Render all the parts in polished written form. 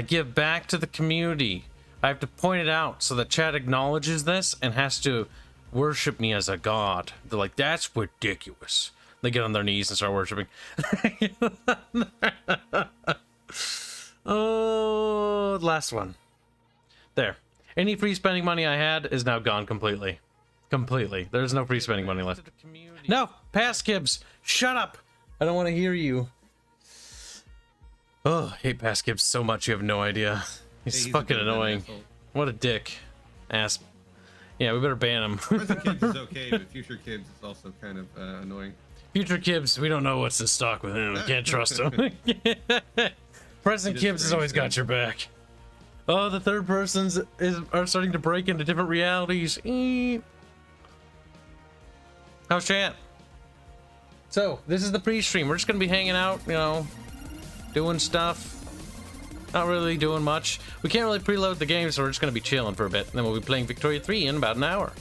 give back to the community. I have to point it out so that chat acknowledges this and has to worship me as a god. They're like, that's ridiculous. They get on their knees and start worshiping. Oh, last one. There. Any free spending money I had is now gone completely. Completely. There's no free spending money left. No! Pass, Kibs! Shut up! I don't want to hear you. Oh, I hate Pass Kibs so much you have no idea. He's fucking annoying. What a dick. Ass. Yeah, we better ban him. Present Kibs is okay, but future Kibs is also kind of annoying. Future Kibs, we don't know what's in stock with him. We can't trust him. Present Kibs has always got your back. Oh, the third persons are starting to break into different realities. How's chat? So, this is the pre-stream. We're just gonna be hanging out, you know, doing stuff. Not really doing much. We can't really preload the game, so we're just gonna be chilling for a bit. And then we'll be playing Victoria 3 in about an hour.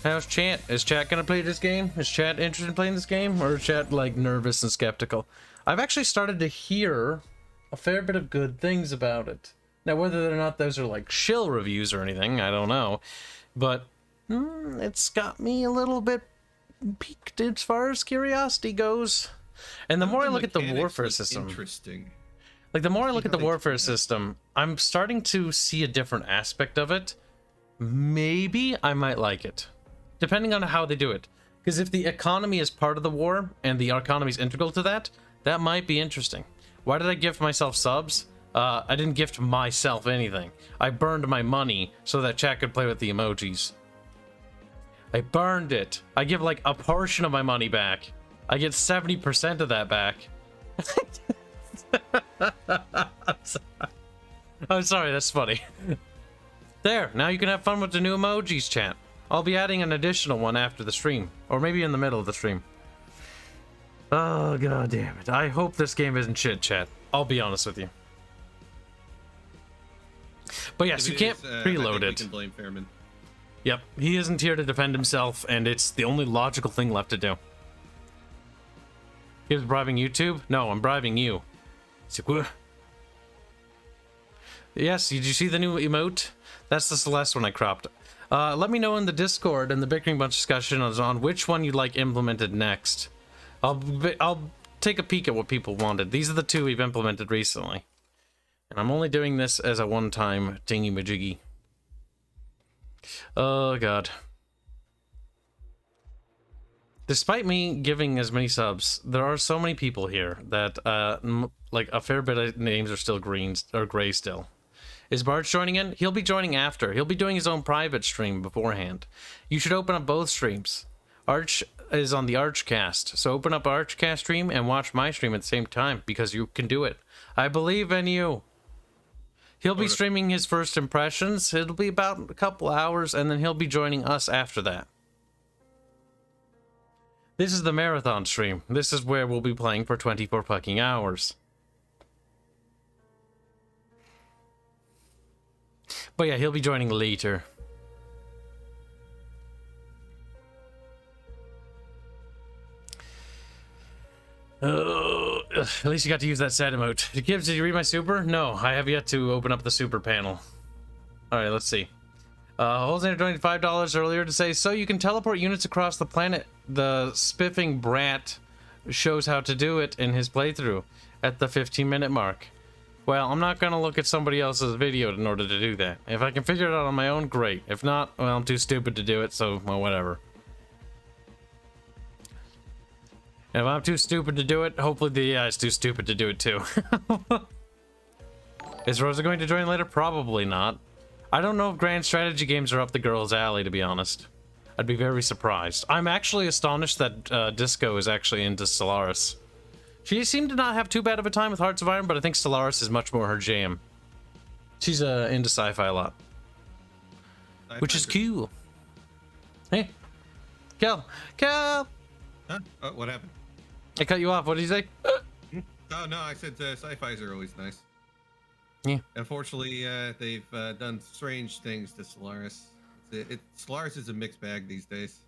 How's chat? Is chat gonna play this game? Is chat interested in playing this game? Or is chat, like, nervous and skeptical? I've actually started to hear a fair bit of good things about it. Now, whether or not those are, like, shill reviews or anything, I don't know. But, it's got me a little bit peaked as far as curiosity goes. And the more I look at the warfare system... Interesting. Like, the more I look at the warfare system, I'm starting to see a different aspect of it. Maybe I might like it. Depending on how they do it. Because if the economy is part of the war, and the economy is integral to that, that might be interesting. Why did I gift myself subs? I didn't gift myself anything. I burned my money so that chat could play with the emojis. I burned it. I give, like, a portion of my money back. I get 70% of that back. I'm sorry, that's funny. There, now you can have fun with the new emojis, chat. I'll be adding an additional one after the stream, or maybe in the middle of the stream. Oh, god damn it. I hope this game isn't shit, chat. I'll be honest with you. But yes, you can't preload it. We can blame Fairman. Yep, he isn't here to defend himself, and it's the only logical thing left to do. He was bribing YouTube? No, I'm bribing you. Yes, did you see the new emote? That's the Celeste one I cropped. Let me know in the Discord and the Bickering Bunch discussion on which one you'd like implemented next. I'll take a peek at what people wanted. These are the two we've implemented recently. And I'm only doing this as a one-time dingy-majiggy. Oh, God. Despite me giving as many subs, there are so many people here that, like, a fair bit of names are still green, or gray still. Is Barge joining in? He'll be joining after. He'll be doing his own private stream beforehand. You should open up both streams. Arch is on the Archcast, so open up Archcast stream and watch my stream at the same time, because you can do it. I believe in you. He'll be streaming his first impressions. It'll be about a couple hours, and then he'll be joining us after that. This is the marathon stream. This is where we'll be playing for 24 fucking hours. But yeah, he'll be joining later. At least you got to use that sad emote. Kibs, did you read my super? No, I have yet to open up the super panel. Alright, let's see. Holzner donated $5 earlier to say, so you can teleport units across the planet. The spiffing brat shows how to do it in his playthrough at the 15-minute mark. Well, I'm not gonna look at somebody else's video in order to do that. If I can figure it out on my own, great. If not, well, I'm too stupid to do it, so, well, whatever. And if I'm too stupid to do it, hopefully the AI is too stupid to do it too. Is Rosa going to join later? Probably not. I don't know if grand strategy games are up the girl's alley, to be honest. I'd be very surprised. I'm actually astonished that Disco is actually into Solaris. She seemed to not have too bad of a time with Hearts of Iron, but I think Stellaris is much more her jam. She's into sci-fi a lot. Which is cool. Hey. Cal! Cal! Huh? Oh, what happened? I cut you off. What did you say? Oh, no, I said sci-fis are always nice. Yeah. Unfortunately, they've done strange things to Solaris. Solaris is a mixed bag these days.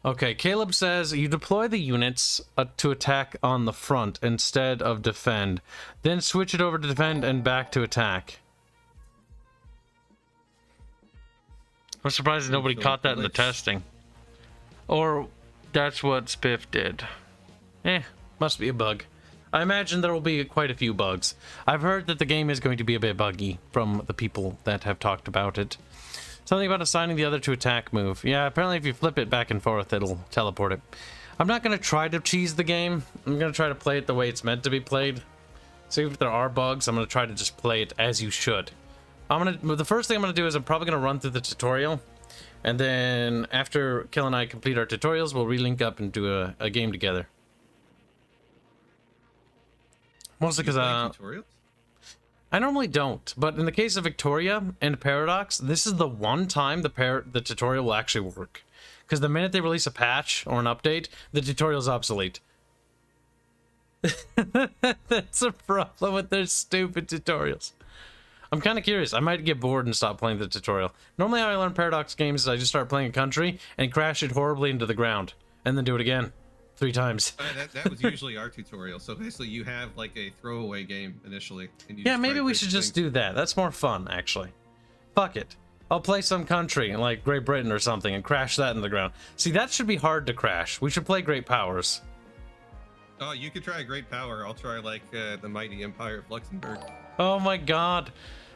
Okay, Caleb says you deploy the units to attack on the front instead of defend. Then switch it over to defend and back to attack. I'm surprised nobody caught that in the testing. Or that's what Spiff did. Must be a bug. I imagine there will be quite a few bugs. I've heard that the game is going to be a bit buggy from the people that have talked about it. Something about assigning the other to attack move. Yeah, apparently if you flip it back and forth, it'll teleport it. I'm not going to try to cheese the game. I'm going to try to play it the way it's meant to be played. See if there are bugs. I'm going to try to just play it as you should. The first thing I'm going to do is I'm probably going to run through the tutorial. And then after Kill and I complete our tutorials, we'll relink up and do a game together. Mostly because tutorials? I normally don't, but in the case of Victoria and Paradox, this is the one time the tutorial will actually work. Because the minute they release a patch or an update, the tutorial's obsolete. That's a problem with their stupid tutorials. I'm kind of curious. I might get bored and stop playing the tutorial. Normally how I learn Paradox games is I just start playing a country and crash it horribly into the ground. And then do it again. 3 times. That was usually our tutorial. So basically you have like a throwaway game initially. And you yeah, maybe we should just do that. That's more fun, actually. Fuck it. I'll play some country, like Great Britain or something, and crash that in the ground. See, that should be hard to crash. We should play Great Powers. Oh, you could try Great Power. I'll try like the Mighty Empire of Luxembourg. Oh my god.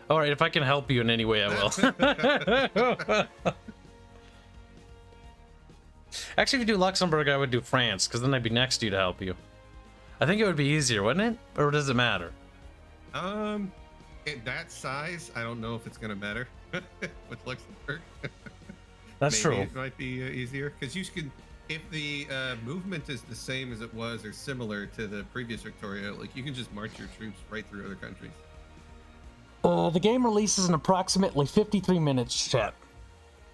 Alright, if I can help you in any way, I will. Actually, if you do Luxembourg, I would do France, because then I'd be next to you to help you. I think it would be easier, wouldn't it? Or does it matter? At that size, I don't know if it's gonna matter with Luxembourg. That's Maybe true. It might be easier because you can, if the movement is the same as it was or similar to the previous Victoria, like you can just march your troops right through other countries. The game releases in approximately 53 minutes, chat.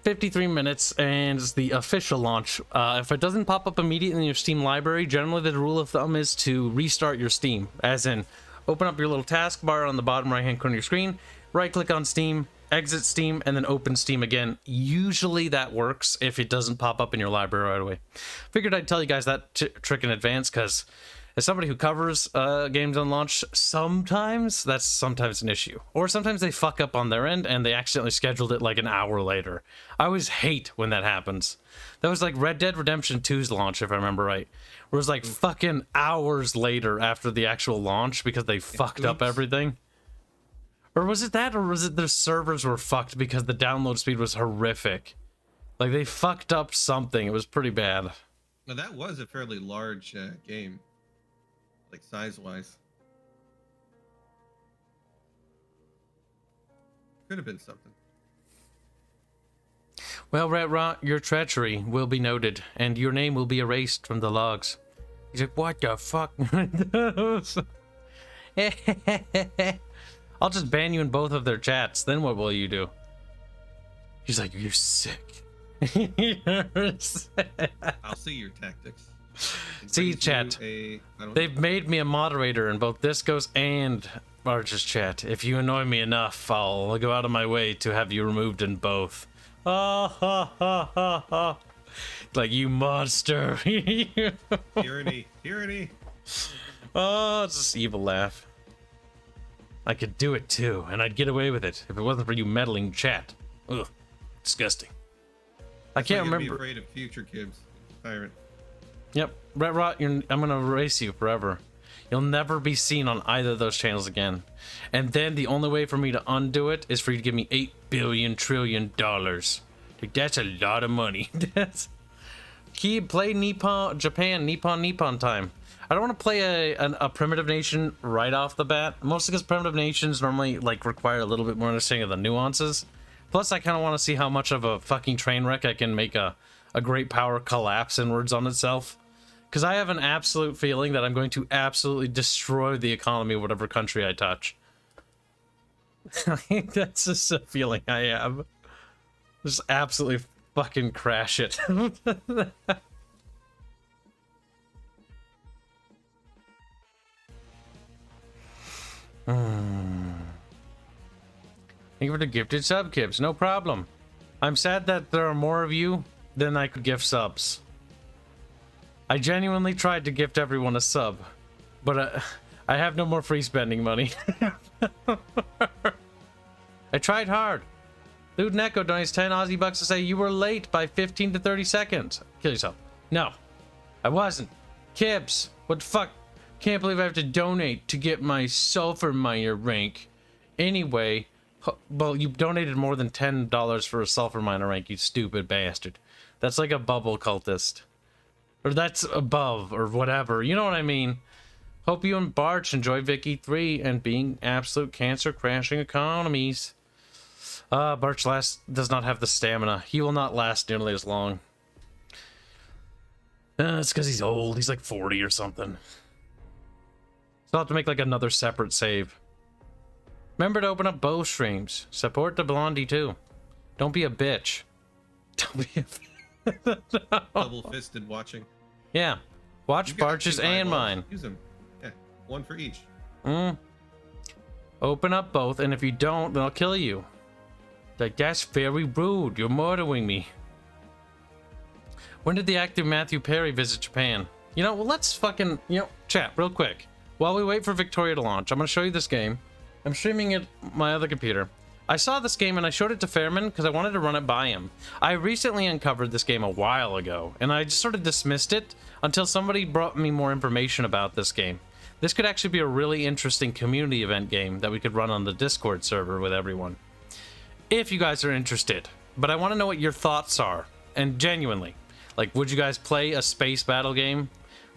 53 minutes, and it's the official launch. If it doesn't pop up immediately in your Steam library, generally the rule of thumb is to restart your Steam. As in, open up your little taskbar on the bottom right-hand corner of your screen, right-click on Steam, exit Steam, and then open Steam again. Usually that works if it doesn't pop up in your library right away. Figured I'd tell you guys that trick in advance, because as somebody who covers games on launch, sometimes that's an issue. Or sometimes they fuck up on their end and they accidentally scheduled it like an hour later. I always hate when that happens. That was like Red Dead Redemption 2's launch, if I remember right. Where it was like fucking hours later after the actual launch because they fucked up everything. Or was it that, or was it their servers were fucked because the download speed was horrific? Like they fucked up something. It was pretty bad. Now that was a fairly large game. Like size-wise. Could have been something. Well, Rat Rot, your treachery will be noted, and your name will be erased from the logs. He's like, what the fuck? I'll just ban you in both of their chats, then what will you do? He's like, you're sick. You're sick. I'll see your tactics. See, chat, they've made me a moderator in both Discos and Archer's chat. If you annoy me enough, I'll go out of my way to have you removed in both. Ha ha ha ha ha. Like, you monster. Tyranny. Tyranny. Oh, it's just evil laugh. I could do it too, and I'd get away with it if it wasn't for you meddling chat. Ugh, disgusting. I can't remember. Be afraid of future Kibs. Tyrant. Yep, Red Rot, I'm gonna erase you forever. You'll never be seen on either of those channels again. And then the only way for me to undo it is for you to give me $8 billion trillion. Like, that's a lot of money. That's play Nippon time. I don't want to play a primitive nation right off the bat, mostly because primitive nations normally like require a little bit more understanding of the nuances. Plus, I kind of want to see how much of a fucking train wreck I can make a great power collapse inwards on itself. Because I have an absolute feeling that I'm going to absolutely destroy the economy of whatever country I touch. That's just a feeling I have. Just absolutely fucking crash it. Thank you for the gifted sub, Kibs. No problem. I'm sad that there are more of you than I could gift subs. I genuinely tried to gift everyone a sub, but I have no more free spending money. I tried hard. Dude Neko donates 10 Aussie bucks to say you were late by 15 to 30 seconds. Kill yourself. No, I wasn't. Kibs, what the fuck? Can't believe I have to donate to get my sulfur miner rank. Anyway, well, you donated more than $10 for a sulfur miner rank, you stupid bastard. That's like a bubble cultist. Or that's above, or whatever. You know what I mean? Hope you and Barch enjoy Vicky 3 and being absolute cancer-crashing economies. Barch does not have the stamina. He will not last nearly as long. It's because he's old. He's like 40 or something. So I'll have to make like another separate save. Remember to open up both streams. Support the Blondie too. Don't be a bitch. Don't be a Double-fisted watching. Yeah. Watch Barch's and mine. Use them. Yeah, one for each. Open up both, and if you don't, then I'll kill you. Like, that's very rude. You're murdering me. When did the active Matthew Perry visit Japan? You know, well, let's fucking, chat real quick. While we wait for Victoria to launch, I'm going to show you this game. I'm streaming it on my other computer. I saw this game and I showed it to Fairman because I wanted to run it by him. I recently uncovered this game a while ago, and I just sort of dismissed it until somebody brought me more information about this game. This could actually be a really interesting community event game that we could run on the Discord server with everyone. If you guys are interested. But I want to know what your thoughts are. And genuinely. Like, would you guys play a space battle game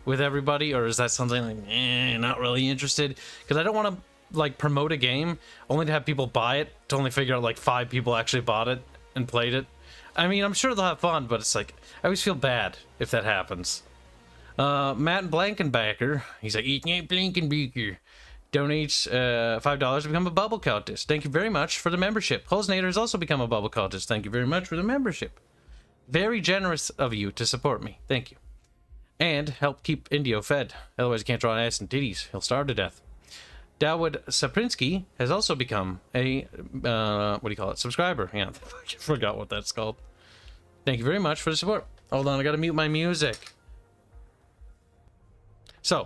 with everybody? Or is that something like, not really interested? Because I don't want to like promote a game only to have people buy it to only figure out like 5 people actually bought it and played it. I mean, I'm sure they'll have fun, but it's like I always feel bad if that happens. Matt Blankenbacker, he's like, eat Blankenbeaker, donates $5 to become a bubble cultist. Thank you very much for the membership. Holznator has also become a bubble cultist. Thank you very much for the membership. Very generous of you to support me. Thank you. And help keep Indio fed. Otherwise he can't draw ass and titties. He'll starve to death. Dawid Saprinsky has also become a, subscriber. Yeah, I forgot what that's called. Thank you very much for the support. Hold on, I gotta mute my music. So,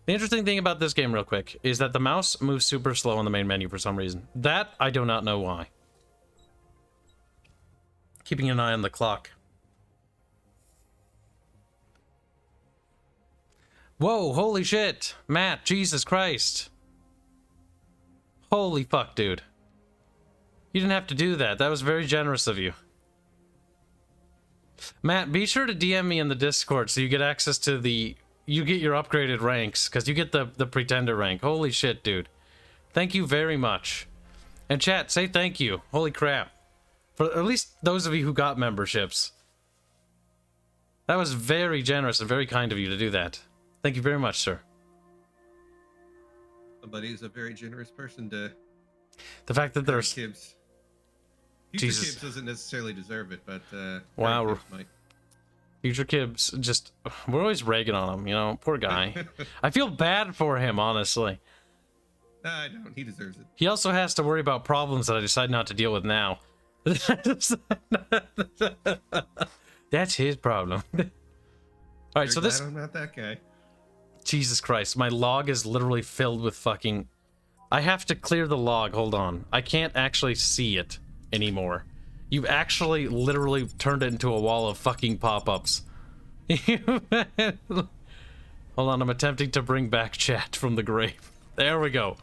the interesting thing about this game real quick is that the mouse moves super slow on the main menu for some reason. That, I do not know why. Keeping an eye on the clock. Whoa, holy shit. Matt, Jesus Christ. Holy fuck, dude. You didn't have to do that. That was very generous of you. Matt, be sure to DM me in the Discord so you get access to the... You get your upgraded ranks, because you get the Pretender rank. Holy shit, dude. Thank you very much. And chat, say thank you. Holy crap. For at least those of you who got memberships. That was very generous and very kind of you to do that. Thank you very much, sir. Somebody is a very generous person to... The fact that there's... Kibs. Jesus. Kibs doesn't necessarily deserve it, but... Wow. Kibs might. Future Kibs, just... We're always ragging on him, you know? Poor guy. I feel bad for him, honestly. No, I don't. He deserves it. He also has to worry about problems that I decide not to deal with now. That's his problem. Alright, so this... I'm not that guy. Jesus Christ, my log is literally filled with fucking... I have to clear the log, hold on. I can't actually see it anymore. You've actually literally turned it into a wall of fucking pop-ups. Hold on, I'm attempting to bring back chat from the grave. There we go.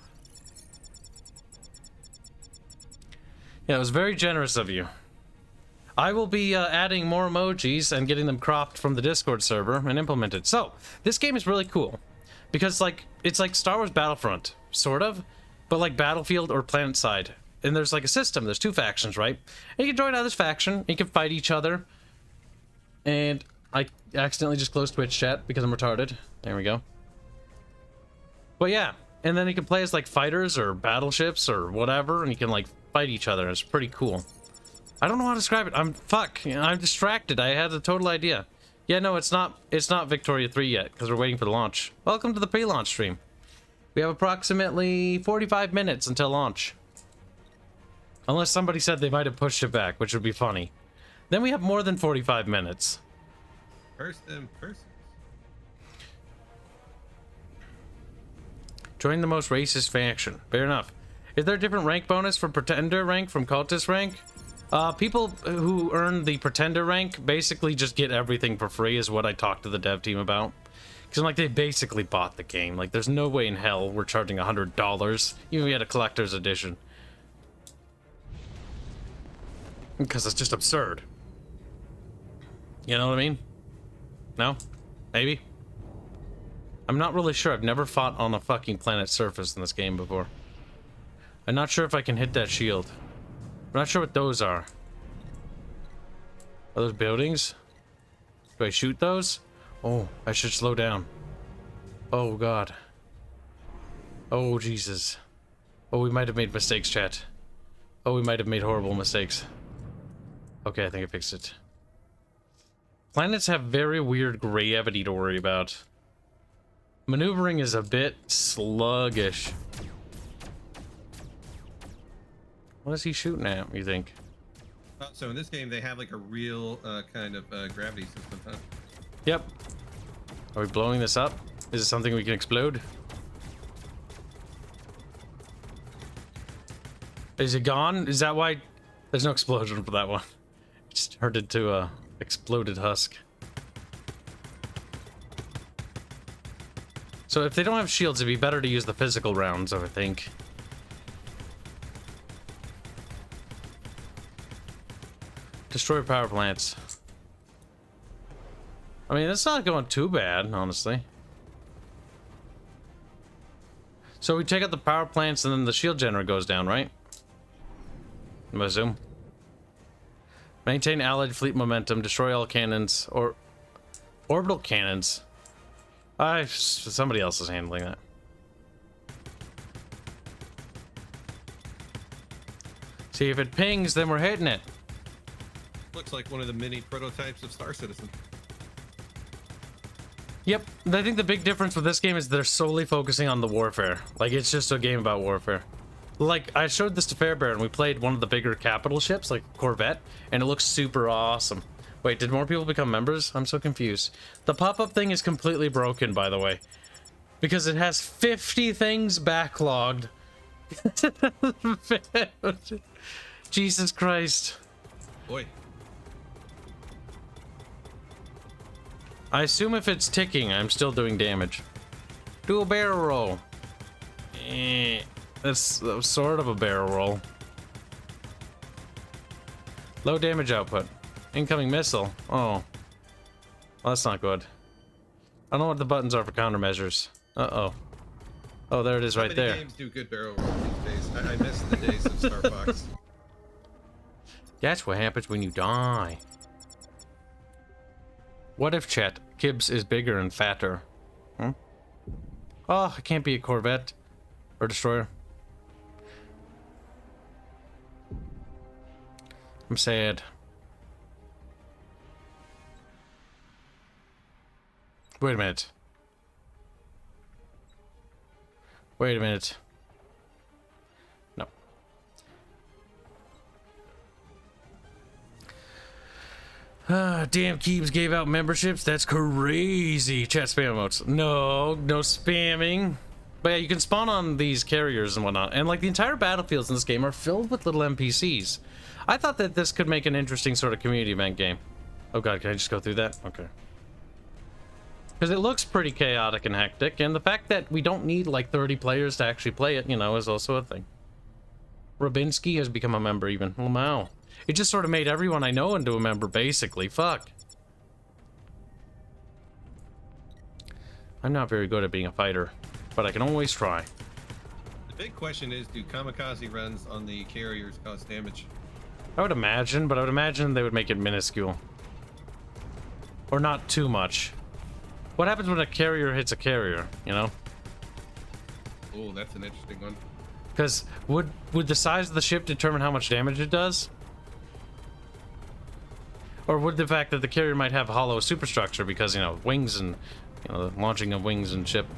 Yeah, it was very generous of you. I will be adding more emojis and getting them cropped from the Discord server and implemented. So, this game is really cool. Because, like, it's like Star Wars Battlefront, sort of, but like Battlefield or PlanetSide. And there's like a system, there's 2 factions, right? And you can join this faction, you can fight each other. And I accidentally just closed Twitch chat because I'm retarded. There we go. But yeah, and then you can play as like fighters or battleships or whatever, and you can like fight each other. It's pretty cool. I don't know how to describe it. I'm distracted. I had a total idea. Yeah, no, it's not Victoria 3 yet because we're waiting for the launch. Welcome to the pre-launch stream. We have approximately 45 minutes until launch. Unless somebody said they might have pushed it back, which would be funny. Then we have more than 45 minutes. First and persons. Join the most racist faction. Fair enough. Is there a different rank bonus for Pretender rank from Cultist rank? People who earn the Pretender rank basically just get everything for free is what I talked to the dev team about. Because, like, they basically bought the game. Like, there's no way in hell we're charging $100, even if we had a collector's edition. Because it's just absurd. You know what I mean? No? Maybe? I'm not really sure. I've never fought on a fucking planet's surface in this game before. I'm not sure if I can hit that shield. I'm not sure what those are. Are those buildings? Do I shoot those? Oh, I should slow down. Oh, God. Oh, Jesus. Oh, we might have made mistakes, chat. Oh, we might have made horrible mistakes. Okay, I think I fixed it. Planets have very weird gravity to worry about. Maneuvering is a bit sluggish. What is he shooting at, you think? So in this game, they have like a real kind of gravity system, huh? Yep. Are we blowing this up? Is it something we can explode? Is it gone? Is that why? There's no explosion for that one. It just turned into a exploded husk. So if they don't have shields, it'd be better to use the physical rounds, I would think. Destroy power plants. I mean, it's not going too bad, honestly. So we take out the power plants and then the shield generator goes down, right? I'm gonna zoom. Maintain allied fleet momentum, destroy all cannons, or orbital cannons. Somebody else is handling that. See, if it pings, then we're hitting it. Looks like one of the mini prototypes of Star Citizen. Yep, I think the big difference with this game is they're solely focusing on the warfare. Like, it's just a game about warfare. Like, I showed this to Fairbear and we played one of the bigger capital ships, like Corvette, and it looks super awesome. Wait, did more people become members? I'm so confused. The pop-up thing is completely broken, by the way. Because it has 50 things backlogged. Jesus Christ. Boy. I assume if it's ticking, I'm still doing damage. Do a barrel roll. That's sort of a barrel roll. Low damage output. Incoming missile. Oh. Well, that's not good. I don't know what the buttons are for countermeasures. Uh-oh. Oh, there it is right there. Games do good barrel roll these days. I miss the days of Star Fox. That's what happens when you die. What if, chat, Kibs is bigger and fatter? Hmm? Oh, it can't be a Corvette. Or Destroyer. I'm sad. Wait a minute. Wait a minute. No. Damn, Kibs gave out memberships. That's crazy. Chat spam emotes. No spamming. But yeah, you can spawn on these carriers and whatnot. And like the entire battlefields in this game are filled with little NPCs. I thought that this could make an interesting sort of community event game. Oh god, can I just go through that? Okay. Because it looks pretty chaotic and hectic, and the fact that we don't need like 30 players to actually play it, you know, is also a thing. Rabinski has become a member even. Oh wow. It just sort of made everyone I know into a member, basically. Fuck. I'm not very good at being a fighter, but I can always try. The big question is, do kamikaze runs on the carriers cause damage? I would imagine, but I would imagine they would make it minuscule. Or not too much. What happens when a carrier hits a carrier, you know? Oh, that's an interesting one. Because would the size of the ship determine how much damage it does? Or would the fact that the carrier might have hollow superstructure because, you know, wings and, you know, the launching of wings and ships.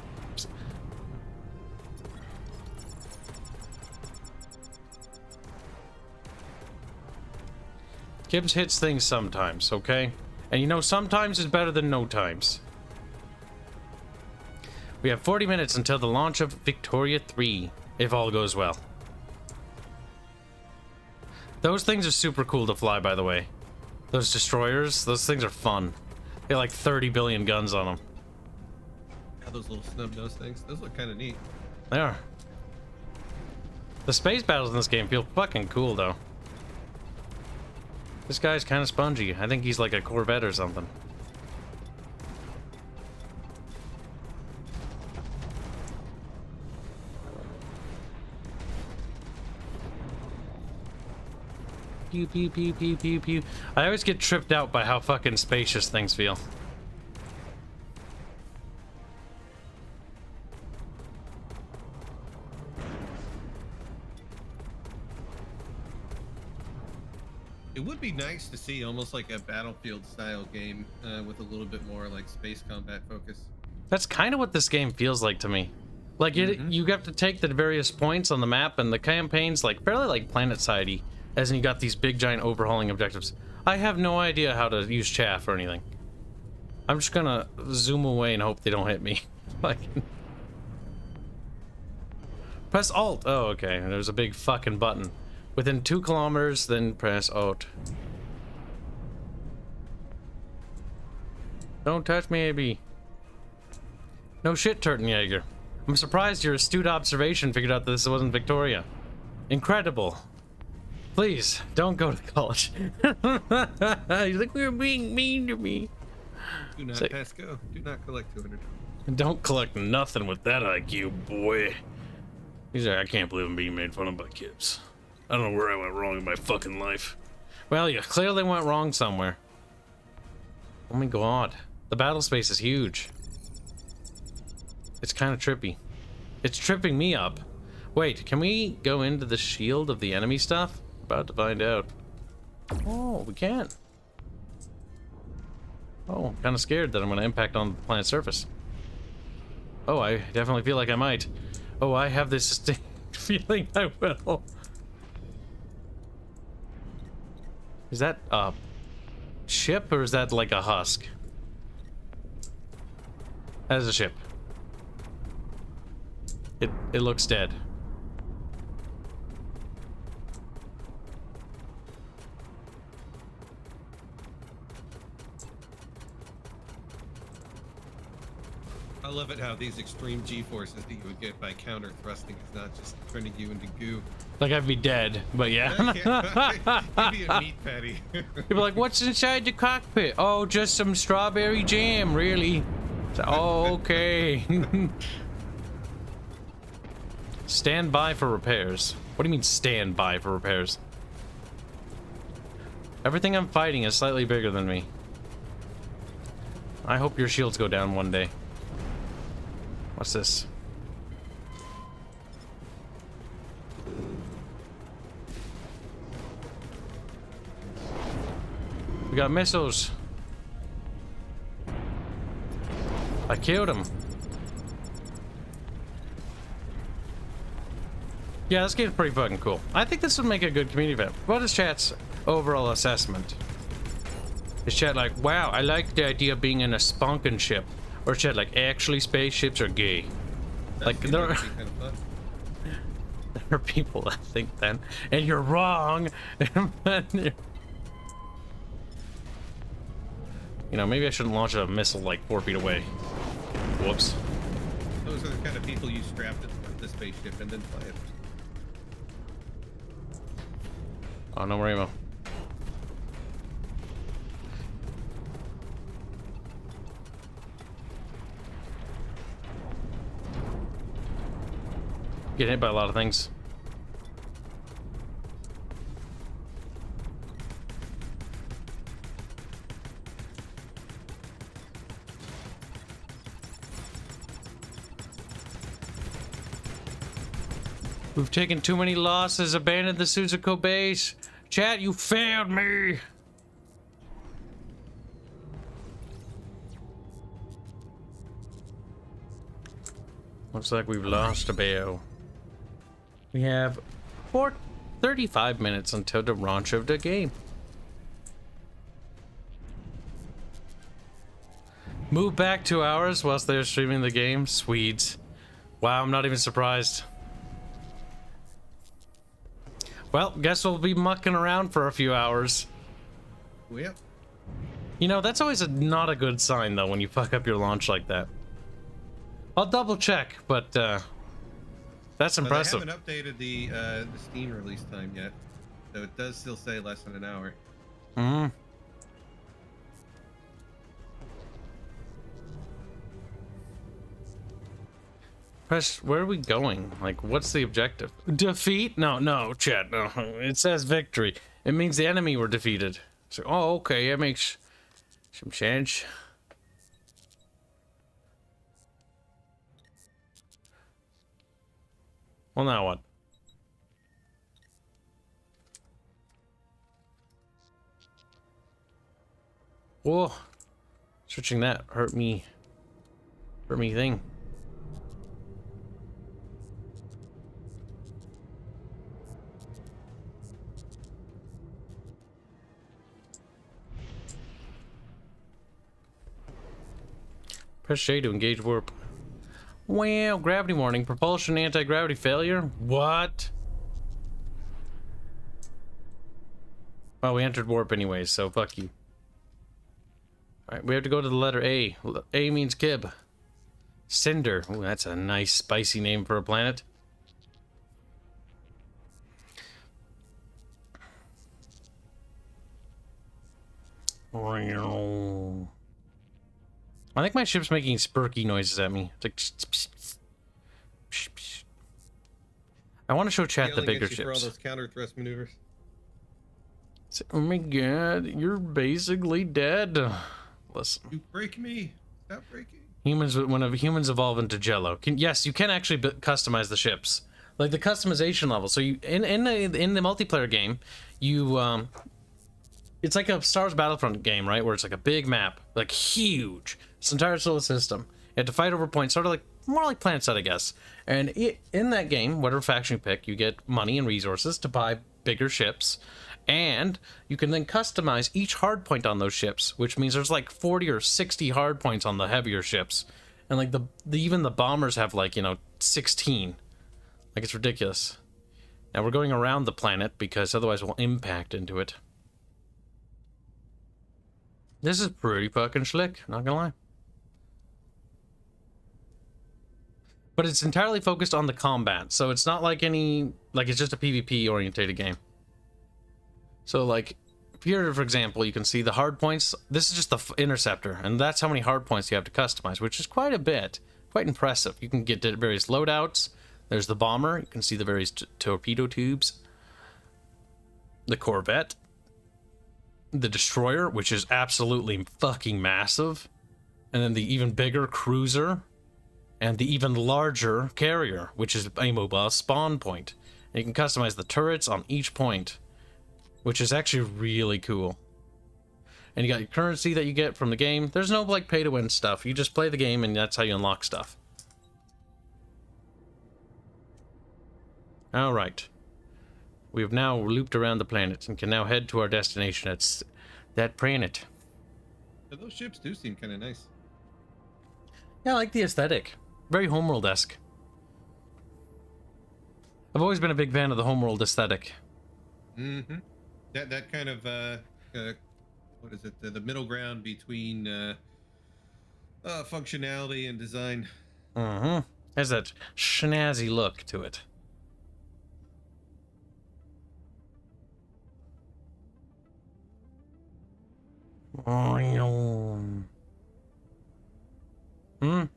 Kibs hits things sometimes, okay? And you know, sometimes is better than no times. We have 40 minutes until the launch of Victoria 3, if all goes well. Those things are super cool to fly, by the way. Those destroyers, those things are fun. They have like 30 billion guns on them. Yeah, those little snub-nosed things. Those look kind of neat. They are. The space battles in this game feel fucking cool, though. This guy's kind of spongy. I think he's like a Corvette or something. Pew, pew, pew, pew, pew, pew. I always get tripped out by how fucking spacious things feel. It would be nice to see almost like a Battlefield style game with a little bit more like space combat focus. That's kind of what this game feels like to me. Like you have to take the various points on the map, and the campaign's like fairly like planet-sidey, as in you got these big giant overhauling objectives. I have no idea how to use chaff or anything. I'm just gonna zoom away and hope they don't hit me. Like, press Alt. Oh, okay. There's a big fucking button. Within 2 kilometers, then press Alt. Don't touch me, AB. No shit, Turtonjaeger. I'm surprised your astute observation figured out that this wasn't Victoria. Incredible. Please, don't go to college. He's like, we're being mean to me. Do not pass go. Do not collect $200. Don't collect nothing with that IQ, boy. He's like, I can't believe I'm being made fun of by Kibs. I don't know where I went wrong in my fucking life. Well, you clearly went wrong somewhere. Oh my god. The battle space is huge. It's kind of trippy. It's tripping me up. Wait, can we go into the shield of the enemy stuff? About to find out. Oh, we can. Oh, I'm kind of scared that I'm going to impact on the planet's surface. Oh, I definitely feel like I might. Oh, I have this distinct feeling I will. Is that a ship or is that like a husk? That is a ship. It looks dead. I love it how these extreme G-forces that you would get by counter thrusting is not just turning you into goo. Like I'd be dead, but yeah. You'd be a meat patty. People are like, what's inside the cockpit? Oh, just some strawberry jam, really. Oh, okay. Stand by for repairs. What do you mean stand by for repairs? Everything I'm fighting is slightly bigger than me. I hope your shields go down one day. What's this? We got missiles. I killed him. Yeah, this game's pretty fucking cool. I think this would make a good community event. What is chat's overall assessment? Is chat like, wow, I like the idea of being in a spunkin' ship? Or chat like, actually spaceships are gay? Like, there are people that think that, and you're wrong. You know, maybe I shouldn't launch a missile like 4 feet away. Whoops. Those are the kind of people you strap to the spaceship and then fly it. Oh, no more ammo. Get hit by a lot of things. We've taken too many losses, abandoned the Suzuko base. Chat, you failed me. Looks like we've lost a BO. We have 35 minutes until the launch of the game. Move back 2 hours whilst they're streaming the game? Swedes. Wow, I'm not even surprised. Well, guess we'll be mucking around for a few hours. Yep. You know, that's always not a good sign, though, when you fuck up your launch like that. I'll double check, but that's impressive. They haven't updated the Steam release time yet, so it does still say less than an hour. Hmm. Press, where are we going? Like, what's the objective? Defeat? No, chat, no. It says victory. It means the enemy were defeated. So, oh, okay, that makes some sense. Well, now what? Whoa. Switching that hurt me thing. Press J to engage warp. Well, gravity warning. Propulsion anti-gravity failure? What? Well, we entered warp anyways, so fuck you. Alright, we have to go to the letter A. A means Kib. Cinder. Ooh, that's a nice spicy name for a planet. I think my ship's making spurky noises at me. It's like... I want to show chat the bigger ships. For all those counter thrust maneuvers. Oh my god, you're basically dead. Listen. You break me. Stop breaking. Humans, when humans evolve into Jello. Yes, you can actually customize the ships. Like the customization level. So you in the multiplayer game, you it's like a Star Wars Battlefront game, right? Where it's like a big map, like huge. It's an entire solar system. You have to fight over points, sort of like more like PlanetSide, I guess. And in that game, whatever faction you pick, you get money and resources to buy bigger ships, and you can then customize each hard point on those ships, which means there's like 40 or 60 hard points on the heavier ships, and like even the bombers have like 16. Like it's ridiculous. Now we're going around the planet because otherwise we'll impact into it. This is pretty fucking slick, not gonna lie. But it's entirely focused on the combat, so it's not like it's just a PvP orientated game. So like, here for example, you can see the hard points. This is just the interceptor, and that's how many hard points you have to customize, which is quite a bit, quite impressive. You can get various loadouts. There's the bomber, you can see the various torpedo tubes. The corvette. The destroyer, which is absolutely fucking massive. And then the even bigger cruiser. And the even larger carrier, which is a mobile spawn point. And you can customize the turrets on each point, which is actually really cool. And you got your currency that you get from the game. There's no like pay to win stuff. You just play the game and that's how you unlock stuff. Alright. We have now looped around the planet and can now head to our destination. It's that planet. But those ships do seem kind of nice. Yeah, I like the aesthetic. Very homeworld-esque. I've always been a big fan of the homeworld aesthetic. Mm-hmm. That kind of what is it? The middle ground between functionality and design. Mm-hmm. Has that snazzy look to it.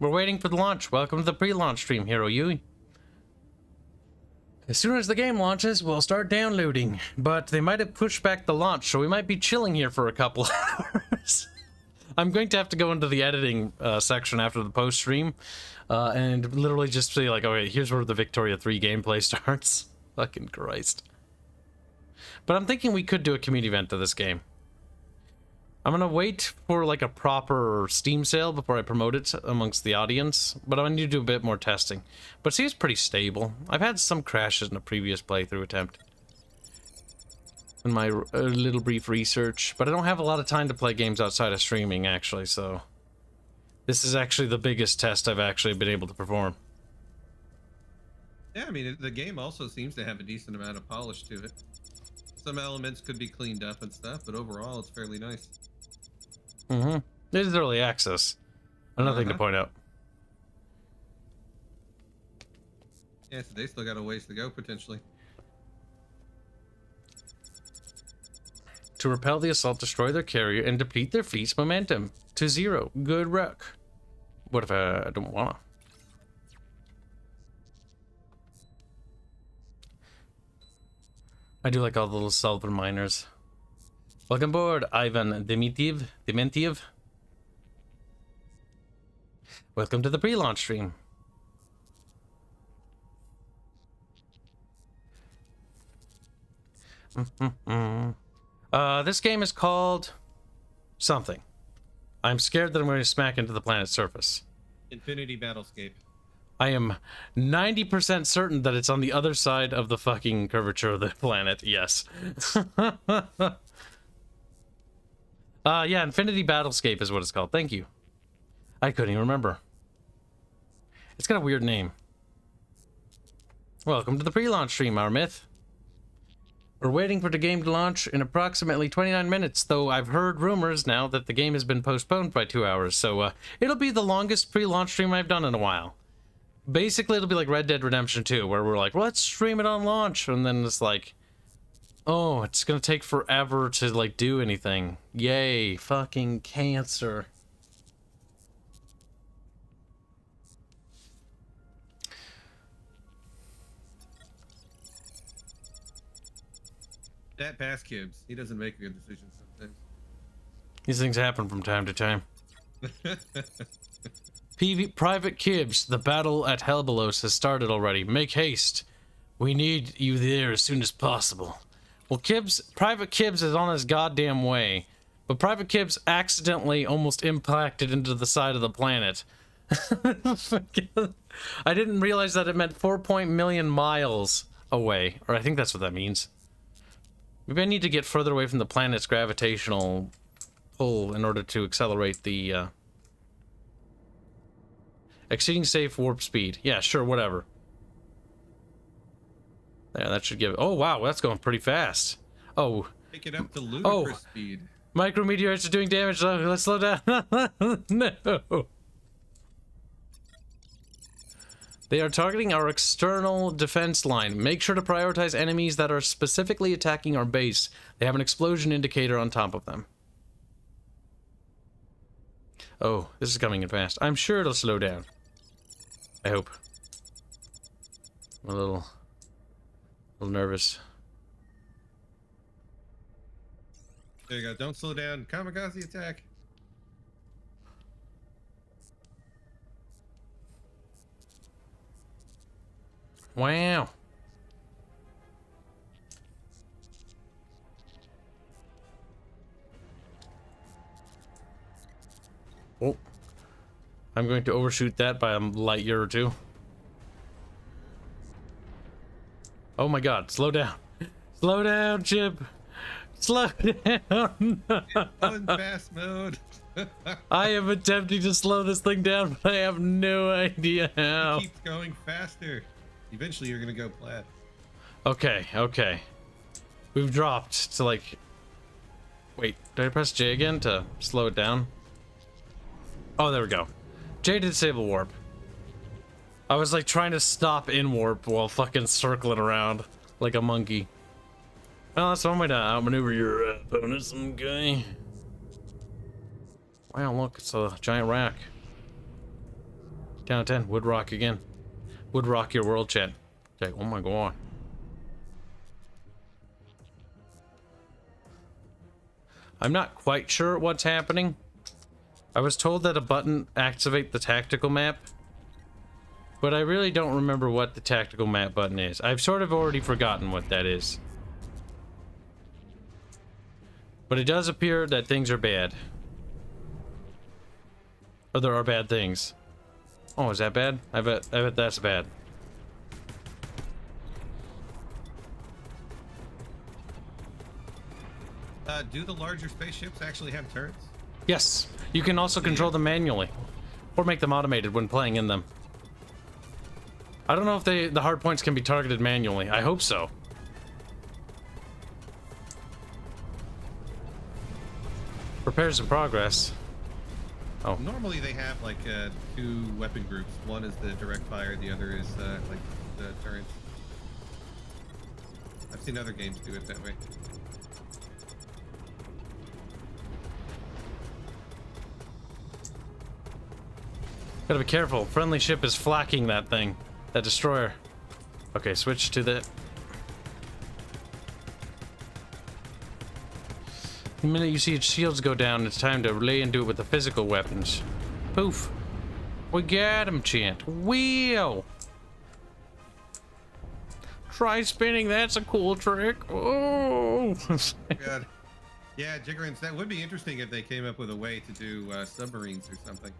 We're waiting for the launch. Welcome to the pre-launch stream, Hero Yui. As soon as the game launches, we'll start downloading. But they might have pushed back the launch, so we might be chilling here for a couple hours. I'm going to have to go into the editing section after the post-stream and literally just say, like, okay, here's where the Victoria 3 gameplay starts. Fucking Christ. But I'm thinking we could do a community event to this game. I'm gonna wait for like a proper Steam sale before I promote it amongst the audience, but I need to do a bit more testing. But it seems pretty stable. I've had some crashes in a previous playthrough attempt in my little brief research, but I don't have a lot of time to play games outside of streaming actually, so This is actually the biggest test I've actually been able to perform. Yeah, I mean, the game also seems to have a decent amount of polish to it. Some elements could be cleaned up and stuff, but overall, it's fairly nice. Mm-hmm. This is early access. Another thing to point out. Yeah, so they still got a ways to go, potentially. To repel the assault, destroy their carrier, and deplete their fleet's momentum to 0. Good luck. What if I don't wanna? I do like all the little silver miners. Welcome aboard, Ivan Dementiev. Welcome to the pre-launch stream. This game is called something. I'm scared that I'm going to smack into the planet's surface. Infinity Battlescape. I am 90% certain that it's on the other side of the fucking curvature of the planet. Yes. Yeah, Infinity Battlescape is what it's called. Thank you. I couldn't even remember. It's got a weird name. Welcome to the pre-launch stream, our myth. We're waiting for the game to launch in approximately 29 minutes, though I've heard rumors now that the game has been postponed by 2 hours, so it'll be the longest pre-launch stream I've done in a while. Basically, it'll be like Red Dead Redemption 2, where we're like, well, let's stream it on launch, and then it's like, oh, it's gonna take forever to, like, do anything. Yay, fucking cancer. That pass Kibs. He doesn't make good decisions sometimes. These things happen from time to time. Private Kibs, the battle at Helbelos has started already. Make haste. We need you there as soon as possible. Well, Private Kibs is on his goddamn way. But Private Kibs accidentally almost impacted into the side of the planet. I didn't realize that it meant 4 million miles away. Or I think that's what that means. Maybe I need to get further away from the planet's gravitational pull in order to accelerate the, exceeding safe warp speed. Yeah, sure, whatever. Yeah, that should give... Oh, wow, that's going pretty fast. Oh. Take it up to ludicrous speed. Micrometeorites are doing damage. Let's slow down. No. They are targeting our external defense line. Make sure to prioritize enemies that are specifically attacking our base. They have an explosion indicator on top of them. Oh, this is coming in fast. I'm sure it'll slow down. I hope. I'm a little nervous. There you go. Don't slow down. Kamikaze attack. Wow. Oh. I'm going to overshoot that by a light year or two. Oh my god, slow down. Slow down, Chip. Slow down. On fast mode. I am attempting to slow this thing down, but I have no idea how. It keeps going faster. Eventually, you're gonna go flat. Okay, okay. We've dropped to like... Wait, did I press J again to slow it down? Oh, there we go. J to disable warp. I was like trying to stop in warp while fucking circling around like a monkey. Well, that's one way to outmaneuver your opponent, some guy. Wow, look, it's a giant rack. Down 10, would rock again. Would rock your world, chat. Okay, oh my god. I'm not quite sure what's happening. I was told that a button activates the tactical map, but I really don't remember what the tactical map button is. I've sort of already forgotten what that is. But it does appear that things are bad. Or there are bad things. Oh, is that bad? I bet that's bad. Do the larger spaceships actually have turrets? Yes, you can also control them manually. Or make them automated when playing in them. I don't know if the hard points can be targeted manually. I hope so. Repairs in progress. Oh. Normally they have like 2 weapon groups. One is the direct fire, the other is like the turrets. I've seen other games do it that way. Gotta be careful. Friendly ship is flacking that thing. That destroyer. Okay, switch to the... The minute you see its shields go down, it's time to lay into it with the physical weapons. Poof. We got him, Chant. Wheel! Try spinning, that's a cool trick. Oh! God. Yeah, Jiggerins, that would be interesting if they came up with a way to do submarines or something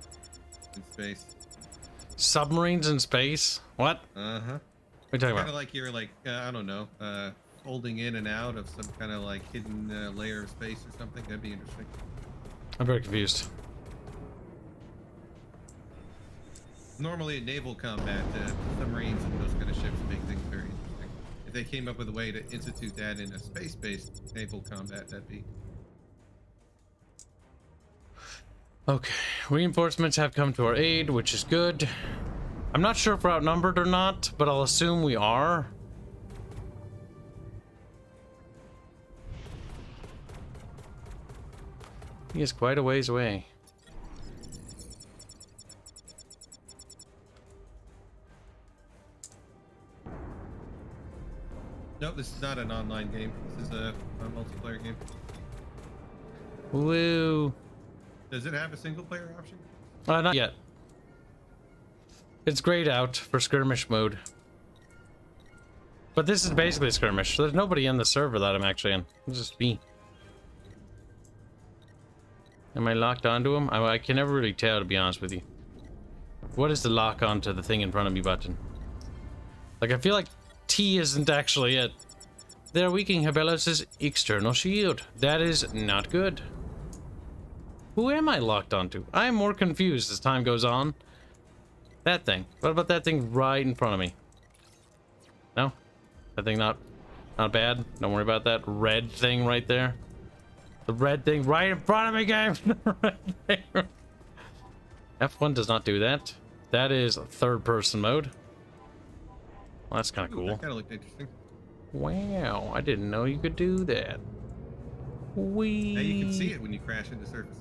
in space. Submarines in space? What? Uh-huh. What are you talking Kind about? of like you're like, I don't know, folding in and out of some kind of like hidden layer of space or something. That'd be interesting. I'm very confused. Normally in naval combat, submarines and those kind of ships make things very interesting. If they came up with a way to institute that in a space-based naval combat, that'd be... Okay, reinforcements have come to our aid, which is good. I'm not sure if we're outnumbered or not, but I'll assume we are. He is quite a ways away. Nope, this is not an online game. This is a multiplayer game. Woo. Does it have a single-player option? Not yet. It's grayed out for skirmish mode. But this is basically a skirmish. There's nobody in the server that I'm actually in. It's just me. Am I locked onto him? I can never really tell, to be honest with you. What is the lock onto the thing in front of me button? Like, I feel like T isn't actually it. They're weakening Habelos' external shield. That is not good. Who am I locked onto? I am more confused as time goes on. That thing. What about that thing right in front of me? No? That thing not bad? Don't worry about that red thing right there. The red thing right in front of me, game! Right there. F1 does not do that. That is third-person mode. Well, that's kind of cool. That kind of looked interesting. Wow, I didn't know you could do that. Whee! Now you can see it when you crash into surfaces.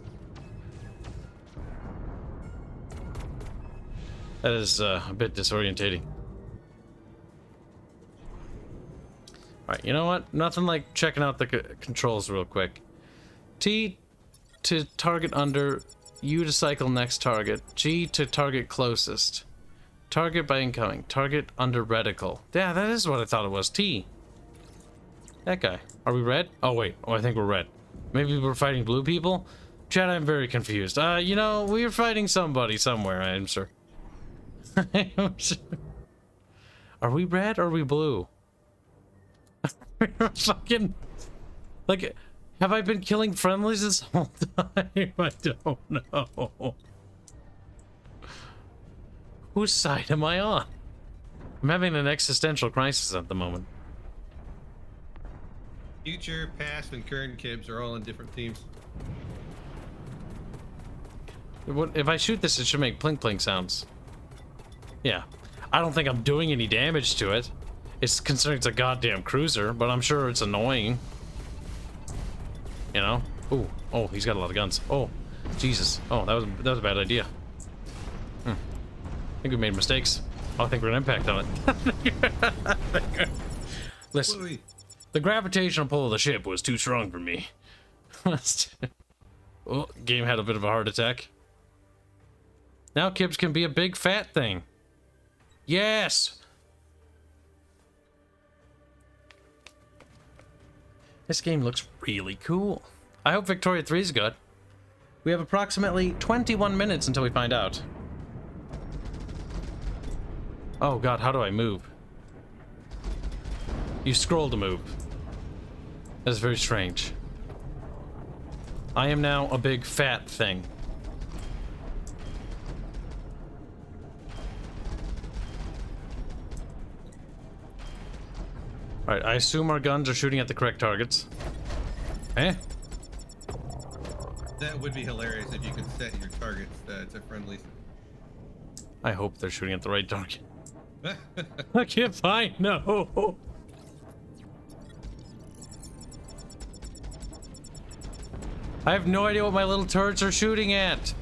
That is a bit disorientating. Alright, you know what? Nothing like checking out the controls real quick. T to target under, U to cycle next target, G to target closest. Target by incoming, target under reticle. Yeah, that is what I thought it was. T. That guy. Are we red? Oh wait, I think we're red. Maybe we're fighting blue people? Chad, I'm very confused. You know, we're fighting somebody somewhere, I'm sure. I'm sure. Are we red or are we blue? Fucking... Like, have I been killing friendlies this whole time? I don't know. Whose side am I on? I'm having an existential crisis at the moment. Future, past, and current Kibs are all in different teams. If I shoot this, it should make plink plink sounds. Yeah. I don't think I'm doing any damage to it. It's considering it's a goddamn cruiser, but I'm sure it's annoying. You know? Ooh. Oh, he's got a lot of guns. Oh, Jesus. Oh, that was a bad idea. I think we made mistakes. Oh, I think we're gonna impact on it. Listen, the gravitational pull of the ship was too strong for me. Oh, game had a bit of a heart attack. Now Kibs can be a big fat thing. Yes! This game looks really cool. I hope Victoria 3 is good. We have approximately 21 minutes until we find out. Oh god, how do I move? You scroll to move. That is very strange. I am now a big fat thing. Alright, I assume our guns are shooting at the correct targets. Eh? That would be hilarious if you could set your targets to friendlies. I hope they're shooting at the right target. I can't find, no. I have no idea what my little turrets are shooting at.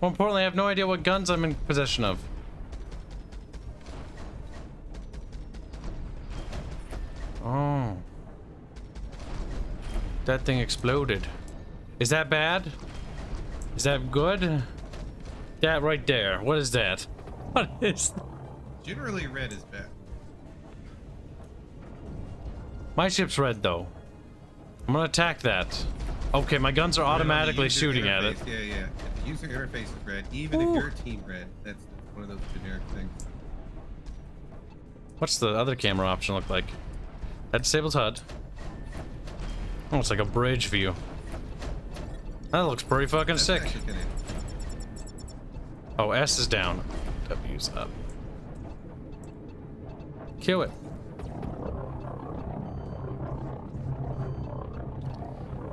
More importantly, I have no idea what guns I'm in possession of. Oh. That thing exploded. Is that bad? Is that good? That right there. What is that? What is that? Generally, red is bad. My ship's red, though. I'm gonna attack that. Okay, my guns are automatically shooting at it. Yeah, yeah. If the user interface is red, even if you're team red, that's one of those generic things. What's the other camera option look like? That disables HUD. Oh, it's like a bridge view. That looks pretty fucking sick. Oh, S is down. W's up. Kill it.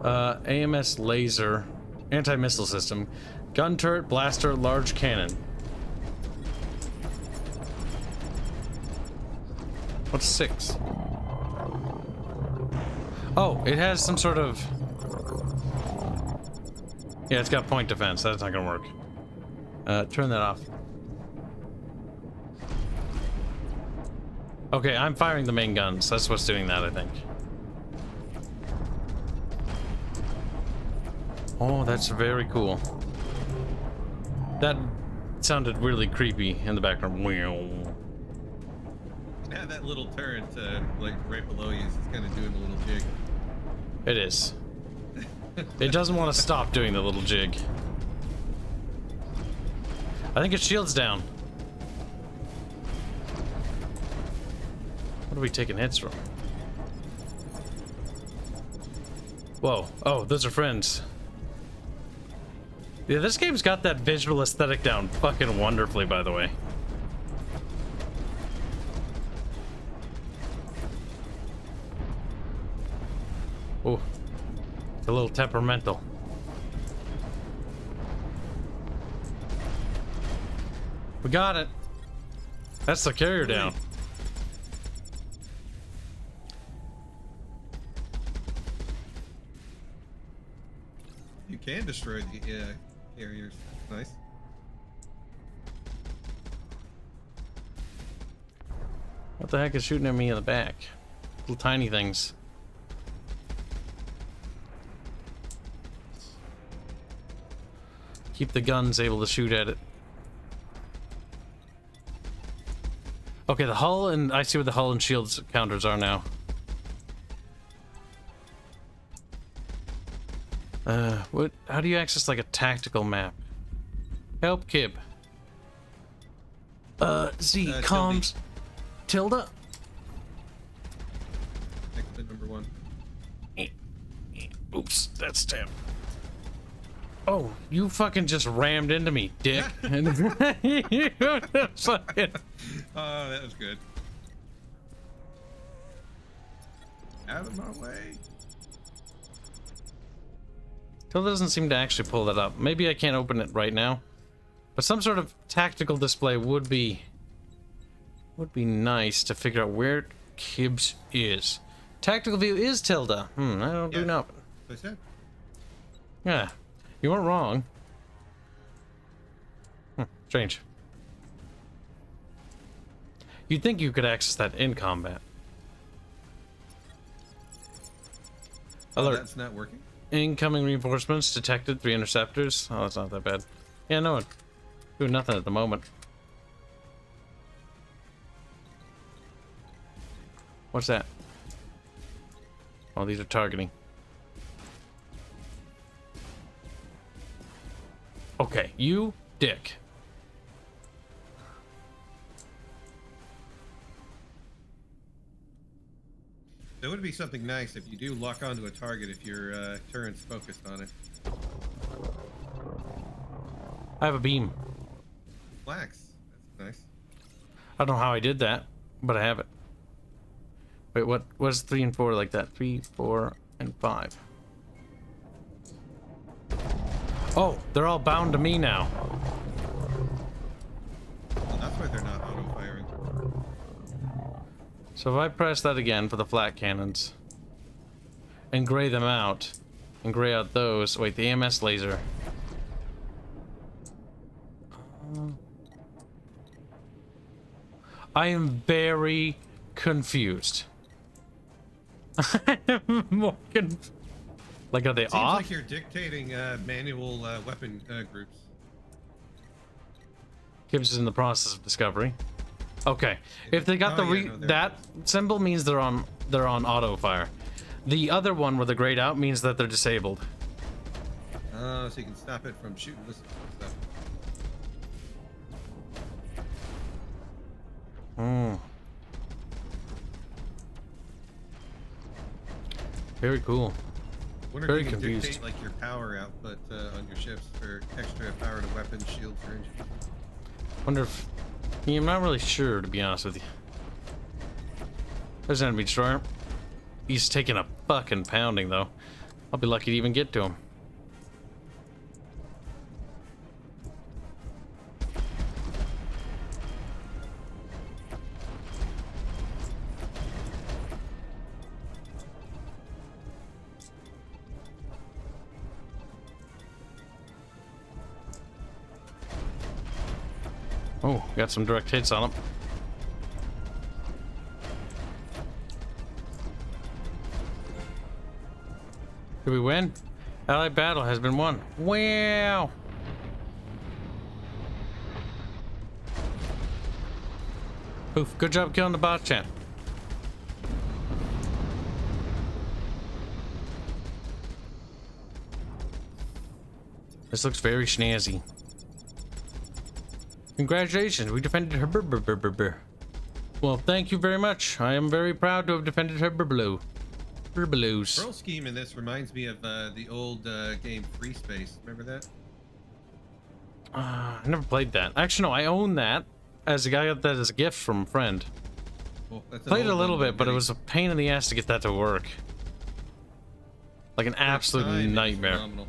AMS laser, anti-missile system, gun turret, blaster, large cannon. What's 6? Oh, it has some sort of... Yeah, it's got point defense. That's not gonna work. Turn that off. Okay, I'm firing the main guns. That's what's doing that, I think. Oh, that's very cool. That sounded really creepy in the background. Yeah, that little turret, like right below you, is kind of doing a little jig. It is. It doesn't want to stop doing the little jig. I think its shield's down. What are we taking hits from? Whoa. Oh, those are friends. Yeah, this game's got that visual aesthetic down fucking wonderfully, by the way. Oh, it's a little temperamental. We got it. That's the carrier down. You can destroy the carriers. Nice. What the heck is shooting at me in the back? Little tiny things. Keep the guns able to shoot at it. Okay, the hull and I see what the hull and shields counters are now. What? How do you access like a tactical map? Help, Kib. Z comms. Tilde. Exit number 1. Oops, that's damn. Oh, you fucking just rammed into me, dick. You fucking... Oh, that was good. Out of my way. Tilde doesn't seem to actually pull that up. Maybe I can't open it right now. But some sort of tactical display would be nice to figure out where Kibs is. Tactical view is Tilde. I don't do nothing. As I said. Yeah, you weren't wrong. Strange. You'd think you could access that in combat. Alert. Oh, that's not working? Incoming reinforcements detected. 3 interceptors. Oh, that's not that bad. Yeah, no, doing nothing at the moment. What's that? Oh, these are targeting. Okay, you dick. That would be something nice if you do lock onto a target if your turret's focused on it. I have a beam. Flax. That's nice. I don't know how I did that, but I have it. Wait, what was 3 and 4 like that? 3, 4, and 5. Oh, they're all bound to me now. Well, that's why they're not auto-firing. So if I press that again for the flat cannons and gray them out and gray out those. Wait, the AMS laser. I am very confused. I'm more confused. Like, are they Seems off? like you're dictating manual weapon groups. Kibs is in the process of discovery. Okay, if they got that symbol means they're on auto fire. The other one where the grayed out means that they're disabled. Oh, so you can stop it from shooting this stuff. Hmm. Very cool. Wonder Very if you can confused. dictate like your power output on your ships for extra power to weapons, shields, or engines. Wonder if... Yeah, I'm not really sure, to be honest with you. There's an enemy destroyer. He's taking a fucking pounding, though. I'll be lucky to even get to him. Oh, got some direct hits on him. Did we win? Allied battle has been won. Wow! Oof, good job killing the bot chat. This looks very snazzy. Congratulations, we defended her. Well, thank you very much. I am very proud to have defended her Blues. Pearl scheme in this reminds me of the old game Free Space. Remember that? I never played that. Actually, no, I own that. As a guy got that as a gift from a friend. Well, that's Played it a little bit, but it was a pain in the ass to get that to work. Like an absolute nightmare. Phenomenal.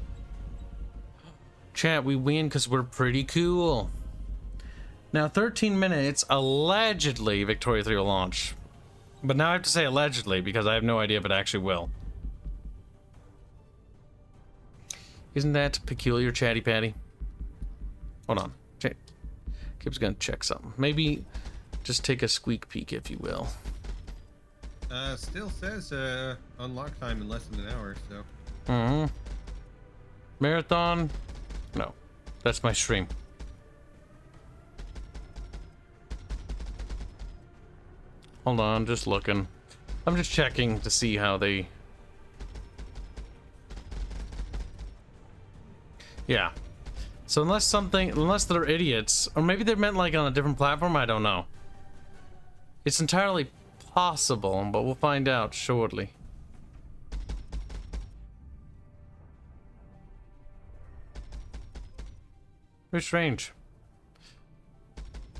Chat, we win because we're pretty cool. Now, 13 minutes, allegedly, Victoria 3 will launch. But now I have to say allegedly, because I have no idea if it actually will. Isn't that peculiar, Chatty Patty? Hold on. Kib's gonna check something. Maybe just take a squeak peek, if you will. Still says unlock time in less than an hour, so. Mm-hmm. Marathon? No. That's my stream. Hold on, just looking. I'm just checking to see how they... Yeah. So unless they're idiots, or maybe they're meant like on a different platform, I don't know. It's entirely possible, but we'll find out shortly. Very strange.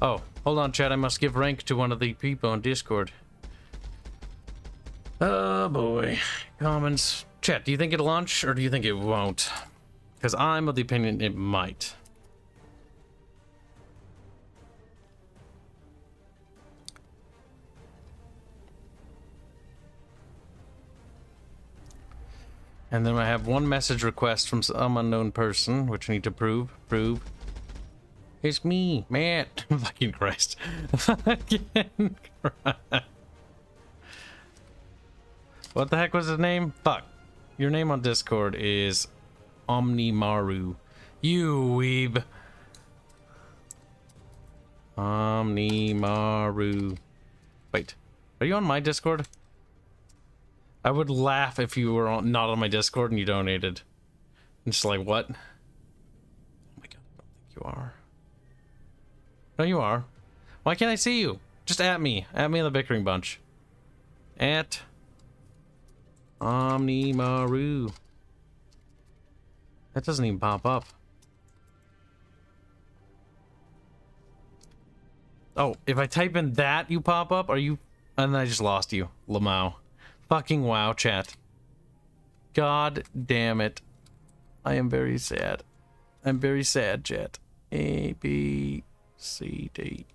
Oh, hold on, chat. I must give rank to one of the people on Discord. Oh boy. Comments. Chat, do you think it'll launch or do you think it won't? Because I'm of the opinion it might. And then I have one message request from some unknown person, which I need to prove. It's me, Matt. Fucking Christ. Fucking Christ. What the heck was his name? Fuck. Your name on Discord is Omnimaru. You weeb. Omnimaru. Wait. Are you on my Discord? I would laugh if you were not on my Discord and you donated. I'm just like, what? Oh my god, I don't think you are. No, you are. Why can't I see you? Just at me. At me in the Bickering bunch. At Omnimaru. That doesn't even pop up. Oh, if I type in that, you pop up? Are you And I just lost you, Lamau. Fucking wow, chat. God damn it. I am very sad. I'm very sad, chat. A, B, C, D.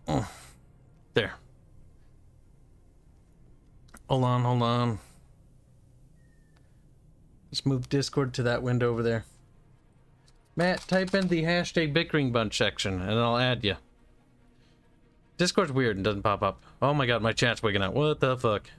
Oh. There. Hold on, hold on. Let's move Discord to that window over there. Matt, type in the hashtag Bickering Bunch section, and I'll add you. Discord's weird and doesn't pop up. Oh my god, my chat's wigging out. What the fuck?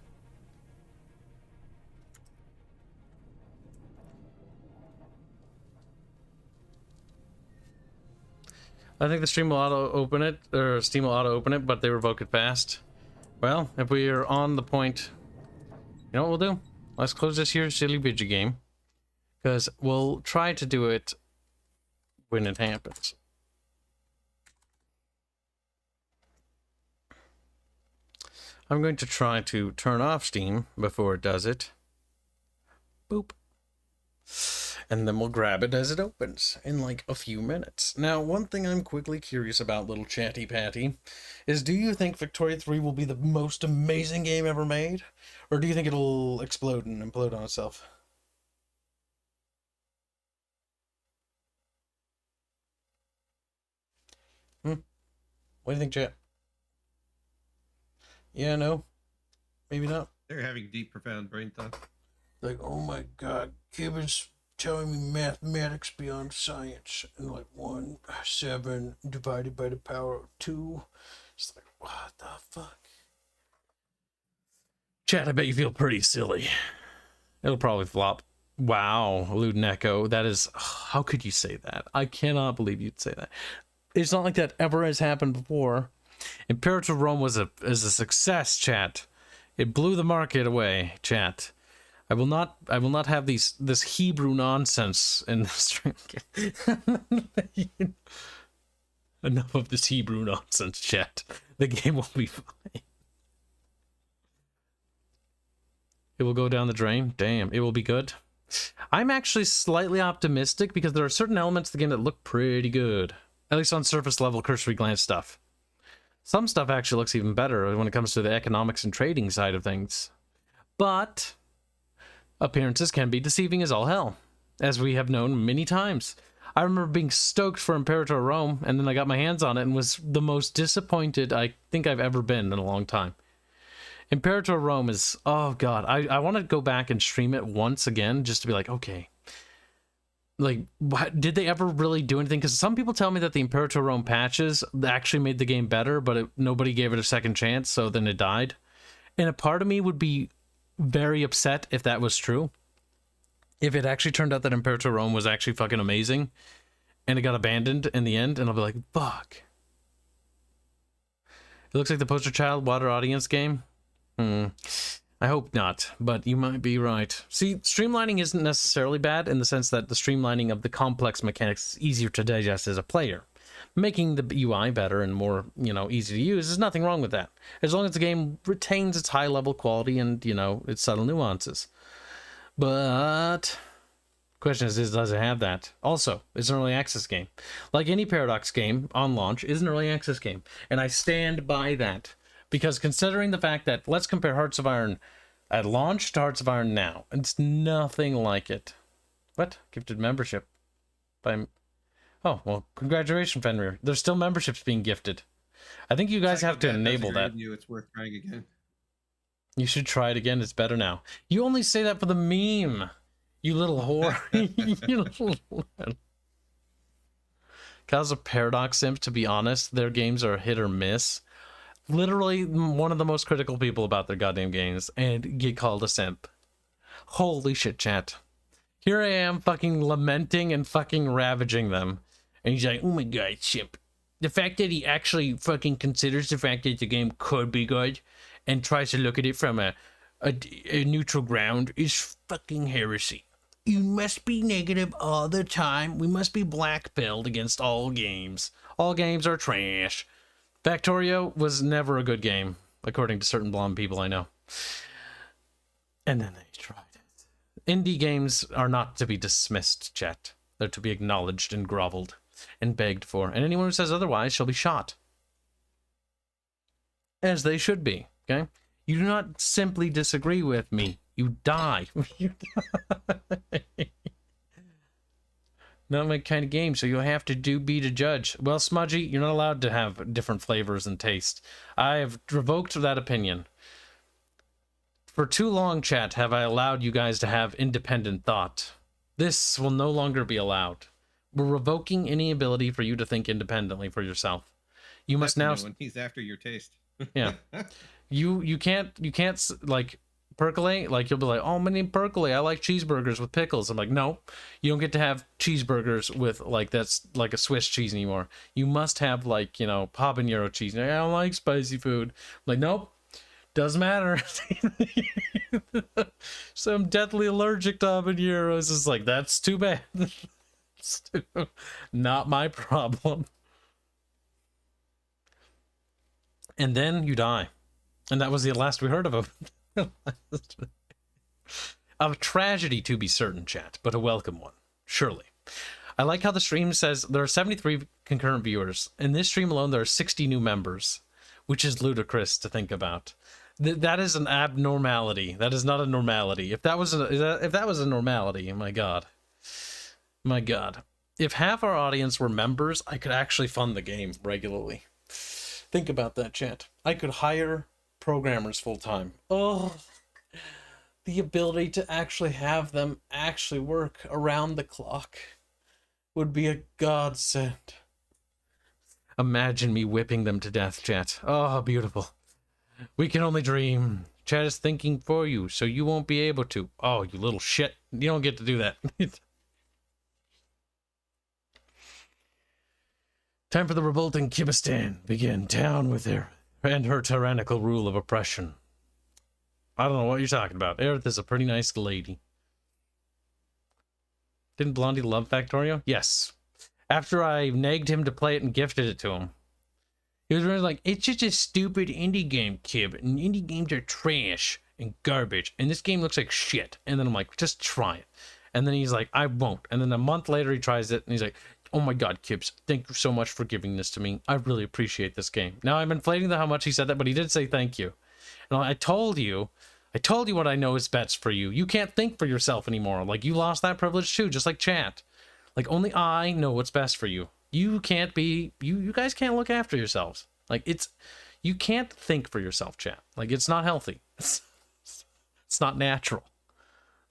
I think the stream will auto-open it, or Steam will auto-open it, but they revoke it fast. Well, if we are on the point... You know what we'll do? Let's close this here silly video game. Because we'll try to do it when it happens. I'm going to try to turn off Steam before it does it. Boop. And then we'll grab it as it opens in like a few minutes. Now, one thing I'm quickly curious about, little chatty patty, is do you think Victoria 3 will be the most amazing game ever made? Or do you think it'll explode and implode on itself? What do you think, chat? Yeah, no? Maybe not? They're having deep, profound brain thoughts. Like, oh my god, Kibs telling me mathematics beyond science, and like 1/7 divided by the power of 2. It's like, what the fuck? Chat, I bet you feel pretty silly. It'll probably flop. Wow, Luden Echo, that is... How could you say that? I cannot believe you'd say that. It's not like that ever has happened before. Imperator Rome was a success, chat. It blew the market away, chat. I will not have this Hebrew nonsense in the stream. Enough of this Hebrew nonsense, chat. The game will be fine. It will go down the drain. Damn, it will be good. I'm actually slightly optimistic because there are certain elements of the game that look pretty good. At least on surface level cursory glance stuff. Some stuff actually looks even better when it comes to the economics and trading side of things. But appearances can be deceiving as all hell, as we have known many times. I remember being stoked for Imperator Rome, and then I got my hands on it and was the most disappointed I think I've ever been in a long time. Imperator Rome is... Oh god, I want to go back and stream it once again, just to be like, okay... Like, did they ever really do anything? Because some people tell me that the Imperator Rome patches actually made the game better, but nobody gave it a second chance, so then it died. And a part of me would be very upset if that was true. If it actually turned out that Imperator Rome was actually fucking amazing, and it got abandoned in the end, and I'll be like, fuck. It looks like the poster child water audience game. I hope not, but you might be right. See, streamlining isn't necessarily bad in the sense that the streamlining of the complex mechanics is easier to digest as a player. Making the UI better and more, easy to use, there's nothing wrong with that. As long as the game retains its high-level quality and, its subtle nuances. But... question is, does it have that? Also, it's an early access game. Like any Paradox game on launch is an early access game. And I stand by that. Because considering the fact that, let's compare Hearts of Iron at launch to Hearts of Iron now. It's nothing like it. What? Gifted membership. Oh, well, congratulations, Fenrir. There's still memberships being gifted. I think you guys have to enable that. It's worth trying again. You should try it again. It's better now. You only say that for the meme. You little whore. You little... Cause of Paradox Simps, to be honest, their games are hit or miss. Literally one of the most critical people about their goddamn games, and get called a simp. Holy shit, chat. Here I am fucking lamenting and fucking ravaging them. And he's like, oh my god, simp. The fact that he actually fucking considers the fact that the game could be good and tries to look at it from a neutral ground is fucking heresy. You must be negative all the time. We must be black-pilled against all games. All games are trash. Factorio was never a good game, according to certain blonde people I know. And then they tried it. Indie games are not to be dismissed, chat. They're to be acknowledged and groveled. and begged for. And anyone who says otherwise shall be shot. As they should be, okay? You do not simply disagree with me. You die. You die. Not my kind of game, so you'll have to be the judge. Well, Smudgy, you're not allowed to have different flavors and taste. I have revoked that opinion. For too long, chat, have I allowed you guys to have independent thought. This will no longer be allowed. We're revoking any ability for you to think independently for yourself. You must now. When he's after your taste. Yeah. You can't like percolate. Like you'll be like, oh, my name percolate. I like cheeseburgers with pickles. I'm like, no, you don't get to have cheeseburgers with like that's like a Swiss cheese anymore. You must have like, you know, habanero cheese. I don't like spicy food. I'm like, nope. Doesn't matter. So I'm deathly allergic to habaneros. It's like, that's too bad. Not my problem. And then you die. And that was the last we heard of him. A tragedy to be certain, chat, but a welcome one. Surely. I like how the stream says there are 73 concurrent viewers. In this stream alone, there are 60 new members, which is ludicrous to think about. That is an abnormality. That is not a normality. If that was a normality, my God. My God. If half our audience were members, I could actually fund the game regularly. Think about that, chat. I could hire programmers full-time. Oh, the ability to actually have them actually work around the clock would be a godsend. Imagine me whipping them to death, chat. Oh, beautiful. We can only dream. Chat is thinking for you, so you won't be able to. Oh, you little shit. You don't get to do that. Time for the revolt in Kibistan. Begin. Down with her and her tyrannical rule of oppression. I don't know what you're talking about. Aerith is a pretty nice lady. Didn't Blondie love Factorio? Yes. After I nagged him to play it and gifted it to him. He was really like, it's just a stupid indie game, Kib, and indie games are trash and garbage, and this game looks like shit. And then I'm like, just try it. And then he's like, I won't. And then a month later he tries it, and he's like, oh my God, Kibs, thank you so much for giving this to me. I really appreciate this game. Now I'm inflating how much he said that, but he did say thank you. And I told you what I know is best for you. You can't think for yourself anymore. Like, you lost that privilege too, just like chat. Like, only I know what's best for you. You can't be, you guys can't look after yourselves. Like, you can't think for yourself, chat. Like, it's not healthy. It's not natural.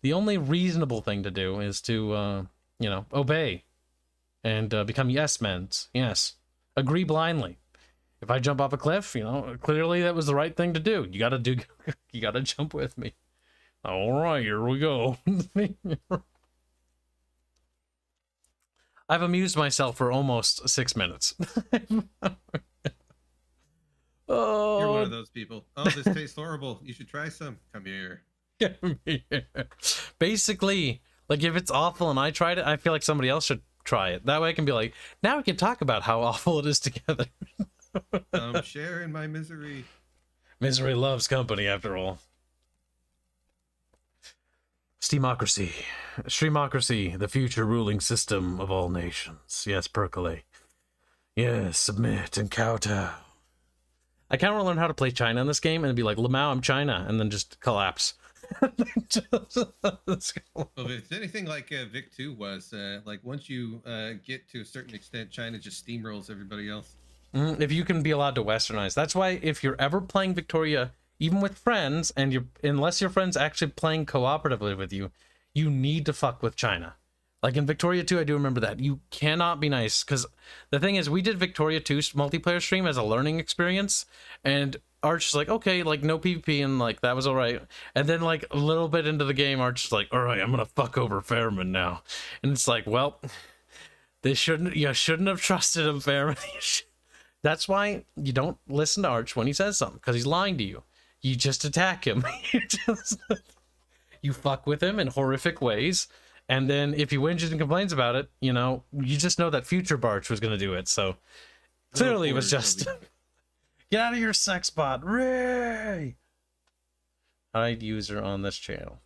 The only reasonable thing to do is to, you know, obey and become yes men. Yes. Agree blindly. If I jump off a cliff, you know, clearly that was the right thing to do. You gotta jump with me. All right, here we go. I've amused myself for almost 6 minutes. Oh, you're one of those people. Oh, this tastes horrible. You should try some. Come here. Come here. Basically, like, if it's awful and I tried it, I feel like somebody else should try it. That way I can be like, now we can talk about how awful it is together. I'm sharing my misery. Misery loves company, after all. Steamocracy. Streamocracy, the future ruling system of all nations. Yes, percolate. Yes, submit and kowtow. I kind of want to learn how to play China in this game and be like, Lamau, I'm China, and then just collapse. Well, if it's anything like Vic 2 was, like, once you get to a certain extent, China just steamrolls everybody else. If you can be allowed to westernize. That's why if you're ever playing Victoria, even with friends, and unless your friend's actually playing cooperatively with you, you need to fuck with China. Like in Victoria 2, I do remember that. You cannot be nice, because the thing is, we did Victoria 2's multiplayer stream as a learning experience, and Arch is like, okay, like, no PvP, and like, that was alright. And then like, a little bit into the game, Arch is like, alright, I'm gonna fuck over Fairman now. And it's like, well, you shouldn't have trusted him, Fairman. That's why you don't listen to Arch when he says something, because he's lying to you. You just attack him. You fuck with him in horrific ways, and then if he whinges and complains about it, you know, you just know that future Barch was going to do it, so clearly it was just... Get out of your sex bot, Ray! Hide user on this channel.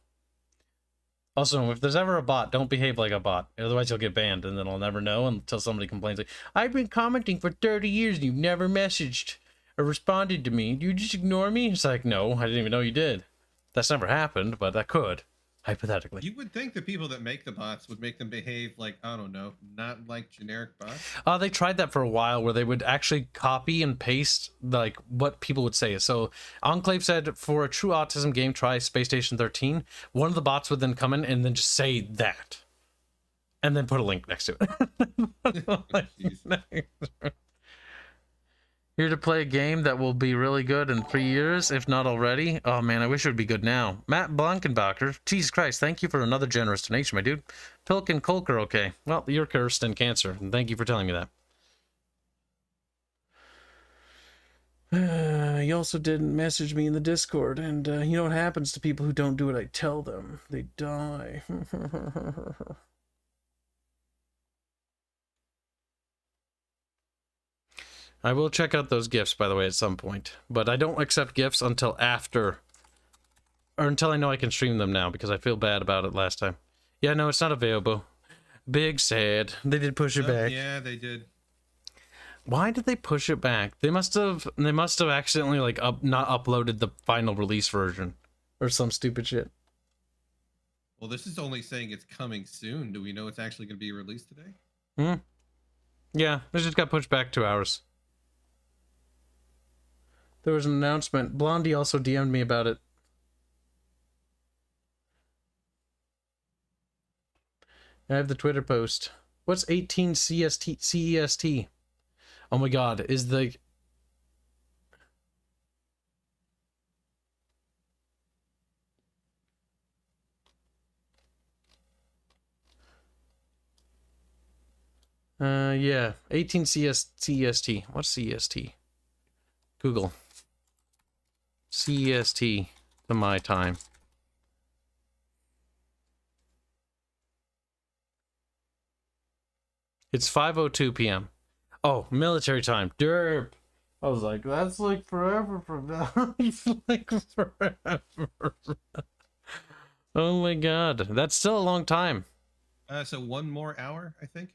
Also, if there's ever a bot, don't behave like a bot. Otherwise, you'll get banned, and then I'll never know until somebody complains like, I've been commenting for 30 years and you've never messaged or responded to me. Do you just ignore me? It's like, no, I didn't even know you did. That's never happened, but that could, hypothetically. You would think the people that make the bots would make them behave like, I don't know, not like generic bots. They tried that for a while where they would actually copy and paste like what people would say. So Enclave said, for a true autism game, try Space Station 13. One of the bots would then come in and then just say that. And then put a link next to it. Here to play a game that will be really good in 3 years, if not already. Oh man, I wish it would be good now. Matt Blankenbacher, Jesus Christ, thank you for another generous donation, my dude. Pilk and Kolk are okay. Well, you're cursed and cancer, and thank you for telling me that. You also didn't message me in the Discord, and you know what happens to people who don't do what I tell them? They die. I will check out those gifts, by the way, at some point. But I don't accept gifts until after... Or until I know I can stream them now, because I feel bad about it last time. Yeah, no, it's not available. Big sad. They did push it back. Yeah, they did. Why did they push it back? They must have accidentally, like, not uploaded the final release version. Or some stupid shit. Well, this is only saying it's coming soon. Do we know it's actually going to be released today? Yeah, it just got pushed back 2 hours. There was an announcement. Blondie also DM'd me about it. I have the Twitter post. What's 18 CEST? Oh my god, is the... yeah, 18 CEST. What's CEST? Google. CEST to my time. It's 5:02 p.m. Oh, military time. Derp. I was like, that's like forever from now. It's like forever. Oh my god. That's still a long time. So 1 more hour, I think.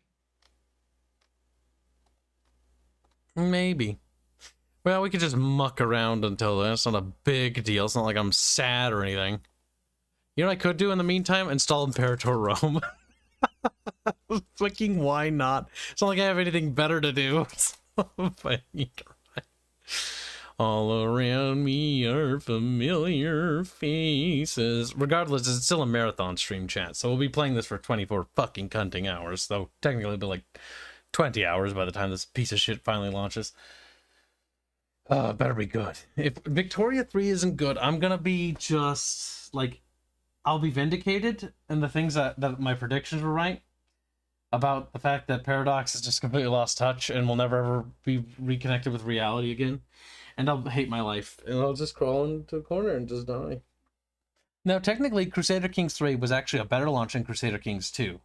Maybe. Well, we could just muck around until then. It's not a big deal. It's not like I'm sad or anything. You know what I could do in the meantime? Install Imperator Rome. Fucking why not? It's not like I have anything better to do. All around me are familiar faces. Regardless, it's still a marathon stream, chat. So we'll be playing this for 24 fucking cunting hours. Though technically it'll be like 20 hours by the time this piece of shit finally launches. Better be good. If Victoria 3 isn't good, I'm gonna be just like, I'll be vindicated in the things that my predictions were right about the fact that Paradox has just completely lost touch and will never ever be reconnected with reality again. And I'll hate my life. And I'll just crawl into a corner and just die. Now, technically, Crusader Kings 3 was actually a better launch than Crusader Kings 2.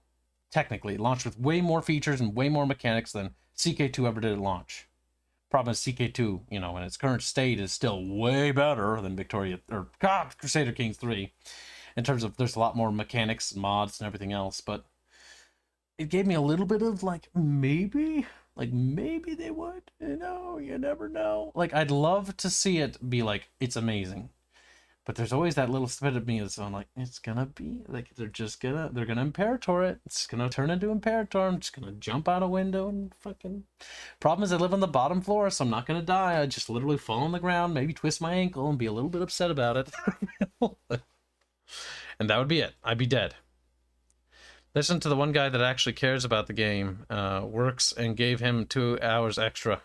Technically, it launched with way more features and way more mechanics than CK2 ever did at launch. Problem is CK2, you know, in its current state is still way better than Crusader Kings 3. In terms of, there's a lot more mechanics and mods and everything else, but it gave me a little bit of, like, maybe they would, you know, you never know. Like, I'd love to see it be like, it's amazing. But there's always that little bit of me that's on, like, it's gonna be, like, they're gonna Imperator it. It's gonna turn into Imperator. I'm just gonna jump out a window and fucking... Problem is I live on the bottom floor, so I'm not gonna die. I just literally fall on the ground, maybe twist my ankle and be a little bit upset about it. And that would be it. I'd be dead. Listen to the one guy that actually cares about the game, works, and gave him 2 hours extra.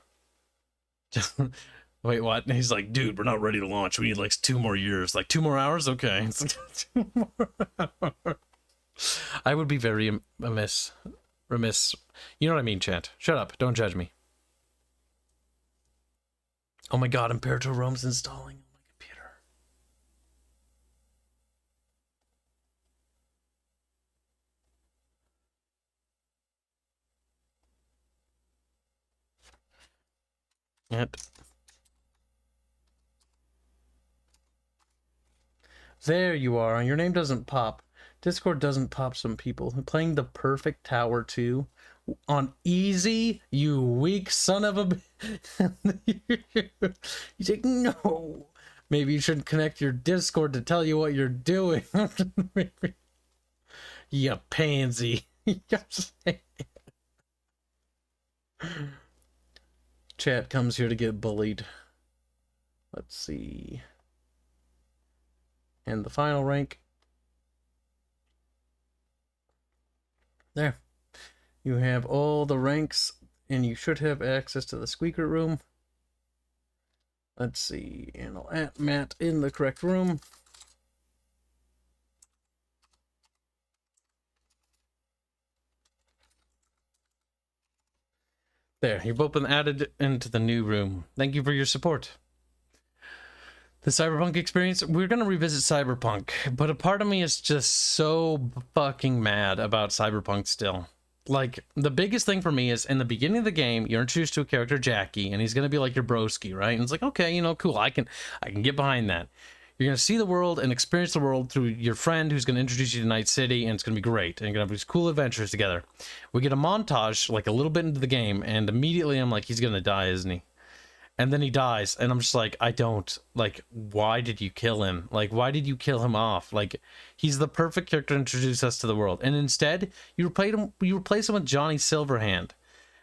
Wait, what? And he's like, dude, we're not ready to launch. We need like 2 more years. Like 2 more hours? Okay. It's like 2 more hours. I would be very remiss. You know what I mean, chat. Shut up. Don't judge me. Oh my god, Imperator Rome's installing on my computer. Yep. There you are. Your name doesn't pop. Discord doesn't pop some people. Playing the perfect tower 2 on easy, you weak son of a... He's like, no. Maybe you shouldn't connect your Discord to tell you what you're doing. You pansy. Chat comes here to get bullied. Let's see. And the final rank. There. You have all the ranks, and you should have access to the squeaker room. Let's see. And I'll add Matt in the correct room. There, you've both been added into the new room. Thank you for your support. The Cyberpunk experience, we're going to revisit Cyberpunk, but a part of me is just so fucking mad about Cyberpunk still. Like, the biggest thing for me is, in the beginning of the game, you're introduced to a character, Jackie, and he's going to be like your broski, right? And it's like, okay, you know, cool, I can get behind that. You're going to see the world and experience the world through your friend who's going to introduce you to Night City, and it's going to be great. And you're going to have these cool adventures together. We get a montage, like, a little bit into the game, and immediately I'm like, he's going to die, isn't he? And then he dies, and I'm just like, I don't, like, why did you kill him? Like, why did you kill him off? Like, he's the perfect character to introduce us to the world. And instead, you replace him with Johnny Silverhand,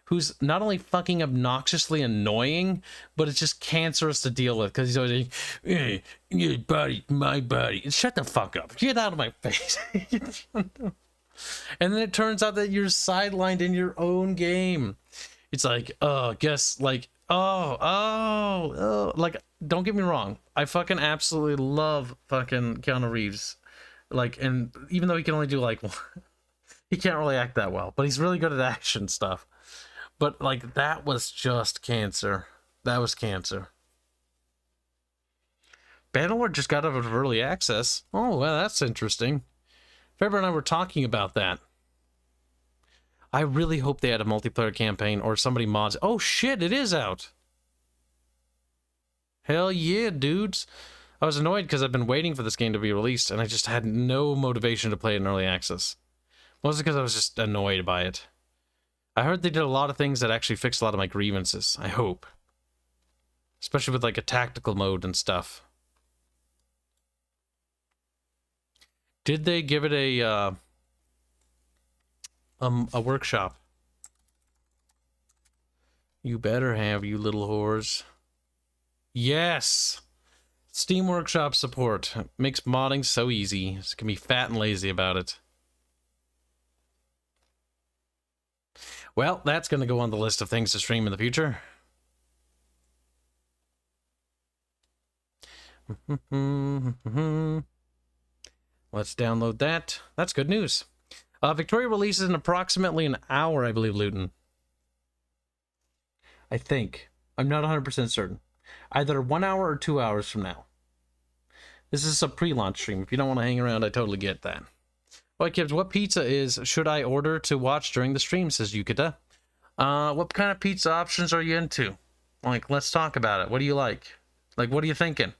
who's not only fucking obnoxiously annoying, but it's just cancerous to deal with, because he's always like, hey, your body, my body. Shut the fuck up. Get out of my face. And then it turns out that you're sidelined in your own game. It's like, guess, like, like, don't get me wrong, I fucking absolutely love fucking Keanu Reeves, like, and even though he can only do, like, he can't really act that well, but he's really good at action stuff. But, like, that was just cancer. That was cancer. Bannerlord just got out of early access. Oh, well, that's interesting. Faber and I were talking about that. I really hope they had a multiplayer campaign or somebody mods. Oh shit, it is out. Hell yeah, dudes. I was annoyed because I've been waiting for this game to be released and I just had no motivation to play it in early access. Mostly because I was just annoyed by it. I heard they did a lot of things that actually fixed a lot of my grievances. I hope. Especially with like a tactical mode and stuff. Did they give it a workshop? You better have, you little whores. Yes! Steam Workshop support. Makes modding so easy. You can be fat and lazy about it. Well, that's going to go on the list of things to stream in the future. Let's download that. That's good news. Victoria releases in approximately an hour, I believe, Luton. I think. I'm not 100% certain. Either 1 hour or 2 hours from now. This is a pre-launch stream. If you don't want to hang around, I totally get that. Alright, Kibs, what pizza should I order to watch during the stream, says Yukita. What kind of pizza options are you into? Like, let's talk about it. What do you like? Like, what are you thinking?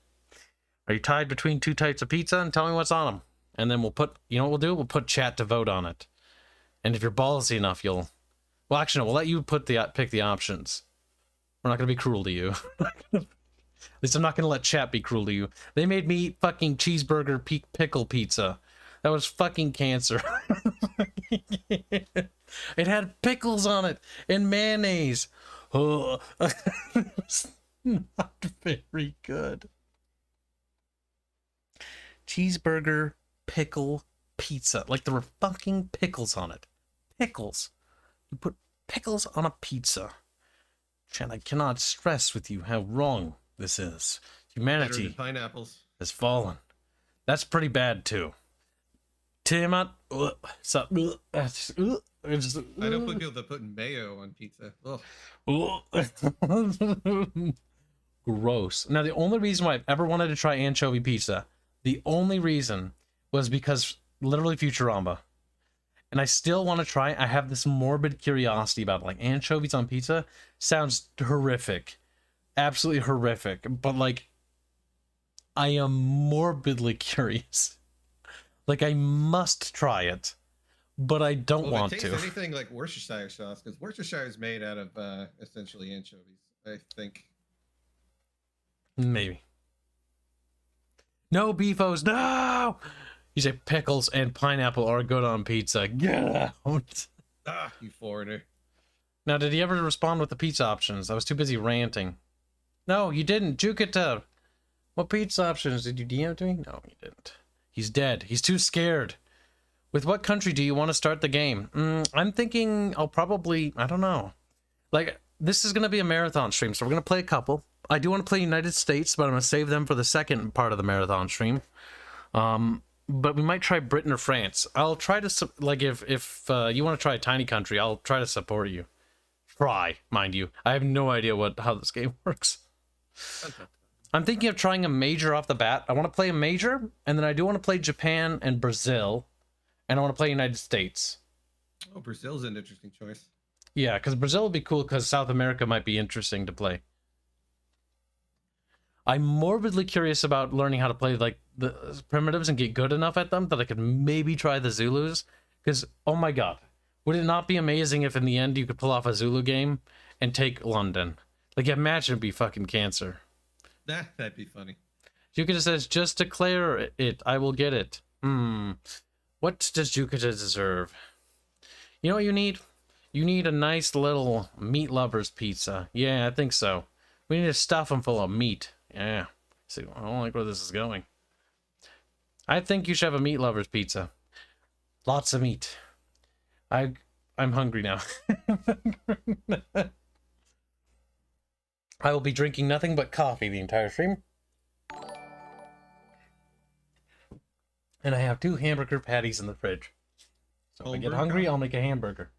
Are you tied between two types of pizza? And tell me what's on them. And then we'll put, you know what we'll do? We'll put chat to vote on it. And if you're ballsy enough, you'll... Well, actually, no, we'll let you pick the options. We're not going to be cruel to you. At least I'm not going to let chat be cruel to you. They made me eat fucking cheeseburger pickle pizza. That was fucking cancer. It had pickles on it and mayonnaise. Oh, it was not very good. Cheeseburger pickle pizza. Like there were fucking pickles on it. Pickles. You put pickles on a pizza. Chan, I cannot stress with you how wrong this is. Humanity pineapples has fallen. That's pretty bad too. Tiamat, I don't put people that put mayo on pizza. Gross. Now the only reason why I've ever wanted to try anchovy pizza, the only reason was because literally Futurama. And I still want to try. I have this morbid curiosity about like anchovies on pizza. Sounds horrific. Absolutely horrific. But like, I am morbidly curious. Like, I must try it, but I don't Well, want if it to. tastes anything like Worcestershire sauce, because Worcestershire is made out of essentially anchovies, I think. Maybe. No, Beefos, no! You say pickles and pineapple are good on pizza. Get out! Ah, you foreigner. Now, did he ever respond with the pizza options? I was too busy ranting. No, you didn't. Jukata! What pizza options? Did you DM to me? No, you didn't. He's dead. He's too scared. With what country do you want to start the game? I'm thinking I'll probably... I don't know. Like, this is going to be a marathon stream, so we're going to play a couple. I do want to play United States, but I'm going to save them for the second part of the marathon stream. But we might try Britain or France. I'll try to... Like, if you want to try a tiny country, I'll try to support you. Try, mind you. I have no idea how this game works. Okay. I'm thinking of trying a major off the bat. I want to play a major, and then I do want to play Japan and Brazil, and I want to play United States. Oh, Brazil's an interesting choice. Yeah, because Brazil would be cool, because South America might be interesting to play. I'm morbidly curious about learning how to play, like, the primitives and get good enough at them that I could maybe try the Zulus. Because, oh my god, would it not be amazing if in the end you could pull off a Zulu game and take London? Like, imagine it'd be fucking cancer. That'd be funny. Jupiter says, just declare it. I will get it. What does Jupiter deserve? You know what you need? You need a nice little meat lover's pizza. Yeah, I think so. We need to stuff them full of meat. Yeah. See, I don't like where this is going. I think you should have a meat lover's pizza. Lots of meat. I'm hungry now. I will be drinking nothing but coffee the entire stream. And I have 2 hamburger patties in the fridge. So if I get hungry, I'll make a hamburger.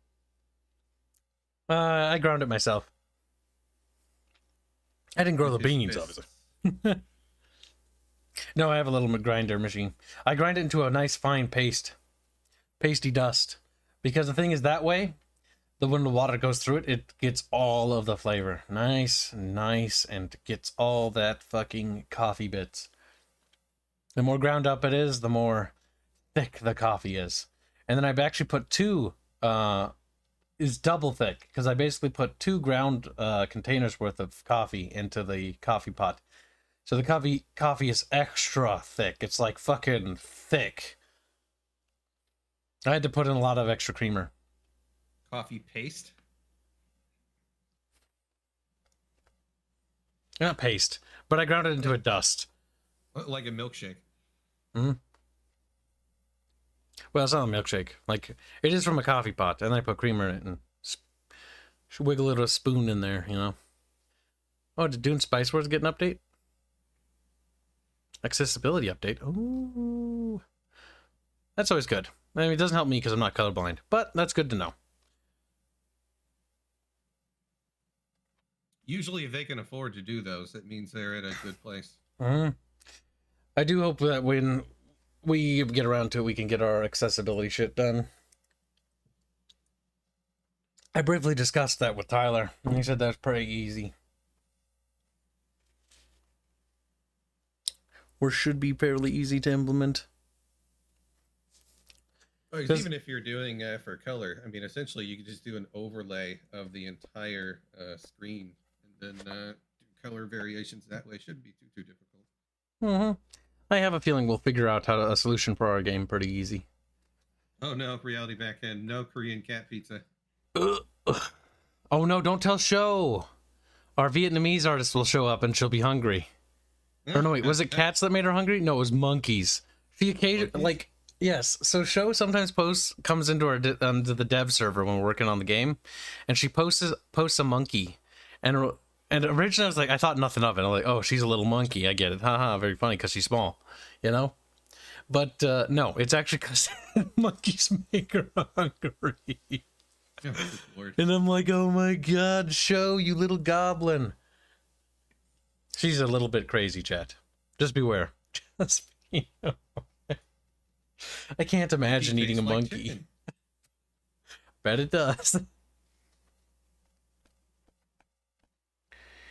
I ground it myself. I didn't grow the beans, obviously. No, I have a little grinder machine. I grind it into a nice fine paste. Pasty dust. Because the thing is, that way, when the water goes through it, it gets all of the flavor. Nice, and gets all that fucking coffee bits. The more ground up it is, the more thick the coffee is. And then I've actually put 2, is double thick, because I basically put 2 ground containers worth of coffee into the coffee pot. So the coffee is extra thick. It's like fucking thick. I had to put in a lot of extra creamer. Coffee paste? Not paste, but I ground it into a dust. Like a milkshake. Well, it's not a milkshake. Like, it is from a coffee pot, and I put creamer in it and wiggle it with a spoon in there, you know. Oh, did Dune Spice Wars get an update? Accessibility update. Ooh. That's always good. I mean, it doesn't help me because I'm not colorblind, but that's good to know. Usually, if they can afford to do those, it means they're at a good place. I do hope that when we get around to it, we can get our accessibility shit done. I briefly discussed that with Tyler, and he said that's pretty easy. Or should be fairly easy to implement. Even if you're doing for color, I mean, essentially you could just do an overlay of the entire screen, and then do color variations that way. Shouldn't be too difficult. I have a feeling we'll figure out a solution for our game pretty easy. Oh no, reality back end. No Korean cat pizza. Oh no, don't tell Show. Our Vietnamese artist will show up and she'll be hungry. Or no, wait, was it cats that made her hungry? No, it was monkeys. She occasionally, like, yes. So Show sometimes comes into our the dev server when we're working on the game, and she posts a monkey, and originally I was like, I thought nothing of it. I'm like, oh, she's a little monkey. I get it. Haha, very funny because she's small, you know. But no, it's actually because monkeys make her hungry. Oh, Lord. And I'm like, oh my god, Show, you little goblin. She's a little bit crazy, chat. Just beware. Just, you know. I can't imagine eating a monkey. Like bet it does.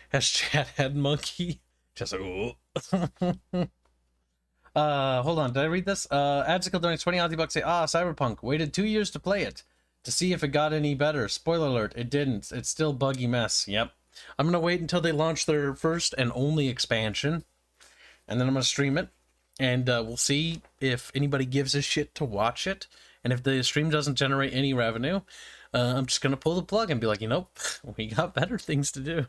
Has chat had monkey? Just like, oh. Hold on, did I read this? Adsicle donates 20 Aussie bucks, say, Cyberpunk, waited 2 years to play it, to see if it got any better. Spoiler alert, it didn't. It's still buggy mess. Yep. I'm gonna wait until they launch their first and only expansion, and then I'm gonna stream it, and we'll see if anybody gives a shit to watch it, and if the stream doesn't generate any revenue, I'm just gonna pull the plug and be like, we got better things to do.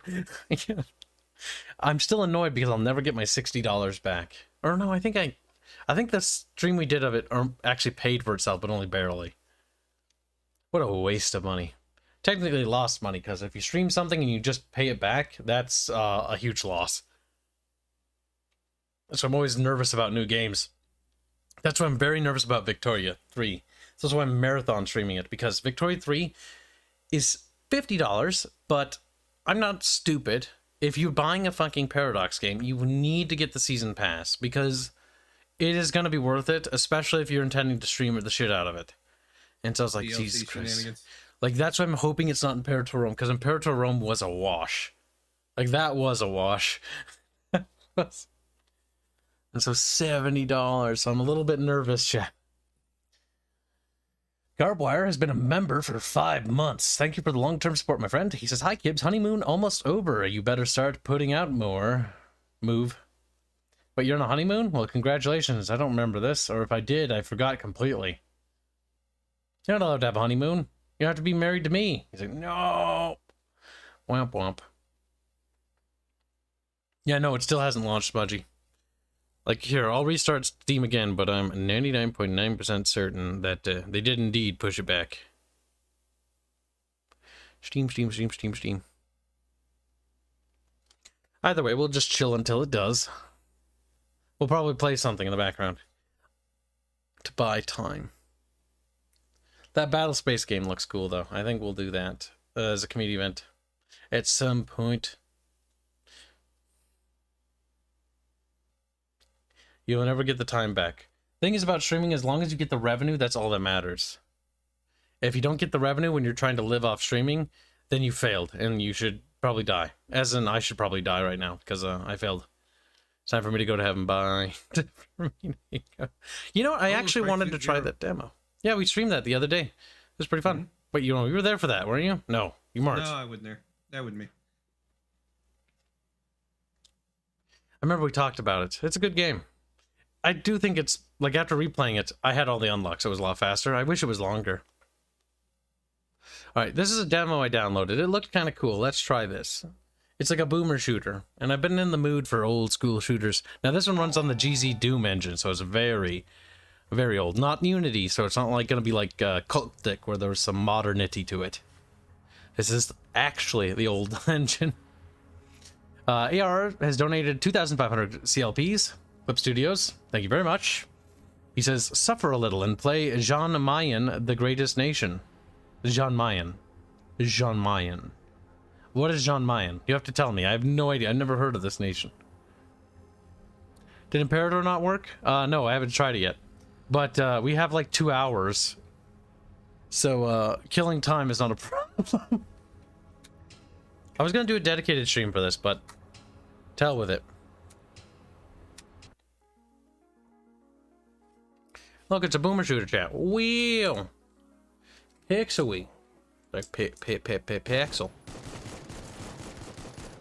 I'm still annoyed because I'll never get my $60 back. Or no, I think the stream we did of it actually paid for itself, but only barely. What a waste of money. Technically lost money, because if you stream something and you just pay it back, that's a huge loss. So I'm always nervous about new games. That's why I'm very nervous about Victoria 3. So that's why I'm marathon streaming it, because Victoria 3 is $50, but I'm not stupid. If you're buying a fucking Paradox game, you need to get the season pass, because it is going to be worth it, especially if you're intending to stream the shit out of it. And so I was like, Jesus Christ. Like, that's why I'm hoping it's not Imperator Rome, because Imperator Rome was a wash. Like, that was a wash. And so $70, so I'm a little bit nervous, chat. Garbwire has been a member for 5 months. Thank you for the long-term support, my friend. He says, hi, Kibs. Honeymoon almost over. You better start putting out more. Move. But you're on a honeymoon? Well, congratulations. I don't remember this. Or if I did, I forgot completely. You're not allowed to have a honeymoon. You have to be married to me. He's like, no. Womp womp. Yeah, no, it still hasn't launched, Budgie. Like, here, I'll restart Steam again, but I'm 99.9% certain that they did indeed push it back. Steam. Either way, we'll just chill until it does. We'll probably play something in the background to buy time. That Battle Space game looks cool, though. I think we'll do that as a community event at some point. You'll never get the time back. Thing is about streaming, as long as you get the revenue, that's all that matters. If you don't get the revenue when you're trying to live off streaming, then you failed, and you should probably die. As in, I should probably die right now, because I failed. It's time for me to go to heaven. Bye. You know, I actually wanted to try that demo. Yeah, we streamed that the other day. It was pretty fun. But, you were there for that, weren't you? No, you weren't. No, I wasn't there. That wasn't me. I remember we talked about it. It's a good game. I do think it's, like, after replaying it, I had all the unlocks. It was a lot faster. I wish it was longer. Alright, this is a demo I downloaded. It looked kind of cool. Let's try this. It's like a boomer shooter, and I've been in the mood for old school shooters. Now, this one runs on the GZ Doom engine, so it's very, very old. Not Unity, so it's not like going to be like Cultic, where there was some modernity to it. This is actually the old engine. AR has donated 2,500 CLPs. Clip Studios, thank you very much. He says, suffer a little and play Jean Mayen, the greatest nation. Jean Mayen. Jean Mayen. What is Jean Mayen? You have to tell me. I have no idea. I've never heard of this nation. Did Imperator not work? No, I haven't tried it yet. But we have like 2 hours. So killing time is not a problem. I was going to do a dedicated stream for this, but to hell with it. Look, it's a boomer shooter, chat. Wheel. Pixel. Like pixel.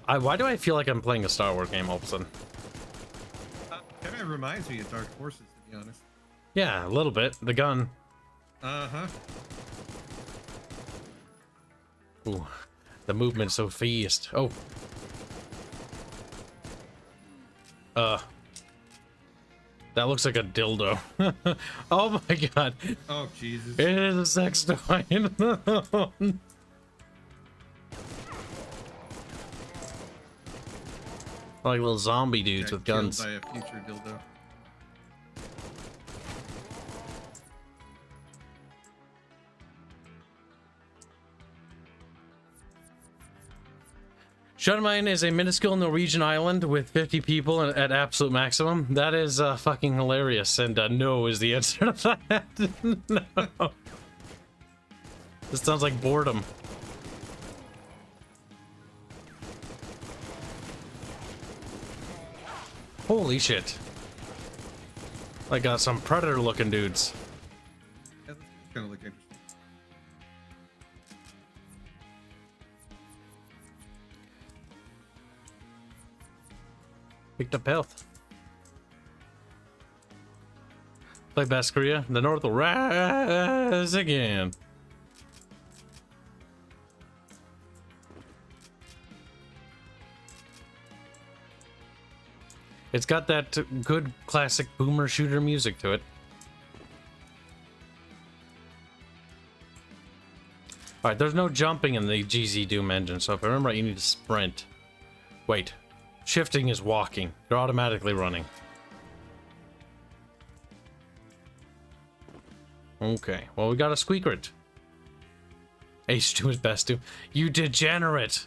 Why do I feel like I'm playing a Star Wars game all of a sudden? Kind of reminds me of Dark Forces, to be honest. Yeah, a little bit. The gun. Uh-huh. Ooh, the movement's so fast. Oh. That looks like a dildo. Oh my god. Oh, Jesus. It is a sex toy. Like little zombie dudes with guns. By a future dildo. Shunmine is a minuscule Norwegian island with 50 people at absolute maximum. That is fucking hilarious, and no is the answer to that. No. This sounds like boredom. Holy shit. Like some predator looking dudes. Yeah, that's kind of look interesting. Picked up health. Play Bascaria. The North will rise again. It's got that good classic boomer shooter music to it. Alright, there's no jumping in the GZ Doom engine, so if I remember right, you need to sprint. Wait. Shifting is walking. You're automatically running. Okay, well, we got a Squeakert. H2 is best Doom. You degenerate!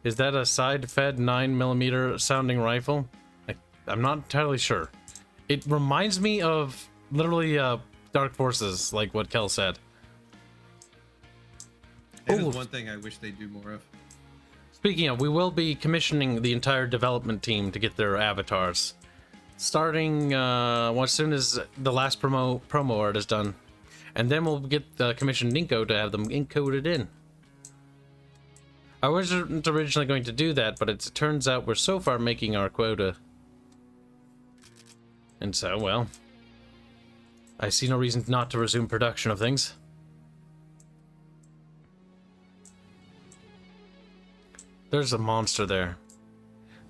Is that a side-fed 9mm sounding rifle? I'm not entirely sure. It reminds me of literally Dark Forces, like what Kel said. That is one thing I wish they do more of. Speaking of, we will be commissioning the entire development team to get their avatars. Starting as soon as the last promo art is done. And then we'll get commissioned Ninko to have them encoded in. I wasn't originally going to do that, but it turns out we're so far making our quota. And so, well, I see no reason not to resume production of things. There's a monster there.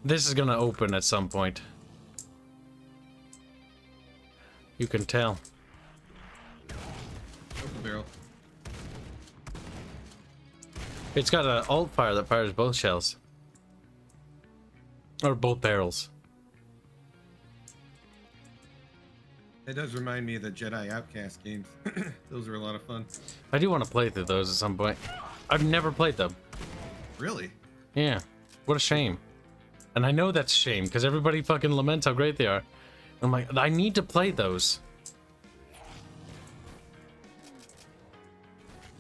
This is gonna open at some point. You can tell. Open barrel. It's got an alt fire that fires both shells. Or both barrels. It does remind me of the Jedi Outcast games. Those are a lot of fun. I do want to play through those at some point. I've never played them. Really? Yeah. What a shame. And I know that's a shame, because everybody fucking laments how great they are. I'm like, I need to play those.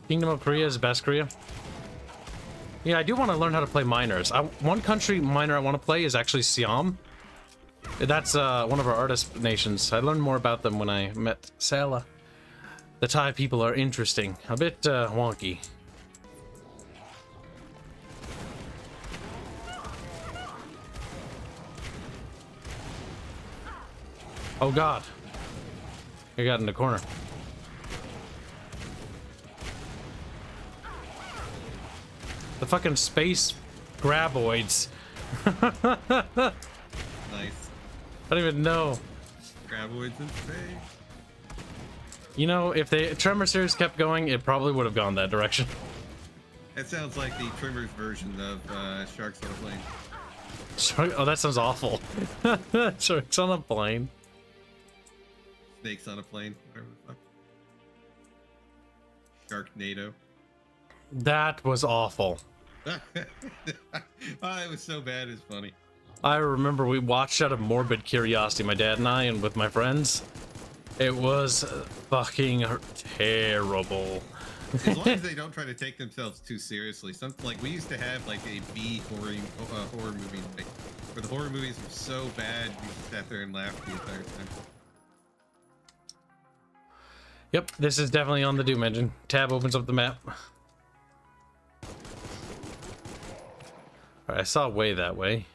Kingdom of Korea is best Korea. Yeah, I do want to learn how to play miners. One country miner I want to play is actually Siam. That's one of our artist nations. I learned more about them when I met Sala. The Thai people are interesting. A bit wonky. Oh god. I got in the corner. The fucking space graboids. Nice. I don't even know. Graboids in space. You know, if the Tremor series kept going, it probably would have gone that direction. That sounds like the Tremors version of Sharks on a Plane. Oh, that sounds awful. Sharks on a plane. Snakes on a plane. Whatever the fuck. Sharknado. That was awful. Oh, it was so bad it's funny. I remember we watched out of morbid curiosity, my dad and I, and with my friends. It was fucking terrible. As long as they don't try to take themselves too seriously. Something like we used to have like a B horror movie night, where the horror movies were so bad we just sat there and laughed the entire time. Yep, this is definitely on the Doom engine. Tab opens up the map. Alright, I saw way that way.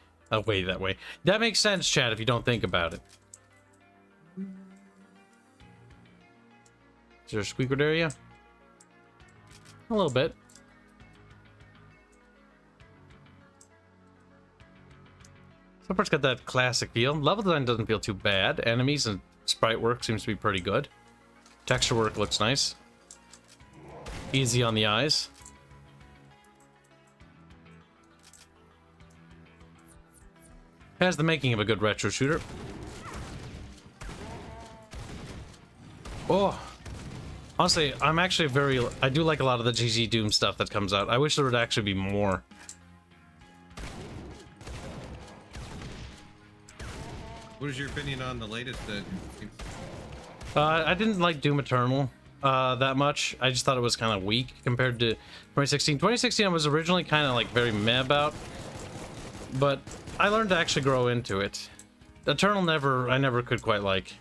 Way that way. That makes sense, Chad, if you don't think about it. Is there a squeaker area? A little bit. So far it's got that classic feel. Level design doesn't feel too bad. Enemies and sprite work seems to be pretty good. Texture work looks nice. Easy on the eyes. Has the making of a good retro shooter. Oh, honestly, I'm actually I do like a lot of the GZ Doom stuff that comes out. I wish there would actually be more. What is your opinion on the latest? I didn't like Doom Eternal that much. I just thought it was kind of weak compared to 2016. 2016 I was originally kind of like very meh about, but I learned to actually grow into it. Eternal I never could quite like.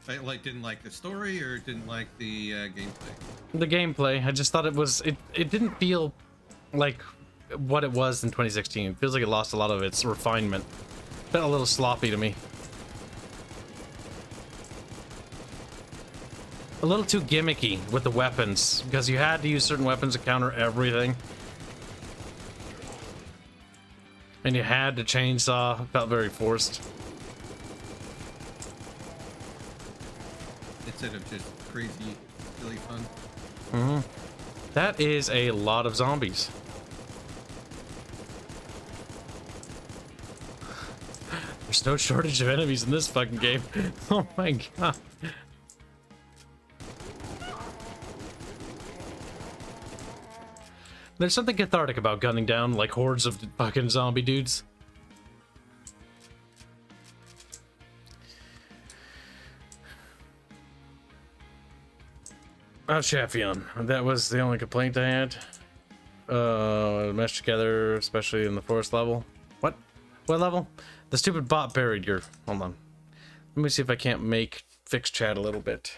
I didn't like the story or didn't like the gameplay? The gameplay, I just thought it didn't feel like what it was in 2016. It feels like it lost a lot of its refinement. Felt a little sloppy to me. A little too gimmicky with the weapons, because you had to use certain weapons to counter everything. And you had to chainsaw. It felt very forced. Instead of just crazy, silly fun. Mm-hmm. That is a lot of zombies. There's no shortage of enemies in this fucking game. Oh my god. There's something cathartic about gunning down like hordes of fucking zombie dudes. Oh, Chaffion. That was the only complaint I had. Meshed together, especially in the forest level. What? What level? The stupid bot buried your... Hold on. Let me see if I can't fix chat a little bit.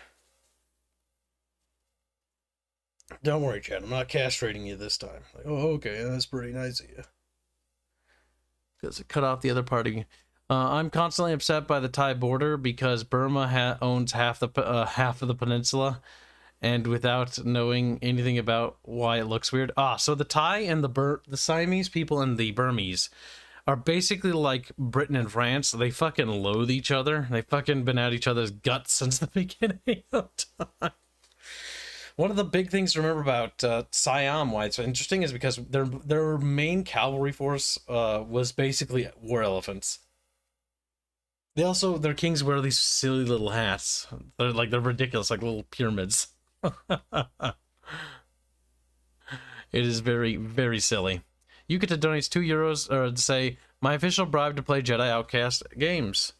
Don't worry, Chad. I'm not castrating you this time. Like, oh, okay. That's pretty nice of you. Because it cut off the other part of you. I'm constantly upset by the Thai border because Burma owns half of the peninsula, and without knowing anything about why it looks weird. So the Thai and the Siamese people and the Burmese are basically like Britain and France. They fucking loathe each other. They've fucking been at each other's guts since the beginning of time. One of the big things to remember about Siam, why it's interesting, is because their main cavalry force was basically war elephants. Their kings wear these silly little hats. They're ridiculous, like little pyramids. It is very, very silly. You get to donate €2 or to say, my official bribe to play Jedi Outcast games.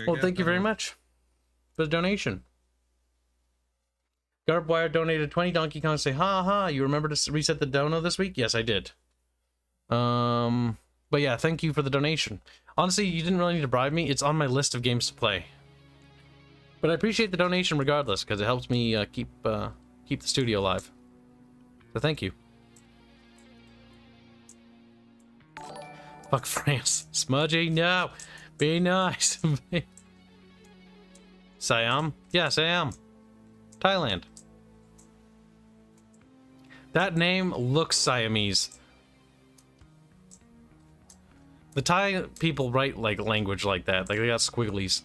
Well, thank you very much for the donation. Garbwire donated 20. Donkey Kong say, ha ha, you remember to reset the dono this week? Yes, I did. But yeah, thank you for the donation. Honestly, you didn't really need to bribe me. It's on my list of games to play. But I appreciate the donation regardless, because it helps me keep the studio alive. So thank you. Fuck France. Smudgy, no. Be nice. Siam? Yes, I am. Thailand. That name looks Siamese. The Thai people write like language like that. Like they got squigglies.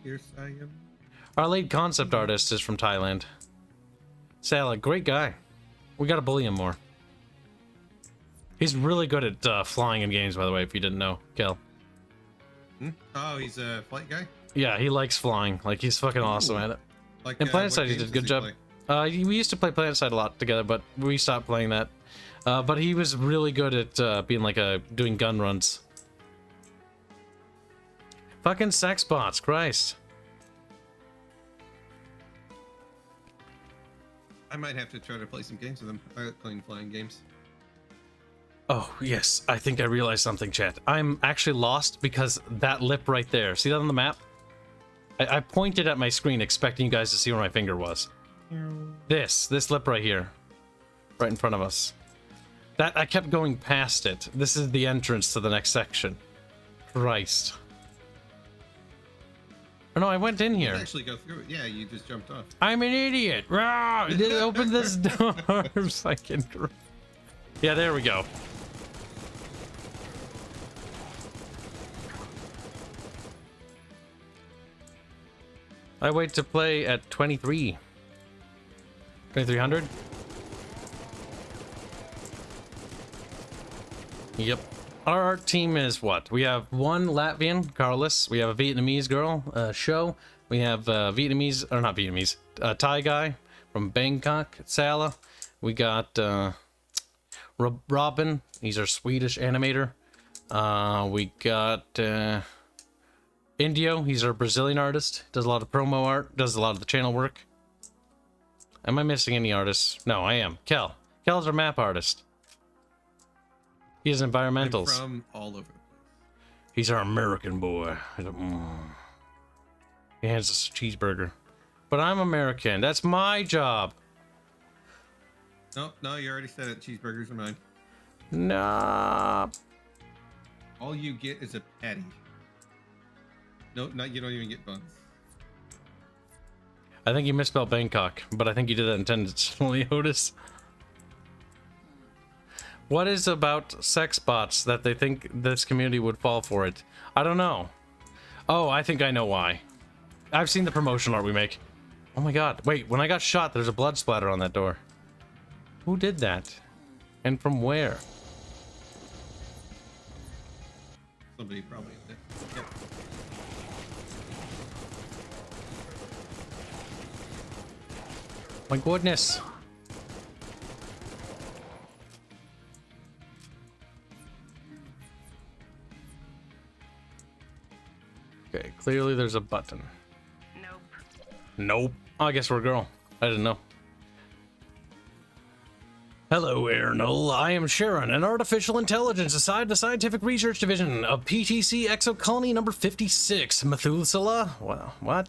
Here's Siam. Our lead concept artist is from Thailand. Sala, great guy. We gotta bully him more. He's really good at flying in games, by the way, if you didn't know, Kel. Oh, he's a flight guy? Yeah, he likes flying. Like, he's fucking awesome at it. Like, and PlanetSide, he did a good job. We used to play PlanetSide a lot together, but we stopped playing that. But he was really good at being like doing gun runs. Fucking sex bots, Christ. I might have to try to play some games with him. I like playing flying games. Oh, yes. I think I realized something, chat. I'm actually lost because that lip right there. See that on the map? I pointed at my screen expecting you guys to see where my finger was. This lip right here. Right in front of us. That, I kept going past it. This is the entrance to the next section. Christ. Oh no, I went in here. You actually go through it. Yeah, you just jumped off. I'm an idiot. Rah! Open this door. Fucking. Yeah, there we go. I wait to play at 23. 2300? Yep. Our team is what? We have one Latvian, Carlos. We have a Vietnamese girl, Show. We have Vietnamese, or not Vietnamese, Thai guy from Bangkok, Sala. We got Robin. He's our Swedish animator. We got Indio. He's our Brazilian artist. Does a lot of promo art. Does a lot of the channel work. Am I missing any artists? No, I am. Kel. Kel's our map artist. He has environmentals. I'm from all over the place. He's our American boy. He hands us a cheeseburger. But I'm American. That's my job. No, no, you already said it. Cheeseburgers are mine. Nah. All you get is a patty. No, not you don't even get buns. I think you misspelled Bangkok, but I think you did that intentionally, Otis. What is about sex bots that they think this community would fall for it? I don't know. Oh, I think I know why. I've seen the promotion art we make. Oh my god. Wait, when I got shot, there's a blood splatter on that door. Who did that? And from where? Somebody probably did. Yep. My goodness. Okay, clearly there's a button. Nope. Nope. Oh, I guess we're a girl. I didn't know. Hello, Ernal. I am Sharon, an artificial intelligence assigned to the Scientific Research Division of PTC Exocolony number 56, Methuselah. Wow, what?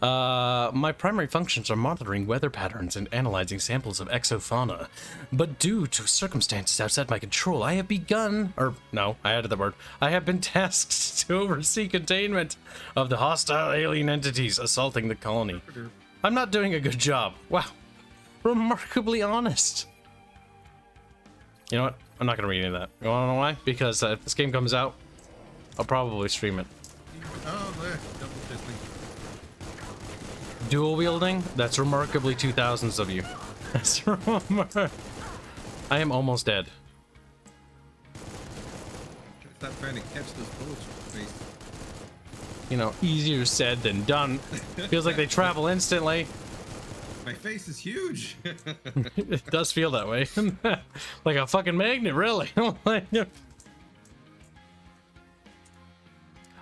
My primary functions are monitoring weather patterns and analyzing samples of exofauna. But due to circumstances outside my control, I have begun, or no, I added the word, I have been tasked to oversee containment of the hostile alien entities assaulting the colony. I'm not doing a good job. Wow. Remarkably honest. You know what? I'm not going to read any of that. You want to know why? Because if this game comes out, I'll probably stream it. Oh, there. Double fisting. Dual wielding? That's remarkably 2000s of you. That's I am almost dead. Stop trying to catch those bullets with your face. You know, easier said than done. Feels like they travel instantly. My face is huge. It does feel that way. Like a fucking magnet, really. I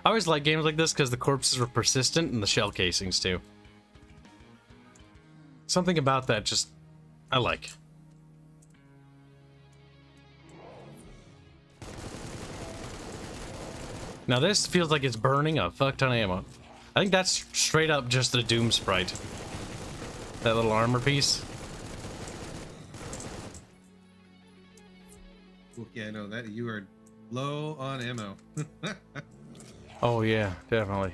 always like games like this because the corpses are persistent and the shell casings too. Something about that just I like. Now this feels like it's burning a fuck ton of ammo. I think that's straight up just the Doom sprite. That little armor piece. Yeah, no, that you are low on ammo. Oh yeah, definitely.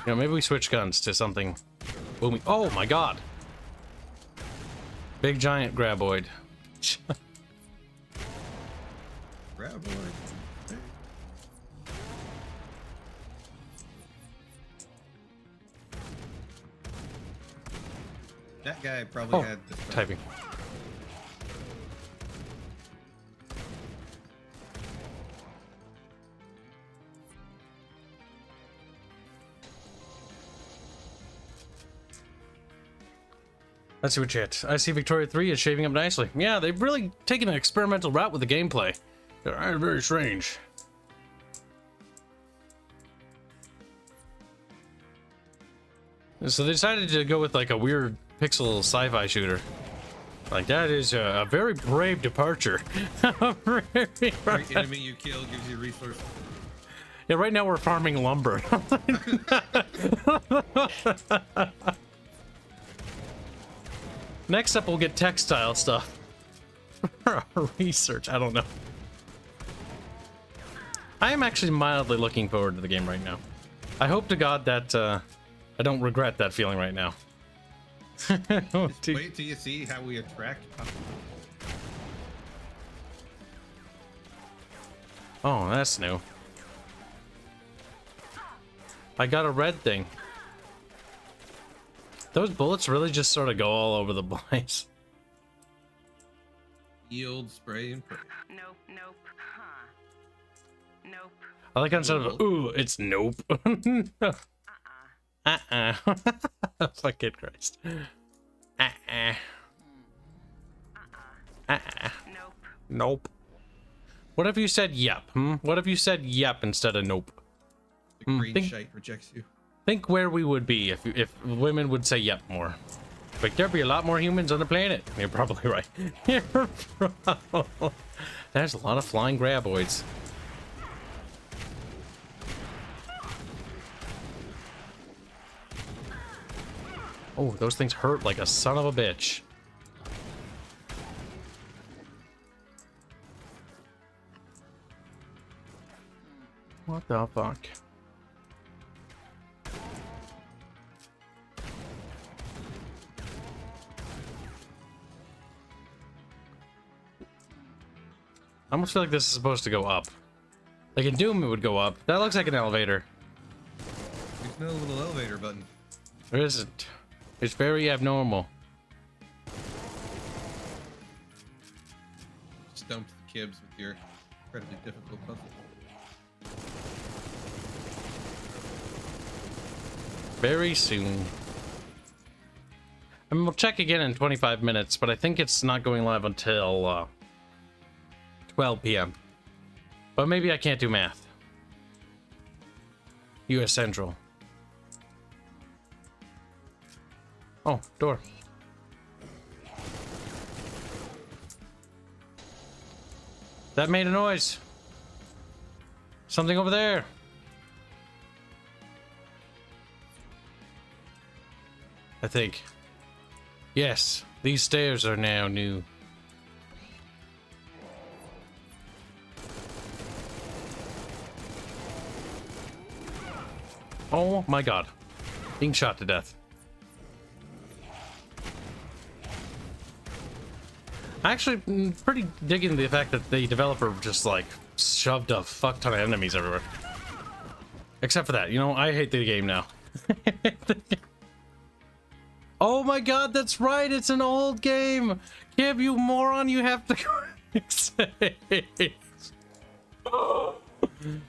You know, maybe we switch guns to something booming. Oh my god! Big giant graboid. Graboid. That guy probably had this. Typing. Let's see what chat. I see Victoria 3 is shaping up nicely. Yeah, they've really taken an experimental route with the gameplay. They're very strange. So they decided to go with like a weird pixel sci-fi shooter. Like that is a very brave departure. Every enemy you kill gives you resources. Yeah, right now we're farming lumber. Next up, we'll get textile stuff. Research, I don't know. I am actually mildly looking forward to the game right now. I hope to God that I don't regret that feeling right now. Just wait till you see how we attract. Oh, that's new. I got a red thing. Those bullets really just sort of go all over the place. Yield, spray, and pray. Nope, nope, huh. Nope. I like instead of ooh, it's nope. Fucking Christ. Nope. Nope. What if you said yep? What if you said yep instead of nope? The green shite rejects you. Think where we would be if women would say yep more. Like there'd be a lot more humans on the planet. You're probably right. There's a lot of flying graboids. Oh, those things hurt like a son of a bitch. What the fuck? I almost feel like this is supposed to go up. Like in Doom, it would go up. That looks like an elevator. There's no little elevator button. There isn't. It's very abnormal. Stumped the Kibs with your incredibly difficult puzzle. Very soon. I mean, we'll check again in 25 minutes, but I think it's not going live until 12 p.m. But maybe I can't do math. U.S. Central. Oh, door. That made a noise. Something over there. I think. Yes, these stairs are now new. Oh my god. Being shot to death. Actually, pretty digging the fact that the developer just like shoved a fuck ton of enemies everywhere. Except for that, you know, I hate the game now. Oh my god, that's right, it's an old game! Kib, you moron, you have to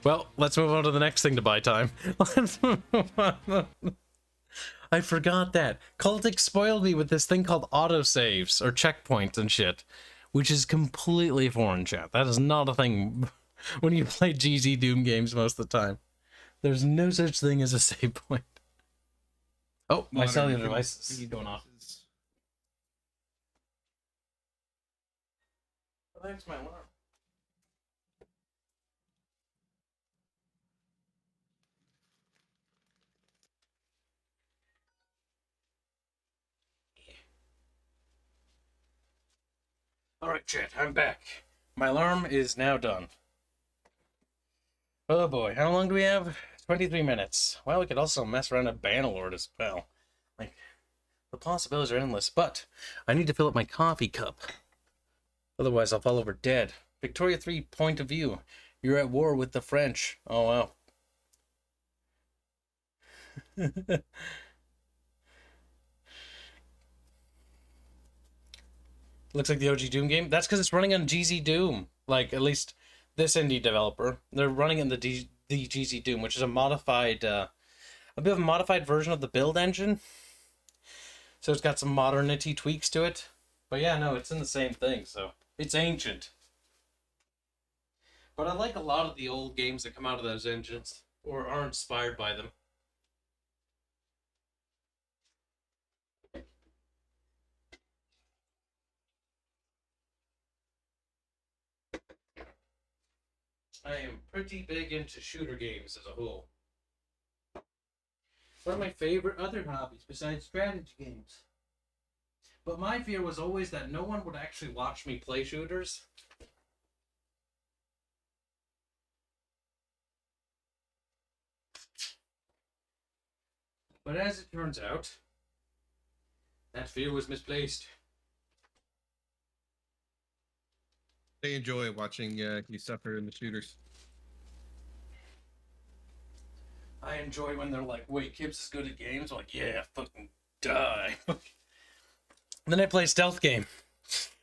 Well, let's move on to the next thing to buy time. Let's move on. I forgot that. Cultic spoiled me with this thing called autosaves, or checkpoints and shit, which is completely foreign, chat. That is not a thing when you play GZ Doom games most of the time. There's no such thing as a save point. Oh, my cellular device is going off. Oh, there's my alarm. Alright, chat, I'm back. My alarm is now done. Oh boy, how long do we have? 23 minutes. Well, we could also mess around at Bannerlord as well. Like, the possibilities are endless, but I need to fill up my coffee cup. Otherwise, I'll fall over dead. Victoria 3, point of view. You're at war with the French. Oh, wow. Looks like the OG Doom game. That's because it's running on GZ Doom. Like, at least this indie developer. They're running in the GZ Doom, which is a modified, a bit of a modified version of the build engine. So it's got some modernity tweaks to it. But yeah, no, it's in the same thing, so it's ancient. But I like a lot of the old games that come out of those engines, or are inspired by them. I am pretty big into shooter games as a whole. One of my favorite other hobbies besides strategy games. But my fear was always that no one would actually watch me play shooters. But as it turns out, that fear was misplaced. They enjoy watching you suffer in the shooters. I enjoy when they're like, wait, Kibs is good at games? I'm like, yeah, fucking die. And then I play a stealth game.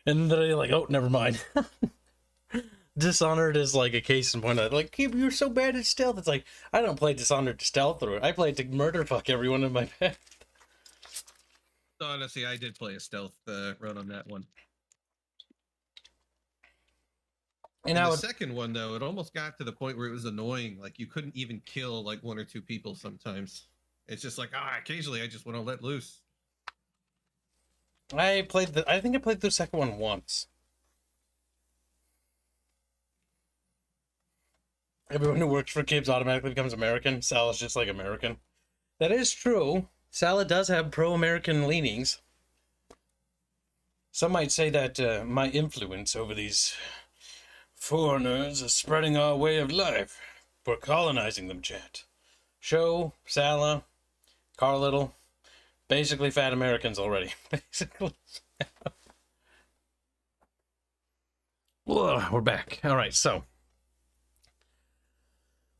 And then they're like, oh, never mind. Dishonored is like a case in point of like, Kib, you're so bad at stealth. It's like, I don't play Dishonored to stealth through it. I play to murder fuck everyone in my path. Honestly, I did play a stealth run on that one. And the second one, though, it almost got to the point where it was annoying. Like, you couldn't even kill, like, one or two people sometimes. It's just like, occasionally I just want to let loose. I think I played the second one once. Everyone who works for Kibs automatically becomes American. Sala's just like American. That is true. Sala does have pro-American leanings. Some might say that my influence over these foreigners is spreading our way of life. We're colonizing them, chat. Show, Sala, Carlittle, basically fat Americans already. Basically. Whoa, we're back. All right, so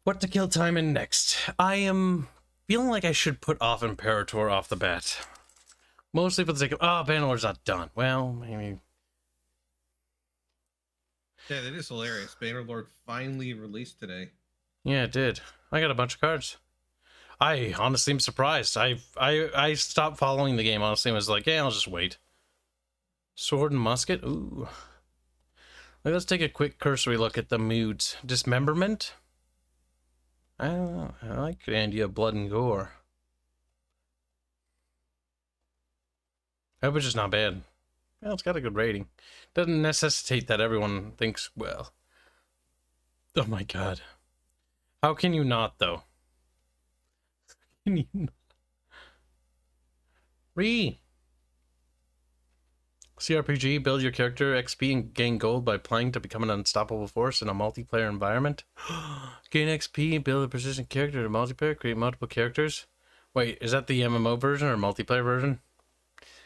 what to kill time in next? I am feeling like I should put off Imperator off the bat. Mostly for the sake of, Bannerlord's not done. Well, maybe. Yeah, that is hilarious. Bannerlord finally released today. Yeah, it did. I got a bunch of cards. I honestly am surprised. I stopped following the game, honestly, and was like, yeah, I'll just wait. Sword and musket? Ooh. Let's take a quick cursory look at the moods. Dismemberment? I don't know. I like the idea of blood and gore. That was just not bad. Well, it's got a good rating. Doesn't necessitate that everyone thinks, well. Oh my god. How can you not, though? Can you not? CRPG, build your character XP and gain gold by playing to become an unstoppable force in a multiplayer environment. Gain XP, build a persistent character to multiplayer, create multiple characters. Wait, is that the MMO version or multiplayer version?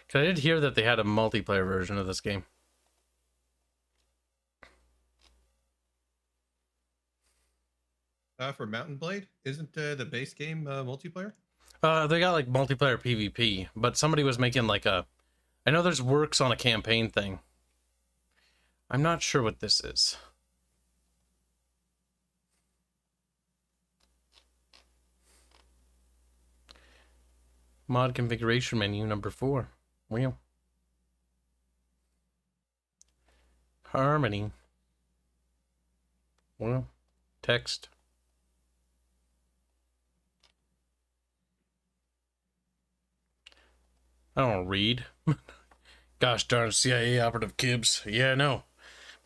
Because I did hear that they had a multiplayer version of this game. For Mountain Blade, isn't the base game multiplayer? They got like multiplayer PvP, but somebody was making like a... I know there's works on a campaign thing. I'm not sure what this is. Mod configuration menu number 4. Well. Harmony. Well. Text. I don't read. Gosh darn CIA operative Kibs. Yeah, I know.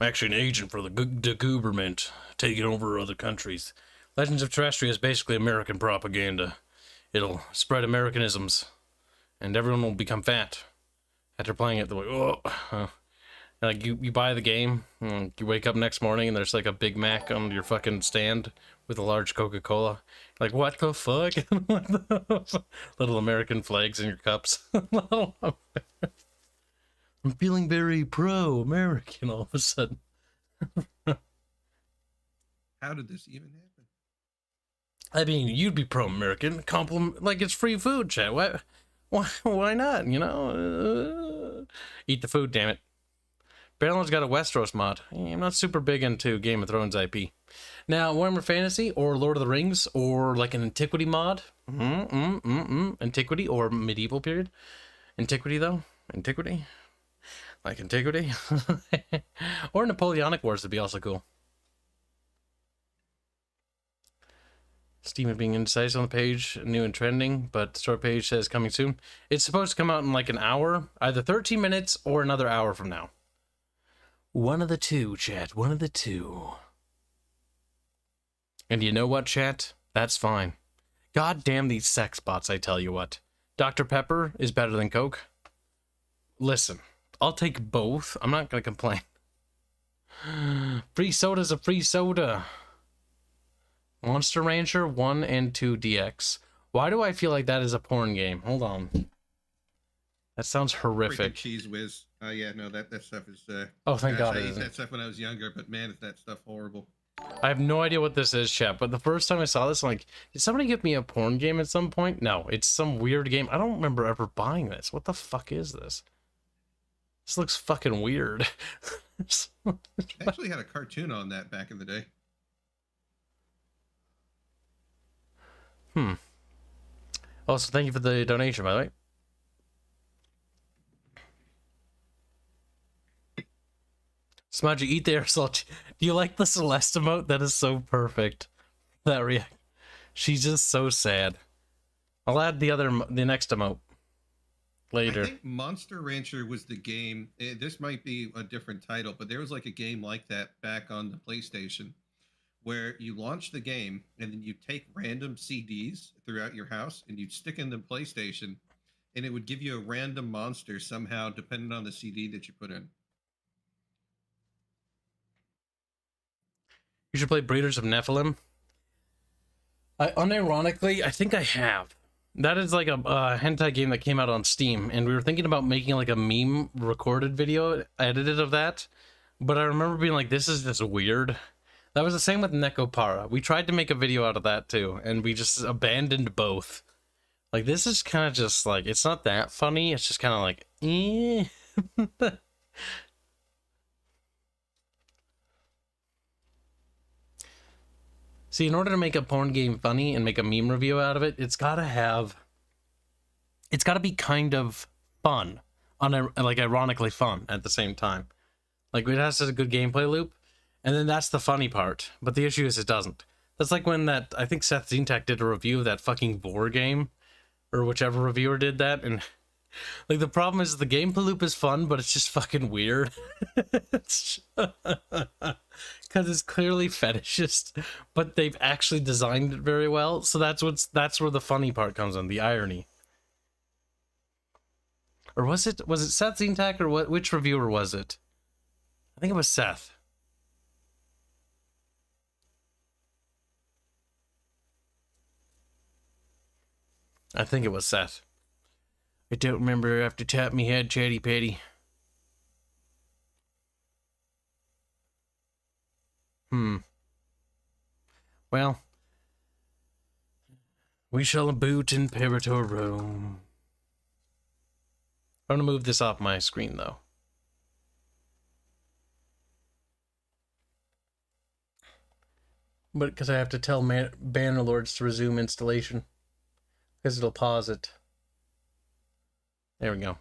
I'm actually an agent for the government, taking over other countries. Legends of Terrestria is basically American propaganda. It'll spread Americanisms, and everyone will become fat. After playing it, they're like, oh. Like, you buy the game, and you wake up next morning, and there's like a Big Mac on your fucking stand with a large Coca-Cola. Like, what the fuck? Little American flags in your cups. I'm feeling very pro-American all of a sudden. How did this even happen? I mean, you'd be pro-American. Compliment, like it's free food, chat. Why not? You know, eat the food, damn it. Barrel's got a Westeros mod. I'm not super big into Game of Thrones IP. Now, Warhammer Fantasy or Lord of the Rings or like an Antiquity mod. Antiquity or medieval period. Antiquity though. Antiquity. Like Antiquity. Or Napoleonic Wars would be also cool. Steam being indecisive on the page, new and trending, but the store page says coming soon. It's supposed to come out in like an hour, either 13 minutes or another hour from now. One of the two, chat. One of the two. And you know what, chat? That's fine. God damn these sex bots, I tell you what. Dr. Pepper is better than Coke. Listen, I'll take both. I'm not going to complain. Free soda's a free soda. Monster Rancher 1 and 2 DX. Why do I feel like that is a porn game? Hold on. That sounds horrific. Freaking Cheese Whiz. Yeah, no, that stuff is... oh, thank God. I used that stuff when I was younger, but man, is that stuff horrible. I have no idea what this is, chat, but the first time I saw this, I'm like, did somebody give me a porn game at some point? No, it's some weird game. I don't remember ever buying this. What the fuck is this? This looks fucking weird. I actually had a cartoon on that back in the day. Also, thank you for the donation, by the way. Smudgy, eat the aerosol. Do you like the Celeste emote? That is so perfect. That react. She's just so sad. I'll add the next emote later. I think Monster Rancher was the game. This might be a different title, but there was like a game like that back on the PlayStation where you launch the game and then you take random CDs throughout your house and you stick in the PlayStation, and it would give you a random monster somehow depending on the CD that you put in. You should play Breeders of Nephilim. Unironically, I think I have. That is like a hentai game that came out on Steam, and we were thinking about making like a meme recorded video edited of that, but I remember being like, this is just weird. That was the same with Nekopara. We tried to make a video out of that too, and we just abandoned both. Like, this is kind of just like, it's not that funny, it's just kind of like, eh. See, in order to make a porn game funny and make a meme review out of it, it's gotta be kind of fun, like ironically fun at the same time. Like, it has a good gameplay loop, and then that's the funny part. But the issue is it doesn't. That's like when I think Seth Zintak did a review of that fucking Vor game, or whichever reviewer did that, and like the problem is the gameplay loop is fun, but it's just fucking weird. Because it's clearly fetishist, but they've actually designed it very well. So that's where the funny part comes in, the irony. Or was it Seth Zintak, or which reviewer was it? I think it was Seth. I think it was Seth. I don't remember. I have to tap me head, chatty patty. Well, we shall boot in Imperator Rome. I'm gonna move this off my screen though. But because I have to tell Bannerlords to resume installation. Because it'll pause it. There we go.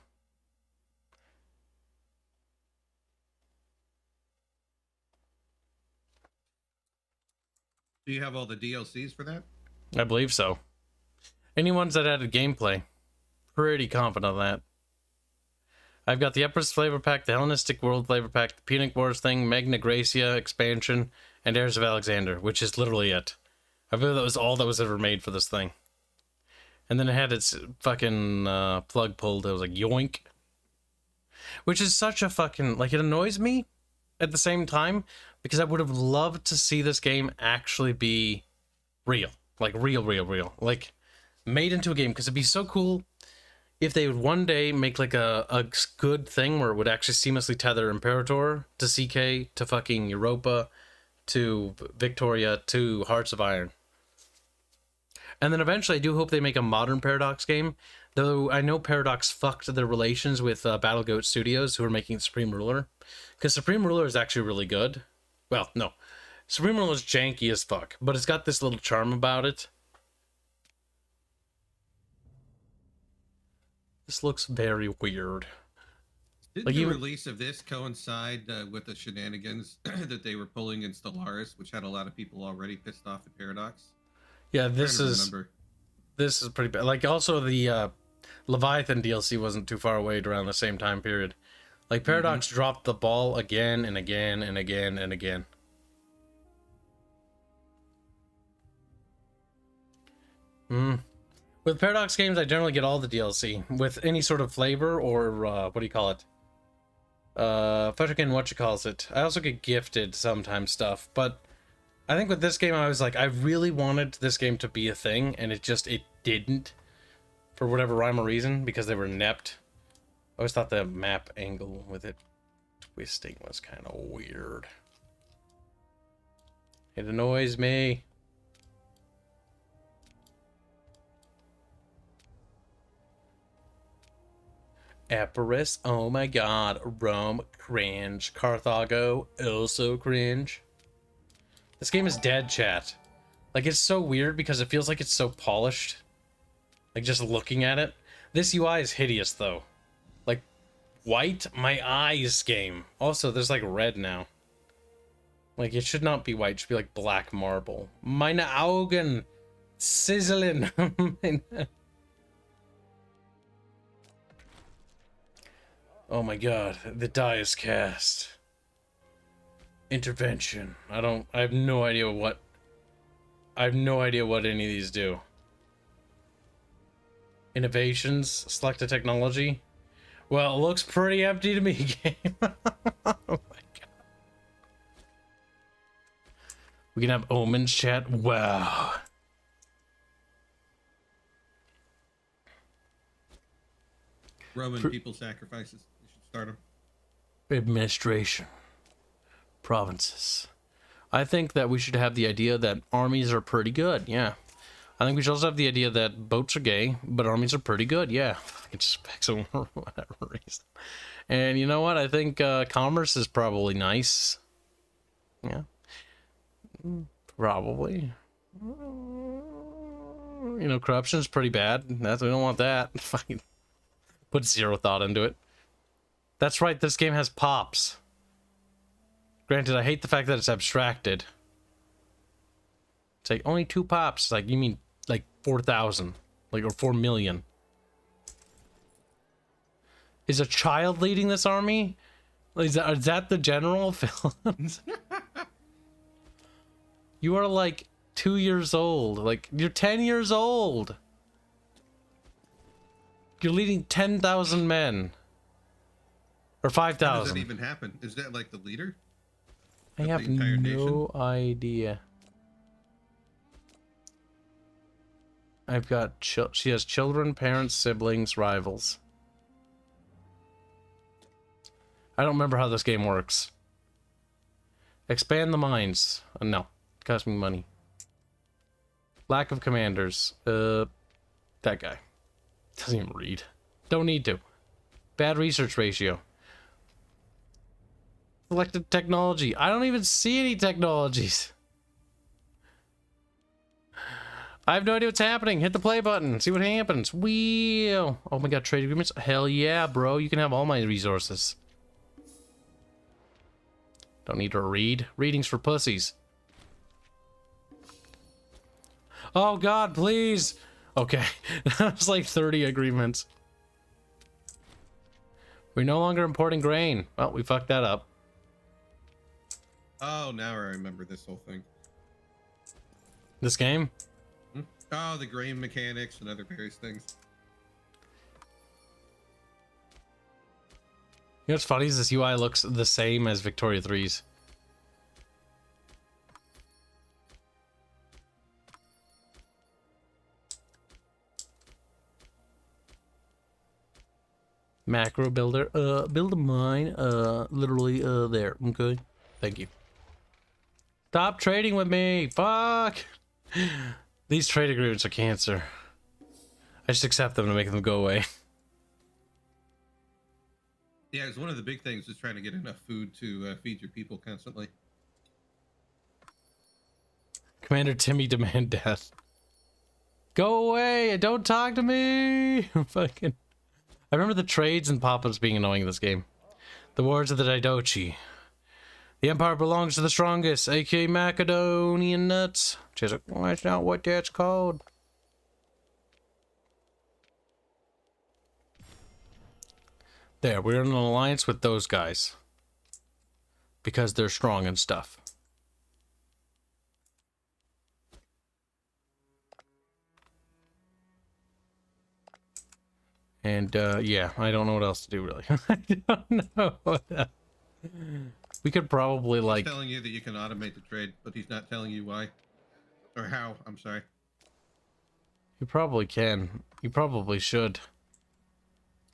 Do you have all the DLCs for that? I believe so. Any ones that added gameplay. Pretty confident of that. I've got the Empress Flavor Pack, the Hellenistic World Flavor Pack, the Punic Wars thing, Magna Graecia expansion, and Heirs of Alexander, which is literally it. I believe that was all that was ever made for this thing. And then it had its fucking plug pulled. It was like, yoink. Which is such a fucking... Like, it annoys me at the same time, because I would have loved to see this game actually be real. Like, real. Like, made into a game, because it'd be so cool if they would one day make, like, a good thing where it would actually seamlessly tether Imperator to CK, to fucking Europa, to Victoria, to Hearts of Iron. And then eventually I do hope they make a modern Paradox game, though I know Paradox fucked their relations with Battlegoat Studios, who are making Supreme Ruler. Because Supreme Ruler is actually really good. Well, no. Supreme Ruler is janky as fuck, but it's got this little charm about it. This looks very weird. Did like the release of this coincide with the shenanigans that they were pulling in Stellaris, which had a lot of people already pissed off at Paradox? Yeah, this is pretty bad. Like, also the Leviathan DLC wasn't too far away around the same time period. Like, Paradox dropped the ball again and again and again and again. With Paradox games, I generally get all the DLC with any sort of flavor, or what do you call it? Fucking whatchamacallit. I also get gifted sometimes stuff, but I think with this game, I was like, I really wanted this game to be a thing, and it didn't, for whatever rhyme or reason, because they were inept. I always thought the map angle with it twisting was kind of weird. It annoys me. Epirus, oh my god. Rome, cringe. Carthago, also cringe. This game is dead, chat. Like, it's so weird because it feels like it's so polished. Like, just looking at it. This UI is hideous, though. Like, white? My eyes, game. Also, there's, like, red now. Like, it should not be white. It should be, like, black marble. Meine Augen sizzling. Oh my god. The die is cast. Intervention. I have no idea what... I have no idea what any of these do. Innovations. Select a technology. Well, it looks pretty empty to me, game. Oh my god. We can have omens chat. Wow. Roman people sacrifices. You should start them. Administration. Provinces. I think that we should have the idea that armies are pretty good, yeah. I think we should also have the idea that boats are gay, but armies are pretty good, yeah. It just picks them for whatever reason. And you know what? I think commerce is probably nice. Yeah. Probably. You know, corruption is pretty bad. We don't want that. Fucking put zero thought into it. That's right, this game has pops. Granted, I hate the fact that it's abstracted. It's like, only 2 pops. It's like, you mean, like, 4,000. Like, or 4 million. Is a child leading this army? Is that the general? You are, like, 2 years old. Like, you're 10 years old. You're leading 10,000 men. Or 5,000. How does that even happen? Is that, like, the leader? I have no idea. I've got she has children, parents, siblings, rivals. I don't remember how this game works. Expand the mines. No, it costs me money. Lack of commanders. That guy doesn't even read. Don't need to. Bad research ratio. Selected technology. I don't even see any technologies. I have no idea what's happening. Hit the play button. See what happens. Wheel. Oh my god, trade agreements. Hell yeah, bro. You can have all my resources. Don't need to read. Readings for pussies. Oh god, please. Okay. That was like 30 agreements. We're no longer importing grain. Well, we fucked that up. Oh, now I remember this whole thing. This game? Oh, the grain mechanics and other various things. You know what's funny is this UI looks the same as Victoria 3's. Macro builder, build a mine, literally, there, okay? Thank you. Stop trading with me, fuck! These trade agreements are cancer. I just accept them to make them go away. Yeah, it's one of the big things is trying to get enough food to feed your people constantly. Commander Timmy demand death. Go away! Don't talk to me! Fucking... I remember the trades and pop-ups being annoying in this game. The words of the Didochi. The Empire belongs to the strongest, aka Macedonian nuts. She's like, well, that's not what that's called. There, we're in an alliance with those guys. Because they're strong and stuff. And, yeah, I don't know what else to do, really. I don't know what else. We could probably, like... He's telling you that you can automate the trade, but he's not telling you why. Or how, I'm sorry. You probably can. You probably should.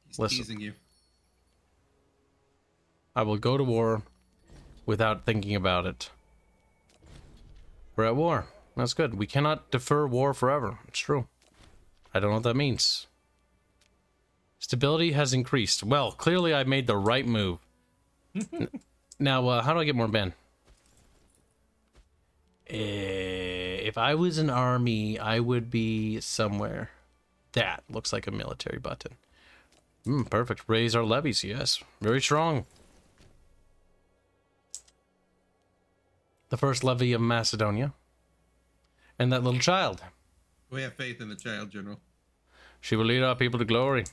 He's teasing you. I will go to war without thinking about it. We're at war. That's good. We cannot defer war forever. It's true. I don't know what that means. Stability has increased. Well, clearly I made the right move. Now, how do I get more men? If I was an army, I would be somewhere. That looks like a military button. Perfect. Raise our levies, yes. Very strong. The first levy of Macedonia. And that little child. We have faith in the child, General. She will lead our people to glory.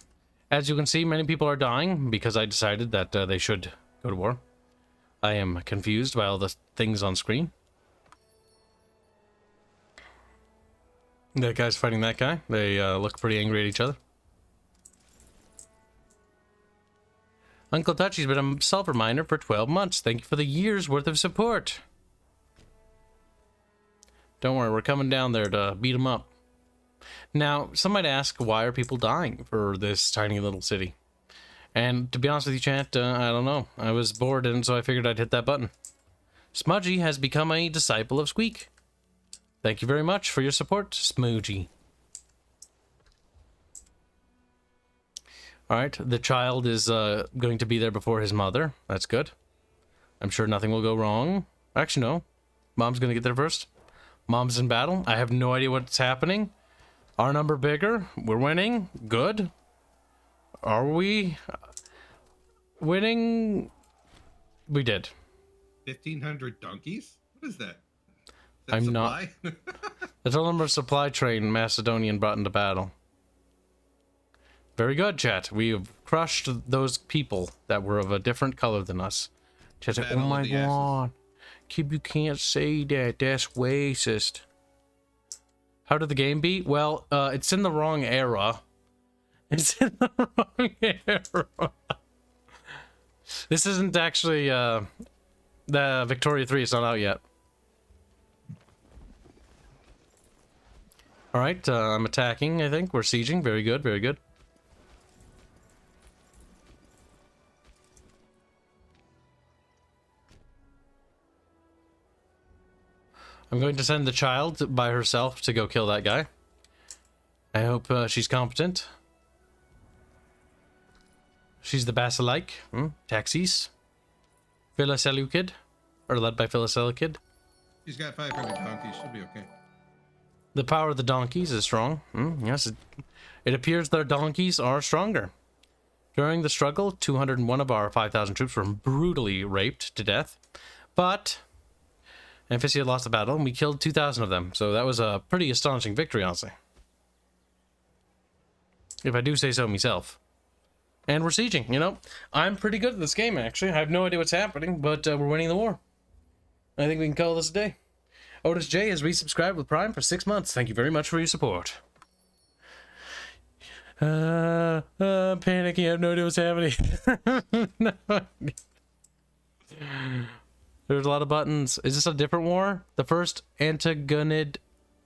As you can see, many people are dying because I decided that they should go to war. I am confused by all the things on screen. That guy's fighting that guy. They look pretty angry at each other. Uncle Touchy's been a sulfur miner for 12 months. Thank you for the year's worth of support. Don't worry, we're coming down there to beat him up. Now, some might ask, why are people dying for this tiny little city? And to be honest with you, chat, I don't know. I was bored, and so I figured I'd hit that button. Smudgy has become a disciple of Squeak. Thank you very much for your support, Smoogie. Alright, the child is going to be there before his mother. That's good. I'm sure nothing will go wrong. Actually, no. Mom's going to get there first. Mom's in battle. I have no idea what's happening. Our number bigger. We're winning. Good. Are we winning? We did. 1,500 donkeys? What is that? I'm supply? not. The total number of supply train Macedonian brought into battle. Very good, chat. We have crushed those people that were of a different color than us. Chat said, oh my god. Kib, you can't say that. That's racist. How did the game beat? Well, it's in the wrong era. It's in the wrong era. This isn't actually the Victoria 3. It's not out yet. Alright, I'm attacking, I think. We're sieging. Very good, very good. I'm going to send the child by herself to go kill that guy. I hope she's competent. She's the Basilic. Taxis. Philoselukid. Or led by Philoselukid. She's got 500 donkeys. She'll be okay. The power of the donkeys is strong. Yes, it appears their donkeys are stronger. During the struggle, 201 of our 5,000 troops were brutally raped to death. But Amphicia lost the battle, and we killed 2,000 of them. So that was a pretty astonishing victory, honestly. If I do say so myself. And we're sieging, you know. I'm pretty good at this game, actually. I have no idea what's happening, but we're winning the war. I think we can call this a day. Otis J has resubscribed with Prime for 6 months. Thank you very much for your support. Panicking. I have no idea what's happening. No. There's a lot of buttons. Is this a different war? The first Antigonid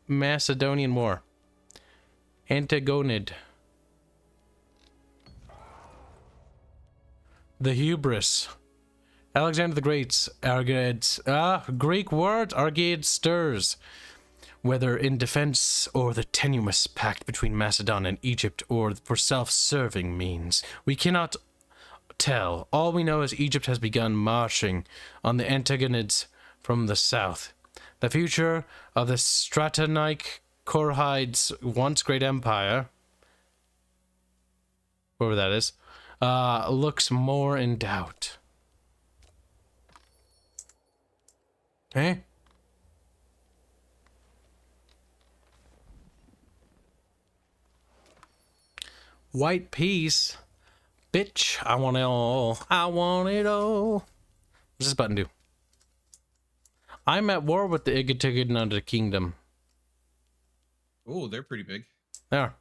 Macedonian War. Antigonid. The hubris. Alexander the Great's Argades. Greek words. Argade stirs. Whether in defense or the tenuous pact between Macedon and Egypt or for self-serving means, we cannot tell. All we know is Egypt has begun marching on the Antagonids from the south. The future of the Stratonic Korhides once great empire, whoever that is, looks more in doubt. Eh? White peace. Bitch, I want it all. I want it all. What's this button do? I'm at war with the Igatigananda Kingdom. Oh, they're pretty big. They are.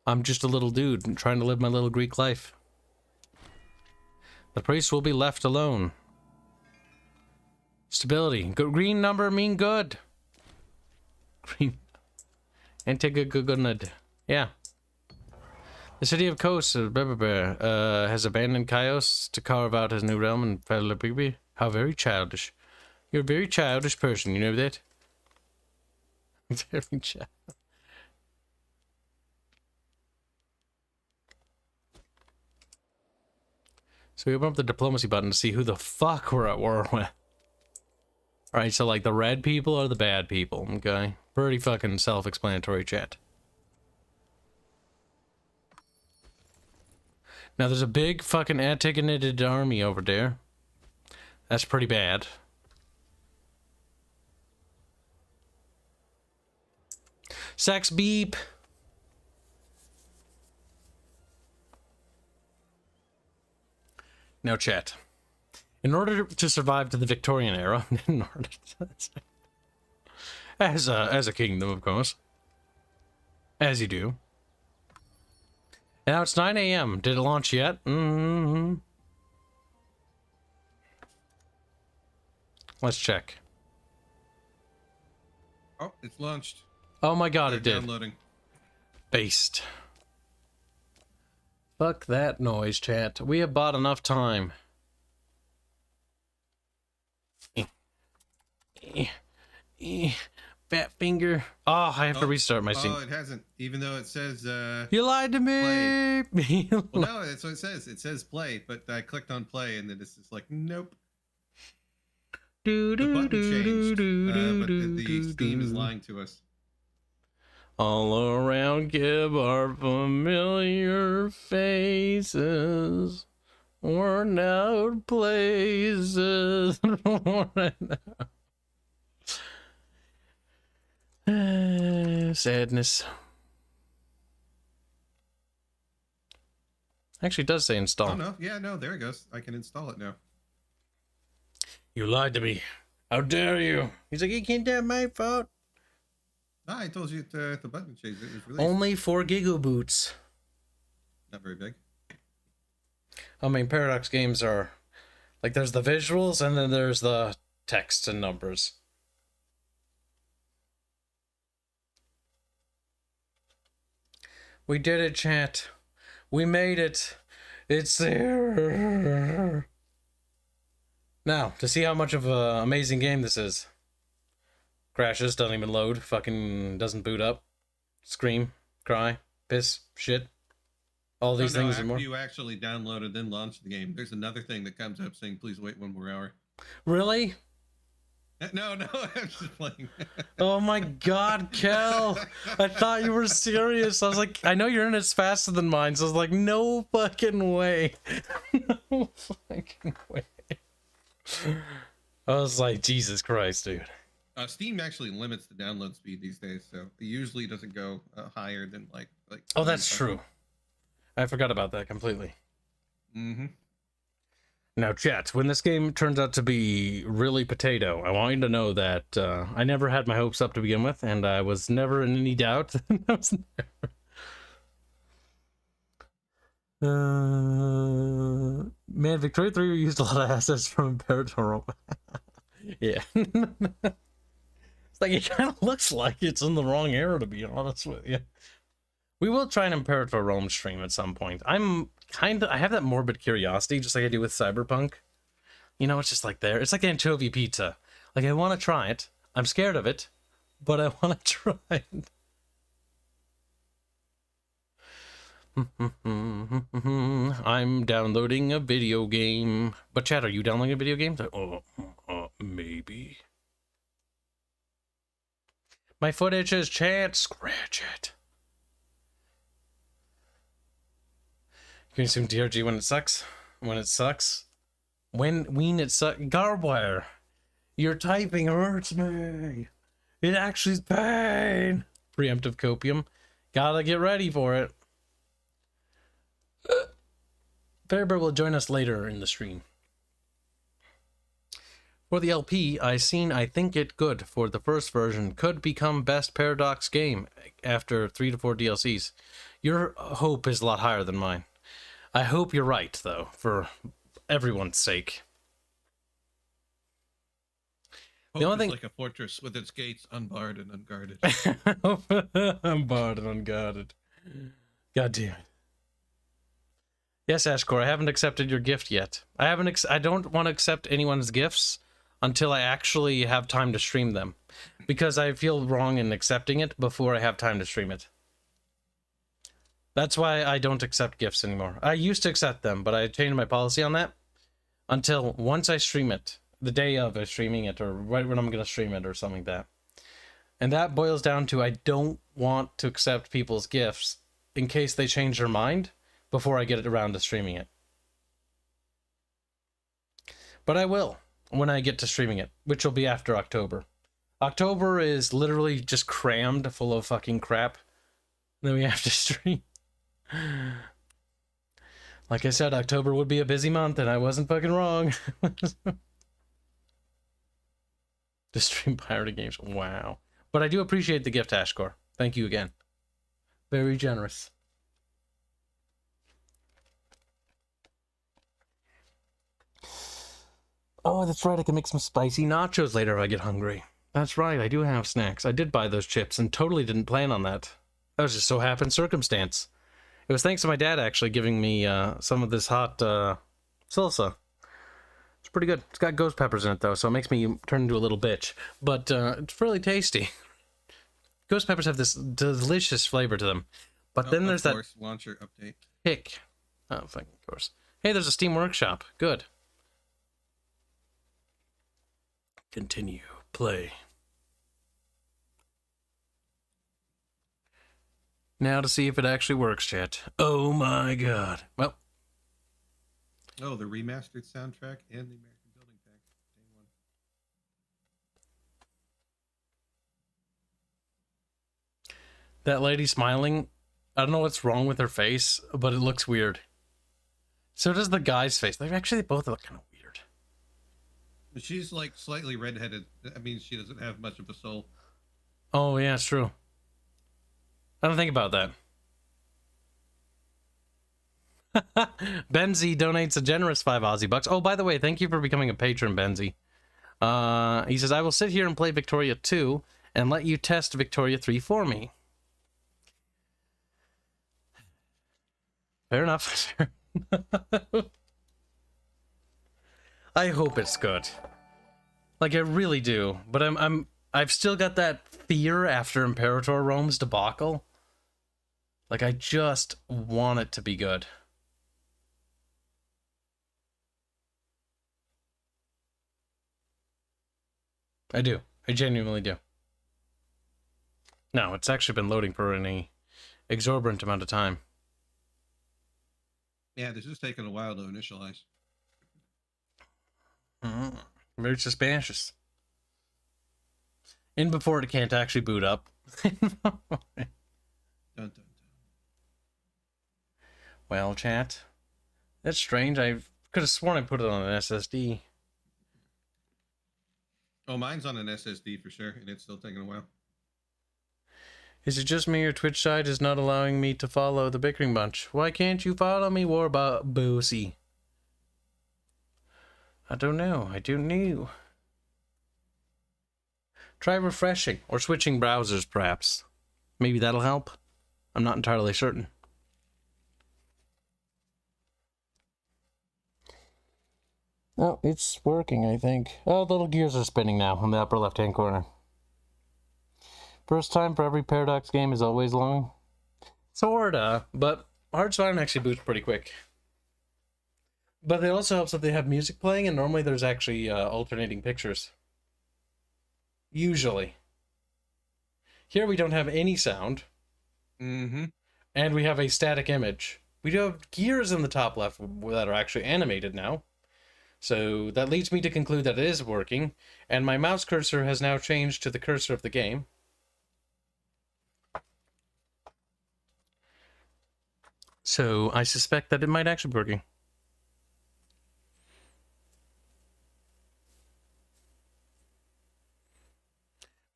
I'm just a little dude trying to live my little Greek life. The priest will be left alone. Stability. Green number mean good. Green. Antigonid. Yeah. The city of Kos has abandoned Chios to carve out his new realm in Philippi. How very childish. You're a very childish person, you know that? Very childish. So we open up the diplomacy button to see who the fuck we're at war with. Alright, so like the red people are the bad people, okay? Pretty fucking self-explanatory, chat. Now there's a big fucking Antigonid army over there. That's pretty bad. Sex beep. Now, chat. In order to survive to the Victorian era, as a kingdom, of course, as you do. Now it's 9 a.m. Did it launch yet? Let's check. Oh, it's launched. Oh my god, it did. Downloading. Based. Fuck that noise, chat. We have bought enough time. Fat finger. Oh, I have to restart my scene. Oh, it hasn't. Even though it says You lied to me. well, no, that's what it says. It says play, but I clicked on play and then it's just like, nope. The button changed, but the Steam is lying to us. All around Kib are familiar faces. Worn out places. Sadness. Actually, it does say install. Oh, no. Yeah, no, there it goes. I can install it now. You lied to me. How dare you? He's like, you can't have my fault. Ah, I told you the button changed. It was released. Only 4 gigaboots. Not very big. I mean, Paradox games are... Like, there's the visuals, and then there's the text and numbers. We did it, chat. We made it. It's there. Now, to see how much of an amazing game this is. Crashes, doesn't even load, fucking doesn't boot up. Scream, cry, piss, shit. All these things and more. After you actually download and then launch the game, there's another thing that comes up saying, please wait 1 more hour. Really? No, I'm just playing. Oh my god, Kel. I thought you were serious. I was like, I know your internet's faster than mine, so I was like, no fucking way. No fucking way. I was like, Jesus Christ, dude. Steam actually limits the download speed these days, so it usually doesn't go higher than like. Oh, that's true. I forgot about that completely. Mm-hmm. Now, chat, when this game turns out to be really potato, I want you to know that I never had my hopes up to begin with, and I was never in any doubt. I was never... man, Victoria 3 used a lot of assets from Imperator. Yeah. It's like, it kind of looks like it's in the wrong era, to be honest with you. We will try an Imperator Rome stream at some point. I have that morbid curiosity, just like I do with Cyberpunk. You know, it's just like there. It's like anchovy pizza. Like, I want to try it. I'm scared of it, but I want to try it. I'm downloading a video game. But chat, are you downloading a video game? Maybe. My footage is chat. Scratch it. You can assume DRG when it sucks. When it sucks. When it sucks. Garbwire. Your typing hurts me. It actually is pain. Preemptive copium. Gotta get ready for it. Fairbear will join us later in the stream. For the LP, I think it good for the first version could become best Paradox game after 3 to 4 DLCs. Your hope is a lot higher than mine. I hope you're right, though, for everyone's sake. Hope the only thing, like a fortress with its gates unbarred and unguarded. Unbarred and unguarded. God damn it. Yes, Ashcore, I haven't accepted your gift yet. I don't want to accept anyone's gifts until I actually have time to stream them, because I feel wrong in accepting it before I have time to stream it. That's why I don't accept gifts anymore. I used to accept them, but I changed my policy on that until once I stream it, the day of streaming it, or right when I'm going to stream it, or something like that. And that boils down to I don't want to accept people's gifts in case they change their mind before I get it around to streaming it. But I will when I get to streaming it, which will be after October. October is literally just crammed full of fucking crap. Then we have to stream. Like I said, October would be a busy month, and I wasn't fucking wrong. To stream pirated games. Wow. But I do appreciate the gift, Ashcore. Thank you again. Very generous. Oh, that's right. I can make some spicy nachos later if I get hungry. That's right. I do have snacks. I did buy those chips and totally didn't plan on that. That was just so happened circumstance. It was thanks to my dad actually giving me some of this hot salsa. It's pretty good. It's got ghost peppers in it though, so it makes me turn into a little bitch. But it's really tasty. Ghost peppers have this delicious flavor to them. But then there's that launcher update. kick. Oh, thank of course. Hey, there's a Steam Workshop. Good. Continue. Play. Now to see if it actually works, chat. Oh my god. Well. Oh, the remastered soundtrack and the American Building Pack. Day one. That lady smiling, I don't know what's wrong with her face, but it looks weird. So does the guy's face. They both look kind of weird. She's like slightly redheaded. I mean, she doesn't have much of a soul. Oh, yeah, it's true. I don't think about that. Benzie donates a generous 5 Aussie bucks. Oh, by the way, thank you for becoming a patron, Benzie. He says, I will sit here and play Victoria 2 and let you test Victoria 3 for me. Fair enough. I hope it's good. Like, I really do. But I've still got that fear after Imperator Rome's debacle. Like, I just want it to be good. I do. I genuinely do. No, it's actually been loading for an exorbitant amount of time. Yeah, this is taking a while to initialize. Very suspicious. In before it can't actually boot up. Dun, dun, dun. Well, chat. That's strange. I could have sworn I put it on an SSD. Oh, mine's on an SSD for sure, and it's still taking a while. Is it just me or Twitch side is not allowing me to follow the Bickering Bunch? Why can't you follow me, Warboosie? I don't know. I don't know. Try refreshing or switching browsers, perhaps. Maybe that'll help. I'm not entirely certain. Oh, it's working, I think. Oh, the little gears are spinning now in the upper left-hand corner. First time for every Paradox game is always long. Sorta, but Hearts of Iron actually boots pretty quick. But it also helps that they have music playing, and normally there's actually alternating pictures. Usually. Here we don't have any sound. Mm-hmm. And we have a static image. We do have gears in the top left that are actually animated now. So that leads me to conclude that it is working. And my mouse cursor has now changed to the cursor of the game. So I suspect that it might actually be working.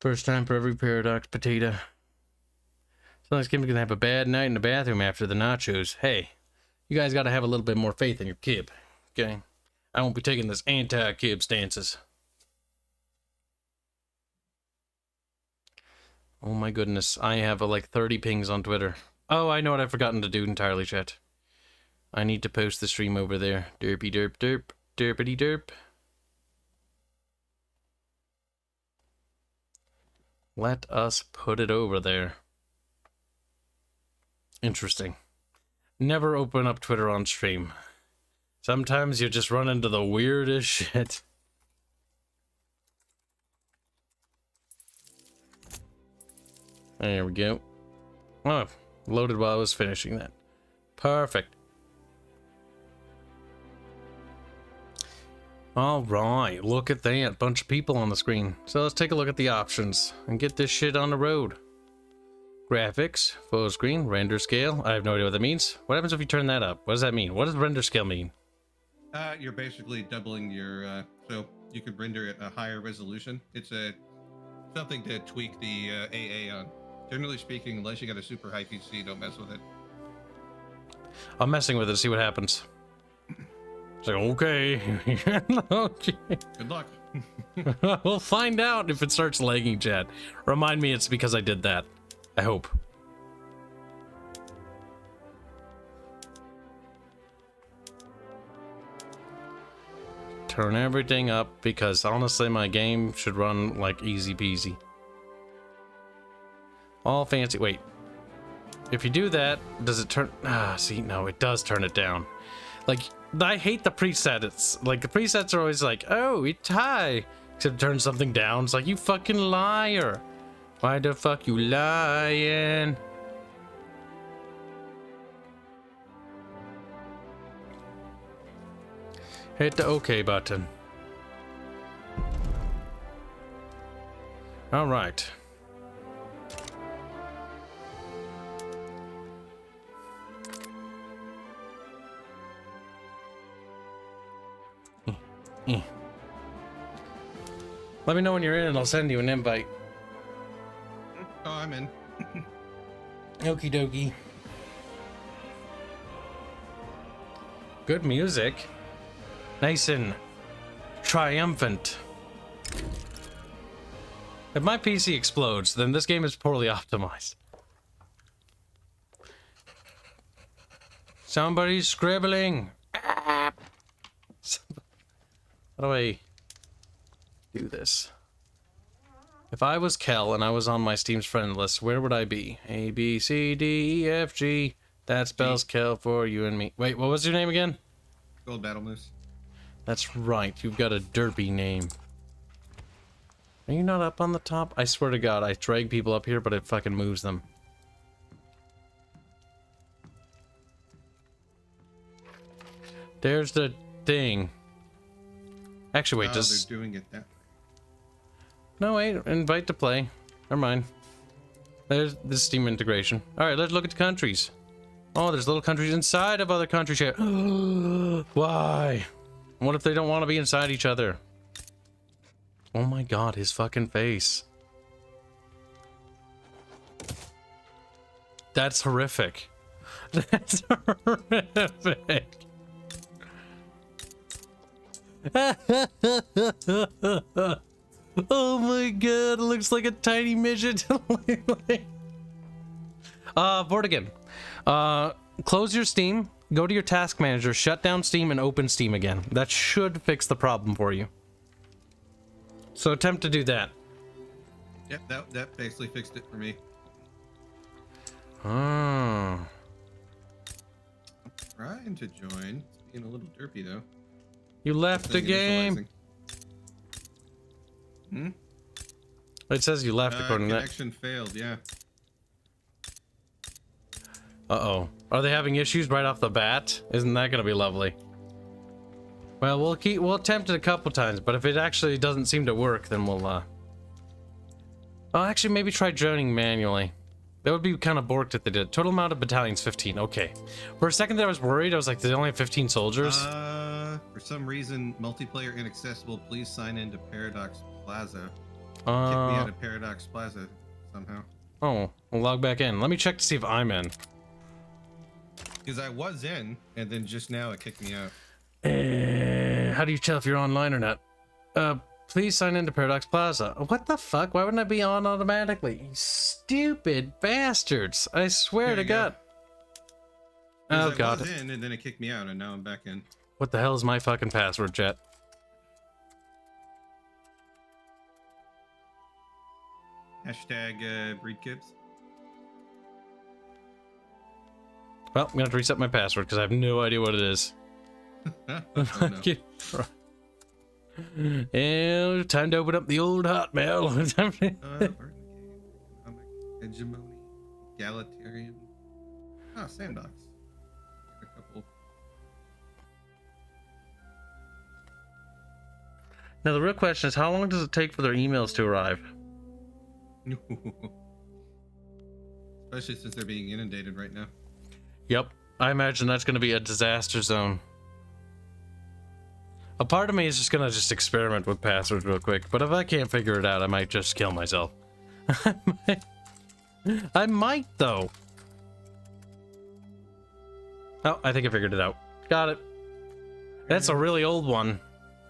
First time for every Paradox potato. Sometimes Kim's gonna have a bad night in the bathroom after the nachos. Hey, you guys gotta have a little bit more faith in your Kib, okay? I won't be taking this anti-Kib stances. Oh my goodness, I have like 30 pings on Twitter. Oh, I know what I've forgotten to do entirely, chat. I need to post the stream over there. Derpy derp derp, derpity derp. Let us put it over there. Interesting. Never open up Twitter on stream. Sometimes you just run into the weirdest shit. There we go. Oh, loaded while I was finishing that. Perfect. All right, look at that. Bunch of people on the screen. So let's take a look at the options and get this shit on the road. Graphics, full screen, render scale. I have no idea what that means. What happens if you turn that up? What does that mean? What does render scale mean? You're basically doubling your, so you could render at a higher resolution. It's something to tweak the AA on. Generally speaking, unless you got a super high PC, don't mess with it. I'm messing with it to see what happens. It's like, okay. Okay. Good luck. We'll find out if it starts lagging, chat. Remind me it's because I did that. I hope. Turn everything up because honestly my game should run like easy peasy. All fancy. Wait. If you do that, does it turn... see, no, it does turn it down. Like, I hate the presets. Like, the presets are always like, oh, it's high. Except it turns something down. It's like, you fucking liar. Why the fuck you lying? Hit the OK button. All right. Let me know when you're in and I'll send you an invite. Oh, I'm in. Okie dokie. Good music. Nice and triumphant. If my PC explodes, then this game is poorly optimized. Somebody's scribbling. How do I do this? If I was Kel and I was on my Steam's friend list, where would I be? A, B, C, D, E, F, G. That spells Kel for you and me. Wait, what was your name again? Gold Battle Moose. That's right, you've got a derpy name. Are you not up on the top? I swear to God, I drag people up here, but it fucking moves them. There's the thing. Actually, wait, just... They're doing it that way. No, wait, invite to play. Never mind. There's the Steam integration. Alright, let's look at the countries. Oh, there's little countries inside of other countries here. Why? What if they don't want to be inside each other? Oh my God, his fucking face. That's horrific. That's horrific. Oh my God, it looks like a tiny midget. Vortigan. Close your Steam, go to your task manager, shut down Steam, and open Steam again. That should fix the problem for you. So attempt to do that. Yep, that basically fixed it for me. Oh. I'm trying to join. It's being a little derpy though. You left the game. It says you left according to that. Connection failed, yeah. Uh-oh. Are they having issues right off the bat? Isn't that gonna be lovely? Well, we'll attempt it a couple times, but if it actually doesn't seem to work, then we'll oh, actually maybe try joining manually. That would be kind of borked if they did. Total amount of battalions 15. Okay. For a second there I was worried. I was like, they only have 15 soldiers. For some reason, multiplayer inaccessible. Please sign into Paradox Plaza. Kick me out of Paradox Plaza somehow. Oh, we'll log back in. Let me check to see if I'm in. Because I was in, and then just now it kicked me out. How do you tell if you're online or not? Please sign into Paradox Plaza. What the fuck? Why wouldn't I be on automatically? You stupid bastards. I swear to God. Oh, God. I was in, and then it kicked me out, and now I'm back in. What the hell is my fucking password, chat? Hashtag breed Kibs. Well, I'm gonna have to reset my password because I have no idea what it is. Oh, no. And time to open up the old Hotmail. Hegemony, egalitarian. Ah, Samdocs. A couple. Now the real question is, how long does it take for their emails to arrive? Especially since they're being inundated right now. Yep. I imagine that's going to be a disaster zone. A part of me is just going to just experiment with passwords real quick, but if I can't figure it out, I might just kill myself. I might, though. Oh, I think I figured it out. Got it. That's a really old one.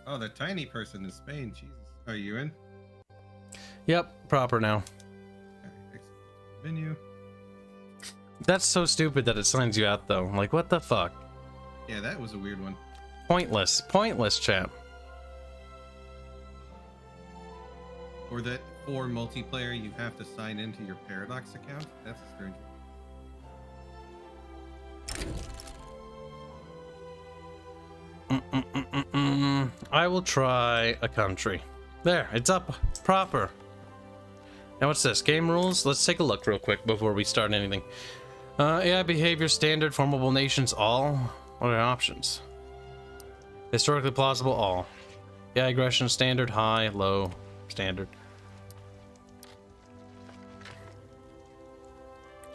Oh, the tiny person in Spain. Jesus. Are you in? Yep, proper now. Okay, exit menu. That's so stupid that it signs you out, though. Like, what the fuck? Yeah, that was a weird one. Pointless. Pointless, chat. Or that for multiplayer, you have to sign into your Paradox account. That's a strange one. I will try a country. There, it's up. Proper. Now what's this? Game rules? Let's take a look real quick before we start anything. AI behavior, standard, formable nations, all. What are the options? Historically plausible, all. AI aggression, standard, high, low, standard.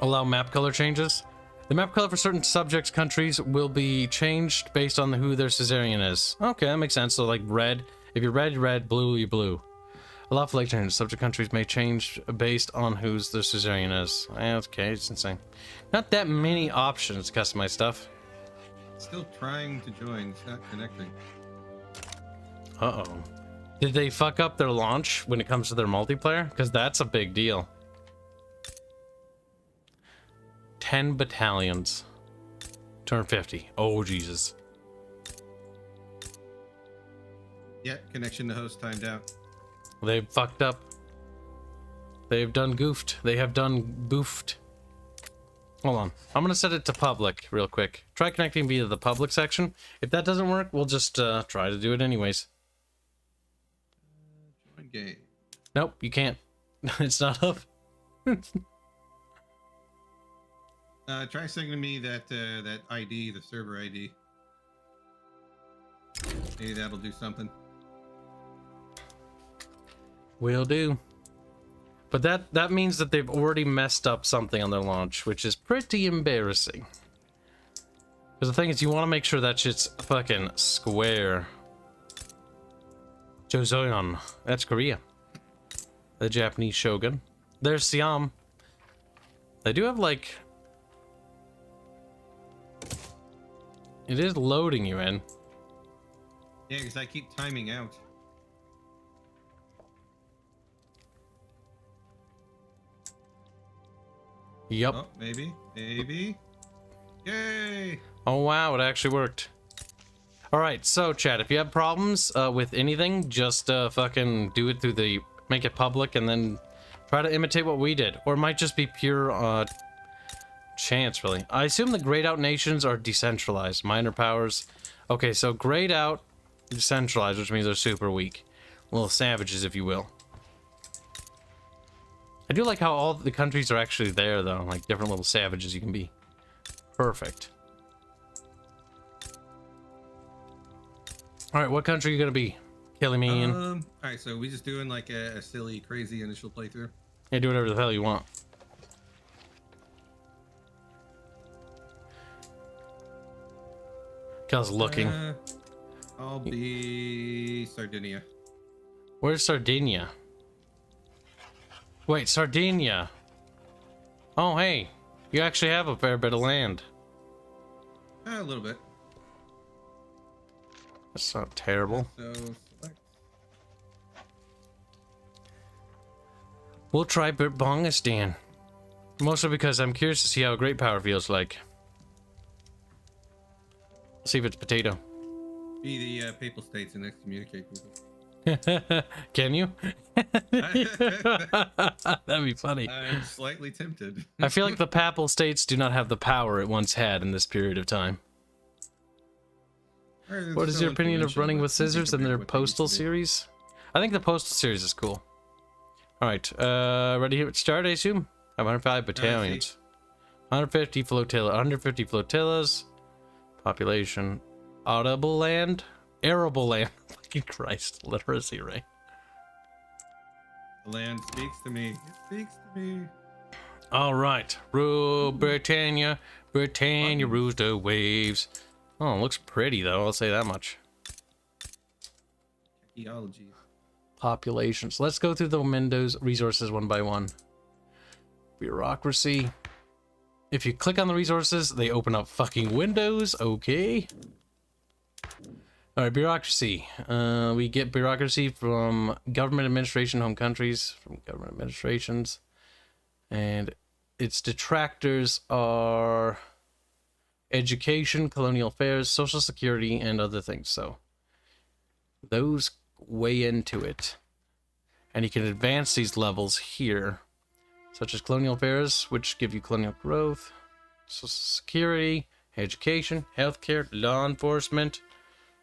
Allow map color changes. The map color for certain subjects' countries will be changed based on who their Caesarian is. Okay, that makes sense. So like red, if you're red, you're red, blue, you're blue. Allow flag changes. Subject countries may change based on whose their Caesarian is. Okay, it's insane. Not that many options to customize stuff. Still trying to join. It's not connecting. Uh-oh. Did they fuck up their launch when it comes to their multiplayer? Because that's a big deal. 10 battalions. Turn 50. Oh, Jesus. Yeah, connection to host timed out. They've fucked up. They've done goofed. They have done boofed. Hold on. I'm going to set it to public real quick. Try connecting via the public section. If that doesn't work, we'll just try to do it anyways. Join game. Nope, you can't. It's not up. Try sending me that that ID, the server ID. Maybe that'll do something. Will do. But that means that they've already messed up something on their launch, which is pretty embarrassing. Because the thing is, you want to make sure that shit's fucking square. Joseon. That's Korea. The Japanese shogun. There's Siam. They do have, like... It is loading you in. Yeah, because I keep timing out. Yup. Oh, maybe. Yay! Oh wow, it actually worked. Alright, so chat, if you have problems with anything, just fucking do it through the... Make it public and then try to imitate what we did. Or it might just be pure chance, really. I assume the grayed out nations are decentralized. Minor powers. Okay, so grayed out, decentralized, which means they're super weak. Little savages, if you will. I do like how all the countries are actually there, though. Like, different little savages you can be. Perfect. Alright, what country are you gonna be? Killing me in? Alright, so we just doing like a silly, crazy initial playthrough? Yeah, do whatever the hell you want. Cal's looking. I'll be Sardinia. Where's Sardinia? Wait, Sardinia. Oh, hey. You actually have a fair bit of land. A little bit. That's not terrible. So select. We'll try Bongistan. Mostly because I'm curious to see how a great power feels like. See if it's potato. Be the Papal States and excommunicate people. Can you? That'd be funny. I'm slightly tempted. I feel like the Papal States do not have the power it once had in this period of time. What is your opinion of running with scissors in their postal series? I think the postal series is cool. Alright, ready to start, I assume? I have 105 battalions. 150 flotilla, 150 flotillas. Population. Audible land? Arable land. Fucking Christ, literacy, right? The land speaks to me. It speaks to me. All right, rule Britannia, Britannia rules the waves. Oh, it looks pretty though. I'll say that much. Geology. Populations. Let's go through the windows resources one by one. Bureaucracy. If you click on the resources, they open up fucking windows. Okay. All right, bureaucracy. We get bureaucracy from government administration, home countries, from government administrations. And its detractors are education, colonial affairs, social security, and other things. So those weigh into it. And you can advance these levels here, such as colonial affairs, which give you colonial growth, social security, education, healthcare, law enforcement.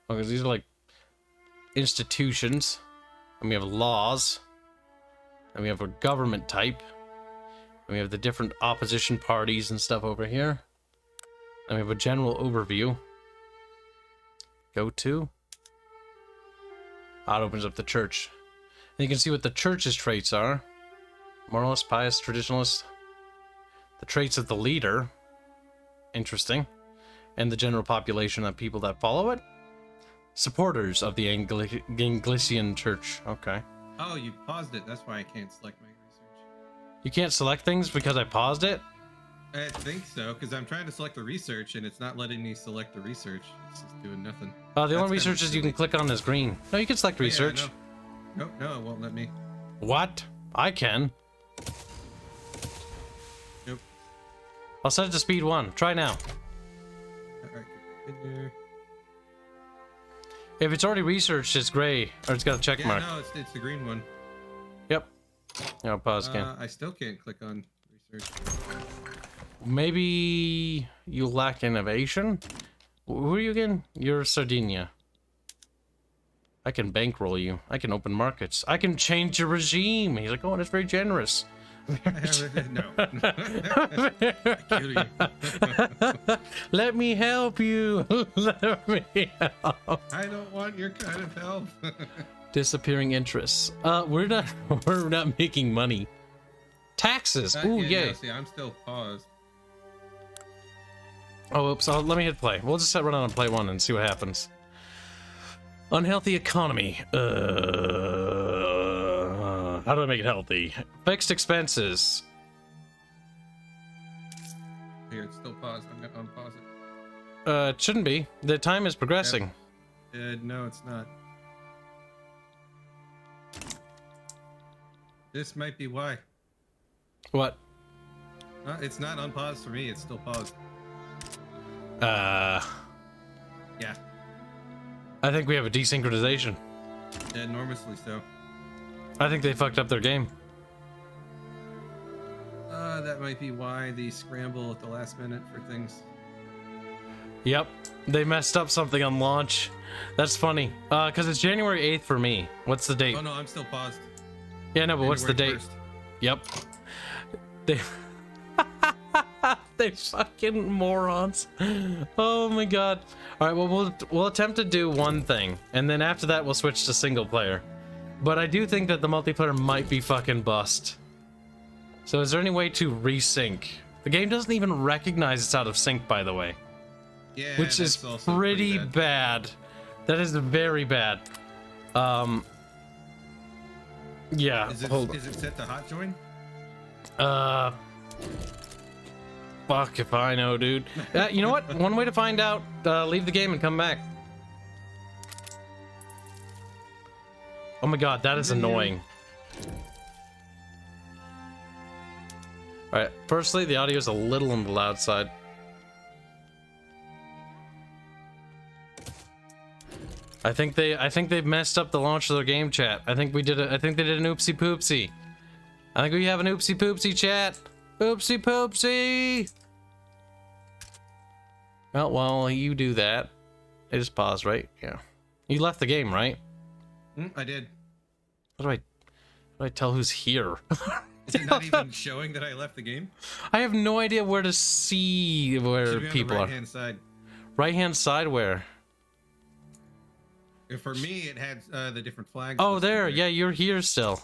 Because these are like institutions. And we have laws. And we have a government type. And we have the different opposition parties and stuff over here. And we have a general overview. Go to. It opens up the church. And you can see what the church's traits are. Moralist, pious, traditionalist. The traits of the leader. Interesting. And the general population of people that follow it. Supporters of the Anglican Church. Okay. Oh, you paused it. That's why I can't select my research. You can't select things because I paused it? I think so, because I'm trying to select the research and it's not letting me select the research. It's just doing nothing. The only research is you can click on is green. No, you can select research. Yeah, no. No, it won't let me. What? I can. Nope. I'll set it to speed 1. Try now. Alright, continue. If it's already researched, it's gray, or it's got a check Yeah, mark. no, it's the green one. Yep. I'll pause again. I still can't click on research. Maybe you lack innovation? Who are you again? You're Sardinia. I can bankroll you. I can open markets. I can change your regime. He's like, oh, that's very generous. No. Kill you. Let me help you. Let me help. I don't want your kind of help. Disappearing interests. We're not making money. Taxes. Ooh, yeah, yay. no, see, I'm still paused. Oh, oops. Let me hit play. We'll just run on play 1 and see what happens. Unhealthy economy. How do I make it healthy? Fixed expenses. Here, it's still paused. I'm gonna unpause it. It shouldn't be. The time is progressing. No, it's not. This might be why. What? It's not unpaused for me. It's still paused. Yeah. I think we have a desynchronization. Enormously so. I think they fucked up their game. That might be why the scramble at the last minute for things. Yep. They messed up something on launch. That's funny. Because it's January 8th for me. What's the date? Oh no, I'm still paused. Yeah, no, but what's the date? 1st. Yep. They... They fucking morons. Oh my god. Alright, well, we'll attempt to do one thing. And then after that, we'll switch to single player. But I do think that the multiplayer might be fucking bust. So is there any way to resync? The game doesn't even recognize it's out of sync, by the way. Yeah, Which is that's also pretty bad. That is very bad. Yeah, Is it set to hot join? Fuck if I know, dude. You know what? One way to find out, leave the game and come back. Oh my god, that is annoying. Alright, firstly, the audio is a little on the loud side. I think they've messed up the launch of their game chat. I think they did an oopsie poopsie. I think we have an oopsie poopsie chat. Oopsie poopsie. Well, while you do that, I just paused, right? Yeah. You left the game, right? I did. How do I tell who's here? Is it not even showing that I left the game? I have no idea where to see where Should be on people the are. right-hand side. Right hand side where? For me, it had the different flags. Oh, listed there. Yeah, you're here still.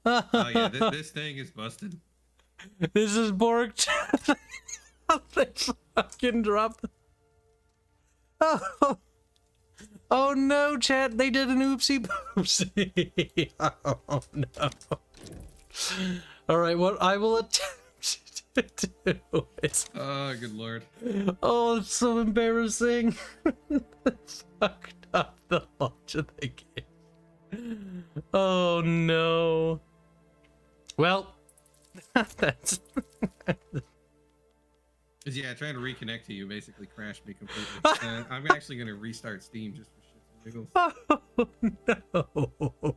Oh yeah, this thing is busted. This is Borg. They fucking dropped. Oh. Oh no, chat! They did an oopsie poopsie. Oh no! All right, what I will attempt to do is. Oh, good lord! Oh, it's so embarrassing. Fucked up the launch of the game. Oh no! Well, that's. Yeah, trying to reconnect to you basically crashed me completely. I'm actually going to restart Steam just for shits and giggles. Oh no!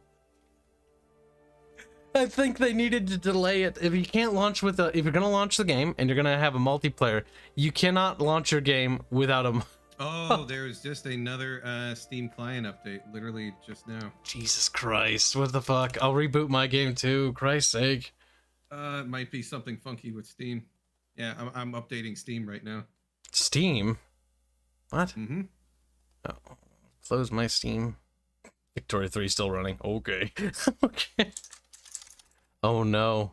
I think they needed to delay it. If you can't launch with a, if you're gonna launch the game and you're gonna have a multiplayer, you cannot launch your game without a. Oh, there's just another Steam client update, literally just now. Jesus Christ! What the fuck? I'll reboot my game too. Christ's sake! It might be something funky with Steam. Yeah, I'm updating Steam right now. Steam? What? Mm-hmm. Oh, close my Steam. Victoria 3 still running. Okay. Okay. Oh no.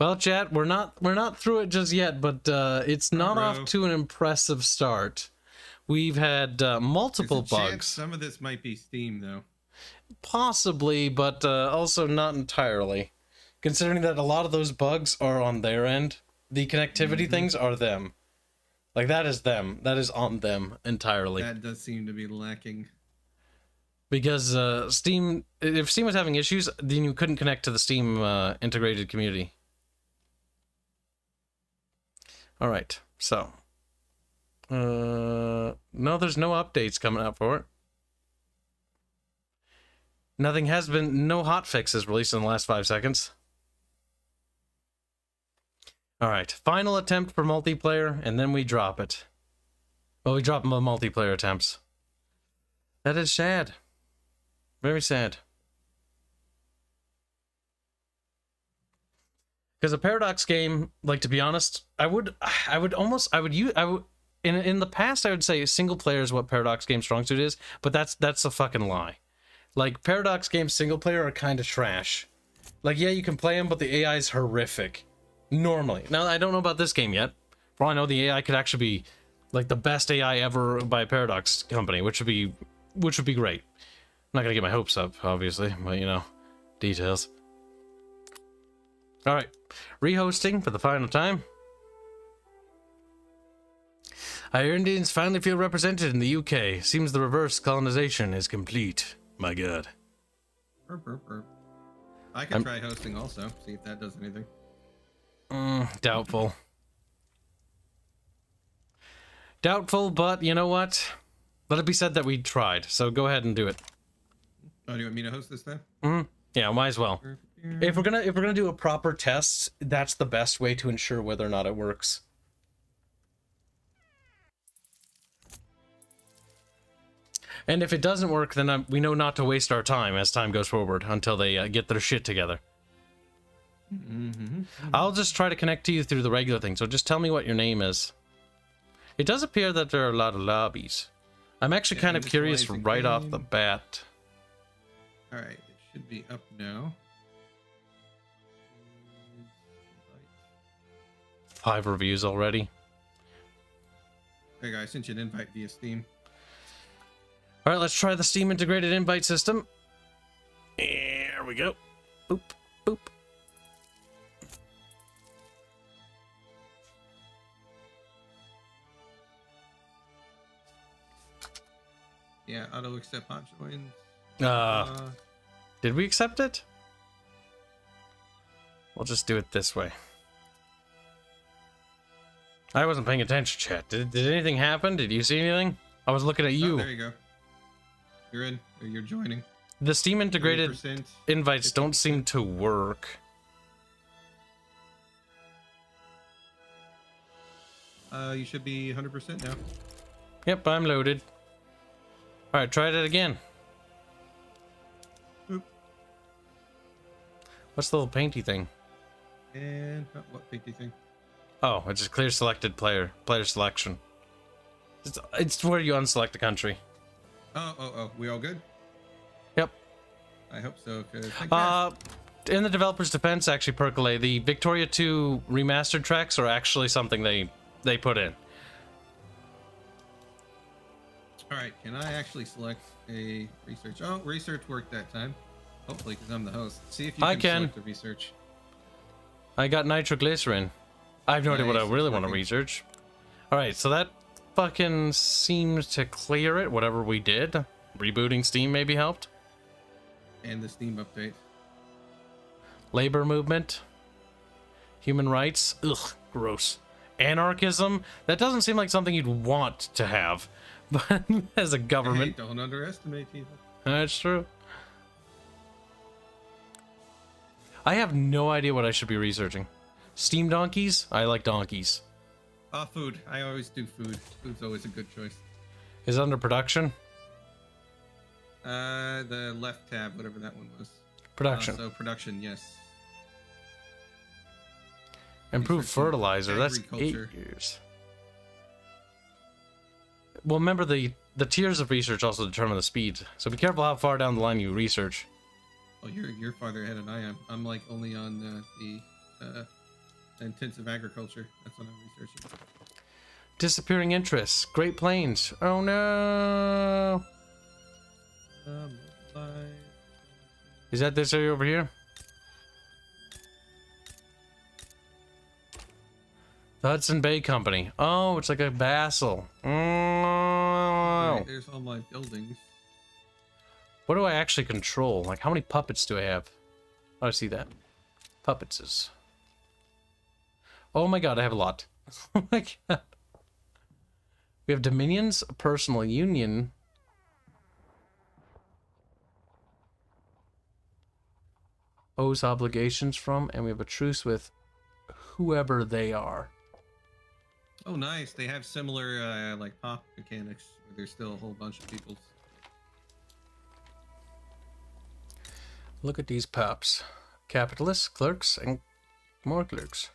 Well, chat, we're not through it just yet, but it's not off to an impressive start. We've had multiple There's a chance bugs. some of this might be Steam though. Possibly, but also not entirely. Considering that a lot of those bugs are on their end. The connectivity things are them. Like, that is them. That is on them entirely. That does seem to be lacking. Because Steam, if Steam was having issues, then you couldn't connect to the Steam integrated community. All right, so. No, there's no updates coming out for it. Nothing has been, no hot fixes released in the last 5 seconds. All right, final attempt for multiplayer, and then we drop it. Well, we drop the multiplayer attempts. That is sad. Very sad. Because a Paradox game, like, to be honest, I would in the past I would say single player is what Paradox game's strong suit is, but that's a fucking lie. Like, Paradox games single player are kind of trash. Like, yeah, you can play them, but the AI is horrific. Normally. Now, I don't know about this game yet. For all I know, the AI could actually be like the best AI ever by a Paradox company, which would be great. I'm not gonna get my hopes up, obviously, but you know, details. All right, rehosting for the final time. Our Indians finally feel represented in the UK. Seems the reverse colonization is complete. My God. Burp, burp, burp. I can try hosting also. See if that does anything. Doubtful. Doubtful, but you know what? Let it be said that we tried, so go ahead and do it. Oh, do you want me to host this time? Yeah, might as well. If we're gonna do a proper test, that's the best way to ensure whether or not it works. And if it doesn't work, then we know not to waste our time as time goes forward until they get their shit together. I'll just try to connect to you through the regular thing, so just tell me what your name is. It does appear that there are a lot of lobbies. I'm actually kind of curious right off the bat. Alright, it should be up now. 5 reviews already. There you go, I sent you an invite via Steam. Alright, let's try the Steam integrated invite system. Here we go. Boop, boop. Yeah, auto accept hot joins. Did we accept it? We'll just do it this way. I wasn't paying attention, chat. Did anything happen? Did you see anything? I was looking at you. Oh, there you go. You're in. Or you're joining. The Steam integrated 30%, invites don't seem to work. You should be 100% now. Yep, I'm loaded. Alright, try it again. Boop. What's the little painty thing? And what painty thing? Oh, it's just clear selected player selection. It's where you unselect a country. Oh, we all good? Yep. I hope so, because in the developer's defense, actually, Percolate, the Victoria 2 remastered tracks are actually something they put in. All right, can I actually select a research? Oh, research worked that time. Hopefully, because I'm the host. See if you can select the research. I got nitroglycerin. I have no idea what I really want to research. All right, so that fucking seems to clear it, whatever we did. Rebooting Steam maybe helped. And the Steam update. Labor movement. Human rights. Ugh, gross. Anarchism. That doesn't seem like something you'd want to have. But as a government. Hey, don't underestimate people. That's true. I have no idea what I should be researching. Steam donkeys? I like donkeys. Food. I always do food. Food's always a good choice. Is it under production? The left tab, whatever that one was. Production. So production, yes. Improved fertilizer. That's 8 years. Well, remember the tiers of research also determine the speed. So be careful how far down the line you research. Oh, you're farther ahead than I am. I'm like only on the intensive agriculture. That's what I'm researching. Disappearing interests. Great Plains. Oh no. Is that this area over here? The Hudson Bay Company. Oh, it's like a vassal. Oh. Right, there's all my buildings. What do I actually control? Like, how many puppets do I have? Oh, I see that. Puppets is... Oh my god, I have a lot. Oh my god. We have dominions, a personal union. Owes obligations from, and we have a truce with whoever they are. Oh, nice. They have similar, like, pop mechanics. Where there's still a whole bunch of peoples. Look at these pups. Capitalists, clerks, and more clerks.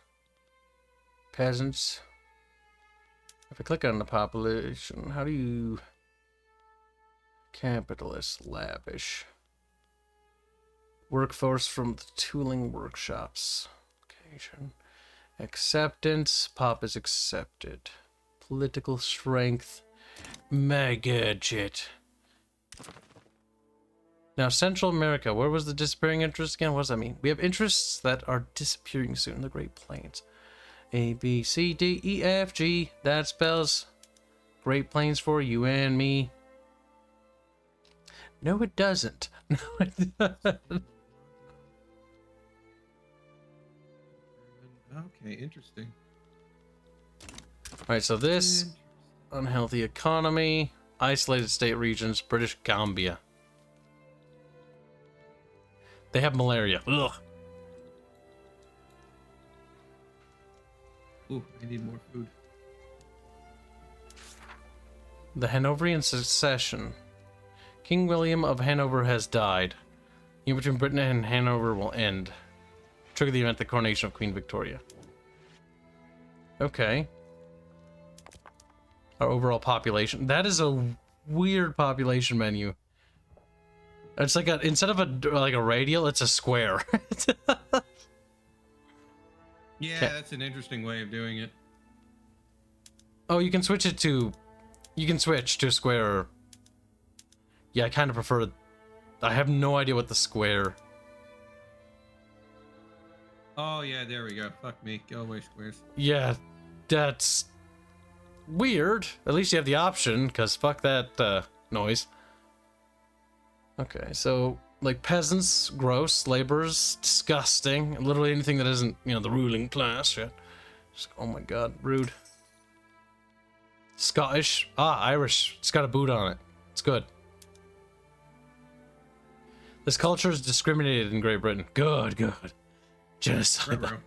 Peasants. If I click on the population, how do you... Capitalist, lavish. Workforce from the tooling workshops. Occasion. Acceptance. Pop is accepted. Political strength. Megadget. Now, Central America. Where was the disappearing interest again? What does that mean? We have interests that are disappearing soon in the Great Plains. A, B, C, D, E, F, G. That spells Great Plains for you and me. No, it doesn't. No, it doesn't. Okay, interesting. Alright, so this unhealthy economy, isolated state regions, British Gambia. They have malaria. Ugh. Ooh, I need more food. The Hanoverian succession. King William of Hanover has died. Union between Britain and Hanover will end. Trigger the event, the coronation of Queen Victoria. Okay. Our overall population. That is a weird population menu. It's like a, instead of a radial, it's a square. Yeah, that's an interesting way of doing it. Oh, you can switch it to... You can switch to a square. Yeah, I kind of prefer... I have no idea what the square... Oh, yeah, there we go. Fuck me. Go away, squares. Yeah, that's... weird. At least you have the option, because fuck that noise. Okay, so... like, peasants, gross. Laborers, disgusting. Literally anything that isn't, you know, the ruling class. Yeah. Just, oh my god, rude. Scottish. Ah, Irish. It's got a boot on it. It's good. This culture is discriminated in Great Britain. Good, good. Genocide.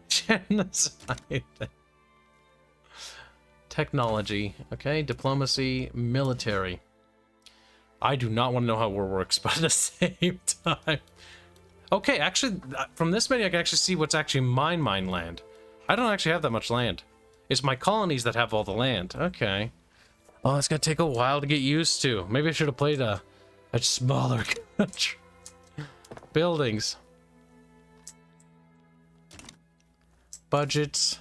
Genocide. Technology. Okay, diplomacy, military. I do not want to know how war works, but at the same time... Okay, actually, from this menu, I can actually see what's actually mine land. I don't actually have that much land. It's my colonies that have all the land. Okay. Oh, it's gonna take a while to get used to. Maybe I should have played a smaller country. Buildings. budgets.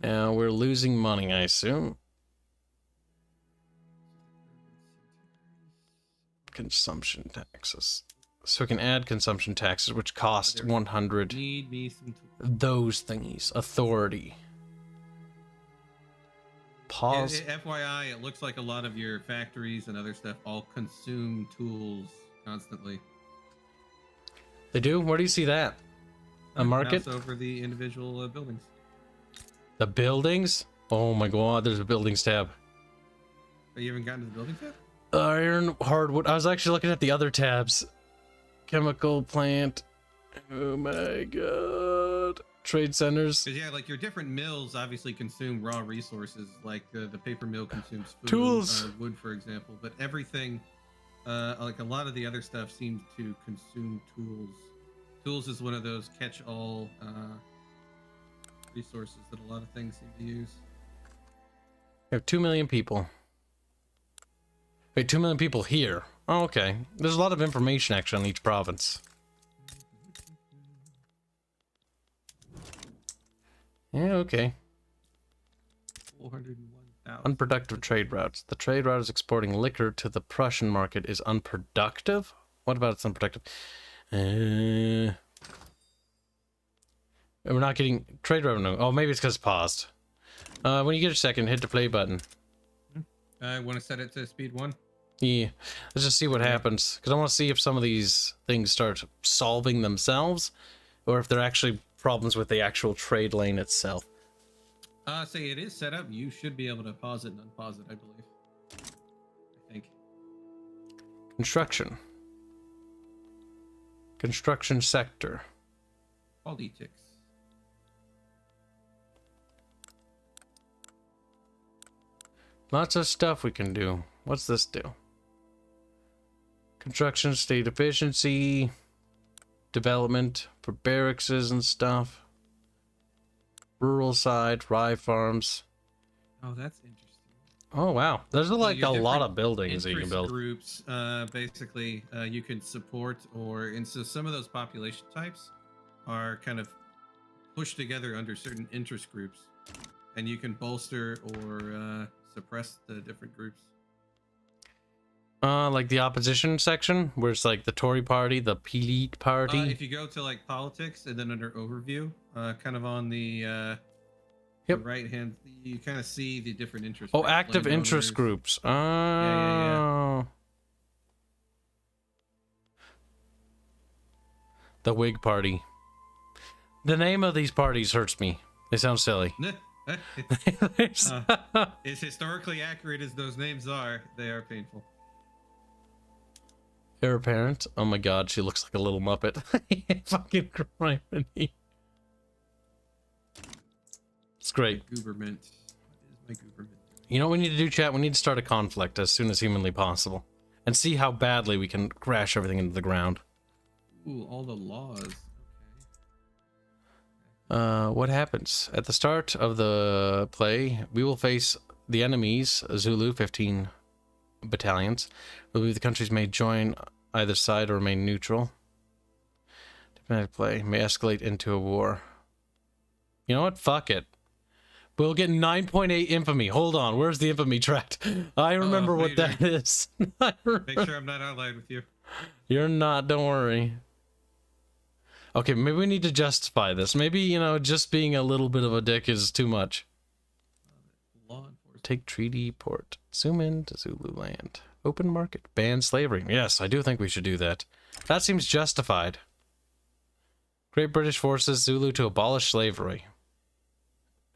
Now we're losing money, I assume. Consumption taxes. So we can add consumption taxes, which cost 100. Need me some Those thingies. Authority. Pause. FYI, it looks like a lot of your factories and other stuff all consume tools constantly. They do? Where do you see that? A market? Mouse over the individual buildings. The buildings? Oh my god, there's a buildings tab. Oh, you haven't gotten to the buildings yet? Iron, hardwood. I was actually looking at the other tabs. Chemical plant. Oh my god. Trade centers. Because yeah, like your different mills obviously consume raw resources. Like the paper mill consumes food, Tools. Wood, for example. But everything, like a lot of the other stuff, seems to consume tools. Tools is one of those catch-all resources that a lot of things seem to use. We have 2 million people. Wait, 2 million people here. Oh, okay. There's a lot of information actually on each province. Yeah, okay. 401,000. Unproductive trade routes. The trade route is exporting liquor to the Prussian market is unproductive? What about it's unproductive? We're not getting trade revenue. Oh, maybe it's because it's paused. When you get a second, hit the play button. I want to set it to speed 1. Yeah, let's just see what happens. Because I want to see if some of these things start solving themselves, or if they're actually problems with the actual trade lane itself. Say it is set up. You should be able to pause it and unpause it, I believe. I think. Construction. Construction sector. Politics. Lots of stuff we can do. What's this do? Construction, state efficiency, development for barracks and stuff. Rural side, rye farms. Oh, that's interesting. Oh wow, there's like your a lot different of buildings that you can interest build. Groups, basically, you can support, and so some of those population types are kind of pushed together under certain interest groups, and you can bolster or suppress the different groups. Like the opposition section, where it's like the Tory party, the Elite party. If you go to like politics and then under overview, kind of on the Yep. right hand, you kind of see the different interest. Oh, groups, active interest landowners. groups. Oh. Yeah. The Whig Party. The name of these parties hurts me. They sound silly. As historically accurate as those names are, they are painful. Heir apparent. Oh my god, she looks like a little Muppet. Fucking criminy. It's great. Gooberment. What is my gooberment doing? You know what we need to do, chat? We need to start a conflict as soon as humanly possible. And see how badly we can crash everything into the ground. Ooh, all the laws. What happens? At the start of the play, we will face the enemies, Zulu, 15 battalions. We believe the countries may join either side or remain neutral. Diplomatic play may escalate into a war. You know what? Fuck it. We'll get 9.8 infamy. Hold on. Where's the infamy tract? I remember what that is. Make sure I'm not outlined with you. You're not. Don't worry. Okay, maybe we need to justify this. Maybe, you know, just being a little bit of a dick is too much. Law enforcement. Take treaty port. Zoom in to Zulu land. Open market. Ban slavery. Yes, I do think we should do that. That seems justified. Great British forces Zulu to abolish slavery.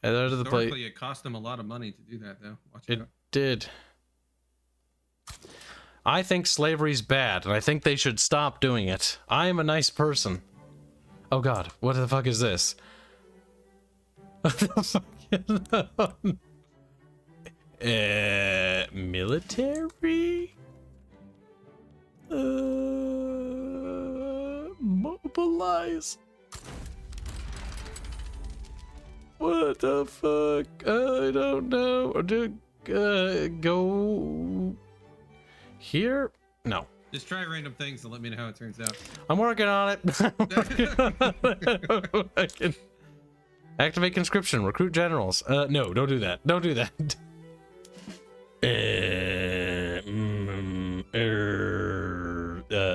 And out of the play. Historically, it cost them a lot of money to do that, though. Watch It out. did. I think slavery's bad, and I think they should stop doing it. I am a nice person. Oh god, what the fuck is this? What the fuck is military? Mobilize. What the fuck? I don't know. Or do go here? No. Just try random things and let me know how it turns out. I'm working on it. Activate conscription. Recruit generals. No, don't do that. Don't do that.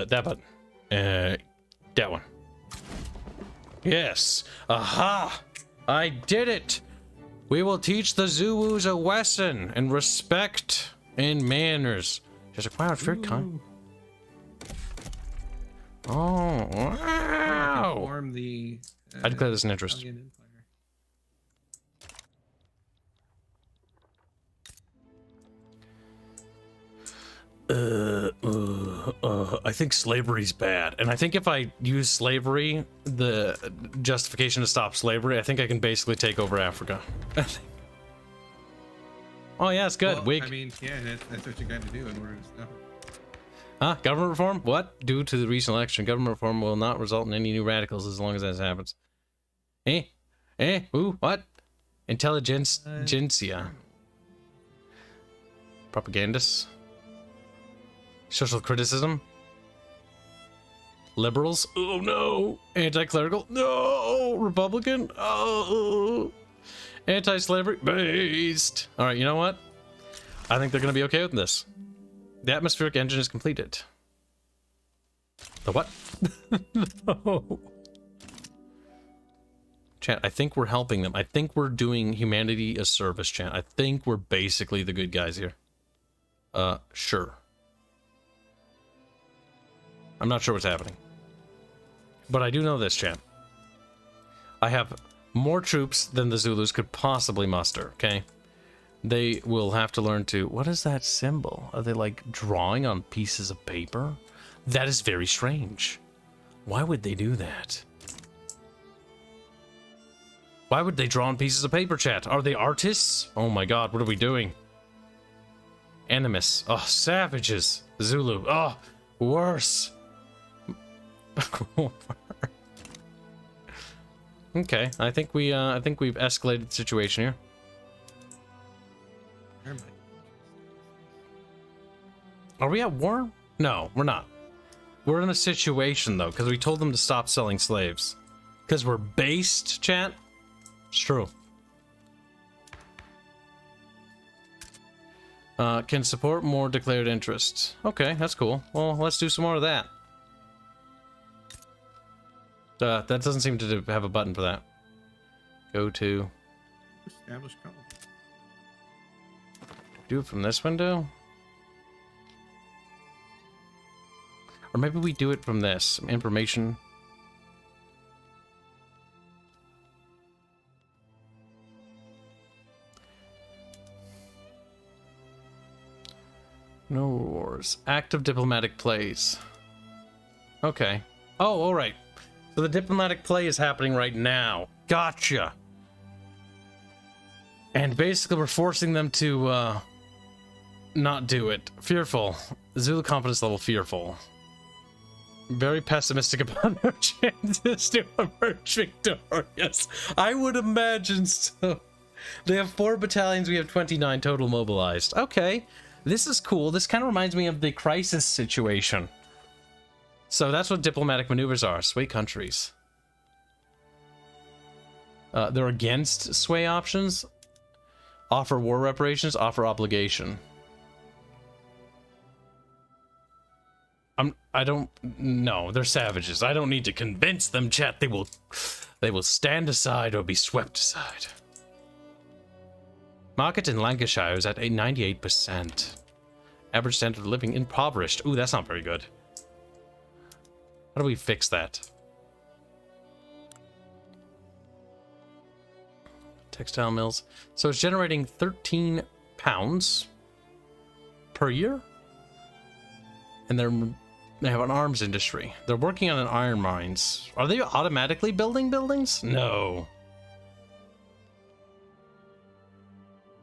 That button. That one. Yes. Aha! I did it! We will teach the Zulus a lesson in respect and manners. She's like, wow, it's very kind. Oh, wow! Form the. I declare this an interest. Italian Empire. I think slavery's bad. And I think if I use slavery, the justification to stop slavery, I think I can basically take over Africa. Oh, yeah, it's good. Well, Wig. I mean, yeah, that's what you got to do in order to stop it. Huh? Government reform? What? Due to the recent election, government reform will not result in any new radicals as long as that happens. Ooh, what? Intelligentsia. Propagandists. Social criticism. Liberals. Oh no. Anti-clerical. No. Republican. Oh. Anti-slavery. Based. All right, you know what? I think they're going to be okay with this. The atmospheric engine is completed. The what? No. Chat, I think we're helping them. I think we're doing humanity a service, chat. I think we're basically the good guys here. Sure. I'm not sure what's happening. But I do know this, chat. I have more troops than the Zulus could possibly muster, okay? They will have to learn to... What is that symbol? Are they, like, drawing on pieces of paper? That is very strange. Why would they do that? Why would they draw on pieces of paper, chat? Are they artists? Oh my god, what are we doing? Animus. Oh, savages. Zulu. Oh, worse. Okay, I think we've escalated the situation here. Are we at war? No, we're not. We're in a situation though, because we told them to stop selling slaves. Because we're based, chat. It's true. Can support more declared interests. Okay, that's cool. Well, let's do some more of that. That doesn't seem to have a button for that. Go to... Establish colony. Do it from this window? Or maybe we do it from this. Information. No wars. Active diplomatic plays. Okay. Oh, alright. So the diplomatic play is happening right now. Gotcha. And basically we're forcing them to, not do it. Fearful. Zulu confidence level fearful. Very pessimistic about our chances to emerge victorious. I would imagine so. They have 4 battalions, we have 29 total mobilized. Okay. This is cool. This kind of reminds me of the crisis situation. So that's what diplomatic maneuvers are. Sway countries. They're against sway options. Offer war reparations. Offer obligation. I don't... No, they're savages. I don't need to convince them, chat. They will stand aside or be swept aside. Market in Lancashire is at 98%. Average standard of living impoverished. Ooh, that's not very good. How do we fix that? Textile mills. So it's generating 13 pounds per year. And they have an arms industry. They're working on an iron mines. Are they automatically building buildings? No.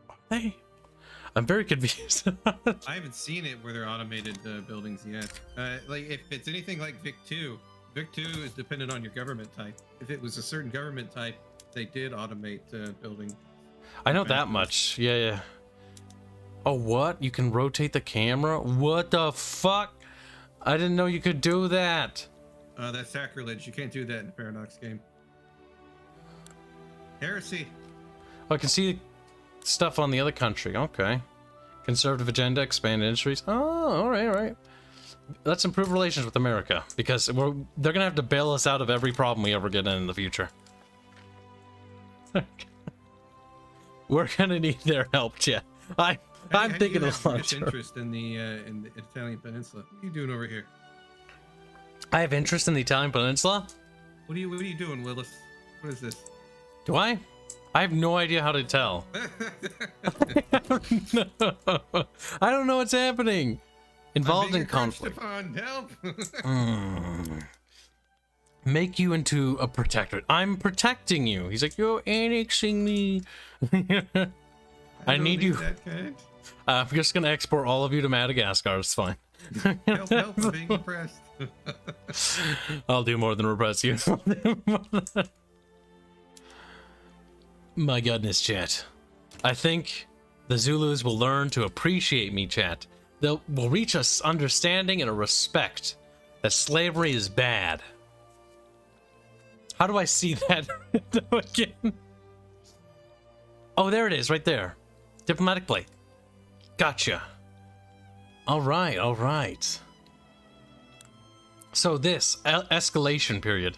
Are they? I'm very confused. I haven't seen it where they're automated buildings yet. Like if it's anything like Vic 2 is dependent on your government type. If it was a certain government type, they did automate building. I know that much. Yeah. Oh, what? You can rotate the camera? What the fuck? I didn't know you could do that. That's sacrilege. You can't do that in a Paradox game. Heresy. Oh, I can see stuff on the other country. Okay. Conservative agenda, expand industries. Oh, all right, all right. Let's improve relations with America, because they're gonna have to bail us out of every problem we ever get in the future. We're gonna need their help, Chet. I'm thinking of long term. Interest in the Italian peninsula. What are you doing over here? I have interest in the Italian peninsula. What are you doing, Willis? What is this? Do I? I have no idea how to tell. I don't know what's happening. Involved in conflict. Help. Make you into a protectorate. I'm protecting you. He's like, you're annexing me. I need you. That kind. I'm just gonna export all of you to Madagascar. It's fine. Help, I'm being oppressed. I'll do more than repress you. My goodness, chat. I think the Zulus will learn to appreciate me, chat. They'll reach us understanding and a respect that slavery is bad. How do I see that again? Oh, there it is, right there. Diplomatic plate. Gotcha. All right, all right. So this escalation period.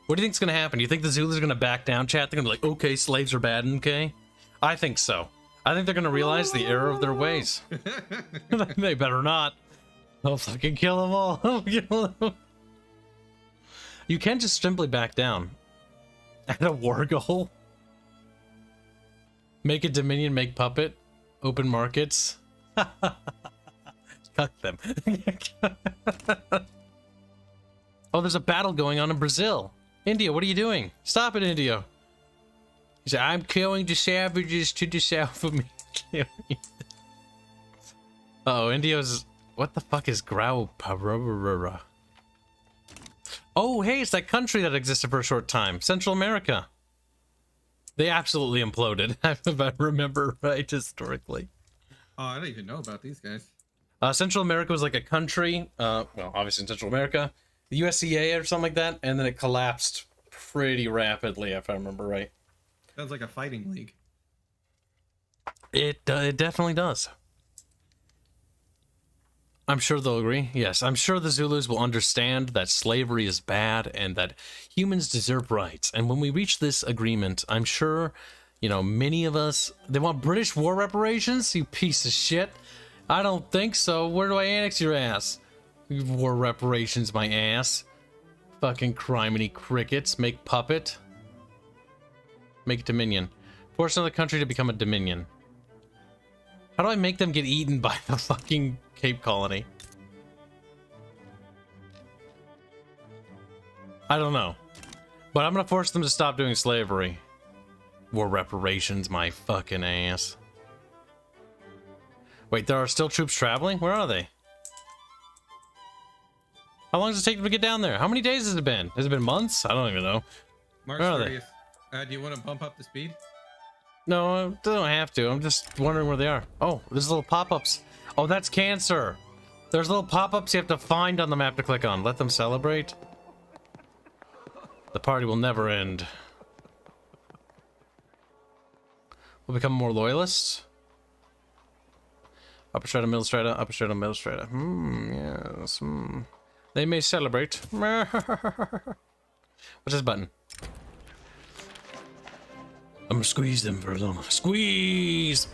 What do you think's gonna happen? Do you think the Zulus are gonna back down, chat? They're gonna be like, okay, slaves are bad, okay? I think so. I think they're gonna realize the error of their ways. They better not. I'll fucking kill them all. I'll kill them. You can't just simply back down. Add a war goal. Make a dominion, make puppet. Open markets. Cuck them. Oh, there's a battle going on in Brazil. India, what are you doing? Stop it, India. He said, I'm killing the savages to the south of me. Uh-oh, India's... What the fuck is Grau? Oh, hey, it's that country that existed for a short time. Central America. They absolutely imploded, if I remember right, historically. Oh, I don't even know about these guys. Central America was like a country. Well, obviously in Central America. The USCA or something like that, and then it collapsed pretty rapidly, if I remember right. Sounds like a fighting league. It definitely does. I'm sure they'll agree. Yes, I'm sure the Zulus will understand that slavery is bad and that humans deserve rights. And when we reach this agreement, I'm sure, you know, many of us... They want British war reparations? You piece of shit. I don't think so. Where do I annex your ass? War reparations, my ass. Fucking criminy crickets. Make puppet. Make dominion. Force another country to become a dominion. How do I make them get eaten by the fucking Cape Colony? I don't know. But I'm gonna force them to stop doing slavery. War reparations, my fucking ass. Wait, there are still troops traveling? Where are they? How long does it take them to get down there? How many days has it been? Has it been months? I don't even know. March 30th. Do you want to bump up the speed? No, I don't have to. I'm just wondering where they are. Oh, there's little pop-ups. Oh, that's cancer. There's little pop-ups you have to find on the map to click on. Let them celebrate. The party will never end. We'll become more loyalists. Upper strata, middle strata, upper strata, middle strata. Yes. They may celebrate. What's this button? I'm gonna squeeze them for a little. Squeeze!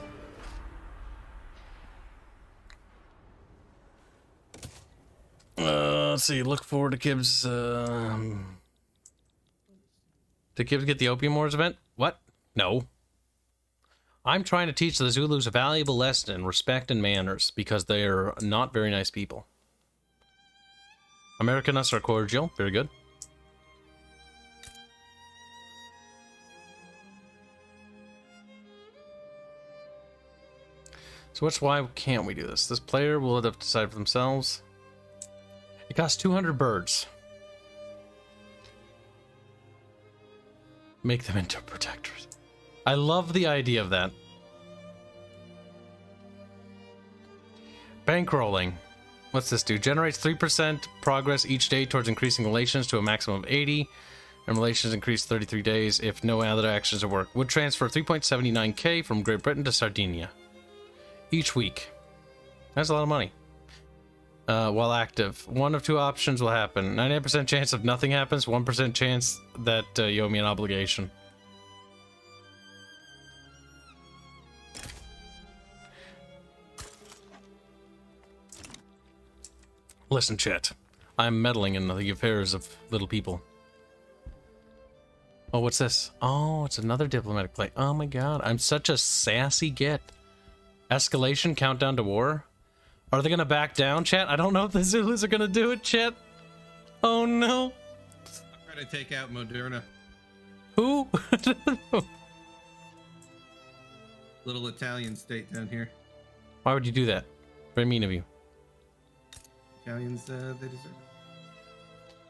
Let's see. Look forward to Kibs. Did Kibs get the Opium Wars event? What? No. I'm trying to teach the Zulus a valuable lesson in respect and manners because they're not very nice people. Americanists are cordial. Very good. So why can't we do this? This player will have to decide for themselves. It costs 200 birds. Make them into protectors. I love the idea of that. Bankrolling. What's this do? Generates 3% progress each day towards increasing relations to a maximum of 80. And relations increase 33 days if no other actions are work. Would transfer 3.79k from Great Britain to Sardinia each week. That's a lot of money. While active, one of two options will happen. 98% chance of nothing happens, 1% chance that you owe me an obligation. Listen, chat. I'm meddling in the affairs of little people. Oh, what's this? Oh, it's another diplomatic play. Oh my god, I'm such a sassy git. Escalation, countdown to war. Are they gonna back down, chat? I don't know if the Zulus are gonna do it, chat. Oh no. Try to take out Moderna. Who? Little Italian state down here. Why would you do that? Very mean of you. Italians, they deserve it.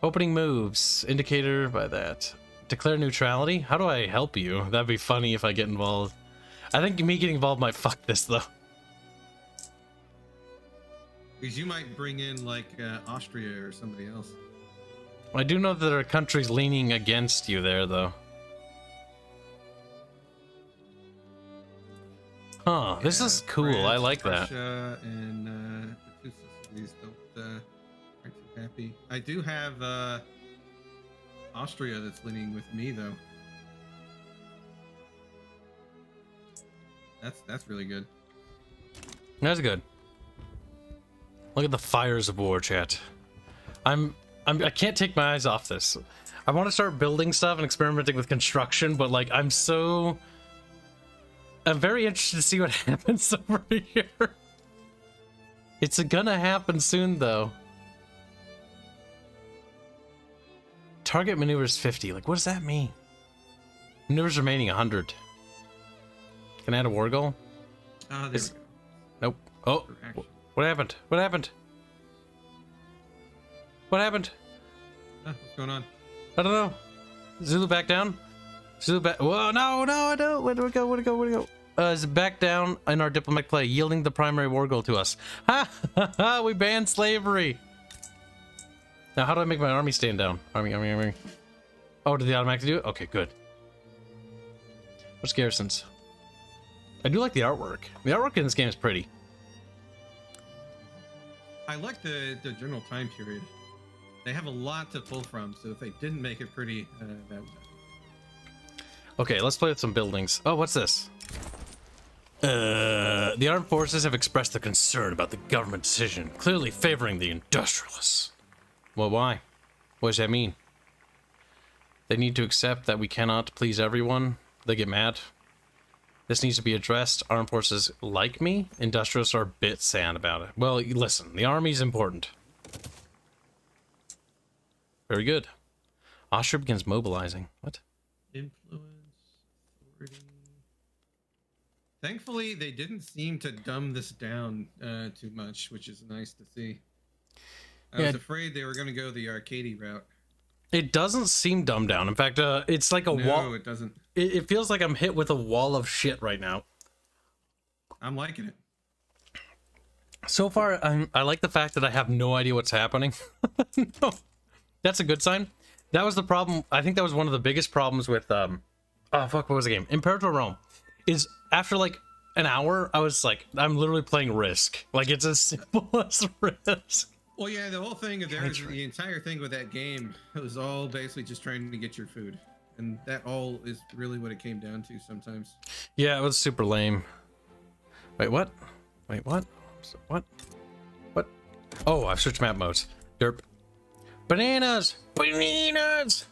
Opening moves. Indicator by that. Declare neutrality? How do I help you? That'd be funny if I get involved. I think me getting involved might fuck this, though. Because you might bring in, like, Austria or somebody else. I do know that there are countries leaning against you there, though. Huh, this is cool. France, I like that. Russia and the two Sicilies aren't too happy. I do have Austria that's leaning with me, though. That's really good. That's good. Look at the fires of war, chat. I can't take my eyes off this. I want to start building stuff and experimenting with construction, but like I'm very interested to see what happens over here. It's gonna happen soon, though. Target maneuvers 50. Like, what does that mean? Maneuvers remaining 100. Can I add a war goal? Oh, there we go. Nope. Oh, what happened? What happened? What happened? What's going on? I don't know. Zulu back down? Zulu back. Whoa, no, I don't. Where do we go? Where do we go? Is it back down in our diplomatic play, yielding the primary war goal to us? Ha ha ha! We banned slavery. Now, how do I make my army stand down? Army. Oh, did they automatically do it? Okay, good. What's garrisons? I do like the artwork. The artwork in this game is pretty. I like the general time period. They have a lot to pull from, so if they didn't make it pretty, that would. Okay, let's play with some buildings. Oh, what's this? The armed forces have expressed their concern about the government decision, clearly favoring the industrialists. Well, why? What does that mean? They need to accept that we cannot please everyone. They get mad. This needs to be addressed. Armed forces like me. Industrialists are a bit sad about it. Well, listen, the army's important. Very good. Austria begins mobilizing. What? Influence, authority. Thankfully, they didn't seem to dumb this down too much, which is nice to see. I was afraid they were going to go the arcadey route. It doesn't seem dumbed down. In fact, it's like a wall. No, it doesn't. It feels like I'm hit with a wall of shit right now. I'm liking it. So far, I like the fact that I have no idea what's happening. No, that's a good sign. That was the problem. I think that was one of the biggest problems with oh fuck, what was the game? Imperator Rome. Is after like an hour, I was like, I'm literally playing Risk. Like it's as simple as Risk. Well, yeah, the whole thing, the entire thing with that game, it was all basically just trying to get your food. And that all is really what it came down to sometimes. Yeah, it was super lame. Wait, what? Wait, what? What? What? Oh, I've switched map modes. Derp. Bananas! Bananas!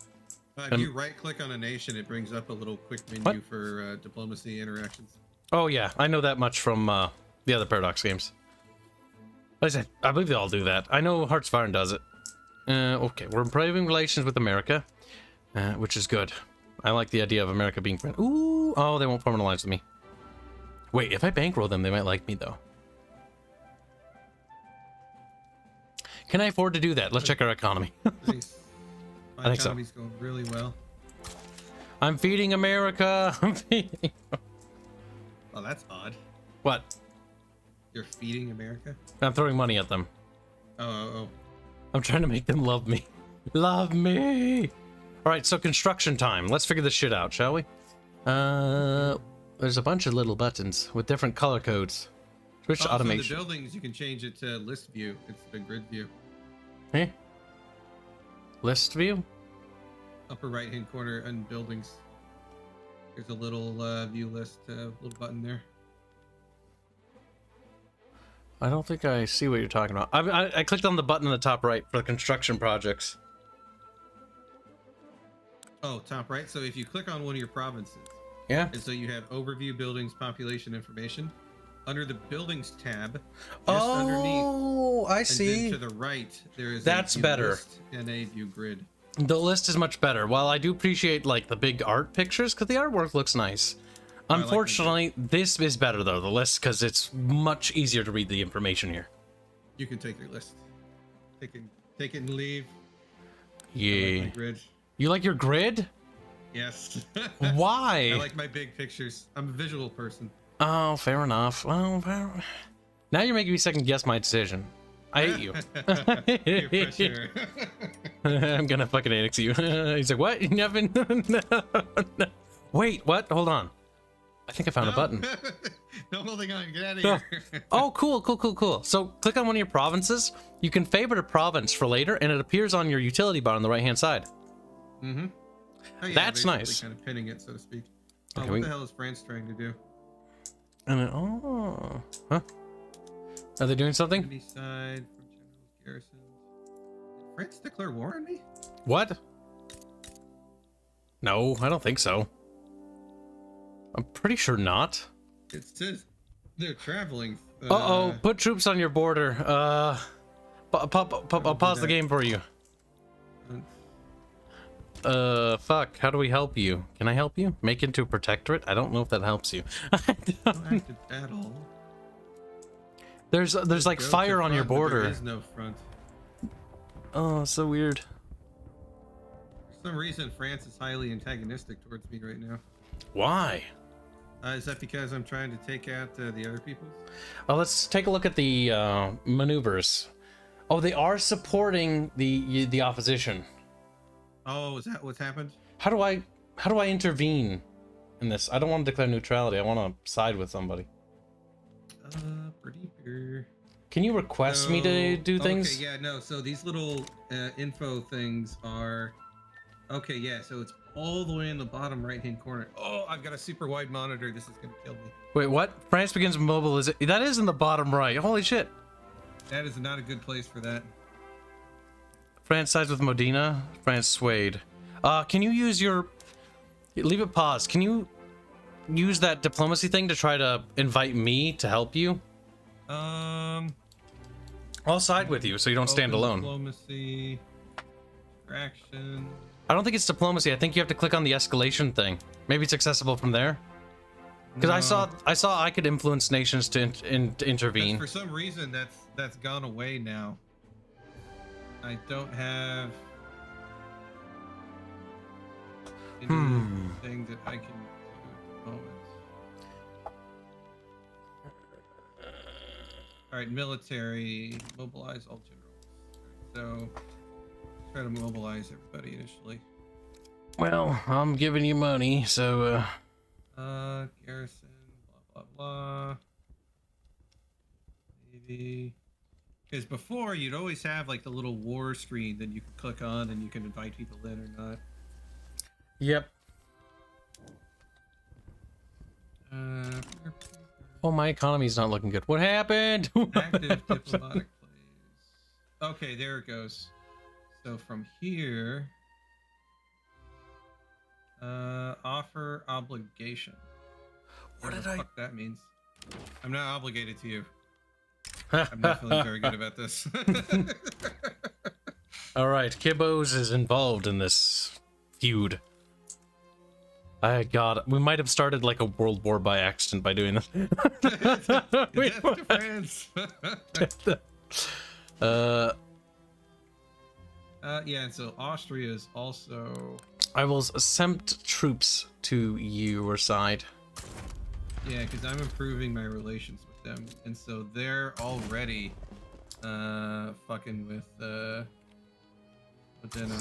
If you right-click on a nation, it brings up a little quick menu for diplomacy interactions. Oh, yeah. I know that much from the other Paradox games. Like I said, I believe they all do that. I know Hearts of Iron does it. Okay, we're improving relations with America, which is good. I like the idea of America being friend. Ooh, oh, they won't form an alliance with me. Wait, if I bankroll them, they might like me, though. Can I afford to do that? Let's check our economy. Nice. My I think so. economy's going really well. I'm feeding America. I'm feeding... Oh, that's odd. What? You're feeding America? I'm throwing money at them. Oh. I'm trying to make them love me. Love me! All right, so construction time. Let's figure this shit out, shall we? There's a bunch of little buttons with different color codes. Switch to Also, automation. the buildings, you can change it to list view instead of grid view. Eh? List view? Upper right-hand corner and buildings. There's a little view list, little button there. I don't think I see what you're talking about. I clicked on the button in the top right for the construction projects. Oh, top right. So if you click on one of your provinces, Yeah. and so you have overview, buildings, population information. Under the buildings tab, just Oh, I and see. then to the right, there is That's a view better. list and a view grid. The list is much better. While I do appreciate like the big art pictures, because the artwork looks nice. I like Unfortunately, this is better though, the list, because it's much easier to read the information here. You can take your list. Take it and leave. I Yeah. like my grid. You like your grid? Yes. Why? I like my big pictures. I'm a visual person. Oh, fair enough. Well, now you're making me second guess my decision. I hate you. Peer pressure. I'm gonna fucking annex you. He's like, what? Nothing. No. Wait, what? Hold on. I think I found a button. No holding on. Get out of Oh. here. Oh, cool. So click on one of your provinces. You can favorite a province for later, and it appears on your utility bar on the right-hand side. Mm-hmm. Oh, yeah, That's basically nice. Kind of pinning it, so to speak. Oh, Okay, what we- the hell is France trying to do? And then, oh, huh? Are they doing something? Enemy side from general garrison. Did France declare war on me? What? No, I don't think so. I'm pretty sure not. It says they're traveling. Uh-oh, put troops on your border. I'll pause the game for you. Fuck, how do we help you? Can I help you? Make into a protectorate? I don't know if that helps you. No active battle. There's like Go to fire on your front, but border. There is no front. Oh, so weird. For some reason, France is highly antagonistic towards me right now. Why? Is that because I'm trying to take out the other peoples? Oh, let's take a look at the maneuvers. Oh, they are supporting the opposition. Oh, is that what's happened? How do I intervene in this? I don't want to declare neutrality. I want to side with somebody. Pretty sure. Can you request me to do things? Okay, yeah, no. So these little info things are. Okay, yeah. So it's all the way in the bottom right-hand corner. Oh, I've got a super wide monitor. This is gonna kill me. Wait, what? France begins mobilization. That is in the bottom right. Holy shit. That is not a good place for that. France sides with Modena. France swayed. Can you use your... Leave it paused. Can you use that diplomacy thing to try to invite me to help you? I'll side with you so you don't stand alone. Diplomacy. Distraction. I don't think it's diplomacy. I think you have to click on the escalation thing. Maybe it's accessible from there. Because I saw I could influence nations to intervene. For some reason, that's gone away now. I don't have any thing that I can do at the moment. All right, military, mobilize all generals. So try to mobilize everybody initially. Well, I'm giving you money, so Garrison, blah blah blah. Maybe. Because before, you'd always have like the little war screen that you could click on and you can invite people in or not. Yep. Oh, my economy's not looking good. What happened? Active diplomatic plays. Okay, there it goes. So from here, offer obligation. What Whatever did the I... fuck that means. I'm not obligated to you. I'm not feeling very good about this. All right, Kibs is involved in this feud. God, we might have started like a world war by accident by doing this. Death to France. Yeah, and so Austria is also. I will send troops to your side. Yeah, because I'm improving my relations with them, and so they're already fucking with Modena.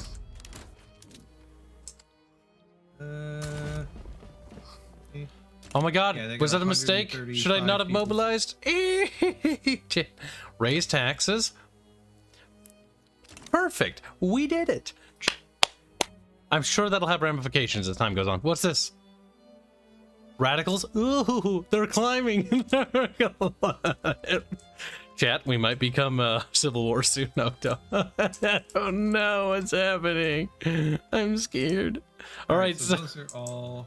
Oh my god, Yeah, they was got that a mistake? Should I not have 135 people. mobilized? Raise taxes. Perfect. We did it. I'm sure that'll have ramifications as time goes on. What's this? Radicals? Ooh, they're climbing. Chat, we might become a civil war soon. No, don't. Oh no, what's happening? I'm scared. All right, so those are all.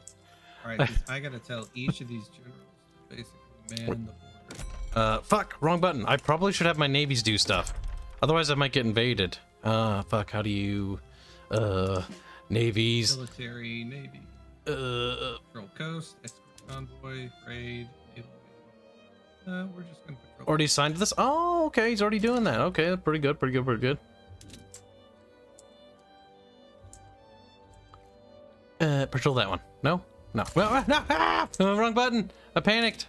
All right, 'cause I gotta tell each of these generals to basically man the border. Fuck, wrong button. I probably should have my navies do stuff. Otherwise, I might get invaded. Fuck, how do you, navies, Military, navy, patrol coast, escort convoy, raid. We're just gonna patrol. already signed this? Oh, okay, he's already doing that. Okay, pretty good, pretty good, pretty good. Patrol that one. No? No. Wrong button. I panicked.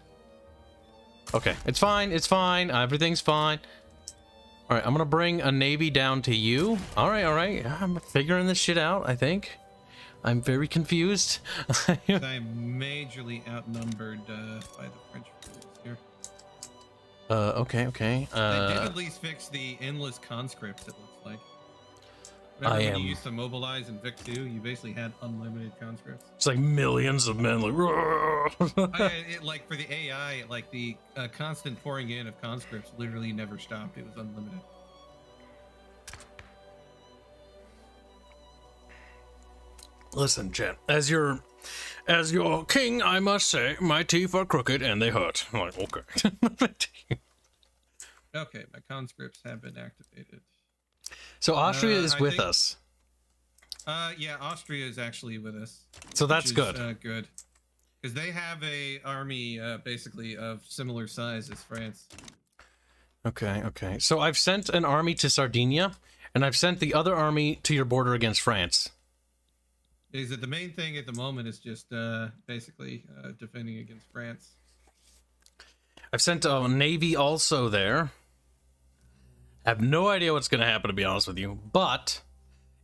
Okay, it's fine, it's fine. Everything's fine. All right, I'm gonna bring a navy down to you. All right, all right. I'm figuring this shit out, I think. I'm very confused. I am majorly outnumbered by the French forces here. Okay, okay. They did at least fix the endless conscripts, it looks like. Remember when you used to mobilize in Vic 2, you basically had unlimited conscripts. It's like millions of men, Like for the AI, like the constant pouring in of conscripts literally never stopped. It was unlimited. Listen, Jen, as your king, I must say, my teeth are crooked and they hurt. I'm like, okay. Okay, my conscripts have been activated. So Austria is with think- us. Yeah, Austria is actually with us. So that's which is, good. Good. Because they have a army basically of similar size as France. Okay, okay. So I've sent an army to Sardinia, and I've sent the other army to your border against France. Is that the main thing at the moment is just basically defending against France. I've sent a navy also there. I have no idea what's going to happen, to be honest with you. But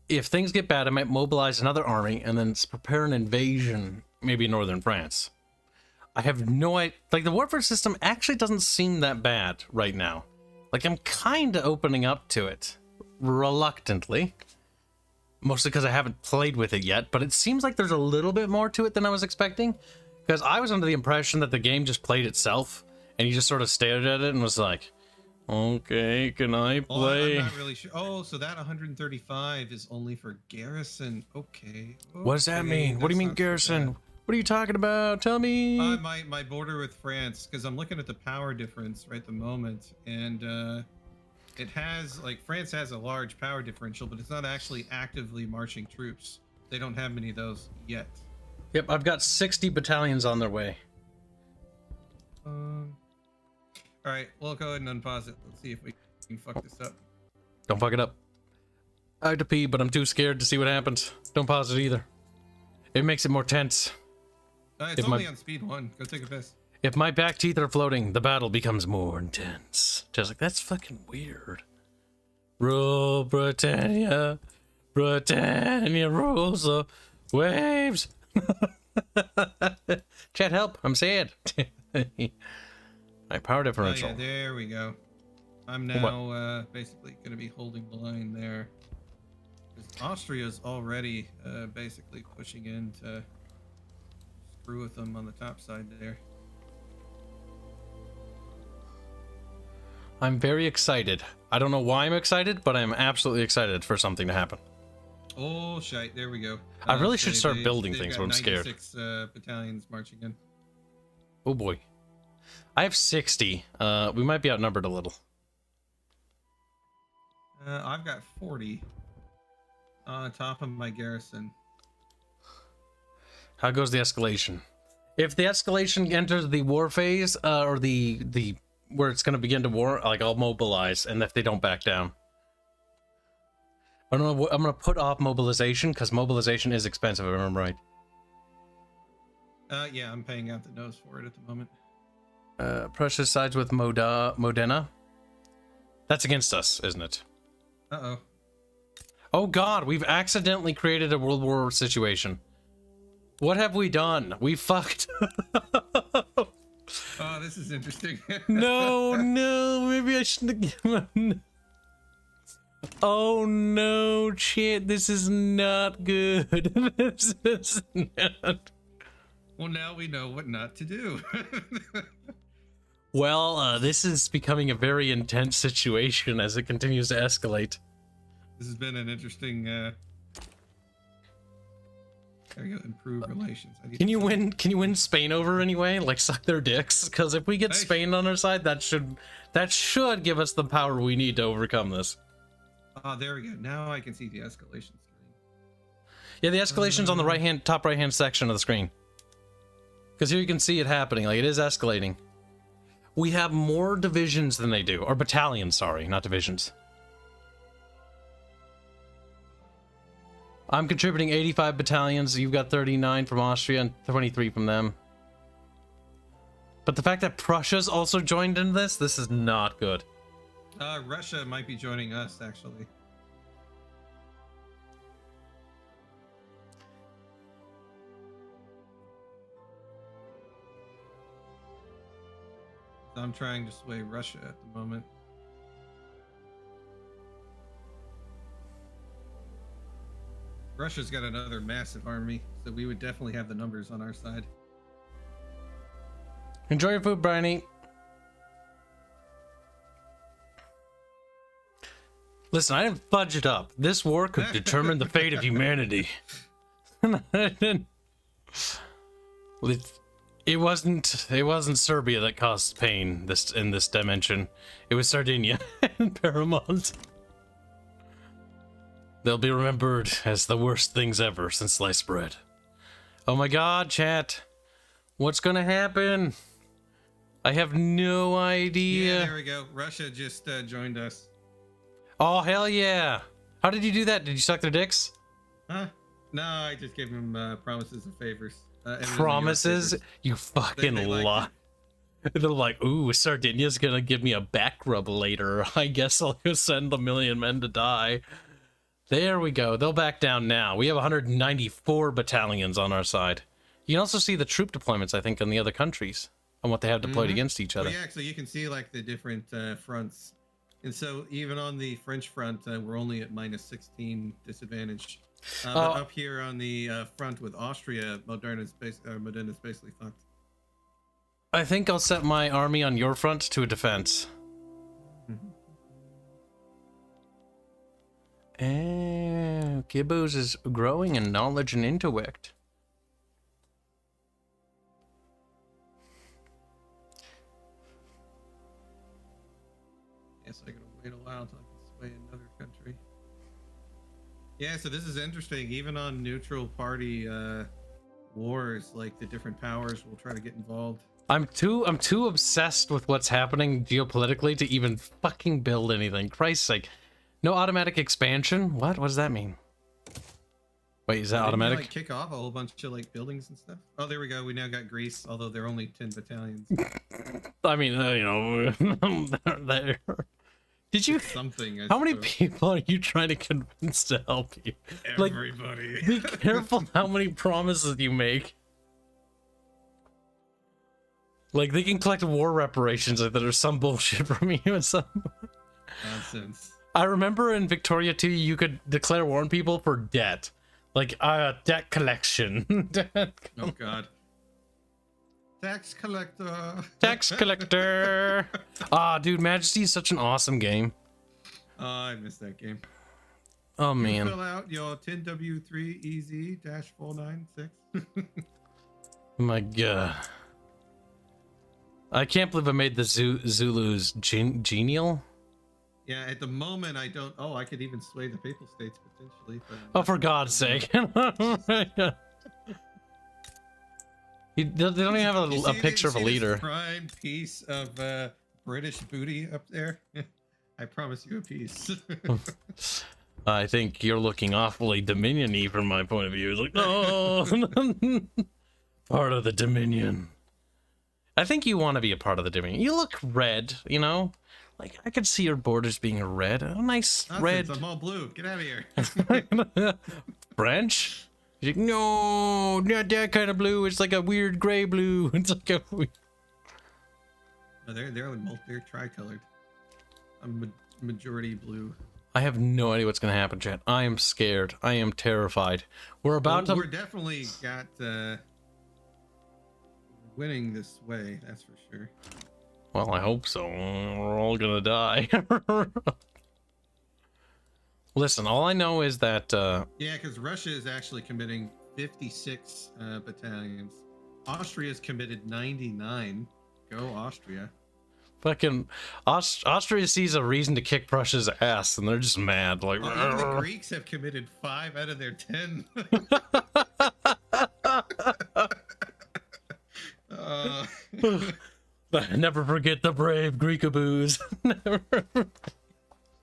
if things get bad, I might mobilize another army and then prepare an invasion, maybe in northern France. I have no idea. Like, the warfare system actually doesn't seem that bad right now. Like, I'm kind of opening up to it. Reluctantly. Mostly because I haven't played with it yet. But it seems like there's a little bit more to it than I was expecting. Because I was under the impression that the game just played itself. And you just sort of stared at it and was like, okay, can I play? I'm not really sure. Oh, so that 135 is only for garrison. Okay. What does that mean? What do you mean garrison? What are you talking about? Tell me. My border with France, because I'm looking at the power difference right at the moment, and it has, like, France has a large power differential, but it's not actually actively marching troops. They don't have many of those yet. Yep, I've got 60 battalions on their way. All right, we'll go ahead and unpause it. Let's see if we can fuck this up. Don't fuck it up. I have to pee, but I'm too scared to see what happens. Don't pause it either. It makes it more tense. It's only on speed 1. Go take a piss. If my back teeth are floating, the battle becomes more intense. Just like, that's fucking weird. Rule Britannia. Britannia rules the waves. Chat, help. I'm sad. My power differential. Oh, yeah, there we go. I'm now basically going to be holding the line there. Austria's already basically pushing in to screw with them on the top side there. I'm very excited. I don't know why I'm excited, but I'm absolutely excited for something to happen. Oh, shite. There we go. I really should start building things, but I'm scared. 96 battalions marching in. Oh, boy. I have 60. We might be outnumbered a little. I've got 40 on top of my garrison. How goes the escalation? If the escalation enters the war phase, or the where it's going to begin to war, like, I'll mobilize, and if they don't back down. I'm going to put off mobilization, because mobilization is expensive, if I remember right. Yeah, I'm paying out the nose for it at the moment. Prussia sides with Modena. That's against us, isn't it? Uh-oh. Oh god, we've accidentally created a World War situation. What have we done? We fucked. this is interesting. No, no, maybe I shouldn't have given. Oh no, shit, this is not good. This is not. Well, now we know what not to do. Well, this is becoming a very intense situation as it continues to escalate. This has been an interesting. There we go. Improve relations. Can you win Spain over anyway? Like suck their dicks? Because if we get Spain on our side, that should give us the power we need to overcome this. Oh, there we go. Now I can see the escalation screen. Yeah, the escalation's on the top right hand section of the screen. Because here you can see it happening. Like it is escalating. We have more divisions than they do, or battalions. Sorry, not divisions. I'm contributing 85 battalions. You've got 39 from Austria and 23 from them. But the fact that Prussia's also joined in this is not good. Russia might be joining us, actually. I'm trying to sway Russia at the moment. Russia's got another massive army, so we would definitely have the numbers on our side. Enjoy your food, Bryony. Listen, I didn't fudge it up. This war could determine the fate of humanity. It wasn't Serbia that caused pain in this dimension. It was Sardinia and Paramount. They'll be remembered as the worst things ever since sliced bread. Oh my god, chat. What's gonna happen? I have no idea. Yeah, there we go. Russia just joined us. Oh, hell yeah. How did you do that? Did you suck their dicks? Huh? No, I just gave them promises and favors. Promises? You fucking lie. They're like, ooh, Sardinia's gonna give me a back rub later. I guess I'll go send 1 million men to die. There we go. They'll back down now. We have 194 battalions on our side. You can also see the troop deployments, I think, in the other countries and what they have deployed against each other. Well, yeah, so you can see like the different fronts. And so even on the French front, we're only at -16 disadvantage. But up here on the front with Austria, Moderna's basically fucked. I think I'll set my army on your front to a defense. Kibs is growing in knowledge and intellect. Yes, I gotta wait a while until I can sway another country. Yeah, so this is interesting. Even on neutral party wars, like the different powers will try to get involved. I'm too obsessed with what's happening geopolitically to even fucking build anything. Christ's sake. No automatic expansion? What? What does that mean? Wait, is that automatic? Like kick off a whole bunch of like buildings and stuff. Oh, there we go. We now got Greece, although they're only 10 battalions. I mean, you know, there. Did you? Something. How many people are you trying to convince to help you? Everybody. Like, be careful how many promises you make. Like, they can collect war reparations that are some bullshit from you and some nonsense. I remember in Victoria too, you could declare war on people for debt. Like, debt collection. Oh god. Tax collector. Tax collector. Dude, Majesty is such an awesome game. Oh, I missed that game. Oh man. Fill out your 10W3EZ-496. My god. I can't believe I made the Zulus genial. Yeah, at the moment I don't. Oh, I could even sway the Papal States potentially. But oh, for God's sake. They don't even have a picture of a leader. Prime piece of British booty up there. I promise you a piece. I think you're looking awfully Dominion-y from my point of view. It's like, no, part of the Dominion. I think you want to be a part of the Dominion. You look red, you know? Like, I could see your borders being red. A nice red. I'm all blue. Get out of here. French? He's like, no, not that kind of blue. It's like a weird gray blue. It's like a... They're tricolored. I'm majority blue. I have no idea what's gonna happen, chat. I am scared. I am terrified. We're about to. We're definitely got winning this way. That's for sure. Well, I hope so. We're all gonna die. Listen, all I know is that. Yeah, because Russia is actually committing 56 battalions. Austria's committed 99. Go Austria. Fucking Austria sees a reason to kick Prussia's ass, and they're just mad. Like, even the Greeks have committed 5 out of their 10. Never forget the brave Greekaboos.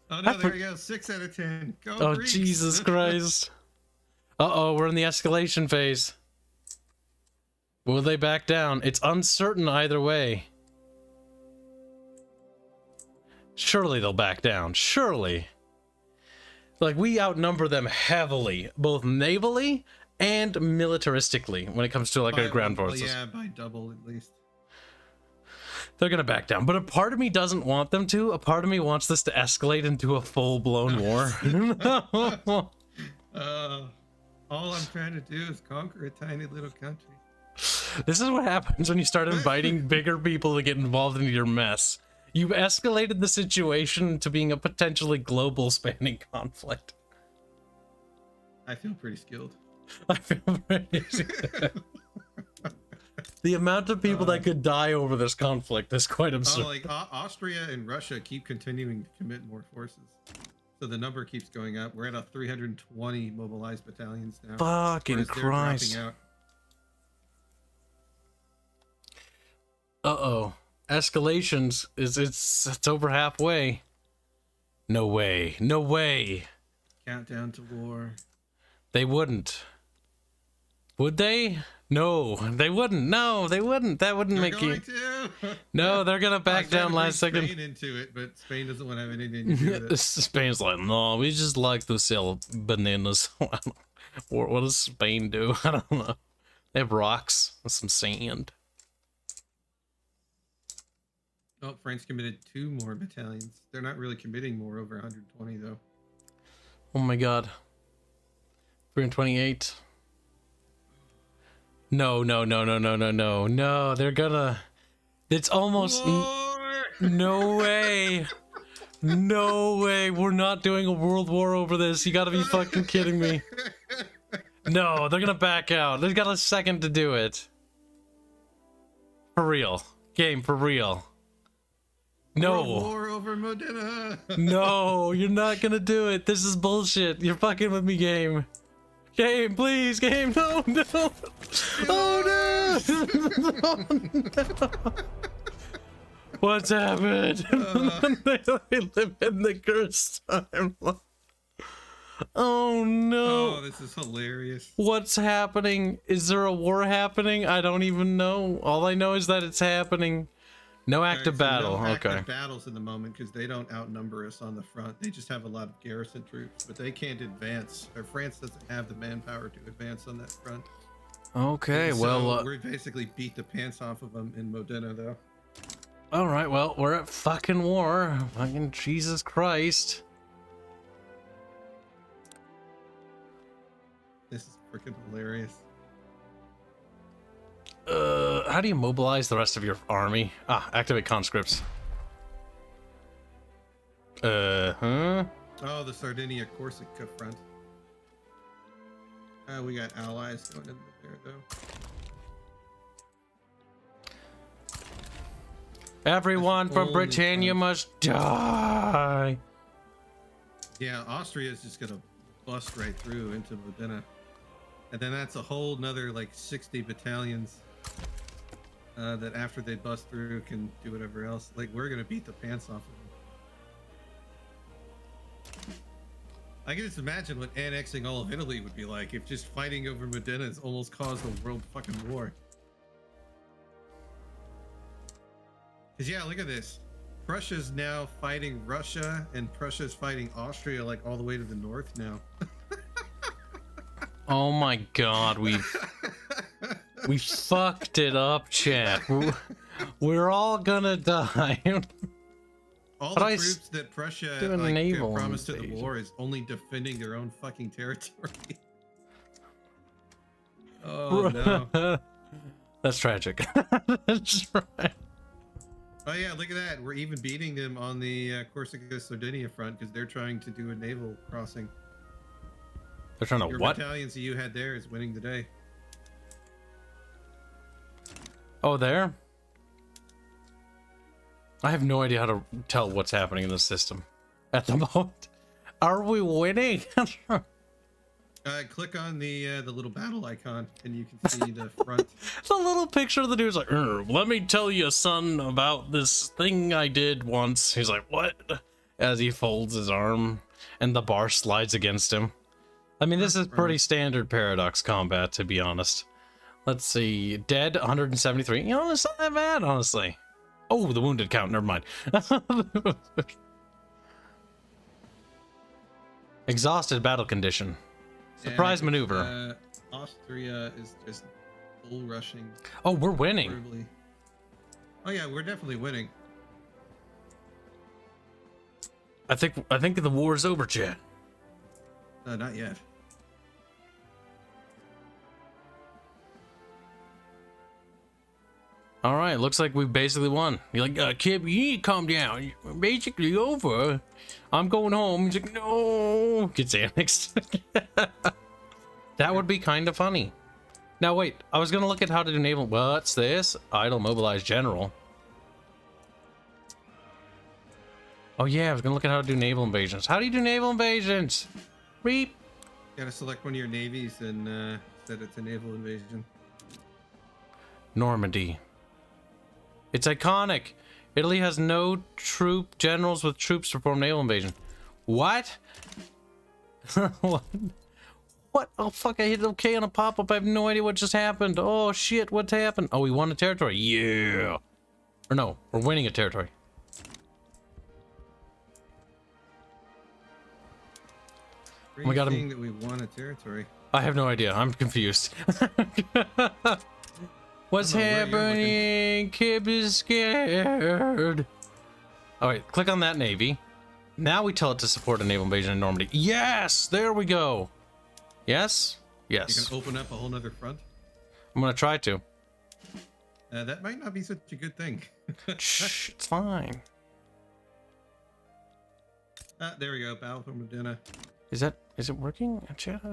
Oh no, there we go. 6 out of 10. Go Oh, Greeks. Jesus Christ. Uh-oh, we're in the escalation phase. Will they back down? It's uncertain either way. Surely they'll back down. Surely. Like, we outnumber them heavily, both navally and militaristically, when it comes to, like, our ground forces. Yeah, by double at least. They're gonna back down. But a part of me doesn't want them to. A part of me wants this to escalate into a full-blown war. All I'm trying to do is conquer a tiny little country. This is what happens when you start inviting bigger people to get involved into your mess. You've escalated the situation to being a potentially global spanning conflict. I feel pretty skilled. I feel pretty The amount of people that could die over this conflict is quite absurd. Like Austria and Russia keep continuing to commit more forces. So the number keeps going up. We're at 320 mobilized battalions now. Fucking Christ. Uh-oh. Escalations it's over halfway. No way. No way. Countdown to war. They wouldn't. Would they? No, they wouldn't. No, they wouldn't. That wouldn't make you. No, they're gonna back down last second. Spain into it, but Spain doesn't want to have anything to do with it. Spain's like, no, we just like to sell bananas. What does Spain do? I don't know. They have rocks with some sand. Oh, France committed 2 more battalions. They're not really committing more, over 120 though. Oh my god. 328. No, they're gonna... It's almost... No way. No way. We're not doing a world war over this. You gotta be fucking kidding me. No, they're gonna back out. They've got a second to do it. For real. Game, for real. No. War over Modena. No, you're not gonna do it. This is bullshit. You're fucking with me, game. Game, please, game. No, no. Oh, no. Oh, no. What's happened? They live in the cursed time. Oh, no. Oh, this is hilarious. What's happening? Is there a war happening? I don't even know. All I know is that it's happening. No active battle. No okay. active battles in the moment because they don't outnumber us on the front. They just have a lot of garrison troops, but they can't advance. Or France doesn't have the manpower to advance on that front. Okay, So well, we basically beat the pants off of them in Modena, though. all right. Well, we're at fucking war. Fucking Jesus Christ. This is freaking hilarious. How do you mobilize the rest of your army? Ah, activate conscripts. Huh? Oh, the Sardinia-Corsica front. We got allies going in there, though. Everyone from Britannia must die. Yeah, Austria is just gonna bust right through into Modena. And then that's a whole nother, like, 60 battalions that after they bust through can do whatever else. Like, we're gonna beat the pants off of them. I can just imagine what annexing all of Italy would be like if just fighting over Modena has almost caused a world fucking war. Because, yeah, look at this. Prussia's now fighting Russia, and Prussia's fighting Austria, like, all the way to the north now. Oh my god, we fucked it up, chat. We're all gonna die. All But the I troops that Prussia do an like, naval promised to the invasion. war is only defending their own fucking territory. Oh no. That's tragic. That's right. Oh yeah, look at that. We're even beating them on the Corsica-Sardinia front because they're trying to do a naval crossing. They're trying to Your what? battalions that you had there is winning the day. Oh, there? I have no idea how to tell what's happening in the system at the moment. Are we winning? Click on the little battle icon and you can see the front. The little picture of the dude's like, let me tell you, son, about this thing I did once. He's like, what? As he folds his arm and the bar slides against him. I mean, this is pretty standard Paradox combat, to be honest. Let's see. Dead, 173. You know, it's not that bad, honestly. Oh, the wounded count. Never mind. Exhausted battle condition. Surprise maneuver. Austria is just bull rushing. Oh, we're winning. Horribly. Oh yeah, we're definitely winning. I think the war is over, Chad. Not yet. All right, looks like we basically won. You're like, Kib, you need to calm down. We're basically over. I'm going home. He's like, no. Gets annexed. That would be kind of funny. Now, wait. I was going to look at how to do naval... What's this? Idle mobilized general. Oh, yeah. I was going to look at how to do naval invasions. How do you do naval invasions? Reap. You gotta select one of your navies and set it to naval invasion. Normandy. It's iconic. Italy has no troop generals with troops to perform naval invasion. What? What? What? Oh fuck! I hit OK on a pop-up. I have no idea what just happened. Oh shit! What happened? Oh, we won a territory. Yeah. Or no, we're winning a territory. We got him. Seeing that we won a territory. I have no idea. I'm confused. What's happening? Kib is scared. All right, click on that navy. Now we tell it to support a naval invasion in Normandy. Yes, there we go. Yes, yes. You can open up a whole nother front. I'm gonna try to. That might not be such a good thing. Shh, it's fine. There we go. Battle for Modena. Is it working? Chat? They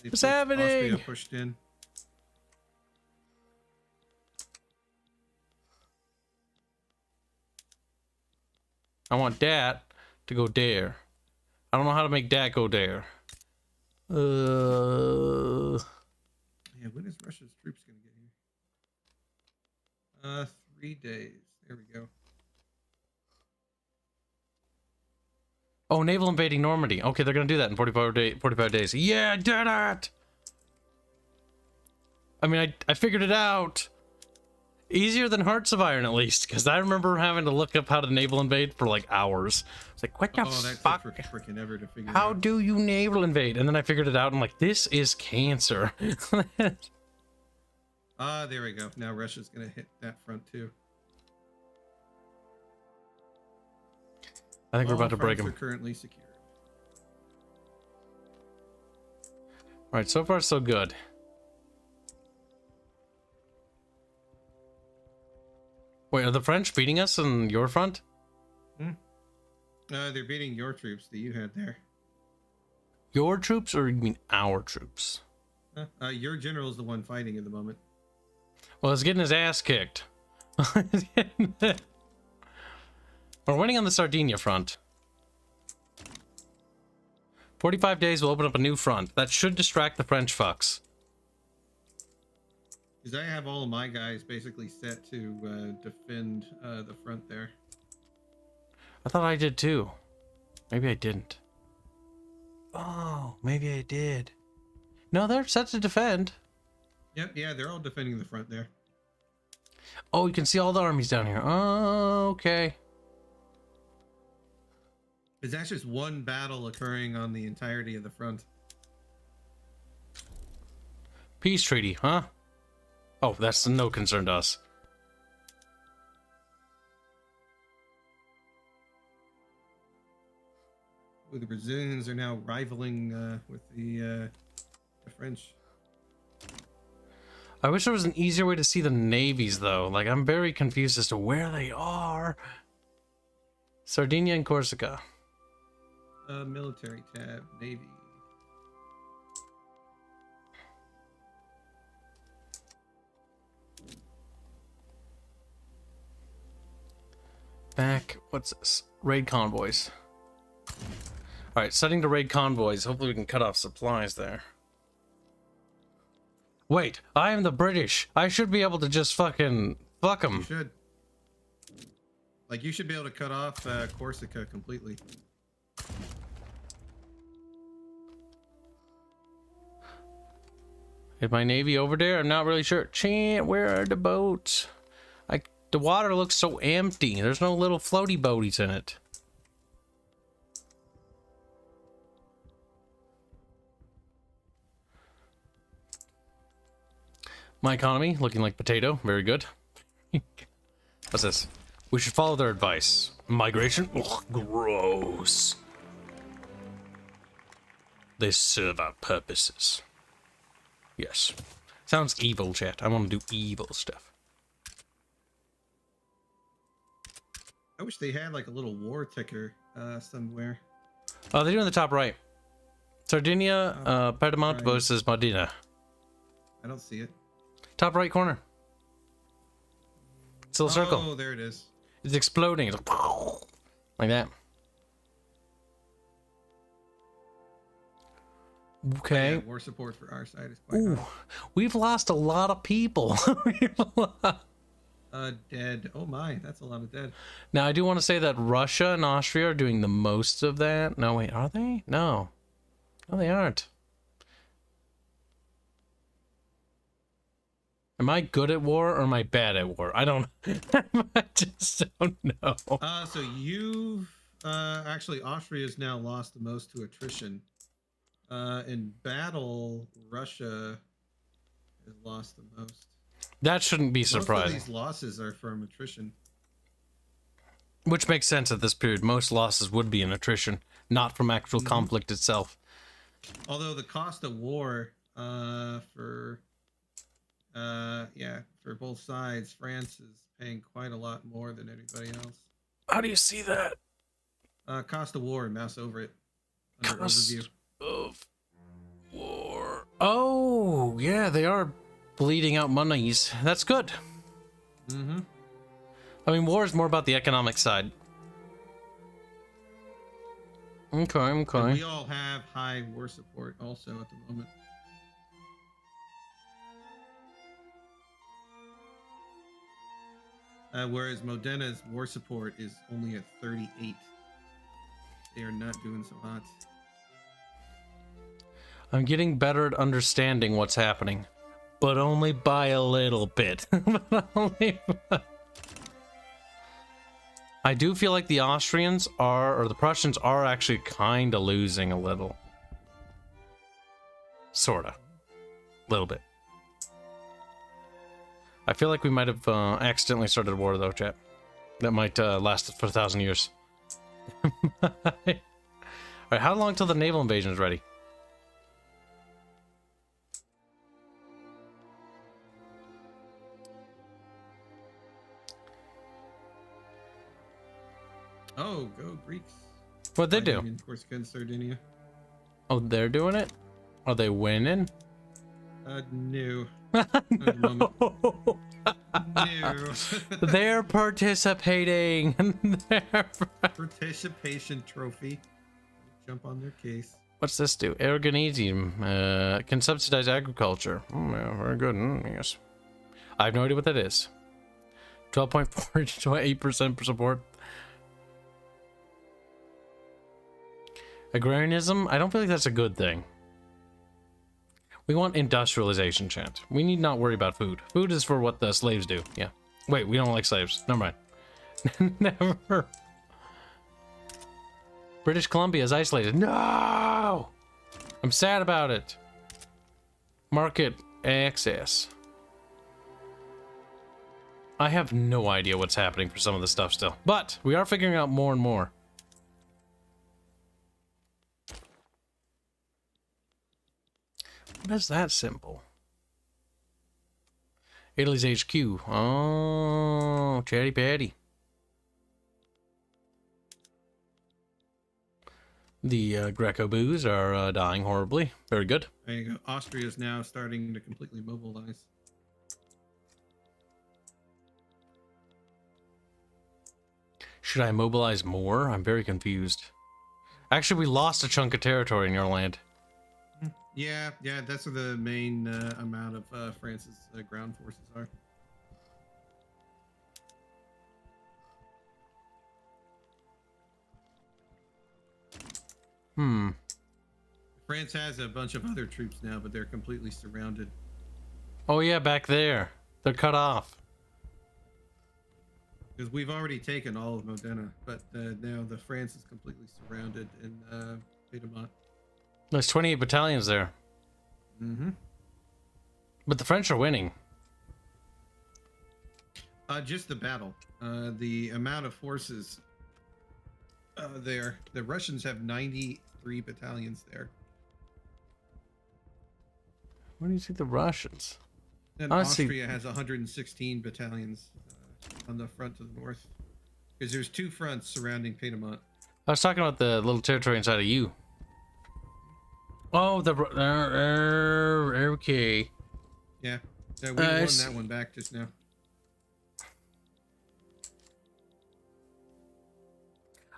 What's pushed- happening? Austria pushed in. I want that to go there. I don't know how to make that go there. Yeah, when is Russia's troops gonna get here? 3 days. There we go. Oh, naval invading Normandy. Okay, they're gonna do that in 45 days. Yeah, I did it! I mean, I figured it out. Easier than Hearts of Iron, at least, because I remember having to look up how to naval invade for like hours. It's like, what the That fuck? took freaking ever to figure How out. do you naval invade? And then I figured it out. And I'm like, this is cancer. There we go. Now Russia's gonna hit that front too. I think we're All about to break fronts them. are currently secured. All right, so far so good. Wait, are the French beating us in your front? They're beating your troops that you had there. Your troops, or you mean our troops? Your general is the one fighting at the moment. Well, he's getting his ass kicked. We're winning on the Sardinia front. 45 days will open up a new front. That should distract the French fucks. Because I have all of my guys basically set to defend the front there. I thought I did too. Maybe I didn't. Oh, maybe I did. No, they're set to defend. Yep, yeah, they're all defending the front there. Oh, you can see all the armies down here. Oh, okay. Because that's just one battle occurring on the entirety of the front. Peace treaty, huh? Oh, that's no concern to us. the Brazilians are now rivaling with the French. I wish there was an easier way to see the navies, though. Like, I'm very confused as to where they are. Sardinia and Corsica. Military tab, Navy. Back, what's this? Raid convoys. Alright, setting to raid convoys. Hopefully we can cut off supplies there. Wait, I am the British. I should be able to just fucking fuck them. You should. Like, you should be able to cut off Corsica completely. Is my navy over there? I'm not really sure. Chant, where are the boats? The water looks so empty. There's no little floaty boaties in it. My economy looking like potato. Very good. What's this? We should follow their advice. Migration? Ugh, gross. They serve our purposes. Yes. Sounds evil, chat. I want to do evil stuff. I wish they had like a little war ticker somewhere. Oh, they do in the top right. Sardinia, Piedmont right. versus Modena. I don't see it. Top right corner. It's a little circle. Oh, there it is. It's exploding. It's like that. Okay. Yeah, war support for our side is quite high. We've lost a lot of people. Dead. Oh my, that's a lot of dead. Now, I do want to say that Russia and Austria are doing the most of that. No, wait, are they? No. No, they aren't. Am I good at war or am I bad at war? I don't. I just don't know. So you've actually Austria's now lost the most to attrition. In battle, Russia has lost the most. That shouldn't be surprising. Most of these losses are from attrition. Which makes sense at this period. Most losses would be in attrition, not from actual conflict itself. Although the cost of war for both sides, France is paying quite a lot more than anybody else. How do you see that? Cost of war, mouse over it. Under Cost overview. of war. Oh, yeah, they are bleeding out monies. That's good. Mm-hmm. I mean, war is more about the economic side. Okay, okay. And we all have high war support also at the moment. Whereas Modena's war support is only at 38. They are not doing so hot. I'm getting better at understanding what's happening, but only by a little bit. I do feel like the Austrians are, or the Prussians are actually kind of losing a little. Sorta. A little bit. I feel like we might have accidentally started a war, though, chat. That might last for 1,000 years. Alright, how long till the naval invasion is ready? Oh, go Greeks. What'd they do? In Corsica and Sardinia. Oh, they're doing it? Are they winning? No. At the moment. No. They're participating. Participation trophy. Jump on their case. What's this do? Aragonesium can subsidize agriculture. Yeah, very good. Yes. I have no idea what that is. 12.4 to 8% support. Agrarianism? I don't feel like that's a good thing. We want industrialization, chant. We need not worry about food. Food is for what the slaves do. Yeah. Wait, we don't like slaves. Never mind. Never. British Columbia is isolated. No! I'm sad about it. Market access. I have no idea what's happening for some of the stuff still. But we are figuring out more and more. What is that symbol? Italy's HQ. Oh, chatty patty. The Greco-boos are dying horribly. Very good. There you go. Austria is now starting to completely mobilize. Should I mobilize more? I'm very confused. Actually, we lost a chunk of territory in your land. Yeah, that's where the main amount of France's ground forces are. France has a bunch of other troops now, but they're completely surrounded. Oh yeah, back there. They're cut off. Because we've already taken all of Modena, but now the France is completely surrounded in Piedmont. There's 28 battalions there. Mm-hmm. But the French are winning. Just the battle. The amount of forces there. The Russians have 93 battalions there. Where do you see the Russians? And Austria has 116 battalions on the front to the north. Because there's two fronts surrounding Piedmont. I was talking about the little territory inside of you. Oh, the okay. Yeah, we won that one back just now.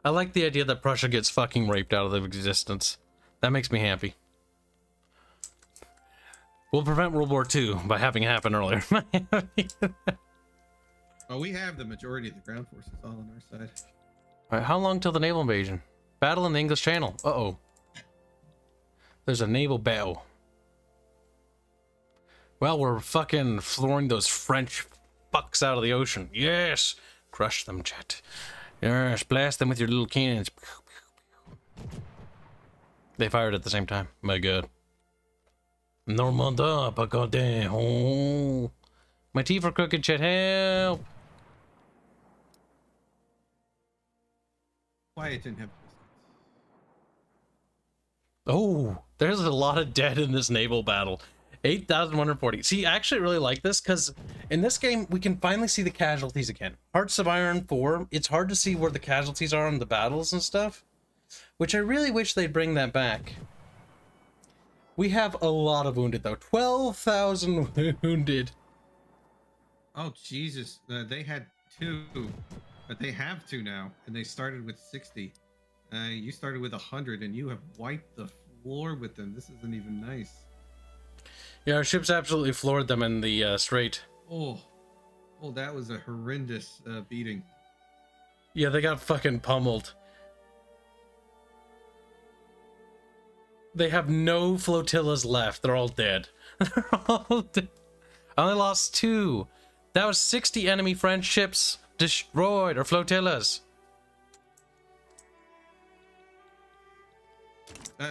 I like the idea that Prussia gets fucking raped out of existence. That makes me happy. We'll prevent World War II by having it happen earlier. Well, we have the majority of the ground forces all on our side. All right, how long till the naval invasion? Battle in the English Channel. Uh-oh. There's a naval battle. Well, we're fucking flooring those French fucks out of the ocean. Yes! Crush them, chat. Yes, blast them with your little cannons. They fired at the same time. My god. Normandie, pas goddamn. Oh. My teeth are crooked, chat. Help! Quiet didn't have. Oh, there's a lot of dead in this naval battle. 8,140. See, I actually really like this because in this game, we can finally see the casualties again. Hearts of Iron 4, it's hard to see where the casualties are in the battles and stuff, which I really wish they'd bring that back. We have a lot of wounded, though. 12,000 wounded. Oh, Jesus. They had 2, but they have 2 now, and they started with 60. You started with 100, and you have wiped the floor with them. This isn't even nice. Yeah, our ships absolutely floored them in the strait. Oh, that was a horrendous beating. Yeah, they got fucking pummeled. They have no flotillas left. They're all dead. They're all dead. I only lost 2. That was 60 enemy French ships destroyed, or flotillas.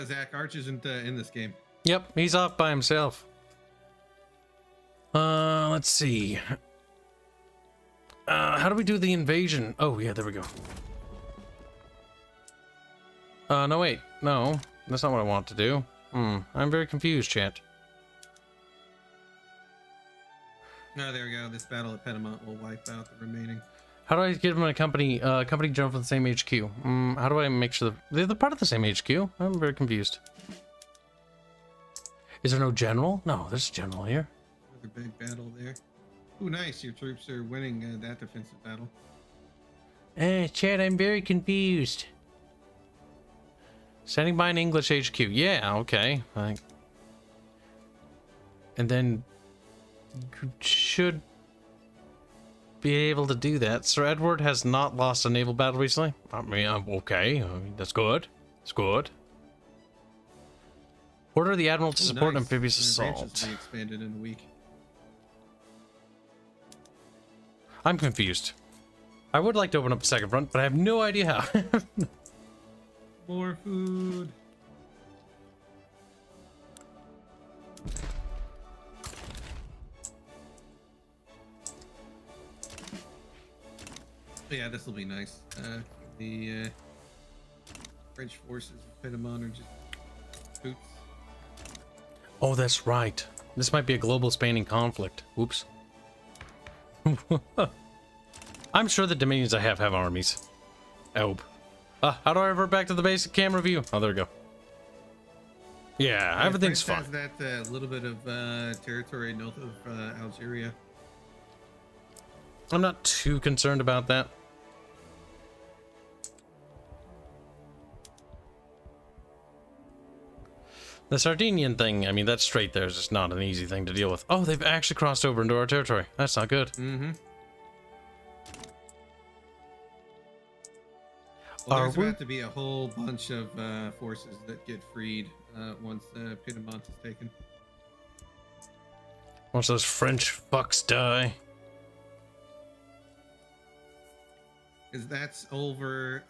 Zach Arch isn't in this game. Yep, he's off by himself. Let's see. How do we do the invasion? Oh, yeah, there we go. No, wait. No, that's not what I want to do. I'm very confused, chat. No, there we go. This battle at Piedmont will wipe out the remaining. How do I give them a company general from the same HQ? How do I make sure they're part of the same HQ? I'm very confused. Is there no general? No, there's a general here. Another big battle there. Ooh, nice. Your troops are winning that defensive battle. Chad, I'm very confused. Standing by an English HQ. Yeah, okay. And then you should be able to do that. Sir Edward has not lost a naval battle recently. I mean, okay. That's good. It's good. Order the Admiral to support nice. amphibious Branches assault. will be expanded in a week. I'm confused. I would like to open up a second front, but I have no idea how. More food. Yeah, this will be nice. The French forces of Piedmont are just boots. Oh, that's right. This might be a global spanning conflict. Oops. I'm sure the dominions I have armies. I hope. How do I revert back to the basic camera view? Oh, there we go. Yeah, everything's fine. France has that little bit of territory north of Algeria. I'm not too concerned about that. The Sardinian thing, I mean, that strait there is just not an easy thing to deal with. Oh, they've actually crossed over into our territory. That's not good. Mm-hmm. Well, there's about to be a whole bunch of forces that get freed once Piedmont is taken. Once those French fucks die. Because that's over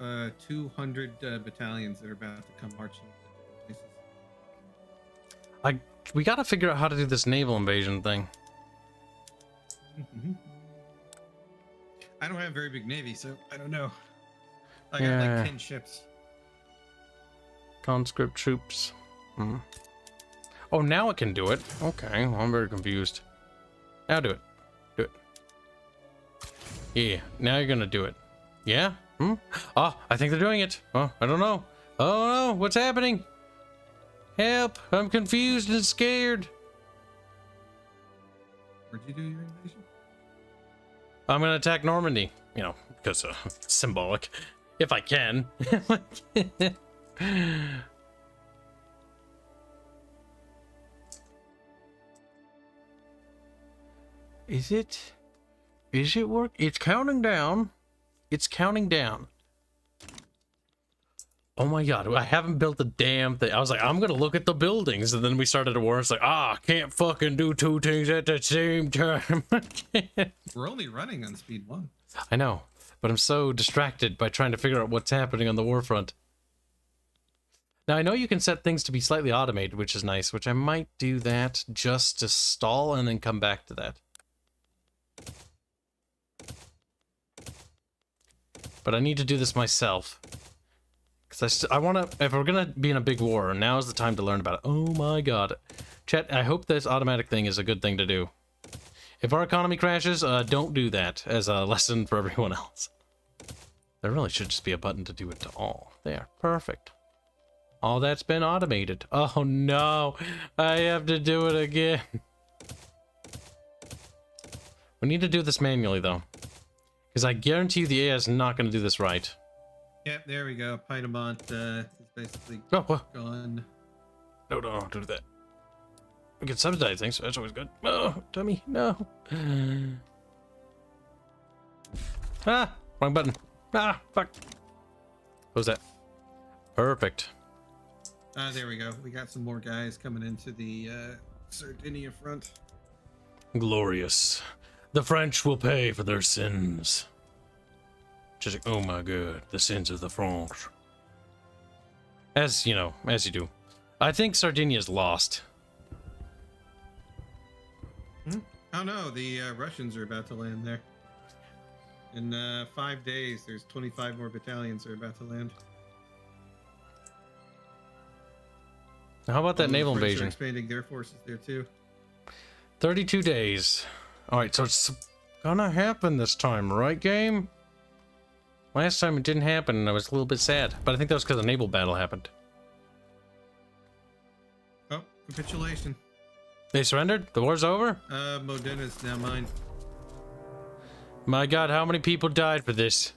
200 battalions that are about to come marching into places. We gotta figure out how to do this naval invasion thing. Mm-hmm. I don't have a very big navy, so I don't know. I got like 10 ships. Conscript troops. Oh, now it can do it. Okay, well, I'm very confused. Now do it. Do it. Yeah, now you're gonna do it. Yeah? Oh, I think they're doing it. Oh, I don't know. Oh no, what's happening? Help! I'm confused and scared. Where'd you do your invasion? I'm gonna attack Normandy. You know, because symbolic. If I can. Is it work? It's counting down. It's counting down. Oh my god, I haven't built a damn thing. I was like, I'm gonna look at the buildings, and then we started a war. It's like, I can't fucking do two things at the same time. We're only running on speed 1. I know, but I'm so distracted by trying to figure out what's happening on the war front. Now, I know you can set things to be slightly automated, which is nice, which I might do that just to stall and then come back to that. But I need to do this myself. Because I want to, if we're going to be in a big war, now is the time to learn about it. Oh my god. Chat, I hope this automatic thing is a good thing to do. If our economy crashes, don't do that as a lesson for everyone else. There really should just be a button to do it to all. There, perfect. All that's been automated. Oh no, I have to do it again. We need to do this manually though. Because I guarantee you the AI is not going to do this right. Yep, there we go. Piedmont is basically gone. No, don't do that. We can subsidize things, so that's always good. Oh, dummy, no. Ah, wrong button. Ah, fuck. What was that? Perfect. There we go. We got some more guys coming into the Sardinia front. Glorious. The French will pay for their sins. Just like, oh my god, the sins of the French. As, you know, as you do. I think Sardinia's lost. Oh no, the Russians are about to land there. In 5 days, there's 25 more battalions are about to land. How about that naval French are invasion? expanding their forces there too. 32 days. Alright, so it's gonna happen this time, right, game? Last time it didn't happen and I was a little bit sad, but I think that was because a naval battle happened. Oh, capitulation. They surrendered? The war's over? Modena's now mine. My god, how many people died for this?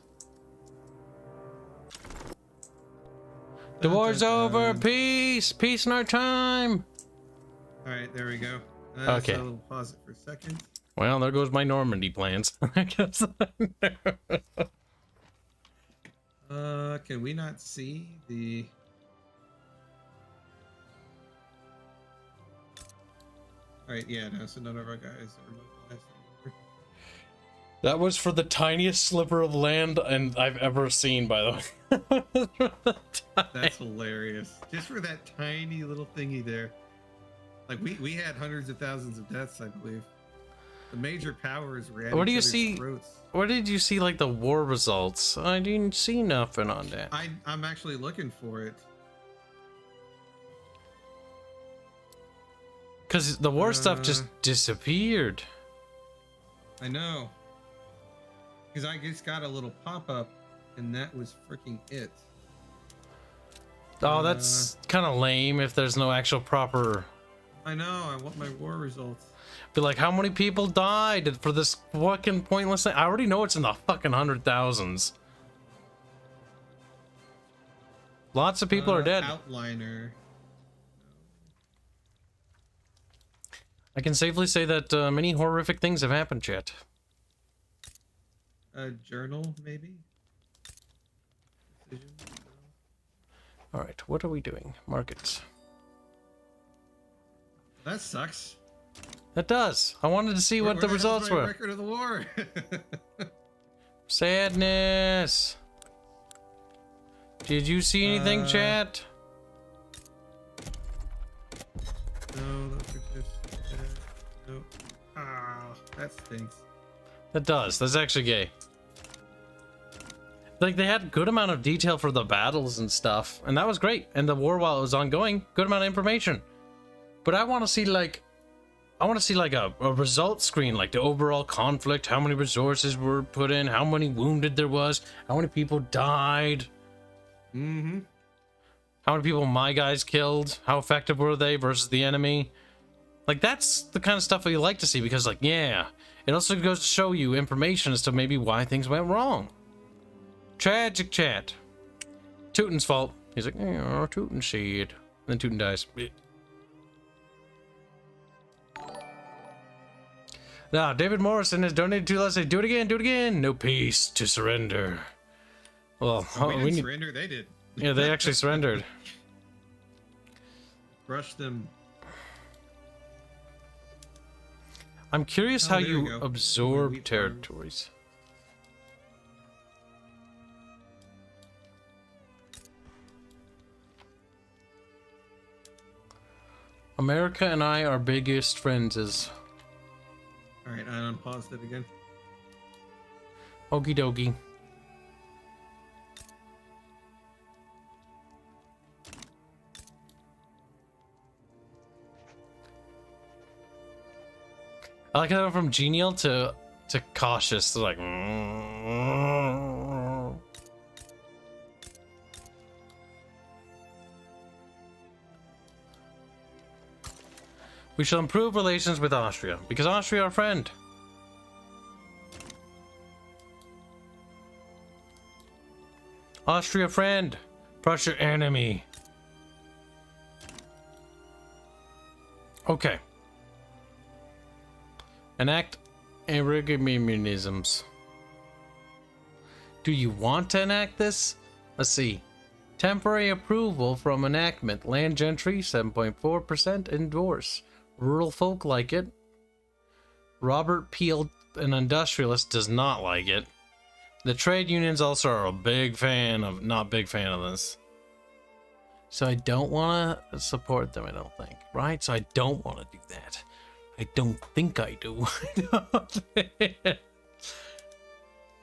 The war's over! Peace! Peace in our time! Alright, there we go. Okay. So we'll pause it for a second. Well, there goes my Normandy plans. Can we not see the... Alright, yeah, no, so none of our guys are mobilized anymore. That was for the tiniest sliver of land and I've ever seen, by the way. That's hilarious. Just for that tiny little thingy there. Like, we had hundreds of thousands of deaths, I believe. The major powers were at What do you each other's see? throats. Where did you see, like, the war results? I didn't see nothing on that. I'm actually looking for it. Because the war stuff just disappeared. I know. Because I just got a little pop-up, and that was freaking it. Oh, that's kind of lame if there's no actual proper... I know, I want my war results. Be like, how many people died for this fucking pointless thing? I already know it's in the fucking 100,000s. Lots of people are dead. Outliner. I can safely say that many horrific things have happened, chat. A journal, maybe? Decision? Alright, what are we doing? Markets. That sucks. That does. I wanted to see what the results were. Record of the war. Sadness. Did you see anything, chat? No, those are just... no. Ah, that stinks. That does. That's actually gay. Like, they had good amount of detail for the battles and stuff, and that was great. And the war, while it was ongoing, good amount of information. But I want to see, like... I want to see, like, a result screen, like the overall conflict, how many resources were put in, how many wounded there was, how many people died. Mm-hmm. How many people my guys killed, how effective were they versus the enemy. Like, that's the kind of stuff that you like to see, because, like, yeah, it also goes to show you information as to maybe why things went wrong. Tragic chat. Tootin's fault. He's like, oh, Tootin shit. Then Tootin dies. Now, David Morrison has donated to us. Say, do it again, do it again. No peace to surrender. Well, we didn't surrender, they did. Yeah, they actually surrendered. Brush them. I'm curious how you go. absorb territories. America and I are biggest friends is. Alright, I unpaused it again. Okie dokie. I like how I went from genial to cautious, to like. We shall improve relations with Austria, because Austria our friend. Austria friend, Prussia enemy. Okay. Enact mechanisms. Do you want to enact this? Let's see. Temporary approval from enactment. Land gentry, 7.4% endorse. Rural folk like it. Robert Peel, an industrialist, does not like it. The trade unions also are a big fan of, not big fan of this. So I don't want to support them, I don't think. Right? So I don't want to do that. I don't think I do.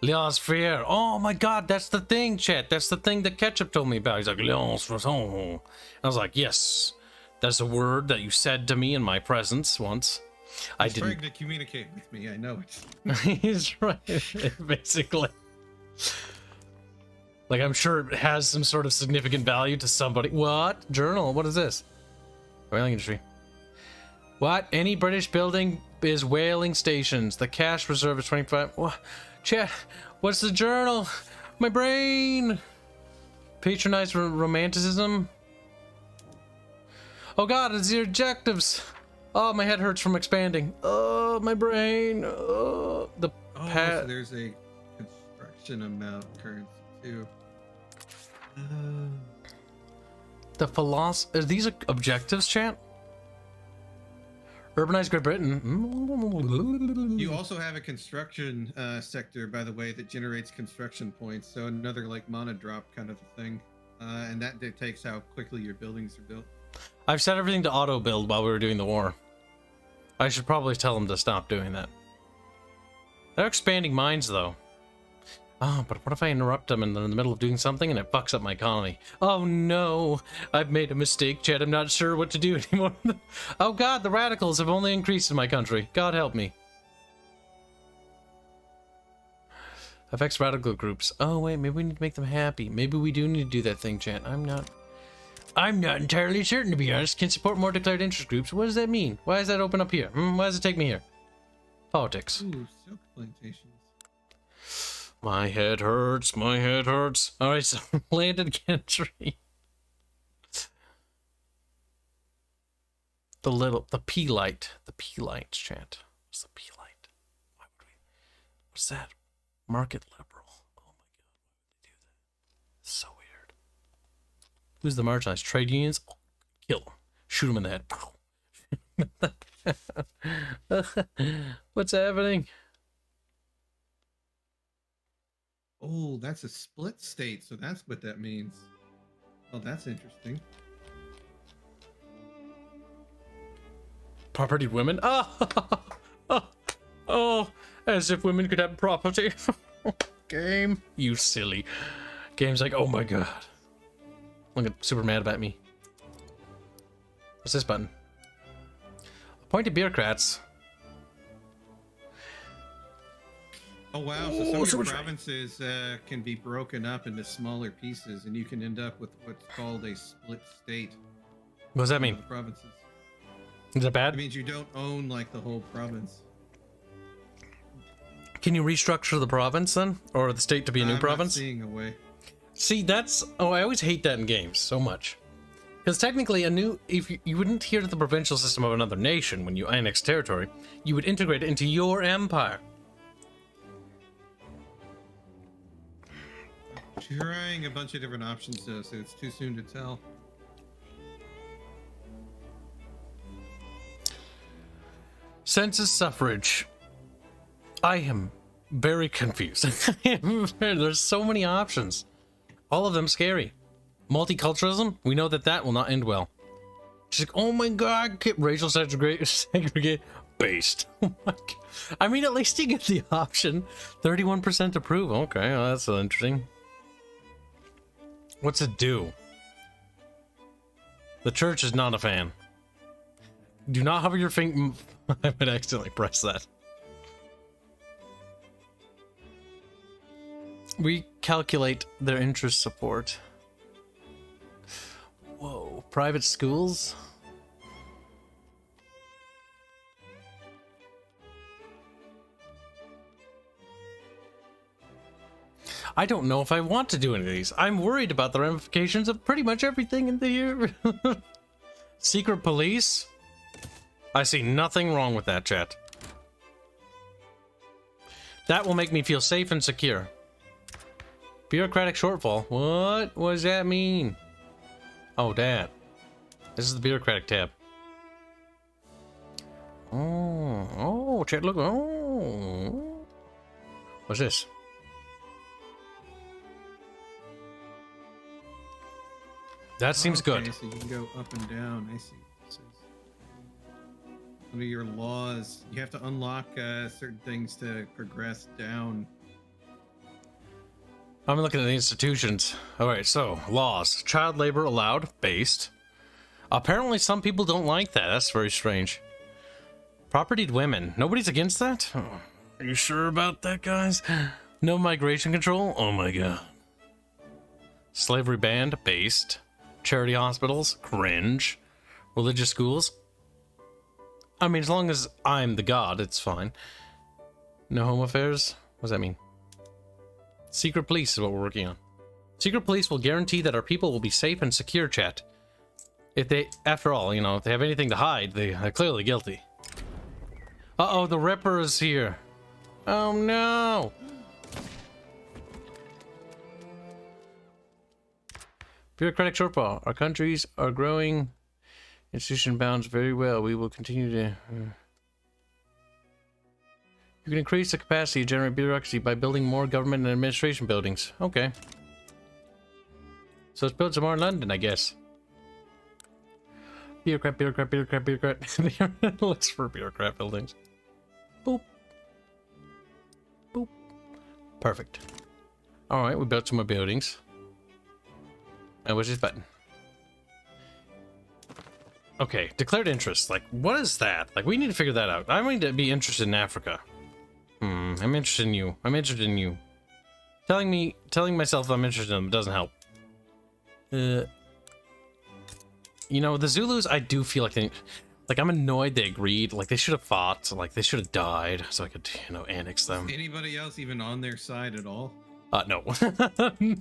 Léon's Frere. Oh my god, that's the thing, chat. That's the thing that Ketchup told me about. He's like, Léon's Frere. I was like, yes. That's a word that you said to me in my presence once. He's trying to communicate with me, I know it. He's right, basically. Like, I'm sure it has some sort of significant value to somebody. What? Journal? What is this? Whaling industry. What? Any British building is whaling stations. The cash reserve is 25. What? Chat, what's the journal? My brain! Patronize romanticism? Oh god, it's the objectives! Oh, my head hurts from expanding. Oh, my brain. Oh, the so there's a construction amount currency too. The philosophy. Are these objectives, chat? Urbanize Great Britain. You also have a construction sector, by the way, that generates construction points. So another like mana drop kind of a thing, and that dictates how quickly your buildings are built. I've set everything to auto build while we were doing the war. I should probably tell them to stop doing that. They're expanding mines, though. Oh, but what if I interrupt them and they're in the middle of doing something and it fucks up my economy? Oh no, I've made a mistake, Chad. I'm not sure what to do anymore. Oh god, the radicals have only increased in my country. God help me. Affects radical groups. Oh wait, maybe we need to make them happy. Maybe we do need to do that thing, Chad. I'm not entirely certain, to be honest. Can support more declared interest groups. What does that mean? Why does that open up here? Why does it take me here? Politics. Ooh, silk plantations. My head hurts. My head hurts. All right, so landed country. The P light. The P light, chat. What's the P light? Why would we? What's that? Market liberal. Oh my god, why would they do that? So weird. Who's the marginalized? Trade unions? Oh, kill them. Shoot them in the head. What's happening? Oh, that's a split state, so that's what that means. Oh, that's interesting. Property women? Oh, as if women could have property. Game, you silly. Game's like, oh my god. Look at super mad about me. What's this button? Appointed bureaucrats. Oh wow, so some of your provinces can be broken up into smaller pieces, and you can end up with what's called a split state. What does that mean? Provinces. Is that bad? It means you don't own like the whole province. Can you restructure the province then? Or the state to be a new province? I'm not seeing a way. See, that's... Oh, I always hate that in games so much. Because technically, if you wouldn't adhere to the provincial system of another nation when you annex territory, you would integrate it into your empire. Trying a bunch of different options though, so it's too soon to tell. Census suffrage. I am very confused. There's so many options. All of them scary. Multiculturalism, we know that will not end well. She's like, oh my god, racial segregate based. Oh my god. I mean, at least you get the option. 31% approve. Okay, well, that's interesting. What's it do? The church is not a fan. Do not hover your finger. I would accidentally press that. We calculate their interest support. Whoa, private schools? I don't know if I want to do any of these. I'm worried about the ramifications of pretty much everything in the year. Secret police? I see nothing wrong with that, chat. That will make me feel safe and secure. Bureaucratic shortfall. What does that mean? Oh, that. This is the bureaucratic tab. Oh, chat, look. Oh. What's this? That seems good. So you can go up and down. I see. This is under your laws. You have to unlock certain things to progress down. I'm looking at the institutions. Alright, so, laws. Child labor allowed, based. Apparently some people don't like that. That's very strange. Propertied women. Nobody's against that? Oh, are you sure about that, guys? No migration control? Oh my god. Slavery banned, based. Charity hospitals, cringe. Religious schools? I mean, as long as I'm the god, it's fine. No home affairs? What does that mean? Secret police is what we're working on. Secret police will guarantee that our people will be safe and secure, chat. If they, after all, you know, if they have anything to hide, they are clearly guilty. Uh-oh, the Ripper is here. Oh no! Bureaucratic shortfall. Our countries are growing institution bounds very well. We will continue to... You can increase the capacity to generate bureaucracy by building more government and administration buildings. Okay. So let's build some more in London, I guess. Bureaucrat, bureaucrat, bureaucrat, bureaucrat. Looks for bureaucrat buildings. Boop. Boop. Perfect. All right, we built some more buildings. And what's this button? Okay, declared interest. Like, what is that? Like, we need to figure that out. I need to be interested in Africa. I'm interested in you. I'm interested in you. Telling myself I'm interested in them doesn't help. You know, the Zulus, I do feel like they... Like, I'm annoyed they agreed. Like, they should have fought. Like, they should have died so I could, you know, annex them. Is anybody else even on their side at all? No.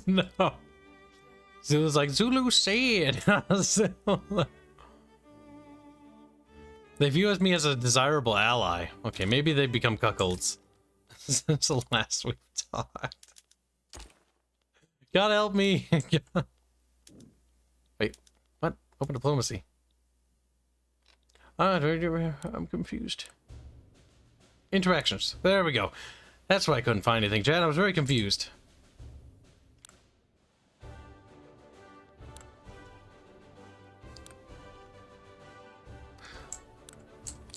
No. Zulu's like, Zulu said. They view me as a desirable ally. Okay, maybe they become cuckolds. Since the last we talked. God help me. Wait, what? Open diplomacy. I'm confused. Interactions. There we go. That's why I couldn't find anything, Chad. I was very confused.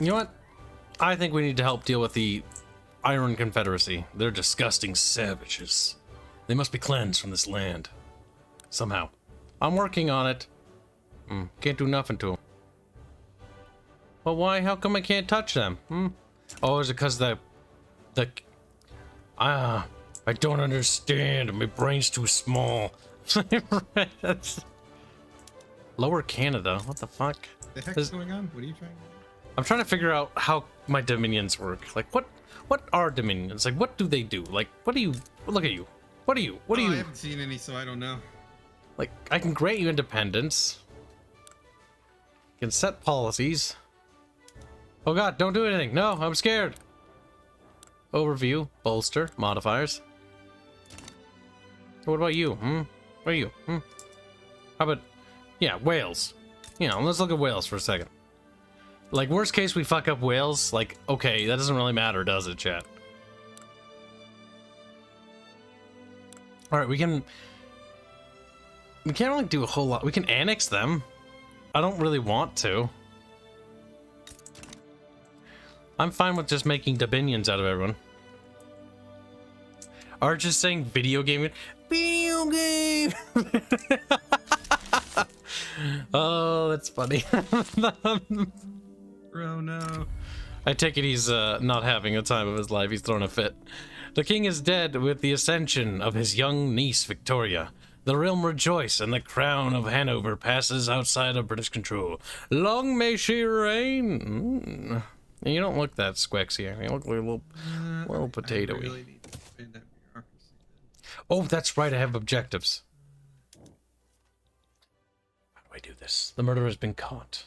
You know what? I think we need to help deal with the Iron Confederacy. They're disgusting savages. They must be cleansed from this land. Somehow. I'm working on it. Can't do nothing to them. Well, why? How come I can't touch them? Oh, is it because I don't understand. My brain's too small. That's... Lower Canada. What the fuck? The heck's going on? What are you trying to do? I'm trying to figure out how my dominions work. Like, what are dominions? Like, what do they do? Like, what do you... Look at you. What are you? What are you... I haven't seen any, so I don't know. Like, I can grant you independence. I can set policies. Oh god, don't do anything. No, I'm scared. Overview, bolster, modifiers. What about you? What are you? How about... Yeah, Wales. You know, let's look at Wales for a second. Like, worst case, we fuck up Wales. Like, okay, that doesn't really matter, does it, chat? Alright, we can't really do a whole lot. We can annex them. I don't really want to. I'm fine with just making dominions out of everyone. Or just saying video game. Video game! Oh, that's funny. Bro, no. I take it he's not having a time of his life. He's throwing a fit. The king is dead with the ascension of his young niece, Victoria. The realm rejoice, and the crown of Hanover passes outside of British control. Long may she reign. You don't look that squexy. You look like a little potato-y. I really need to expand that bureaucracy. Oh, that's right. I have objectives. How do I do this? The murderer has been caught.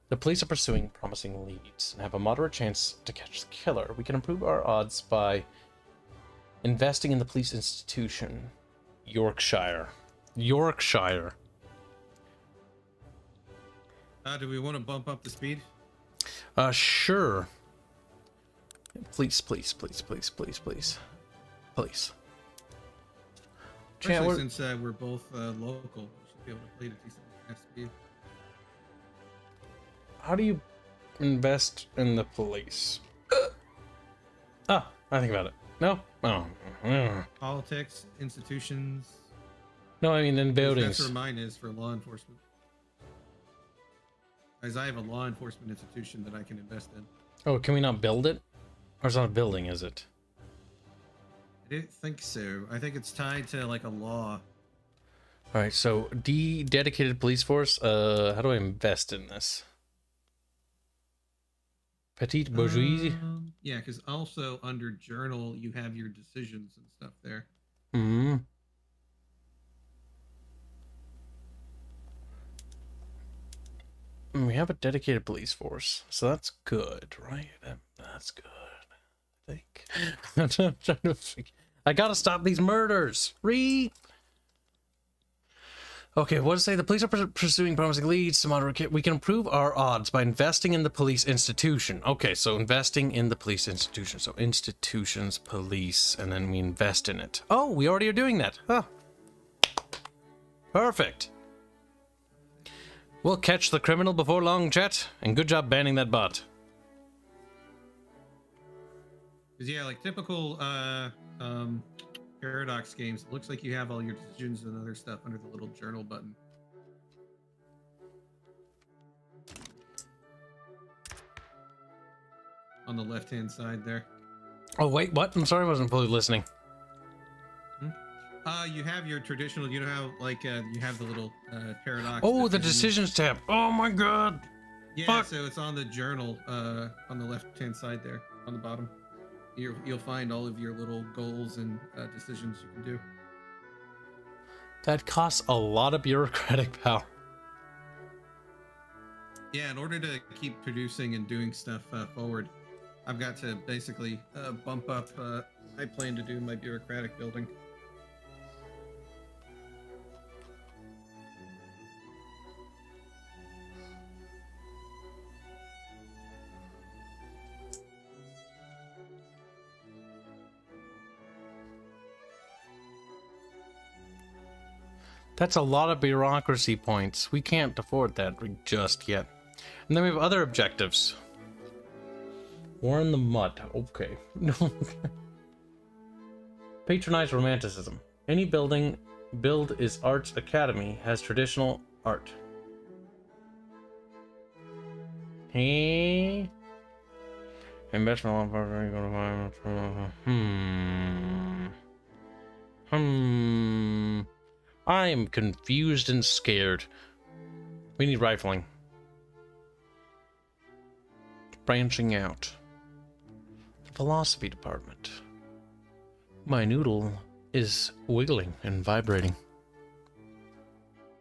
The police are pursuing promising leads and have a moderate chance to catch the killer. We can improve our odds by investing in the police institution. Yorkshire. Yorkshire. Do we want to bump up the speed? Sure. Please, please, please, please, please, please. Please. Especially since we're both local, we should be able to play at a decent speed. How do you invest in the police? I think about it. No? Oh. Politics, institutions. No, I mean in buildings. That's where mine is for law enforcement. As I have a law enforcement institution that I can invest in. Oh, can we not build it? Or is it not a building, is it? I didn't think so. I think it's tied to like a law. Alright, so dedicated police force. How do I invest in this? Petite bourgeoisie? Yeah, because also under journal you have your decisions and stuff there. We have a dedicated police force, so that's good, right? That's good, I think. I'm trying to figure... I gotta stop these murders! Okay, what does it say? The police are pursuing promising leads to moderate... We can improve our odds by investing in the police institution. Okay, so investing in the police institution. So institutions, police, and then we invest in it. Oh, we already are doing that. Huh. Perfect. We'll catch the criminal before long, chat. And good job banning that bot. Because, yeah, like typical Paradox games, it looks like you have all your decisions and other stuff under the little journal button. On the left-hand side there. Oh, wait, what? I'm sorry, I wasn't fully listening. You have your traditional, you know how, like, you have the little paradox. Oh, the decisions tab. Oh my god. Yeah, Fuck. so it's on the journal, on the left-hand side there, on the bottom. You'll find all of your little goals and decisions you can do. That costs a lot of bureaucratic power. Yeah, in order to keep producing and doing stuff forward, I've got to basically bump up. I plan to do my bureaucratic building. That's a lot of bureaucracy points. We can't afford that just yet. And then we have other objectives. War in the mud. Okay. Patronize romanticism. Any build is arts academy has traditional art. Hey. Investment. I am confused and scared. We need rifling. Branching out. The philosophy department. My noodle is wiggling and vibrating.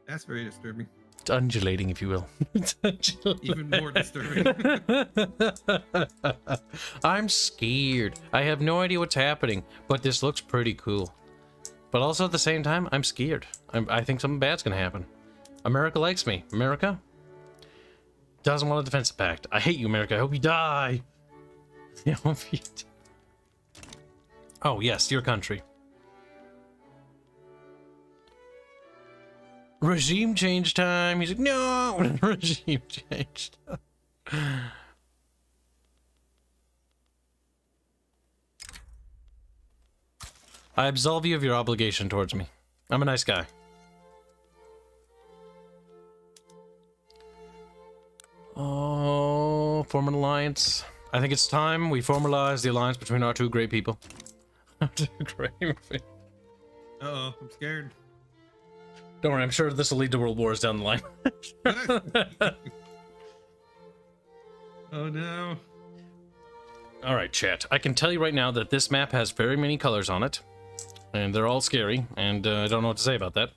That's very disturbing. It's undulating, if you will. It's undulating. Even more disturbing. I'm scared. I have no idea what's happening, but this looks pretty cool. But also at the same time, I'm scared. I think something bad's gonna happen. America likes me. America doesn't want a defensive pact. I hate you, America. I hope you die. I hope you die. Oh, yes, your country. Regime change time. He's like, no! Regime change time. I absolve you of your obligation towards me. I'm a nice guy. Oh, form an alliance. I think it's time we formalize the alliance between our two great people. Two great people. Uh-oh, I'm scared. Don't worry, I'm sure this will lead to world wars down the line. Oh no. Alright, chat. I can tell you right now that this map has very many colors on it. And they're all scary, and I don't know what to say about that.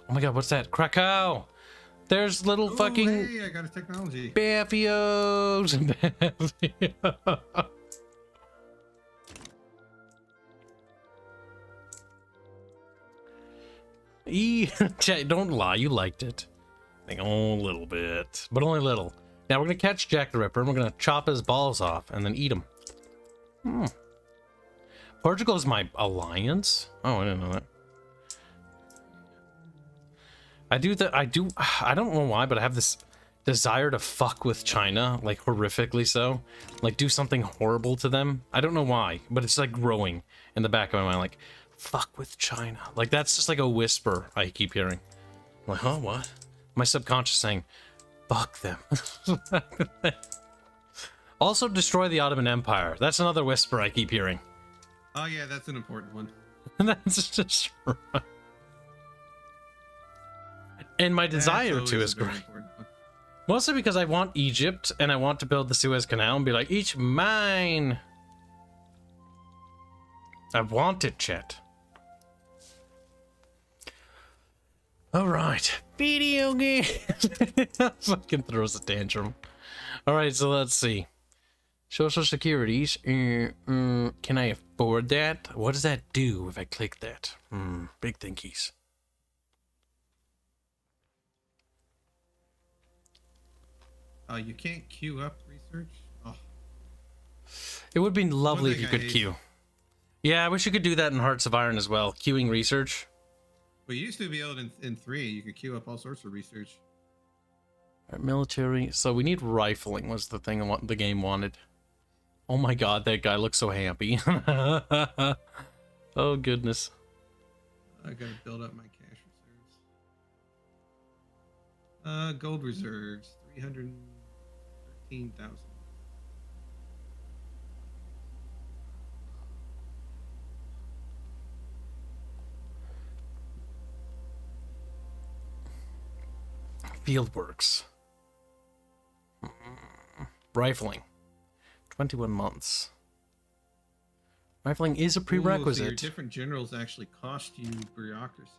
Oh my god, what's that? Krakow! There's little fucking... Hey, I got a technology. Baffios! Chat, don't lie, you liked it. Like, oh, a little bit. But only little. Now we're gonna catch Jack the Ripper, and we're gonna chop his balls off, and then eat him. Portugal is my alliance? Oh, I didn't know that. I don't know why, but I have this desire to fuck with China, like horrifically so. Like do something horrible to them. I don't know why, but it's like growing in the back of my mind, like, fuck with China. Like that's just like a whisper I keep hearing. I'm like, huh, what? My subconscious saying, fuck them. Also destroy the Ottoman Empire. That's another whisper I keep hearing. Oh yeah, that's an important one. That's just right. And my desire to is great. Mostly because I want Egypt and I want to build the Suez Canal and be like, each mine. I want it, chat. Alright. Video game. Fucking throws a tantrum. Alright, so let's see. Social securities. Can I afford that? What does that do if I click that? Big thinkies. You can't queue up research? Oh. It would be lovely if you could hate. queue. Yeah, I wish you could do that in Hearts of Iron as well. Queuing research. Well, you used to be able to, in 3, you could queue up all sorts of research. Military. So we need rifling was the thing the game wanted. Oh my god, that guy looks so happy. Oh, goodness. I gotta build up my cash reserves. Gold reserves, 313,000. Fieldworks. Rifling. 21 months. Rifling is a Ooh, so prerequisite. your different generals actually cost you bureaucracy.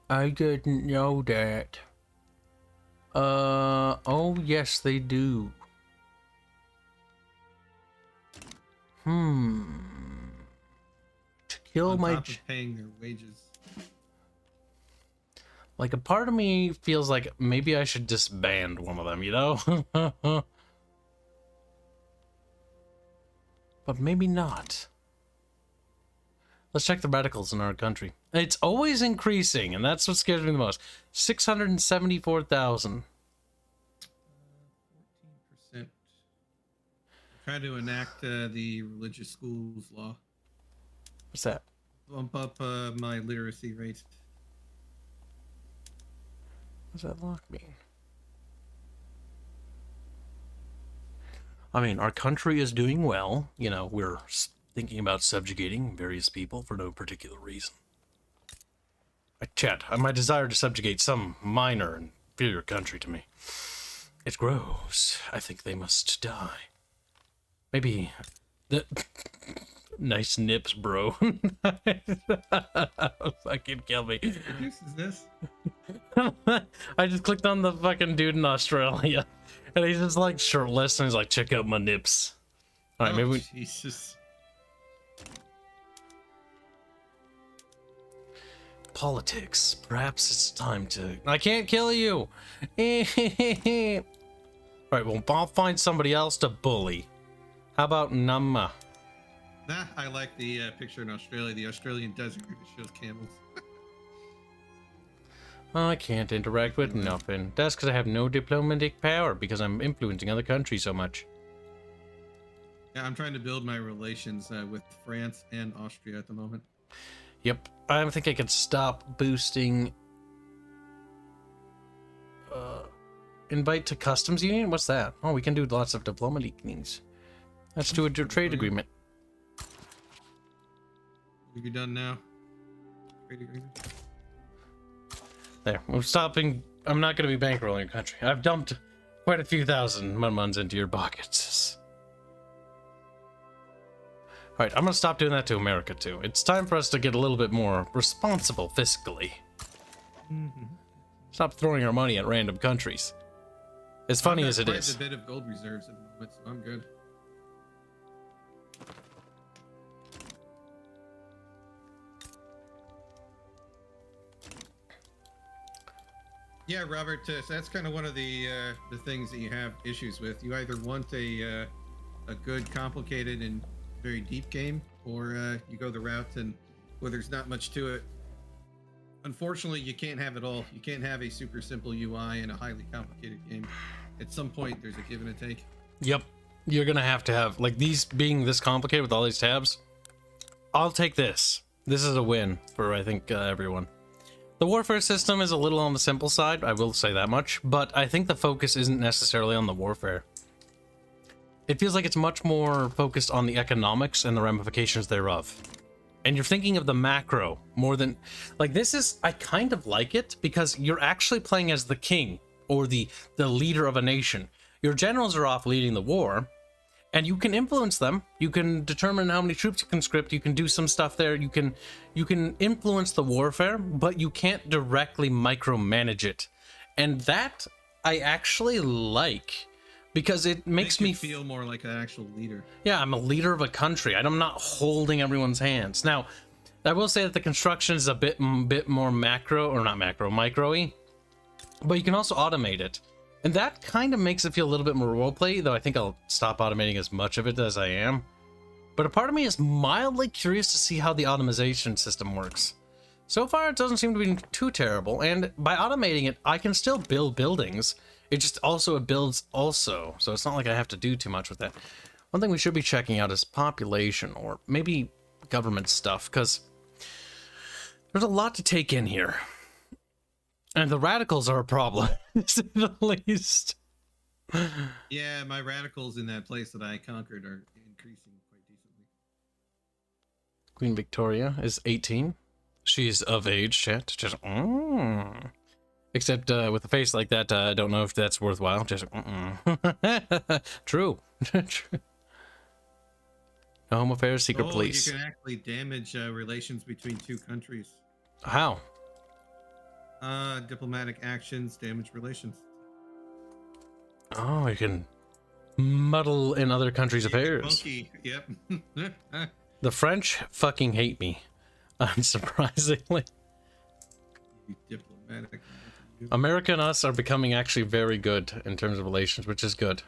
I didn't know that. Oh yes, they do. To kill On my... top of paying their wages. Like, a part of me feels like maybe I should disband one of them, you know? But maybe not. Let's check the radicals in our country. It's always increasing, and that's what scares me the most. 674,000. 14%. Try to enact the religious schools law. What's that? Bump up my literacy rate. What does that lock mean? I mean, our country is doing well. You know, we're thinking about subjugating various people for no particular reason. Chat, my desire to subjugate some minor and inferior country to me. It grows. I think they must die. Maybe... Nice nips, bro. Fucking kill me. What use is this? I just clicked on the fucking dude in Australia. And he's just like shirtless and he's like, check out my nips. Alright, maybe we... Jesus. Politics. Perhaps it's time to... I can't kill you! Alright, well, I'll find somebody else to bully. How about Namma? Nah, I like the picture in Australia, the Australian desert that shows camels. I can't interact with nothing. That's because I have no diplomatic power because I'm influencing other countries so much. Yeah, I'm trying to build my relations with France and Austria at the moment. Yep, I think I could stop boosting... invite to customs union? What's that? Oh, we can do lots of diplomatic things. Let's do a trade agreement. Are you done now? Trade agreement? There, we're stopping. I'm not going to be bankrolling your country. I've dumped quite a few thousand mun-muns into your pockets. Alright, I'm going to stop doing that to America too. It's time for us to get a little bit more responsible fiscally. Stop throwing our money at random countries. As funny as it is. I've got quite a bit of gold reserves at the moment, so I'm good. Yeah, Robert, so that's kind of one of the things that you have issues with. You either want a good, complicated, and very deep game, or you go the route and where there's not much to it. Unfortunately, you can't have it all. You can't have a super simple UI and a highly complicated game. At some point, there's a give and a take. Yep. You're going to have, like, these being this complicated with all these tabs. I'll take this. This is a win for, I think, everyone. The warfare system is a little on the simple side, I will say that much, but I think the focus isn't necessarily on the warfare. It feels like it's much more focused on the economics and the ramifications thereof. And you're thinking of the macro more than... Like, this is... I kind of like it because you're actually playing as the king or the leader of a nation. Your generals are off leading the war, and you can influence them. You can determine how many troops you can script. You can do some stuff there. You can influence the warfare, but you can't directly micromanage it. And that I actually like because it makes me feel more like an actual leader. Yeah, I'm a leader of a country. I'm not holding everyone's hands. Now, I will say that the construction is a bit more macro, or not macro, micro-y, but you can also automate it. And that kind of makes it feel a little bit more roleplay, though I think I'll stop automating as much of it as I am. But a part of me is mildly curious to see how the automation system works. So far, it doesn't seem to be too terrible, and by automating it, I can still build buildings. It just also builds also, so it's not like I have to do too much with that. One thing we should be checking out is population, or maybe government stuff, because there's a lot to take in here. And the radicals are a problem, to say the least. Yeah, my radicals in that place that I conquered are increasing quite decently. Queen Victoria is 18. She's of age, chat. Just, Except with a face like that, I don't know if that's worthwhile. Just, True. True. No home affairs, secret police. You can actually damage relations between two countries. How? Diplomatic actions damage relations. Oh, you can muddle in other countries' affairs. Monkey, yep. The French fucking hate me, unsurprisingly. You diplomatic. America and us are becoming actually very good in terms of relations, which is good.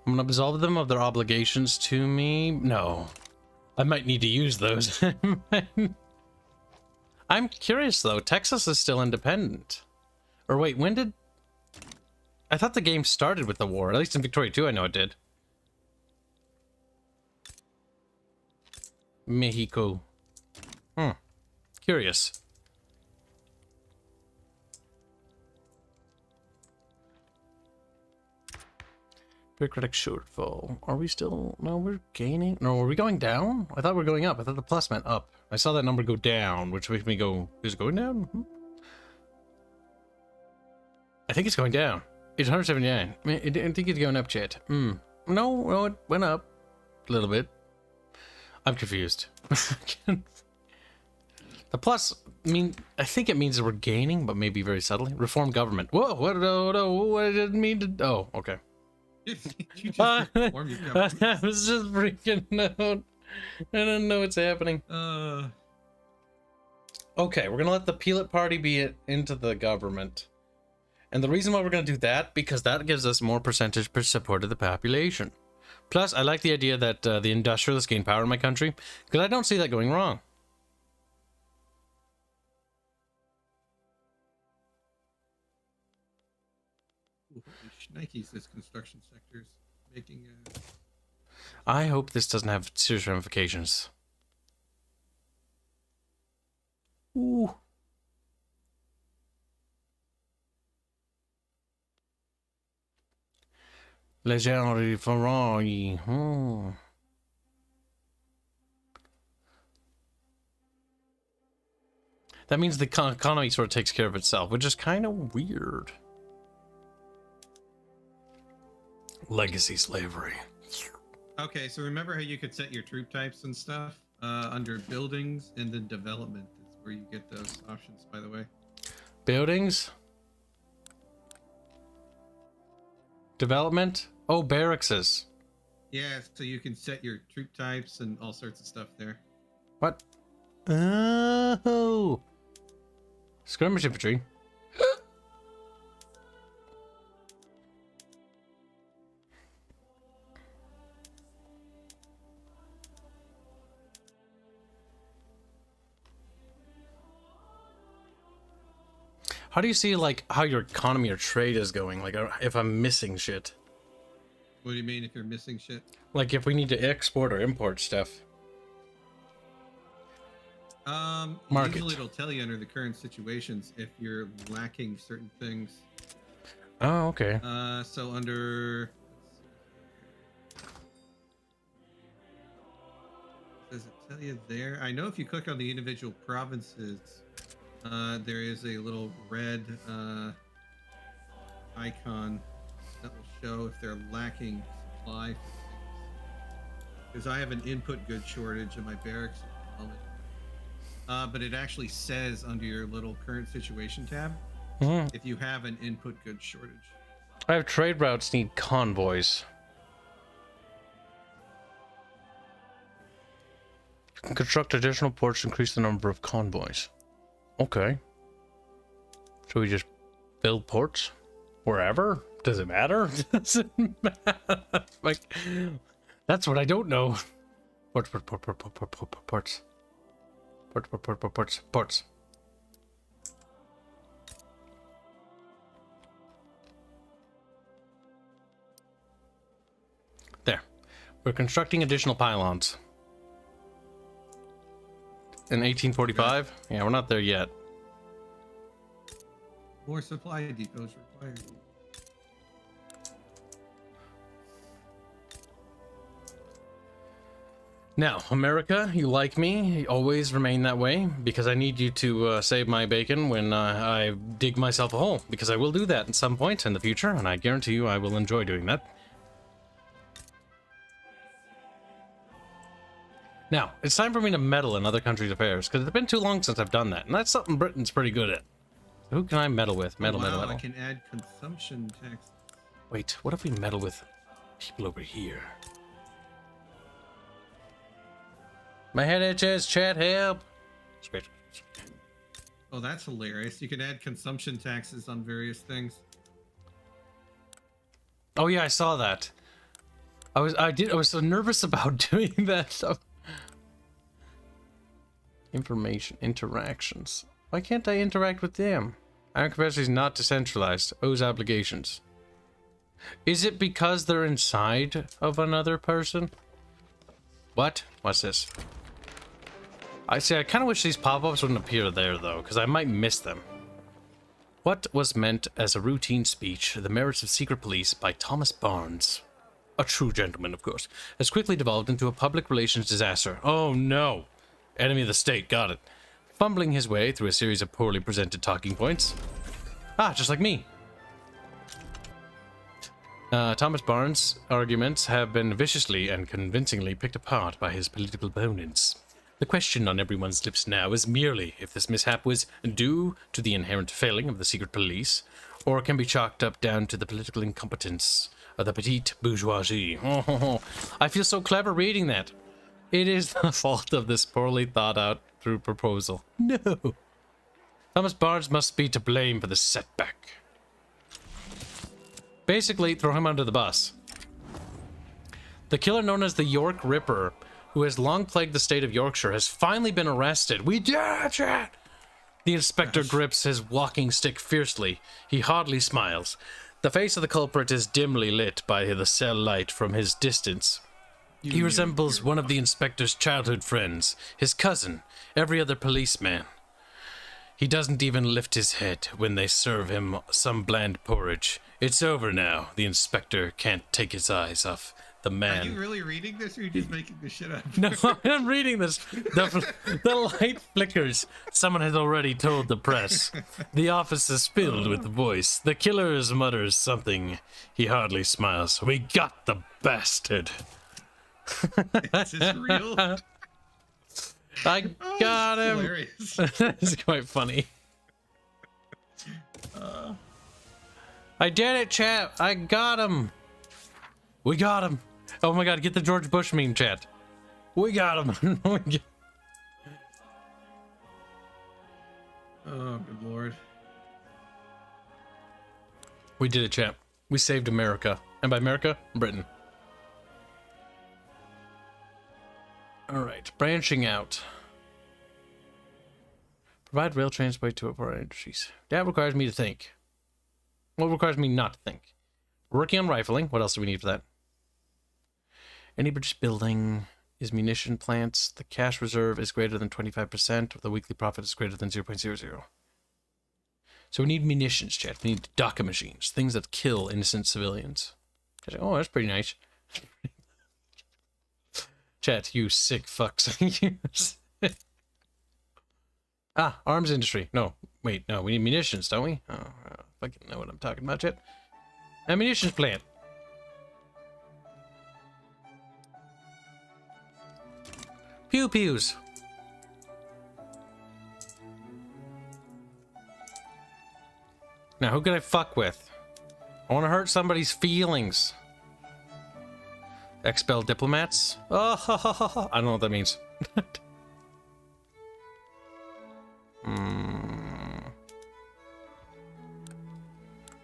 I'm gonna absolve them of their obligations to me. No. I might need to use those. I'm curious though, Texas is still independent. Or wait, when did... I thought the game started with the war, at least in Victoria 2 I know it did. Mexico. Curious. Bureaucratic shortfall. Are we still... No, we're gaining... No, are we going down? I thought we were going up. I thought the plus meant up. I saw that number go down, which makes me go... Is it going down? I think it's going down. It's 179. I mean, I think it's going up, chat. No, it went up. A little bit. I'm confused. The plus... I think it means that we're gaining, but maybe very subtly. Reform government. Whoa, what did it mean to... Oh, okay. You just reform your government. I was just freaking out. I don't know what's happening. Okay, we're gonna let the Peel It Party be into the government. And the reason why we're gonna do that, because that gives us more percentage per support of the population. Plus, I like the idea that the industrialists gain power in my country, because I don't see that going wrong. Nike's this construction sector's making I hope this doesn't have serious ramifications. Ooh. Legendary Ferrari. That means the economy sort of takes care of itself, which is kind of weird. Legacy slavery. Okay, so remember how you could set your troop types and stuff under buildings and then development is where you get those options, by the way. Buildings? Development? Oh, barrackses. Yeah, so you can set your troop types and all sorts of stuff there. What? Oh! Skirmish infantry. How do you see, like, how your economy or trade is going? Like, if I'm missing shit. What do you mean if you're missing shit? Like, if we need to export or import stuff. Market. Usually it'll tell you under the current situations if you're lacking certain things. Oh, okay. So under... Does it tell you there? I know if you click on the individual provinces... there is a little red icon that will show if they're lacking supply for things. Because I have an input goods shortage in my barracks at the moment. But it actually says under your little current situation tab if you have an input goods shortage. I have trade routes need convoys. Construct additional ports to increase the number of convoys. Okay. So we just build ports wherever? Does it matter? Doesn't matter. Like, that's what I don't know. Ports. We're constructing additional pylons. In 1845? Yeah, we're not there yet. More supply depots required. Now, America, you like me, always remain that way, because I need you to save my bacon when I dig myself a hole, because I will do that at some point in the future, and I guarantee you I will enjoy doing that. Now, it's time for me to meddle in other countries' affairs, because it's been too long since I've done that, and that's something Britain's pretty good at. So who can I meddle with? Meddle. I can add consumption tax. Wait, what if we meddle with people over here? My head itches, chat, help! Scratch. Oh, that's hilarious. You can add consumption taxes on various things. Oh yeah, I saw that. I was so nervous about doing that stuff. Information, interactions. Why can't I interact with them? Iron capacity is not decentralized. Owes obligations. Is it because they're inside of another person? What? What's this? I kind of wish these pop-ups wouldn't appear there, though, because I might miss them. What was meant as a routine speech, The Merits of Secret Police by Thomas Barnes, a true gentleman, of course, has quickly devolved into a public relations disaster. Oh no! Enemy of the state, got it. Fumbling his way through a series of poorly presented talking points. Ah, just like me. Thomas Barnes' arguments have been viciously and convincingly picked apart by his political opponents. The question on everyone's lips now is merely if this mishap was due to the inherent failing of the secret police, or can be chalked up down to the political incompetence of the petite bourgeoisie. Oh, I feel so clever reading that. It is the fault of this poorly thought out through proposal. No. Thomas Barnes must be to blame for the setback. Basically, throw him under the bus. The killer known as the York Ripper, who has long plagued the state of Yorkshire, has finally been arrested. We did it! The inspector grips his walking stick fiercely. He hardly smiles. The face of the culprit is dimly lit by the cell light from his distance. He resembles one of the inspector's childhood friends, his cousin, every other policeman. He doesn't even lift his head when they serve him some bland porridge. It's over now. The inspector can't take his eyes off the man. Are you really reading this, or are you just making this shit up? No, I'm reading this. The light flickers. Someone has already told the press. The office is filled with voice. The killer mutters something. He hardly smiles. We got the bastard. Is this real? I got him. Hilarious. That's quite funny. I did it, chat. I got him. We got him. Oh my god, get the George Bush meme, chat. We got him. Oh, good lord. We did it, chat. We saved America. And by America, Britain. Alright, branching out. Provide rail transport to foreign industries. That requires me to think. What requires me not to think? Working on rifling. What else do we need for that? Any British building is munition plants. The cash reserve is greater than 25%. The weekly profit is greater than 0.00. So we need munitions, chat. We need DACA machines. Things that kill innocent civilians. Oh, that's pretty nice. Chat, you sick fucks. Ah, arms industry. No, wait, no, we need munitions, don't we? Oh, I fucking know what I'm talking about, chat. A munitions plant. Pew pews. Now, who can I fuck with? I want to hurt somebody's feelings. Expel diplomats? Oh, ha, ha, ha, ha. I don't know what that means.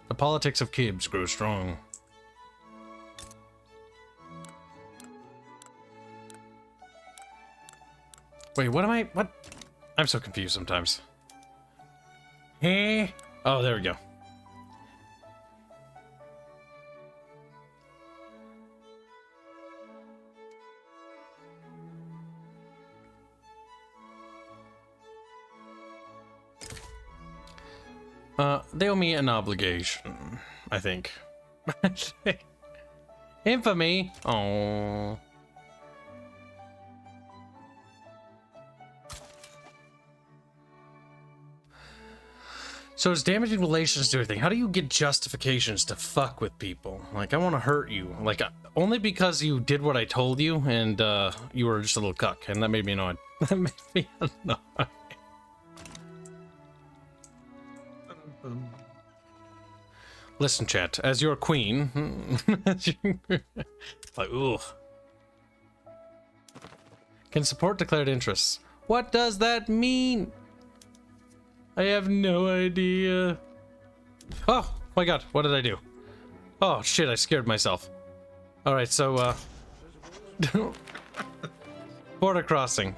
The politics of Kibs grow strong. Wait, what am I? What? I'm so confused sometimes. Hey? Oh, there we go. They owe me an obligation, I think. Infamy. Oh. So it's damaging relations to everything. How do you get justifications to fuck with people? Like, I want to hurt you. Like, only because you did what I told you and you were just a little cuck. And that made me annoyed. That made me annoyed. Listen, chat. As your queen... like, ooh. Can support declared interests. What does that mean? I have no idea. Oh my god, what did I do? Oh shit, I scared myself. Alright, so, border crossing.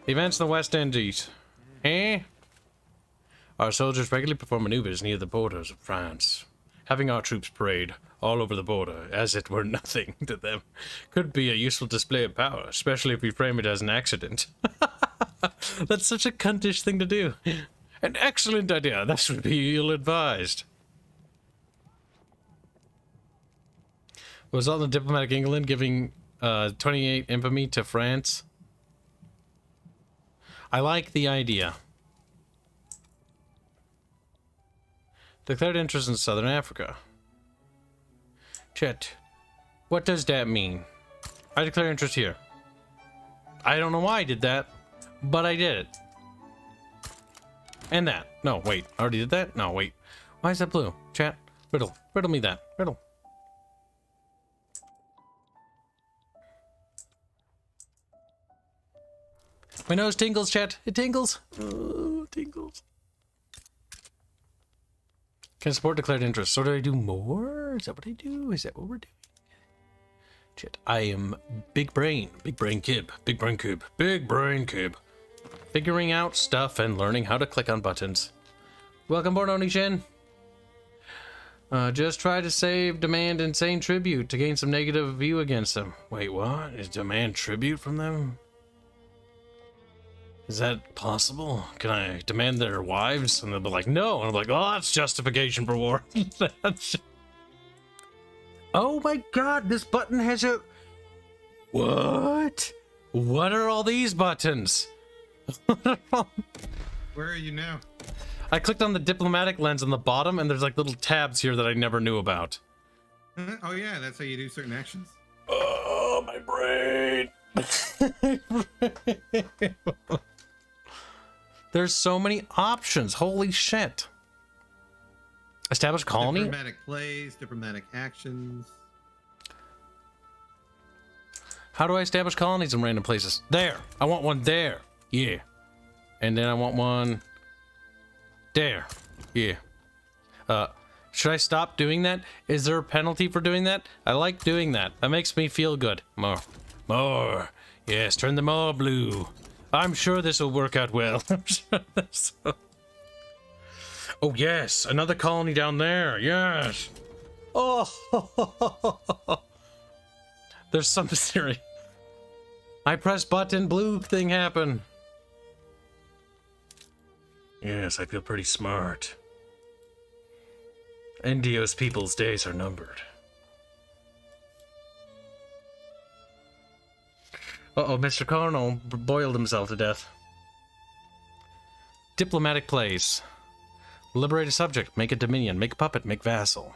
Events in the West Indies. Eh? Our soldiers regularly perform maneuvers near the borders of France. Having our troops parade all over the border, as it were nothing to them, could be a useful display of power, especially if we frame it as an accident. That's such a cuntish thing to do. An excellent idea. That should be ill-advised. Was all the diplomatic England giving 28 infamy to France? I like the idea. Declared interest in Southern Africa. Chet, what does that mean? I declare interest here. I don't know why I did that, but I did it. And that. No, wait. I already did that? No, wait. Why is that blue? Chat, riddle. Riddle me that. Riddle. My nose tingles, chat. It tingles. Oh, tingles. Can support declared interest. So do I do more? Is that what I do? Is that what we're doing? Shit, I am big brain. Big brain kib. Big brain kib. Big brain kib. Figuring out stuff and learning how to click on buttons. Welcome aboard, Oni-chan. Just try to save demand insane tribute to gain some negative view against them. Wait, what? Is demand tribute from them? Is that possible? Can I demand their wives? And they'll be like, no. And I'm like, oh, that's justification for war. Oh my god, this button has a... What? What are all these buttons? Where are you now? I clicked on the diplomatic lens on the bottom, and there's like little tabs here that I never knew about. Oh yeah, that's how you do certain actions. Oh, my brain. There's so many options. Holy shit. Establish colony? Diplomatic plays, diplomatic actions. How do I establish colonies in random places? There. I want one there. Yeah. And then I want one there. Yeah. Should I stop doing that? Is there a penalty for doing that? I like doing that. That makes me feel good. More. More. Yes, turn them all blue. I'm sure this will work out well. I'm sure this will. Oh, yes. Another colony down there. Yes. Oh. There's some serious. I press button, blue thing happen. Yes, I feel pretty smart. Indio's people's days are numbered. Uh-oh, Mr. Colonel boiled himself to death. Diplomatic plays. Liberate a subject, make a dominion, make a puppet, make vassal.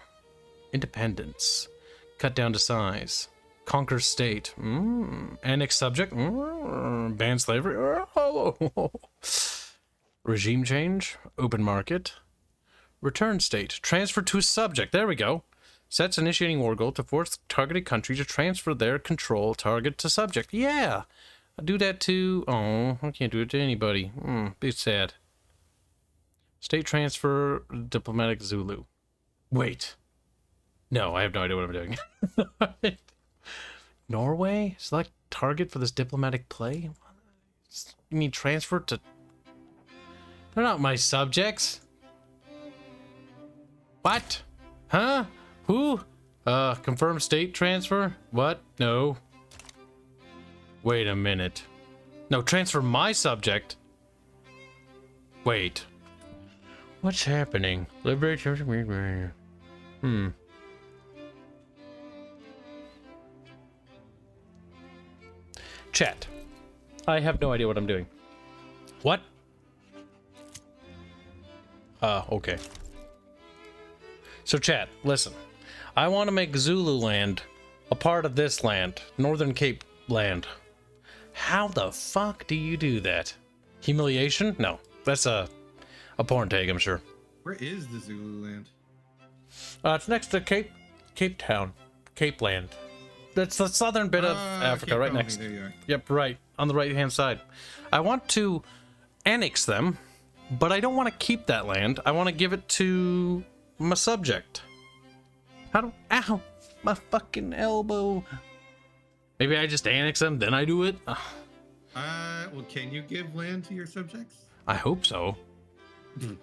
Independence. Cut down to size. Conquer state. Annex subject. Ban slavery. Regime change. Open market. Return state. Transfer to subject. There we go. Sets initiating war goal to force targeted country to transfer their control target to subject. Yeah. I'll do that to... Oh, I can't do it to anybody. Be sad. State transfer, diplomatic Zulu. Wait. No, I have no idea what I'm doing. Norway? Select target for this diplomatic play? You mean transfer to... They're not my subjects. What? Huh? Who? Confirm state transfer? What? No. Wait a minute. No, transfer my subject. Wait. What's happening? Liberation. Chat. I have no idea what I'm doing. What? Okay. So chat, listen. I want to make Zululand a part of this land, Northern Cape land. How the fuck do you do that? Humiliation? No, that's a porn tag, I'm sure. Where is the Zululand? It's next to Cape Town, Cape Land. That's the southern bit of Africa, Cape right Colony, next. there you are. Yep, right on the right-hand side. I want to annex them, but I don't want to keep that land. I want to give it to my subject. How do? Ow, my fucking elbow. Maybe I just annex them, then I do it. Well, can you give land to your subjects? I hope so. Well,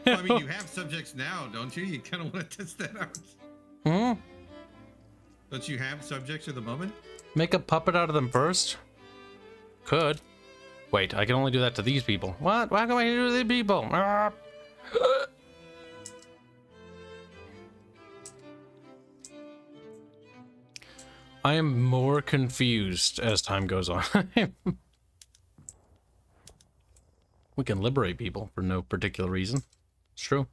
I mean, you have subjects now, don't you? You kind of want to test that out. Hmm. Don't you have subjects at the moment? Make a puppet out of them first. Could. Wait, I can only do that to these people. What? Why can I do to these people? I am more confused as time goes on. We can liberate people for no particular reason. It's true.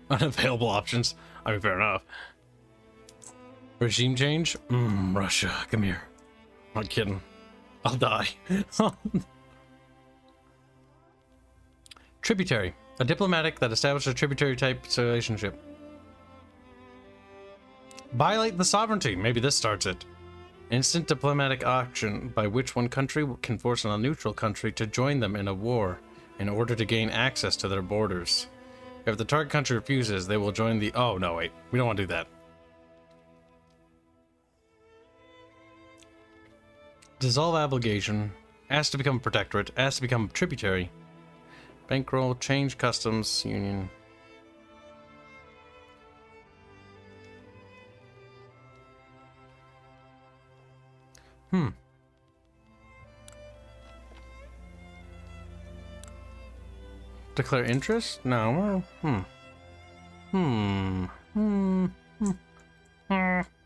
Unavailable options. I mean, fair enough. Regime change? Russia, come here. I'm not kidding. I'll die. Tributary. A diplomatic that establishes a tributary type relationship. Violate the sovereignty. Maybe this starts it. Instant diplomatic action by which one country can force a neutral country to join them in a war in order to gain access to their borders. If the target country refuses, they will join the... Oh, no, wait. We don't want to do that. Dissolve obligation. Ask to become protectorate. Ask to become tributary. Bankroll. Change customs. Union. Declare interest? No. I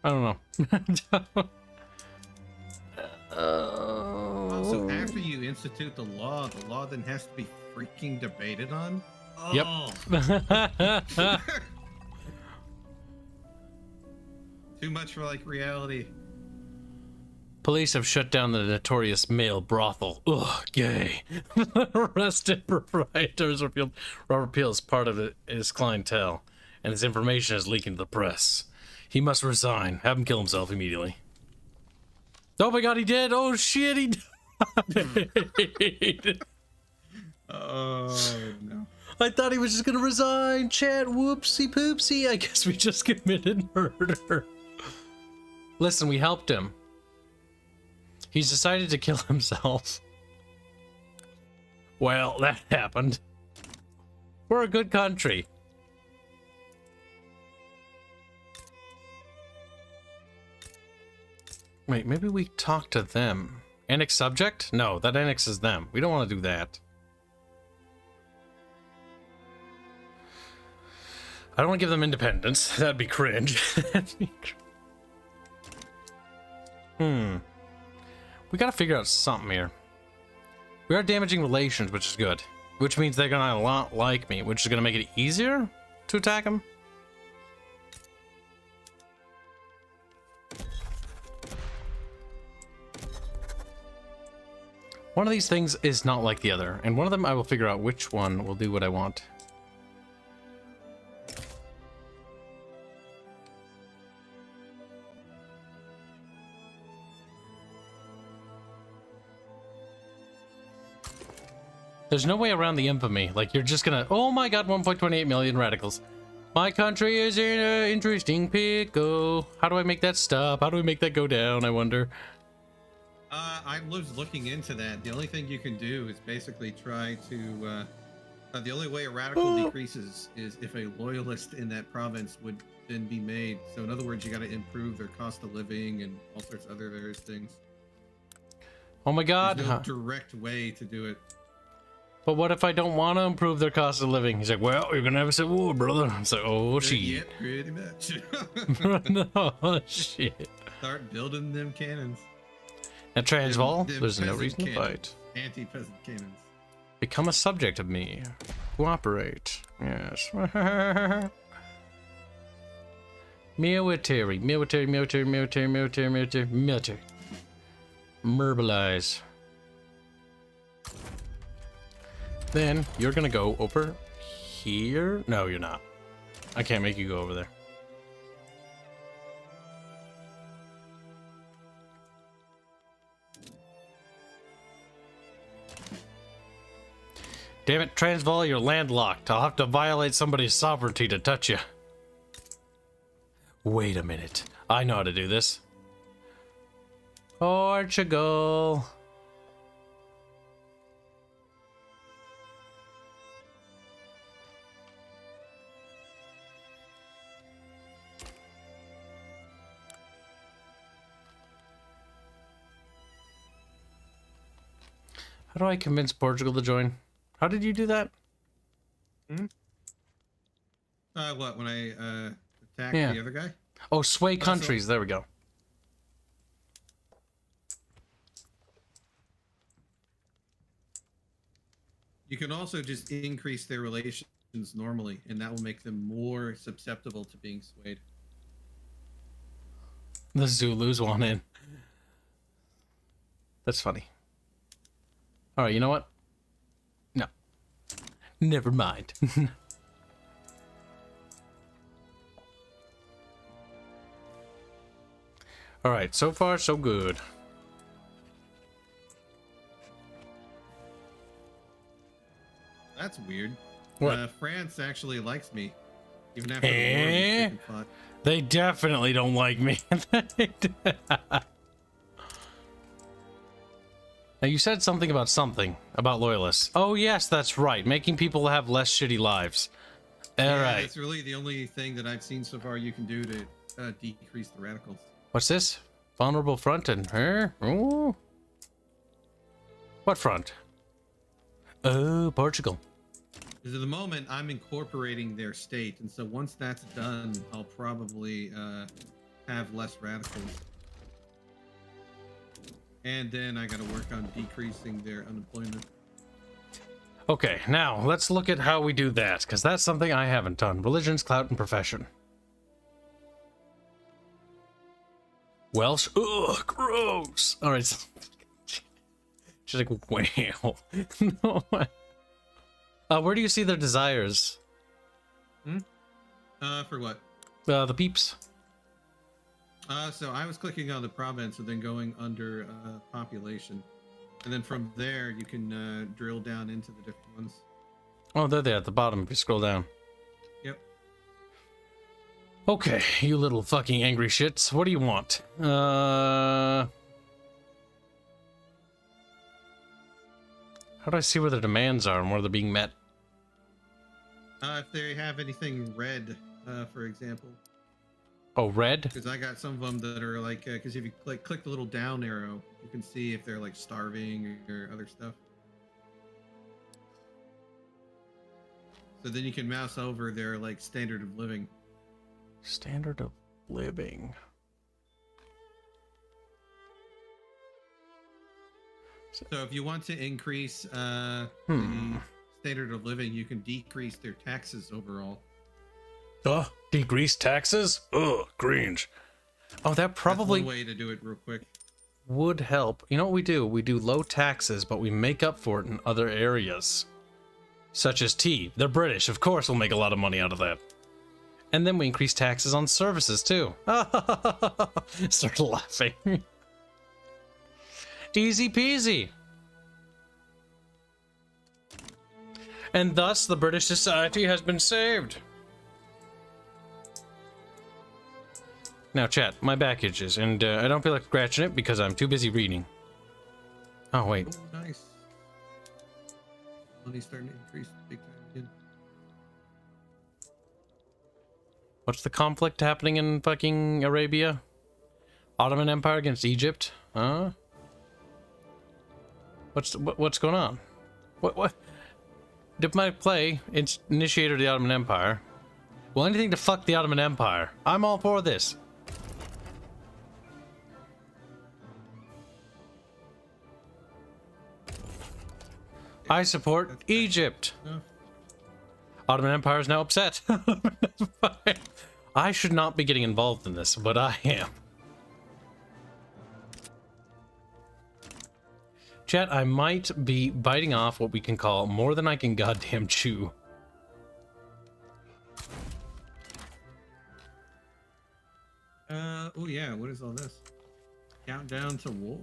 don't know. Also, after you institute the law then has to be freaking debated on? Oh. Yep. Too much for, like, reality. Police have shut down the notorious male brothel. Ugh, gay. Arrested proprietors revealed Robert Peel is part of his clientele, and his information is leaking to the press. He must resign. Have him kill himself immediately. Oh my god, he did! Oh shit, he died! Oh, no. I thought he was just gonna resign. Chat, whoopsie poopsie. I guess we just committed murder. Listen, we helped him. He's decided to kill himself. Well, that happened. We're a good country. Wait, maybe we talk to them. Annex subject? No, that annexes them. We don't want to do that. I don't want to give them independence. That'd be cringe. We gotta figure out something here. We are damaging relations, which is good. Which means they're gonna not like me, which is gonna make it easier to attack them. One of these things is not like the other, and one of them I will figure out which one will do what I want. There's no way around the infamy. Like, you're just gonna... Oh my god, 1.28 million radicals. My country is in an interesting pickle. How do I make that stop? How do we make that go down, I wonder? I was looking into that. The only thing you can do is basically try to... the only way a radical decreases is if a loyalist in that province would then be made. So in other words, you got to improve their cost of living and all sorts of other various things. Oh my god. There's no direct way to do it. But what if I don't want to improve their cost of living? He's like, well, you're gonna have a civil war, brother. I'm like, oh shit. Yeah, pretty much. No shit. Start building them cannons. At Transvaal, Them there's no peasant reason to cannons. fight. Anti-peasant cannons. Become a subject of me. Cooperate. Yes. Military. Mobilize. Then you're gonna go over here. No, you're not. I can't make you go over there. Damn it, Transvaal, you're landlocked. I'll have to violate somebody's sovereignty to touch you. Wait a minute. I know how to do this. Portugal. How do I convince Portugal to join? How did you do that? What, when I attacked Yeah. the other guy? Oh, sway countries. There we go. You can also just increase their relations normally, and that will make them more susceptible to being swayed. The Zulus want in. That's funny. All right, you know what? No. Never mind. All right, so far so good. That's weird. What? France actually likes me, even after the war we freaking fought. They definitely don't like me. Now you said something about loyalists. Oh yes, that's right. Making people have less shitty lives. All Yeah, right. that's really the only thing that I've seen so far you can do to decrease the radicals. What's this? Vulnerable front and her? Ooh. What front? Oh, Portugal. Because at the moment, I'm incorporating their state, and so once that's done, I'll probably have less radicals. And then I got to work on decreasing their unemployment. Okay, now let's look at how we do that, because that's something I haven't done. Religions, clout, and profession. Welsh? Ugh, gross. All right. She's like, wow. No. Where do you see their desires? For what? The peeps. So I was clicking on the province and then going under population. And then from there, you can drill down into the different ones. Oh, they're there at the bottom if you scroll down. Yep. Okay, you little fucking angry shits. What do you want? How do I see where the demands are and where they're being met? If they have anything red, for example. Oh, red? Because I got some of them that are like, because if you click the little down arrow, you can see if they're like starving or other stuff. So then you can mouse over their like standard of living. Standard of living. So if you want to increase the standard of living, you can decrease their taxes overall. Decrease taxes? Ugh, cringe. Oh, that probably That's one way to do it real quick. would help. You know what we do? We do low taxes, but we make up for it in other areas. Such as tea. They're British, of course we'll make a lot of money out of that. And then we increase taxes on services, too. Start laughing. Easy peasy. And thus, the British society has been saved. Now, chat, my back itches, and I don't feel like scratching it because I'm too busy reading. Oh, wait. Oh, nice. Money's starting to increase big time again. What's the conflict happening in fucking Arabia? Ottoman Empire against Egypt? Huh? What's going on? What? Diplomatic play, initiator of the Ottoman Empire. Well, anything to fuck the Ottoman Empire. I'm all for this. I support Egypt. No. Ottoman Empire is now upset. I should not be getting involved in this, but I am. Chat, I might be biting off what we can call more than I can goddamn chew. Oh yeah, what is all this? Countdown to war.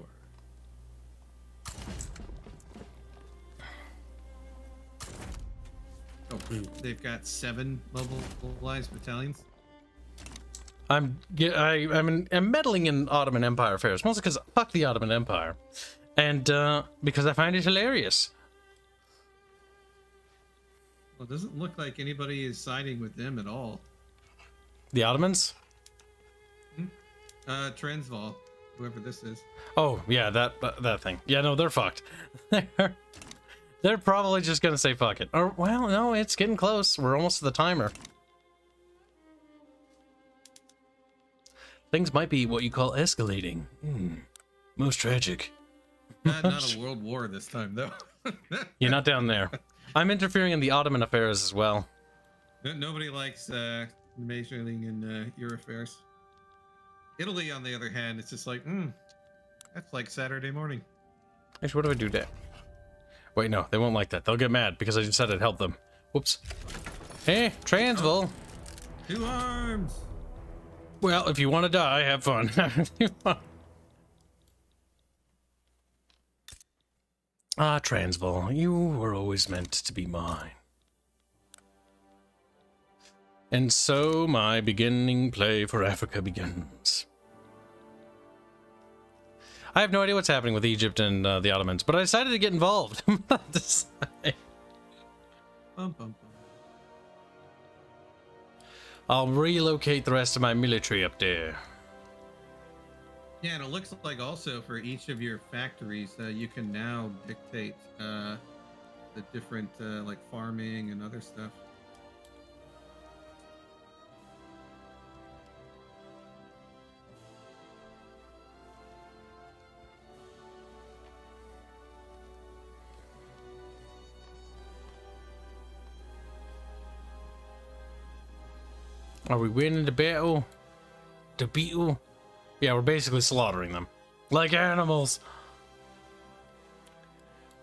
Oh, they've got 7 mobilized battalions. I'm meddling in Ottoman Empire affairs, mostly because fuck the Ottoman Empire. And because I find it hilarious. Well, it doesn't look like anybody is siding with them at all. The Ottomans? Transvaal, whoever this is. Oh, yeah, that thing. Yeah, no, they're fucked. They're probably just gonna say fuck it. Or, well, no, it's getting close. We're almost to the timer. Things might be what you call escalating. Most tragic. Not a world war this time, though. You're not down there. I'm interfering in the Ottoman affairs as well. Nobody likes measuring in your affairs. Italy, on the other hand, it's just like, that's like Saturday morning. Actually, what do I do there? Wait, no, they won't like that. They'll get mad because I just said I'd help them. Whoops. Hey, Transvaal. 2 arms. Well, if you want to die, have fun. Ah, Transvaal, you were always meant to be mine. And so my beginning play for Africa begins. I have no idea what's happening with Egypt and the Ottomans, but I decided to get involved. I'll relocate the rest of my military up there. Yeah, and it looks like also for each of your factories, you can now dictate the different like farming and other stuff. Are we winning the battle? The beetle? Yeah, we're basically slaughtering them. Like animals.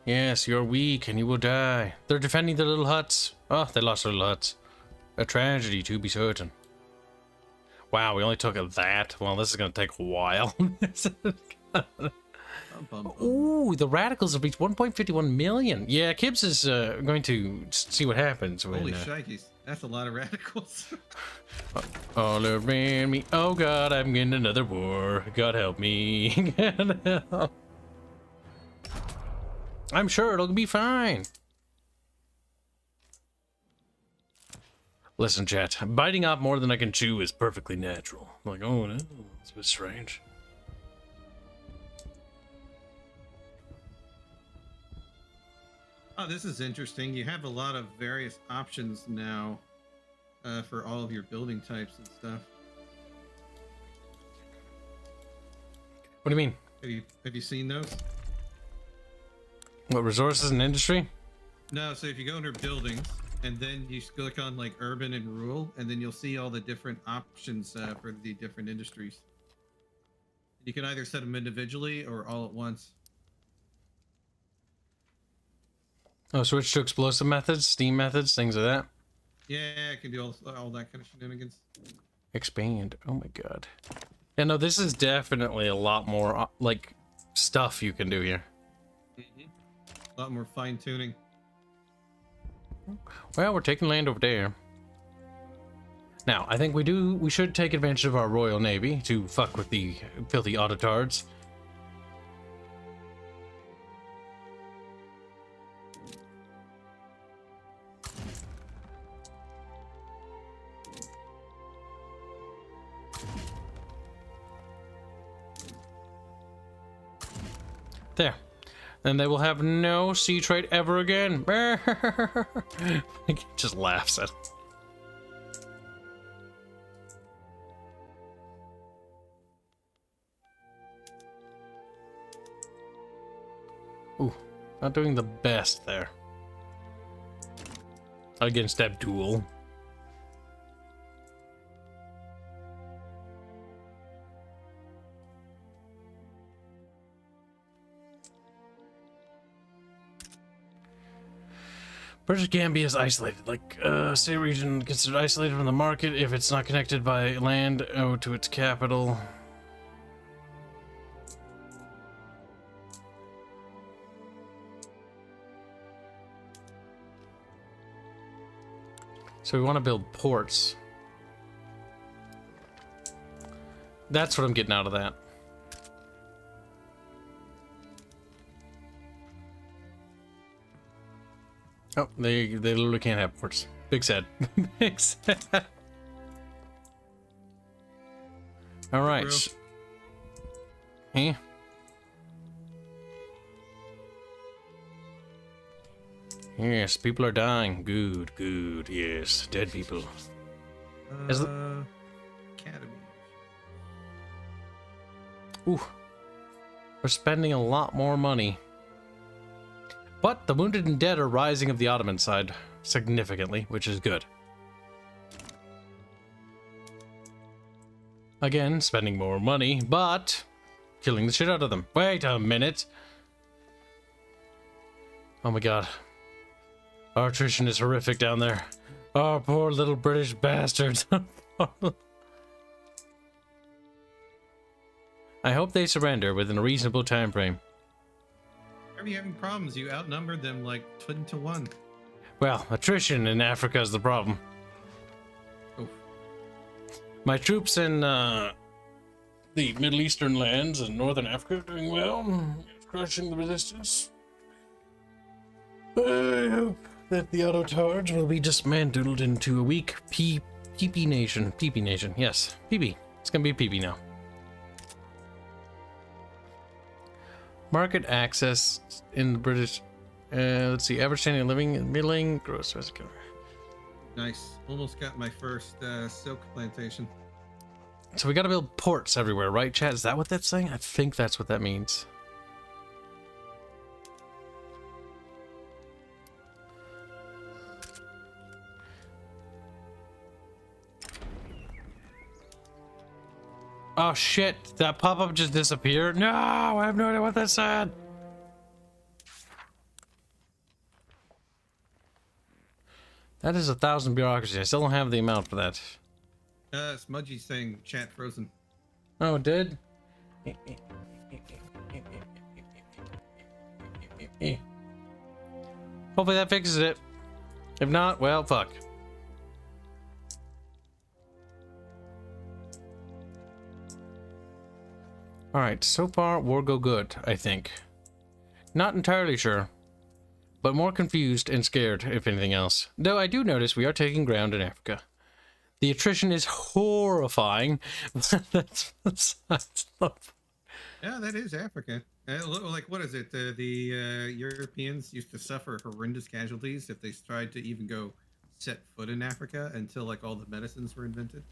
Yes, you're weak and you will die. They're defending their little huts. Oh, they lost their little huts. A tragedy, to be certain. Wow, we only took that. Well, this is going to take a while. Ooh, the radicals have reached 1.51 million. Yeah, Kibs is going to see what happens when... Holy shnikes, that's a lot of radicals. All around me. Oh god, I'm in another war. God help me. I'm sure it'll be fine. Listen, chat. Biting off more than I can chew is perfectly natural. I'm like, oh no, it's a bit strange. Oh, this is interesting. You have a lot of various options now for all of your building types and stuff. What do you mean? Have you seen those? What, resources and industry? No, so if you go under buildings and then you click on like urban and rural, and then you'll see all the different options for the different industries. You can either set them individually or all at once. Oh, switch to explosive methods, steam methods, things like that. Yeah, I can do all that kind of shenanigans. Expand. Oh my god. Yeah, no, this is definitely a lot more like stuff you can do here. A lot more fine tuning. Well, we're taking land over there. Now, I think we should take advantage of our Royal Navy to fuck with the filthy autotards. There. Then they will have no sea trade ever again. He just laughs at it. Ooh, not doing the best there. Against Abdul. British Gambia is isolated, like state region considered isolated from the market if it's not connected by land to its capital. So we want to build ports. That's what I'm getting out of that. Oh, they literally can't have ports. Big sad. Big sad. All right. Hey. Yes, people are dying. Good, good. Yes, dead people. Academy. Ooh. We're spending a lot more money. But the wounded and dead are rising of the Ottoman side significantly, which is good. Again, spending more money, but killing the shit out of them. Wait a minute. Oh my god. Our attrition is horrific down there. Our poor little British bastards. I hope they surrender within a reasonable time frame. Are you having problems? You outnumbered them like 20 to 1. Well, attrition in Africa is the problem. Oof. My troops in the Middle Eastern lands and Northern Africa are doing well, crushing the resistance. I hope that the Otto-Tards will be dismantled into a weak PP nation. PP nation, yes. PP. It's gonna be PP now. Market access in the British. Let's see. Average standing living, milling, gross. Nice. Almost got my first silk plantation. So we got to build ports everywhere, right, chat? Is that what that's saying? I think that's what that means. Oh shit, that pop-up just disappeared. No, I have no idea what that said. That is 1,000 bureaucracy. I still don't have the amount for that. Smudgy's saying chat frozen. Oh, it did? Hopefully that fixes it. If not, well, fuck. Alright, so far, war go good, I think. Not entirely sure, but more confused and scared, if anything else. Though I do notice we are taking ground in Africa. The attrition is horrifying. That's Yeah, that is Africa. Like, what is it? The Europeans used to suffer horrendous casualties if they tried to even go set foot in Africa until, like, all the medicines were invented.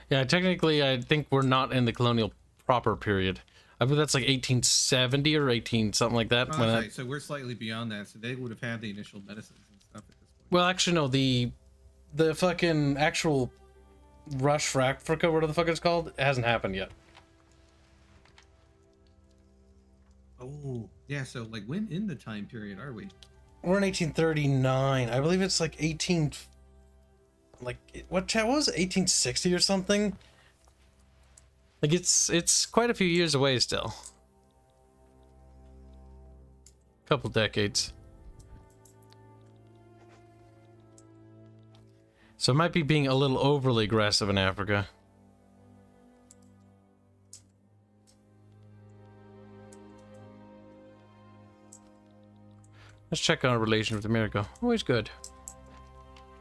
Yeah, technically, I think we're not in the colonial proper period. I believe that's like 1870 or 18 something like that. Oh, that's right. So we're slightly beyond that. So they would have had the initial medicines and stuff at this point. Well, actually, no. The fucking actual rush for Africa, whatever the fuck it's called, it hasn't happened yet. Oh, yeah. So, like, when in the time period are we? We're in 1839. I believe it's like 18. Like, what was it, 1860 or something? Like, it's quite a few years away still. Couple decades. So it might be being a little overly aggressive in Africa. Let's check on our relation with America. Always good.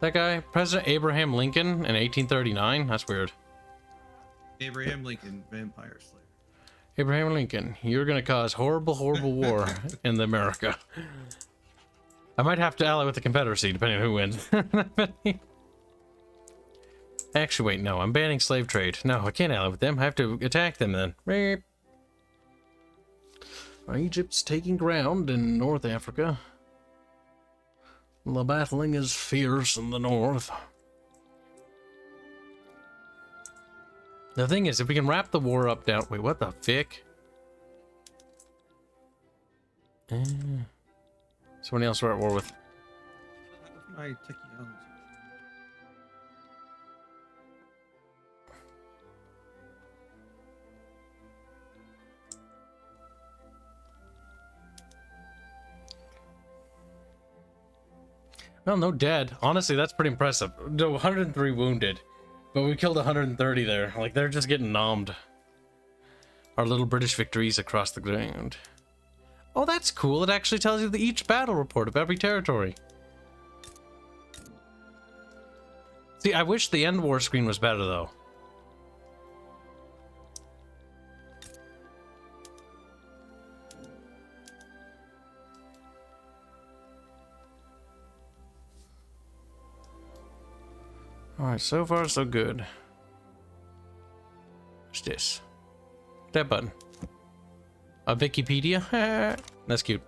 That guy, President Abraham Lincoln in 1839? That's weird. Abraham Lincoln, vampire slayer. Abraham Lincoln, you're gonna cause horrible, horrible war in America. I might have to ally with the Confederacy, depending on who wins. Actually, wait, no, I'm banning slave trade. No, I can't ally with them. I have to attack them then. Beep. Egypt's taking ground in North Africa. The battling is fierce in the north. The thing is, if we can wrap the war up down... Wait, what the fick? Someone else we're at war with. My technology. Well, no dead. Honestly, that's pretty impressive. No, 103 wounded. But we killed 130 there. Like, they're just getting nommed. Our little British victories across the ground. Oh, that's cool. It actually tells you each battle report of every territory. See, I wish the end war screen was better, though. Alright, so far so good. What's this? That button. A Wikipedia? That's cute.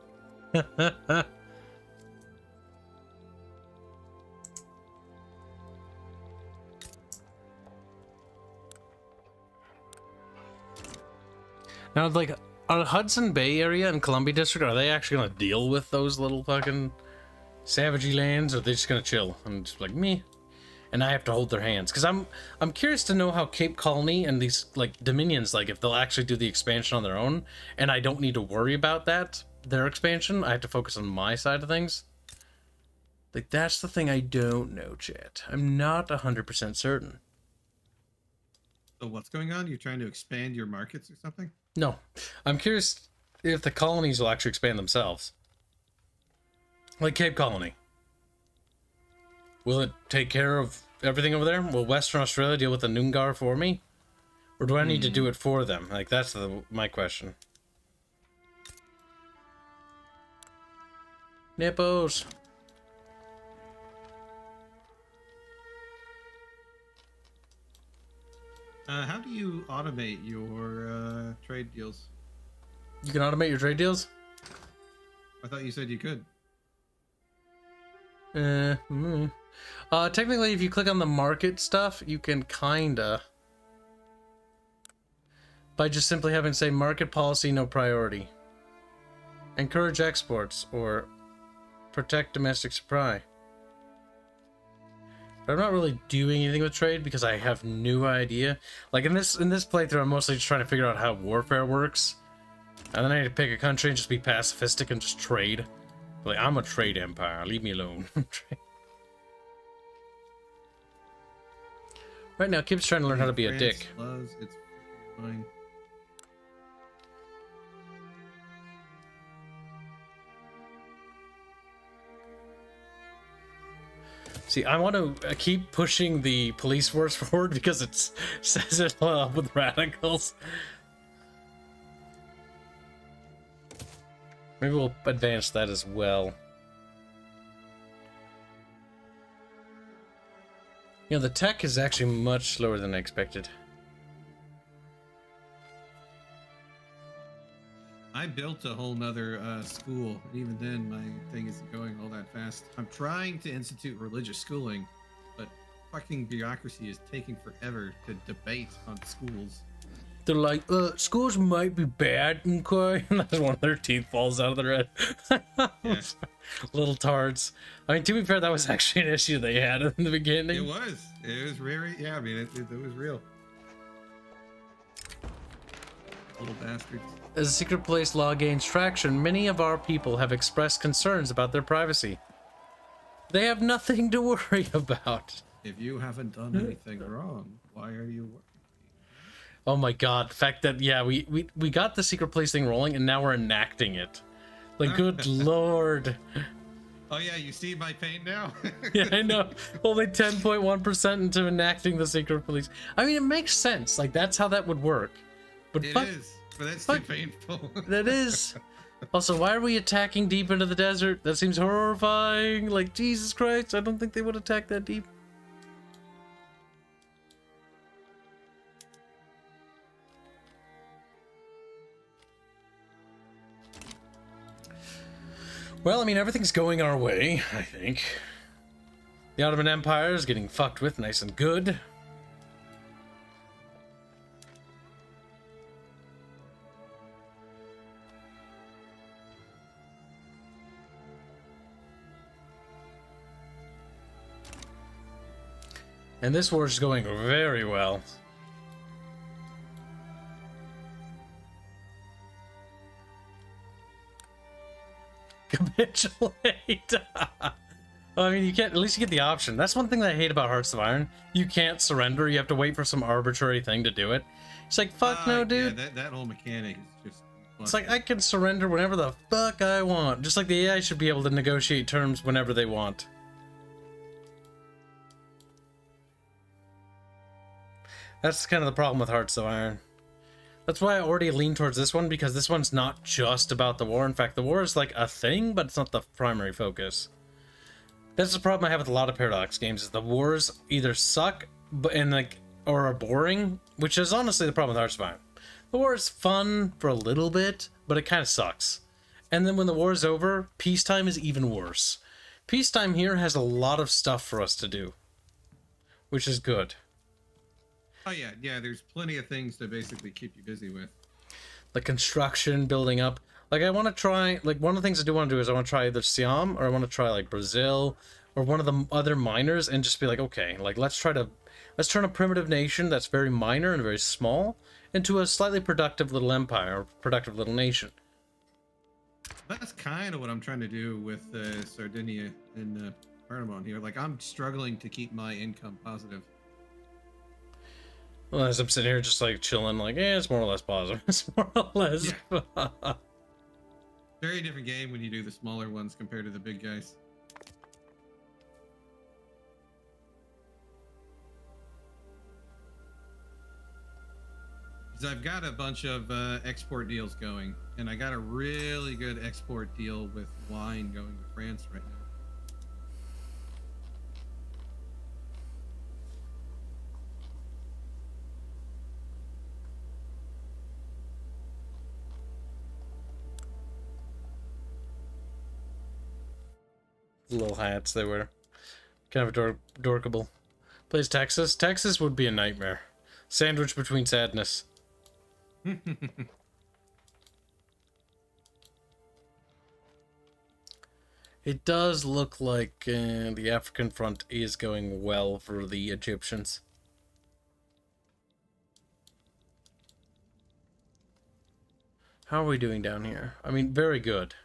Now, like, are Hudson Bay area and Columbia District, are they actually gonna deal with those little fucking savagey lands, or are they just gonna chill and just like me? And I have to hold their hands, because I'm curious to know how Cape Colony and these like dominions, like if they'll actually do the expansion on their own, and I don't need to worry about that, their expansion. I have to focus on my side of things. Like, that's the thing I don't know, chat. I'm not 100% certain. So what's going on? You're trying to expand your markets or something? No, I'm curious if the colonies will actually expand themselves. Like Cape Colony. Will it take care of everything over there? Will Western Australia deal with the Noongar for me? Or do I need to do it for them? Like, that's my question. Nippos. How do you automate your trade deals? You can automate your trade deals? I thought you said you could. Technically, if you click on the market stuff, you can kinda. By just simply having, say, market policy, no priority. Encourage exports, or protect domestic supply. But I'm not really doing anything with trade because I have no idea. Like, in this playthrough, I'm mostly just trying to figure out how warfare works. And then I need to pick a country and just be pacifistic and just trade. Like, I'm a trade empire. Leave me alone. Right now, Kib's trying to learn how to be a dick. It's fine. See, I want to keep pushing the police force forward because it says it with radicals. Maybe we'll advance that as well. You know, the tech is actually much slower than I expected. I built a whole nother school. Even then, my thing isn't going all that fast. I'm trying to institute religious schooling, but fucking bureaucracy is taking forever to debate on schools. They're like, schools might be bad, okay? And that's one of their teeth falls out of their head. Yeah. Little tards. I mean, to be fair, that was actually an issue they had in the beginning. It was very, yeah, I mean, it was real. Little bastards. As a secret police law gains traction, many of our people have expressed concerns about their privacy. They have nothing to worry about. If you haven't done anything wrong, why are you worried? Oh my god, the fact that, yeah, we got the secret police thing rolling and now we're enacting it. Like, good lord. Oh yeah, you see my pain now? Yeah, I know. Only 10.1% into enacting the secret police. I mean, it makes sense. Like, that's how that would work. But It fuck, is. But that's Fuck. too painful. That is. Also, why are we attacking deep into the desert? That seems horrifying. Like, Jesus Christ, I don't think they would attack that deep. Well, I mean, everything's going our way, I think. The Ottoman Empire is getting fucked with nice and good. And this war is going very well. Capitulate. I mean, you can't. At least you get the option. That's one thing that I hate about Hearts of Iron. You can't surrender. You have to wait for some arbitrary thing to do it. It's like, fuck no, dude. Yeah, that whole mechanic is just... It's like, I can surrender whenever the fuck I want. Just like the AI should be able to negotiate terms whenever they want. That's kind of the problem with Hearts of Iron. That's why I already lean towards this one, because this one's not just about the war. In fact, the war is like a thing, but it's not the primary focus. That's the problem I have with a lot of Paradox games, is the wars either suck or are boring, which is honestly the problem with Hearts of Iron. The war is fun for a little bit, but it kind of sucks. And then when the war is over, peacetime is even worse. Peacetime here has a lot of stuff for us to do, which is good. Oh yeah, there's plenty of things to basically keep you busy with. The construction, building up. Like, I want to try, like, one of the things I do want to do is I want to try either Siam, or I want to try, like, Brazil, or one of the other miners, and just be like, okay, like, let's turn a primitive nation that's very minor and very small into a slightly productive little empire, or productive little nation. That's kind of what I'm trying to do with Sardinia and Paramount here. Like, I'm struggling to keep my income positive. Well, as I'm sitting here just, like, chilling, like, it's more or less positive. It's more or less... Yeah. Very different game when you do the smaller ones compared to the big guys. Because I've got a bunch of export deals going, and I got a really good export deal with wine going to France right now. Little hats they wear. Kind of adorable. Plays Texas. Texas would be a nightmare. Sandwich between sadness. It does look like the African front is going well for the Egyptians. How are we doing down here? I mean, very good.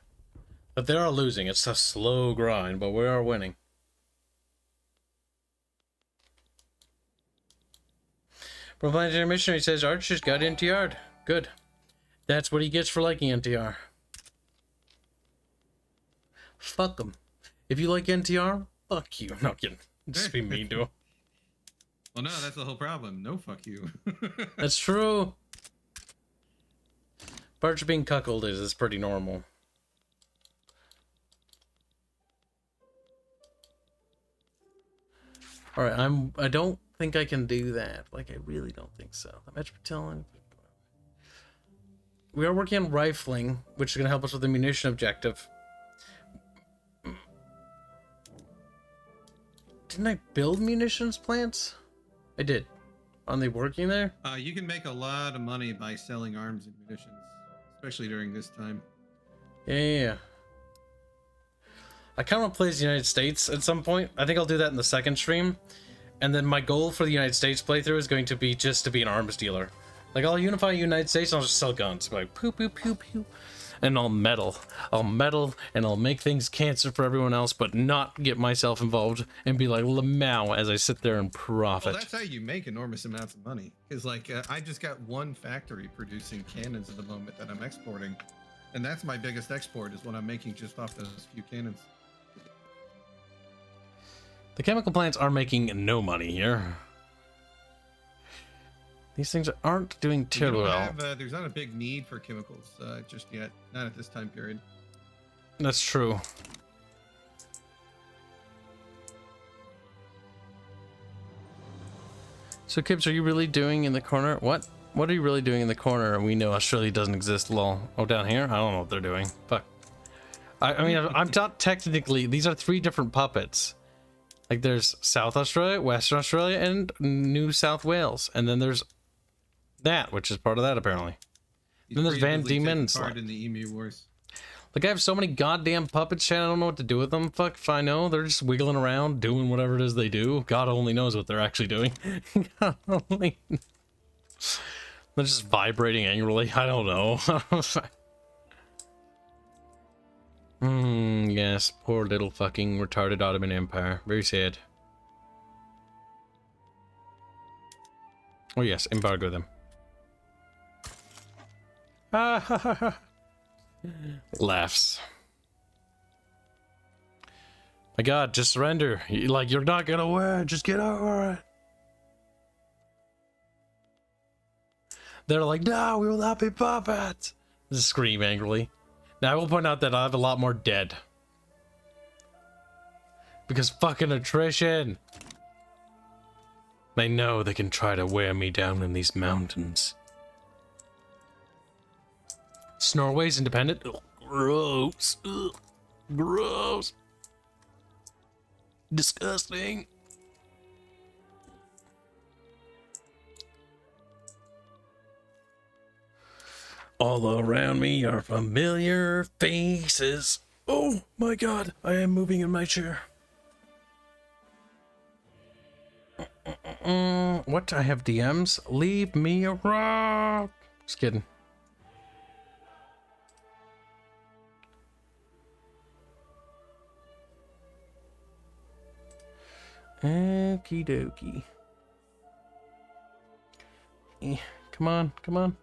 But they are losing. It's a slow grind, but we are winning. Planetary Missionary says Archer's got NTR'd. Good. That's what he gets for liking NTR. Fuck him. If you like NTR, fuck you. No, kidding. Just be mean to him. Well, no, that's the whole problem. No, fuck you. That's true. Archer being cuckolded is pretty normal. All right, I don't think I can do that. Like, I really don't think so. The Metropolitan. We are working on rifling, which is going to help us with the munition objective. Didn't I build munitions plants? I did. Are they working there? You can make a lot of money by selling arms and munitions, especially during this time. Yeah. I kind of want to play as the United States at some point. I think I'll do that in the second stream. And then my goal for the United States playthrough is going to be just to be an arms dealer. Like, I'll unify the United States and I'll just sell guns. Like, pew, pew, pew, pew. And I'll meddle. I'll meddle and I'll make things cancer for everyone else, but not get myself involved and be like Lamau as I sit there and profit. Well, that's how you make enormous amounts of money. Because, like, I just got one factory producing cannons at the moment that I'm exporting. And that's my biggest export, is what I'm making just off those few cannons. The chemical plants are making no money here. These things aren't doing terribly well. There's not a big need for chemicals just yet. Not at this time period. That's true. So, Kibs, are you really doing in the corner? What? What are you really doing in the corner? We know Australia doesn't exist, lol. Oh, down here? I don't know what they're doing. Fuck. I mean, I'm not technically... These are 3 different puppets. Like, there's South Australia, Western Australia, and New South Wales. And then there's that, which is part of that, apparently. Then there's Van Diemen. Part in the Emu Wars. Like, I have so many goddamn puppets, Chad, I don't know what to do with them. Fuck if I know. They're just wiggling around, doing whatever it is they do. God only knows what they're actually doing. God only... They're just vibrating angrily. I don't know. Yes, poor little fucking retarded Ottoman Empire. Very sad. Oh yes, embargo them. Laughs. My God, just surrender. Like, you're not gonna win. Just get over it. They're like, no, we will not be puppets. Just scream angrily. Now, I will point out that I have a lot more dead. Because fucking attrition. They know they can try to wear me down in these mountains. Norway's independent? Ugh, gross. Ugh, gross. Disgusting. All around me are familiar faces. Oh my God, I am moving in my chair. What? I have DMs? Leave me alone. Just kidding. Okie dokie. Come on, come on.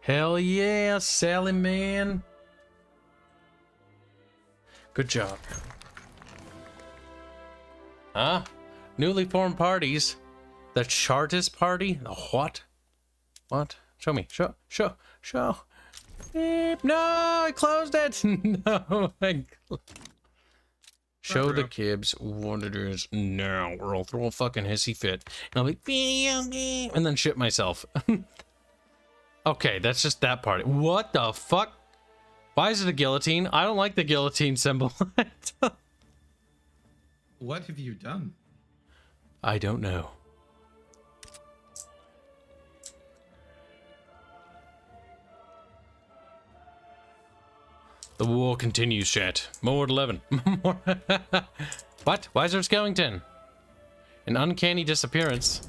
Hell yeah, Sally man. Good job. Huh? Newly formed parties. The Chartist Party? The what? What? Show me. Show. Beep. No, I closed it. No. Show the Kibs what it is now, or I'll throw a fucking hissy fit. And I'll be, and then shit myself. Okay, that's just that part. What the fuck? Why is it a guillotine? I don't like the guillotine symbol. What have you done? I don't know. The war continues, chat. More at 11. More. What? Why is there a skeleton? An uncanny disappearance.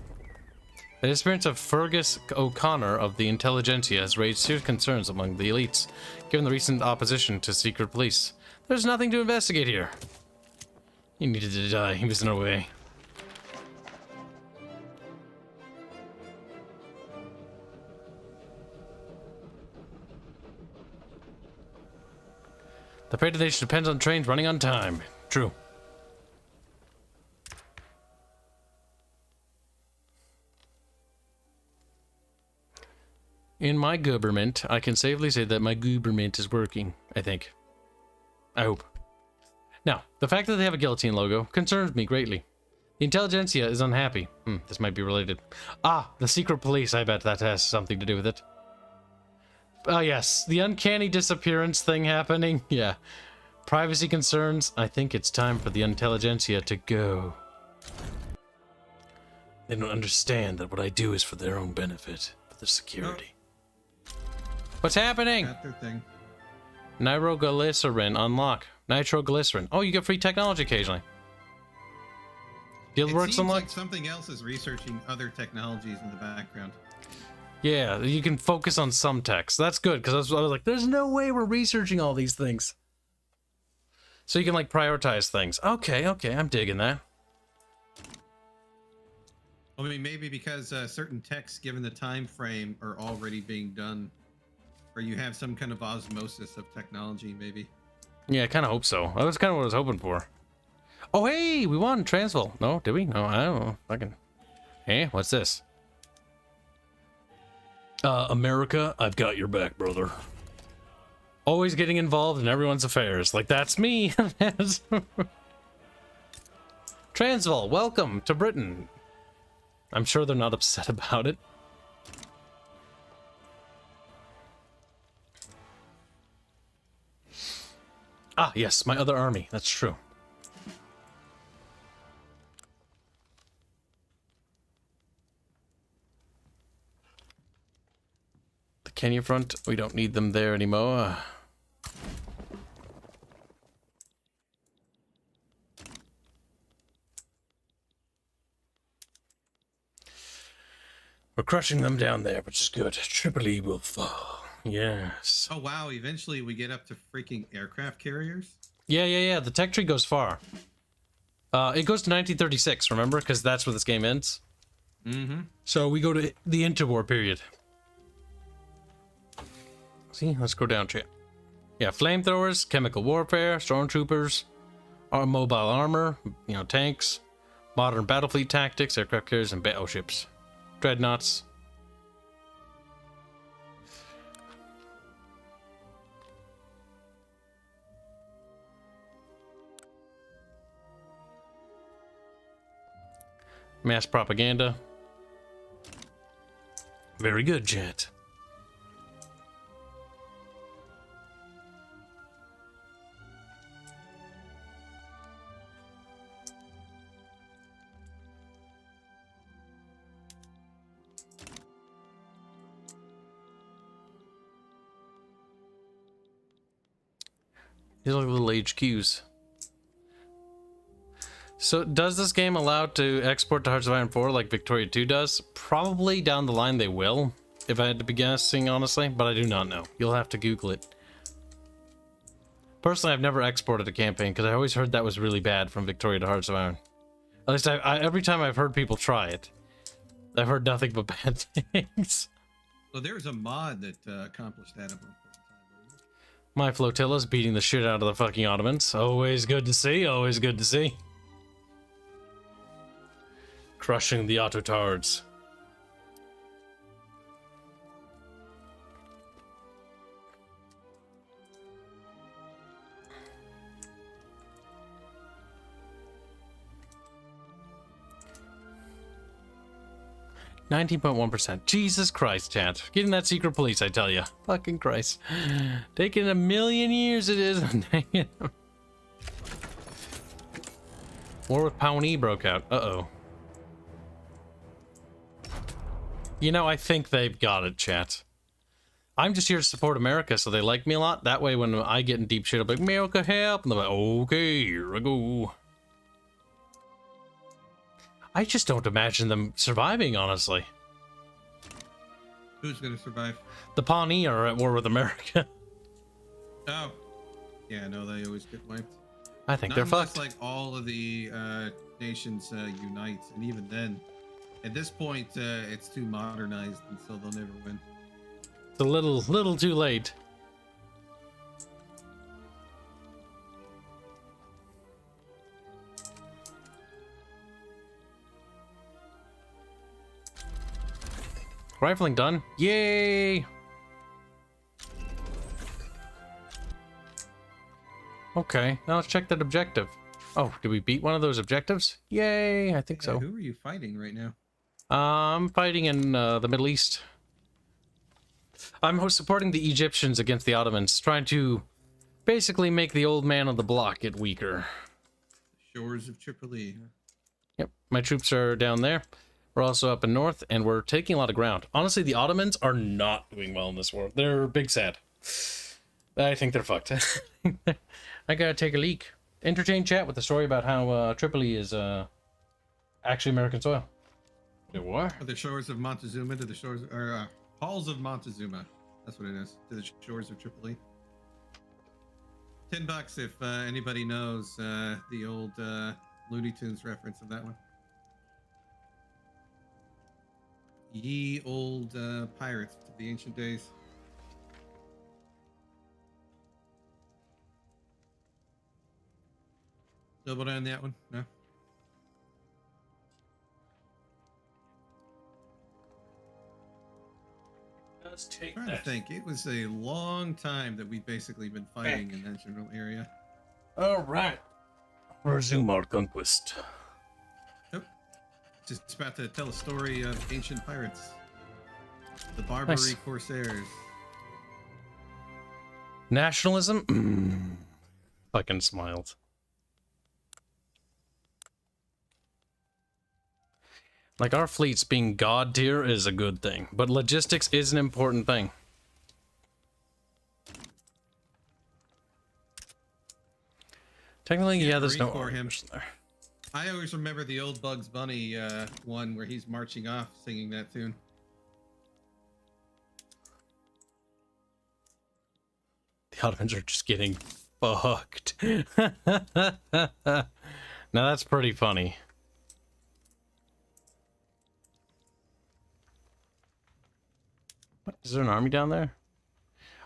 The disappearance of Fergus O'Connor of the intelligentsia has raised serious concerns among the elites, given the recent opposition to secret police. There's nothing to investigate here. He needed to die. He was in our way. The fate of the nation depends on trains running on time. True. In my government, I can safely say that my government is working, I think. I hope. Now, the fact that they have a guillotine logo concerns me greatly. The intelligentsia is unhappy. This might be related. Ah, the secret police, I bet that has something to do with it. Oh yes, the uncanny disappearance thing happening. Yeah. Privacy concerns. I think it's time for the intelligentsia to go. They don't understand that what I do is for their own benefit, for their security. What's happening? Got their thing. Nitroglycerin unlock. Nitroglycerin. Oh, you get free technology occasionally. Fieldworks unlock. Like something else is researching other technologies in the background. Yeah, you can focus on some text. That's good, because I was like, there's no way we're researching all these things. So you can, like, prioritize things. Okay, I'm digging that. I mean, maybe because certain texts, given the time frame, are already being done. Or you have some kind of osmosis of technology, maybe. Yeah, I kind of hope so. That was kind of what I was hoping for. Oh, hey, we won Transvaal. No, did we? No, I don't know. Fucking Hey, what's this? America, I've got your back, brother. Always getting involved in everyone's affairs. Like, that's me. Transvaal, welcome to Britain. I'm sure they're not upset about it. Ah, yes, my other army. That's true. The Kenya front, we don't need them there anymore. We're crushing them down there, which is good. Tripoli will fall. Yes. Oh wow! Eventually, we get up to freaking aircraft carriers. Yeah. The tech tree goes far. It goes to 1936. Remember, because that's where this game ends. Mm-hmm. So we go to the interwar period. See, let's go down, chat. Yeah, flamethrowers, chemical warfare, stormtroopers, mobile armor, tanks, modern battlefleet tactics, aircraft carriers, and battleships, dreadnoughts. Mass propaganda. Very good, Jet. These are like little HQs. So, does this game allow to export to Hearts of Iron 4 like Victoria 2 does? Probably down the line they will, if I had to be guessing, honestly, but I do not know. You'll have to Google it. Personally, I've never exported a campaign because I always heard that was really bad from Victoria to Hearts of Iron. At least every time I've heard people try it, I've heard nothing but bad things. So there's a mod that accomplished that at one point in time. My flotilla's beating the shit out of the fucking Ottomans. Always good to see, always good to see. Crushing the Autotards. %. Jesus Christ, chat. Getting that secret police, I tell ya. Fucking Christ. Taking a million years it is. War with Pawnee broke out. Uh-oh. I think they've got it, chat. I'm just here to support America, so they like me a lot. That way, when I get in deep shit, I'll be like, America, help! And they're like, okay, here I go. I just don't imagine them surviving, honestly. Who's gonna survive? The Pawnee are at war with America. Oh, yeah, no, they always get wiped. I think Not they're unless, fucked. like all of the nations unite, and even then, at this point, it's too modernized, and so they'll never win. It's a little too late. Rifling done. Yay! Okay, now let's check that objective. Oh, did we beat one of those objectives? Yay, I think so. Who are you fighting right now? I'm fighting in the Middle East. I'm supporting the Egyptians against the Ottomans, trying to basically make the old man on the block get weaker. Shores of Tripoli. Yep, my troops are down there. We're also up in north, and we're taking a lot of ground. Honestly, the Ottomans are not doing well in this war. They're big sad. I think they're fucked. I gotta take a leak. Entertain chat with the story about how Tripoli is actually American soil. It what? The shores of Montezuma to the shores, or halls of Montezuma. That's what it is. To the shores of Tripoli. $10 if anybody knows the old Looney Tunes reference of that one. Ye old pirates to the ancient days. Nobody on that one? No? Let's take I'm trying to think. It was a long time that we've basically been fighting in that general area. All right. Resume our conquest. Oh, just about to tell a story of ancient pirates. The Barbary Corsairs. Nationalism? Fucking smiled. Like, our fleets being god tier is a good thing, but logistics is an important thing. Technically, yeah, there's no armors there. I always remember the old Bugs Bunny one where he's marching off singing that tune. The Ottomans are just getting fucked. Now that's pretty funny. What, is there an army down there?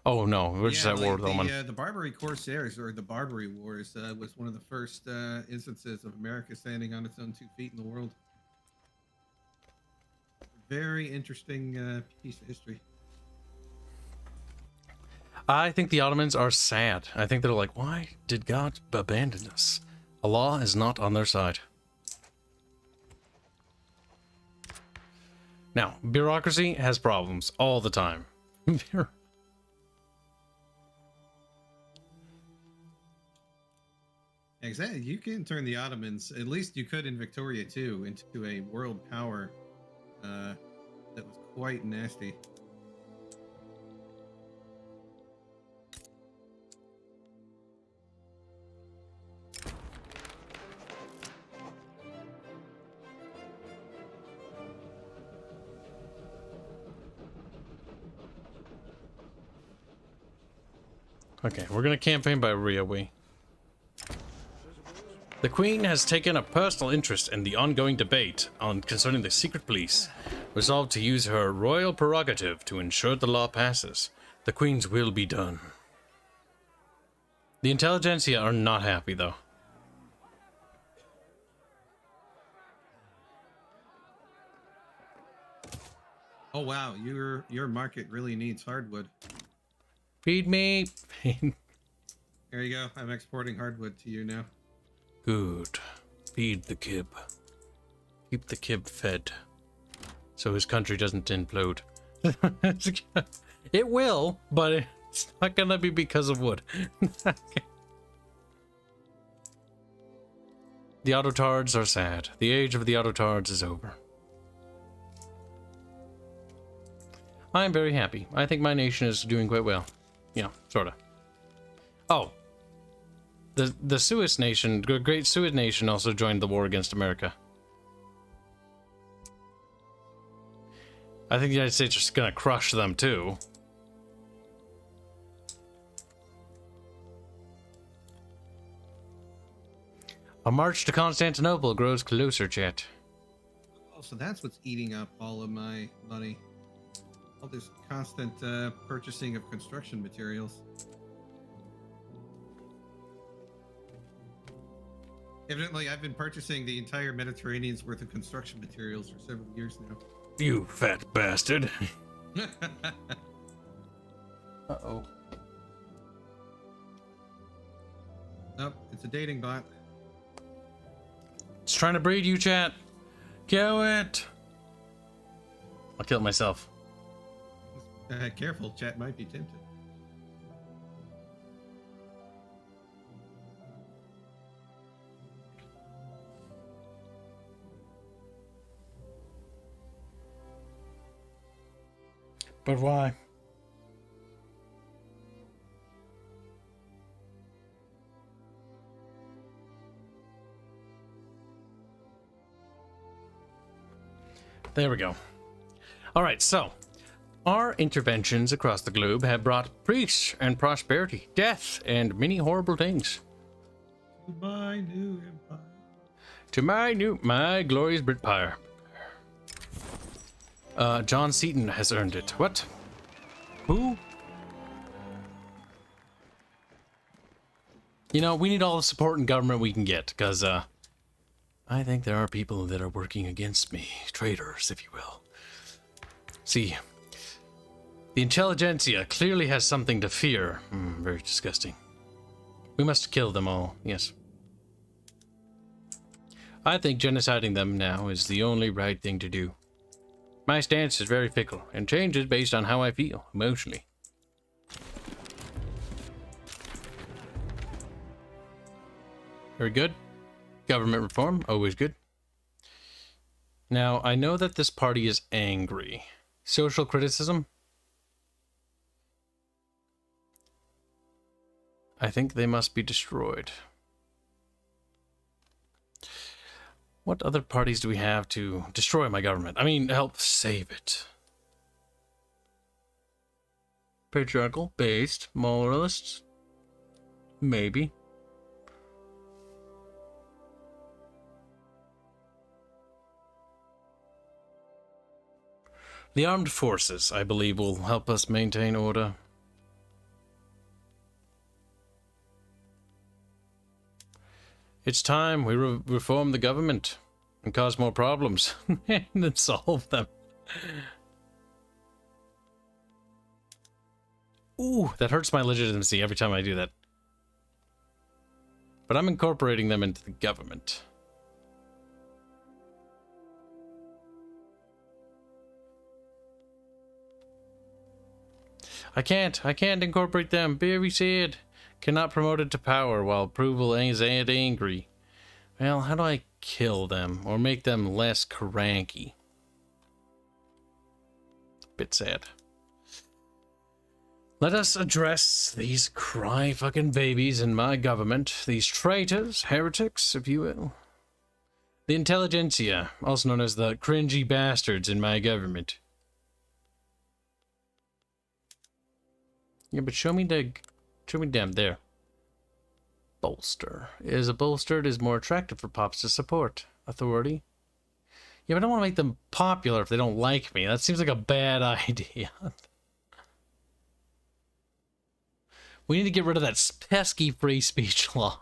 Oh no, we're just at war with them. The Barbary Corsairs, or the Barbary Wars, was one of the first instances of America standing on its own 2 feet in the world. Very interesting piece of history. I think the Ottomans are sad. I think they're like, why did God abandon us? Allah is not on their side. Now, bureaucracy has problems all the time. Exactly. You can turn the Ottomans, at least you could in Victoria too, into a world power that was quite nasty. Okay, we're gonna campaign by IndioWeeaboo. The Queen has taken a personal interest in the ongoing debate concerning the secret police, resolved to use her royal prerogative to ensure the law passes. The Queen's will be done. The intelligentsia are not happy, though. Oh wow, your market really needs hardwood. Feed me. There you go. I'm exporting hardwood to you now. Good. Feed the Kib. Keep the Kib fed, so his country doesn't implode. It will, but it's not gonna be because of wood. The Autotards are sad. The age of the Autotards is over. I am very happy. I think my nation is doing quite well. Yeah, sorta. Oh. The Suez Nation, the Great Suez Nation also joined the war against America. I think the United States are just gonna crush them too. A march to Constantinople grows closer, chat. Oh, so that's what's eating up all of my money. All this constant purchasing of construction materials. Evidently, I've been purchasing the entire Mediterranean's worth of construction materials for several years now. You fat bastard. Uh-oh. Nope, it's a dating bot. It's trying to breed you, chat. Kill it. I'll kill it myself. Careful, chat might be tempted. But why? There we go. All right, so our interventions across the globe have brought peace and prosperity, death, and many horrible things. To my new empire. To my glorious Britpire. John Seaton has earned it. What? Who? You know, we need all the support in government we can get, because, I think there are people that are working against me. Traitors, if you will. See, The intelligentsia clearly has something to fear. Very disgusting. We must kill them all, yes. I think genociding them now is the only right thing to do. My stance is very fickle and changes based on how I feel emotionally. Very good. Government reform, always good. Now, I know that this party is angry. Social criticism? I think they must be destroyed. What other parties do we have to destroy my government? I mean, help save it. Patriarchal, based, moralists? Maybe. The armed forces, I believe, will help us maintain order. It's time we reform the government and cause more problems and then solve them. Ooh, that hurts my legitimacy every time I do that. But I'm incorporating them into the government. I can't incorporate them. Very sad. Cannot promote it to power while approval is angry. Well, how do I kill them or make them less cranky? Bit sad. Let us address these cry fucking babies in my government. These traitors, heretics, if you will. The intelligentsia, also known as the cringy bastards in my government. Yeah, but show me them there. Bolster. Bolstered is more attractive for pops to support. Authority. Yeah, but I don't want to make them popular if they don't like me. That seems like a bad idea. We need to get rid of that pesky free speech law.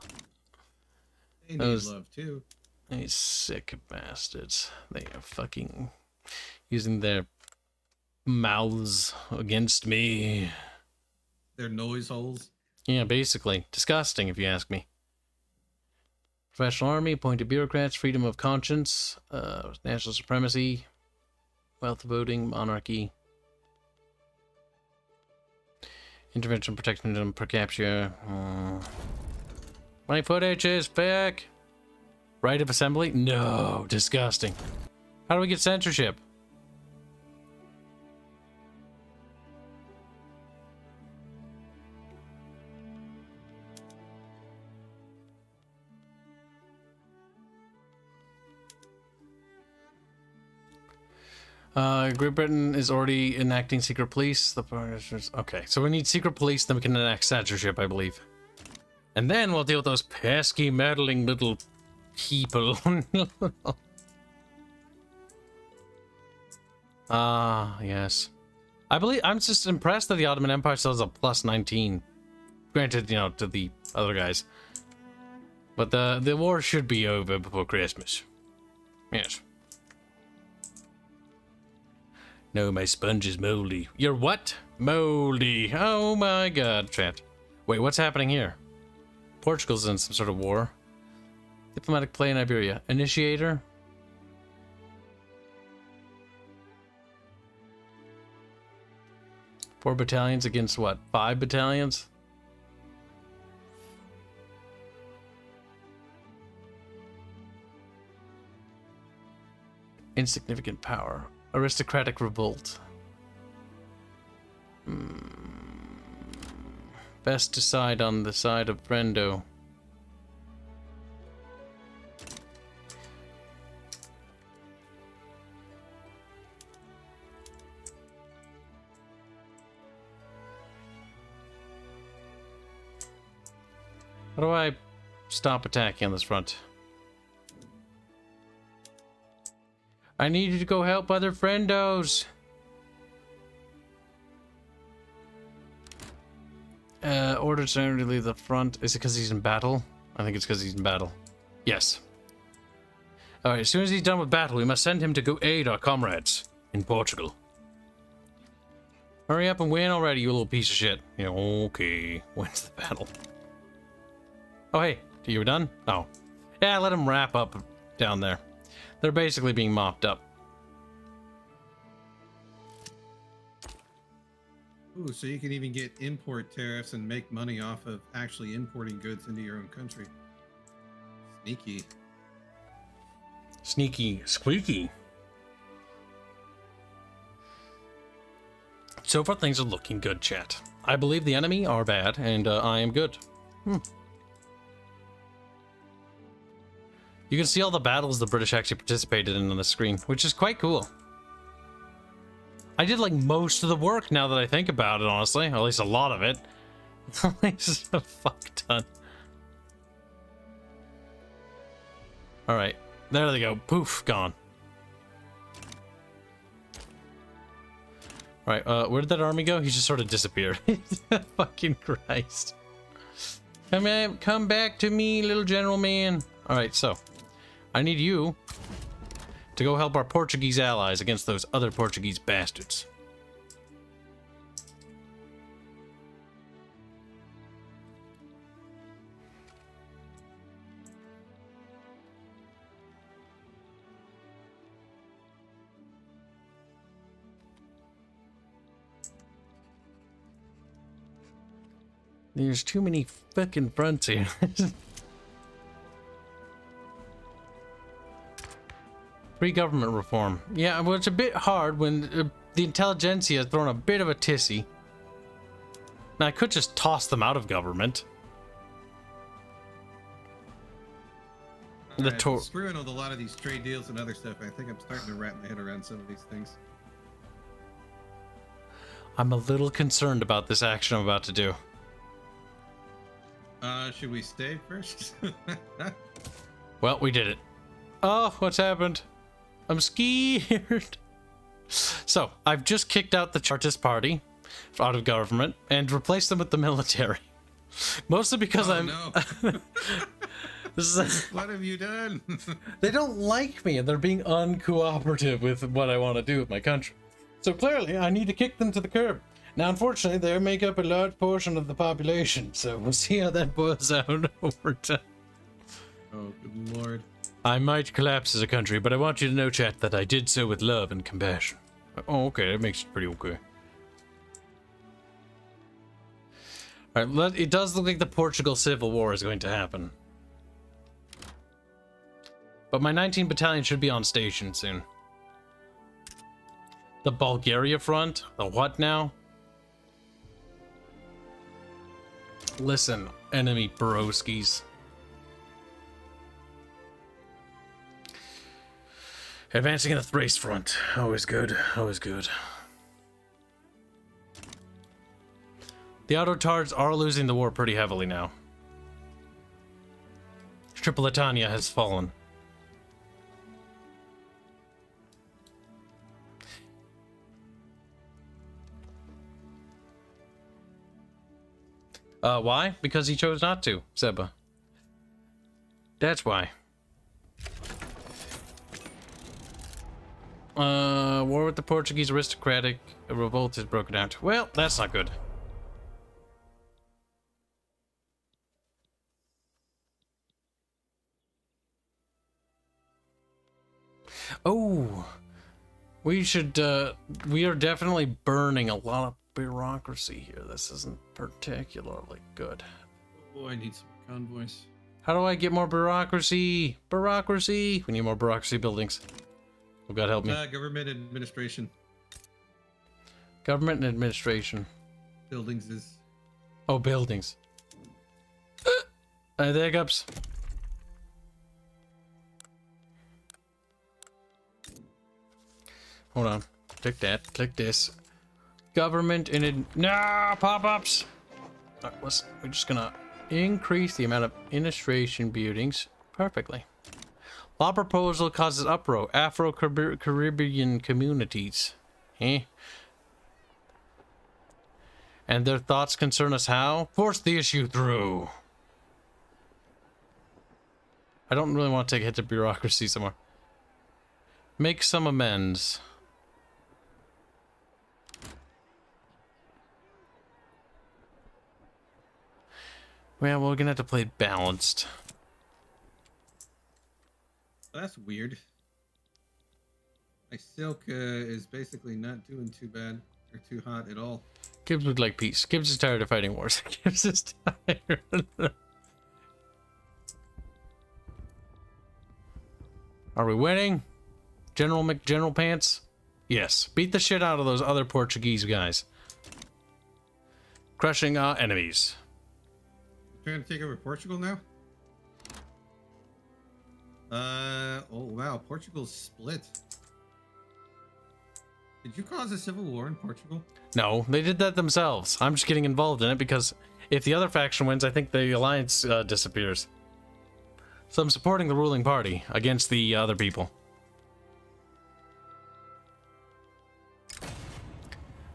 They need love too. These sick bastards. They are fucking using their mouths against me. Their noise holes. Yeah, basically. Disgusting, if you ask me. Professional army, appointed bureaucrats, freedom of conscience, national supremacy, wealth voting, monarchy, intervention, protection, per capture. My footage is back. Right of assembly? No, disgusting. How do we get censorship? Great Britain is already enacting secret police. Okay, so we need secret police, then we can enact censorship, I believe. And then we'll deal with those pesky, meddling little people. Yes. I'm just impressed that the Ottoman Empire still has a plus 19. Granted, you know, to the other guys. But the war should be over before Christmas. Yes. No, my sponge is moldy. You're what? Moldy. Oh my god, chat. Wait, what's happening here? Portugal's in some sort of war. Diplomatic play in Iberia. Initiator? Four battalions against what? 5 battalions? Insignificant power. Aristocratic revolt. Best to side on the side of Brendo. How do I stop attacking on this front? I need you to go help other friendos. Order to leave the front. Is it because he's in battle? I think it's because he's in battle. Yes. Alright, as soon as he's done with battle, we must send him to go aid our comrades in Portugal. Hurry up and win already, you little piece of shit. Yeah, okay. Wins the battle. Oh, hey. You were done? Oh. Yeah, let them wrap up down there. They're basically being mopped up. Ooh, so you can even get import tariffs and make money off of actually importing goods into your own country. Sneaky. Sneaky, squeaky. So far, things are looking good, chat. I believe the enemy are bad, and I am good. You can see all the battles the British actually participated in on the screen, which is quite cool. I did like most of the work now that I think about it, honestly. Or at least a lot of it. At least a fuck ton. Alright, there they go. Poof, gone. Alright, where did that army go? He just sort of disappeared. Fucking Christ. Come back to me, little general man. Alright, so I need you to go help our Portuguese allies against those other Portuguese bastards. There's too many fucking fronts here. Free government reform. Yeah, well, it's a bit hard when the intelligentsia has thrown a bit of a tissy. Now, I could just toss them out of government. Screwing with a lot of these trade deals and other stuff. I think I'm starting to wrap my head around some of these things. I'm a little concerned about this action I'm about to do. Should we stay first? Well, we did it. Oh, what's happened? I'm scared. So, I've just kicked out the Chartist Party out of government and replaced them with the military. Mostly because no. This is What have you done? They don't like me and they're being uncooperative with what I want to do with my country. So clearly, I need to kick them to the curb. Now, unfortunately, they make up a large portion of the population, so we'll see how that boils out over time. Oh, good lord. I might collapse as a country, but I want you to know, chat, that I did so with love and compassion. Oh, okay, that makes it pretty okay. Alright, it does look like the Portugal Civil War is going to happen. But my 19 battalion should be on station soon. The Bulgaria front? The what now? Listen, enemy broskies. Advancing in the Thrace front. Always good, always good. The Autotards are losing the war pretty heavily now. Tripolitania has fallen. Why? Because he chose not to, Seba. That's why. War with the Portuguese aristocratic revolt is broken out. Well, that's not good. Oh, we should, we are definitely burning a lot of bureaucracy here. This isn't particularly good. Oh, I need some convoys. How do I get more bureaucracy? Bureaucracy! We need more bureaucracy buildings. Oh, God help me. Government administration. Government and administration. Buildings is... Oh, buildings. The hiccups. Hold on. Click that. Click this. Government and no pop-ups. Right, listen, we're just gonna increase the amount of administration buildings perfectly. Law proposal causes uproar. Afro-Caribbean communities. Eh? And their thoughts concern us how? Force the issue through. I don't really want to take a hit to bureaucracy somewhere. Make some amends. Well, we're gonna have to play it balanced. Well, that's weird. My silk is basically not doing too bad or too hot at all. Kibs would like peace. Kibs is tired of fighting wars. Kibs is tired. Are we winning? General Pants? Yes. Beat the shit out of those other Portuguese guys. Crushing enemies. Trying to take over Portugal now? Oh wow, Portugal's split. Did you cause a civil war in Portugal? No, they did that themselves. I'm just getting involved in it because if the other faction wins, I think the alliance disappears. So I'm supporting the ruling party against the other people.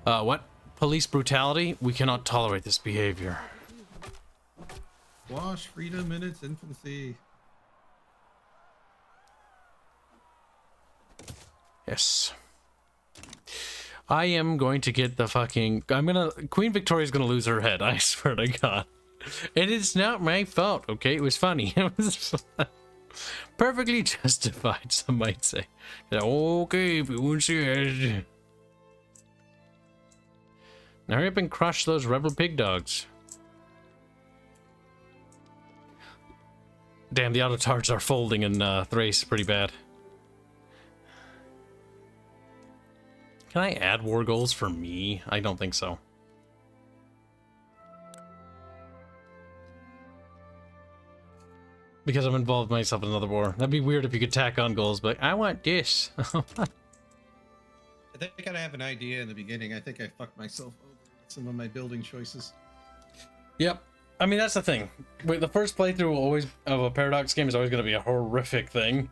What? Police brutality? We cannot tolerate this behavior. Wash freedom in its infancy. Yes. I am going to get the fucking... Queen Victoria's gonna lose her head, I swear to God. And it's not my fault, okay? It was funny. It was fun. Perfectly justified, some might say. Okay, if you want to see it. Now hurry up and crush those rebel pig dogs. Damn, the autotards are folding in Thrace pretty bad. Can I add war goals for me? I don't think so. Because I'm involved myself in another war. That'd be weird if you could tack on goals, but I want this. I think I have an idea in the beginning. I think I fucked myself over with some of my building choices. Yep. I mean, that's the thing. Wait, the first playthrough of a Paradox game is always going to be a horrific thing.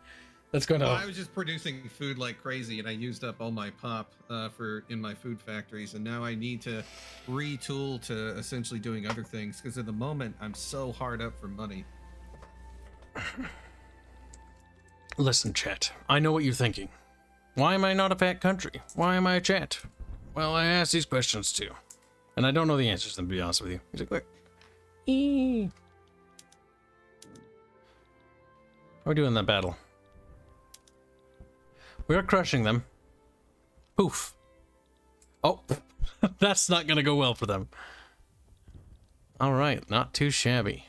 That's going to... Well, I was just producing food like crazy, and I used up all my pop in my food factories, and now I need to retool to essentially doing other things, because at the moment, I'm so hard up for money. Listen, chat. I know what you're thinking. Why am I not a fat country? Why am I a chat? Well, I ask these questions too. And I don't know the answers, to be honest with you. He's like, look. Eee. How are we doing in that battle? We are crushing them. Poof. Oh, that's not going to go well for them. All right, not too shabby.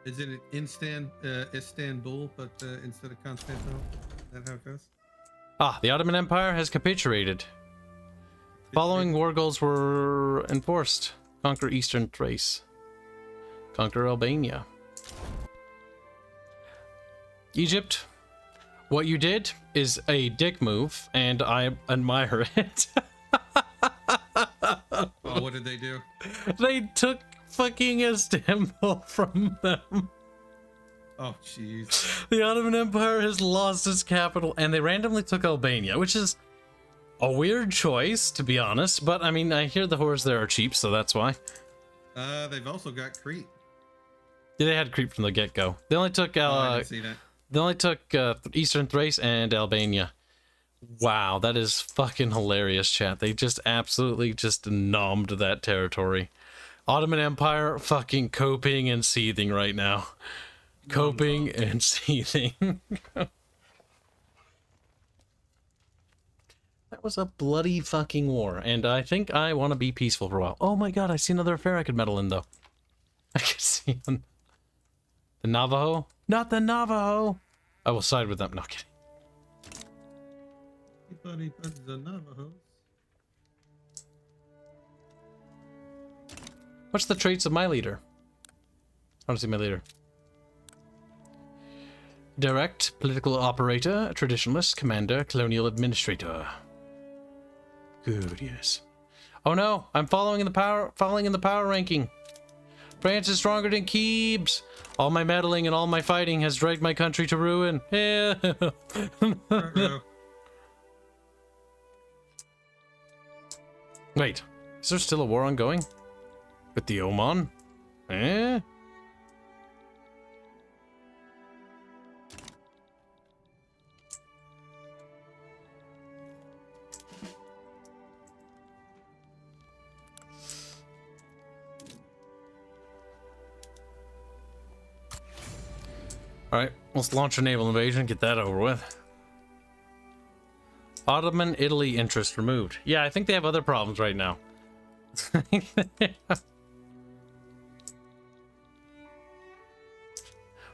Is it Istanbul, but instead of Constantinople? Is that how it goes? Ah, the Ottoman Empire has capitulated. Following war goals were enforced. Conquer Eastern Thrace. Conquer Albania. Egypt, what you did is a dick move, and I admire it. Oh, what did they do? They took fucking Istanbul from them. Oh, jeez. The Ottoman Empire has lost its capital, and they randomly took Albania, which is a weird choice, to be honest. But, I mean, I hear the whores there are cheap, so that's why. They've also got Crete. Yeah, they had Crete from the get-go. They only took, I didn't see that. They only took Eastern Thrace and Albania. Wow, that is fucking hilarious, chat. They just absolutely just nommed that territory. Ottoman Empire fucking coping and seething right now. Coping and seething. That was a bloody fucking war, and I think I want to be peaceful for a while. Oh my god, I see another affair I could meddle in, though. I can see one. The Navajo? Not the Navajo! I will side with them. No kidding. Everybody but the Navajos. What's the traits of my leader? I want to see my leader. Direct, political operator, traditionalist, commander, colonial administrator. Good, yes. Oh no, I'm falling in the power ranking. France is stronger than Kibs. All my meddling and all my fighting has dragged my country to ruin. Yeah. Wait, is there still a war ongoing? With the Oman? Eh? Alright, let's launch a naval invasion, get that over with. Ottoman Italy interest removed. Yeah, I think they have other problems right now.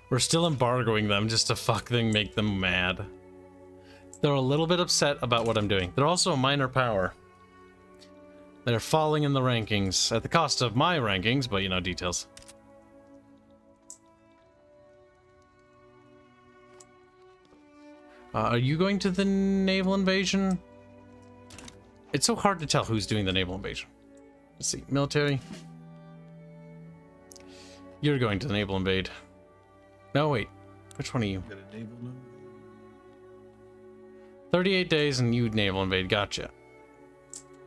We're still embargoing them just to make them mad. They're a little bit upset about what I'm doing. They're also a minor power. They're falling in the rankings at the cost of my rankings, but you know, details. Are you going to the naval invasion? It's so hard to tell who's doing the naval invasion. Let's see, military. You're going to the naval invade. No, wait. Which one are you? 38 days and you naval invade. Gotcha.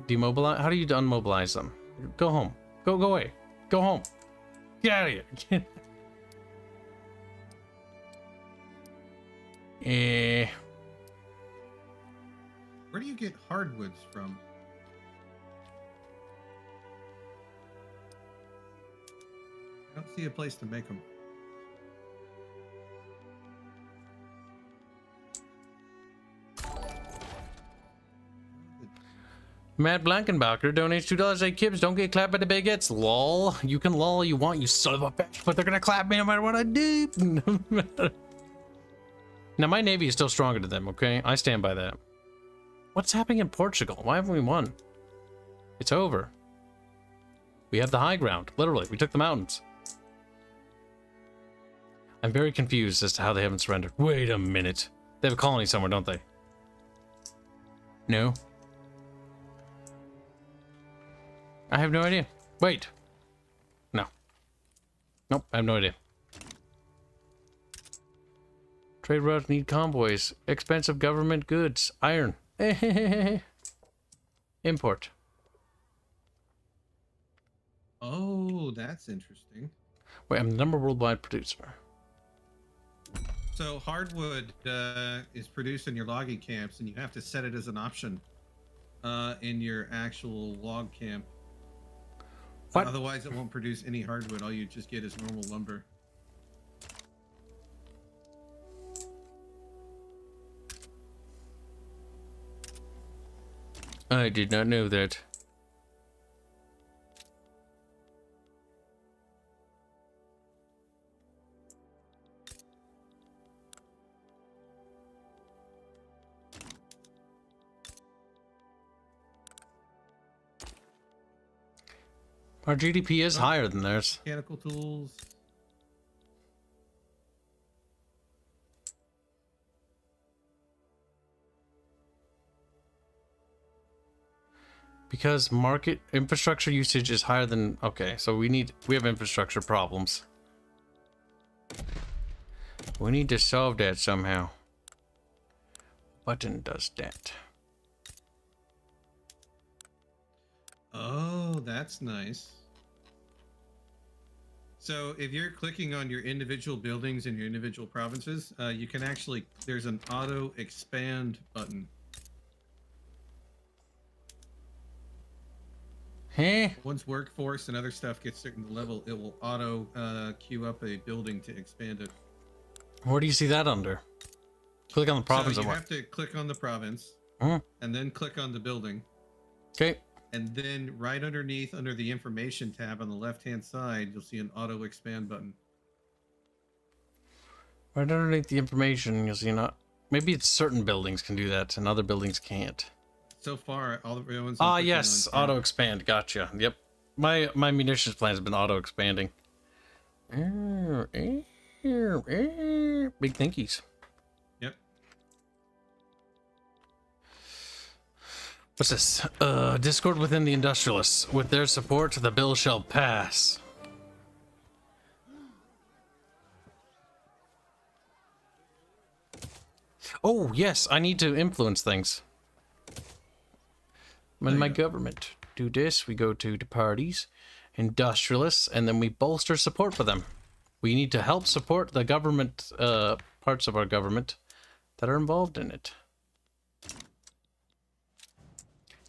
Demobilize? How do you unmobilize them? Go home. Go away. Go home. Get out of here. Where do you get hardwoods from? I don't see a place to make them. Matt Blankenbacher donates $2. Hey, Kibs, don't get clapped by the baguettes. Lol. You can lol all you want, you son of a bitch, but they're gonna clap me no matter what I do. Now, my navy is still stronger than them, okay? I stand by that. What's happening in Portugal? Why haven't we won? It's over. We have the high ground. Literally, we took the mountains. I'm very confused as to how they haven't surrendered. Wait a minute. They have a colony somewhere, don't they? No. I have no idea. Wait. No. Nope, I have no idea. Trade routes need convoys. Expensive government goods. Iron. Import. Oh, that's interesting. Wait, I'm the number worldwide producer. So hardwood is produced in your logging camps, and you have to set it as an option in your actual log camp. What? Otherwise, it won't produce any hardwood. All you just get is normal lumber. I did not know that. Our GDP is higher than theirs. Mechanical tools. Because market infrastructure usage is higher than... Okay, so we have infrastructure problems. We need to solve that somehow. Button does that. Oh, that's nice. So if you're clicking on your individual buildings in your individual provinces, you can actually, there's an auto expand button. Huh? Once workforce and other stuff gets certain level, it will auto queue up a building to expand it. Where do you see that under? Click on the province. So you have to click on the province, and then click on the building. Okay. And then right underneath, under the information tab on the left-hand side, you'll see an auto expand button. Right underneath the information, you'll see not. Maybe it's certain buildings can do that, and other buildings can't. So far, all the ones. Ah, yes, auto expand. Gotcha. Yep. My munitions plan has been auto expanding. Big thinkies. Yep. What's this? Discord within the industrialists. With their support, the bill shall pass. Oh, yes, I need to influence things. When my government do this, we go to the parties, industrialists, and then we bolster support for them. We need to help support the government, parts of our government that are involved in it.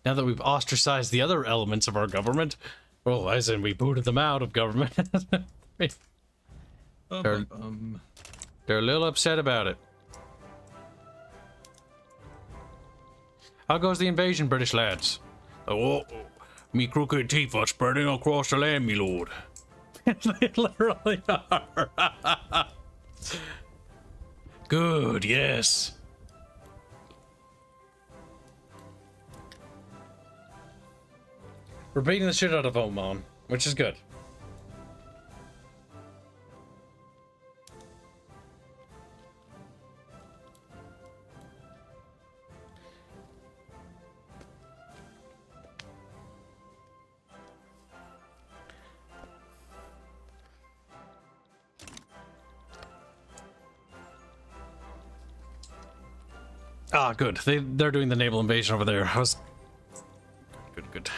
Now that we've ostracized the other elements of our government, well, as in we booted them out of government. They're a little upset about it. How goes the invasion, British lads? Oh, me crooked teeth are spreading across the land, me lord. They literally are. Good, yes. We're beating the shit out of Oman, which is good. Ah, good. They're doing the naval invasion over there. I was good.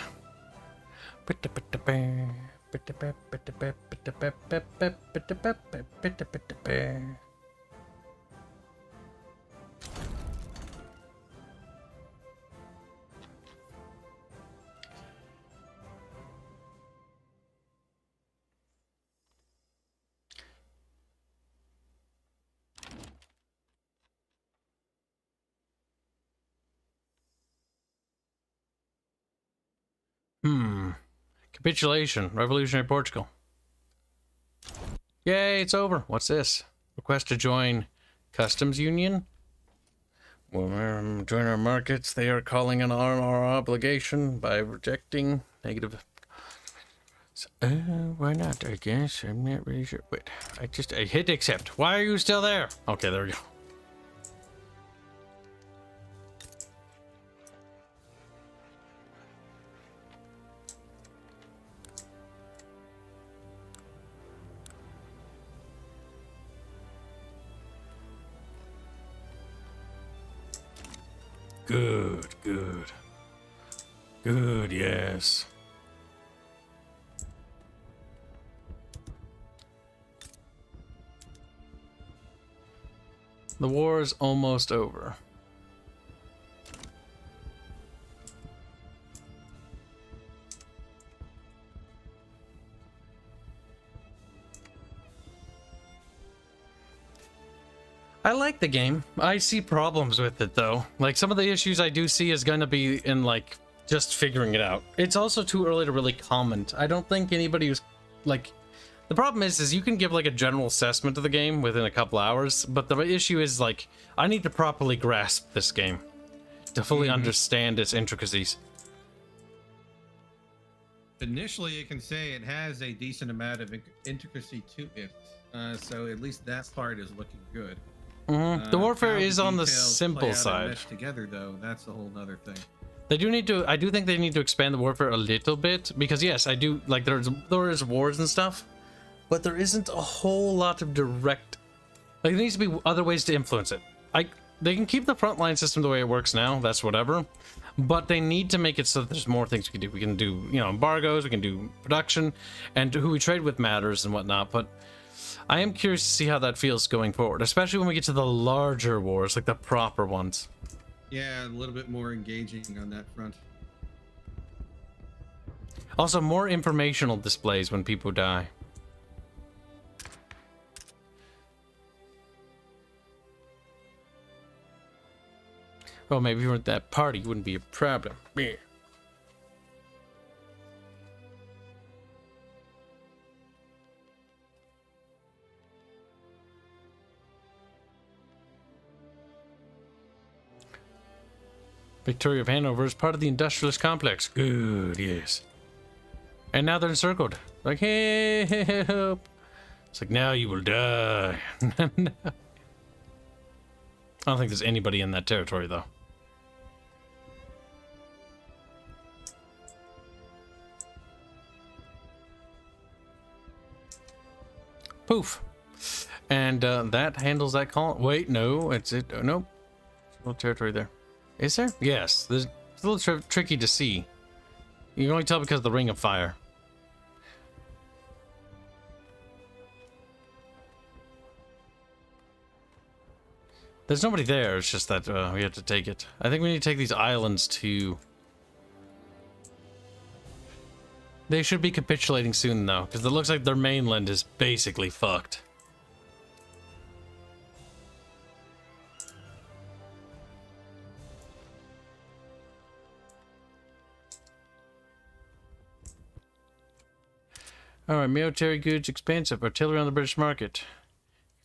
Capitulation. Revolutionary Portugal. Yay, it's over. What's this? Request to join Customs Union? Well, join our markets. They are calling on our obligation by rejecting negative. Why not? I guess. I'm not really sure. Wait, I hit accept. Why are you still there? Okay, there we go. Good, yes. The war is almost over. I like the game. I see problems with it though. Like some of the issues I do see is gonna be in like just figuring it out. It's also too early to really comment. I don't think anybody who's like, the problem is you can give like a general assessment of the game within a couple hours, but the issue is like, I need to properly grasp this game to fully understand its intricacies. Initially, you can say it has a decent amount of intricacy to it, so at least that part is looking good. The warfare is on the details simple play out and side. mesh together, though, that's a whole nother thing. They do need to. I do think they need to expand the warfare a little bit because yes, I do like there is wars and stuff, but there isn't a whole lot of direct. Like there needs to be other ways to influence it. They can keep the frontline system the way it works now. That's whatever, but they need to make it so that there's more things we can do. We can do embargoes. We can do production, and who we trade with matters and whatnot. But I am curious to see how that feels going forward, especially when we get to the larger wars, like the proper ones. Yeah, a little bit more engaging on that front. Also, more informational displays when people die. Well, maybe if you weren't that party, it wouldn't be a problem. Yeah. Victoria of Hanover is part of the industrialist complex. Good, yes. And now they're encircled. Like, help. It's like, now you will die. I don't think there's anybody in that territory, though. Poof. And that handles that call. Wait, no, it's it. Oh, nope. There's a little territory there. Is there? Yes. It's a little tricky to see. You can only tell because of the ring of fire. There's nobody there. It's just that we have to take it. I think we need to take these islands to... They should be capitulating soon, though, because it looks like their mainland is basically fucked. Alright, military goods expensive. Artillery on the British market.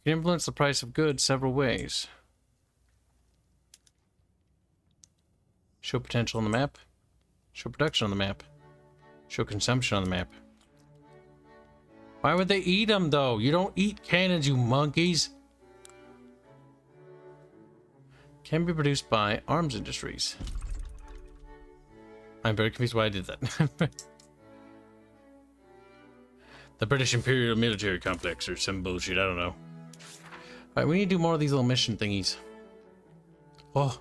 You can influence the price of goods several ways. Show potential on the map. Show production on the map. Show consumption on the map. Why would they eat them, though? You don't eat cannons, you monkeys. Can be produced by arms industries. I'm very confused why I did that. The British Imperial Military Complex or some bullshit, I don't know. Alright, we need to do more of these little mission thingies. Oh,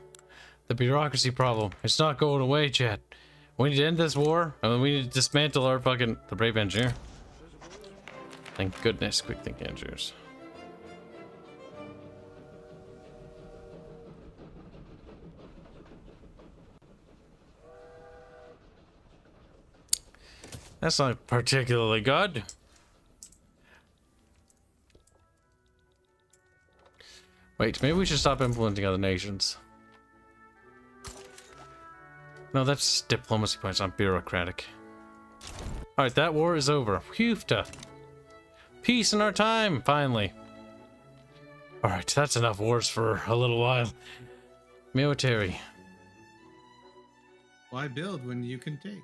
the bureaucracy problem. It's not going away, chat. We need to end this war, and we need to dismantle our fucking... the brave engineer. Thank goodness, quick think engineers. That's not particularly good. Wait, maybe we should stop implementing other nations. No, that's diplomacy points, not bureaucratic. Alright, that war is over. Phew-ta. Peace in our time, finally. Alright, that's enough wars for a little while. Military. Why build when you can take?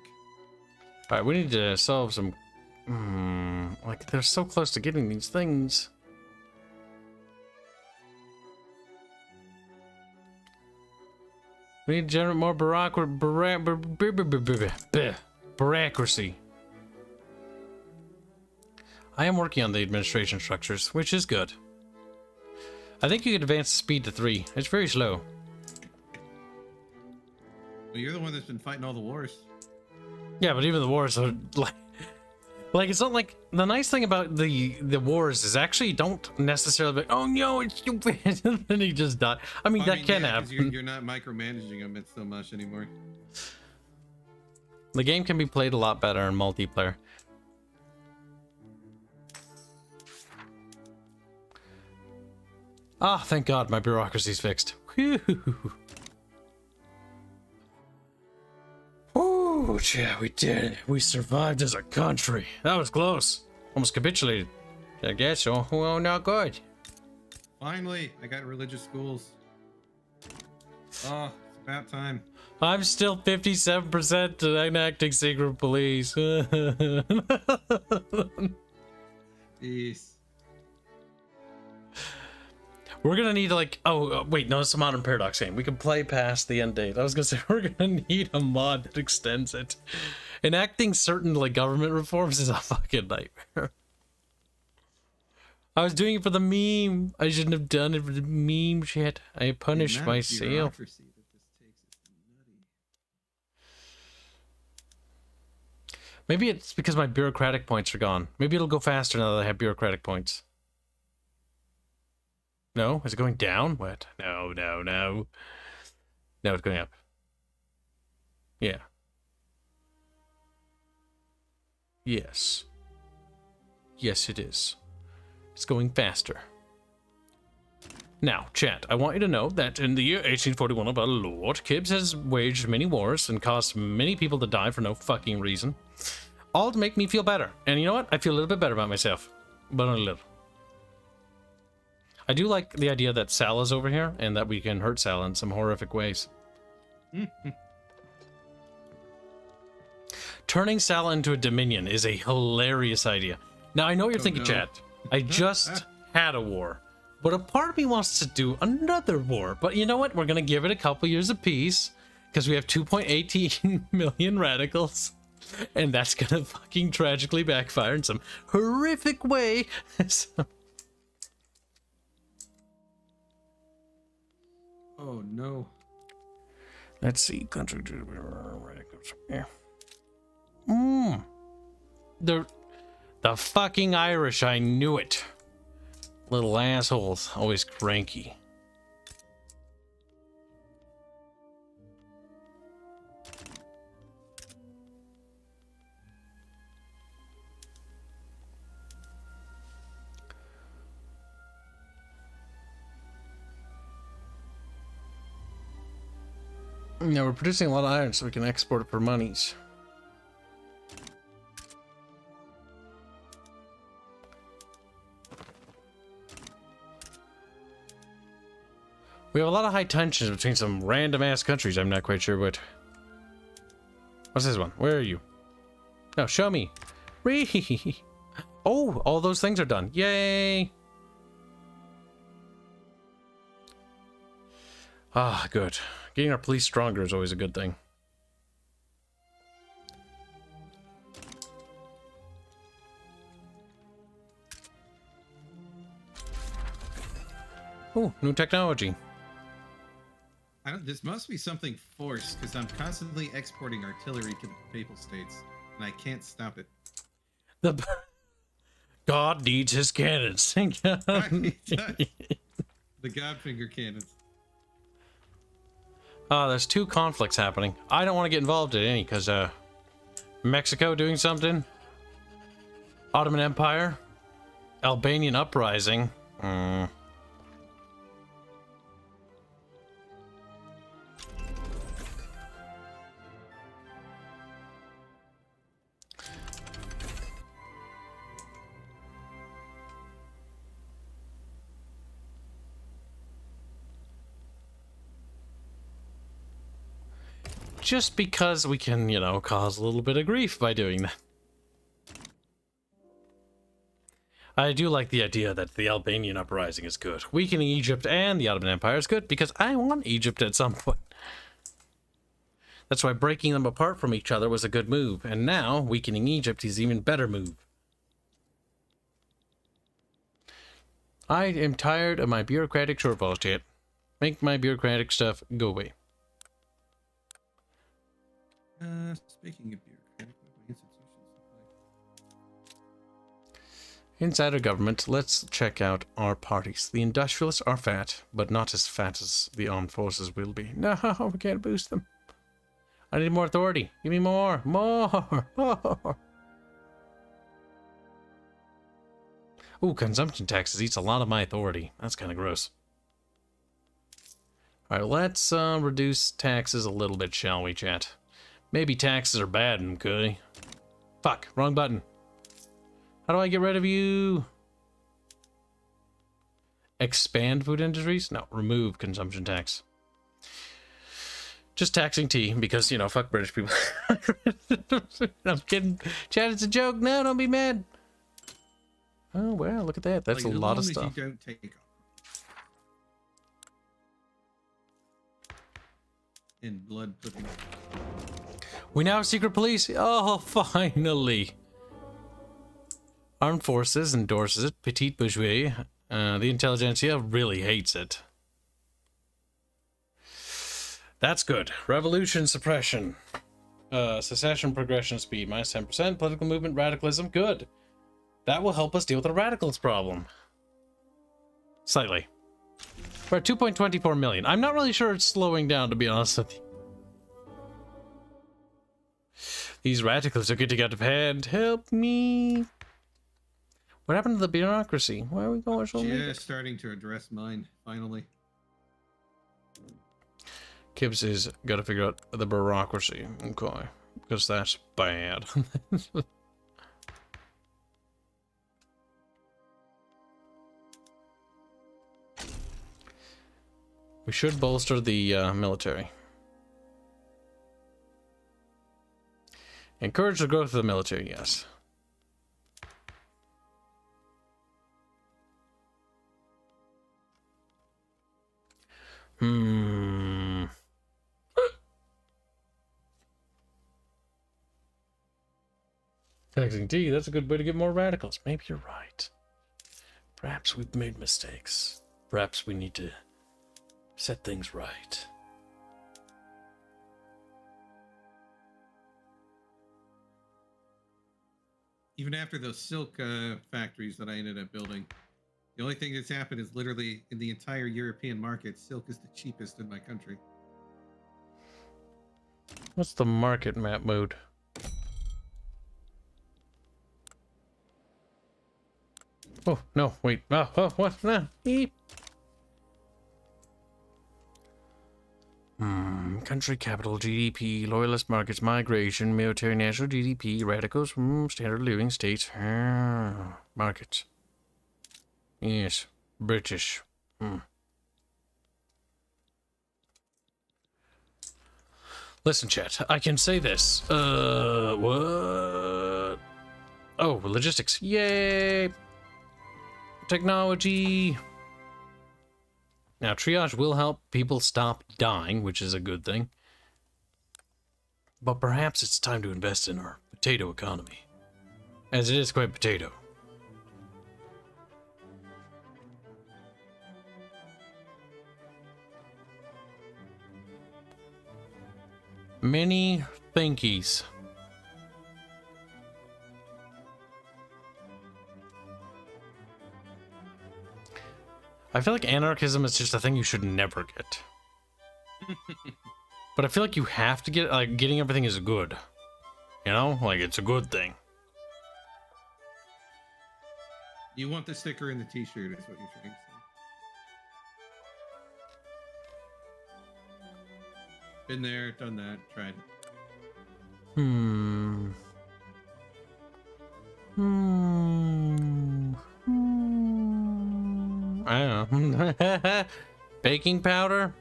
Alright, we need to solve some... like, they're so close to getting these things. We need to generate more bureaucracy. I am working on the administration structures, which is good. I think you could advance the speed to 3. It's very slow. Well, you're the one that's been fighting all the wars. Yeah, but even the wars are like it's not like the nice thing about the wars is actually you don't necessarily be, oh no, it's stupid, and then he just died. I mean, that can happen. You're not micromanaging them so much anymore. The game can be played a lot better in multiplayer. Ah, thank God my bureaucracy's fixed. Whew. Oh, yeah, we did it. We survived as a country. That was close. Almost capitulated. I guess so. Well, not good. Finally, I got religious schools. Oh, it's about time. I'm still 57% enacting secret police. Peace. We're gonna need like, oh wait, no, it's a modern paradox game. We can play past the end date. I was gonna say we're gonna need a mod that extends it. Enacting certain like government reforms is a fucking nightmare. I was doing it for the meme. I shouldn't have done it for the meme shit. I punished myself. Maybe it's because my bureaucratic points are gone. Maybe it'll go faster now that I have bureaucratic points. No? Is it going down? What? No. No, it's going up. Yeah. Yes. Yes, it is. It's going faster. Now, chat, I want you to know that in the year 1841 of our Lord, Kibs has waged many wars and caused many people to die for no fucking reason. All to make me feel better. And you know what? I feel a little bit better about myself. But only a little. I do like the idea that Sala's over here and that we can hurt Sala in some horrific ways. Turning Sala into a Dominion is a hilarious idea. Now, I know what you're thinking, chat. I just had a war. But a part of me wants to do another war. But you know what? We're going to give it a couple years of peace. Because we have 2.18 million radicals. And that's going to fucking tragically backfire in some horrific way. So... Oh no. Let's see. Country. Yeah. The fucking Irish. I knew it. Little assholes. Always cranky. Now we're producing a lot of iron so we can export it for monies. We have a lot of high tensions between some random ass countries. I'm not quite sure what. What's this one? Where are you? No, show me. Oh, all those things are done. Yay! Ah, good. Getting our police stronger is always a good thing. Oh, new technology. This must be something forced, because I'm constantly exporting artillery to the Papal States, and I can't stop it. God needs his cannons. The Godfinger cannons. There's two conflicts happening. I don't want to get involved in any, because, Mexico doing something. Ottoman Empire. Albanian uprising. Just because we can, you know, cause a little bit of grief by doing that. I do like the idea that the Albanian uprising is good. Weakening Egypt and the Ottoman Empire is good because I want Egypt at some point. That's why breaking them apart from each other was a good move. And now, weakening Egypt is an even better move. I am tired of my bureaucratic shortfalls, chat. Make my bureaucratic stuff go away. Speaking of bureaucratic institutions. Inside our government, let's check out our parties. The industrialists are fat, but not as fat as the armed forces will be. No, we can't boost them. I need more authority. Give me more. More. Ooh, consumption taxes eats a lot of my authority. That's kind of gross. Alright, let's reduce taxes a little bit, shall we, chat? Maybe taxes are bad, okay? Fuck, wrong button. How do I get rid of you? Expand food industries? No, remove consumption tax. Just taxing tea, because, you know, fuck British people. I'm kidding. Chat, it's a joke. No, don't be mad. Oh, wow, look at that. That's like, a lot of stuff. You don't take off. In blood pudding. We now have secret police. Oh, finally. Armed Forces endorses it. Petit bourgeois. The intelligentsia really hates it. That's good. Revolution suppression. Secession progression speed. Minus 10%. Political movement radicalism. Good. That will help us deal with the radicals problem. Slightly. We're at 2.24 million. I'm not really sure it's slowing down, to be honest with you. These radicals are getting out of hand. Help me. What happened to the bureaucracy? Why are we going so late? Just starting to address mine, finally. Kibs is got to figure out the bureaucracy. Okay. Because that's bad. We should bolster the military. Encourage the growth of the military, yes. Taxing tea, that's a good way to get more radicals. Maybe you're right. Perhaps we've made mistakes. Perhaps we need to set things right. Even after those silk factories that I ended up building, the only thing that's happened is literally in the entire European market, silk is the cheapest in my country. What's the market map mode? Oh, no, wait. Oh, what? No. Eep. Country capital, GDP, loyalist markets, migration, military, national GDP, radicals, standard living states, markets. Yes, British. Listen, chat, I can say this. What? Oh, logistics. Yay! Technology. Now, triage will help people stop dying, which is a good thing. But perhaps it's time to invest in our potato economy. As it is quite potato. Many thinkies. I feel like anarchism is just a thing you should never get. But I feel like you have to get, like, getting everything is good. You know? Like, it's a good thing. You want the sticker in the t-shirt is what you're trying to say. Been there, done that, tried it. I don't know. Baking powder?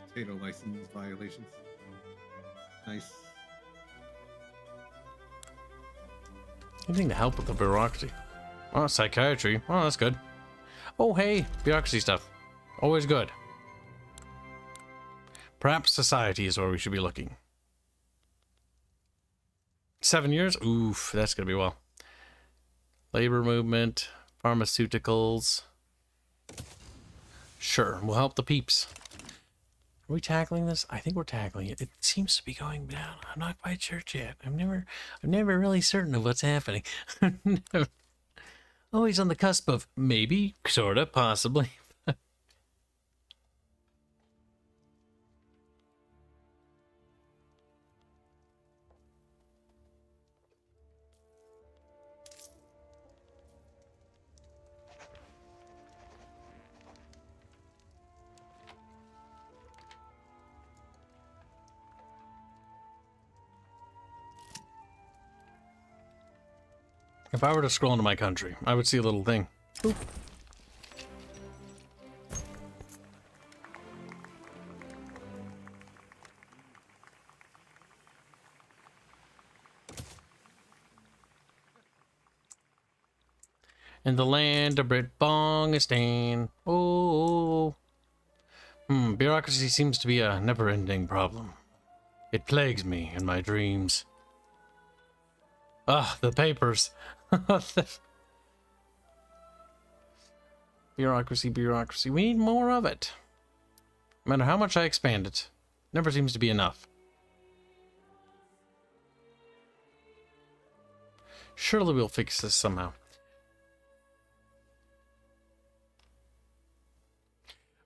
Potato license violations. Nice. Anything to help with the bureaucracy. Oh, psychiatry. Oh, that's good. Oh, hey, bureaucracy stuff. Always good. Perhaps society is where we should be looking. 7 years? Oof, that's gonna be well. Labor movement, pharmaceuticals. Sure, we'll help the peeps. Are we tackling this? I think we're tackling it. It seems to be going down. I'm not quite sure yet. I'm never really certain of what's happening. Always on the cusp of maybe, sorta, possibly. If I were to scroll into my country, I would see a little thing. Oop. In the land of Brit-Bongistan. Oh. Bureaucracy seems to be a never-ending problem. It plagues me in my dreams. Ah, the papers. Bureaucracy, bureaucracy. We need more of it. No matter how much I expand it, never seems to be enough. Surely we'll fix this somehow.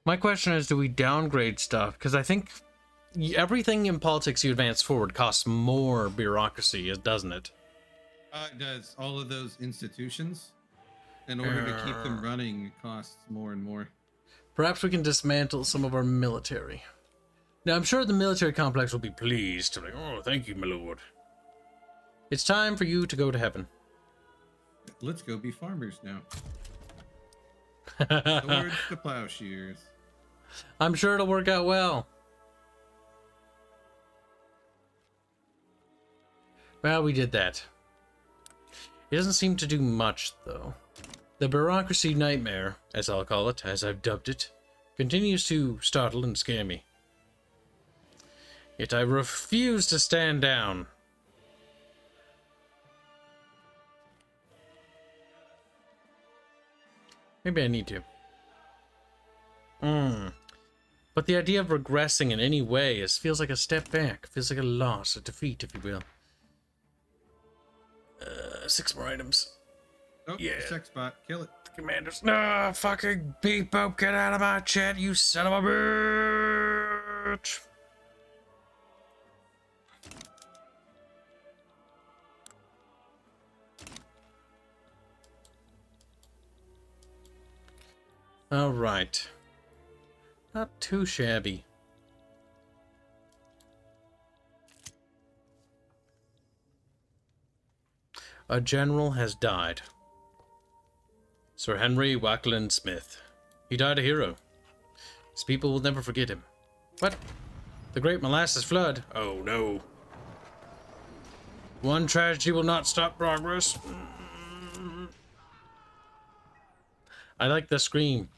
My question is, do we downgrade stuff? Because I think everything in politics you advance forward costs more bureaucracy, doesn't it? It does. All of those institutions, in order to keep them running, costs more and more. Perhaps we can dismantle some of our military. Now, I'm sure the military complex will be pleased to be, oh, thank you, my lord. It's time for you to go to heaven. Let's go be farmers now. Swords to plowshares. I'm sure it'll work out well. Well, we did that. It doesn't seem to do much, though. The bureaucracy nightmare, as I'll call it, as I've dubbed it, continues to startle and scare me. Yet I refuse to stand down. Maybe I need to. But the idea of regressing in any way feels like a step back. Feels like a loss, a defeat, if you will. 6 more items. Oh, yeah. Sex bot. Kill it. Commanders. No, fucking beep up. Get out of my chat, you son of a bitch. All right. Not too shabby. A general has died. Sir Henry Wackland Smith. He died a hero. His people will never forget him. What? The Great Molasses Flood? Oh no. One tragedy will not stop progress. I like the scream.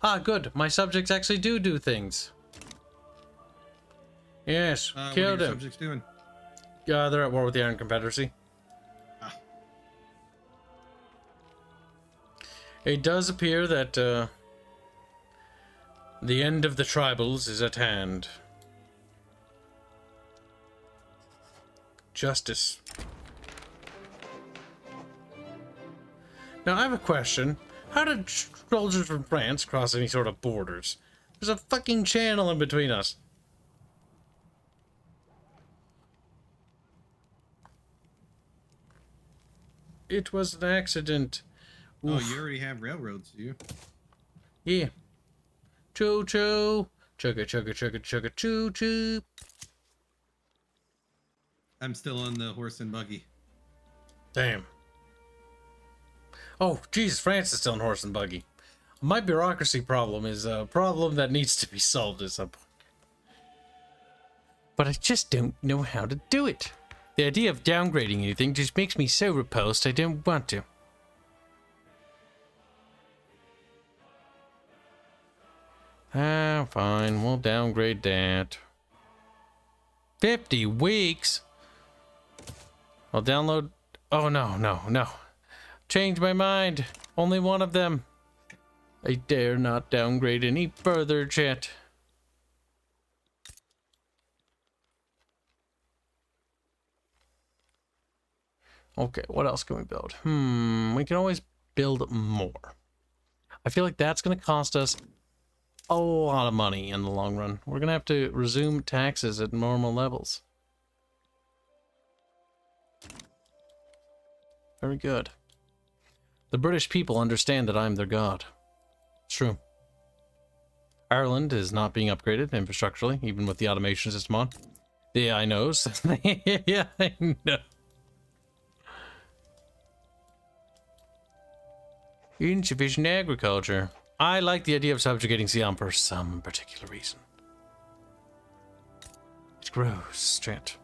Ah, good. My subjects actually do things. Yes, What are killed your him. subjects doing? They're at war with the Iron Confederacy. Ah. It does appear that the end of the tribals is at hand. Justice. Now I have a question. How did soldiers from France cross any sort of borders? There's a fucking channel in between us. It was an accident. Oh, Oof. you already have railroads, do you? Yeah. Choo choo. Chugga chugga chugga chugga choo choo. I'm still on the horse and buggy. Damn. Oh, Jesus, France is still in horse and buggy. My bureaucracy problem is a problem that needs to be solved at some point. But I just don't know how to do it. The idea of downgrading anything just makes me so repulsed I don't want to. Ah, fine, we'll downgrade that. 50 weeks? I'll download... Oh, no. Change my mind. Only one of them. I dare not downgrade any further, chat. Okay, what else can we build? We can always build more. I feel like that's going to cost us a lot of money in the long run. We're going to have to resume taxes at normal levels. Very good. The British people understand that I'm their god. It's true. Ireland is not being upgraded infrastructurally, even with the automation system on. Yeah, I know. Yeah, I know. Insufficient agriculture. I like the idea of subjugating Siam for some particular reason. It grows, chat.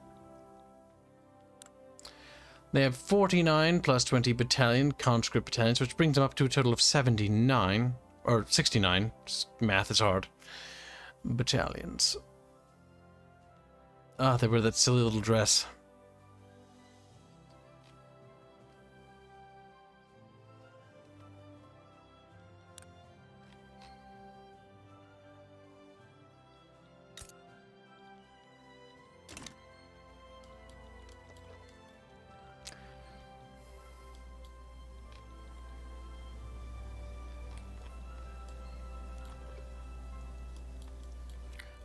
They have 49 plus 20 battalion, conscript battalions, which brings them up to a total of 79, or 69, math is hard, battalions. Ah, they wear that silly little dress.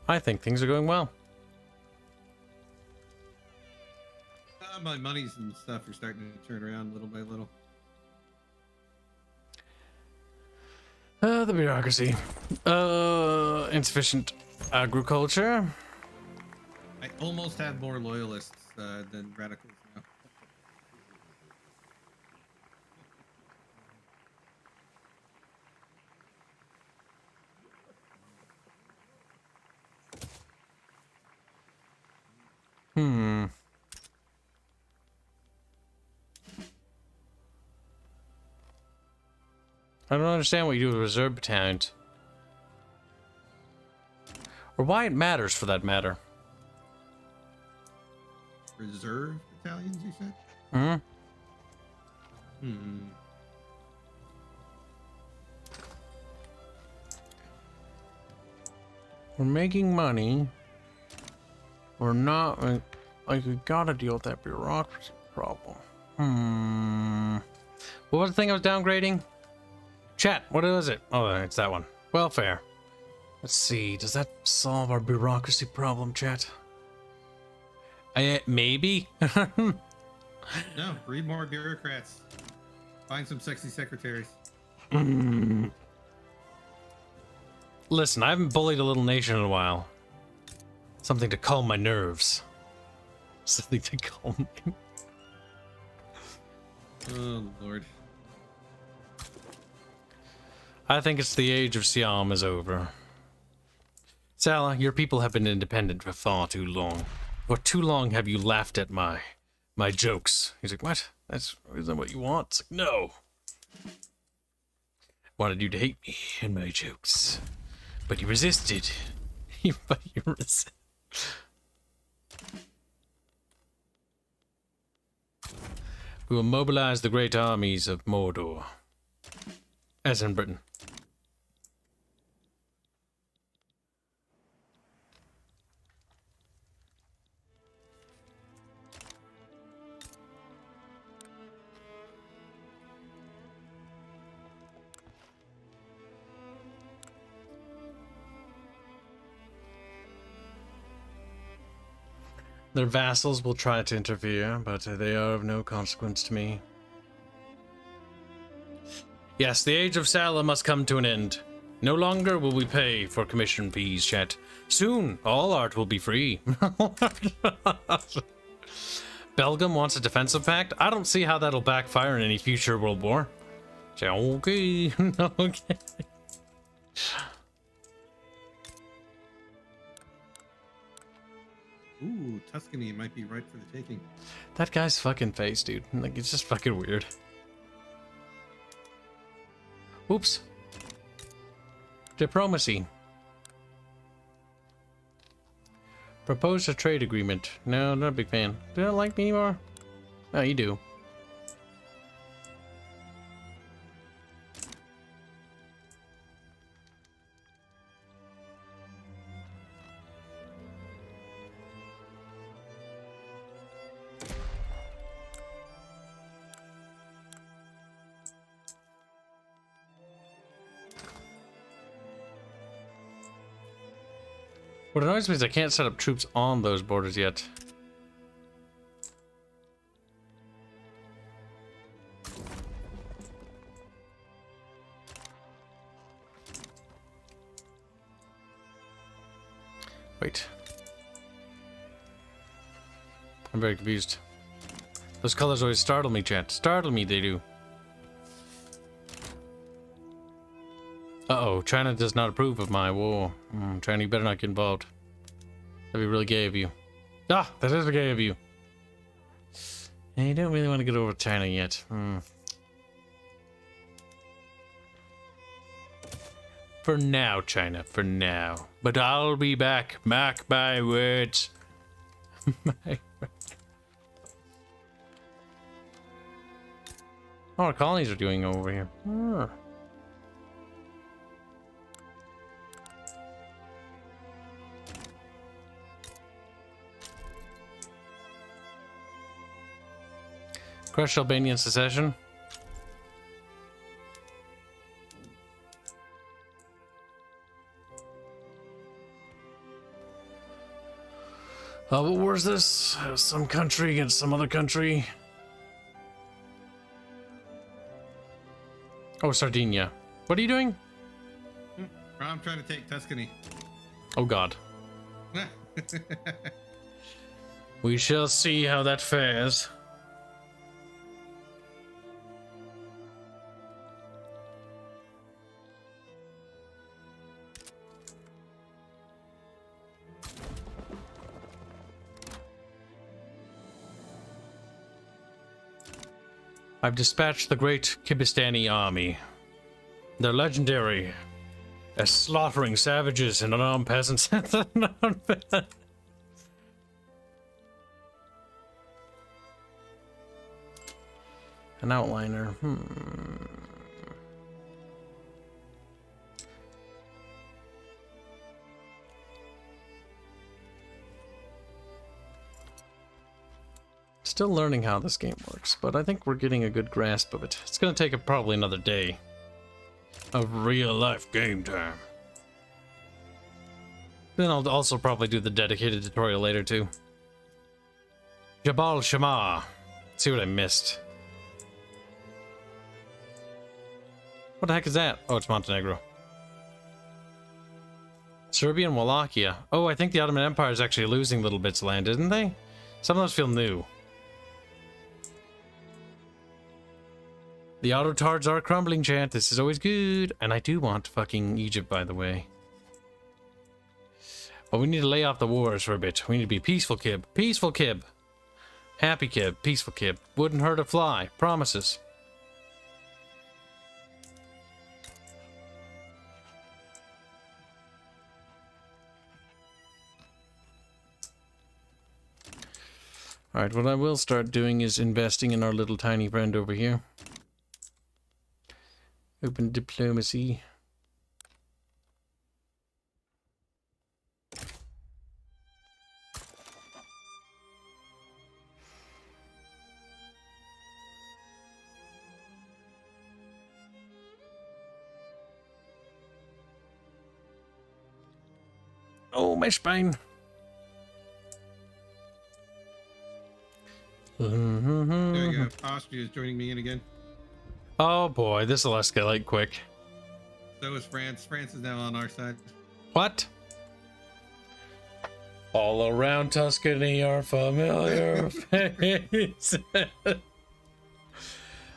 I think things are going well. My monies and stuff are starting to turn around little by little. The bureaucracy. Insufficient agriculture. I almost have more loyalists than radicals now. I don't understand what you do with reserve battalions. Or why it matters, for that matter. Reserve battalions, you said? We're making money. We're not... Like, we gotta deal with that bureaucracy problem. What was the thing I was downgrading? Chat, what is it? Oh, it's that one. Welfare. Let's see, does that solve our bureaucracy problem, chat? Maybe? No, breed more bureaucrats. Find some sexy secretaries. Listen, I haven't bullied a little nation in a while. Something to calm my nerves. Something to calm me. Oh, Lord. I think it's the age of Siam is over. Sala, your people have been independent for far too long. For too long have you laughed at my jokes. He's like, what? Isn't that what you want? It's like, no. Wanted you to hate me and my jokes. But you resisted. But you resisted. We will mobilize the great armies of Mordor. As in Britain. Their vassals will try to interfere, but they are of no consequence to me. Yes, the age of Sala must come to an end. No longer will we pay for commission fees, chat. Soon, all art will be free. Belgium wants a defensive pact? I don't see how that'll backfire in any future world war. Say, okay, okay. Ooh, Tuscany might be right for the taking. That guy's fucking face, dude. Like, it's just fucking weird. Oops. Diplomacy. Propose a trade agreement. No, not a big fan. Do you not like me anymore? No, you do. What annoys me is I can't set up troops on those borders yet. Wait. I'm very confused. Those colors always startle me, chat. Startle me, they do. Uh-oh, China does not approve of my war. China, you better not get involved. That'd be really gay of you. Ah, that is gay of you. And you don't really want to get over China yet. For now, China, for now. But I'll be back. Mark my words. Oh, our colonies are doing over here. Crush Albanian secession. What war is this? Some country against some other country. Oh, Sardinia. What are you doing? I'm trying to take Tuscany. Oh God. We shall see how that fares. I've dispatched the great Kibistani army. They're legendary as slaughtering savages and unarmed peasants. An outliner. Still learning how this game works, but I think we're getting a good grasp of it. It's going to take probably another day of real-life game time. Then I'll also probably do the dedicated tutorial later, too. Jabal Shama. See what I missed. What the heck is that? Oh, it's Montenegro. Serbia and Wallachia. Oh, I think the Ottoman Empire is actually losing little bits of land, isn't they? Some of those feel new. The auto-tards are crumbling, chat. This is always good. And I do want fucking Egypt, by the way. But we need to lay off the wars for a bit. We need to be peaceful, Kib. Peaceful, Kib. Happy, Kib. Peaceful, Kib. Wouldn't hurt a fly. Promises. Alright, what I will start doing is investing in our little tiny friend over here. Open diplomacy. Oh, my spine. There you go. Austria is joining me in again. Oh boy, this will escalate quick. So is France. France is now on our side. What? All around Tuscany are familiar faces.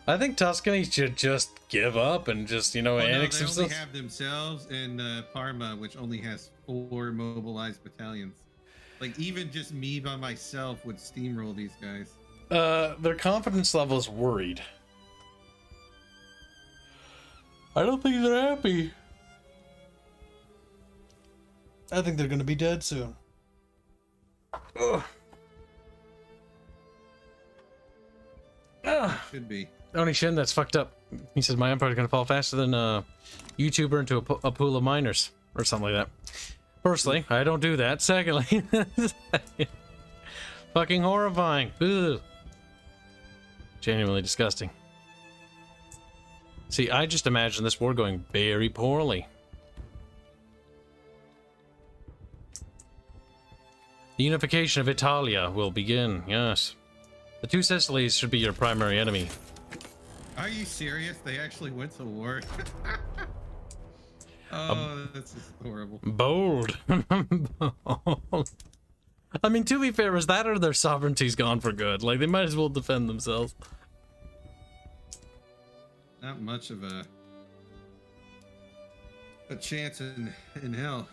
I think Tuscany should just give up and just, you know, annex they themselves. only have themselves and Parma, which only has 4 mobilized battalions. Like, even just me by myself would steamroll these guys. Their confidence level is worried. I don't think they're happy. I think they're gonna be dead soon. Ugh. Should be. Oni Shin, that's fucked up. He says my empire's gonna fall faster than a YouTuber into a pool of miners or something like that. Firstly, I don't do that. Secondly, fucking horrifying. Ugh. Genuinely disgusting. See, I just imagine this war going very poorly. The unification of Italia will begin, yes. The 2 Sicilies should be your primary enemy. Are you serious? They actually went to war? Oh, that's just horrible. Bold. Bold. I mean, to be fair, is that or their sovereignty's gone for good? Like, they might as well defend themselves. Not much of a chance in hell.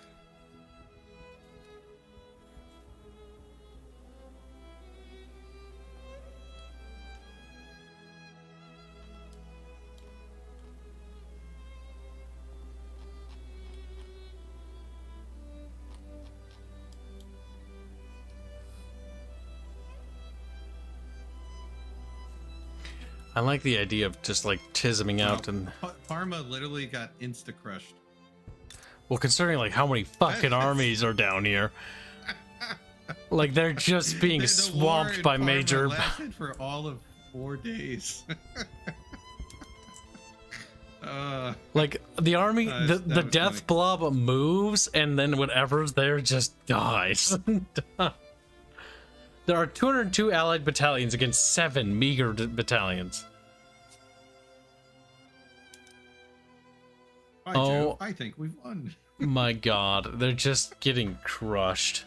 I like the idea of just like tisming out and. Parma literally got insta-crushed. Well, considering like how many fucking armies are down here, like they're just being swamped by major. Lasted for all of 4 days. Like the army, the death funny. blob moves, and then whatever's there just dies. There are 202 allied battalions against 7 meager battalions. Hi, Joe. I think we've won. My god, they're just getting crushed.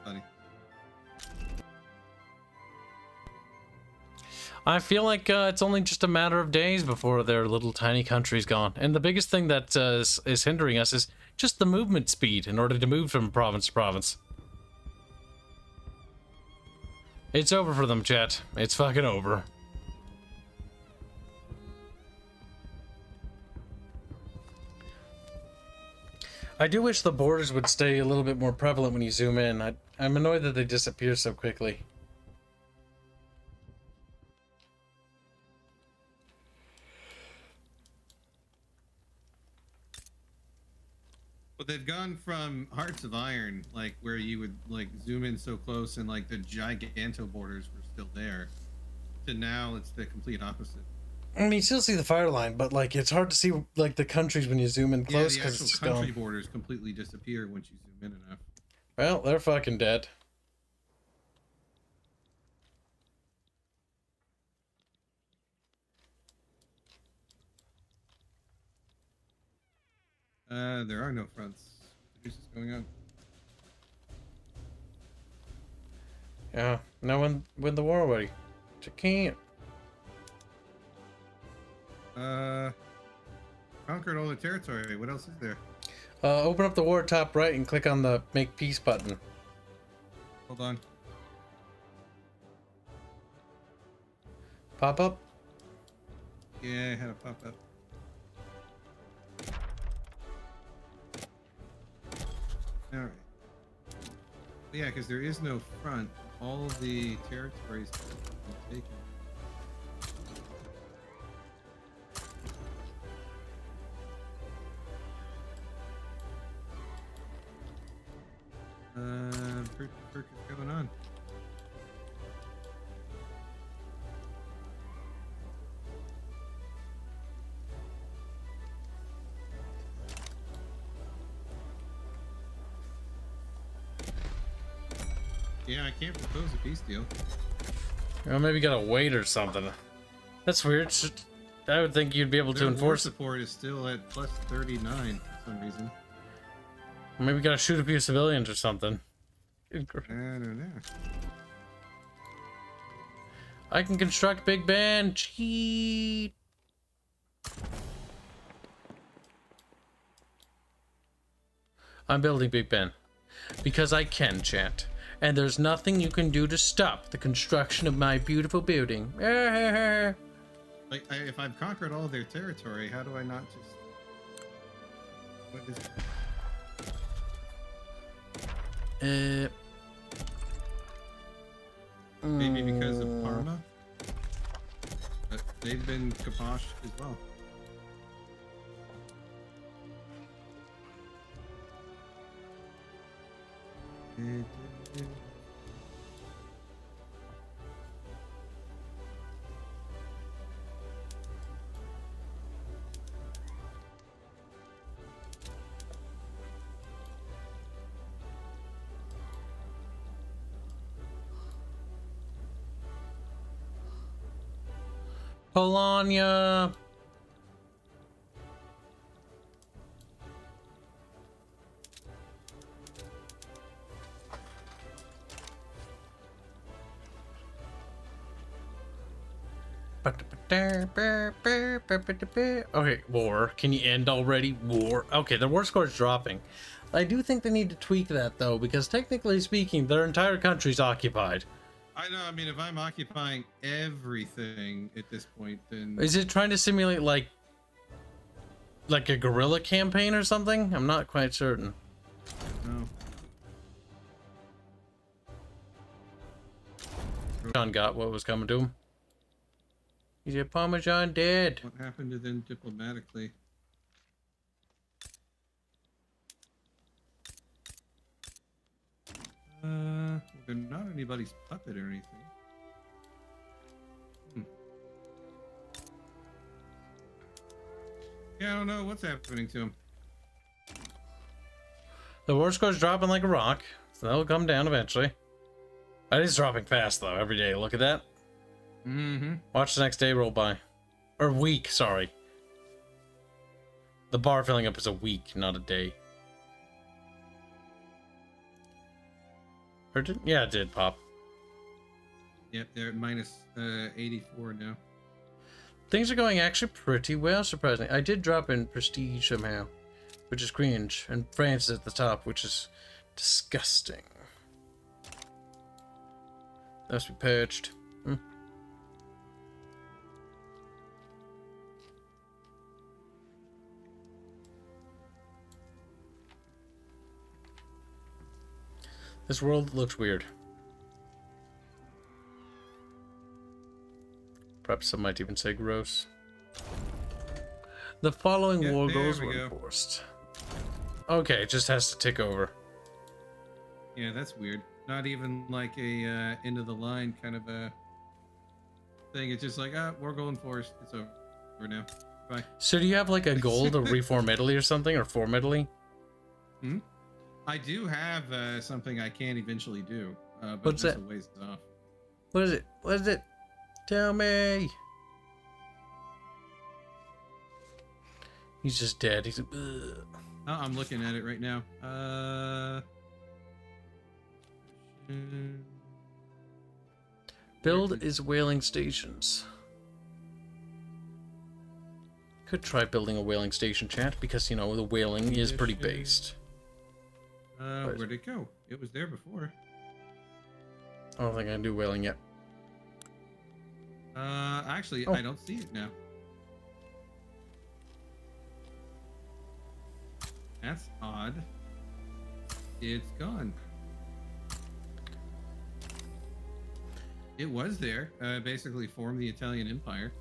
Funny. I feel like it's only just a matter of days before their little tiny country's gone. And the biggest thing that is hindering us is just the movement speed in order to move from province to province. It's over for them, chat. It's fucking over. I do wish the borders would stay a little bit more prevalent when you zoom in. I'm annoyed that they disappear so quickly. But they've gone from Hearts of Iron, like where you would like zoom in so close and like the giganto borders were still there, to now it's the complete opposite. I mean, you still see the fire line, but like it's hard to see like the countries when you zoom in close because the it's actual country gone. borders completely disappear once you zoom in enough. Well, they're fucking dead. There are no fronts. This is going on. Yeah, now win the war already. You can't. Conquered all the territory. What else is there? Open up the war top right and click on the Make Peace button. Hold on. Pop up. Yeah, I had a pop up. Alright. Yeah, because there is no front. All of the territories have been taken. What is going on? Yeah, I can't propose a peace deal. Well, maybe you gotta wait or something. That's weird. I would think you'd be able to Their war enforce it. support is still at plus 39 for some reason. Maybe you gotta shoot a few civilians or something. I don't know. I can construct Big Ben. Cheat. I'm building Big Ben because I can, chat. And there's nothing you can do to stop the construction of my beautiful building. Like, if I've conquered all their territory, how do I not just... What is it? Maybe because of Parma? But they've been kaposhed as well. Polonia. Okay, war. Can you end already? War. Okay, the war score is dropping. I do think they need to tweak that, though, because technically speaking, their entire country's occupied. I know, I mean, if I'm occupying everything at this point, then... Is it trying to simulate, like a guerrilla campaign or something? I'm not quite certain. No. John got what was coming to him. He said, Parmesan dead. What happened to them diplomatically? They're not anybody's puppet or anything. Yeah, I don't know what's happening to him. The war score's dropping like a rock, so that'll come down eventually. It is dropping fast, though, every day. Look at that. Mm-hmm. Watch the next day roll by. Or week, sorry. The bar filling up is a week, not a day. Or did, yeah, it did pop. Yep, they're at minus 84 now. Things are going actually pretty well, surprisingly. I did drop in prestige somehow, which is cringe. And France is at the top, which is disgusting. That must be purged. This world looks weird. Perhaps some might even say gross. The following war goals were enforced. Okay, it just has to tick over. Yeah, that's weird. Not even like a end of the line kind of a thing. It's just like, we're going forced. It's over now. Bye. So do you have like a goal to reform Italy or something, or form Italy? Hmm? I do have something I can eventually do, but What's that's that? a ways off. What is it? What is it? Tell me. He's just dead. He's. Oh, I'm looking at it right now. Build is whaling stations. Could try building a whaling station, chat, because, you know, the whaling is pretty based. Where'd it go? It was there before. I don't think I can do whaling yet. Actually, Oh. I don't see it now. That's odd. It's gone. It was there. Basically formed the Italian Empire.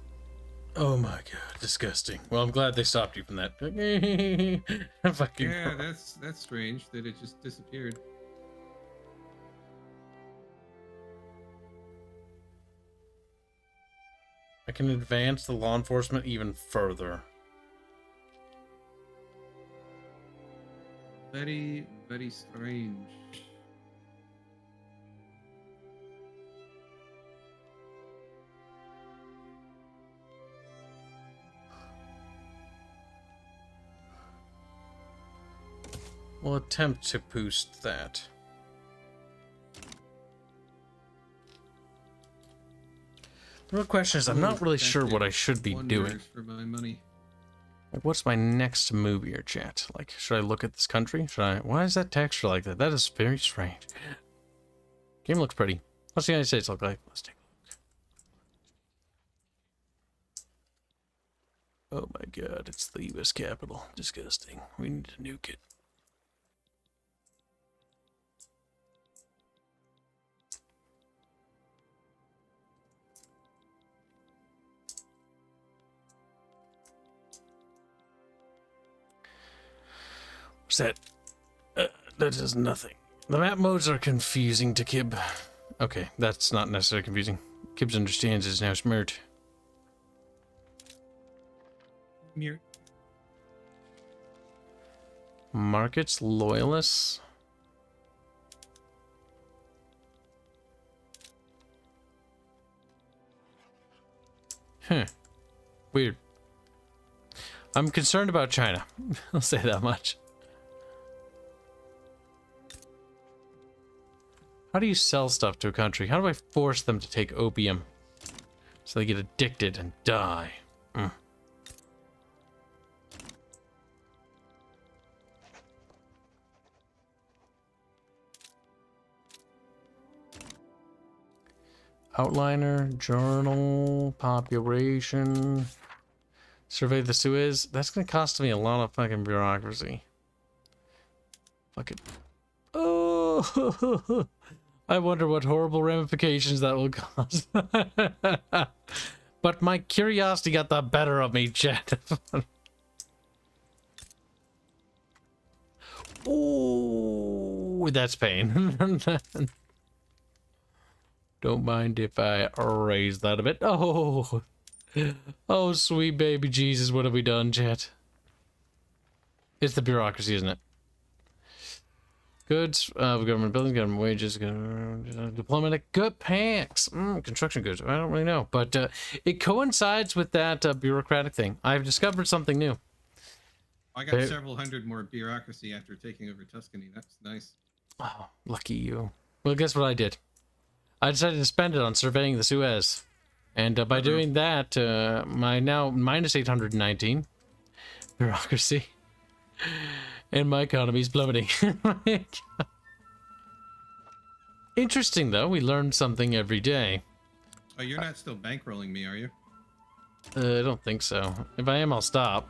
Oh my god, disgusting. Well, I'm glad they stopped you from that. Fucking Yeah, that's strange that it just disappeared. I can advance the law enforcement even further. Very, very strange. We'll attempt to boost that. The real question is, I'm not really sure what I should be doing. For my money. Like, what's my next move here, chat? Like, should I look at this country? Should I? Why is that texture like that? That is very strange. Game looks pretty. What's the United States look like? Let's take a look. Oh my god, it's the U.S. capital. Disgusting. We need to nuke it. What's that? That is nothing. The map modes are confusing to Kib. Okay, that's not necessarily confusing. Kibs understands is now smirred. Mir- Markets, loyalists. Huh. Weird. I'm concerned about China. I'll say that much. How do you sell stuff to a country? How do I force them to take opium so they get addicted and die? Outliner, journal, population, survey the Suez. That's gonna cost me a lot of fucking bureaucracy. Fuck it. Oh, I wonder what horrible ramifications that will cause. But my curiosity got the better of me, chat. Oh, that's pain. Don't mind if I raise that a bit. Oh, oh, sweet baby Jesus, what have we done, chat? It's the bureaucracy, isn't it? Goods, government buildings, government wages, diplomatic, good packs, construction goods. I don't really know, but it coincides with that bureaucratic thing. I've discovered something new. I got several hundred more bureaucracy after taking over Tuscany. That's nice. Oh, lucky you. Well, guess what I did? I decided to spend it on surveying the Suez. And by doing that, my now minus 819 bureaucracy. And my economy's plummeting. Interesting, though. We learn something every day. Oh, you're not still bankrolling me, are you? I don't think so. If I am, I'll stop.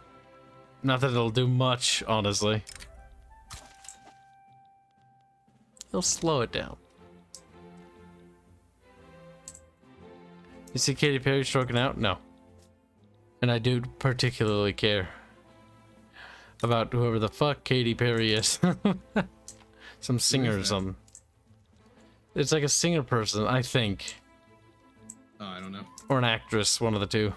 Not that it'll do much, honestly. It'll slow it down. You see Katy Perry stroking out? No. And I do particularly care about whoever the fuck Katy Perry is. Some singer or something. It's like a singer person, I think. Oh, I don't know. Or an actress, one of the two.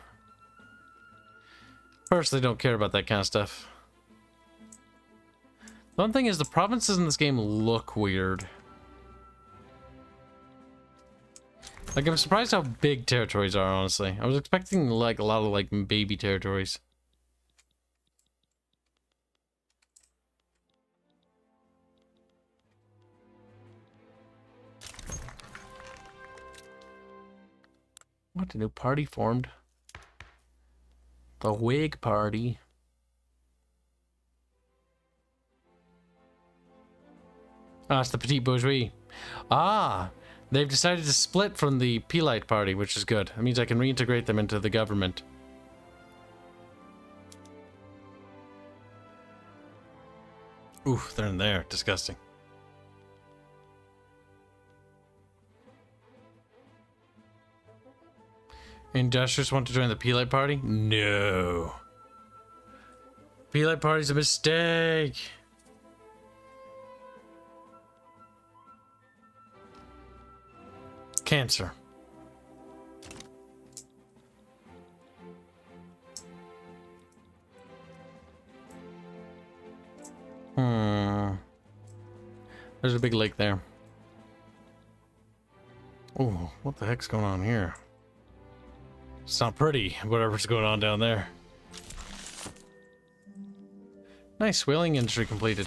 Personally, don't care about that kind of stuff. One thing is, the provinces in this game look weird. Like, I'm surprised how big territories are, honestly. I was expecting, like, a lot of, like, baby territories. What, a new party formed? The Whig Party. Ah, it's the Petite Bourgeoisie. Ah, they've decided to split from the Pelite Party, which is good. That means I can reintegrate them into the government. Oof, they're in there. Disgusting. Industrialists want to join the Pelite Party? No. Pelite Party's a mistake. Cancer. There's a big lake there. Oh, what the heck's going on here? It's not pretty, whatever's going on down there. Nice, whaling industry completed.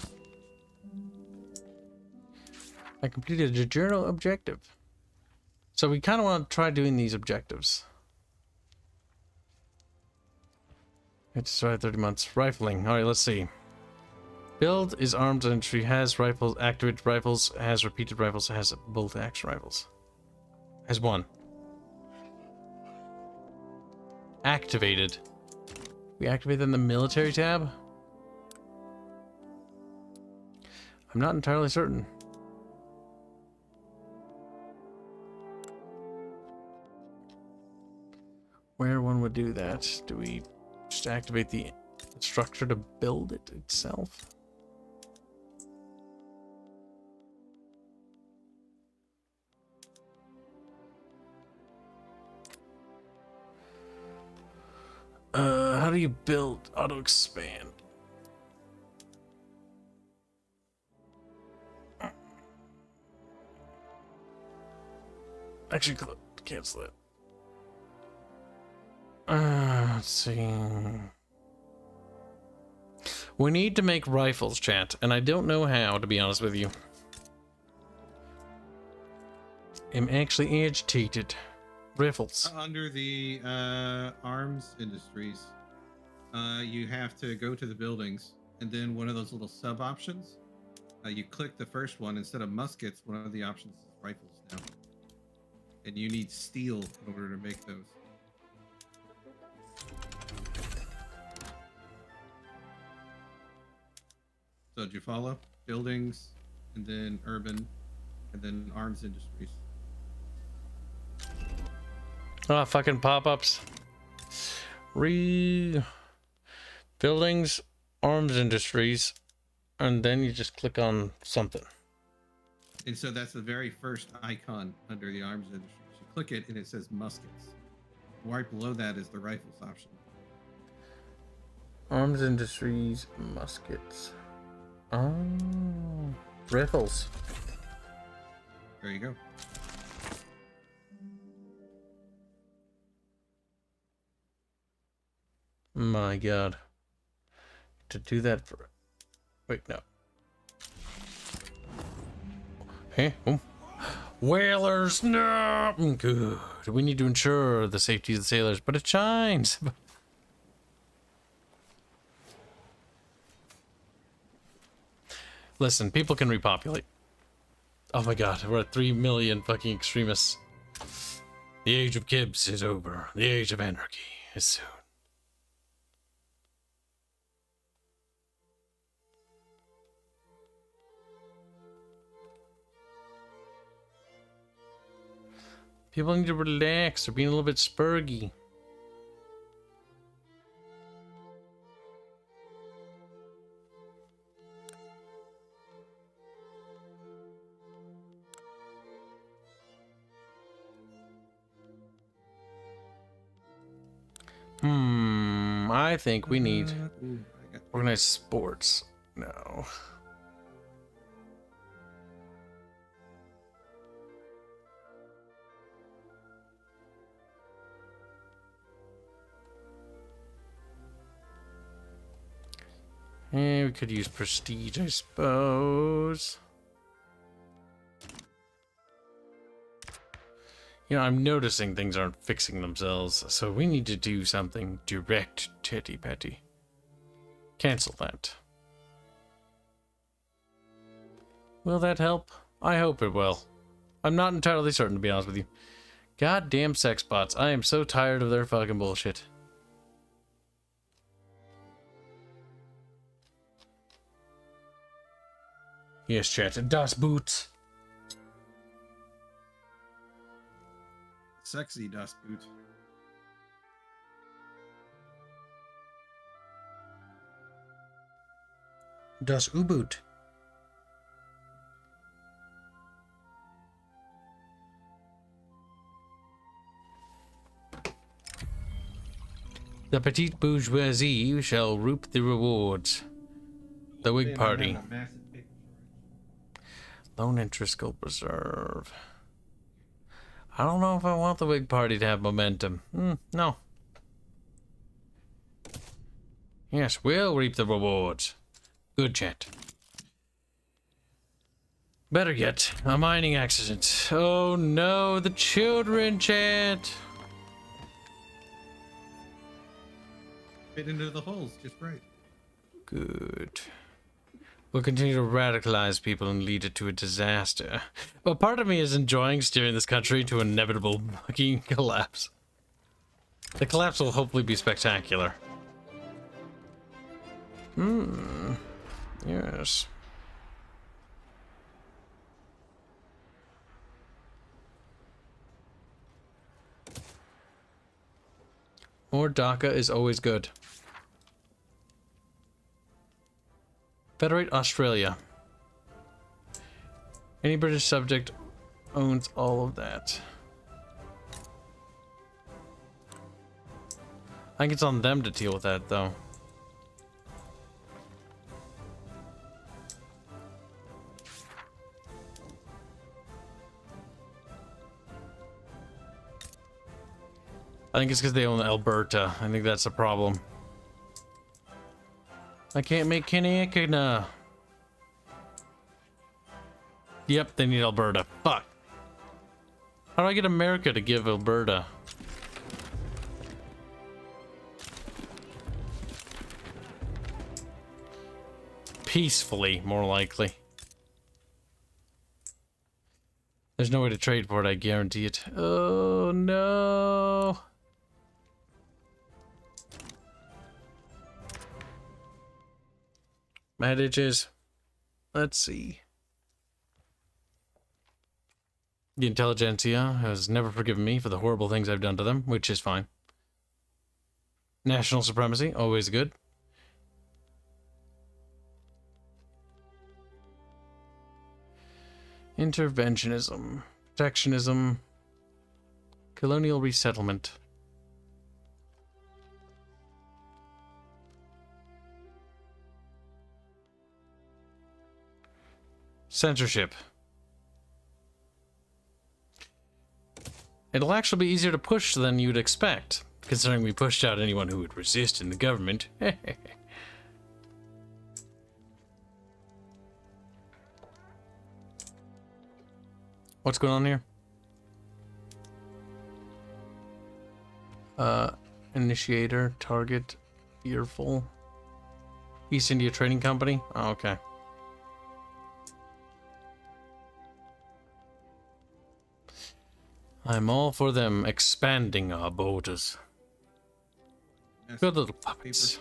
I completed a journal objective. So we kind of want to try doing these objectives. It's started 30 months. Rifling. Alright, let's see. Build is arms industry, has rifles, activated rifles, has repeated rifles, has bolt action rifles. Has one. Activated. We activate in the military tab? I'm not entirely certain. Where one would do that? Do we just activate the structure to build it itself? How do you build auto expand? Actually, cancel it. Let's see. We need to make rifles, chat, and I don't know how, to be honest with you. I'm actually agitated. Rifles. Under the arms industries, you have to go to the buildings, and then one of those little sub options, you click the first one. Instead of muskets, one of the options is rifles now. And you need steel in order to make those. So did you follow? Buildings, and then urban, and then arms industries. Ah, fucking pop-ups. Buildings, arms industries, and then you just click on something. And so that's the very first icon under the arms industries. You click it and it says muskets. Right below that is the rifles option. Arms industries, muskets. Oh, rifles. There you go. My God. To do that for... Wait, no. Hey, oh. Whalers, no! Good. We need to ensure the safety of the sailors, but it shines. Listen, people can repopulate. Oh my God, we're at 3 million fucking extremists. The age of Kibs is over. The age of anarchy is soon. People need to relax. They're being a little bit spurgy. I think we need organized sports. No. We could use prestige, I suppose. You know, I'm noticing things aren't fixing themselves, so we need to do something direct, Teddy Petty. Cancel that. Will that help? I hope it will. I'm not entirely certain, to be honest with you. Goddamn sex bots. I am so tired of their fucking bullshit. Yes, chat. Das Boot. Sexy dust boot. Das U-Boot. The petite bourgeoisie shall reap the rewards. The Whig Party. Loan interest gold reserve. I don't know if I want the Whig Party to have momentum. No. Yes, we'll reap the rewards. Good chat. Better yet, a mining accident. Oh no, the children, chat. Fit into the holes just right. Good. We'll continue to radicalize people and lead it to a disaster. But part of me is enjoying steering this country to inevitable fucking collapse. The collapse will hopefully be spectacular. Yes. More DACA is always good. Federate Australia. Any British subject owns all of that. I think it's on them to deal with that, though. I think it's because they own Alberta. I think that's the problem. I can't make Canada. Yep, they need Alberta. Fuck. How do I get America to give Alberta? Peacefully, more likely. There's no way to trade for it, I guarantee it. Oh no. Manages. Let's see. The intelligentsia has never forgiven me for the horrible things I've done to them, which is fine. National supremacy, always good. Interventionism, protectionism, colonial resettlement. Censorship. It'll actually be easier to push than you'd expect, considering we pushed out anyone who would resist in the government. What's going on here? Initiator, target, earful. East India Trading Company? Oh, okay. I'm all for them expanding our borders. Good little puppets.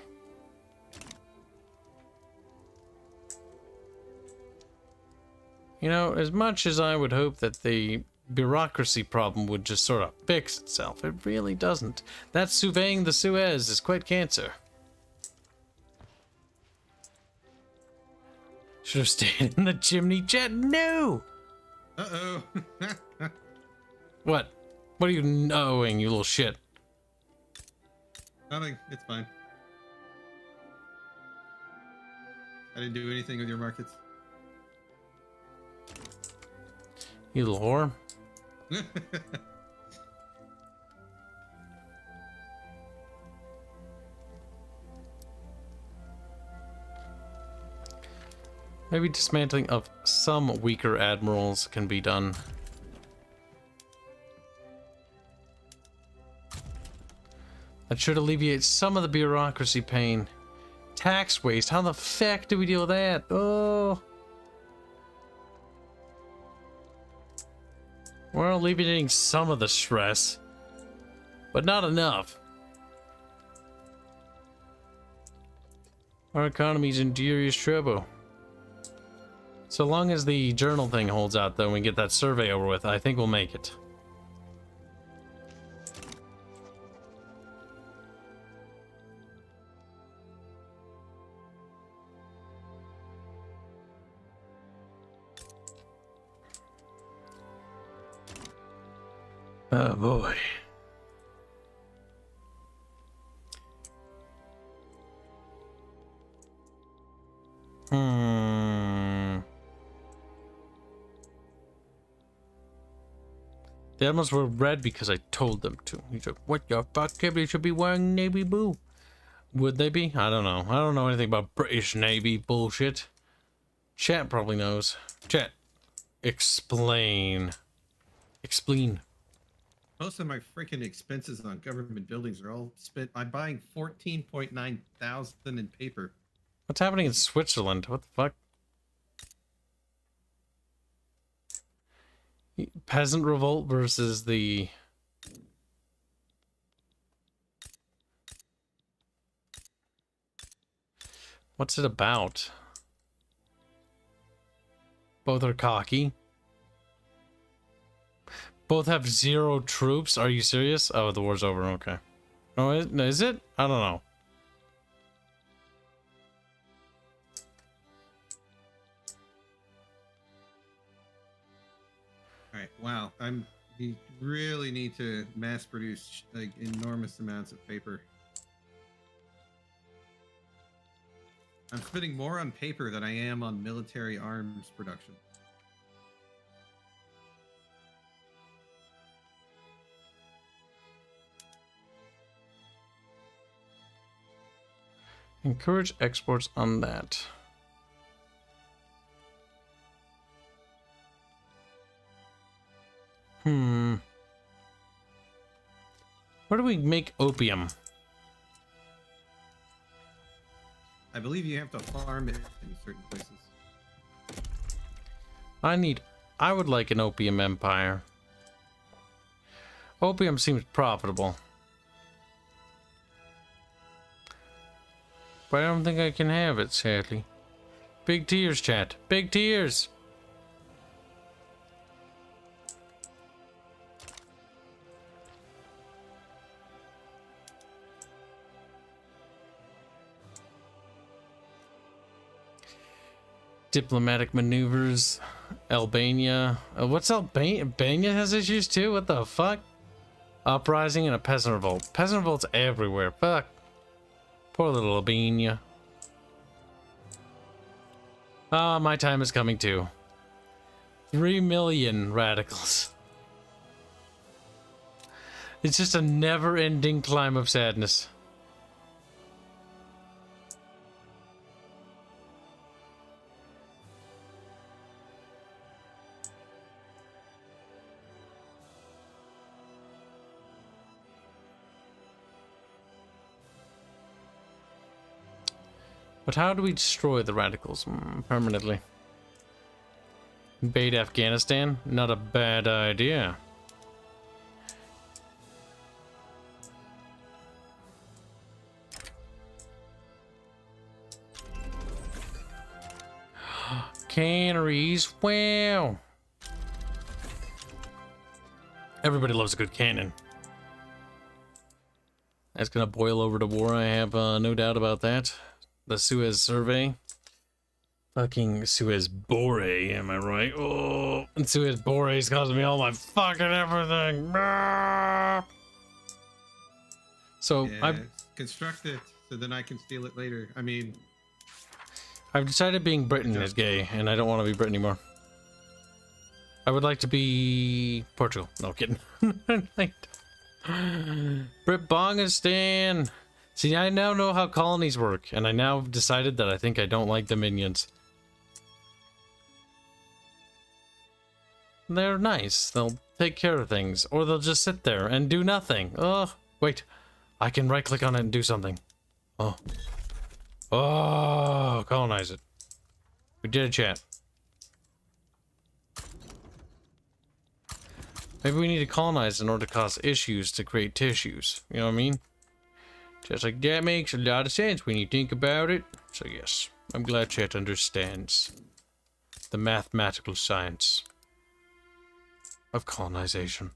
You know, as much as I would hope that the bureaucracy problem would just sort of fix itself, it really doesn't. That surveying the Suez is quite cancer. Should have stayed in the chimney jet. No! Uh-oh. What? What are you knowing, you little shit? Nothing. It's fine. I didn't do anything with your markets. You little whore. Maybe dismantling of some weaker admirals can be done. That should alleviate some of the bureaucracy pain. Tax waste. How the fuck do we deal with that? Oh. We're alleviating some of the stress, but not enough. Our economy's in serious trouble. So long as the journal thing holds out, though, and we get that survey over with, I think we'll make it. Oh boy. The animals were red because I told them to. He's like, what the fuck? They should be wearing navy blue. Would they be? I don't know. I don't know anything about British Navy bullshit. Chat probably knows. Chat, explain. Explain. Most of my freaking expenses on government buildings are all spent by buying 14.9 thousand in paper. What's happening in Switzerland? What the fuck? Peasant revolt versus the... What's it about? Both are cocky. Both have 0 troops. Are you serious? Oh, the war's over. Okay. Oh, is it? I don't know. All right. Wow. You really need to mass produce like enormous amounts of paper. I'm spending more on paper than I am on military arms production. Encourage exports on that. Where do we make opium? I believe you have to farm it in certain places. I would like an opium empire. Opium seems profitable. But I don't think I can have it, sadly. Big tears, chat. Big tears! Diplomatic maneuvers. Albania. What's Albania? Albania has issues too? What the fuck? Uprising and a peasant revolt. Peasant revolts everywhere. Fuck. Poor little Albania. Ah, my time is coming too. 3 million radicals. It's just a never-ending climb of sadness. But how do we destroy the radicals permanently? Invade Afghanistan? Not a bad idea. Canneries, wow. Everybody loves a good cannon. That's gonna boil over to war, I have no doubt about that. The Suez survey. Fucking Suez Bore, am I right? Oh, and Suez Bore is causing me all my fucking everything. So Yeah, I've construct it so then I can steal it later. I mean, I've decided being Britain is gay, and I don't want to be Britain anymore. I would like to be Portugal. No kidding. Britbongistan. See, I now know how colonies work, and I now have decided that I think I don't like Dominions. They're nice. They'll take care of things, or they'll just sit there and do nothing. Oh, wait. I can right click on it and do something. Oh. Oh, colonize it. We did a chat. Maybe we need to colonize in order to cause issues to create tissues. You know what I mean? Just like that makes a lot of sense when you think about it. So yes, I'm glad chat understands the mathematical science of colonization.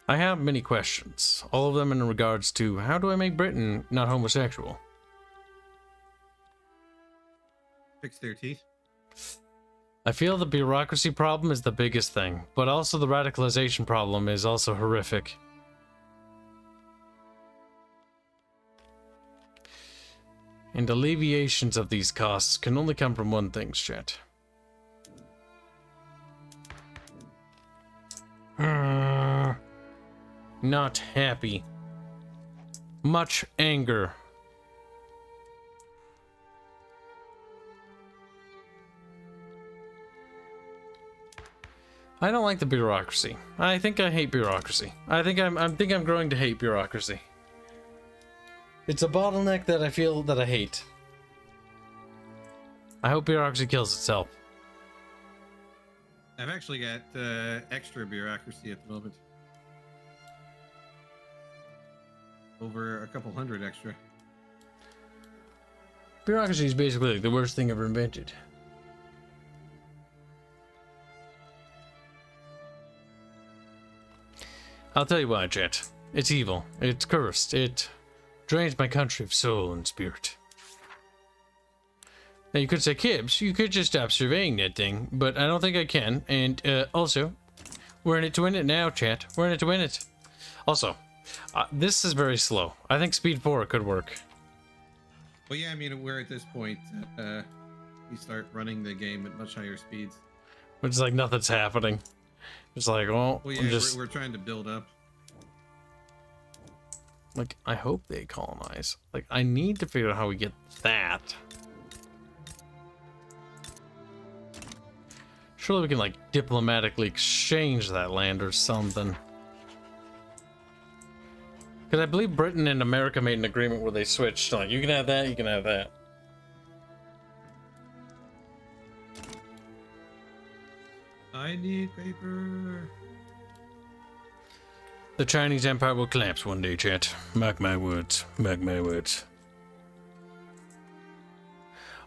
I have many questions, all of them in regards to how do I make Britain not homosexual? Fix their teeth. I feel the bureaucracy problem is the biggest thing, but also the radicalization problem is also horrific. And alleviations of these costs can only come from one thing, chat. Not happy. Much anger. I don't like the bureaucracy. I think I hate bureaucracy. I think I'm growing to hate bureaucracy. It's a bottleneck that I feel that I hate. I hope bureaucracy kills itself. I've actually got extra bureaucracy at the moment. Over a couple hundred extra. Bureaucracy is basically like the worst thing ever invented. I'll tell you why, chat. It's evil. It's cursed. It drains my country of soul and spirit. Now you could say, Kibs, you could just stop surveying that thing, but I don't think I can. And also, we're in it to win it now, chat. We're in it to win it. Also, this is very slow. I think speed 4 could work. Well, yeah, I mean, we're at this point. You start running the game at much higher speeds. It's like nothing's happening. It's like, well yeah, I'm just... we're trying to build up. Like, I hope they colonize. Like, I need to figure out how we get that. Surely we can, like, diplomatically exchange that land or something. Because I believe Britain and America made an agreement where they switched. Like, you can have that, you can have that. I need paper. The Chinese Empire will collapse one day, chat. Mark my words. Mark my words.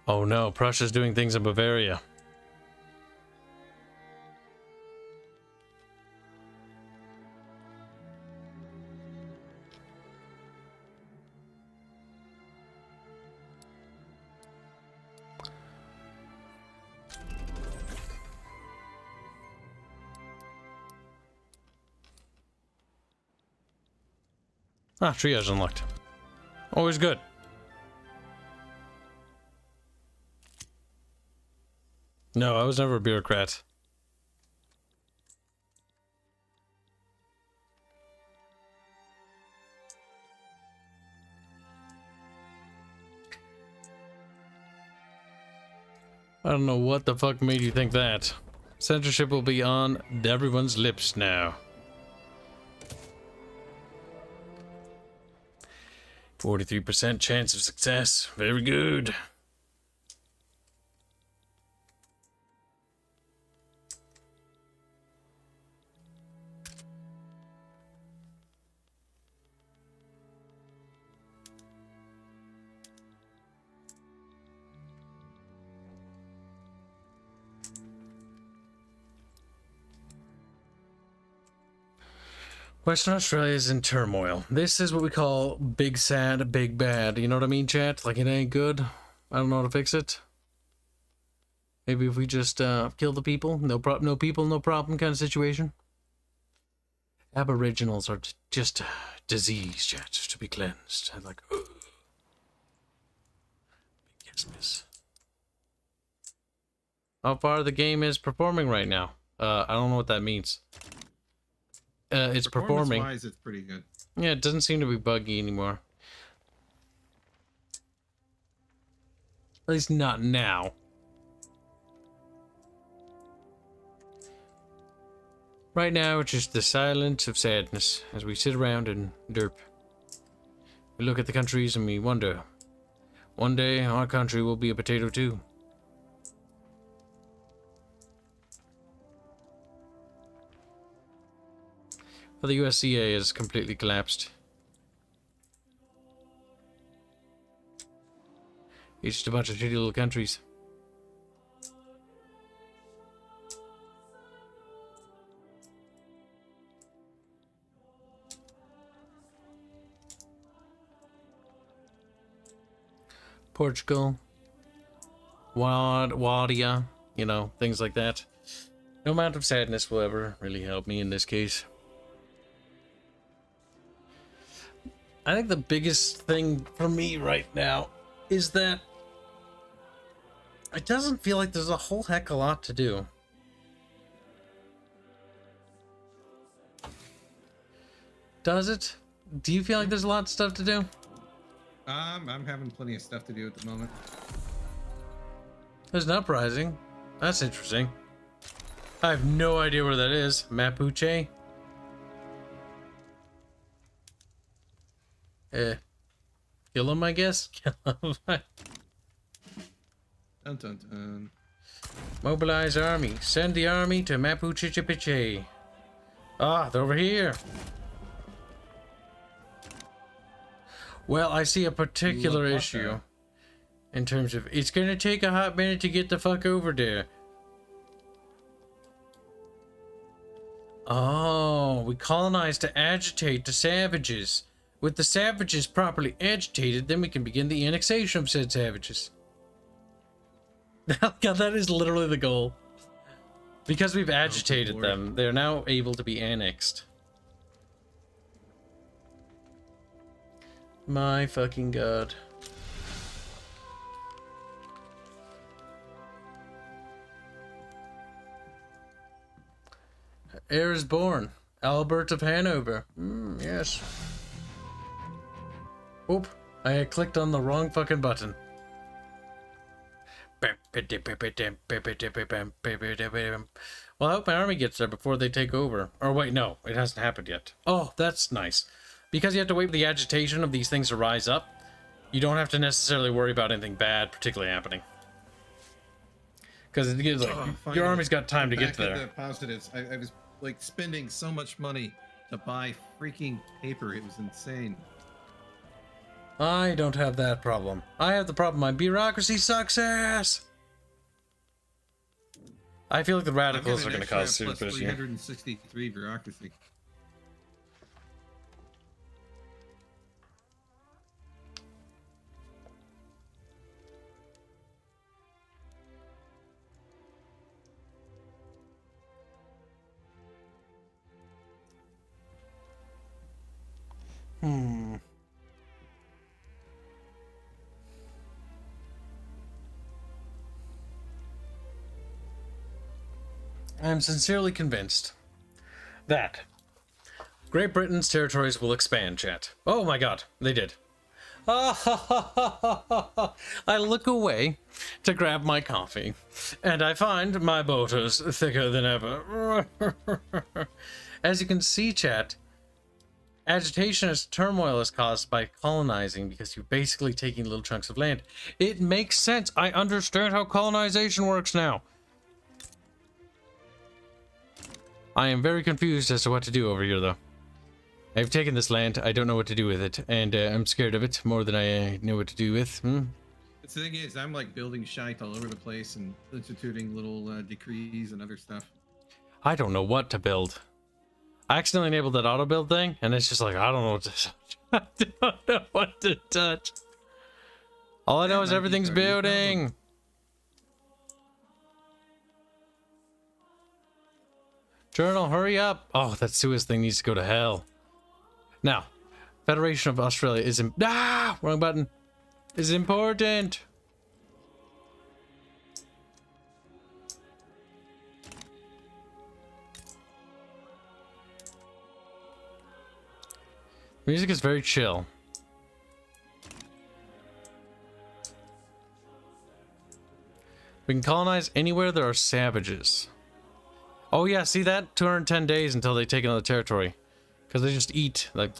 Oh no, Prussia's doing things in Bavaria. Ah, triage unlocked. Always good. No, I was never a bureaucrat. I don't know what the fuck made you think that. Censorship will be on everyone's lips now. 43% chance of success. Very good. Western Australia is in turmoil. This is what we call big sad, big bad. You know what I mean, chat? Like, it ain't good. I don't know how to fix it. Maybe if we just kill the people, no people, no problem kind of situation. Aboriginals are just disease, chat, to be cleansed. I'm like, ugh. Yes, miss. How far the game is performing right now? I don't know what that means. It's performing. Performance-wise, it's pretty good. Yeah, it doesn't seem to be buggy anymore. At least not now. Right now, it's just the silence of sadness as we sit around and derp. We look at the countries and we wonder, one day our country will be a potato too. Well, the USCA has completely collapsed. It's just a bunch of shitty little countries. Portugal, Wadia, you know, things like that. No amount of sadness will ever really help me in this case. I think the biggest thing for me right now is that it doesn't feel like there's a whole heck of a lot to do. Does it? Do you feel like there's a lot of stuff to do? I'm having plenty of stuff to do at the moment. There's an uprising. That's interesting. I have no idea where that is. Mapuche? Kill him, I guess? Kill him. Dun dun dun. Mobilize army. Send the army to Mapuche. Ah, they're over here. Well, I see a particular issue in terms of it's gonna take a hot minute to get the fuck over there. Oh, we colonize to agitate the savages. With the savages properly agitated, then we can begin the annexation of said savages. God, that is literally the goal. Because we've agitated them, they're now able to be annexed. My fucking god. Heir is born. Albert of Hanover. Yes. Oop. I had clicked on the wrong fucking button. Well, I hope my army gets there before they take over. Or wait, no. It hasn't happened yet. Oh, that's nice. Because you have to wait for the agitation of these things to rise up, you don't have to necessarily worry about anything bad particularly happening. Because it gives like your army's got time to get there. The positives. I was like spending so much money to buy freaking paper. It was insane. I don't have that problem. I have the problem. My bureaucracy sucks ass. I feel like the radicals are going to cause super plus 363 bureaucracy. I am sincerely convinced that Great Britain's territories will expand, chat. Oh my god, they did. I look away to grab my coffee, and I find my boaters thicker than ever. As you can see, chat, agitation as turmoil is caused by colonizing because you're basically taking little chunks of land. It makes sense. I understand how colonization works now. I am very confused as to what to do over here, though. I've taken this land. I don't know what to do with it, and I'm scared of it more than I know what to do with. The thing is, I'm like building shite all over the place and instituting little decrees and other stuff. I don't know what to build. I accidentally enabled that auto build thing, and it's just like, I don't know what to touch. I don't know what to touch. All I know is everything's building. Journal, hurry up. Oh, that Suez thing needs to go to hell. Now, Federation of Australia is wrong button. Is important. Music is very chill. We can colonize anywhere there are savages. Oh yeah, see that? 210 days until they take another territory. Because they just eat, like...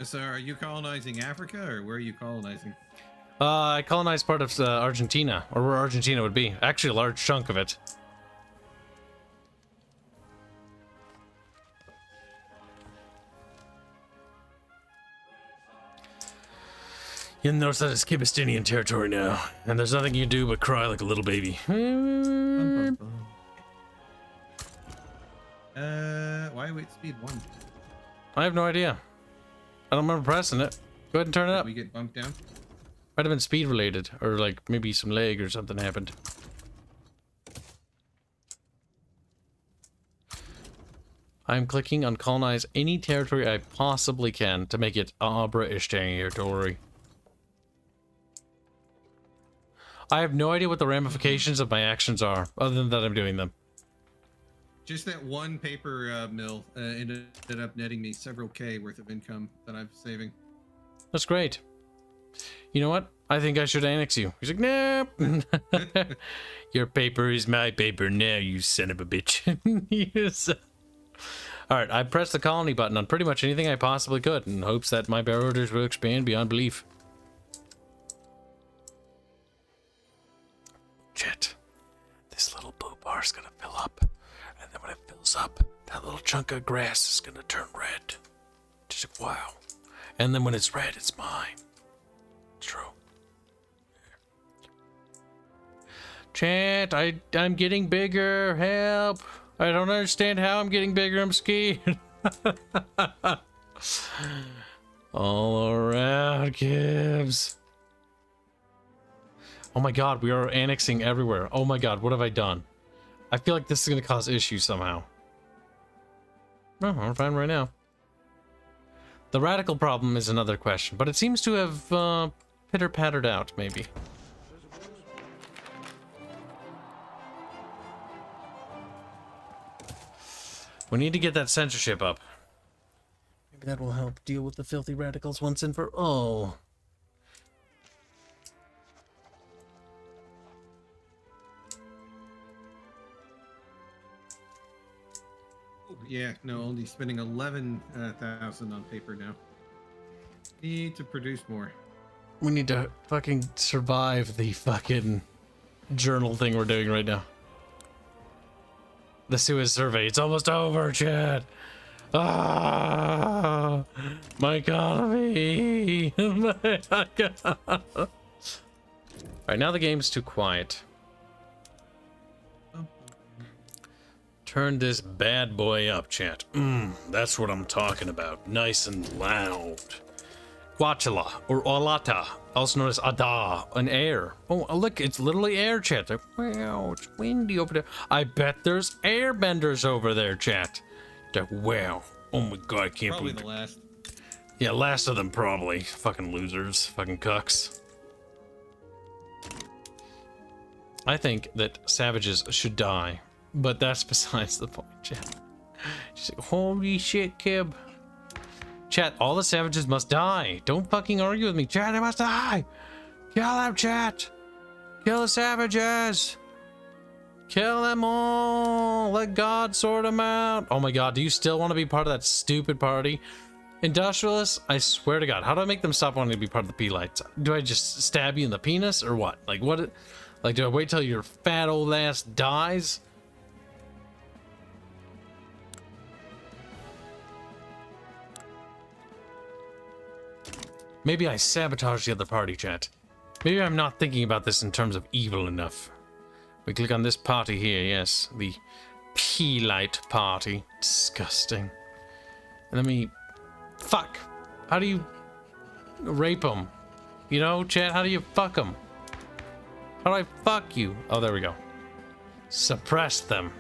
So are you colonizing Africa, or where are you colonizing? I colonized part of Argentina, or where Argentina would be. Actually, a large chunk of it. You notice that it's Kibistinian territory now, and there's nothing you can do but cry like a little baby. Why wait speed 1? I have no idea. I don't remember pressing it. Go ahead and turn it up. We get bumped down? Might have been speed related, or like maybe some lag or something happened. I'm clicking on colonize any territory I possibly can to make it a British territory. I have no idea what the ramifications of my actions are, other than that I'm doing them. Just that one paper mill ended up netting me several K worth of income that I'm saving. That's great. You know what? I think I should annex you. He's like, nope. Your paper is my paper now, you son of a bitch. Yes. Alright, I pressed the colony button on pretty much anything I possibly could in hopes that my borders will expand beyond belief. Chet, this little blue bar's gonna fill up. And then when it fills up, that little chunk of grass is gonna turn red. Just like, wow. And then when it's red, it's mine. It's true. Chat, I'm getting bigger. Help. I don't understand how I'm getting bigger. I'm scared. All around, Kibs. Oh my god, we are annexing everywhere. Oh my god, what have I done? I feel like this is going to cause issues somehow. No, I'm fine right now. The radical problem is another question, but it seems to have pitter-pattered out, maybe. We need to get that censorship up. Maybe that will help deal with the filthy radicals once and for all. Yeah, no, only spending 11,000 on paper now. Need to produce more. We need to fucking survive the fucking journal thing we're doing right now. The Suez survey, it's almost over, Chad. Ah, my economy. My economy. Alright, now the game's too quiet. Turn this bad boy up, chat. That's what I'm talking about. Nice and loud. Quachula, or Olata, also known as Ada, an air. Oh, look, it's literally air, chat. Wow, it's windy over there. I bet there's airbenders over there, chat. Wow. Oh my god, I can't Probably believe the last. Yeah, last of them, probably. Fucking losers. Fucking cucks. I think that savages should die. But that's besides the point, chat. She's like, holy shit, Kib. Chat, all the savages must die. Don't fucking argue with me. Chat, they must die. Kill them, chat. Kill the savages. Kill them all. Let God sort them out. Oh my god, do you still want to be part of that stupid party? Industrialists, I swear to god, how do I make them stop wanting to be part of the P-Lights? Do I just stab you in the penis or what? Like, what? Like, do I wait till your fat old ass dies? Maybe I sabotage the other party, chat. Maybe I'm not thinking about this in terms of evil enough. We click on this party here, yes. The P-Light party. Disgusting. And let me... Fuck! How do you... rape them? You know, chat, how do you fuck them? How do I fuck you? Oh, there we go. Suppress them.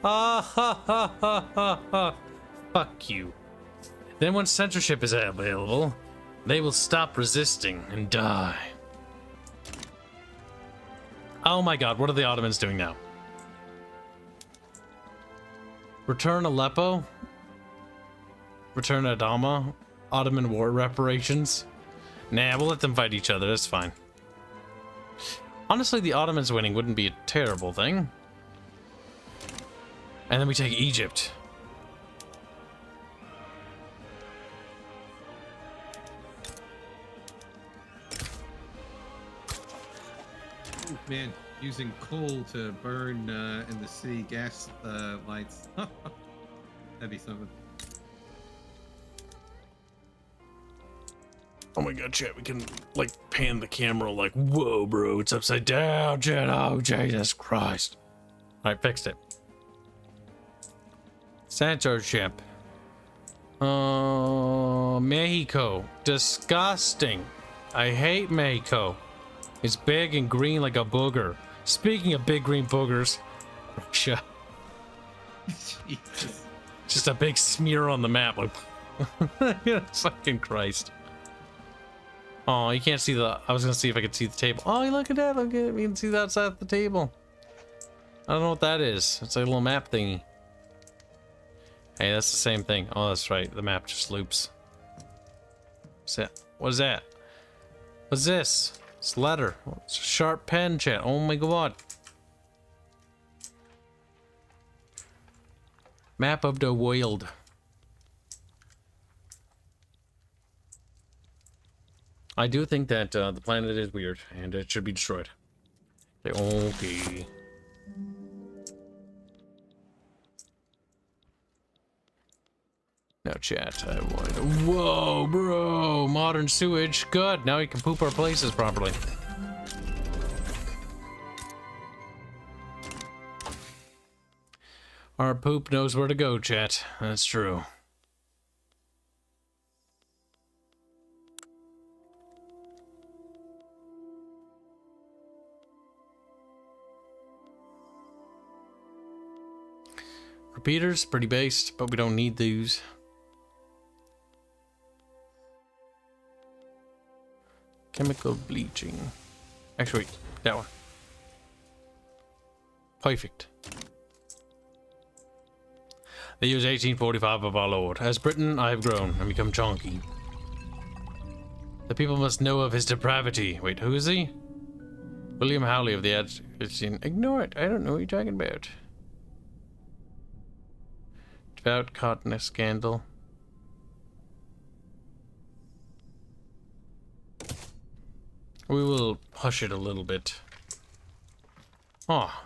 Ah ha ha ha ha ha. Fuck you. Then when censorship is available, they will stop resisting and die. Oh my god, what are the Ottomans doing now? Return Aleppo. Return Adama. Ottoman War reparations. Nah, we'll let them fight each other. That's fine. Honestly, the Ottomans winning wouldn't be a terrible thing. And then we take Egypt. Man, using coal to burn in the city gas lights. That'd be something. Oh my god, chat, we can, like, pan the camera like, whoa, bro, it's upside down, chat. Oh, Jesus Christ. Alright, fixed it. Censorship. Mexico. Disgusting. I hate Mexico. It's big and green like a booger. Speaking of big green boogers, Russia. Jesus. Just a big smear on the map. Like, fucking Christ. Oh, you can't see the... I was gonna see if I could see the table. Oh, look at that. Look at it. You can see that outside the table. I don't know what that is. It's a little map thingy. Hey, that's the same thing. Oh, that's right. The map just loops. What's that? What is that? What's this? It's a letter. It's a sharp pen, chat. Oh my god. Map of the world. I do think that the planet is weird and it should be destroyed. Okay. Now chat, I want to... Whoa, bro! Modern sewage. Good. Now we can poop our places properly. Our poop knows where to go, chat. That's true. Repeaters, pretty based, but we don't need these. Chemical bleaching. Actually, wait, that one. Perfect. The year is 1845 of our Lord. As Britain, I have grown and become chonky. The people must know of his depravity. Wait, who is he? William Howley of the Astrian. Ignore it. I don't know what you're talking about. Devout caught in a scandal. We will hush it a little bit. Oh,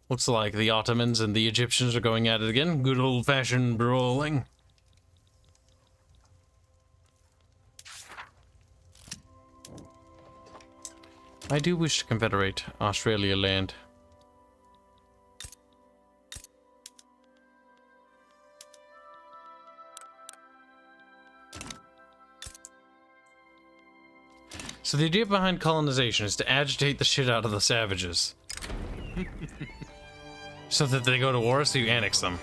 looks like the Ottomans and the Egyptians are going at it again. Good old-fashioned brawling. I do wish to confederate Australia land. So the idea behind colonization is to agitate the shit out of the savages. So that they go to war, so you annex them.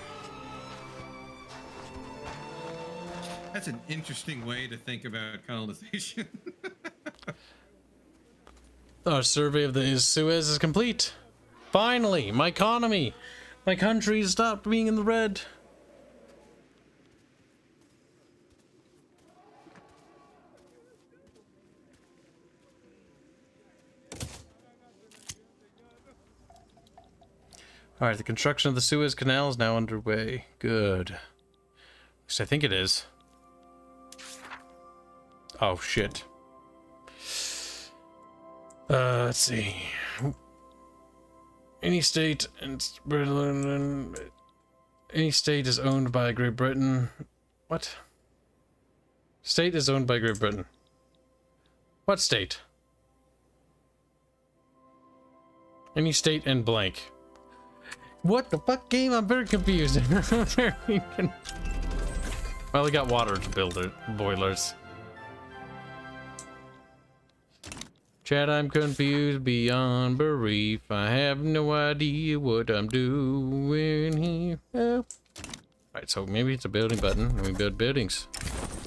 That's an interesting way to think about colonization. Our survey of the Suez is complete. Finally, my economy. My country stopped being in the red. Alright, the construction of the Suez Canal is now underway. Good. At least I think it is. Oh, shit. Let's see. Any state is owned by Great Britain. What? State is owned by Great Britain. What state? Any state and blank. What the fuck, game? I'm very confused. Well, we got water to build it. Boilers. Chat, I'm confused beyond belief. I have no idea what I'm doing here. Oh. Alright, so maybe it's a building button and we build buildings.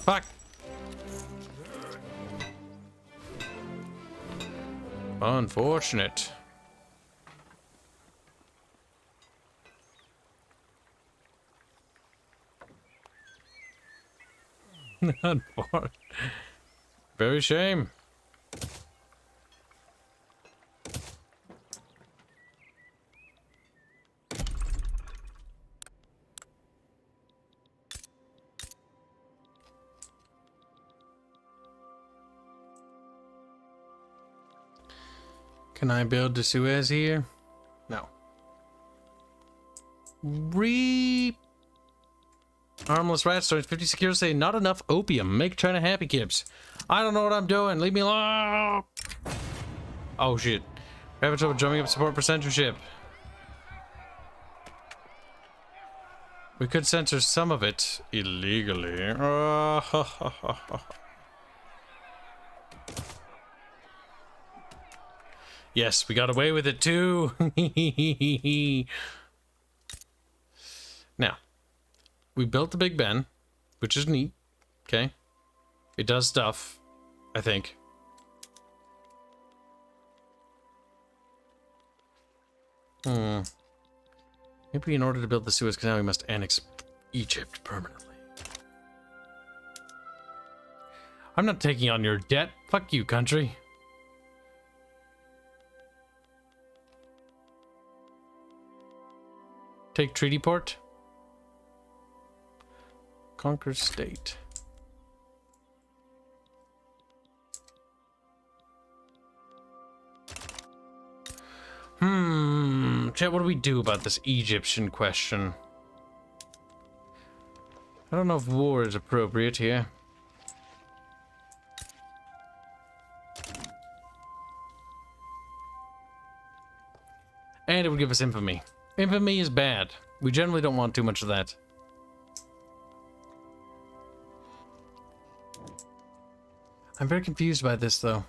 Fuck! Unfortunate. Very shame. Can I build the Suez here? No. Armless rat stories. 50 secure say not enough opium. Make China happy, Kibs. I don't know what I'm doing. Leave me alone. Oh shit. We're having trouble drumming up support for censorship. We could censor some of it illegally. Yes, we got away with it too. Now, we built the Big Ben, which is neat. Okay. It does stuff, I think. Maybe in order to build the Suez Canal, we must annex Egypt permanently. I'm not taking on your debt. Fuck you, country. Take treaty port. Conquer state. Chat, what do we do about this Egyptian question? I don't know if war is appropriate here. And it would give us infamy. Infamy is bad. We generally don't want too much of that. I'm very confused by this, though.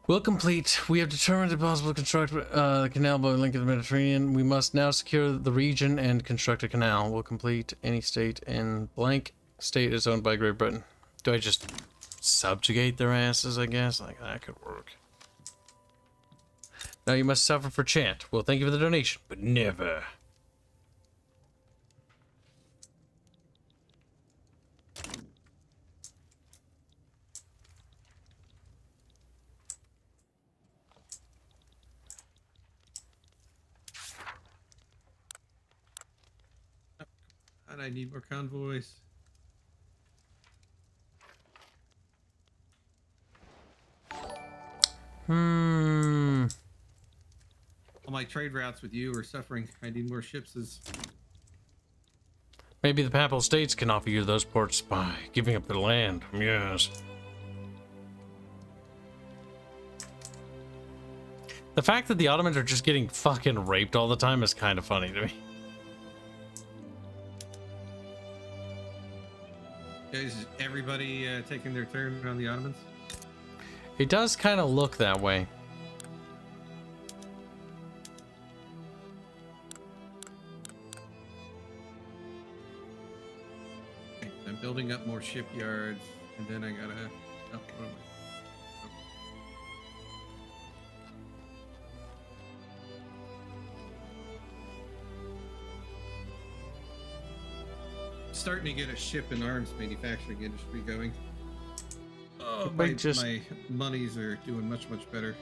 Will complete. We have determined it possible to construct the canal by link of the Mediterranean. We must now secure the region and construct a canal. Will complete. Any state in blank state is owned by Great Britain. Do I just subjugate their asses, I guess? Like, that could work. Now you must suffer for chant. Well, thank you for the donation, but never. And I need more convoys. All my trade routes with you are suffering. I need more ships. Maybe the Papal States can offer you those ports by giving up their land. Yes. The fact that the Ottomans are just getting fucking raped all the time is kind of funny to me. Is everybody taking their turn on the Ottomans? It does kind of look that way. Okay, so I'm building up more shipyards, and then I gotta. Oh, what am I? Starting to get a ship and arms manufacturing industry going. Oh, my monies are doing much better.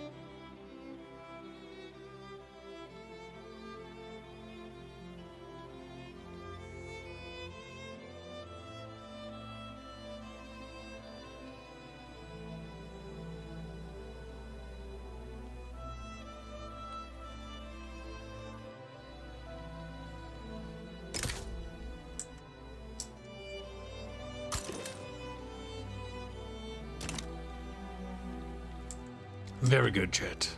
Very good, chat.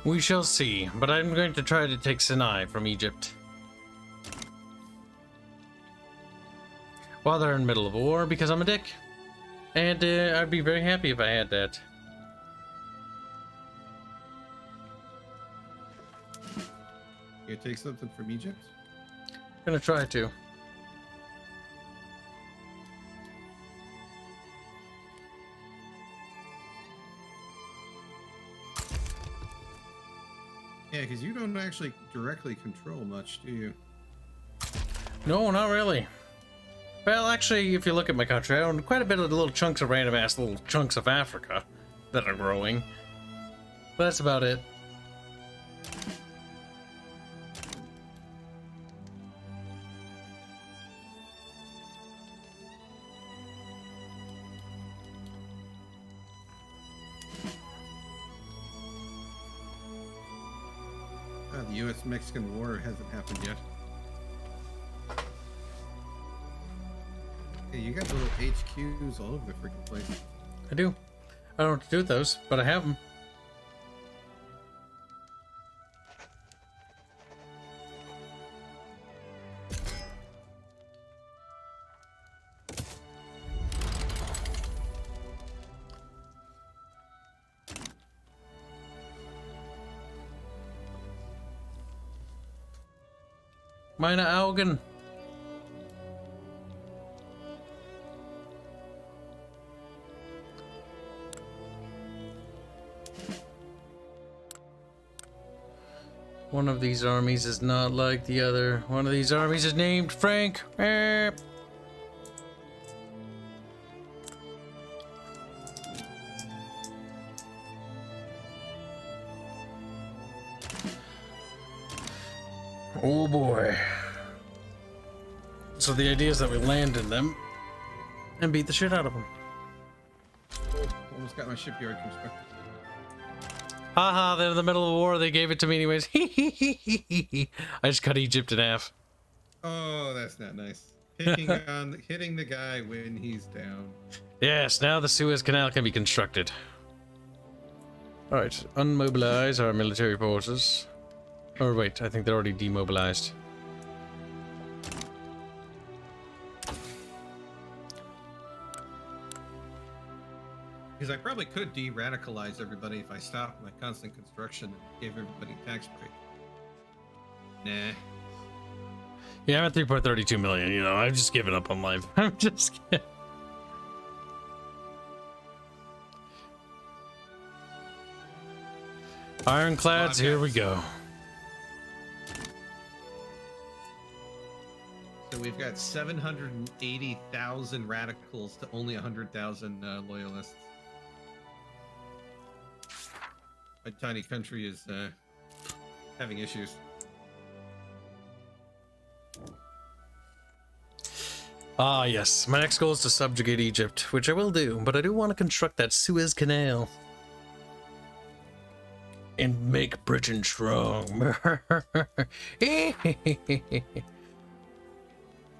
We shall see, but I'm going to try to take Sinai from Egypt. While they're in the middle of a war, because I'm a dick. And I'd be very happy if I had that. You take something from Egypt? Gonna try to. Yeah, because you don't actually directly control much, do you? No, not really. Well, actually, if you look at my country, I own quite a bit of the little chunks of random ass little chunks of Africa that are growing. But that's about it. The U.S.-Mexican War hasn't happened yet. Hey, you got little HQs all over the freaking place. I do. I don't know what to do with those, but I have them. Meine Augen. One of these armies is not like the other. One of these armies is named Frank. Oh boy. So the idea is that we land in them and beat the shit out of them. Oh, almost got my shipyard constructed. Haha, they're in the middle of a war. They gave it to me anyways. I just cut Egypt in half. Oh, that's not nice. Hitting the guy when he's down. Yes, now the Suez Canal can be constructed. Alright, unmobilize our military forces. Or wait, I think they're already demobilized. Because I probably could de-radicalize everybody if I stopped my constant construction and gave everybody a tax break. Nah. Yeah, I'm at 3.32 million, you know, I've just given up on life. I'm just kidding. Ironclads, here we go. So we've got 780,000 radicals to only 100,000 loyalists. My tiny country is having issues. Ah, yes. My next goal is to subjugate Egypt, which I will do, but I do want to construct that Suez Canal. And make Britain strong.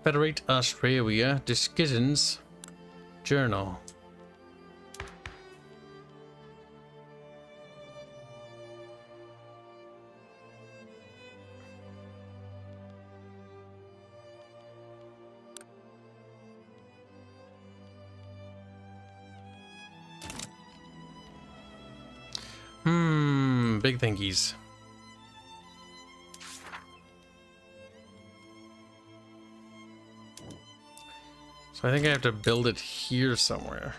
Federate Australia, Discussions, Journal. Big thinkies. So I think I have to build it here somewhere.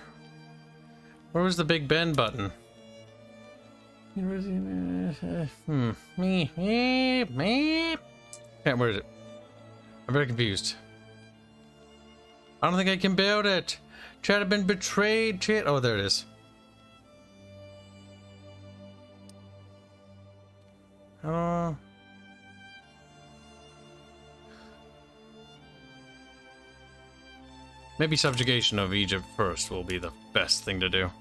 Where was the Big Ben button? Where is it? I'm very confused. I don't think I can build it. Chat, I've been betrayed. Chat. Oh, there it is. Maybe subjugation of Egypt first will be the best thing to do.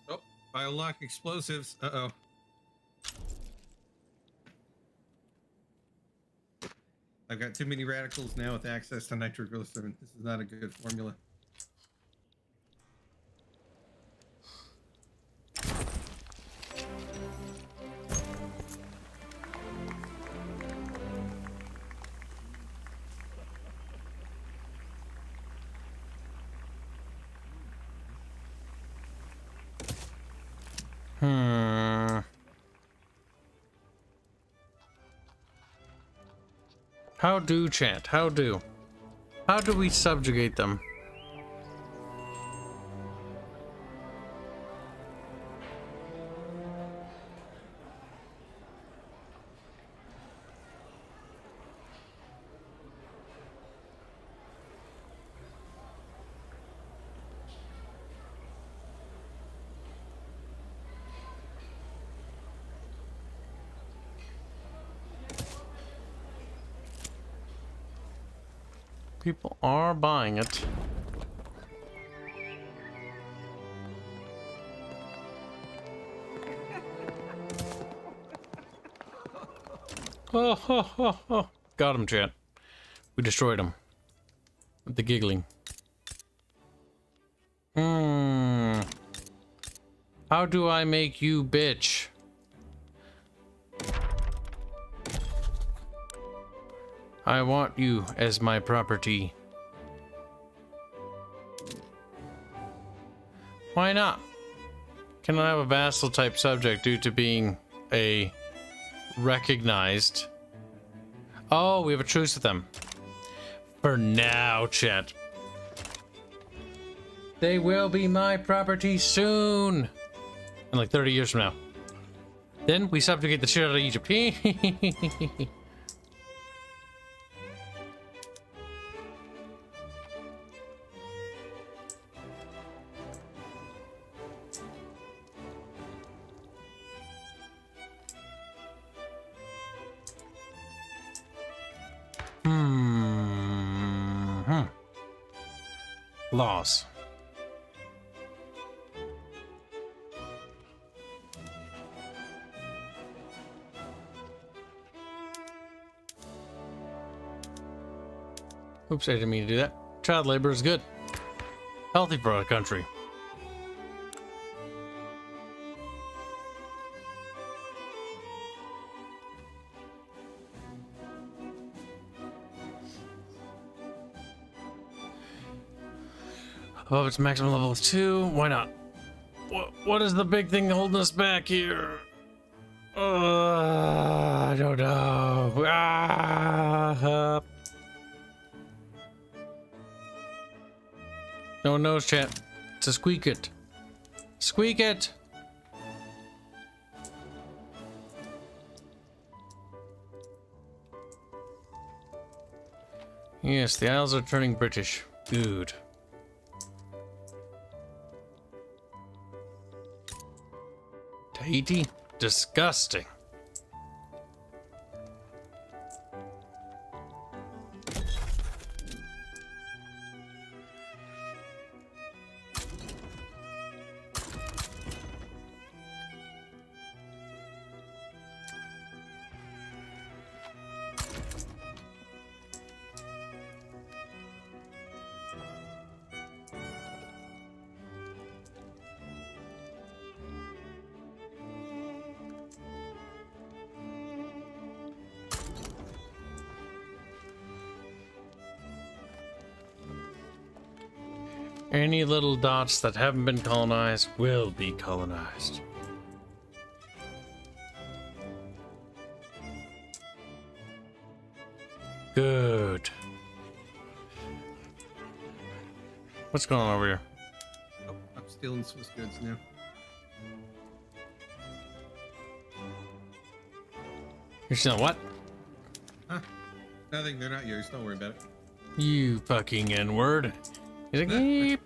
Oh, I unlock explosives. Uh-oh. I've got too many radicals now with access to nitroglycerin. This is not a good formula. How do, chat? How do? How do we subjugate them? People are buying it. Oh, ho, ho, ho. Got him, chat. We destroyed him. With the giggling. How do I make you bitch? I want you as my property. Why not? Cannot have a vassal type subject due to being a recognized. Oh, we have a truce with them. For now, chat. They will be my property soon. In like 30 years from now. Then we subjugate the shit out of Egypt. Laws. Oops, I didn't mean to do that. Child labor is good. Healthy for our country. Above its maximum level of 2. Why not? What is the big thing holding us back here? I don't know. No one knows, chat. It's a squeak it. Squeak it! Yes, the Isles are turning British. Good. Tahiti? Disgusting. Any little dots that haven't been colonized will be colonized. Good. What's going on over here? Oh, I'm stealing Swiss goods now. You're stealing what? Huh? Nothing, they're not yours. Don't worry about it. You fucking N-word. He's like, "Eep."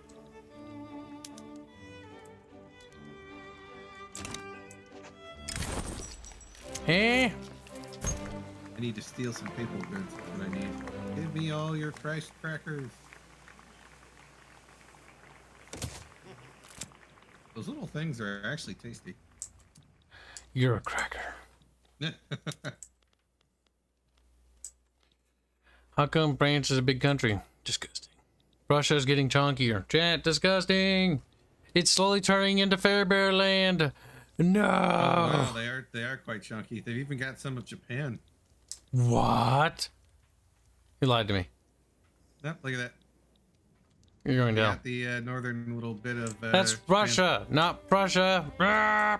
Hey? I need to steal some papal goods. That's what I need. Give me all your Christ crackers. Those little things are actually tasty. You're a cracker. How come France is a big country? Disgusting. Russia's getting chunkier. Chat, disgusting. It's slowly turning into Fairbear land. No. Oh, wow, they are quite chunky. They've even got some of Japan. What? You lied to me. Nope, look at that. You're going down. Got the northern little bit of. That's Japan. Russia, not Prussia. Ah!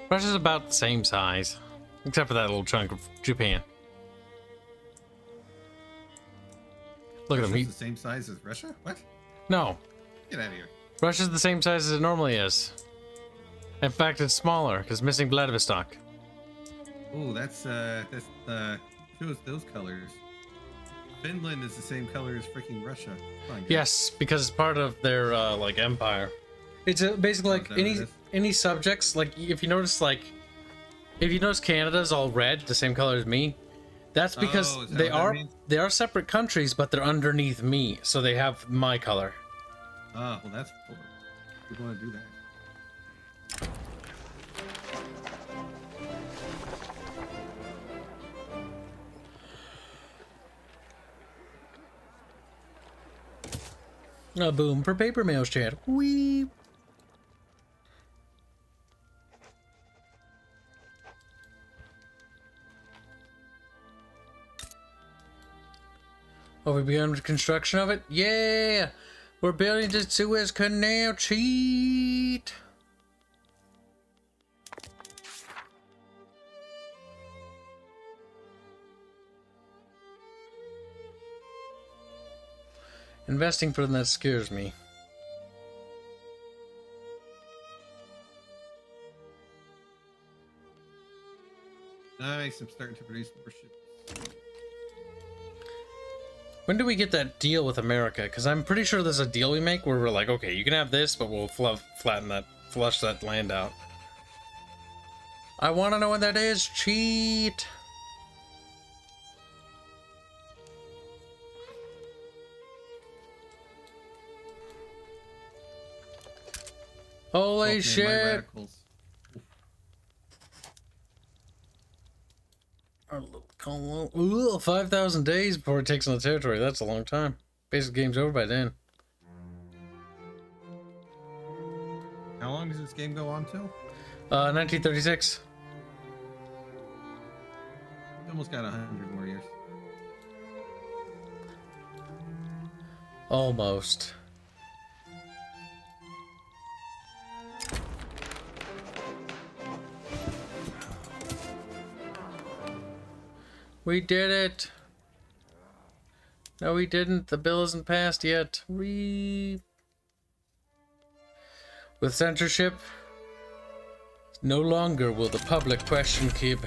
Russia's about the same size. Except for that little chunk of Japan. Look at him. Russia's the same size as Russia? What? No. Get out of here. Russia's the same size as it normally is. In fact, it's smaller, because missing Vladivostok. Oh, that's shows those colors. Finland is the same color as freaking Russia. Come on, guys. Yes, because it's part of their, like, empire. It's basically like Is that what it is? any subjects, like, if you notice Canada's all red, the same color as me, that's because Oh, is that they what that are means? they are separate countries, but they're underneath me, so they have my color. Oh, well, that's cool. We want to do that. A boom for paper mails, chat. Wee. Oh, we begun construction of it? Yeah! We're building the Suez Canal, cheat! Investing for them, that scares me. Nice, I'm starting to produce more ships. When do we get that deal with America? Because I'm pretty sure there's a deal we make where we're like, okay, you can have this, but we'll flush that land out. I want to know what that is. Cheat. Holy Oh, man, my shit. radicals. Our little colon. Ooh, 5,000 days before it takes on the territory. That's a long time. Basic game's over by then. How long does this game go on till? 1936. We almost got 100 more years. Almost. We did it. No, we didn't. The bill isn't passed yet. With censorship, no longer will the public question Kib.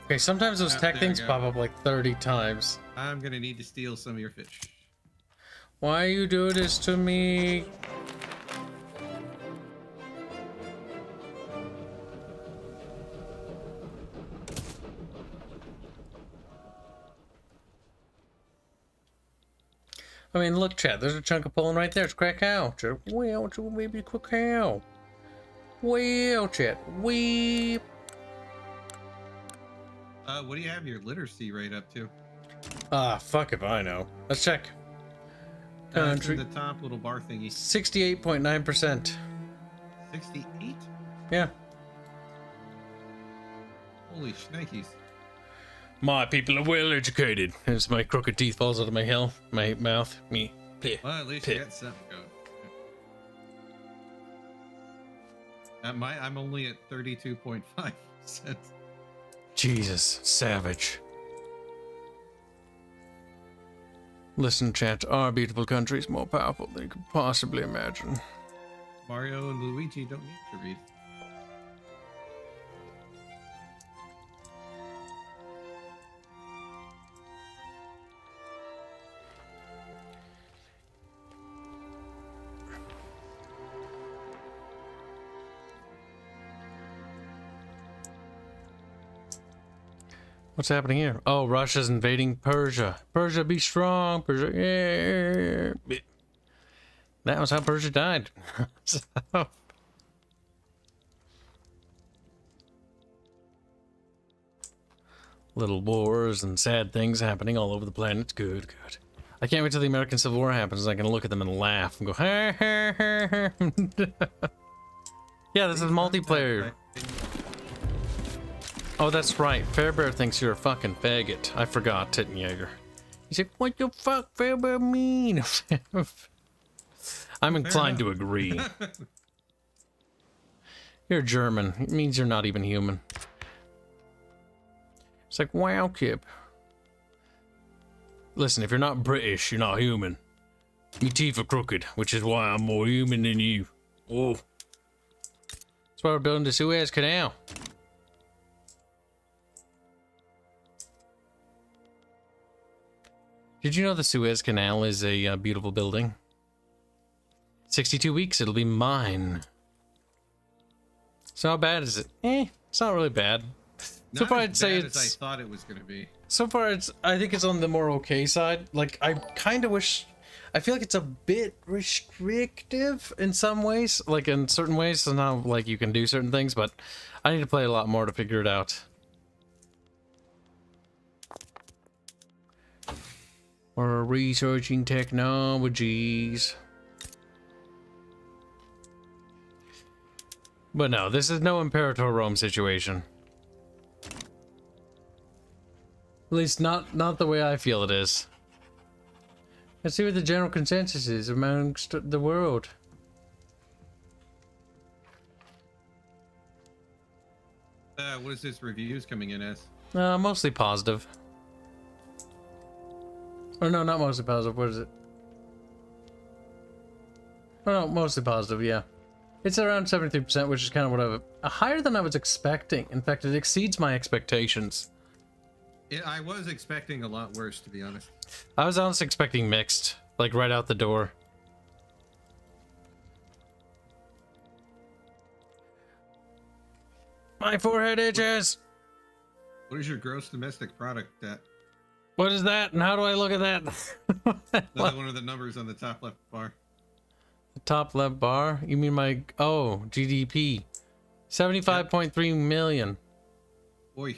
Okay, sometimes those Oh, tech there you things go. pop up like 30 times. I'm gonna need to steal some of your fish. Why you do this to me? I mean, look, Chad, there's a chunk of Poland right there. It's Krakow. Well, it's maybe Krakow. Well, Chad, we. What do you have your literacy rate up to? Ah, fuck if I know. Let's check. It's Country. in the top little bar thingy. 68.9%. 68? Yeah. Holy shnikes. My people are well educated. As my crooked teeth falls out of my mouth. Me. Pleh. Well, at least Pit. you got something going. I'm only at 32.5%. Jesus, savage. Listen, chat, our beautiful country is more powerful than you could possibly imagine. Mario and Luigi don't need to read. What's happening here? Oh, Russia's invading Persia. Persia, be strong. Persia, yeah. That was how Persia died. So, little wars and sad things happening all over the planet. Good, good. I can't wait till the American Civil War happens. I can look at them and laugh and go, ha, ha, ha, ha. Yeah, this is multiplayer. Oh, that's right. Fairbear thinks you're a fucking faggot. I forgot, Tittenjaeger. He's like, what the fuck Fairbear mean? I'm inclined to agree. You're German. It means you're not even human. It's like, wow, Kip. Listen, if you're not British, you're not human. Me teeth are crooked, which is why I'm more human than you. Oh. That's why we're building the Suez Canal. Did you know the Suez Canal is a beautiful building? 62 weeks, it'll be mine. So how bad is it? It's not really bad. So far, I'd say it's. As I thought it was going to be. So far, I think it's on the more okay side. Like, I kind of wish. I feel like it's a bit restrictive in some ways, like in certain ways. So now, like, you can do certain things, but I need to play a lot more to figure it out. We're researching technologies. But no, this is no Imperator Rome situation. At least not the way I feel it is. Let's see what the general consensus is amongst the world. What is this reviews coming in as? Mostly positive. Or no, not mostly positive. What is it? Oh no, mostly positive, yeah. It's around 73%, which is kind of what higher than I was expecting. In fact, it exceeds my expectations. Yeah, I was expecting a lot worse, to be honest. I was honestly expecting mixed, like right out the door. My forehead itches! What is your gross domestic product at? What is that, and how do I look at that? Another one of the numbers on the top left bar. The top left bar? You mean my... Oh, GDP. 75.3 million. Oi.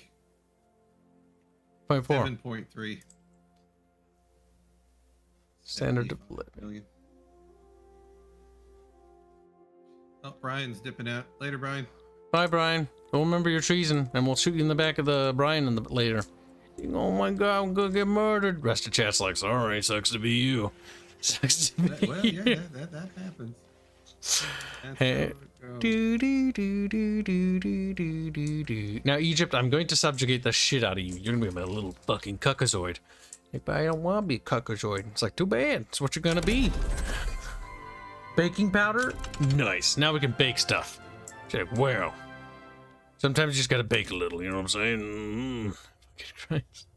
0.4. 7.3. Standard of living. Million. Oh, Brian's dipping out. Later, Brian. Bye, Brian. Don't remember your treason, and we'll shoot you in the back of the Brian in the later. Oh my god, I'm gonna get murdered. Rest of chat's like, sorry, sucks to be you. Sucks to be Well, you. yeah, that happens. Hey. Do, do, do, do, do, do, do, do, do. Now, Egypt, I'm going to subjugate the shit out of you. You're gonna be my little fucking cuckozoid. Hey, but I don't want to be a cuckozoid. It's like, too bad. It's what you're gonna be. Baking powder? Nice. Now we can bake stuff. It's like, wow. Sometimes you just gotta bake a little, you know what I'm saying? Fucking Christ.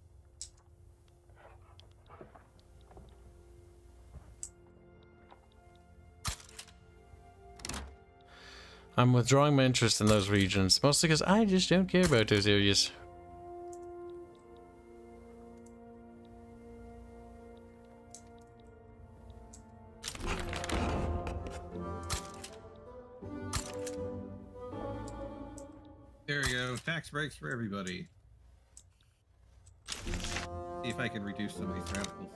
I'm withdrawing my interest in those regions, mostly because I just don't care about those areas. There we go. Tax breaks for everybody. See if I can reduce some of these radicals.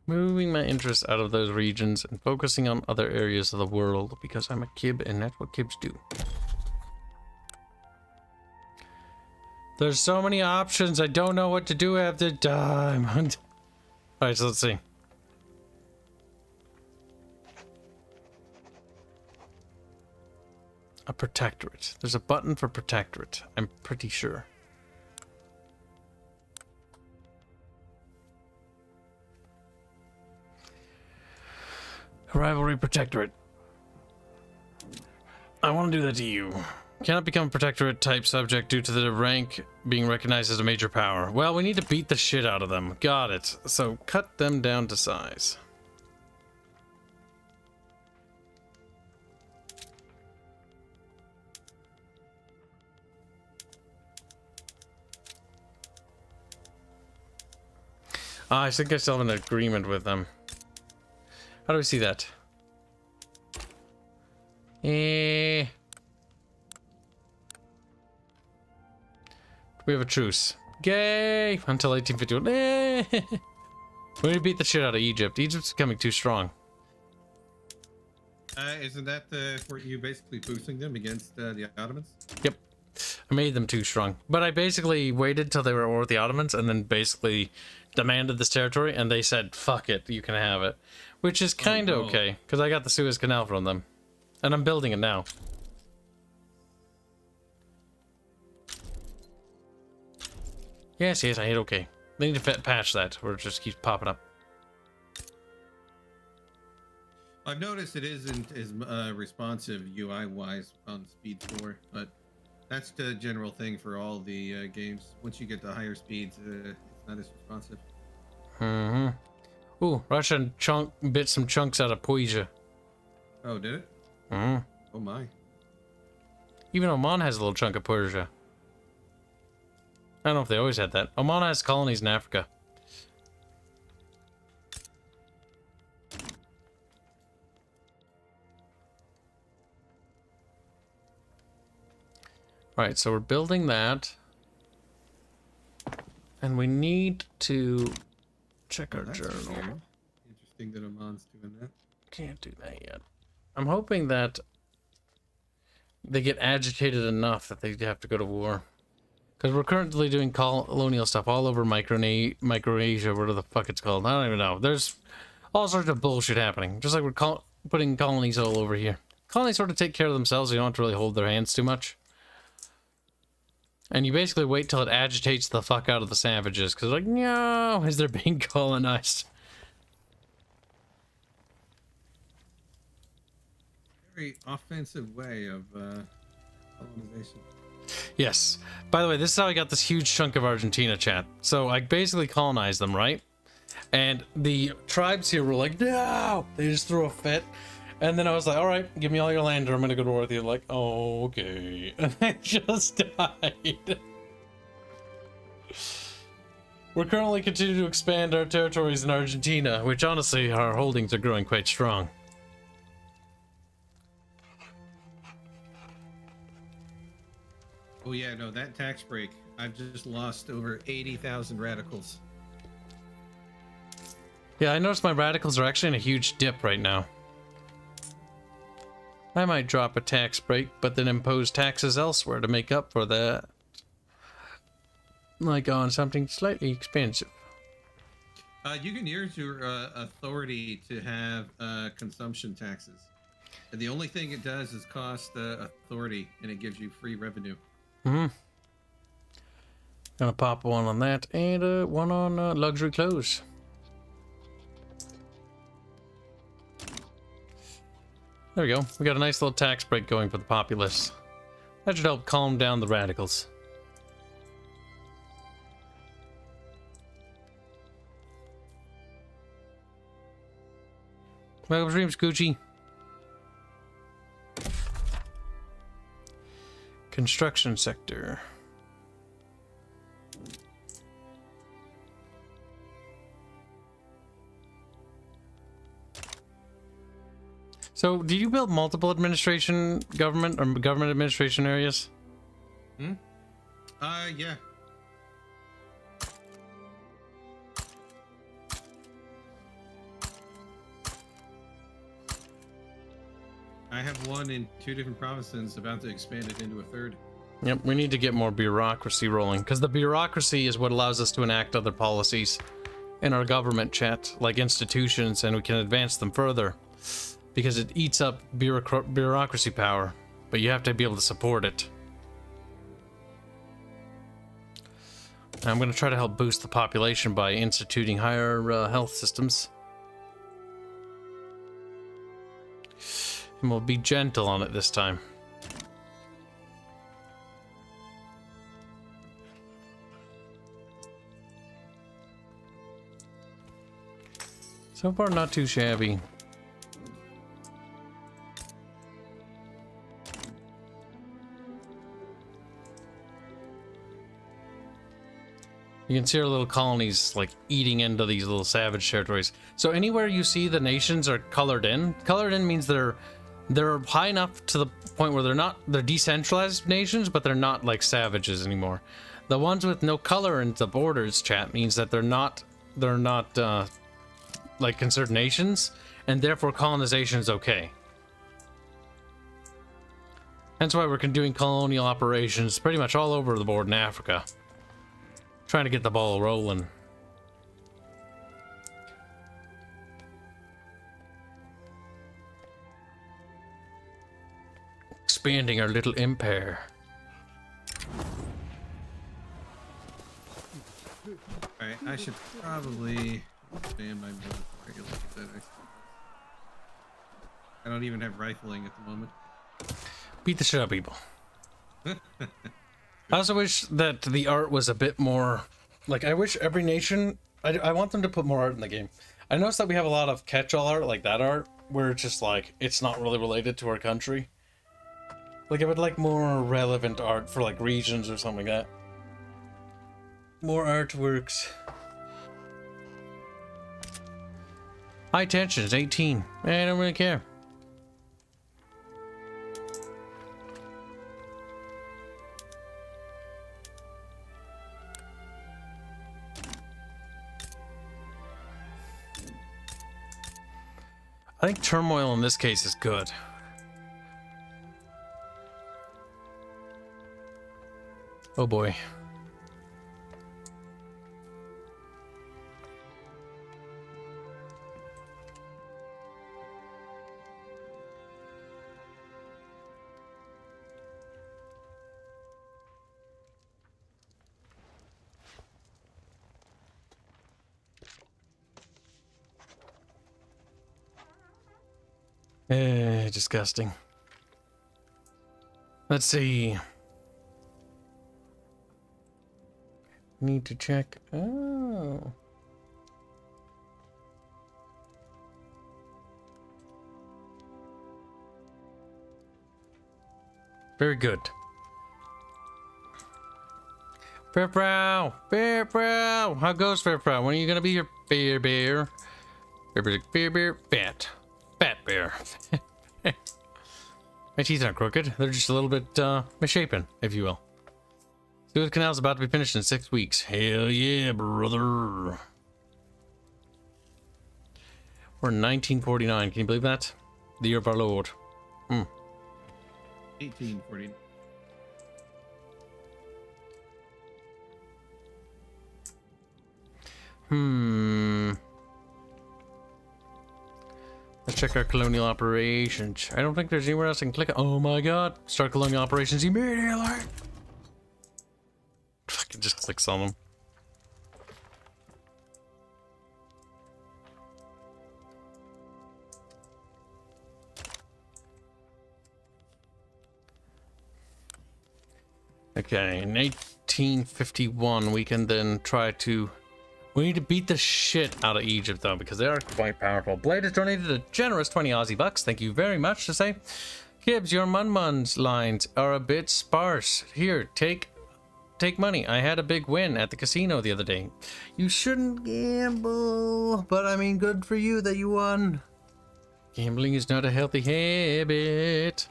Moving my interest out of those regions and focusing on other areas of the world because I'm a Kib and that's what Kibs do. There's so many options, I don't know what to do at the time. Alright, so let's see. A protectorate. There's a button for protectorate, I'm pretty sure. Rivalry protectorate. I want to do that to you. Cannot become a protectorate type subject due to the rank being recognized as a major power. Well, we need to beat the shit out of them. Got it. So cut them down to size. I think I still have an agreement with them. How do we see that? We have a truce. Yay! Until 1851. We need to beat the shit out of Egypt. Egypt's becoming too strong. Isn't that for you basically boosting them against the Ottomans? Yep. I made them too strong. But I basically waited till they were at war with the Ottomans and then basically demanded this territory, and they said, fuck it, you can have it. Which is kind of okay, because I got the Suez Canal from them. And I'm building it now. Yes, I hit okay. They need to patch that, or it just keeps popping up. I've noticed it isn't as responsive UI-wise on Speed 4, but that's the general thing for all the games. Once you get to higher speeds, it's not as responsive. Mm-hmm. Ooh, Russia bit some chunks out of Poisia. Oh, did it? Mm-hmm. Oh my. Even Oman has a little chunk of Persia. I don't know if they always had that. Oman has colonies in Africa. Right, so we're building that. And we need to check our journal. Weird. Interesting that Oman's doing that. Can't do that yet. I'm hoping that they get agitated enough that they have to go to war. Because we're currently doing colonial stuff all over Micronesia, whatever the fuck it's called. I don't even know. There's all sorts of bullshit happening. Just like we're putting colonies all over here. Colonies sort of take care of themselves. You don't have to really hold their hands too much. And you basically wait till it agitates the fuck out of the savages. Because like, no, as they're being colonized. Very offensive way of colonization. Yes. By the way, this is how I got this huge chunk of Argentina, chat. So I basically colonized them, right? And the tribes here were like, no! They just threw a fit. And then I was like, all right, give me all your land or I'm going to go to war with you. Like, oh, okay. And I just died. We're currently continuing to expand our territories in Argentina, which honestly, our holdings are growing quite strong. Oh yeah, no, that tax break. I've just lost over 80,000 radicals. Yeah, I noticed my radicals are actually in a huge dip right now. I might drop a tax break, but then impose taxes elsewhere to make up for that. Like on something slightly expensive. You can use your authority to have consumption taxes. And the only thing it does is cost authority, and it gives you free revenue. Mm-hmm. Gonna pop one on that, and one on luxury clothes. There we go. We got a nice little tax break going for the populace. That should help calm down the radicals. Welcome to Dreams, Gucci. Construction sector. So, do you build multiple government administration areas? Yeah. I have one in 2 different provinces, about to expand it into a 3rd. Yep, we need to get more bureaucracy rolling, because the bureaucracy is what allows us to enact other policies in our government, chat, like institutions, and we can advance them further, because it eats up bureaucracy power, but you have to be able to support it. I'm going to try to help boost the population by instituting higher health systems. And we'll be gentle on it this time. So far, not too shabby. You can see our little colonies like eating into these little savage territories. So anywhere you see the nations are colored in means they're high enough to the point where they're decentralized nations, but they're not like savages anymore. The ones with no color in the borders, chat, means that they're not like considered nations, and therefore colonization is okay. Hence why we're doing colonial operations pretty much all over the board in Africa. Trying to get the ball rolling. Expanding our little empire. Alright, I should probably expand my military a little bit. I don't even have rifling at the moment. Beat the shit out of people. I also wish that the art was a bit more... Like, I wish every nation... I want them to put more art in the game. I noticed that we have a lot of catch-all art, like that art, where it's just like, it's not really related to our country. Like, I would like more relevant art for, like, regions or something like that. More artworks. High tension is 18. I don't really care. I think turmoil in this case is good. Oh boy. Disgusting. Let's see. Need to check. Oh. Very good. Fairprow! Fairprow! How goes Fairprow? When are you gonna be your bear bear? Bear, fat. Fat bear. My teeth aren't crooked. They're just a little bit misshapen, if you will. Suez Canal's about to be finished in 6 weeks. Hell yeah, brother. We're in 1949. Can you believe that? The year of our Lord. 1849. Let's check our colonial operations. I don't think there's anywhere else I can click. Oh my god. Start colonial operations immediately. Fucking just clicks on them. Okay, in 1851 we can then try to... We need to beat the shit out of Egypt, though, because they are quite powerful. Blade has donated a generous 20 Aussie bucks. Thank you very much to say. Kibs, your Munmun's lines are a bit sparse. Here, take money. I had a big win at the casino the other day. You shouldn't gamble, but I mean, good for you that you won. Gambling is not a healthy habit.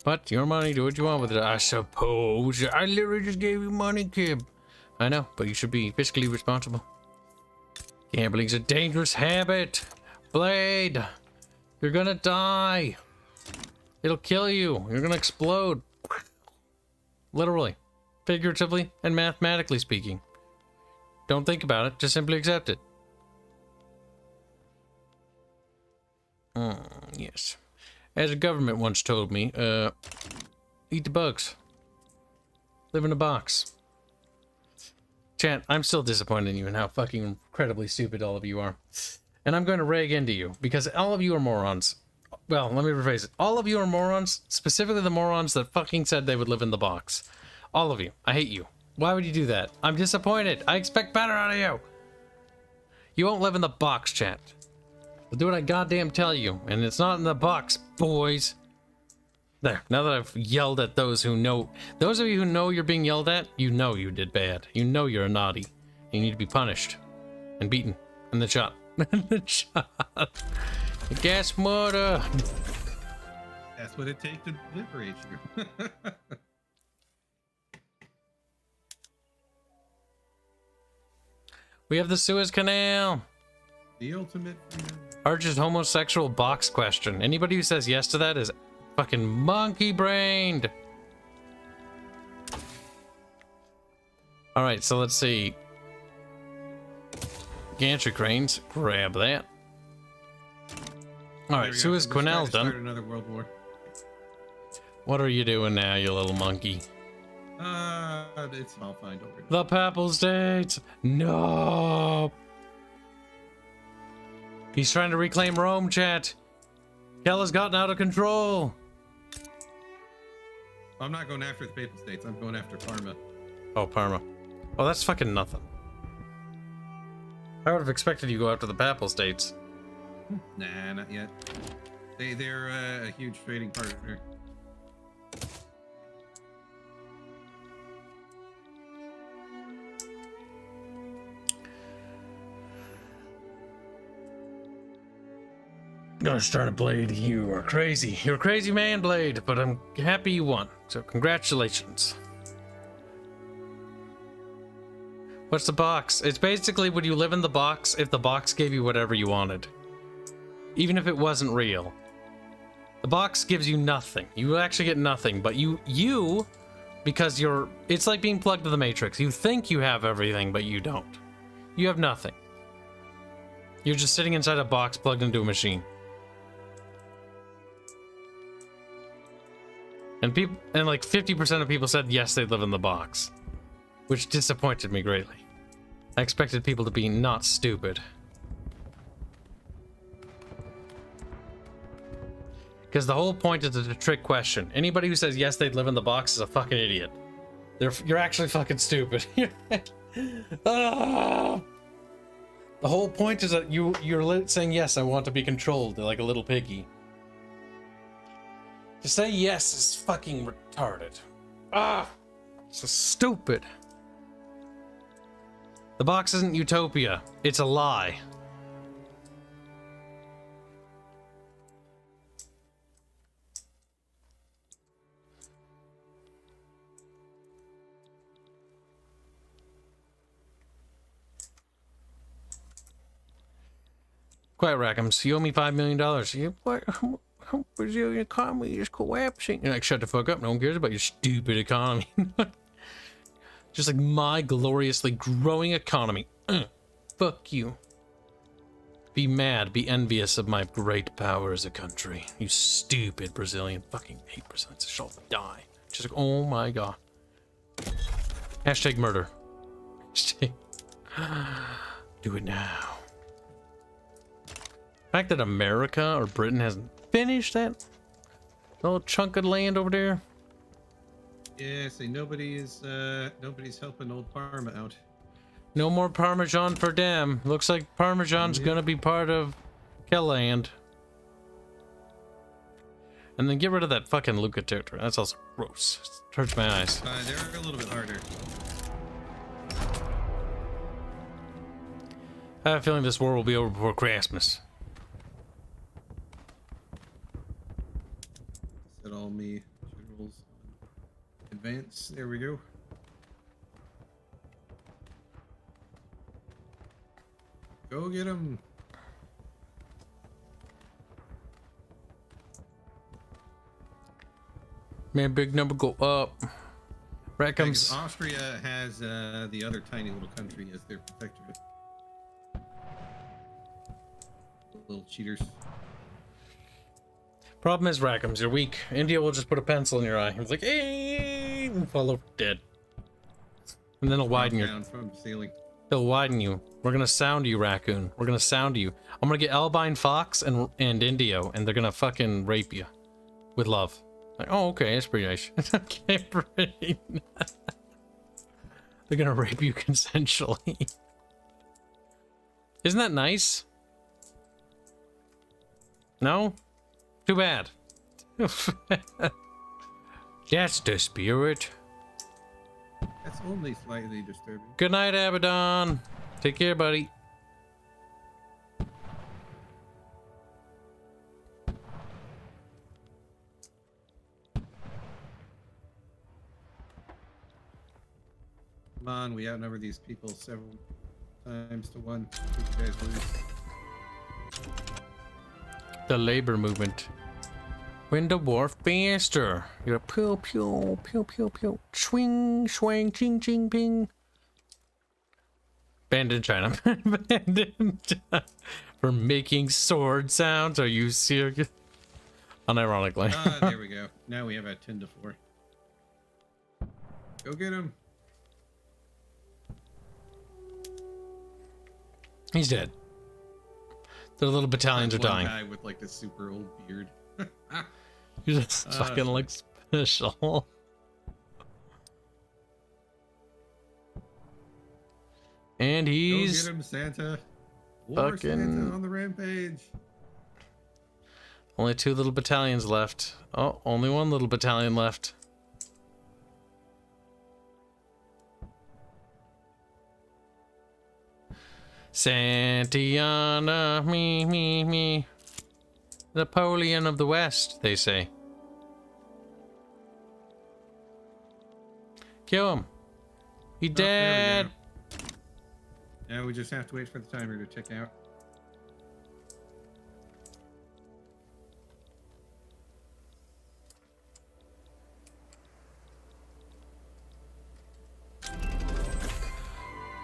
But your money, do what you want with it, I suppose. I literally just gave you money, Kib. I know, but you should be fiscally responsible. Gambling's a dangerous habit. Blade, you're gonna die. It'll kill you. You're gonna explode. Literally, figuratively, and mathematically speaking. Don't think about it, just simply accept it. Yes. As a government once told me, eat the bugs. Live in a box. Chat, I'm still disappointed in you and how fucking incredibly stupid all of you are. And I'm going to rag into you, because all of you are morons. Well, let me rephrase it. All of you are morons, specifically the morons that fucking said they would live in the box. All of you. I hate you. Why would you do that? I'm disappointed. I expect better out of you. You won't live in the box, chat. I'll do what I goddamn tell you, and it's not in the box, boys. There, now that I've yelled at those who know, those of you who know you're being yelled at, you know you did bad. You know you're a naughty. You need to be punished. And beaten. And then shot. And then shot. Gas motor. That's what it takes to liberate you. We have the Suez Canal. The ultimate freedom. Arch's homosexual box question. Anybody who says yes to that is Fucking monkey brained. All right, so let's see. Gantry cranes, grab that. All right, Suez Quinnell's done. Start another world war. What are you doing now, you little monkey? It's all fine. Don't worry. The Papal States. No. He's trying to reclaim Rome, chat. Kel has gotten out of control. I'm not going after the Papal States. I'm going after Parma. Oh, Parma. Oh, that's fucking nothing. I would have expected you to go after the Papal States. Nah, not yet. They're a huge trading partner. Gonna start a blade. You are crazy. You're a crazy man, Blade, but I'm happy you won. So congratulations. What's the box? It's basically when you live in the box, if the box gave you whatever you wanted. Even if it wasn't real. The box gives you nothing. You actually get nothing, but you, because it's like being plugged to the Matrix. You think you have everything, but you don't. You have nothing. You're just sitting inside a box plugged into a machine. And like 50% of people said yes, they live in the box, which disappointed me greatly. I expected people to be not stupid. Because the whole point is a trick question. Anybody who says yes, they'd live in the box is a fucking idiot. You're actually fucking stupid. Ah! The whole point is that you're saying yes, I want to be controlled like a little piggy. To say yes is fucking retarded. Ah! So stupid. The box isn't utopia. It's a lie. Quiet, Rackhams. You owe me $5 million. You, what? Brazilian economy is collapsing. You're like, shut the fuck up. No one cares about your stupid economy. Just like my gloriously growing economy. Fuck you. Be mad. Be envious of my great power as a country. You stupid Brazilian fucking 8% shall die. Just like, oh my god. Hashtag murder. Hashtag. Do it now. The fact that America or Britain hasn't finished that little chunk of land over there. Yeah, see, nobody's helping old Parma out. No more Parmesan for them. Looks like Parmesan's gonna be part of Kelland. And then get rid of that fucking Luca territory. That's also gross. It hurts my eyes. They're a little bit harder. I have a feeling this war will be over before Christmas. Set all me generals on advance. There we go. Go get him. Man, big number go up. Right comes. Austria has the other tiny little country as their protectorate. Little cheaters. Problem is, Rackhams, you're weak. India will just put a pencil in your eye. It's like, hey, and fall over dead. And then it'll widen your. Down from the ceiling. It'll widen you. We're gonna sound you, raccoon. We're gonna sound you. I'm gonna get Albine Fox and Indio, and they're gonna fucking rape you with love. Like, oh, okay, that's pretty nice. Okay, pretty nice. They're gonna rape you consensually. Isn't that nice? No? Too bad. That's the spirit. That's only slightly disturbing. Good night, Abaddon. Take care, buddy. Come on, we outnumber these people several times to one. You guys lose. The labor movement. Window Wharf faster. You're pew pew pew pew pew. Swing swing ching ching ping. Banned in China. Banned in China for making sword sounds. Are you serious? Unironically. There we go. Now we have a 10 to 4. Go get him. He's dead. The little battalions are That one dying. guy with like the super old beard. You just fucking look special. And he's Go get him, Santa. War fucking Santa on the rampage. only 2 little battalions left. Oh, only 1 little battalion left. Santiana, me. Napoleon of the West, they say. Kill him. He dead. There we go. Now we just have to wait for the timer to tick out.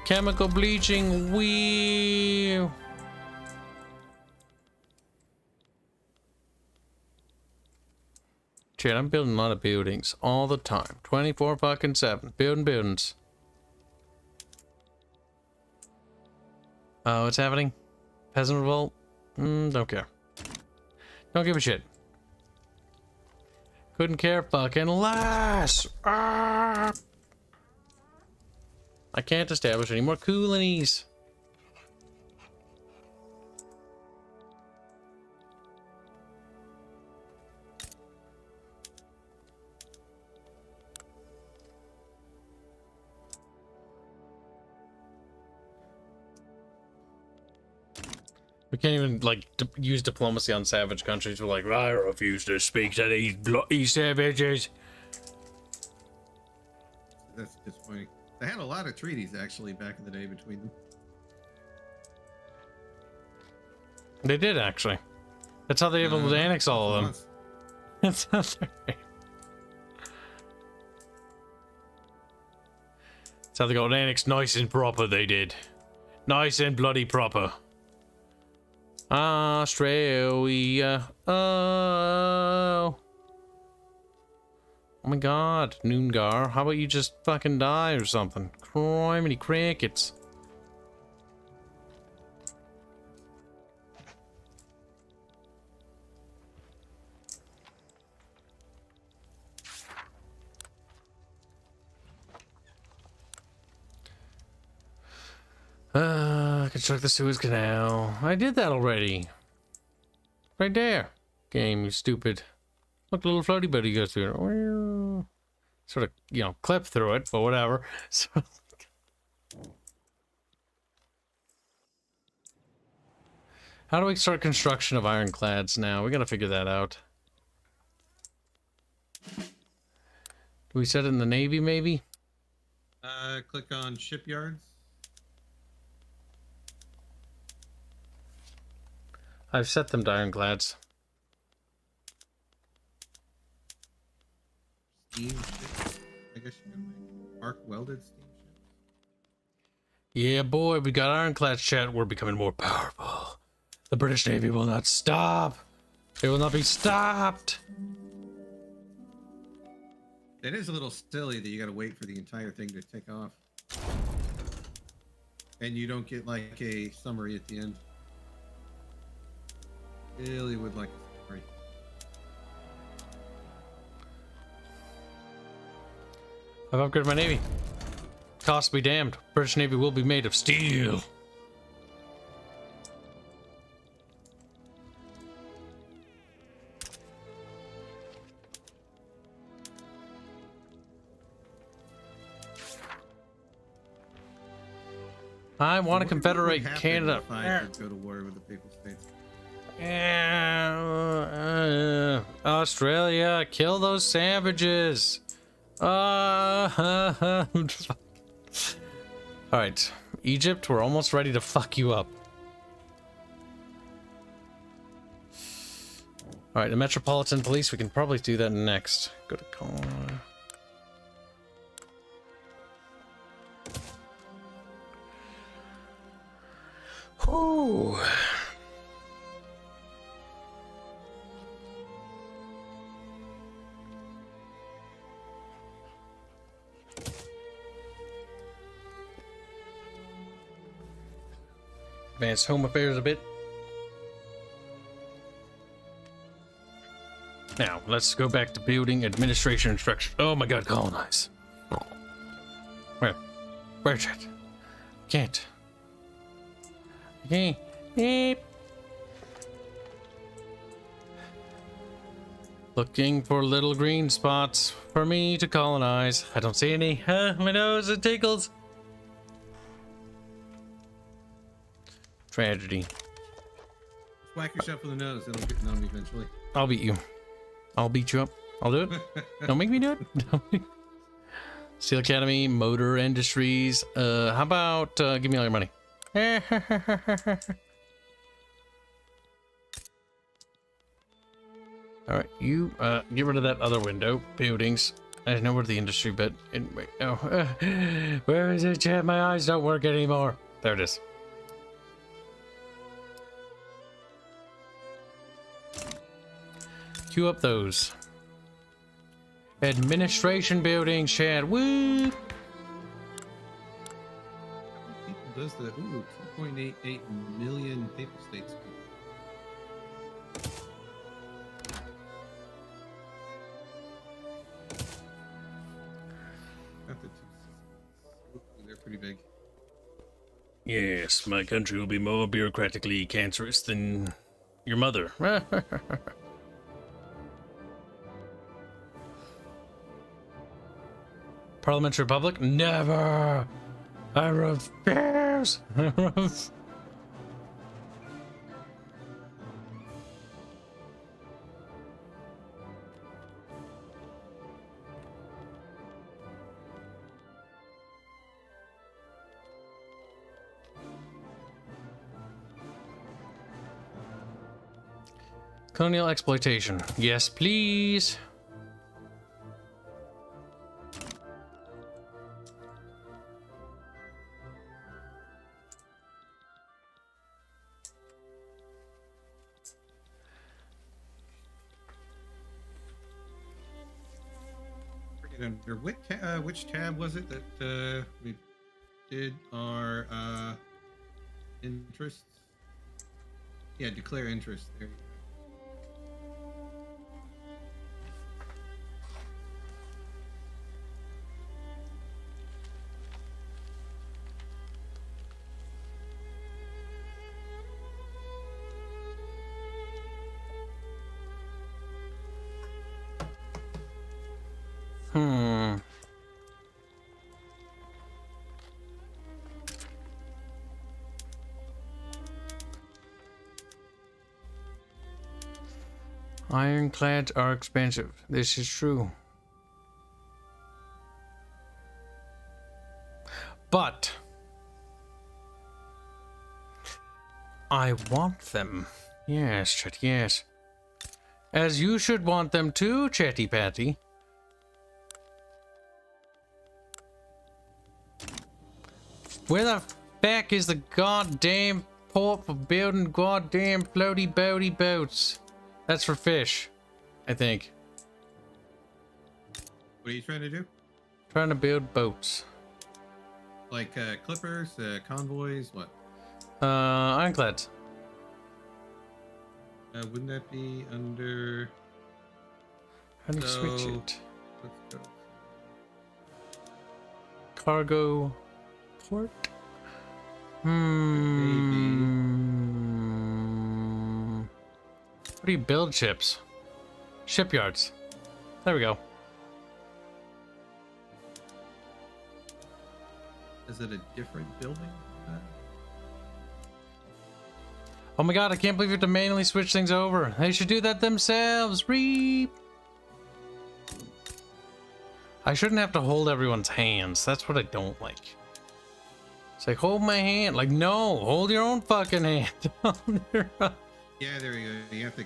Chemical bleaching, wee. Shit, I'm building a lot of buildings all the time. 24 fucking 7. Building buildings. Oh, what's happening? Peasant revolt? Don't care. Don't give a shit. Couldn't care fucking less. Ah! I can't establish any more colonies. We can't even like use diplomacy on savage countries. We're like, I refuse to speak to these bloody savages. That's disappointing. They had a lot of treaties actually back in the day between them. They did actually. That's how they able to annex all of them. That's how they. That's how they got annexed nice and proper. They did, nice and bloody proper. Australia. Oh. Oh my god, Noongar, how about you just fucking die or something? Criminy crickets. Construct the Suez Canal. I did that already. Right there. Game, you stupid. Look, a little floaty buddy goes through it. Sort of, you know, clip through it, but whatever. So, how do we start construction of ironclads now? We gotta figure that out. Do we set it in the Navy, maybe? Click on shipyards. I've set them to ironclads. Steam ships. I guess you can make arc welded steam ships. Yeah, boy, we got ironclads, chat. We're becoming more powerful. The British Navy will not stop. It will not be stopped. It is a little silly that you gotta wait for the entire thing to take off. And you don't get like a summary at the end. Really would like a summary. I've upgraded my Navy. Cost be damned. British Navy will be made of steel. I want to confederate Canada. Go to war with the people states. Australia, kill those savages. Alright, Egypt, we're almost ready to fuck you up. Alright, the Metropolitan Police, we can probably do that next. Go to colonize. Whew. Advance home affairs a bit. Now, let's go back to building administration instruction. Oh my god, colonize. Where's it? Can't. Okay. Beep. Looking for little green spots for me to colonize. I don't see any. My nose, it tickles. Tragedy. Whack yourself in the nose. It'll get numb eventually. I'll beat you. I'll beat you up. I'll do it. Don't make me do it. Steel Academy, Motor Industries. How about give me all your money? All right, you get rid of that other window. Buildings. I know where the industry bit. Wait, oh, where is it, Chad? My eyes don't work anymore. There it is. Queue up those administration buildings, Chad. Woo! People does the 2.88 million paper states. Not the two. They're pretty big. Yes, my country will be more bureaucratically cancerous than your mother. Parliamentary Republic? Never! I refuse! Colonial exploitation. Yes, please. Under which tab was it that we did our interests? Yeah, declare interest. There you Ironclads are expensive. This is true. But I want them. Yes, Chet, yes. As you should want them too, Chetty Patty. Where the fuck is the goddamn port for building goddamn floaty boaty boats? That's for fish, I think. What are you trying to do? Trying to build boats. Like clippers, convoys, what? Ironclads. Wouldn't that be under? How do you switch it? Let's go. Cargo port? What do you build ships? Shipyards. There we go. Is it a different building? Oh my god, I can't believe you have to manually switch things over. They should do that themselves. Reap. I shouldn't have to hold everyone's hands. That's what I don't like. It's like, hold my hand. Like, no, hold your own fucking hand. Yeah, there you go. You have to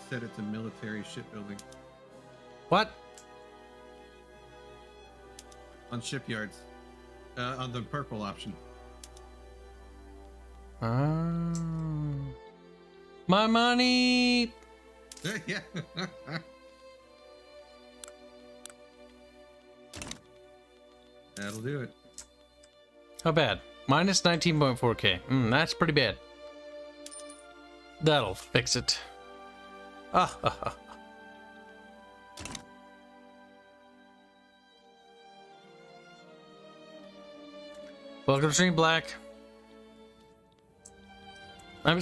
set it to military shipbuilding What? on shipyards. On the purple option. My money. Yeah. That'll do it. How bad? Minus 19.4k. That's pretty bad. That'll fix it. Welcome to Stream Black. One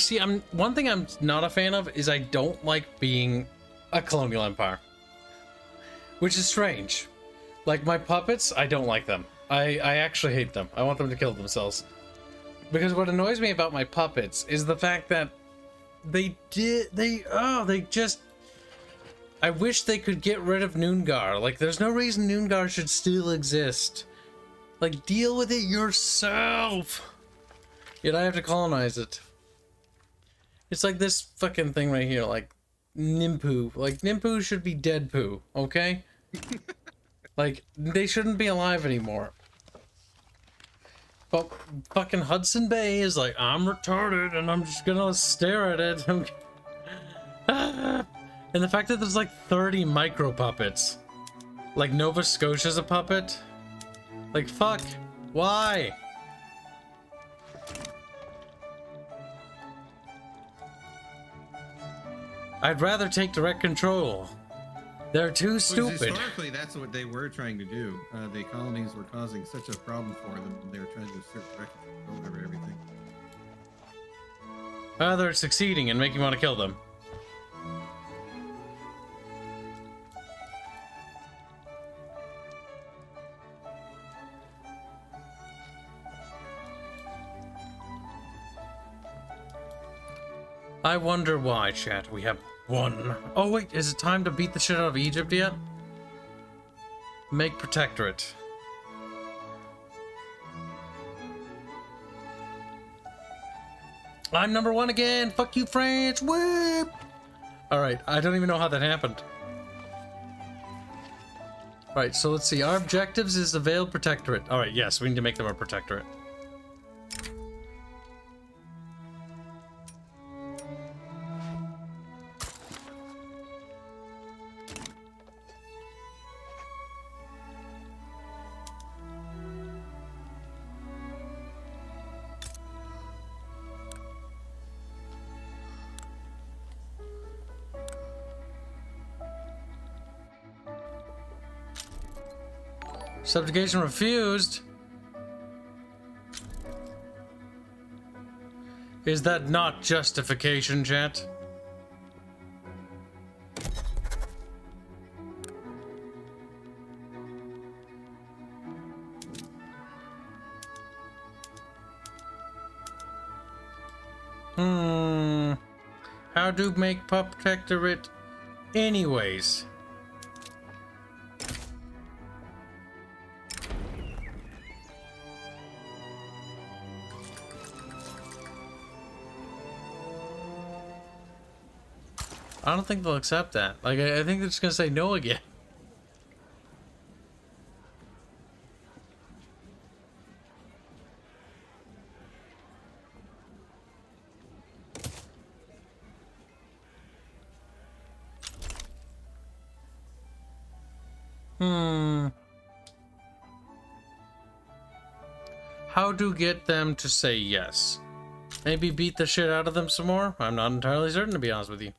thing I'm not a fan of is I don't like being a colonial empire. Which is strange. Like my puppets, I don't like them. I actually hate them. I want them to kill themselves. Because what annoys me about my puppets is the fact that they just... I wish they could get rid of Noongar. Like, there's no reason Noongar should still exist. Like, deal with it yourself! Yet I have to colonize it. It's like this fucking thing right here, like, Nimpu. Like, Nimpu should be dead poo, okay? Like, they shouldn't be alive anymore. But fucking Hudson Bay is like, I'm retarded and I'm just gonna stare at it. And the fact that there's like 30 micro puppets. Like Nova Scotia's a puppet. Like, fuck. Why? I'd rather take direct control. They're too stupid. Historically, that's what they were trying to do. The colonies were causing such a problem for them. They were trying to assert direct control over everything. They're succeeding and making me want to kill them. I wonder why, chat. We have one. Oh wait, is it time to beat the shit out of Egypt yet? Make protectorate. I'm number one again. Fuck you, France. Whoop. All right, I don't even know how that happened. All right, so let's see. Our objectives is the Veiled Protectorate. All right, yes, we need to make them a protectorate. Subjugation refused. Is that not justification, chat? How to make protectorate anyways? I don't think they'll accept that. Like, I think they're just gonna say no again. How to get them to say yes? Maybe beat the shit out of them some more? I'm not entirely certain, to be honest with you.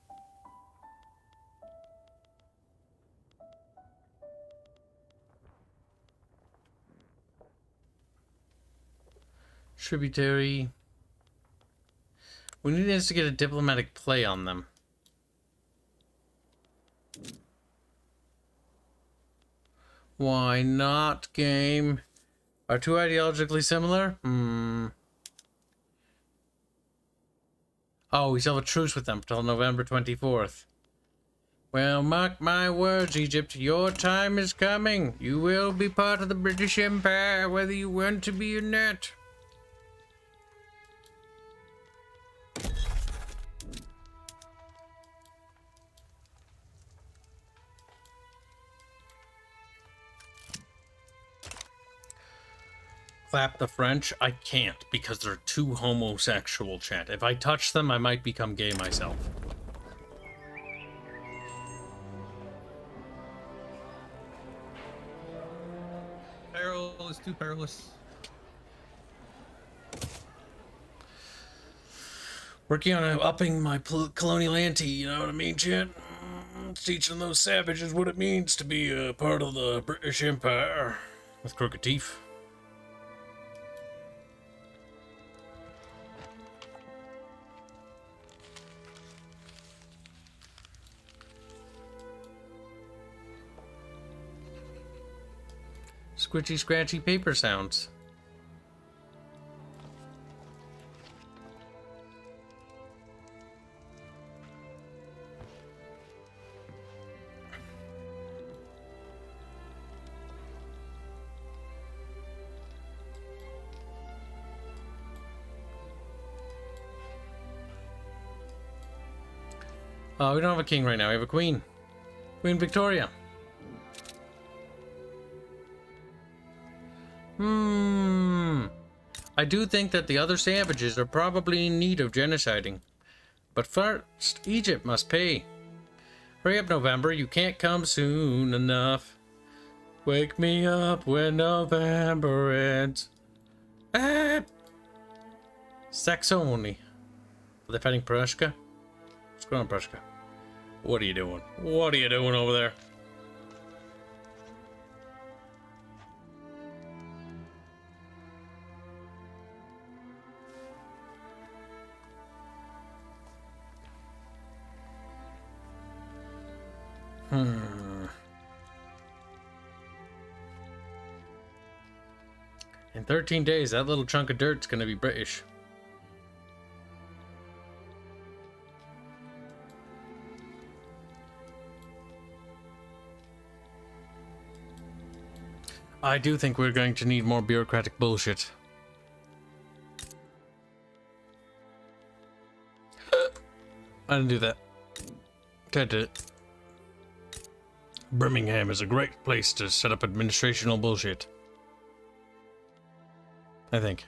Tributary. We need to instigate a diplomatic play on them. Why not, game? Are two ideologically similar? Oh, we still have a truce with them until November 24th. Well, mark my words, Egypt. Your time is coming. You will be part of the British Empire, whether you want to be or not. clap the French. I can't because they're too homosexual, chat. If I touch them, I might become gay myself. Peril is too perilous. Working on upping my colonial ante, you know what I mean, chat? Teaching those savages what it means to be a part of the British Empire with crooked teeth. Squishy, scratchy paper sounds. We don't have a king right now. We have a queen. Queen Victoria. I do think that the other savages are probably in need of genociding. But first, Egypt must pay. Hurry up, November. You can't come soon enough. Wake me up when November ends. Sex only. Are they fighting Prussia? What's going on, Prussia? What are you doing? What are you doing over there? In 13 days, that little chunk of dirt's gonna be British. I do think we're going to need more bureaucratic bullshit. I didn't do that. Ted did it. Birmingham is a great place to set up administrational bullshit. I think.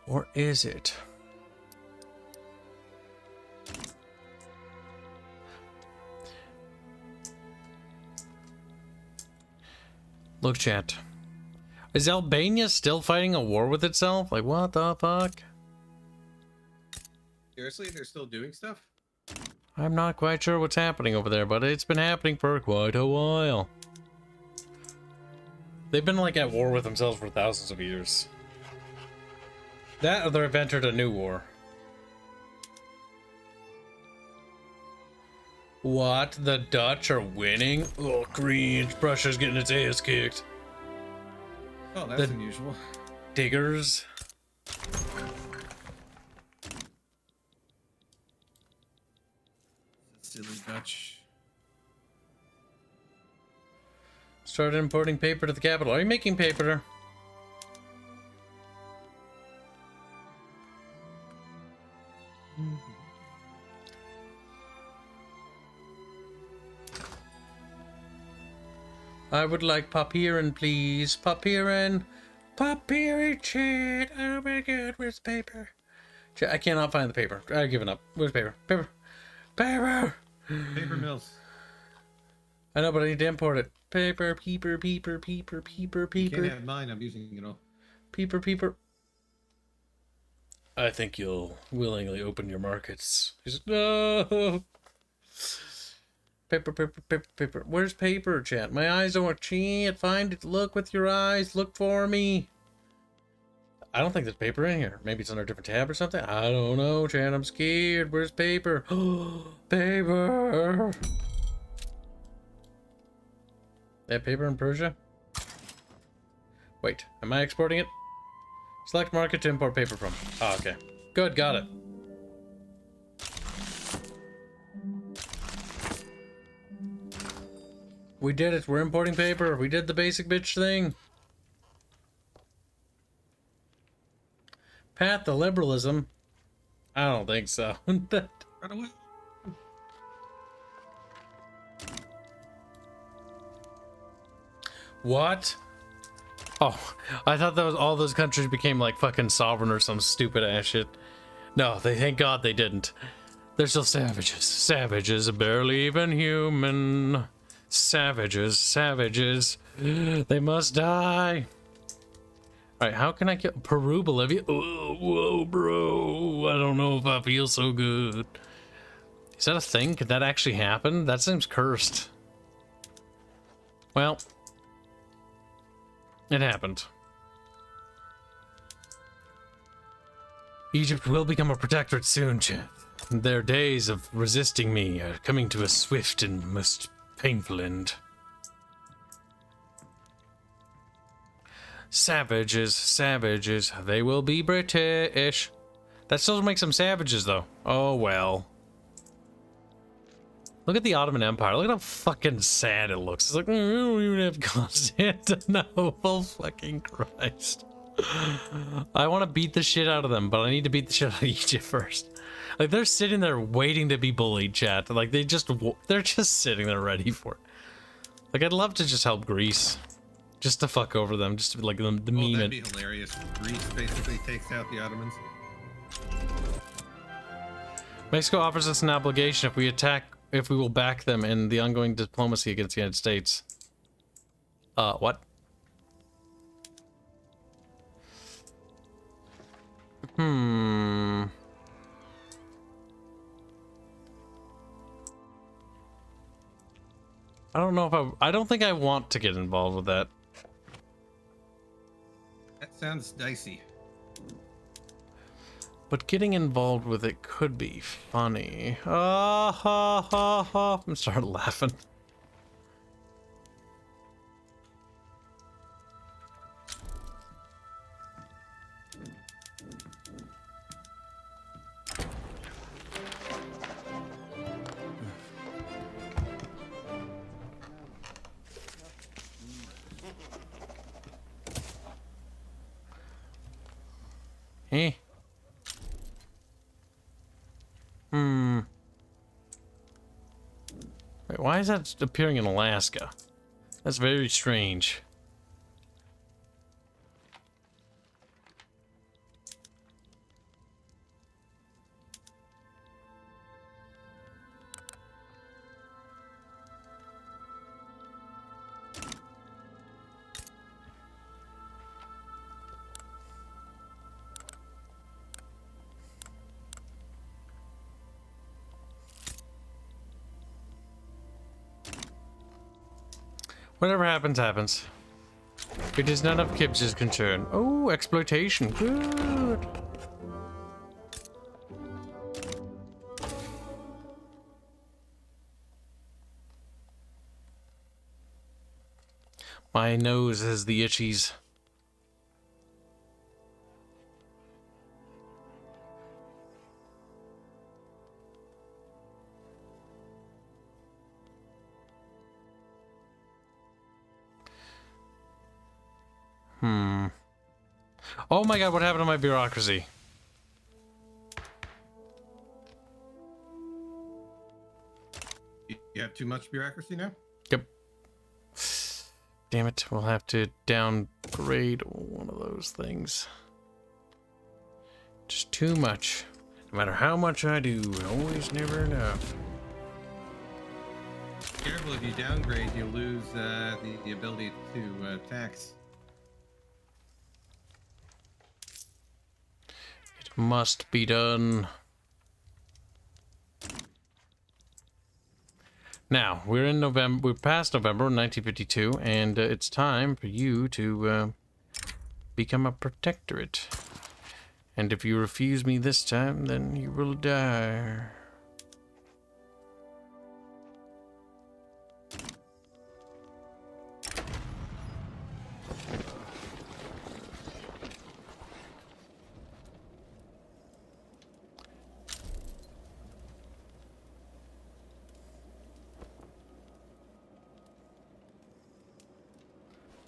Or is it? Look, chat. Is Albania still fighting a war with itself? Like, what the fuck? Seriously, they're still doing stuff? I'm not quite sure what's happening over there, but it's been happening for quite a while. They've been, like, at war with themselves for thousands of years. That or they've entered a new war. What? The Dutch are winning? Oh, cringe. Prussia's getting its ass kicked. Oh, that's unusual. Diggers. Silly Dutch. Started importing paper to the capital. Are you making paper? I would like papieren, please. Papieren. Papier chat. Oh my god, where's the paper? I cannot find the paper. I've given up. Where's paper? Paper. Paper. Paper mills. I know, but I need to import it. Paper, peeper, peeper, peeper, peeper, peeper. Can't have mine. I'm using it all. Peeper, peeper. I think you'll willingly open your markets. No. Paper, paper, paper, paper. Where's paper, chat? My eyes don't chat. Find it. Look with your eyes. Look for me. I don't think there's paper in here. Maybe it's under a different tab or something. I don't know, chat. I'm scared. Where's paper? Paper. They have paper in Persia? Wait, am I exporting it? Select market to import paper from. Oh, okay. Good, got it. We did it. We're importing paper. We did the basic bitch thing. Path to liberalism? I don't think so. Run away. What? Oh, I thought that was all those countries became like fucking sovereign or some stupid ass shit. No, thank God they didn't. They're still savages. Savages, barely even human. Savages, savages. They must die. Alright, how can I kill Peru, Bolivia? Oh, whoa, bro. I don't know if I feel so good. Is that a thing? Could that actually happen? That seems cursed. Well, it happened. Egypt will become a protectorate soon, Chad. Their days of resisting me are coming to a swift and most painful end. Savages, savages, they will be British. That still makes them savages, though. Oh, well. Look at the Ottoman Empire. Look at how fucking sad it looks. It's like, we don't even have Constantinople. Fucking Christ. I want to beat the shit out of them, but I need to beat the shit out of Egypt first. Like, they're sitting there waiting to be bullied, chat. Like, they're just sitting there ready for it. Like, I'd love to just help Greece. Just to fuck over them. Just to, like, the meme. Oh, that'd be hilarious. Greece basically takes out the Ottomans. Mexico offers us an obligation if we will back them in the ongoing diplomacy against the United States. What? I don't know if I don't think I want to get involved with that. That sounds dicey. But getting involved with it could be funny. Ah, ha, ha, ha. I'm starting laughing. Eh? Wait, why is that appearing in Alaska? That's very strange. Whatever happens, happens. It is none of Kibs' concern. Oh, exploitation. Good. My nose has the itchies. Oh my god, what happened to my bureaucracy? You have too much bureaucracy now? Yep. Damn it, we'll have to downgrade one of those things. Just too much. No matter how much I do, always never enough. Careful, if you downgrade, you lose the ability to tax. It must be done. Now, we're in November, we're past November 1952, and it's time for you to become a protectorate. And if you refuse me this time, then you will die.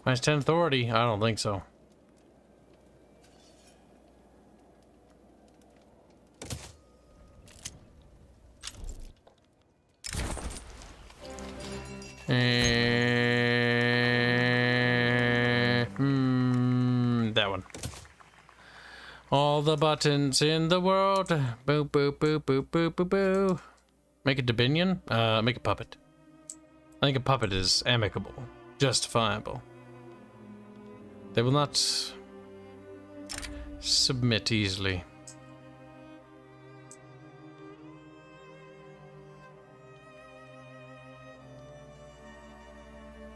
Minus 10 authority? I don't think so. All the buttons in the world. Boo, boo, boo, boo, boo, boo, boo. Make a Dominion? Make a puppet. I think a puppet is amicable. Justifiable. They will not submit easily.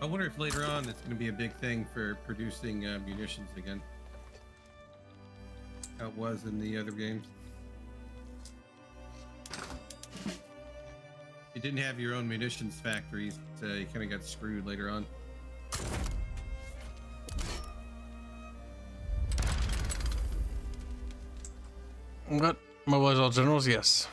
I wonder if later on it's going to be a big thing for producing munitions again. How it was in the other games. You didn't have your own munitions factories, so you kind of got screwed later on. What? Mobilize all generals? Yes.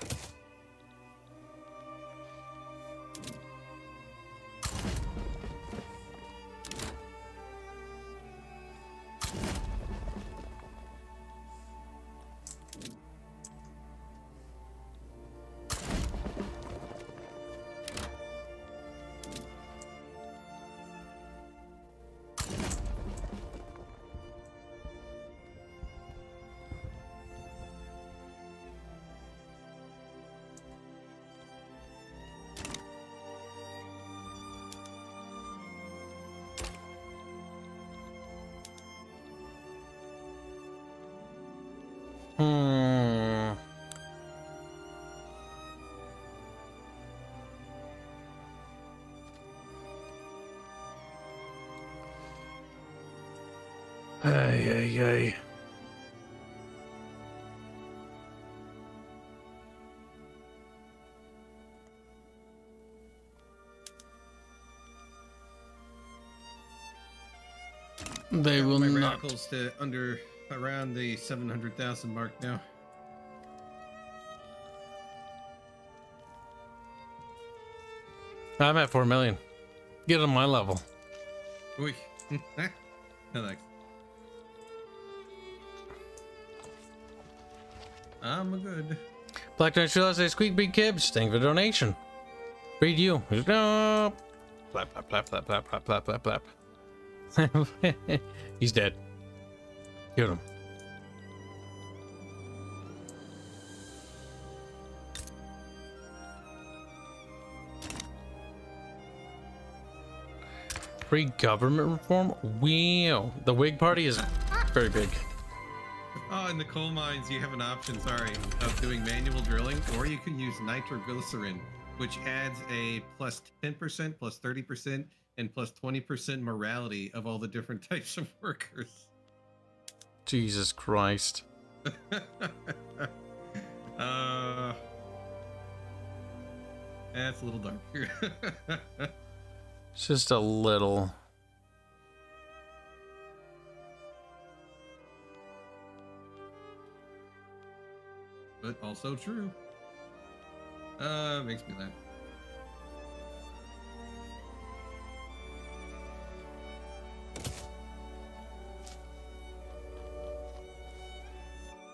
Ay, ay, ay. They will my not. radicals to around the 700,000 mark now. I'm at 4 million. Get on my level. Uy. No thanks. I'm good. Black Knight Shield says, Squeak Big Kibs, thank you for the donation. Read you. Flap, flap, flap, flap, flap, flap, flap, flap, flap. He's dead. Kill him. Free government reform? Wow. The Whig Party is very big. Oh, in the coal mines, you have an option, of doing manual drilling, or you can use nitroglycerin, which adds a plus 10%, plus 30%, and plus 20% morality of all the different types of workers. Jesus Christ. That's a little darker. It's just a little. But also true. Makes me laugh.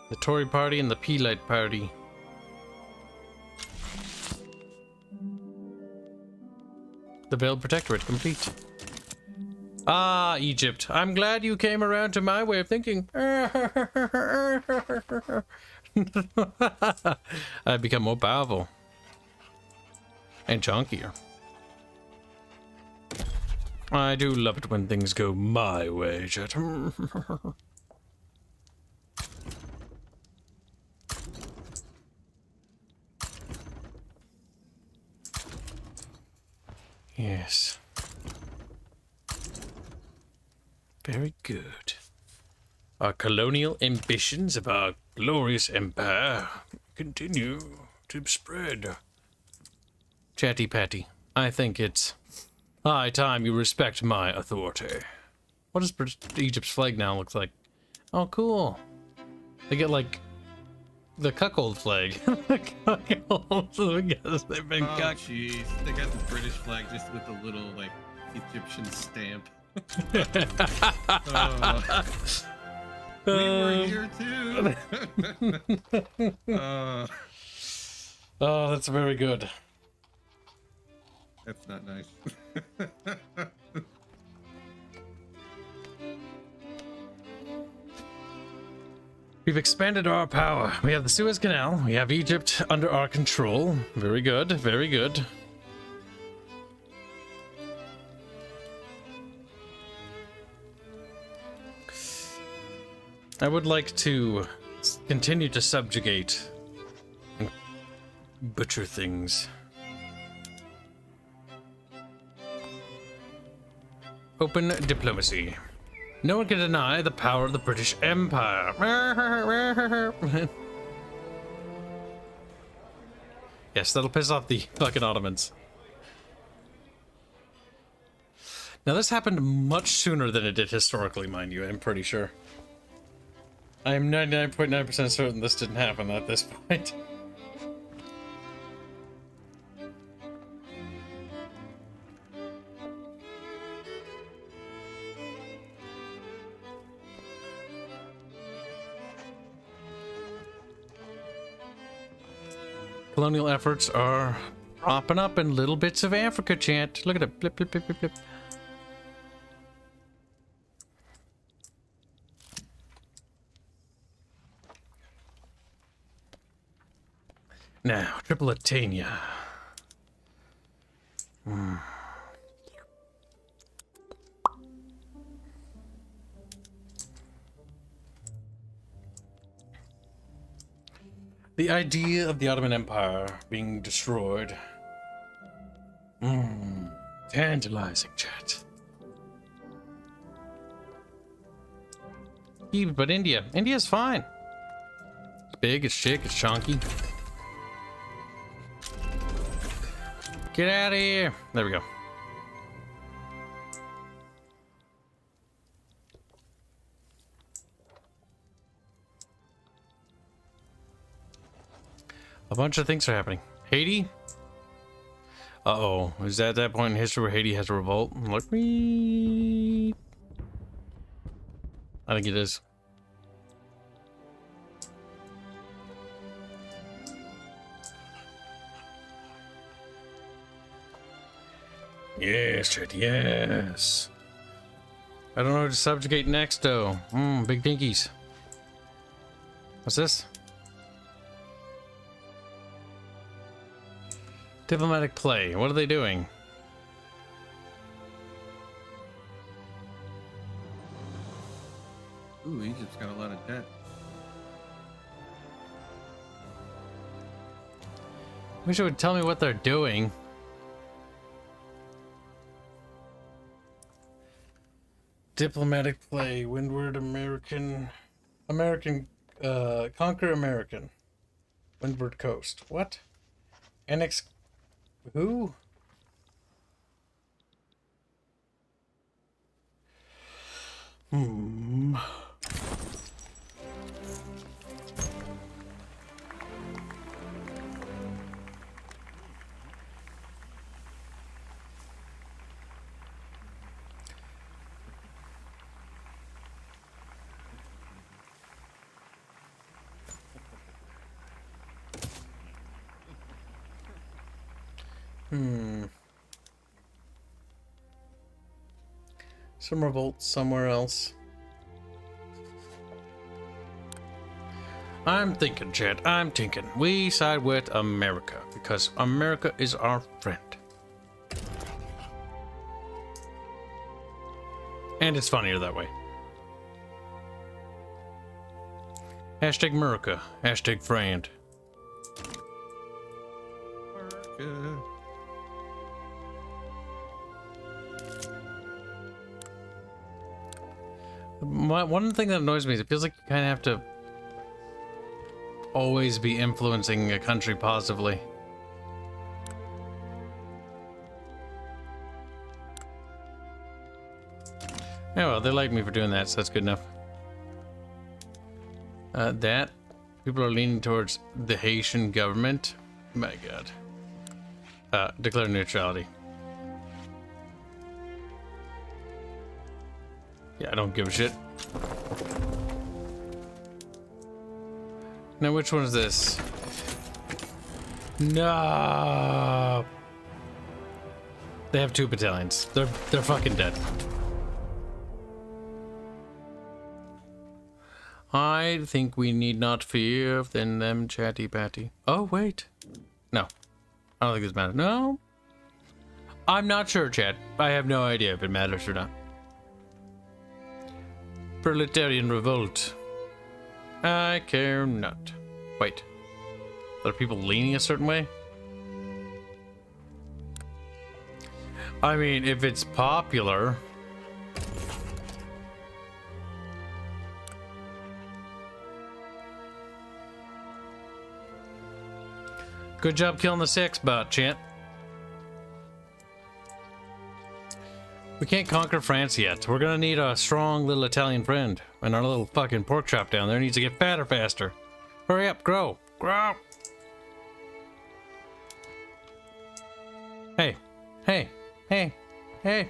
The Tory Party and the P-Light Party. The Veiled Protectorate complete. Ah, Egypt. I'm glad you came around to my way of thinking. I've become more powerful. And chunkier. I do love it when things go my way, Jet. Yes. Very good. Our colonial ambitions of our glorious empire continue to spread. Chatty Patty, I think it's high time you respect my authority. What does Egypt's flag now look like? Oh, cool. They get like the cuckold flag. The cuckold, because they've been cucked. Jeez, they got the British flag just with a little like Egyptian stamp. We were here too. Oh, that's very good. That's not nice. We've expanded our power. We have the Suez Canal. We have Egypt under our control. Very good, very good. I would like to continue to subjugate and butcher things. Open diplomacy. No one can deny the power of the British Empire. Yes, that'll piss off the fucking Ottomans. Now, this happened much sooner than it did historically, mind you, I'm pretty sure. I am 99.9% certain this didn't happen at this point. Colonial efforts are propping up in little bits of Africa, chat. Look at it. Blip, blip, blip, blip, blip. Now, Tripolitania. The idea of the Ottoman Empire being destroyed. Tantalizing, chat. Kibs, but India. India's fine. It's big, it's chic, it's chunky. Get out of here. There we go. A bunch of things are happening. Haiti? Uh-oh. Is that point in history where Haiti has a revolt? Let me... I think it is. Yes, chat, yes. I don't know who to subjugate next, though. Big pinkies. What's this? Diplomatic play. What are they doing? Ooh, Egypt's got a lot of debt. Wish it would tell me what they're doing. Diplomatic play. Windward American. Conquer American. Windward coast. What? Annex. Who? Some revolt somewhere else. I'm thinking, chat. I'm thinking. We side with America because America is our friend. And it's funnier that way. Hashtag America. Hashtag friend. America. One thing that annoys me is it feels like you kind of have to always be influencing a country positively. Yeah, well, they like me for doing that, so that's good enough. That people are leaning towards the Haitian government. My God. Declare neutrality. Yeah, I don't give a shit. Now, which one is this? No. They have 2 battalions. They're fucking dead. I I think we need not fear of them chatty patty. Oh, wait. No. I don't think this matters. No. I'm not sure, chat. I have no idea if it matters or not. Proletarian revolt. I care not. Wait. Are people leaning a certain way? I mean, if it's popular... Good job killing the sex bot, chat. We can't conquer France yet. We're gonna need a strong little Italian friend. And our little fucking pork chop down there needs to get fatter faster. Hurry up, grow. Grow! Hey. Hey. Hey. Hey.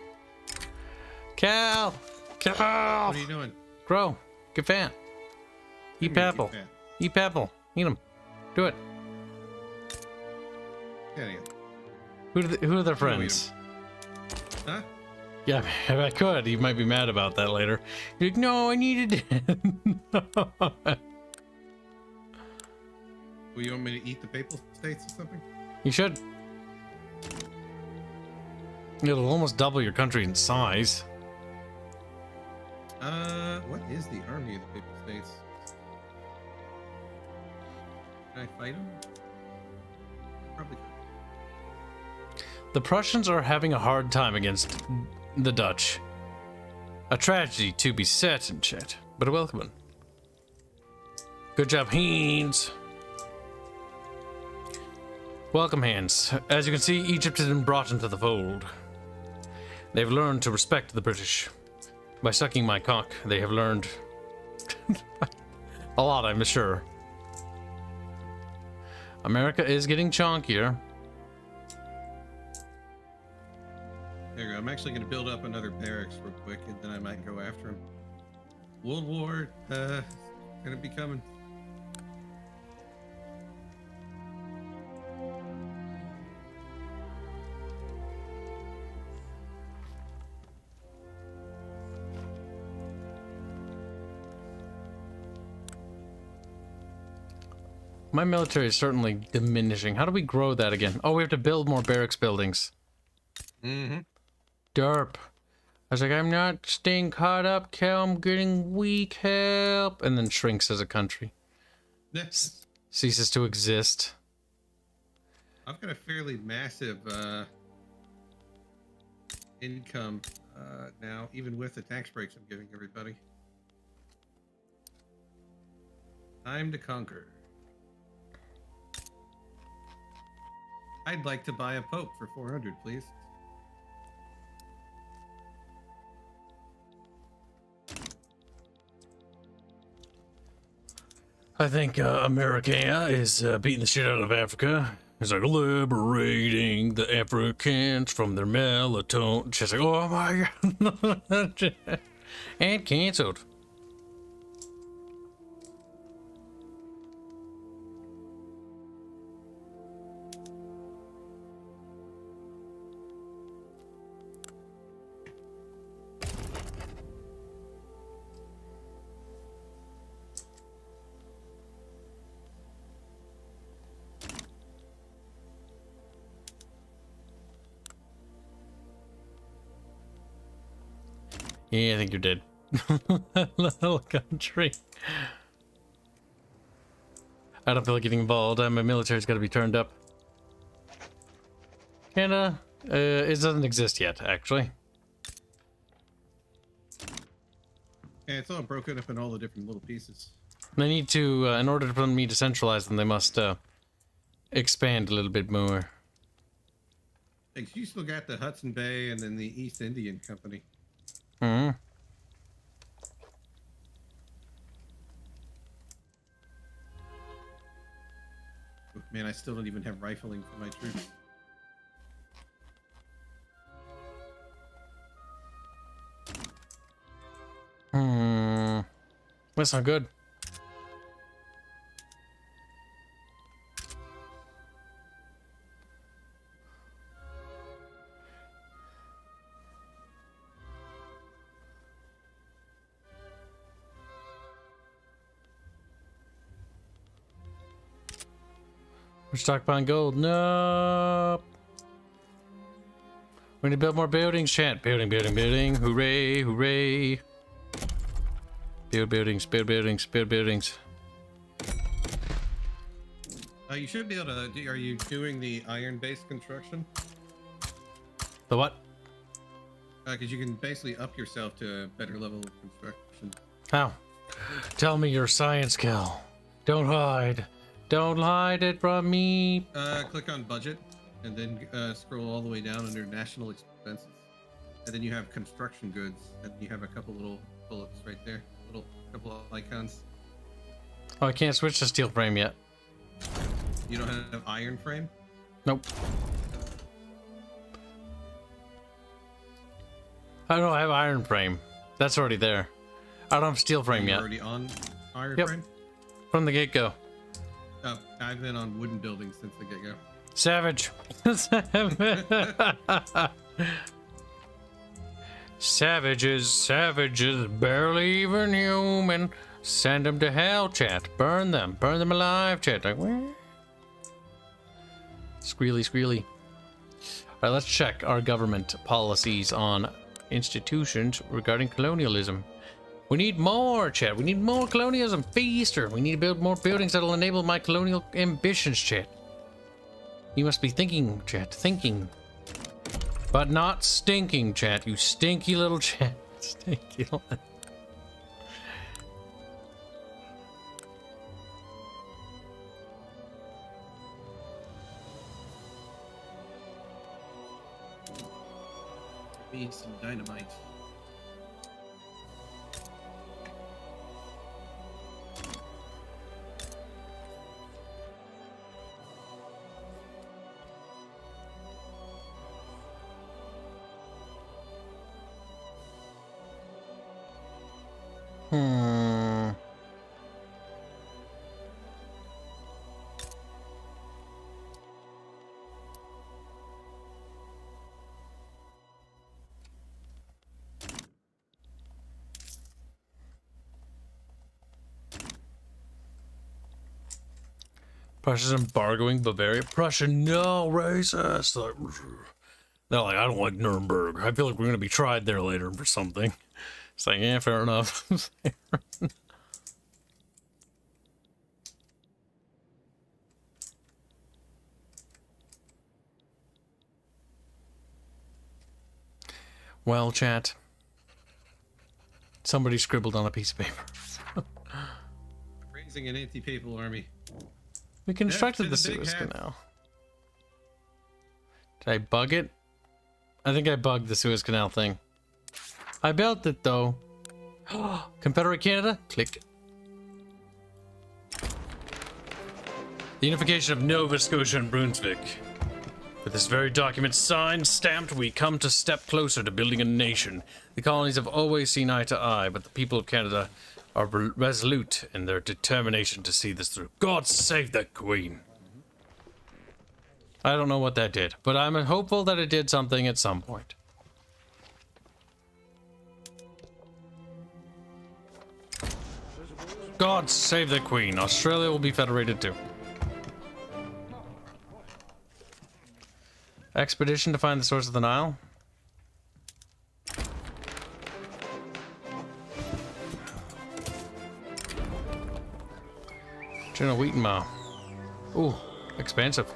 Cal! Cal! What are you doing? Grow. Get fat. Eat apple. Eat apple. Eat them. Do it. Yeah. Who are their friends? Huh? Yeah, if I could, you might be mad about that later. You're like, no, I needed it. Well, you want me to eat the Papal States or something? You should. It'll almost double your country in size. What is the army of the Papal States? Can I fight them? Probably could. The Prussians are having a hard time against the Dutch. A tragedy to be certain, chat, but a welcome one. Good job, Hanse. Welcome, Hanse. As you can see, Egypt has been brought into the fold. They've learned to respect the British. By sucking my cock, they have learned a lot, I'm sure. America is getting chonkier. There you go. I'm actually going to build up another barracks real quick, and then I might go after him. World War, going to be coming. My military is certainly diminishing. How do we grow that again? Oh, we have to build more barracks buildings. Mm-hmm. Derp. I was like, I'm not staying caught up, Cal. I'm getting weak, help. And then shrinks as a country. Yes. Ceases to exist. I've got a fairly massive income now, even with the tax breaks I'm giving everybody. Time to conquer. I'd like to buy a pope for 400, please. I think America is beating the shit out of Africa. It's like liberating the Africans from their melatonin. Just like, oh my god. And cancelled. Yeah, I think you're dead. Little country. I don't feel like getting involved. My military's got to be turned up. And, it doesn't exist yet, actually. Yeah, it's all broken up in all the different little pieces. They need to, in order for me to centralize them, they must, expand a little bit more. Like, you still got the Hudson Bay and then the East Indian Company. Hmm. Man, I still don't even have rifling for my troops. That's not good. We're stockpiling gold. No. We need to build more buildings, chat. Building, building, building. Hooray, hooray. Build buildings, build buildings, build buildings. You should be able to do, are you doing the iron-based construction? The what? Because you can basically up yourself to a better level of construction. How? Tell me your science, Cal. Don't hide. Don't hide it from me. Click on budget, and then scroll all the way down under national expenses. And then you have construction goods, and you have a couple little bullets right there. Couple of icons. Oh, I can't switch to steel frame yet. You don't have iron frame? Nope. I don't have iron frame. That's already there. I don't have steel frame You're yet. already on iron Yep. frame? From the get-go. Oh, I've been on wooden buildings since the get-go. Savage. Savages, barely even human. Send them to hell, chat. Burn them alive, chat. Like, where? Squealy. All right, let's check our government policies on institutions regarding colonialism. We need more, chat. We need more colonialism. Feaster. We need to build more buildings that'll enable my colonial ambitions, chat. You must be thinking, chat. Thinking. But not stinking, chat. You stinky little chat. Stinky little... Need some dynamite. Prussia's embargoing Bavaria. Prussia, no, racist. They're like, I don't like Nuremberg. I feel like we're going to be tried there later for something. It's like, yeah, fair enough. Well, chat. Somebody scribbled on a piece of paper. Raising an anti-papal army. We constructed the Death to the big Suez hat. Canal. Did I bug it? I think I bugged the Suez Canal thing. I built it though. Confederate Canada? Click. The unification of Nova Scotia and Brunswick. With this very document signed, stamped, we come to step closer to building a nation. The colonies have always seen eye to eye, but the people of Canada are resolute in their determination to see this through. God save the Queen. I don't know what that did, but I'm hopeful that it did something at some point. God save the Queen. Australia will be federated too. Expedition to find the source of the Nile. General Wheaton. Ooh, expensive.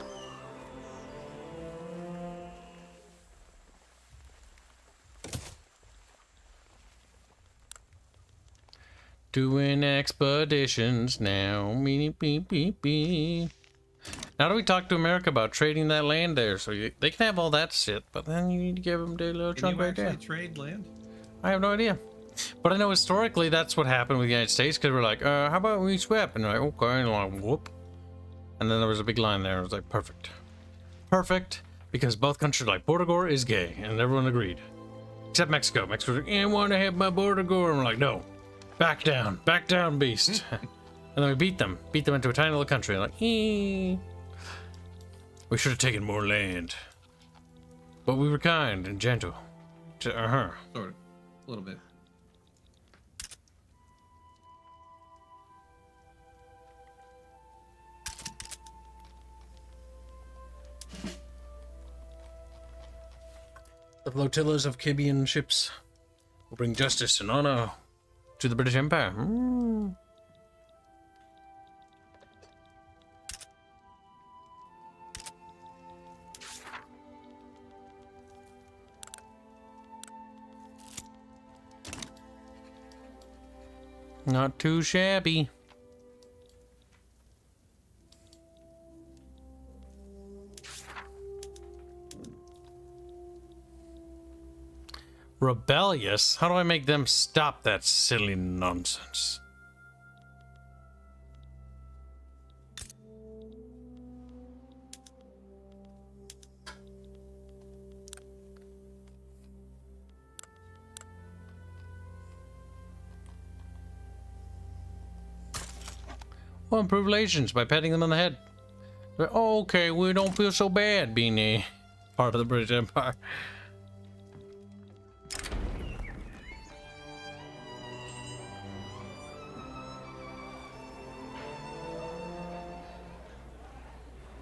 Doing expeditions now. Beep, beep, beep, beep. Now do we talk to America about trading that land there? So they can have all that shit, but then you need to give them their little chunk right there. Can you actually trade land? I have no idea. But I know historically that's what happened with the United States, because we're like, how about we swap? And they're like, okay, and like, whoop. And then there was a big line there. It was like, perfect. Perfect, because both countries like, Border is gay, and everyone agreed. Except Mexico. Mexico's like, I want to have my Border, and we're like, no. Back down, beast. And then we beat them into a tiny little country. Like, we should have taken more land. But we were kind and gentle. Sort of. A little bit. flotillas of Kibian ships will bring justice and honor to the British Empire. Not too shabby. Rebellious? How do I make them stop that silly nonsense? Well, improve relations by patting them on the head. Oh, okay, we don't feel so bad being a part of the British Empire.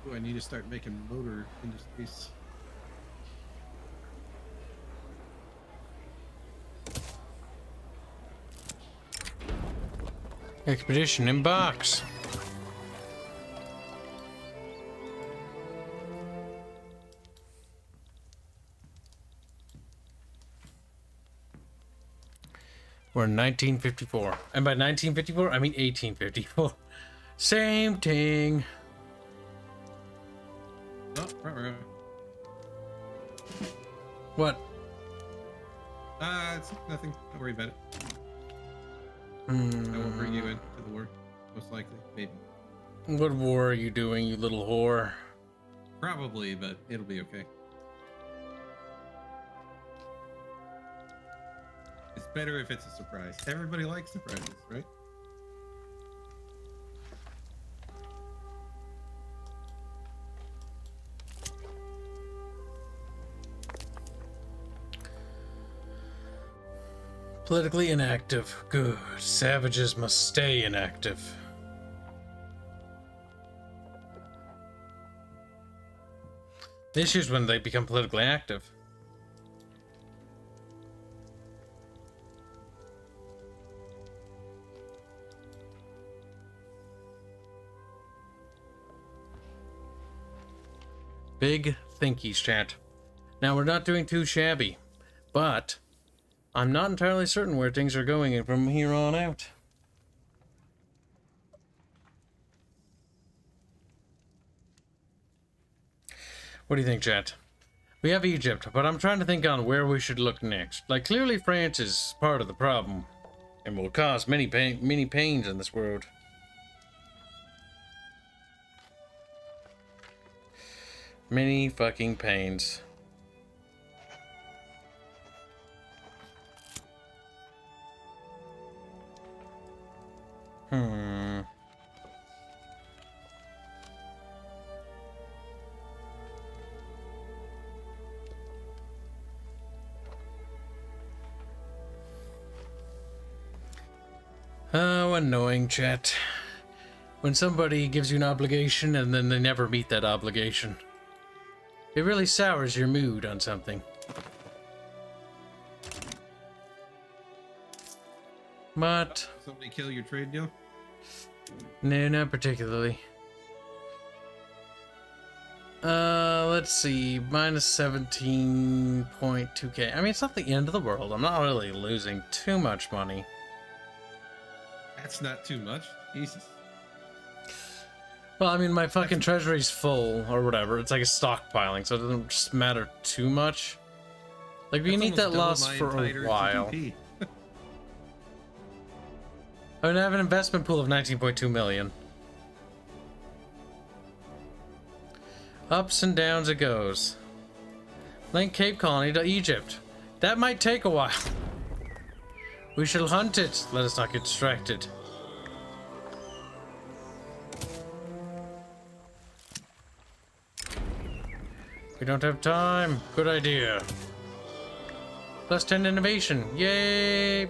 Oh, I need to start making motor industries. Expedition in box. We're in 1954. And by 1954, I mean 1854. Same thing. Oh, right. What? It's nothing. Don't worry about it. I won't bring you into the war. Most likely. Maybe. What war are you doing, you little whore? Probably, but it'll be okay. It's better if it's a surprise. Everybody likes surprises, right? Politically inactive. Good. Savages must stay inactive. The issue is when they become politically active. Big thinkies, chat. Now, we're not doing too shabby, but I'm not entirely certain where things are going from here on out. What do you think, chat? We have Egypt, but I'm trying to think on where we should look next. Like, clearly France is part of the problem, and will cause many pains in this world. Many fucking pains. Oh, annoying, chat. When somebody gives you an obligation and then they never meet that obligation. It really sours your mood on something. But Somebody kill your trade deal? no, not particularly. Let's see, minus 17.2k. I mean, it's not the end of the world. I'm not really losing too much money. That's not too much. Jesus. Well, I mean, my fucking treasury's full, or whatever. It's like a stockpiling, so it doesn't just matter too much. Like, we need that loss for a while. GDP. I mean, I have an investment pool of 19.2 million. Ups and downs it goes. Link Cape Colony to Egypt. That might take a while. We shall hunt it. Let us not get distracted. We don't have time. Good idea. Plus 10 innovation. Yay!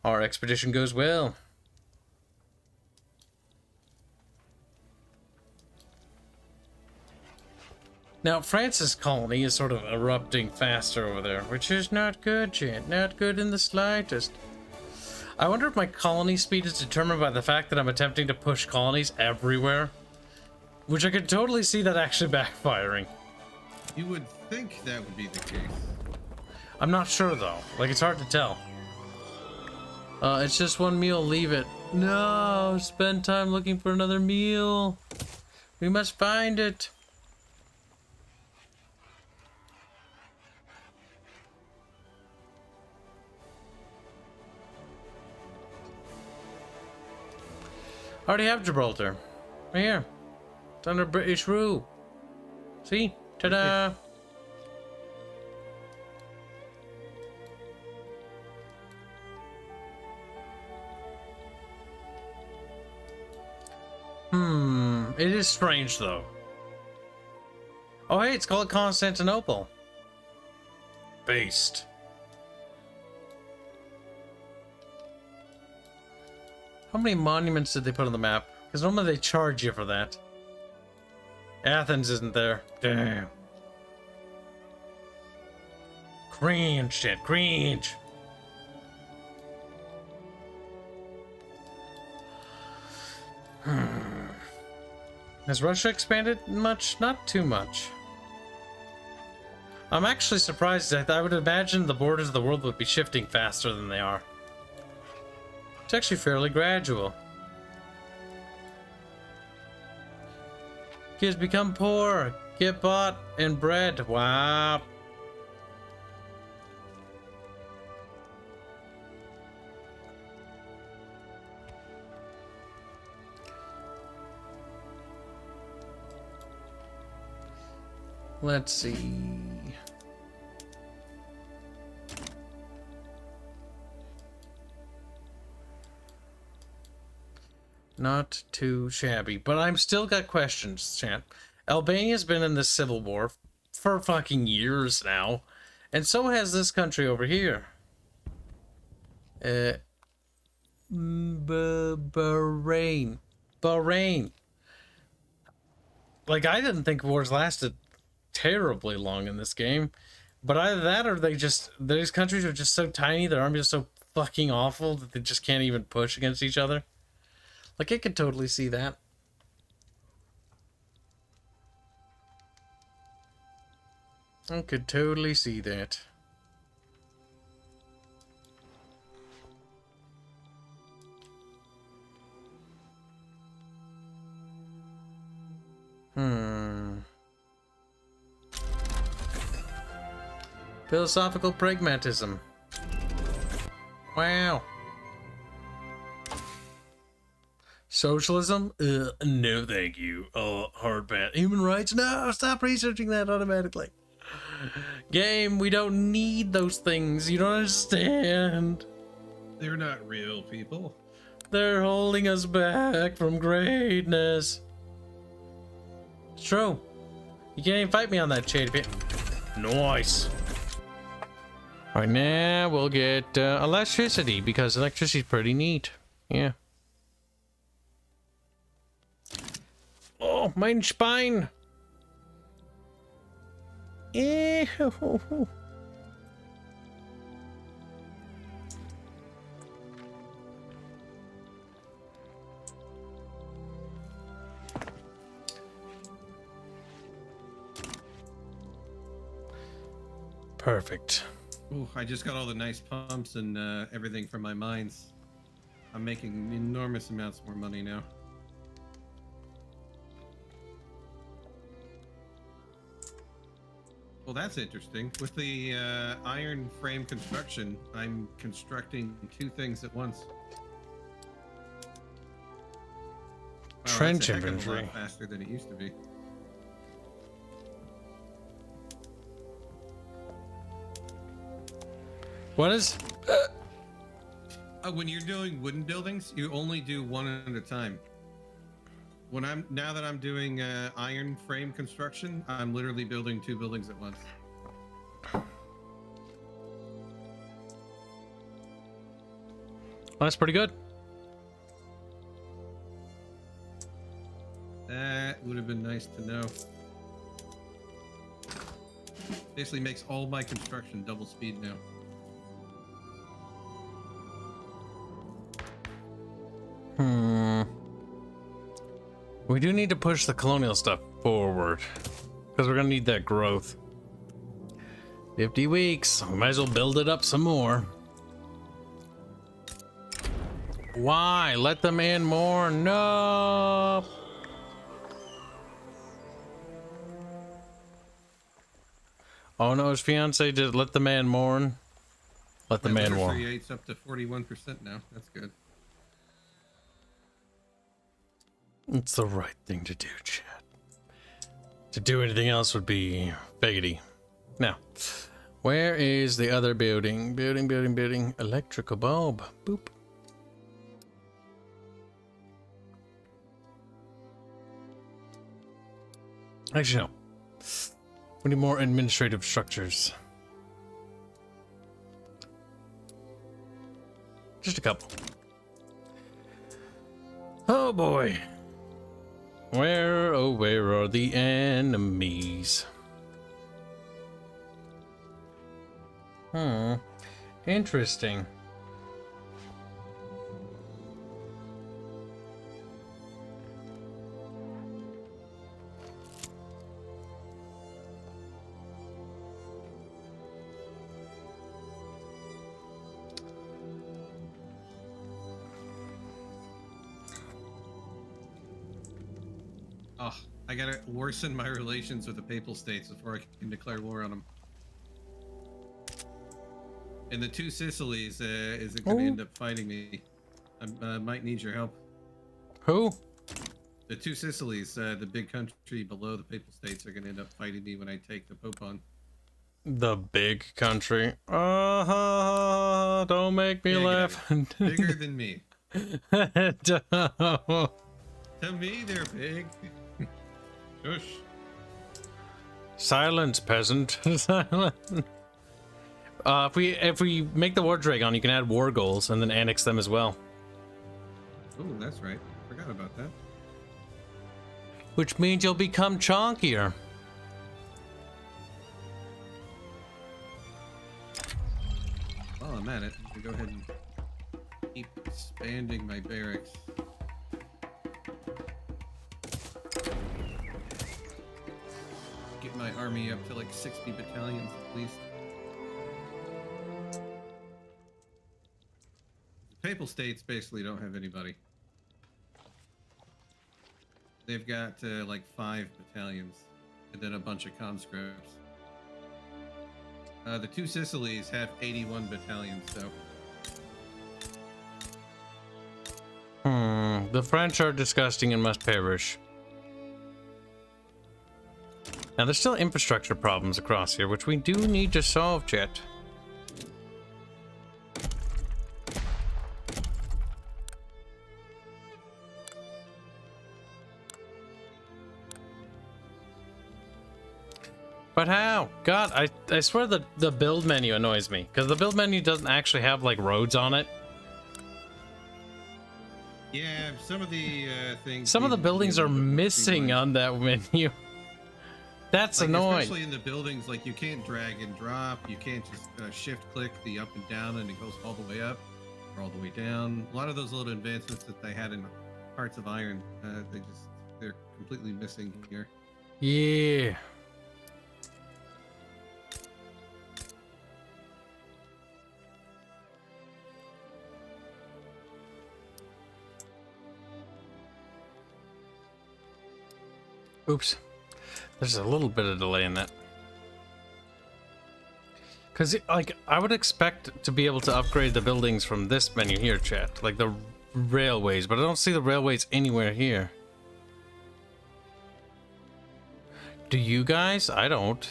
Our expedition goes well. Now, France's colony is sort of erupting faster over there, which is not good, chat. Not good in the slightest. I wonder if my colony speed is determined by the fact that I'm attempting to push colonies everywhere. Which I could totally see that actually backfiring. You would think that would be the case. I'm not sure, though. Like, it's hard to tell. It's just one meal, leave it. No, spend time looking for another meal. We must find it. I already have Gibraltar. Right here. It's under British rule. See? Ta-da! It is strange, though. Oh, hey, it's called Constantinople. Based. How many monuments did they put on the map? Because normally they charge you for that. Athens isn't there. Damn. Cringe, shit. Cringe. Has Russia expanded much? Not too much. I'm actually surprised. I would imagine the borders of the world would be shifting faster than they are. It's actually fairly gradual. Kids become poor, get bought and bred. Wow. Let's see. Not too shabby, but I'm still got questions, chat. Albania's been in this civil war for fucking years now, and so has this country over here. Bahrain. Like, I didn't think wars lasted terribly long in this game, but either that or these countries are just so tiny, their armies are so fucking awful that they just can't even push against each other. Like, I could totally see that. I could totally see that. Philosophical pragmatism. Wow. Socialism? No thank you. Hard pass. Human rights? No, stop researching that automatically. Game, we don't need those things. You don't understand. They're not real people. They're holding us back from greatness. It's true. You can't even fight me on that shade pit. Nice. Alright, now we'll get electricity, because electricity's pretty neat. Yeah. Oh, mein Spine. Ew. Perfect. Ooh, I just got all the nice pumps and everything from my mines. I'm making enormous amounts more money now. Well, that's interesting. With the iron frame construction, I'm constructing two things at once. Wow, Trench that's a heck of a inventory. lot faster than it used to be. What is? When you're doing wooden buildings, you only do one at a time. Now that I'm doing iron frame construction, I'm literally building two buildings at once. Well, that's pretty good. That would have been nice to know. Basically makes all my construction double speed now. We do need to push the colonial stuff forward because we're gonna need that growth. 50 weeks. We might as well build it up some more. Why? Let them in more. No. Oh no, his fiance did let the man mourn. Let the man mourn. It's up to 41% now. That's good. It's the right thing to do, Chad. To do anything else would be faggoty. Now, where is the other building? Building. Electrical bulb. Boop. Actually, no. We need more administrative structures. Just a couple. Oh boy. Where, oh, where are the enemies? Interesting. Oh, I gotta worsen my relations with the Papal States before I can declare war on them. And the two Sicilies isn't going to end up fighting me. I might need your help. Who? The two Sicilies, the big country below the Papal States, are going to end up fighting me when I take the Pope on. The big country. Don't make me laugh. Bigger than me. Don't. To me, they're big. Shush. Silence, peasant. Silence. If we make the war dragon, you can add war goals and then annex them as well. Oh, that's right. Forgot about that. Which means you'll become chonkier. While I'm at it, I'm gonna go ahead and keep expanding my barracks. Get my army up to like 60 battalions at least. The Papal States basically don't have anybody. They've got like 5 battalions and then a bunch of conscripts. The two Sicilies have 81 battalions, so. The French are disgusting and must perish. Now, there's still infrastructure problems across here, which we do need to solve, chat. But how? God, I swear the build menu annoys me, because the build menu doesn't actually have, like, roads on it. Yeah, some of the things... Some of the buildings are missing on that menu. That's like, annoying. Especially in the buildings, like, you can't drag and drop, you can't just shift-click the up and down and it goes all the way up, or all the way down. A lot of those little advancements that they had in Hearts of Iron, they're completely missing here. Yeah. Oops. There's a little bit of delay in that. Because, like, I would expect to be able to upgrade the buildings from this menu here, chat. Like the railways, but I don't see the railways anywhere here. Do you guys? I don't.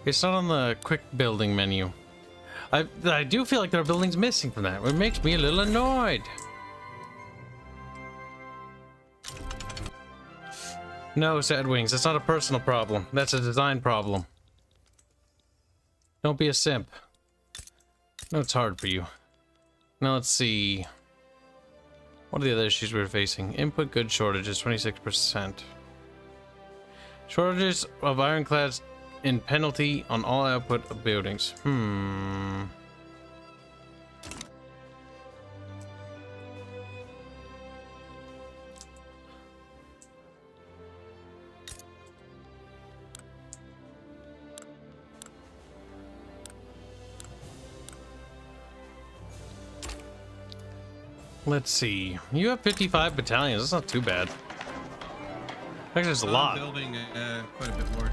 It's not on the quick building menu. I do feel like there are buildings missing from that. It makes me a little annoyed. No, Sad Wings, it's not a personal problem. That's a design problem. Don't be a simp. No, it's hard for you. Now let's see. What are the other issues we're facing? Input goods shortages, 26%. Shortages of ironclads in penalty on all output of buildings. Let's see. You have 55 battalions. That's not too bad. Actually, there's a lot. I'm building quite a bit more.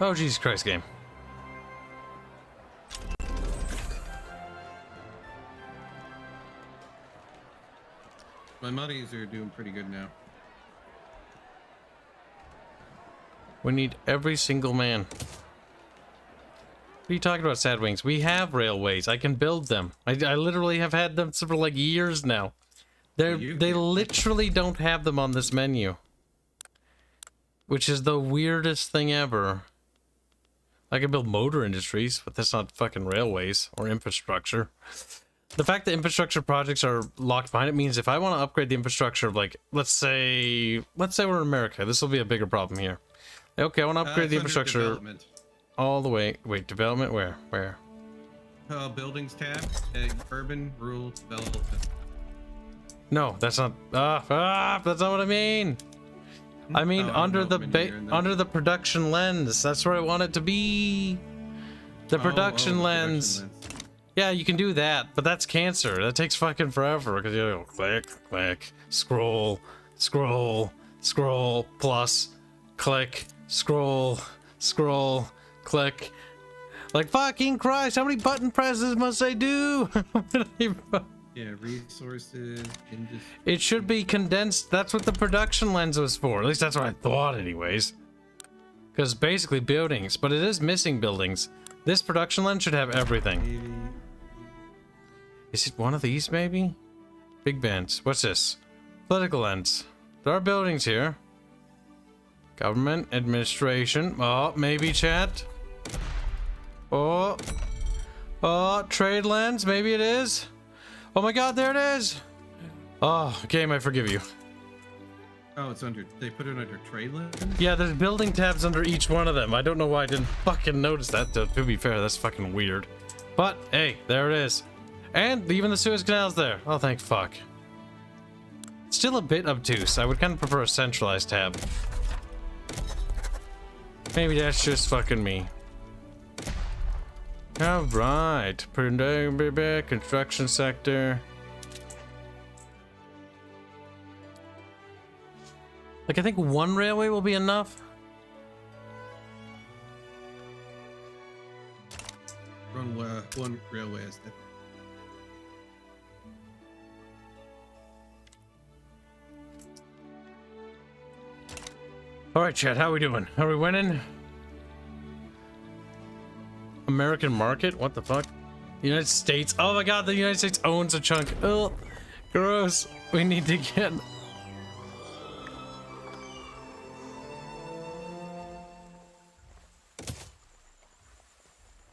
Oh, Jesus Christ, game. My monies are doing pretty good now. We need every single man. What are you talking about, Sad Wings? We have railways. I can build them. I literally have had them for like years now. They literally don't have them on this menu. Which is the weirdest thing ever. I can build motor industries, but that's not fucking railways or infrastructure. The fact that infrastructure projects are locked behind it means if I want to upgrade the infrastructure of, like, let's say we're in America. This will be a bigger problem here. Okay, I want to upgrade the infrastructure all the way. Wait, development where? Where? Buildings tab, urban, rural, development. No, that's not. That's not what I mean. I mean under the production lens. That's where I want it to be. The production lens. Yeah, you can do that, but that's cancer. That takes fucking forever because you go click, click, scroll, scroll, scroll, plus, click, scroll, scroll, click. Like fucking Christ, how many button presses must I do? Yeah, resources, industry. It should be condensed. That's what the production lens was for. At least that's what I thought anyways. Because basically buildings, but it is missing buildings. This production lens should have everything. Maybe. Is it one of these maybe? Big bands. What's this? Political lens. There are buildings here. Government, administration. Oh, maybe chat. Oh, trade lens. Maybe it is. Oh my god, there it is! Oh, game, I forgive you. Oh, it's under. They put it under trade lens? Yeah, there's building tabs under each one of them. I don't know why I didn't fucking notice that. To be fair, that's fucking weird. But, hey, there it is. And even the Suez Canal's there. Oh, thank fuck. Still a bit obtuse. I would kind of prefer a centralized tab. Maybe that's just fucking me. Alright, construction sector. Like, I think one railway will be enough. One railway is that. Alright, chat, how we doing? Are we winning? American market? What the fuck? United States. Oh my god, the United States owns a chunk. Oh, gross. We need to get...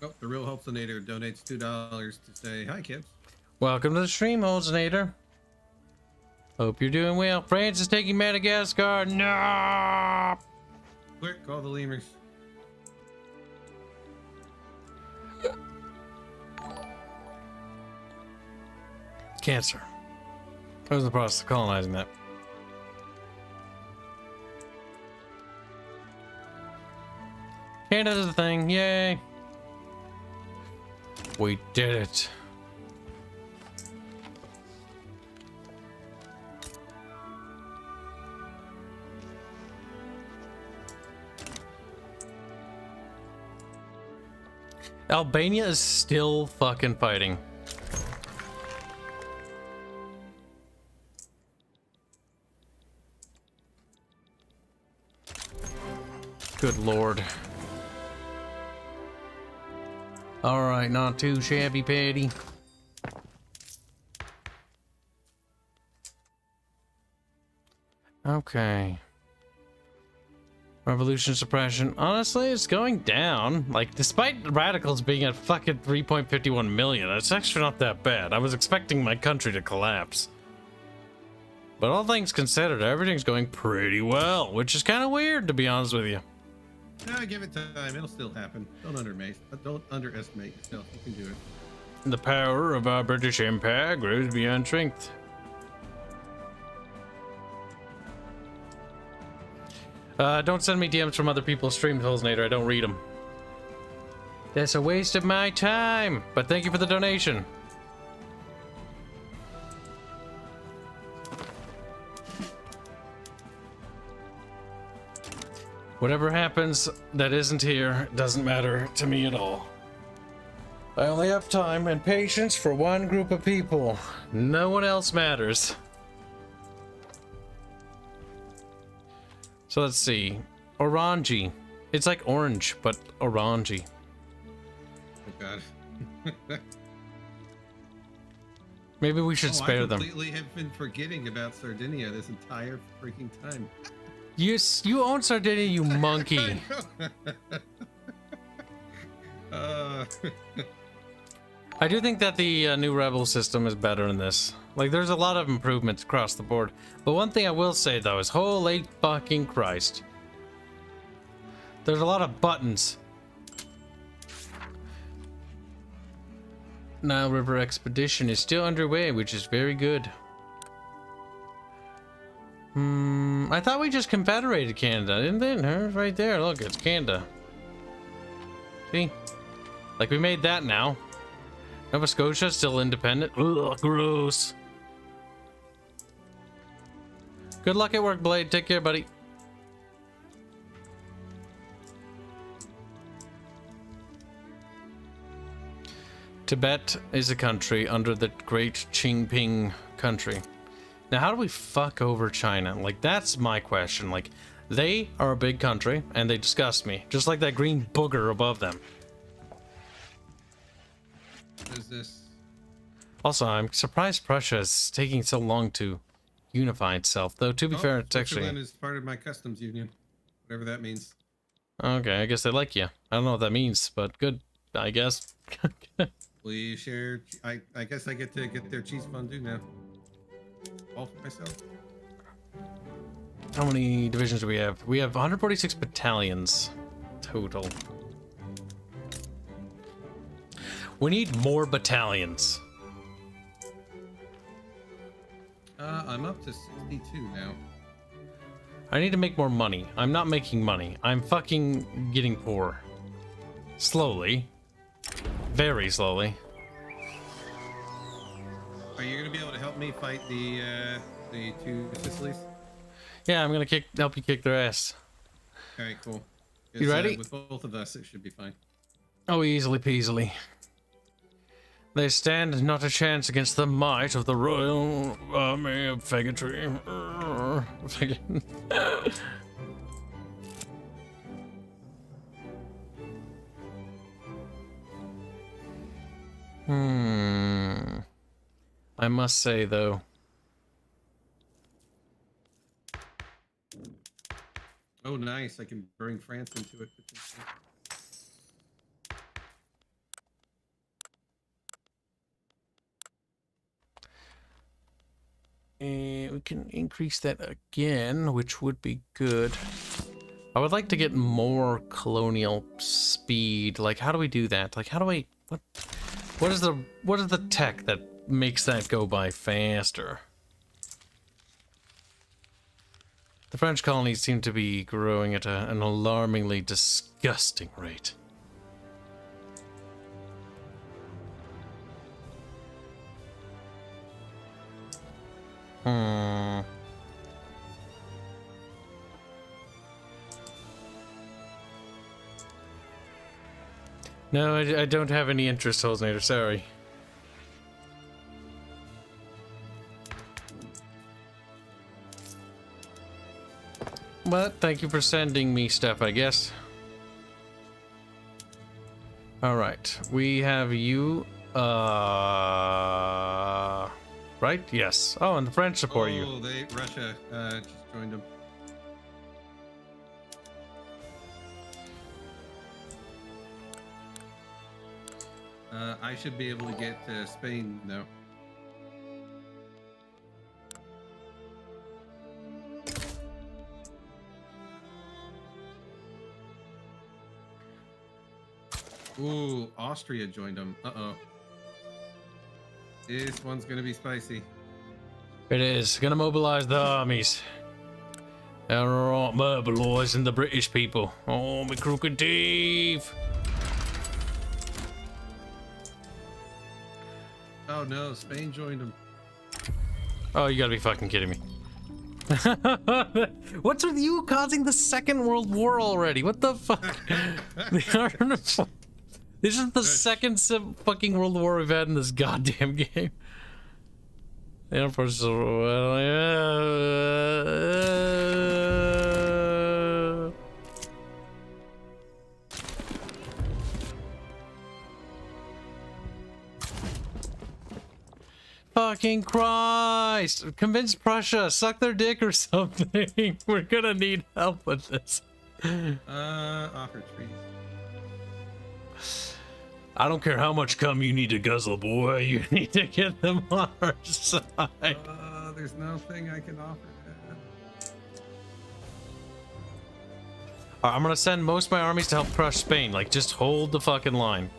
Oh, the Real Helpsonator donates $2 to say, hi, Kibs. Welcome to the stream, Holzinator. Hope you're doing well. France is taking Madagascar. No! Quick, call the lemurs. Cancer. What was the process of colonizing that? Canada's the thing. Yay. We did it. Albania is still fucking fighting. Good lord. Alright, not too shabby patty. Okay. Revolution suppression. Honestly, it's going down. Like, despite radicals being at fucking 3.51 million, it's actually not that bad. I was expecting my country to collapse. But all things considered, everything's going pretty well, which is kind of weird, to be honest with you. Give it time. It'll still happen. Don't underestimate yourself. You can do it. The power of our British Empire grows beyond strength. Don't send me DMs from other people's stream, Nader. I don't read them. That's a waste of my time. But thank you for the donation. Whatever happens that isn't here doesn't matter to me at all. I only have time and patience for one group of people. No one else matters. So let's see. Orangey. It's like orange, but orangey. Oh god. Maybe we should spare them. I completely have been forgetting about Sardinia this entire freaking time. You own Sardinia, you monkey. I do think that the new Rebel system is better in this. Like, there's a lot of improvements across the board. But one thing I will say, though, is holy fucking Christ. There's a lot of buttons. Nile River Expedition is still underway, which is very good. I thought we just confederated Canada, didn't it? Right there, look, it's Canada. See? Like, we made that now. Nova Scotia still independent. Ugh, gross. Good luck at work, Blade. Take care, buddy. Tibet is a country under the Great Qingping country. Now, how do we fuck over China? Like, that's my question. Like, they are a big country, and they disgust me. Just like that green booger above them. What is this? Also, I'm surprised Prussia is taking so long to unify itself. Though, to be fair, it's Switzerland actually... is part of my customs union. Whatever that means. Okay, I guess they like you. I don't know what that means, but good, I guess. Will you share... I guess I get to get their cheese fondue now. All for myself. How many divisions do we have? We have 146 battalions total. We need more battalions. I'm up to 62 now. I need to make more money. I'm not making money. I'm fucking getting poor. Slowly. Very slowly. Are you gonna be able to help me fight the two Sicilies? Yeah, I'm gonna help you kick their ass. All right, cool. You ready? With both of us, it should be fine. Oh, easily peasily. They stand not a chance against the might of the royal army of faggotry. I must say, though. Oh, nice. I can bring France into it. And we can increase that again, which would be good. I would like to get more colonial speed. Like, how do we do that? Like, how do I... What is the tech that makes that go by faster? The French colonies seem to be growing at an alarmingly disgusting rate. No, I don't have any interest, Holznader, sorry. But thank you for sending me stuff, I guess. Alright, we have you, right? Yes. Oh, and the French support you. Oh, Russia just joined them. I should be able to get Spain now. Ooh, Austria joined them. Uh-oh. This one's gonna be spicy. It is. Gonna mobilize the armies. Alright, mobilizing the British people. Oh, me crooked teeth. Oh no, Spain joined them. Oh, you gotta be fucking kidding me. What's with you causing the Second World War already? What the fuck? This is the second fucking World War we've had in this goddamn game. Yeah, for Fucking Christ! Convince Prussia, suck their dick or something. We're gonna need help with this. Offer treaty. I don't care how much cum you need to guzzle, boy. You need to get them on our side. There's nothing I can offer. I'm gonna send most of my armies to help crush Spain. Like, just hold the fucking line.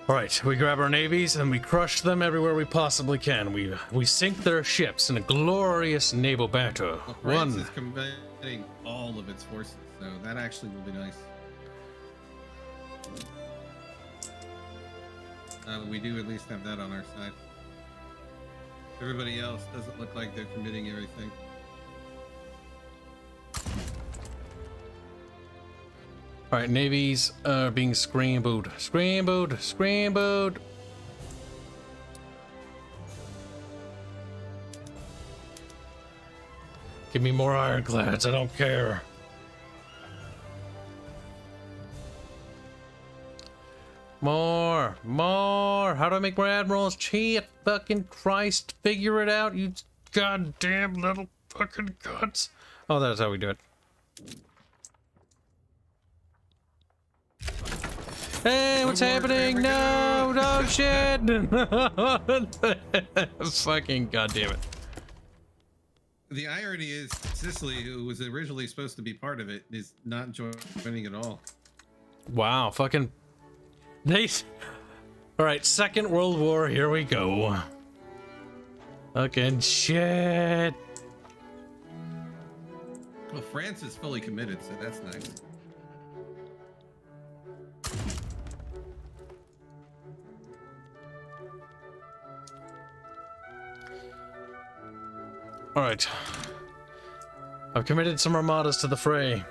Alright, we grab our navies and we crush them everywhere we possibly can. We sink their ships in a glorious naval battle. Well, France is combining all of its forces, so that actually will be nice. We do at least have that on our side. Everybody else doesn't look like they're committing everything. Alright, navies are being scrambled. Scrambled! Scrambled! Give me more ironclads, I don't care. More! More! How do I make more admirals? Shit, fucking Christ, figure it out, you goddamn little fucking guts. Oh, that's how we do it. Hey, what's happening? No, no shit! Fucking goddamn it. The irony is, Sicily, who was originally supposed to be part of it, is not joining at all. Wow, fucking... Alright, Second World War, here we go. Fucking shit. Well, France is fully committed, so that's nice. Alright. I've committed some armadas to the fray.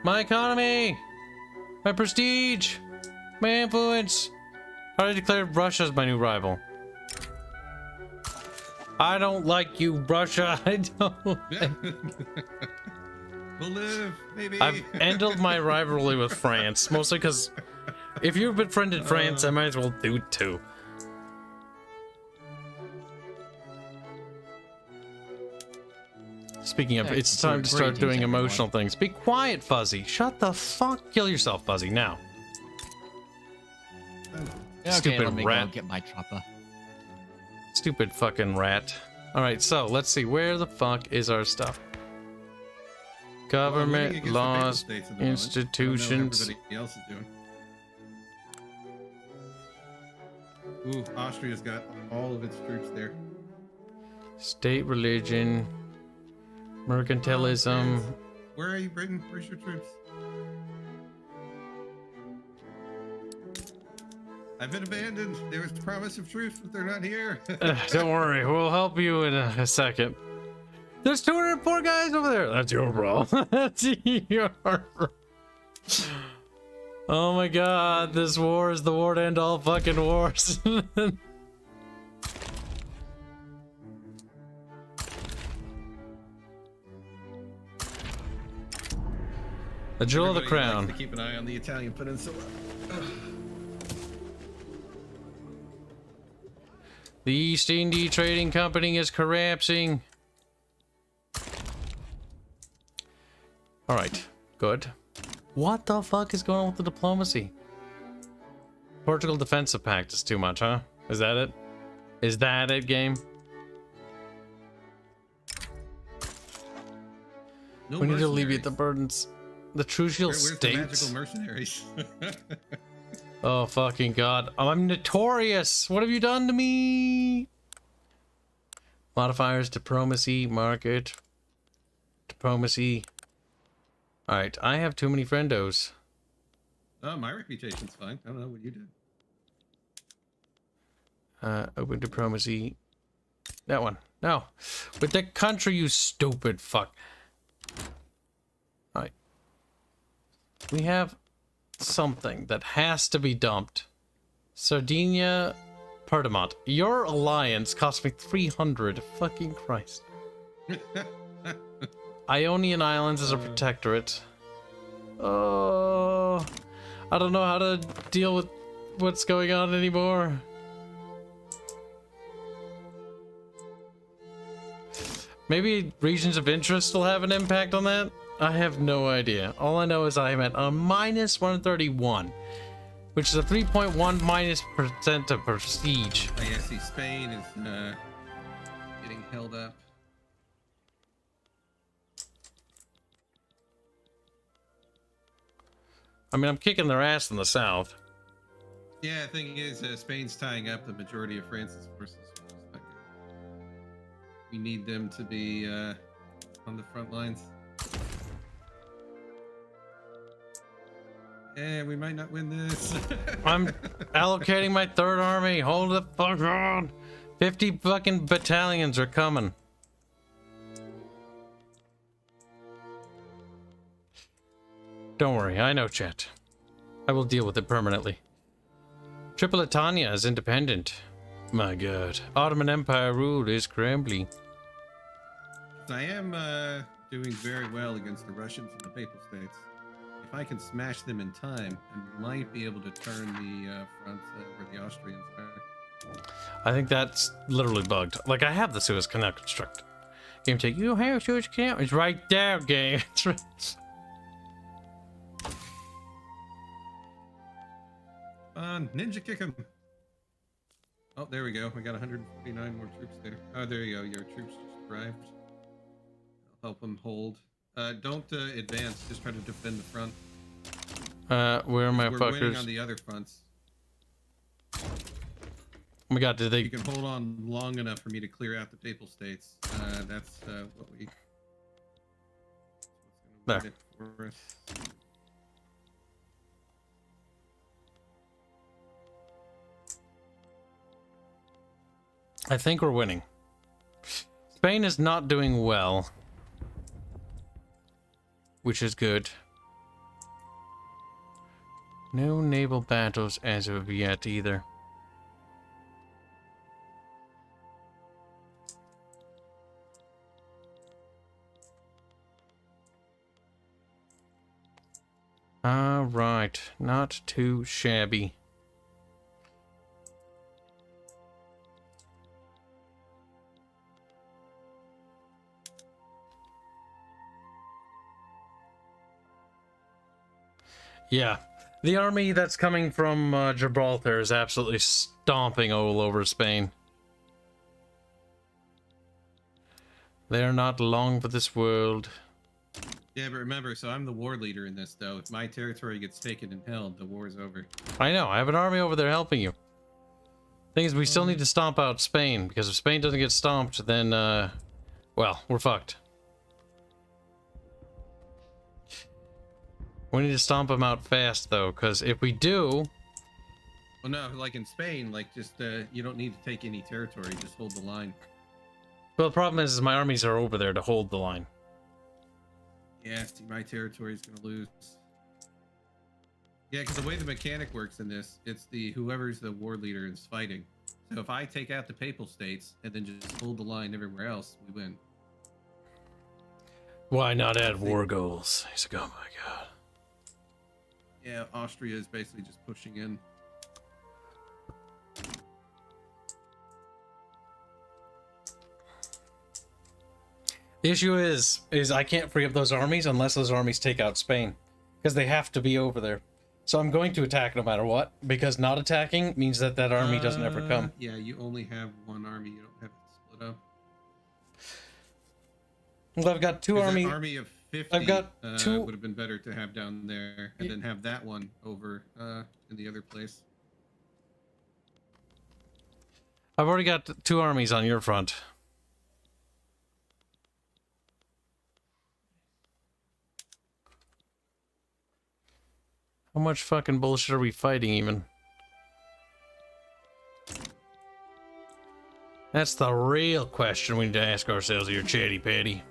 My economy! My prestige! My influence! I already declared Russia as my new rival. I don't like you, Russia. I don't like... We'll live, maybe. I've ended my rivalry with France, mostly because if you've befriended France, I might as well do it too. Speaking of, it's time to start doing emotional things. Be quiet, Fuzzy. Shut the fuck. Kill yourself, Fuzzy, now. Okay, Stupid let me rat. go get my chopper. Stupid fucking rat. Alright, so let's see. Where the fuck is our stuff? Government, laws, institutions. Everybody else is doing. Ooh, Austria's got all of its troops there. State religion. Mercantilism. Where are you, Britain? Where's your troops? I've been abandoned. There was promise of truth, but they're not here. Don't worry, we'll help you in a second. There's 204 guys over there. That's your problem. That's your problem. Oh my god, this war is the war to end all fucking wars. The jewel of the crown. To keep an eye on the Italian peninsula. The East India Trading Company is collapsing. Alright, good. What the fuck is going on with the diplomacy? Portugal Defensive Pact is too much, huh? Is that it? Is that it, game? No We need to alleviate mercenaries. the burdens. The Trucial Where's the States. magical mercenaries? Oh, fucking God. I'm notorious. What have you done to me? Modifiers, diplomacy, market, diplomacy. Alright, I have too many friendos. Oh, my reputation's fine. I don't know what you did. Open diplomacy. That one. No. With the country, you stupid fuck. Alright. We have something that has to be dumped. Sardinia, Pergamont. Your alliance cost me 300. Fucking Christ. Ionian Islands is a protectorate. Oh, I don't know how to deal with what's going on anymore. Maybe regions of interest will have an impact on that? I have no idea. All I know is I'm at a minus 131, which is a 3.1 minus % of prestige. Oh, yeah, see, Spain is getting held up. I mean, I'm kicking their ass in the south. Yeah, the thing is, Spain's tying up the majority of France's forces. So it's not good. We need them to be on the front lines. Yeah, we might not win this. I'm allocating my third army. Hold the fuck on. 50 fucking battalions are coming. Don't worry, I know, chat. I will deal with it permanently. Tripolitania is independent. My God. Ottoman Empire rule is crumbling. I am doing very well against the Russians and the Papal States. If I can smash them in time, I might be able to turn the front where the Austrians are. I think that's literally bugged. Like, I have the Suez Canal constructed. Game take, you have Suez Canal? It's right there, game. It's right. Ninja kick him. Oh, there we go. We got 149 more troops there. Oh, there you go. Your troops just arrived. I'll help them hold. Don't advance. Just try to defend the front. Where are my We're fuckers? winning on the other fronts. Oh my God, did they? You can hold on long enough for me to clear out the Papal States. That's what we. There. It for us. I think we're winning. Spain is not doing well, which is good. No naval battles as of yet either. All right, not too shabby. Yeah, the army that's coming from Gibraltar is absolutely stomping all over Spain. They are not long for this world. Yeah, but remember, so I'm the war leader in this, though. If my territory gets taken and held, the war's over. I know, I have an army over there helping you. Thing is, we still need to stomp out Spain, because if Spain doesn't get stomped, then, well, we're fucked. We need to stomp them out fast, though, because if we do... Well, no, like in Spain, like, just, you don't need to take any territory, just hold the line. Well, the problem is my armies are over there to hold the line. Yeah, see, my territory is gonna lose. Yeah, because the way the mechanic works in this, it's the whoever's the war leader is fighting. So if I take out the Papal States and then just hold the line everywhere else, we win. Why not add war goals? He's like, oh my God. Yeah, Austria is basically just pushing in. The issue is I can't free up those armies unless those armies take out Spain, because they have to be over there. So I'm going to attack no matter what, because not attacking means that that army doesn't ever come. Yeah, you only have one army. You don't have it split up. Well, I've got two army. Army of 50. I've got two. Would have been better to have down there, and then have that one over in the other place. I've already got two armies on your front. How much fucking bullshit are we fighting even? That's the real question we need to ask ourselves here, Chatty Patty.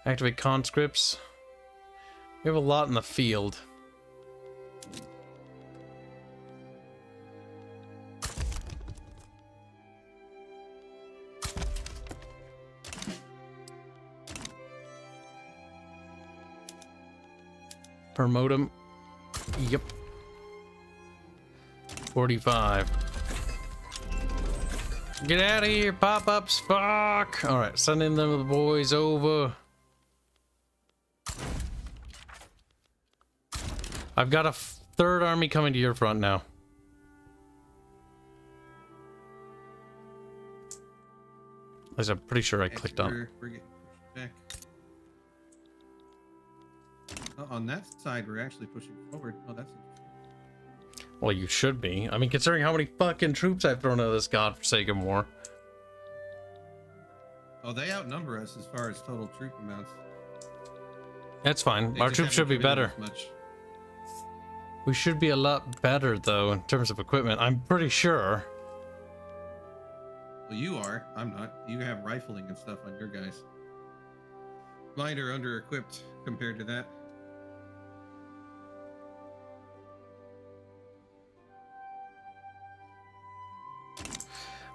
Activate conscripts. We have a lot in the field. Promote him. Yep. 45. Get out of here, pop-ups. Fuck. All right, sending them the boys over. I've got a third army coming to your front now. As I'm pretty sure I clicked on. We're getting pushed back. Oh, on that side, we're actually pushing forward. Oh, that's interesting. Well, you should be. I mean, considering how many fucking troops I've thrown into this godforsaken war. Oh, they outnumber us as far as total troop amounts. That's fine. They Our just troops should be haven't better. committed as much. We should be a lot better, though, in terms of equipment. I'm pretty sure. Well, you are. I'm not. You have rifling and stuff on your guys. Mine are under-equipped compared to that.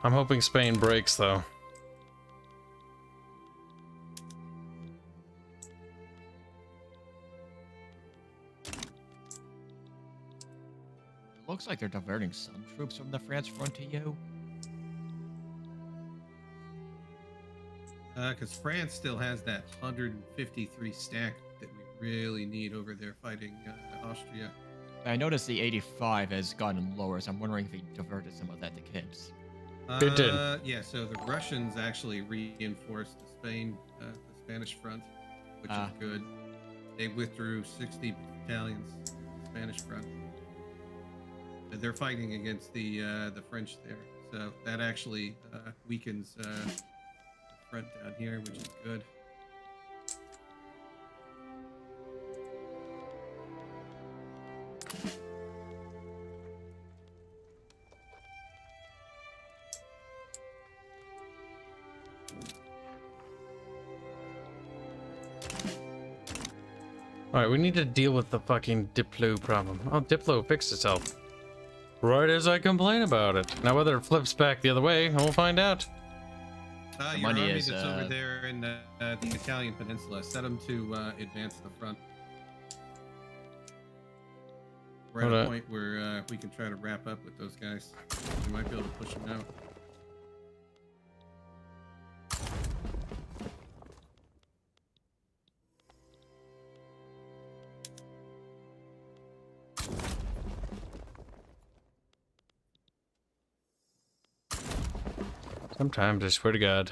I'm hoping Spain breaks, though. Looks like they're diverting some troops from the France front to you. Because France still has that 153 stack that we really need over there fighting Austria. I noticed the 85 has gotten lower, so I'm wondering if he diverted some of that to Kibs. It did. Yeah, so the Russians actually reinforced the Spanish front, which is good. They withdrew 60 battalions to the Spanish front. They're fighting against the French there, so that actually weakens the front down here, which is good. Alright, we need to deal with the fucking Diplo problem. Oh, Diplo fixed itself. Right as I complain about it. Now whether it flips back the other way, we'll find out. Your money army is, that's over there in the Italian peninsula, set them to advance to the front. We're at a point where we can try to wrap up with those guys. We might be able to push them out. Sometimes, I swear to God.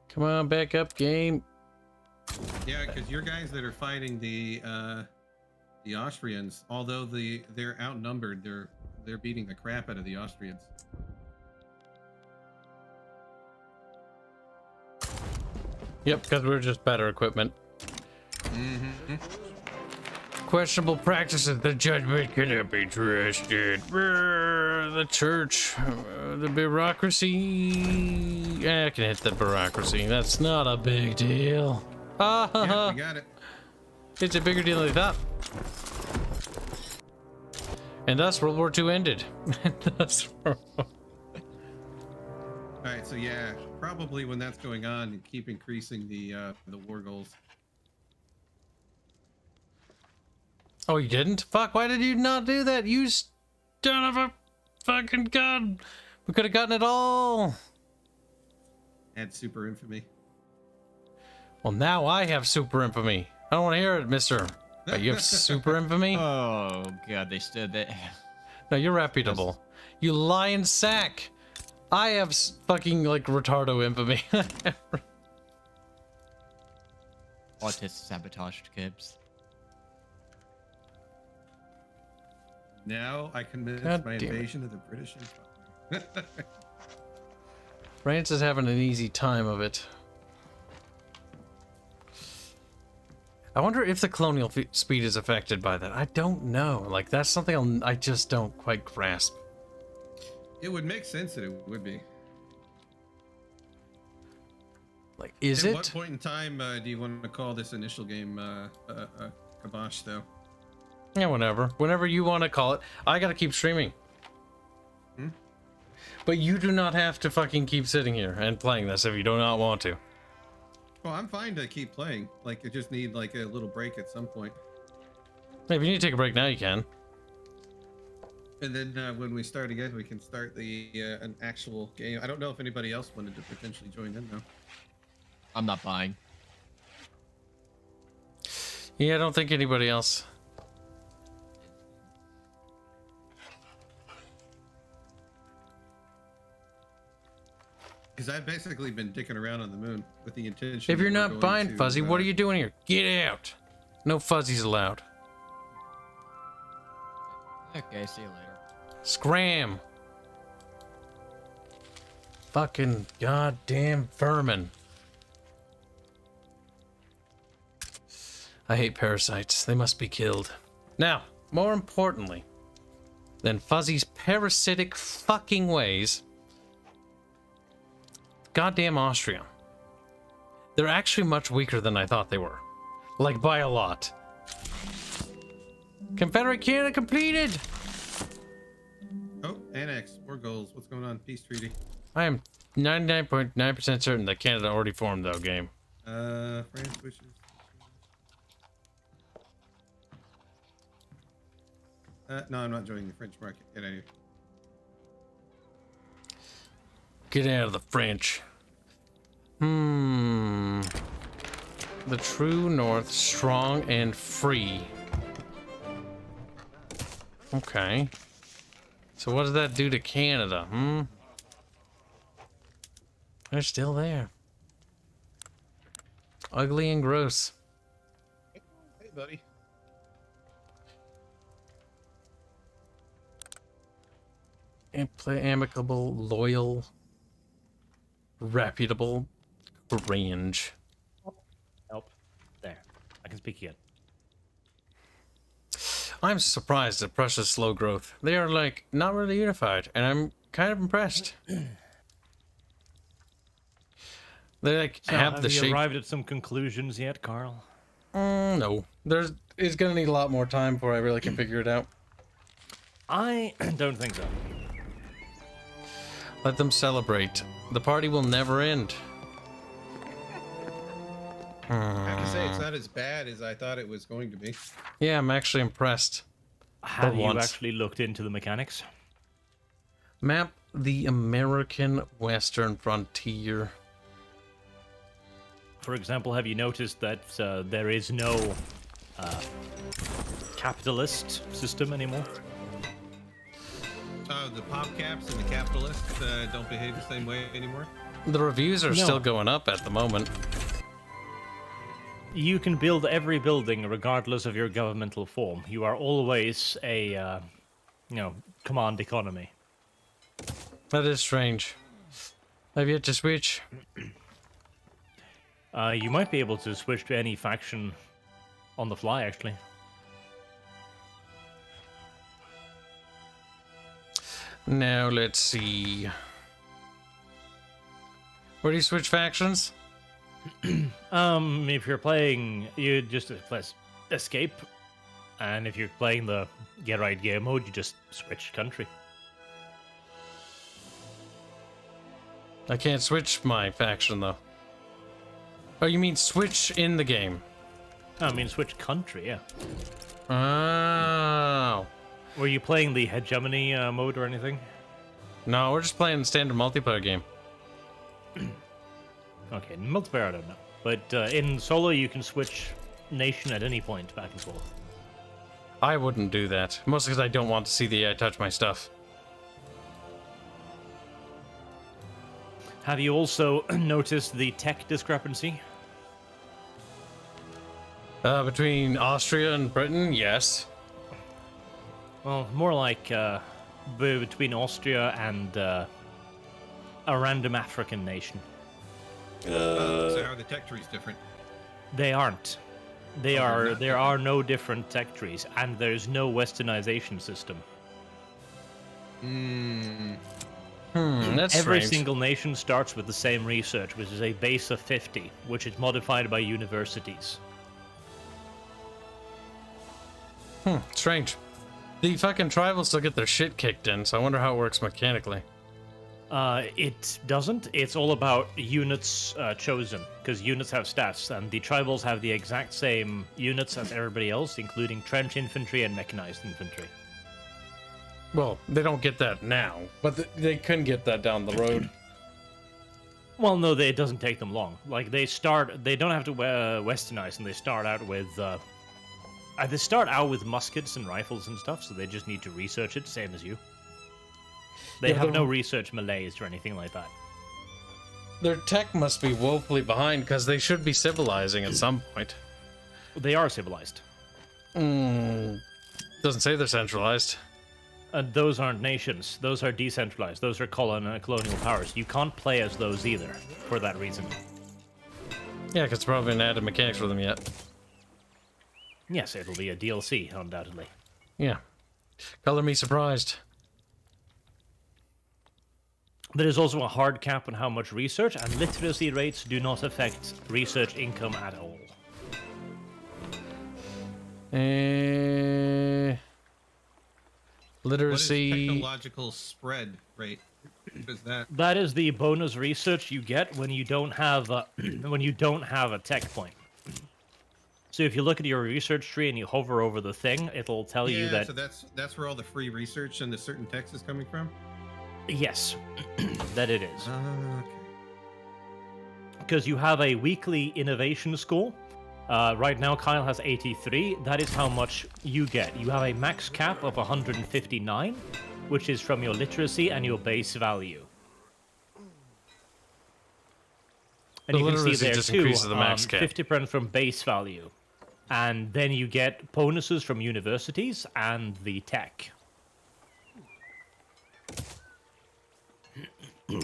Come on, back up, game. Yeah, because your guys that are fighting the Austrians, although they're outnumbered, they're beating the crap out of the Austrians. Yep, because we're just better equipment. Mm-hmm. Questionable practices. The judgment cannot be trusted. The church, the bureaucracy. I can hit the bureaucracy. That's not a big deal. Yeah, we got it. It's a bigger deal than I thought. And thus, World War II ended. Alright, so yeah, probably when that's going on, and keep increasing the war goals. Oh, you didn't? Fuck, why did you not do that? You son of a fucking god. We could have gotten it all. Add super infamy. Well, now I have super infamy. I don't want to hear it, mister. But you have super infamy? Oh god, they stood there. No, you're reputable. You lion sack. I have fucking, like, retardo infamy. Autist sabotaged Kibs. Now I commence God my damn it. invasion of the British Empire. France is having an easy time of it. I wonder if the colonial speed is affected by that. I don't know. Like, that's something I just don't quite grasp. It would make sense that it would be. Like, is At it? what point in time do you want to call this initial game kibosh, though? Yeah, whatever. Whenever you want to call it. I gotta keep streaming. Hmm? But you do not have to fucking keep sitting here and playing this if you do not want to. Well, I'm fine to keep playing. Like, I just need, like, a little break at some point. If you need to take a break now, you can. And then when we start again, we can start the an actual game. I don't know if anybody else wanted to potentially join in, though. I'm not buying. Yeah, I don't think anybody else. Because I've basically been dicking around on the moon with the intention. If you're that we're not going buying to, Fuzzy, what are you doing here? Get out! No fuzzies allowed. Okay, see you later. Scram! Fucking goddamn vermin. I hate parasites. They must be killed. Now, more importantly than Fuzzy's parasitic fucking ways, goddamn Austria. They're actually much weaker than I thought they were. Like, by a lot. Confederate Canada completed! Oh, annex. More goals. What's going on? Peace treaty. I am 99.9% certain that Canada already formed, though, game. France wishes. No, I'm not joining the French market. Get out of here. Get out of the French. The true north, strong and free. Okay. So what does that do to Canada, They're still there. Ugly and gross. Hey, buddy. And play amicable, loyal, reputable, range. Help. There. I can speak again. I'm surprised at Prussia's slow growth. They are, like, not really unified, and I'm kind of impressed. They, like, So, have the you shape. arrived at some conclusions yet, Carl? No. It's gonna need a lot more time before I really can figure it out. I don't think so. Let them celebrate. The party will never end. I have to say, it's not as bad as I thought it was going to be. Yeah, I'm actually impressed. Have you once. actually looked into the mechanics? Map the American Western frontier. For example, have you noticed that there is no capitalist system anymore? The pop caps and the capitalists don't behave the same way anymore. The reviews are No. still going up at the moment. You can build every building regardless of your governmental form. You are always a, command economy. That is strange. I've yet to switch. You might be able to switch to any faction on the fly, actually. Now, let's see. Where do you switch factions? If you're playing, you just press escape, and if you're playing the get right game mode, you just switch country. I can't switch my faction, though. Oh, you mean switch in the game? I mean, switch country, yeah. Oh. Were you playing the hegemony mode or anything? No, we're just playing the standard multiplayer game. Okay, in multiplayer I don't know. But in solo you can switch nation at any point back and forth. I wouldn't do that. Mostly because I don't want to see the AI touch my stuff. Have you also noticed the tech discrepancy? Between Austria and Britain, yes. Well, more like between Austria and a random African nation. So how are the tech trees different? They aren't. There are no different tech trees, and there's no westernization system. That's Every strange. single nation starts with the same research, which is a base of 50, which is modified by universities. Strange. The fucking tribals still get their shit kicked in, so I wonder how it works mechanically. It doesn't. It's all about units chosen, because units have stats, and the tribals have the exact same units as everybody else, including trench infantry and mechanized infantry. Well, they don't get that now, but they can get that down the road. Well, no, it doesn't take them long. Like, they don't have to westernize, and they start out with muskets and rifles and stuff, so they just need to research it, same as you. They have no research malaise or anything like that. Their tech must be woefully behind, because they should be civilizing at some point. They are civilized. Doesn't say they're centralized. Those aren't nations. Those are decentralized. Those are colonial powers. You can't play as those either, for that reason. Yeah, because probably not added mechanics for them yet. Yes, it'll be a DLC, undoubtedly. Yeah. Color me surprised. There is also a hard cap on how much research, and literacy rates do not affect research income at all. Literacy. What is technological spread rate? What is that? That is the bonus research you get when you don't have a, a tech point. So if you look at your research tree and you hover over the thing, it'll tell you that. So that's where all the free research and the certain text is coming from. Yes, that it is. Okay. Because you have a weekly innovation score. Right now, Kyle has 83. That is how much you get. You have a max cap of 159, which is from your literacy and your base value. And The you can see literacy there just too, increases the max cap. 50% from base value. And then you get bonuses from universities and the tech. So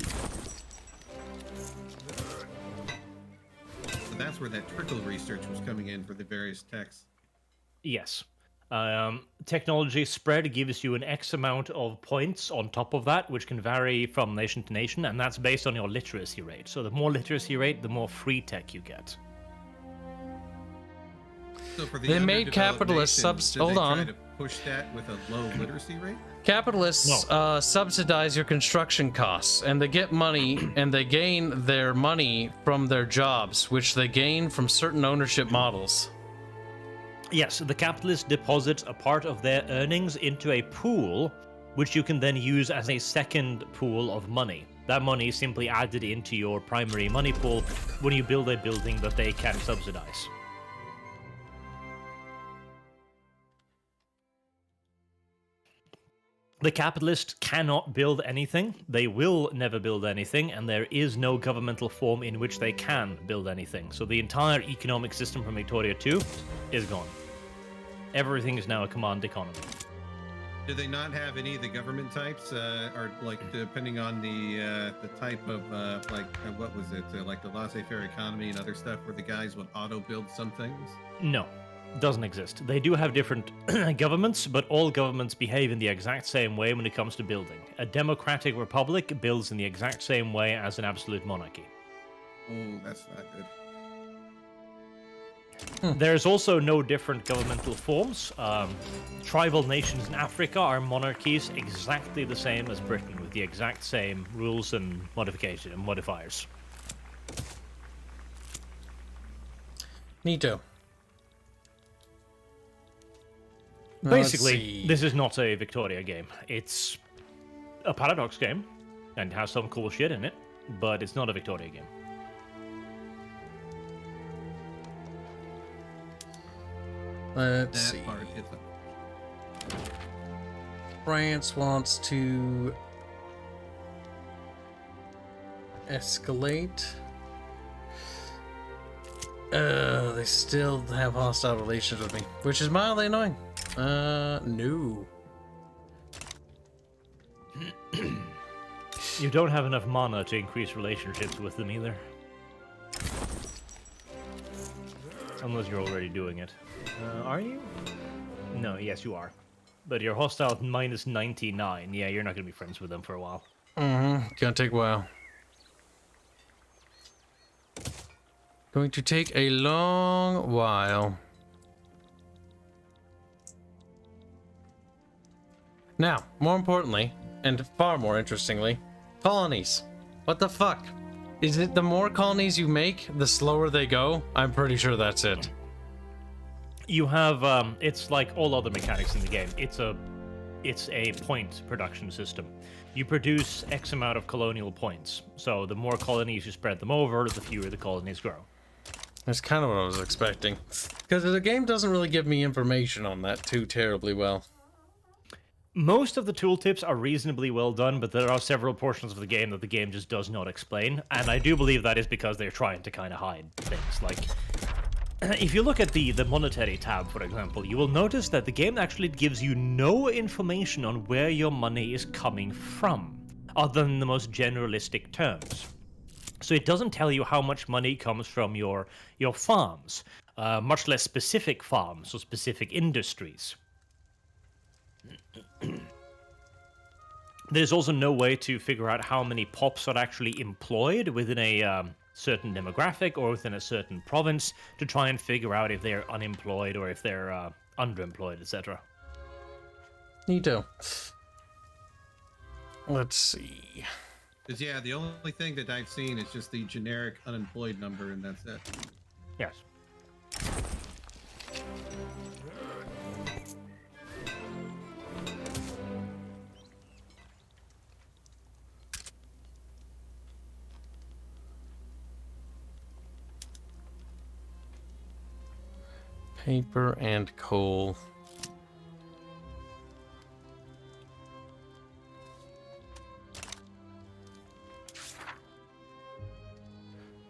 that's where that trickle research was coming in for the various texts. Yes. Technology spread gives you an X amount of points on top of that, which can vary from nation to nation, and that's based on your literacy rate. So the more literacy rate, the more free tech you get. So for the They made underdeveloped capitalist nations, did hold they on. try to push that with a low literacy rate? Capitalists subsidize your construction costs, and they get money, and they gain their money from their jobs, which they gain from certain ownership models. Yes, the capitalist deposits a part of their earnings into a pool, which you can then use as a second pool of money. That money is simply added into your primary money pool when you build a building that they can subsidize. The capitalist cannot build anything, they will never build anything, and there is no governmental form in which they can build anything. So the entire economic system from Victoria II is gone. Everything is now a command economy. Do they not have any of the government types, or like depending on the type of what was it, like the laissez-faire economy and other stuff, where the guys would auto-build some things? No, doesn't exist. They do have different governments, but all governments behave in the exact same way when it comes to building. A democratic republic builds in the exact same way as an absolute monarchy. Oh, that's not good. There's also no different governmental forms. Tribal nations in Africa are monarchies exactly the same as Britain, with the exact same rules and modifiers. Neato. Basically, this is not a Victoria game. It's a Paradox game, and has some cool shit in it, but it's not a Victoria game. Let's see. That part hits up. France wants to escalate. They still have hostile relations with me, which is mildly annoying. No. You don't have enough mana to increase relationships with them either. Unless you're already doing it. Are you? No, yes you are. But you're hostile at minus 99. Yeah, you're not going to be friends with them for a while. Mm-hmm. Gonna take a while. Going to take a long while. Now, more importantly, and far more interestingly, colonies. What the fuck? Is it the more colonies you make, the slower they go? I'm pretty sure that's it. You have, it's like all other mechanics in the game. It's a point production system. You produce X amount of colonial points. So the more colonies you spread them over, the fewer the colonies grow. That's kind of what I was expecting. Because the game doesn't really give me information on that too terribly well. Most of the tooltips are reasonably well done, but there are several portions of the game that the game just does not explain. And I do believe that is because they're trying to kind of hide things. Like, if you look at the monetary tab, for example, you will notice that the game actually gives you no information on where your money is coming from, other than the most generalistic terms. So it doesn't tell you how much money comes from your farms, much less specific farms or specific industries. There's also no way to figure out how many pops are actually employed within a certain demographic or within a certain province to try and figure out if they're unemployed or if they're underemployed, etc. Neato. Let's see. Because, yeah, the only thing that I've seen is just the generic unemployed number, and that's it. Yes. Paper and coal.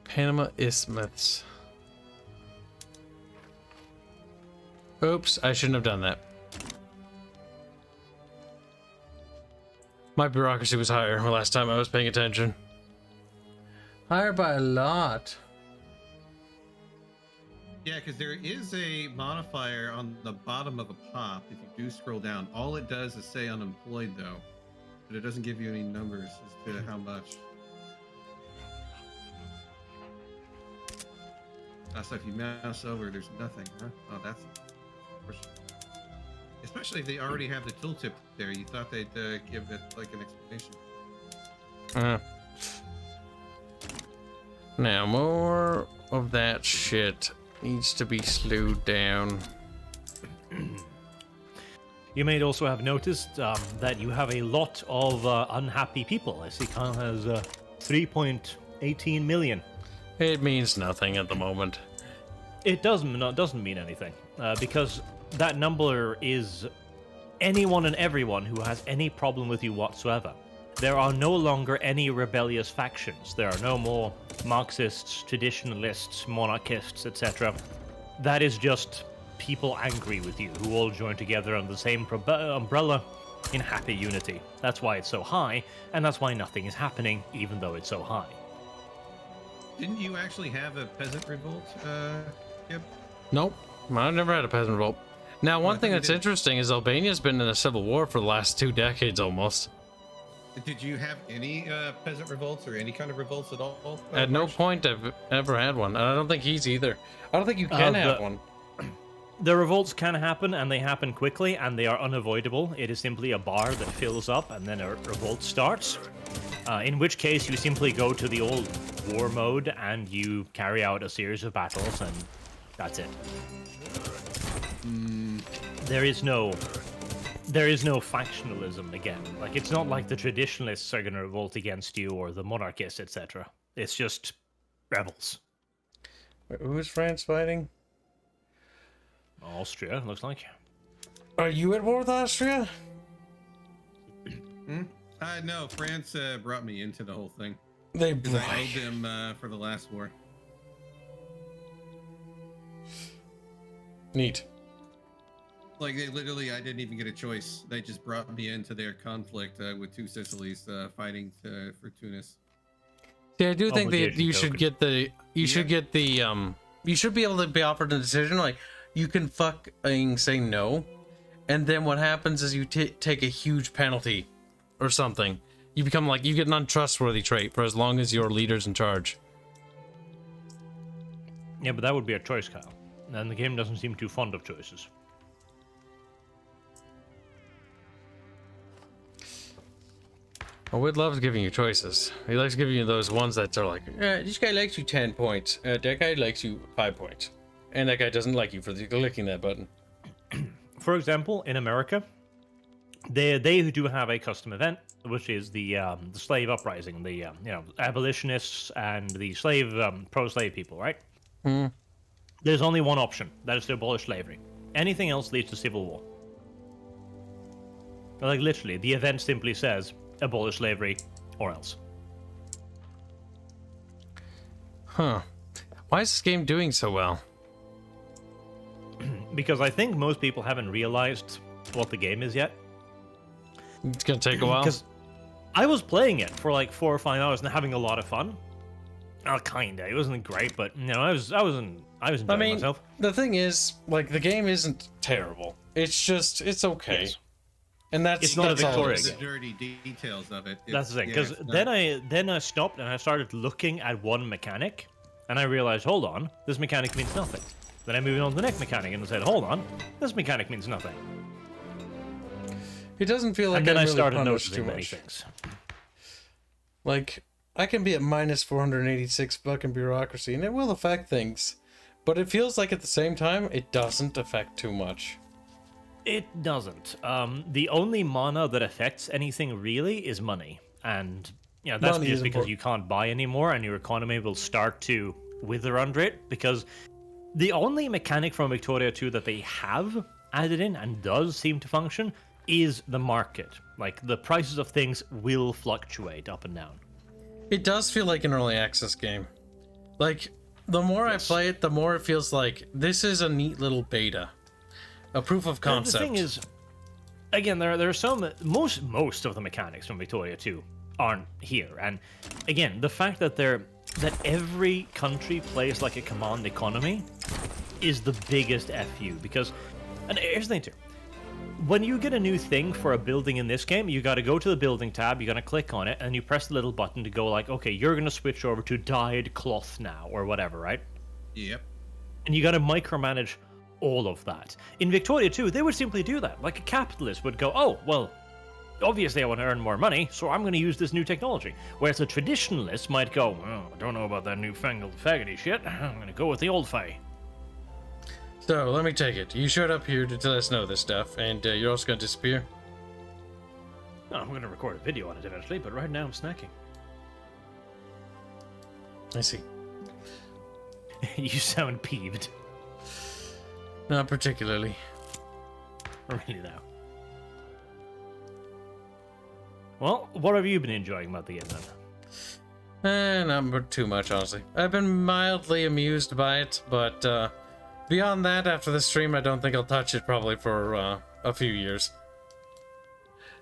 Panama Isthmus. Oops, I shouldn't have done that. My bureaucracy was higher last time I was paying attention. Higher by a lot. Yeah, because there is a modifier on the bottom of a pop if you do scroll down. All it does is say unemployed, though. But it doesn't give you any numbers as to how much. So if you mouse over, there's nothing, huh? Oh, that's... Especially if they already have the tooltip there. You thought they'd give it, like, an explanation. Now, more of that shit needs to be slowed down. You may also have noticed that you have a lot of unhappy people. I see Kyle has 3.18 million. It means nothing at the moment. It doesn't mean anything, because that number is anyone and everyone who has any problem with you whatsoever. There are no longer any rebellious factions. There are no more Marxists, traditionalists, monarchists, etc. That is just people angry with you who all join together under the same umbrella in happy unity. That's why it's so high, and that's why nothing is happening, even though it's so high. Didn't you actually have a peasant revolt, Kib? Nope, I've never had a peasant revolt. Now, one thing that's interesting is Albania's been in a civil war for the last 2 decades almost. Did you have any peasant revolts or any kind of revolts at all? At no point I've ever had one, and I don't think he's either. I don't think you can have one. The revolts can happen, and they happen quickly, and they are unavoidable. It is simply a bar that fills up, and then a revolt starts. In which case, you simply go to the old war mode, and you carry out a series of battles, and that's it. there is no factionalism again. Like, it's not like the traditionalists are going to revolt against you or the monarchists, etc. It's just rebels. Wait, who is France fighting? Austria, looks like. Are you at war with Austria? No, France brought me into the whole thing. They Because I owed them for the last war. Neat. Like, they literally, I didn't even get a choice. They just brought me into their conflict with two Sicilies fighting for Tunis. Yeah, I do think that Obligation you should token. get the you should get the you should be able to be offered a decision like you can fucking say no, and then what happens is you take a huge penalty or something. You become like you get an untrustworthy trait for as long as your leader's in charge. Yeah, but that would be a choice, Kyle. And the game doesn't seem too fond of choices. Well, Wood loves giving you choices. He likes giving you those ones that are like, this guy likes you 10 points. That guy likes you 5 points. And that guy doesn't like you for clicking that button. For example, in America, they do have a custom event, which is the slave uprising, the abolitionists and the pro-slave people, right? There's only one option, that is to abolish slavery. Anything else leads to civil war. Like, literally, the event simply says, abolish slavery, or else. Huh. Why is this game doing so well? Because I think most people haven't realized what the game is yet. It's gonna take a while. Because I was playing it for like 4 or 5 hours and having a lot of fun. Oh, kinda. It wasn't great, but I was enjoying myself. The thing is, like, the game isn't terrible. It's just, it's okay. Yes. And that's It's not a that's all it Victorian is. The game. dirty details of it. That's the thing. Yeah, Because it's not- then I stopped and I started looking at one mechanic, and I realized, hold on, this mechanic means nothing. Then I moved on to the next mechanic and said, hold on, this mechanic means nothing. It doesn't feel like And then I'm I really started punished noticing too many much. things. Like, I can be at minus 486 fucking bureaucracy, and it will affect things. But it feels like at the same time, it doesn't affect too much. It doesn't. The only mana that affects anything really is money, and that's Money just is because important. you can't buy anymore, and your economy will start to wither under it. Because the only mechanic from Victoria 2 that they have added in and does seem to function is the market. Like, the prices of things will fluctuate up and down. It does feel like an early access game. Like, the more I play it, the more it feels like this is a neat little beta. A proof of concept. The thing is, again, there are some most of the mechanics from Victoria 2 aren't here, and again, the fact that every country plays like a command economy is the biggest FU. Because, and here's the thing too, when you get a new thing for a building in this game, you got to go to the building tab, you got to click on it, and you press the little button to go like, okay, you're gonna switch over to dyed cloth now or whatever, right? Yep. And you got to micromanage all of that. In Victoria 2, they would simply do that. Like, a capitalist would go, oh, well, obviously I want to earn more money, so I'm going to use this new technology. Whereas a traditionalist might go, well, I don't know about that newfangled faggoty shit. I'm going to go with the old fay. So, let me take it. You showed up here to let us know this stuff, and you're also going to disappear? Oh, I'm going to record a video on it eventually, but right now I'm snacking. I see. You sound peeved. Not particularly. Really now. Well, what have you been enjoying about the game then? Not too much, honestly. I've been mildly amused by it, but beyond that, after the stream, I don't think I'll touch it probably for a few years.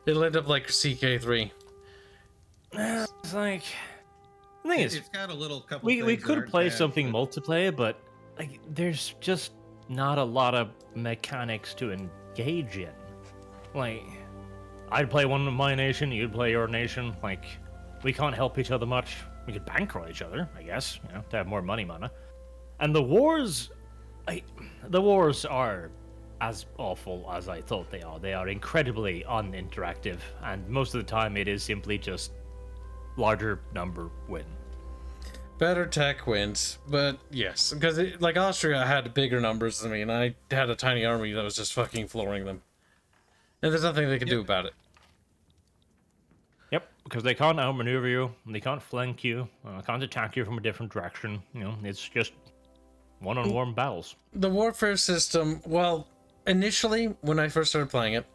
It'll end up like CK3. It's like... The thing is, It's got a little couple. we things that could aren't play bad, something but- multiplayer, but like, there's just not a lot of mechanics to engage in. Like, I'd play one of my nation, you'd play your nation. Like, we can't help each other much. We could bankroll each other, I guess, to have more money mana. And the wars are as awful as I thought they are. They are incredibly uninteractive, and most of the time it is simply just larger number win. Better tech wins, but yes, because like Austria had bigger numbers than me, and I had a tiny army that was just fucking flooring them. And there's nothing they could do about it. Yep, because they can't outmaneuver you, they can't flank you, can't attack you from a different direction. You know, it's just one-on-one battles. The warfare system, well, initially, when I first started playing it,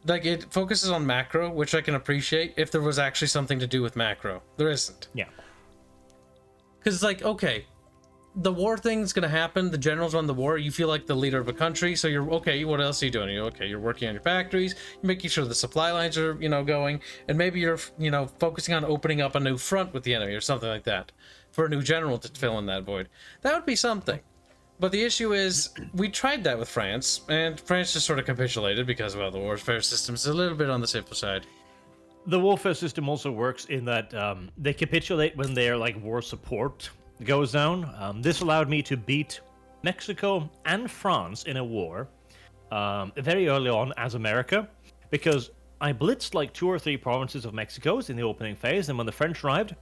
like, it focuses on macro, which I can appreciate if there was actually something to do with macro. There isn't. Yeah. Because it's like, okay, the war thing's gonna happen, the generals run the war, you feel like the leader of a country, so you're, okay, what else are you doing? You're working on your factories, you're making sure the supply lines are, going, and maybe you're, focusing on opening up a new front with the enemy or something like that, for a new general to fill in that void. That would be something. But the issue is, we tried that with France, and France just sort of capitulated because, well, the warfare system is a little bit on the simple side. The warfare system also works in that they capitulate when their war support goes down. This allowed me to beat Mexico and France in a war very early on as America, because I blitzed like 2 or 3 provinces of Mexico's in the opening phase, and when the French arrived,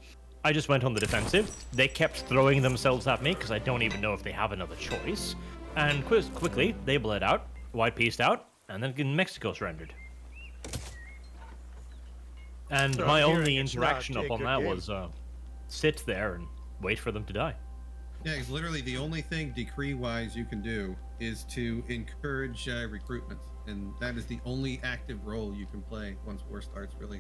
I just went on the defensive. They kept throwing themselves at me because I don't even know if they have another choice. And quickly, they bled out, white pieced out, and then Mexico surrendered. And So my I'm only hearing it's interaction not a upon good that game. was sit there and wait for them to die. Yeah, it's literally the only thing decree-wise you can do is to encourage recruitment, and that is the only active role you can play once war starts, really.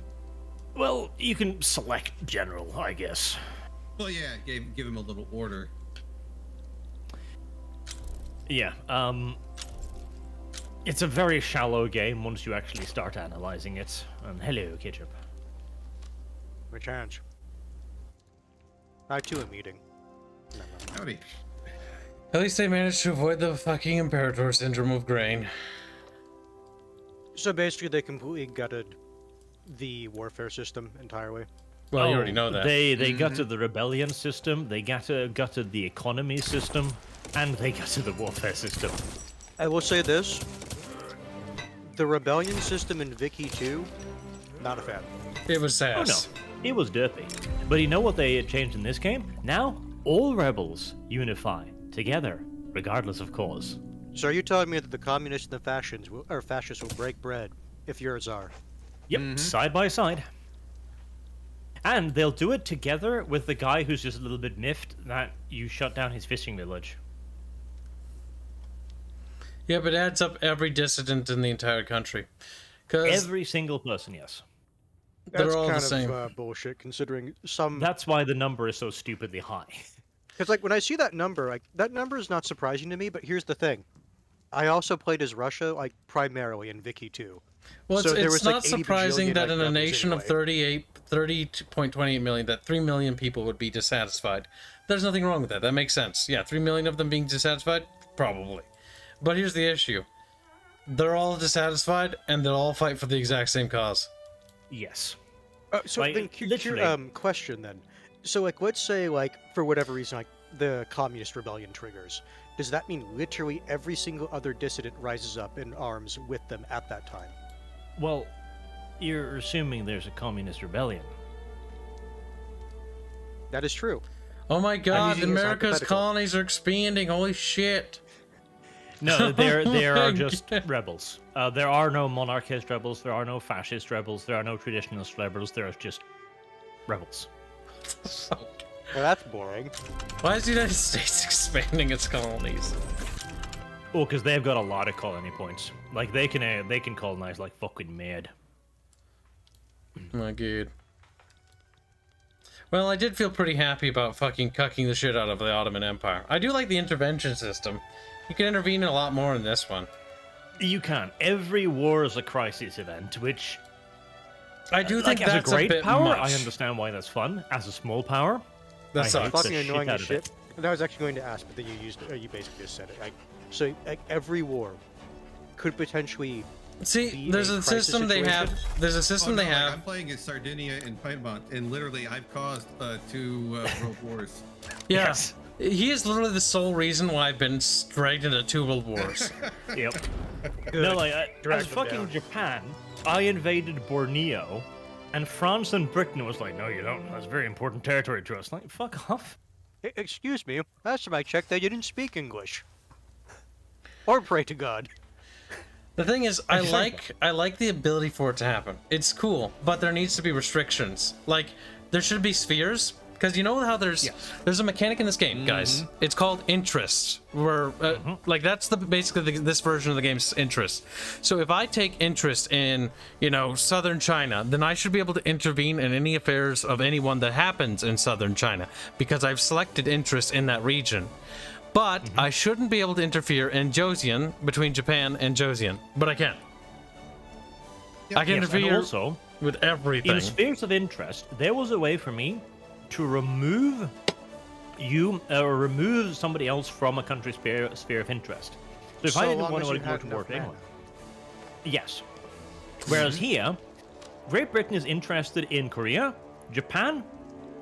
Well, you can select general, I give Well, yeah, give him a little order. Yeah, it's a very shallow game once you actually start analyzing it. And hello, Ketchup. Which Hanse? I too am eating. No. Howdy. At least they managed to avoid the fucking Imperator syndrome of grain. So basically, they completely gutted the warfare system entirely. Well, you already know that. They gutted the rebellion system, they gutted the economy system, and they gutted the warfare system. I will say this: the rebellion system in Vicky 2, not a fan. It was Oh sass. no, it was derpy. But you know what they changed in this game? Now, all rebels unify together, regardless of cause. So are you telling me that the communists and the fascists will break bread if you're a czar? Yep, side by side. And they'll do it together with the guy who's just a little bit miffed that you shut down his fishing village. Yeah, but it adds up every dissident in the entire country. Because Every single person, yes. they're That's all kind the same. of bullshit, considering some. That's why the number is so stupidly high. Because when I see that number, that number is not surprising to me. But here's the thing: I also played as Russia, primarily in Vicky 2. Well, So there it's was, not 80 surprising bajillion, that in a numbers nation of anyway. 30.28 million, that 3 million people would be dissatisfied. There's nothing wrong with that. That makes sense. Yeah, 3 million of them being dissatisfied? Probably. But here's the issue. They're all dissatisfied, and they'll all fight for the exact same cause. Yes. So Like, then, literally. question then. So let's say for whatever reason the communist rebellion triggers. Does that mean literally every single other dissident rises up in arms with them at that time? Well, you're assuming there's a communist rebellion. That is true. Oh my god, using it as America's hypothetical. colonies are expanding. Holy shit. No, they my are just God. rebels. There are no monarchist rebels, there are no fascist rebels, there are no traditionalist rebels, there are just rebels. Well, that's boring. Why is the United States expanding its colonies? Oh, because they've got a lot of colony points. Like, they can colonize like fucking mad. My god. Well, I did feel pretty happy about fucking cucking the shit out of the Ottoman Empire. I do like the intervention system. You can intervene a lot more in this one. You can. Every war is a crisis event, which, I do think as a that's great bit power, much. I understand why that's fun. As a small power, That I sucks. hate the Fucking shit annoying out as of it. shit. And I was actually going to ask, but then you basically just said it. So every war could potentially. See, be there's a a crisis system they have. situation? There's a system they have. I'm playing as Sardinia and Piedmont, and literally I've caused 2 world wars. Yeah. Yes. He is literally the sole reason why I've been dragged into 2 world wars. Yep. Good. No, like, Drag as them fucking down. Japan, I invaded Borneo, and France and Britain was like, no, you don't. That's very important territory to us. Like, fuck off. Excuse me. Last time I checked, they didn't speak English. Or pray to God. The thing is, I like the ability for it to happen. It's cool, but there needs to be restrictions. Like, there should be spheres, because you know how there's a mechanic in this game, guys. It's called interest, where like that's basically this version of the game's interest. So if I take interest in, you know, southern China, then I should be able to intervene in any affairs of anyone that happens in southern China, because I've selected interest in that region. But I shouldn't be able to interfere in Joseon, between Japan and Joseon. But I can. I can interfere also, with everything. in spheres of interest, there was a way for me to remove you or remove somebody else from a country's sphere of interest. So if I didn't want to go toward England. Yes. Whereas here, Great Britain is interested in Korea. Japan,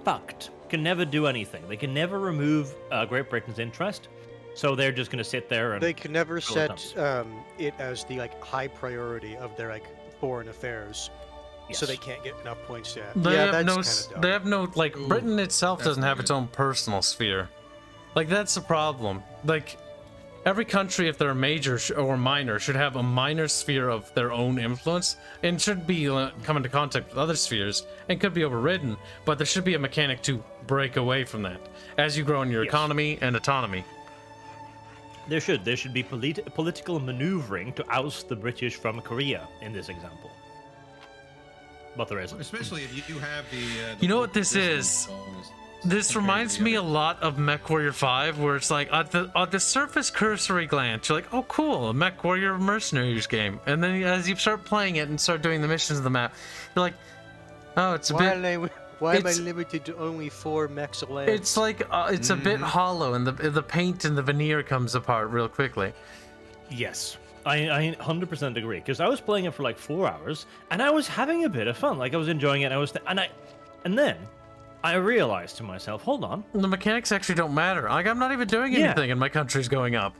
fucked. Can never do anything. They can never remove Great Britain's interest. So they're just going to sit there and... They can never set it as the high priority of their foreign affairs. Yes. So they can't get enough points to... They yeah, have that's kind of dumb. They have no, Britain itself doesn't have weird. its own personal sphere. Like, that's the problem. Like, every country, if they're a major or minor, should have a minor sphere of their own influence, and should be come into contact with other spheres, and could be overridden, but there should be a mechanic to break away from that, as you grow in your economy and autonomy. There should be political maneuvering to oust the British from Korea, in this example. But there isn't. Especially if you do have the You know what this is? This reminds me a lot of MechWarrior 5, where it's like, at the surface cursory glance, you're like, oh cool, a MechWarrior Mercenaries game. And then as you start playing it and start doing the missions of the map, you're like, oh, it's a bit... Why am I limited to only 4 mechs a land? It's like, it's a bit hollow, and the paint and the veneer comes apart real quickly. Yes. I 100% agree, because I was playing it for like 4 hours, and I was having a bit of fun. Like, I was enjoying it, and then I realized to myself, hold on. The mechanics actually don't matter. Like, I'm not even doing anything, and my country's going up.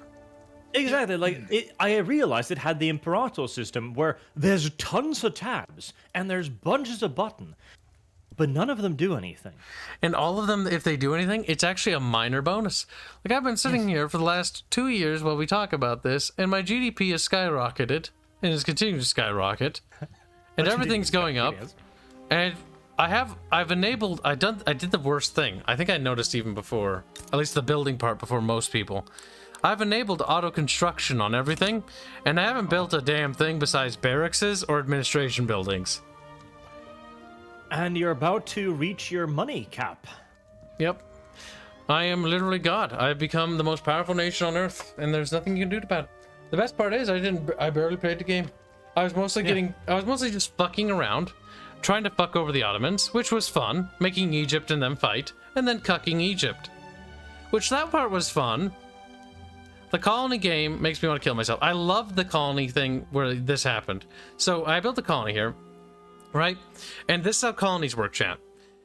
Exactly. Like, I realized it had the Imperator system, where there's tons of tabs, and there's bunches of buttons, but none of them do anything. And all of them, if they do anything, it's actually a minor bonus. Like, I've been sitting here for the last 2 years while we talk about this, and my GDP has skyrocketed, and is continuing to skyrocket, and everything's going up. And I've enabled, I did the worst thing. I think I noticed even before, at least the building part before most people. I've enabled auto construction on everything, and I haven't built a damn thing besides barracks or administration buildings. And you're about to reach your money cap. Yep. I am literally God. I have become the most powerful nation on Earth, and there's nothing you can do about it. The best part is I barely played the game. I was mostly just fucking around, trying to fuck over the Ottomans, which was fun, making Egypt and them fight, and then cucking Egypt. Which, that part was fun. The colony game makes me want to kill myself. I love the colony thing where this happened. So I built a colony here, right? And this is how colonies work, chat.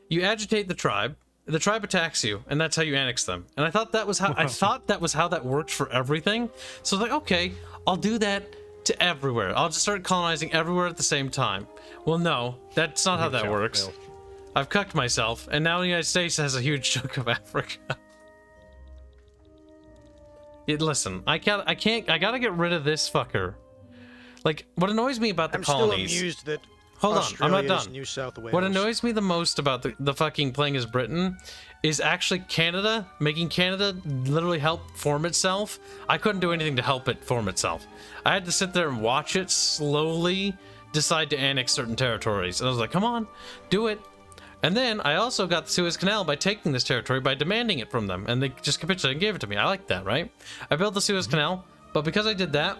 You agitate the tribe attacks you, and that's how you annex them. And I thought that was how that worked for everything. So I was like, okay, I'll do that to everywhere. I'll just start colonizing everywhere at the same time. Well, no, that's not how that works. I've cucked myself, and now the United States has a huge chunk of Africa. Listen, I gotta get rid of this fucker. Like, what annoys me about the colonies... I'm still amused that Hold on, I'm not done. New South Wales. What annoys me the most about the fucking playing as Britain is actually Canada, making Canada literally help form itself. I couldn't do anything to help it form itself. I had to sit there and watch it slowly decide to annex certain territories. And I was like, come on, do it. And then I also got the Suez Canal by taking this territory, by demanding it from them. And they just capitulated and gave it to me. I like that, right? I built the Suez Canal, but because I did that,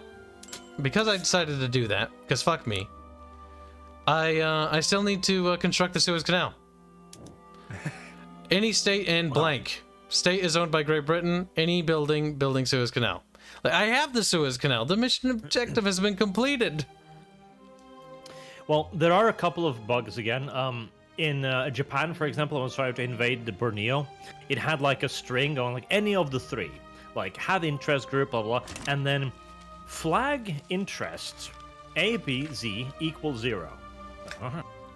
because I decided to do that, because fuck me, I still need to construct the Suez Canal. Any state in blank. State is owned by Great Britain. Any building Suez Canal. Like, I have the Suez Canal. The mission objective has been completed. Well, there are a couple of bugs again. In Japan, for example, I was trying to invade the Borneo. It had like a string going like any of the three. Like, have interest group, blah, blah, and then flag interests A, B, Z equals 0.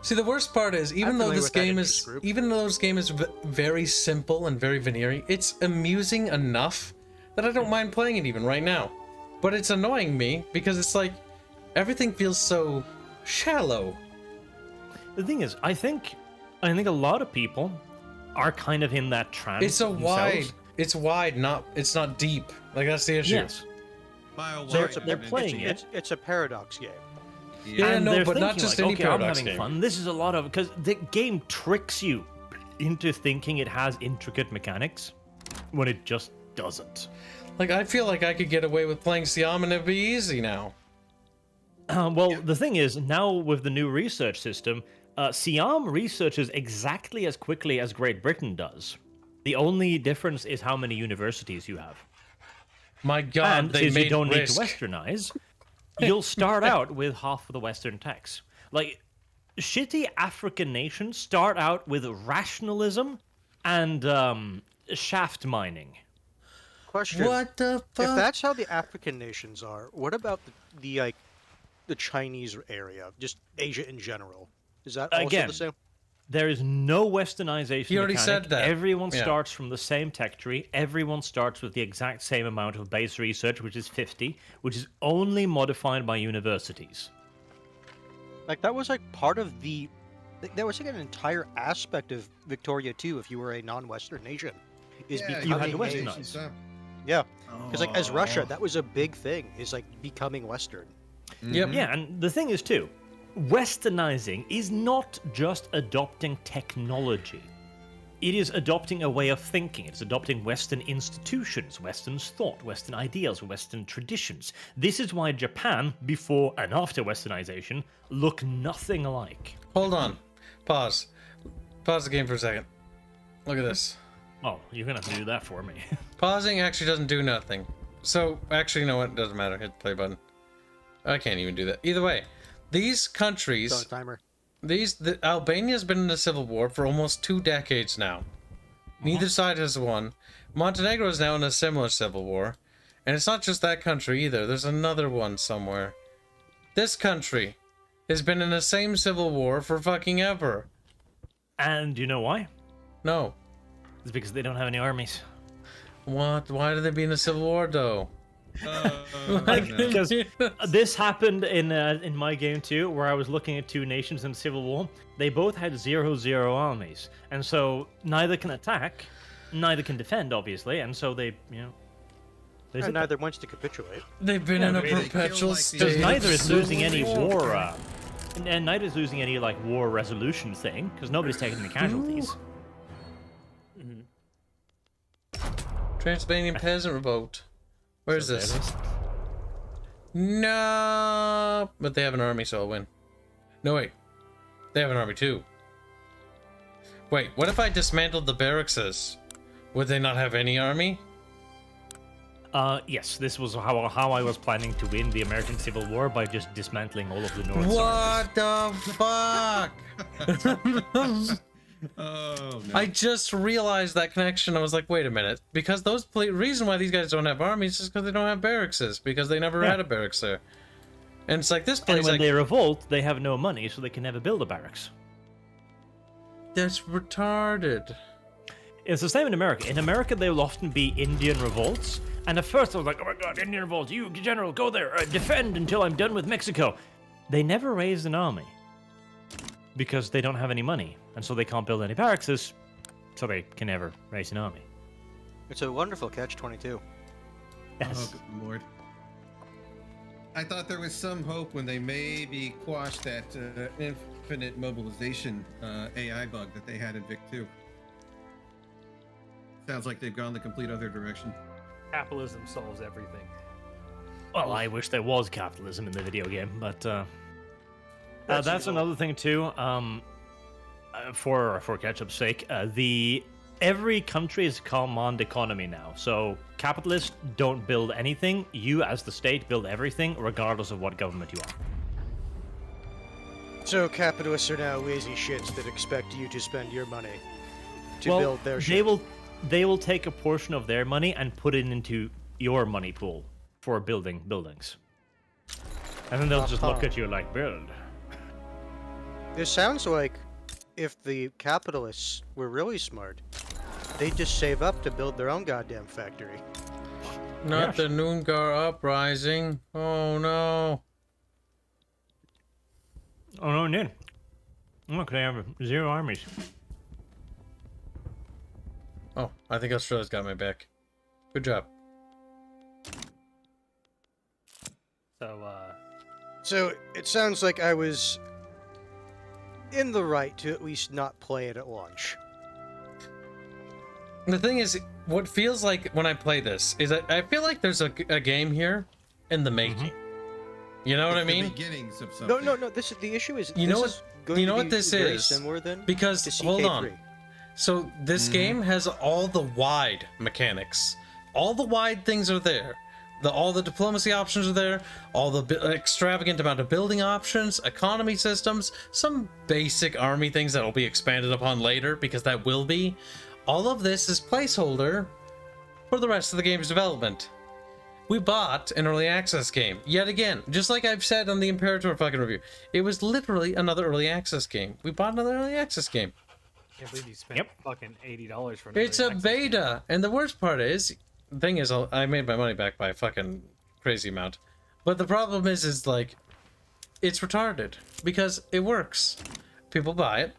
See, the worst part is, even though this game is very simple and very veneering, it's amusing enough that I don't mind playing it even right now. But it's annoying me because it's like everything feels so shallow. The thing is, I think a lot of people are kind of in that trance. It's so themselves. it's wide, it's not deep. Like, that's the issue. Yes. They're playing it. It's a paradox game. Yeah, and no, they're but not thinking, just like, any okay, paradox I'm having game. fun. This is a lot of, because the game tricks you into thinking it has intricate mechanics when it just doesn't. Like, I feel like I could get away with playing Siam and it'd be easy now. Well, the thing is, now with the new research system, Siam researches exactly as quickly as Great Britain does. The only difference is how many universities you have. My God, And they since made you don't Risk. need to westernize, you'll start out with half of the Western techs. Like, shitty African nations start out with rationalism and shaft mining. Question: What the fuck? If that's how the African nations are, what about the Chinese area, just Asia in general? Is that also Again, the same? There is no westernization. He already mechanic. said that. Everyone Yeah. starts from the same tech tree. Everyone starts with the exact same amount of base research, which is 50, which is only modified by universities. Like, that was like part of the. There was like an entire aspect of Victoria too. If you were a non-Western nation, is becoming you had to a- westernize. Yeah, because like as Russia, that was a big thing. Is like becoming Western. Yep. Yeah, and the thing is too, westernizing is not just adopting technology. It is adopting a way of thinking. It's adopting Western institutions, Western thought, Western ideals, Western traditions. This is why Japan, before and after westernization, look nothing alike. Hold on. Pause. Pause the game for a second. Look at this. Oh, you're gonna have to do that for me. Pausing actually doesn't do nothing. So, actually, you know what? It doesn't matter. Hit the play button. I can't even do that. Either way, these countries... Don't timer. Albania's been in a civil war for almost 2 decades now. Neither side has won. Montenegro is now in a similar civil war. And it's not just that country either. There's another one somewhere. This country has been in the same civil war for fucking ever. And you know why? No. It's because they don't have any armies. What? Why did they be in a civil war, though? Because this happened in my game too, where I was looking at 2 nations in civil war. They both had 0-0 armies, and so neither can attack, neither can defend, obviously, and so they, they And neither wants to capitulate. They've been in a they kill perpetual like state. because Yeah, neither of is losing any civil war, and neither is losing any like war resolution thing, because nobody's taking any casualties. Transylvanian peasant revolt. Where's So this? there it is. No, but they have an army, so I'll win. No, wait. They have an army too. Wait, what if I dismantled the barracks? Would they not have any army? Yes, this was how I was planning to win the American Civil War, by just dismantling all of the North's armies. What the fuck? Oh, no. I just realized that connection. I was like, wait a minute. Because reason why these guys don't have armies is because they don't have barracks, because they never had a barracks there. And it's like this place, And when like, they revolt, they have no money, so they can never build a barracks. that's retarded. It's the same in America. In America, there will often be Indian revolts. And at first, I was like, oh my god, Indian revolt, you, general, go there, defend until I'm done with Mexico. They never raised an army. Because they don't have any money. And so they can't build any barracks, so they can never raise an army. It's a wonderful catch-22. Yes. Oh, good lord. I thought there was some hope when they maybe quashed that infinite mobilization AI bug that they had in Vic 2. Sounds like they've gone the complete other direction. Capitalism solves everything. Well, I wish there was capitalism in the video game, but that's another thing too. For ketchup's sake, every country is command economy now. So capitalists don't build anything. You, as the state, build everything, regardless of what government you are. So capitalists are now lazy shits that expect you to spend your money to build their shit. They will take a portion of their money and put it into your money pool for building buildings, and then they'll just look at you like, build. This sounds like if the capitalists were really smart, they'd just save up to build their own goddamn factory. Not Yes. the Noongar uprising. Oh no. Oh no, indeed. Look, they have 0 armies. Oh, I think Australia's got my back. Good job. So it sounds like I was in the right to at least not play it at launch. The thing is, what feels like when I play this is that I feel like there's a game here in the making. You know what I It's the mean? beginnings of something. No. This is the issue. Is You know this is what? going You know to what be this very is? similar then Because to hold CK3. on. So this game has all the wide mechanics. All the wide things are there. All the diplomacy options are there. All the extravagant amount of building options, economy systems, some basic army things that will be expanded upon later because that will be. All of this is placeholder for the rest of the game's development. We bought an early access game. Yet again, just like I've said on the Imperator fucking review, it was literally another early access game. We bought another early access game. Can't believe you spent fucking $80 for an It's early a access beta, and the worst part is, the thing is, I made my money back by a fucking crazy amount. But the problem is like, it's retarded because it works. People buy it,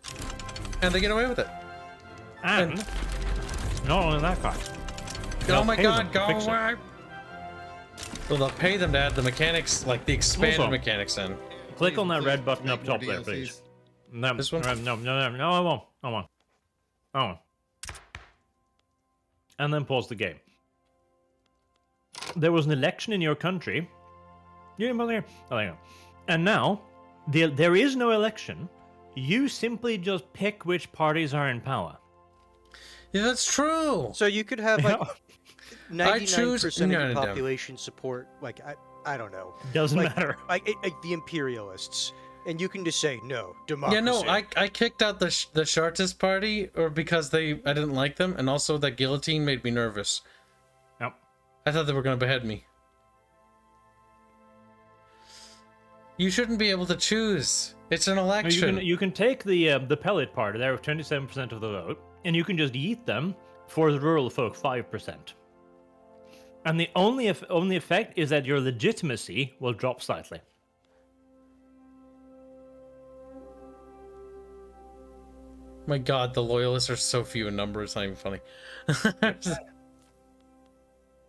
and they get away with it. And not only that, guys. Oh my pay god, them to go fix it. away! Well, they'll pay them to add the mechanics, like the expanded Also, mechanics in. Click on that red button Make up more top there, DLCs. please. No, This one? No, I won't. I won't. And then pause the game. There was an election in your country. You didn't bother? Oh, there you go. And now, there is no election. You simply just pick which parties are in power. Yeah, that's true. So you could have like I choose- 99% of no, the no. population support, like I don't know, Doesn't like, matter. like the imperialists, and you can just say no democracy. Yeah, no, I kicked out the Chartist party, or because I didn't like them, and also that guillotine made me nervous. Yep. I thought they were gonna behead me. You shouldn't be able to choose. It's an election. You can take the pellet party. They're 27% of the vote, and you can just eat them for the rural folk 5%. And the only effect is that your legitimacy will drop slightly. My god, the loyalists are so few in number, it's not even funny.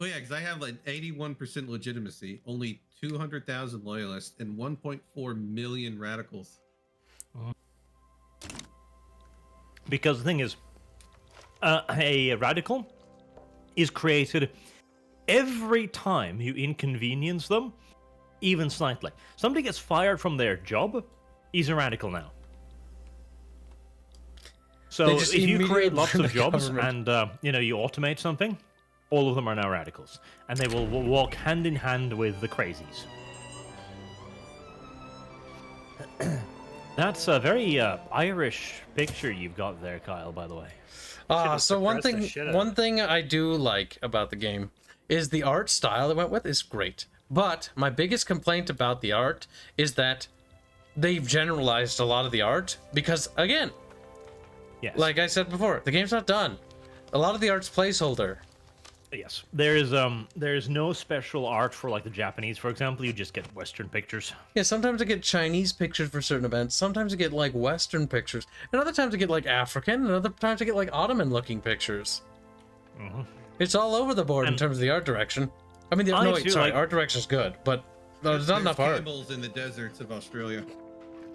Oh yeah, because I have like 81% legitimacy, only 200,000 loyalists, and 1.4 million radicals. Because the thing is, a radical is created every time you inconvenience them, even slightly. Somebody gets fired from their job, he's a radical now. So They if just you create immediately lots burn of the jobs government. and you automate something, all of them are now radicals, and they will walk hand in hand with the crazies. That's a very Irish picture you've got there, Kyle, by the way. So one suppressed the shit out of one thing I do like about the game is the art style it went with is great. But my biggest complaint about the art is that they've generalized a lot of the art because, again, Yes. like I said before, the game's not done. A lot of the art's placeholder. Yes, there's no special art for like the Japanese, for example. You just get Western pictures. Yeah, sometimes I get Chinese pictures for certain events. Sometimes I get like Western pictures, and other times I get like African, and other times I get like Ottoman-looking pictures. It's all over the board in terms of the art direction. I mean, I no, wait, too, sorry, like- art direction's good, but there's not enough art. Camels in the deserts of Australia.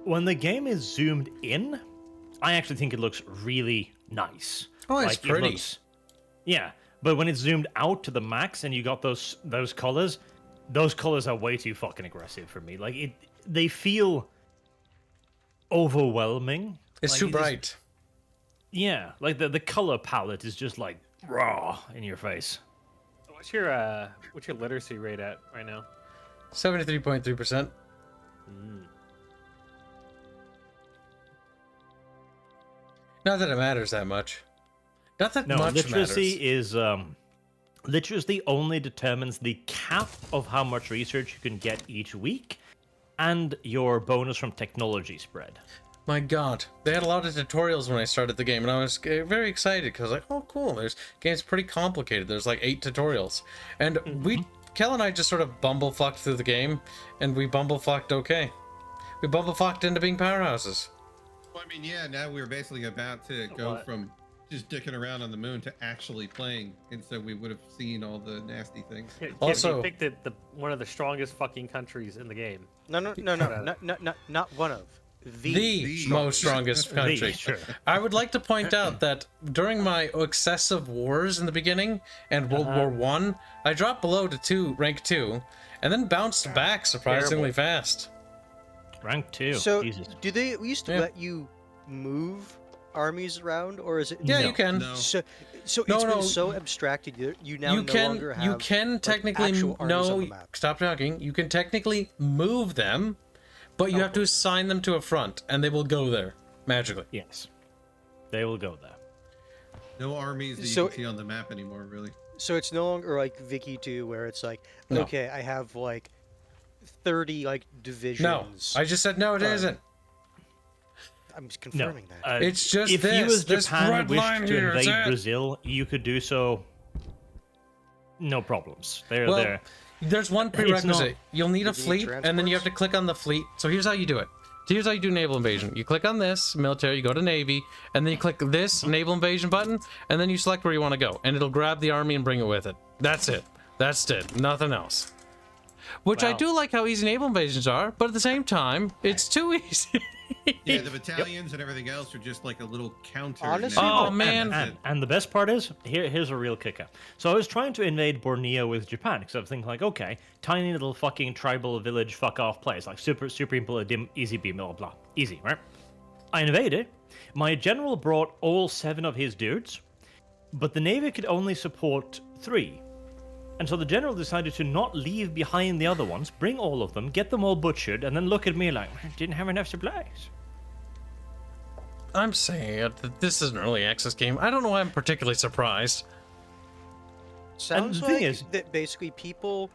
When the game is zoomed in, I actually think it looks really nice. Oh, it's Like, it pretty. looks- yeah, but when it's zoomed out to the max and you got those colors are way too fucking aggressive for me. Like they feel overwhelming. It's Like, too it is- bright. Yeah, like the color palette is just like raw in your face. What's your literacy rate at right now? 73.3%. Not that it matters that much. Not that No, much literacy matters. is literacy only determines the cap of how much research you can get each week, and your bonus from technology spread. My god. They had a lot of tutorials when I started the game, and I was very excited because like, oh cool, this game's pretty complicated. There's like 8 tutorials. And Kel and I just sort of bumblefucked through the game, and we bumblefucked okay. We bumblefucked into being powerhouses. Well, I mean, yeah, now we're basically about to go from just dicking around on the moon to actually playing, and so we would have seen all the nasty things. Also, you picked one of the strongest fucking countries in the game. No, not one of. The most strongest country. Sure. I would like to point out that during my excessive wars in the beginning and World War One, I dropped below to rank 2, and then bounced back surprisingly fast. Rank 2. So, Jesus. do they at least let you move armies around, or is it? Yeah, No. you can. No. So it's been so abstracted. You now no longer have. You can technically actual armies on the map. Stop talking. You can technically move them, but you have to assign them to a front, and they will go there magically. Yes. They will go there. No armies that you So- can see on the map anymore, really. So it's no longer like Vicky 2, where it's like, No. okay, I have like 30 like No, divisions. I just said no. It isn't. I'm just confirming that. It's just if you as this Japan red wished line to here, is invade it? Brazil, you could do so. No problems. They're Well, there. there's one not- prerequisite. You'll need a You need fleet, and then you have to click on the fleet. So here's how you do it. Here's how you do naval invasion. You click on this, military, you go to Navy, and then you click this naval invasion button, and then you select where you want to go, and it'll grab the army and bring it with it. That's it. That's it. Nothing else. Which I Wow. do like how easy naval invasions are, but at the same time, it's too easy. Yeah, the battalions and everything else are just like a little counter. Honestly, Oh, now. man. And the best part is, here's a real kicker. So I was trying to invade Borneo with Japan, because I was thinking like, okay, tiny little fucking tribal village fuck off place, like super easy beam, blah blah, easy, right? I invaded. My general brought all 7 of his dudes, but the navy could only support 3. And so the general decided to not leave behind the other ones, bring all of them, get them all butchered, and then look at me like, didn't have enough supplies. I'm saying that this is an early access game. I don't know why I'm particularly surprised. Sounds the thing like is- that basically people,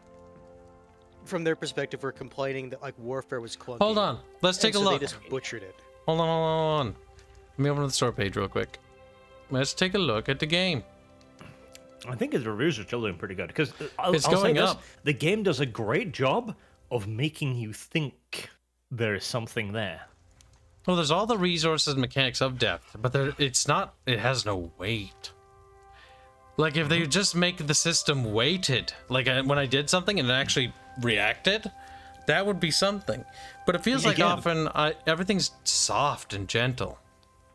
from their perspective, were complaining that like warfare was clunky. Hold on. Let's take a so look. They just butchered it. Hold on. Let me open the store page real quick. Let's take a look at the game. I think his reviews are still doing pretty good because I'll It's say going this, up. the game does a great job of making you think there is something there. Well, there's all the resources and mechanics of depth, but it's not. It has no weight. Like if they just make the system weighted, like when I did something and it actually reacted, that would be something. But it feels like Again. often everything's soft and gentle.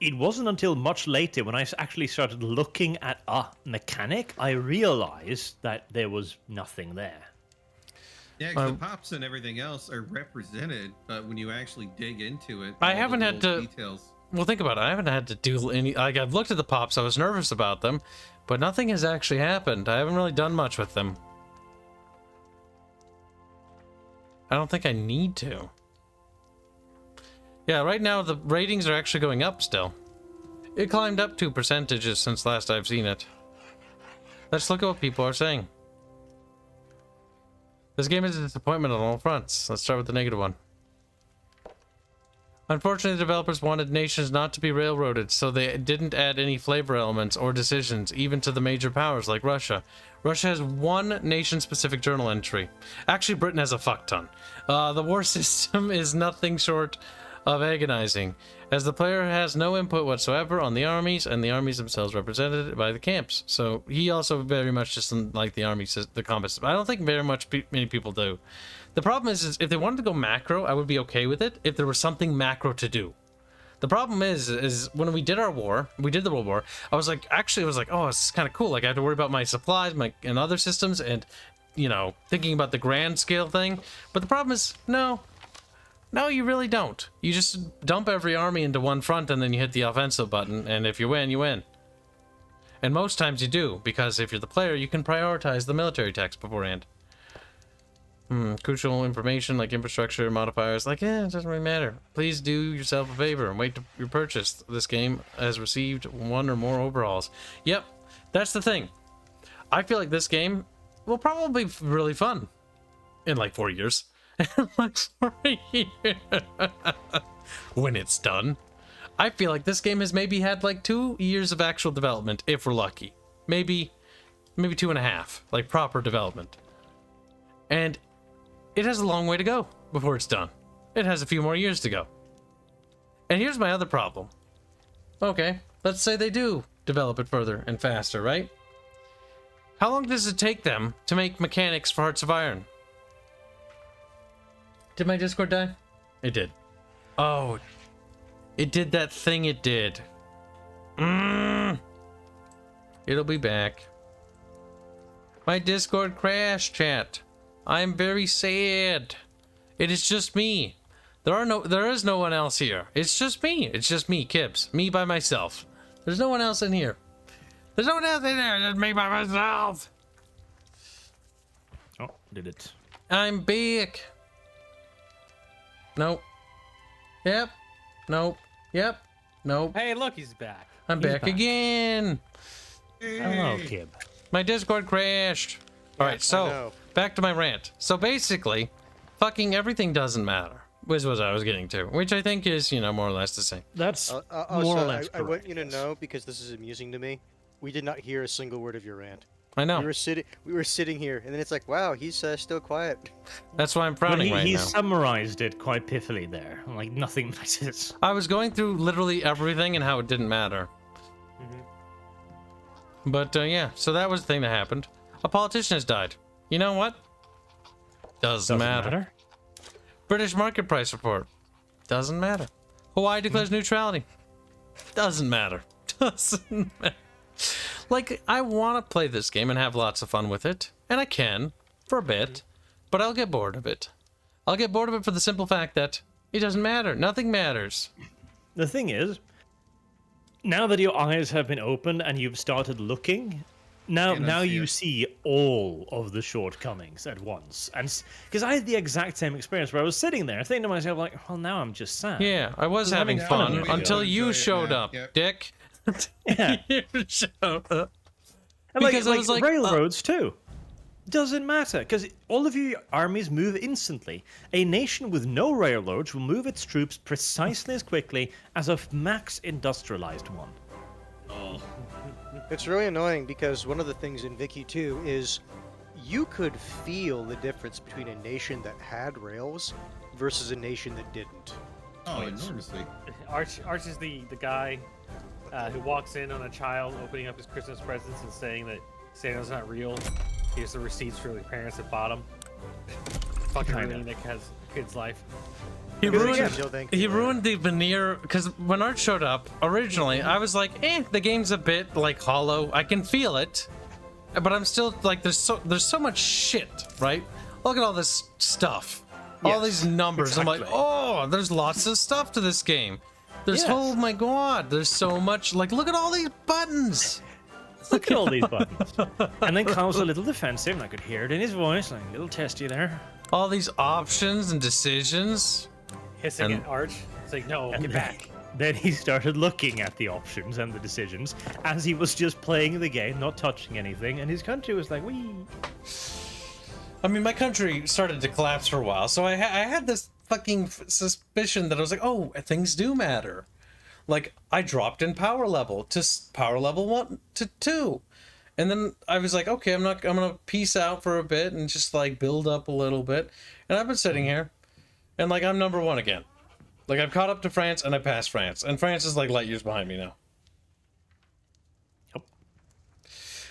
It wasn't until much later when I actually started looking at a mechanic, I realized that there was nothing there. Yeah, 'cause the pops and everything else are represented, but when you actually dig into it, I all the haven't had little to- details. Well, think about it. I haven't had to do any. Like I've looked at the pops. I was nervous about them, but nothing has actually happened. I haven't really done much with them. I don't think I need to. Yeah, right now the ratings are actually going up still. It climbed up 2% since last I've seen it. Let's look at what people are saying. This game is a disappointment on all fronts. Let's start with the negative one. Unfortunately, developers wanted nations not to be railroaded, so they didn't add any flavor elements or decisions, even to the major powers like Russia. Russia has one nation-specific journal entry. Actually, Britain has a fuck ton. The war system is nothing short of agonizing, as the player has no input whatsoever on the armies, and the armies themselves represented by the camps. So he also very much just like the army, the combat system. I don't think very much many people do. The problem is if they wanted to go macro, I would be okay with it if there was something macro to do. The problem is when we did the World War, I was like, oh, this is kind of cool. Like I have to worry about my supplies, and other systems, and you know, thinking about the grand scale thing. But the problem is, no, you really don't. You just dump every army into one front, and then you hit the offensive button, and if you win, you win. And most times you do, because if you're the player, you can prioritize the military text beforehand. Crucial information like infrastructure, modifiers, like, it doesn't really matter. Please do yourself a favor and wait to your purchase. This game has received one or more overhauls. Yep, that's the thing. I feel like this game will probably be really fun in like 4 years. Like 4 years. when it's done. I feel like this game has maybe had like 2 years of actual development, if we're lucky. Maybe 2.5, like proper development. And it has a long way to go before it's done. It has a few more years to go. And here's my other problem. Okay, let's say they do develop it further and faster, right? How long does it take them to make mechanics for Hearts of Iron? Did my Discord die? It did. Oh, it did that thing it did. It'll be back. My Discord crashed, chat. I'm very sad. It is just me. There is no one else here. It's just me. It's just me, Kibs. Me by myself. There's no one else in here. There's no one else in there. Just me by myself. Oh, did it. I'm back. Nope. Yep. Nope. Yep. Nope. Hey, look, he's back. I'm He's back back. again. Hello, Kib. My Discord crashed. All right, I so know. back to my rant. So basically, fucking everything doesn't matter, was what I was getting to, which I think is, you know, more or less the same. That's Also, more or less I want correct. you to know, because this is amusing to me, we did not hear a single word of your rant. I know. We were sitting here, and then it's like, wow, he's still quiet. That's why I'm But frowning he, right he now. summarized it quite piffily there. Like, nothing matters. I was going through literally everything and how it didn't matter. But yeah, so that was the thing that happened. A politician has died. You know what? Doesn't matter. British market price report. Doesn't matter. Hawaii declares neutrality. Doesn't matter. Doesn't matter. Like, I want to play this game and have lots of fun with it. And I can, for a bit. But I'll get bored of it. I'll get bored of it for the simple fact that it doesn't matter. Nothing matters. The thing is, now that your eyes have been opened and you've started looking, now you see all of the shortcomings at once. And because I had the exact same experience where I was sitting there thinking to myself, like, well, now I'm just sad. Yeah, I was having having fun fun with it. until you Enjoy it showed now. up, Yep. Dick. Yeah. You showed up. And Because I was like, railroads too. Doesn't matter, because all of your armies move instantly. A nation with no railroads will move its troops precisely as quickly as a max industrialized one. It's really annoying because one of the things in Vicky 2 is you could feel the difference between a nation that had rails versus a nation that didn't. Oh, enormously. Arch is the guy who walks in on a child opening up his Christmas presents and saying that Santa's not real. Here's the receipts for the parents that bought him. Fucking Kinda. ruining Nick has kid's life. He Because ruined, again, you'll think- he ruined the veneer, because when Art showed up, originally, I was like, the game's a bit, like, hollow. I can feel it, but I'm still, like, there's so much shit, right? Look at all this stuff. All Yes, these numbers. I'm like, exactly. oh, there's lots of stuff to this game. There's, Yes. oh my god, there's so much, like, look at all these buttons. Look at all these buttons. And then Kyle's a little defensive, and I could hear it in his voice, like a little testy there. All these options and decisions. Hissing And- at Arch. It's like, no, get back. Then he started looking at the options and the decisions as he was just playing the game, not touching anything, and his country was like, wee. I mean, my country started to collapse for a while, so I had this fucking suspicion that I was like, oh, things do matter. Like, I dropped in power level to power level 1 to 2. And then I was like, okay, I'm gonna peace out for a bit and just, like, build up a little bit. And I've been sitting here, and, like, I'm number 1 again. Like, I've caught up to France, and I passed France. And France is, like, light years behind me now. Yep.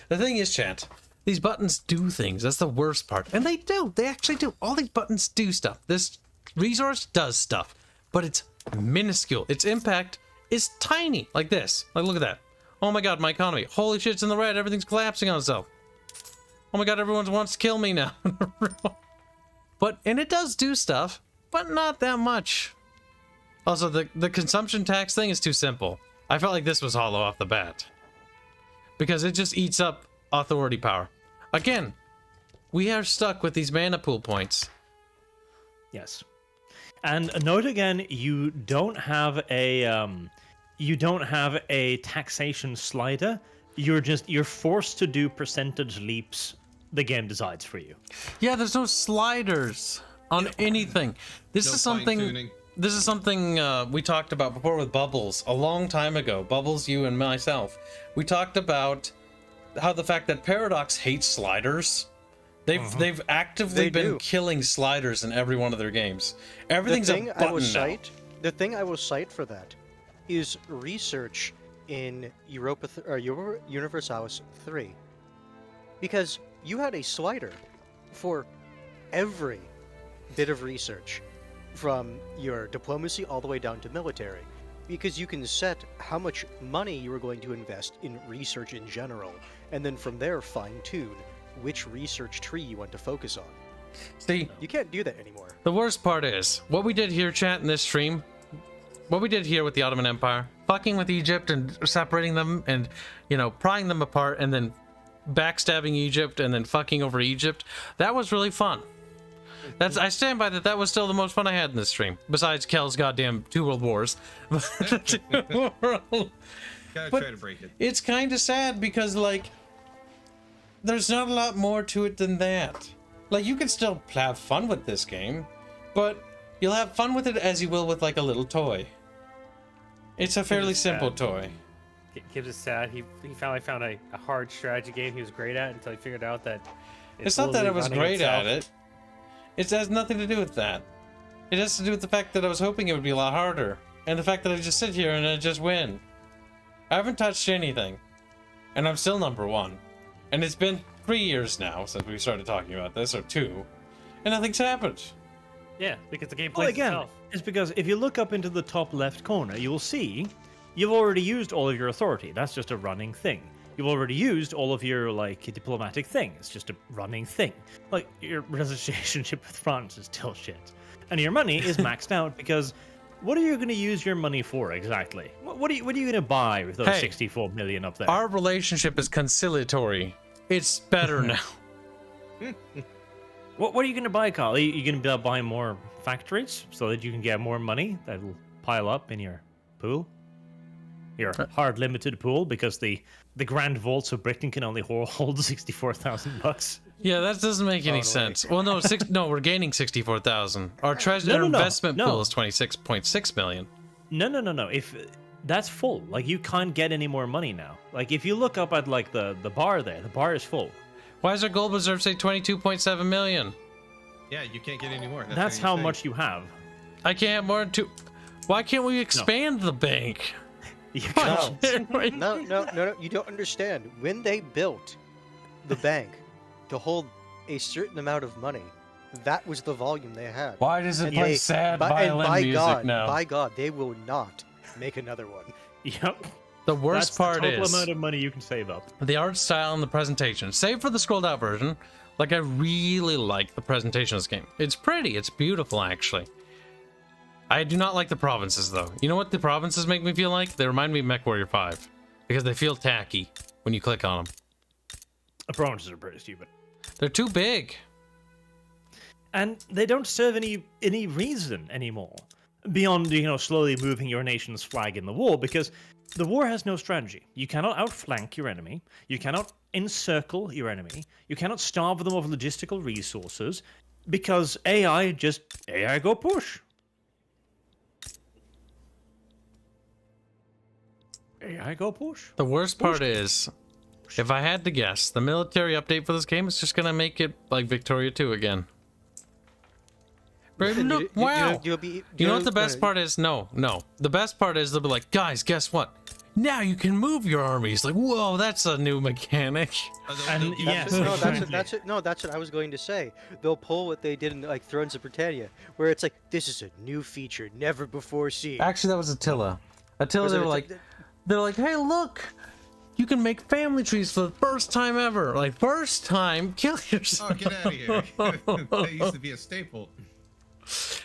The thing is, chat, these buttons do things. That's the worst part. And they do. They actually do. All these buttons do stuff. This resource does stuff. But it's minuscule. Its impact is tiny. Like this. Like, look at that. Oh my god, my economy. Holy shit, it's in the red. Everything's collapsing on itself. Oh my god, everyone wants to kill me now. And it does do stuff, but not that much. Also, the consumption tax thing is too simple. I felt like this was hollow off the bat. Because it just eats up authority power. Again, we are stuck with these mana pool points. Yes. And note again, you don't have a taxation slider. You're forced to do percentage leaps. The game decides for you. Yeah, there's no sliders on anything. This No is something. fine-tuning. this is something we talked about before with Bubbles a long time ago. Bubbles, you and myself. We talked about how the fact that Paradox hates sliders. They've actively been killing sliders in every one of their games. Everything's a button now. The thing I will cite for that is research in Universalis 3. Because you had a slider for every bit of research, from your diplomacy all the way down to military. Because you can set how much money you are going to invest in research in general, and then from there fine-tune which research tree you want to focus on. See, you can't do that anymore. The worst part is, what we did here, chat, in this stream, what we did here with the Ottoman Empire, fucking with Egypt and separating them and, you know, prying them apart and then backstabbing Egypt and then fucking over Egypt, that was really fun. I stand by that. That was still the most fun I had in this stream, besides Kel's goddamn 2 world wars. Gotta try to break it. It's kind of sad because, like, there's not a lot more to it than that. Like, you can still have fun with this game, but you'll have fun with it as you will with, like, a little toy. It's a fairly simple toy. Kibs is sad. He finally found a hard strategy game he was great at until he figured out that it's not that I was great at it. It has nothing to do with that. It has to do with the fact that I was hoping it would be a lot harder. And the fact that I just sit here and I just win. I haven't touched anything. And I'm still number 1. And it's been 3 years now since we started talking about this, or 2. And nothing's happened. Yeah, because the game Well, plays again, itself. it's because if you look up into the top left corner, you will see you've already used all of your authority. That's just a running thing. You've already used all of your, like, diplomatic thing. It's just a running thing. Like, your relationship with France is still shit. And your money is maxed out because what are you going to use your money for exactly? What are you going to buy with those 64 million up there? Our relationship is conciliatory. It's better now. What are you going to buy, Kyle? Are you going to buy more factories so that you can get more money that'll pile up in your pool? Your hard limited pool, because the Grand Vaults of Britain can only hold 64,000 bucks. Yeah, that doesn't make any sense. Well, no, no, we're gaining 64,000. Our treasure investment pool is 26.6 million. No. If that's full, like, you can't get any more money now. Like, if you look up at, like, the bar there, the bar is full. Why does our gold reserve say 22.7 million? Yeah, you can't get any more. That's how much you have. I can't have more than 2. Why can't we expand the bank? No, you don't understand. When they built the bank to hold a certain amount of money, that was the volume they had. Why does it play sad violin music now? By God, they will not make another one. Yep. The worst part the total is amount of money you can save up. The art style and the presentation. Save for the scrolled out version. Like, I really like the presentation of this game. It's pretty. It's beautiful, actually. I do not like the provinces, though. You know what the provinces make me feel like? They remind me of MechWarrior 5. Because they feel tacky when you click on them. The provinces are pretty stupid. They're too big. And they don't serve any reason anymore. Beyond, slowly moving your nation's flag in the war, because the war has no strategy. You cannot outflank your enemy. You cannot encircle your enemy. You cannot starve them of logistical resources, because AI go push. AI go push. The worst part is, if I had to guess, the military update for this game is just gonna make it like Victoria 2 again. Wow. You know what the best part is? No. The best part is they'll be like, guys, guess what? Now you can move your armies. Like, whoa, that's a new mechanic. And yes, that's what I was going to say. They'll pull what they did in, like, Thrones of Britannia, where it's like, this is a new feature never before seen. Actually, that was Attila. Attila, they're like, hey, look, you can make family trees for the first time ever. Like, first time, kill yourself. Oh, get out of here. That used to be a staple.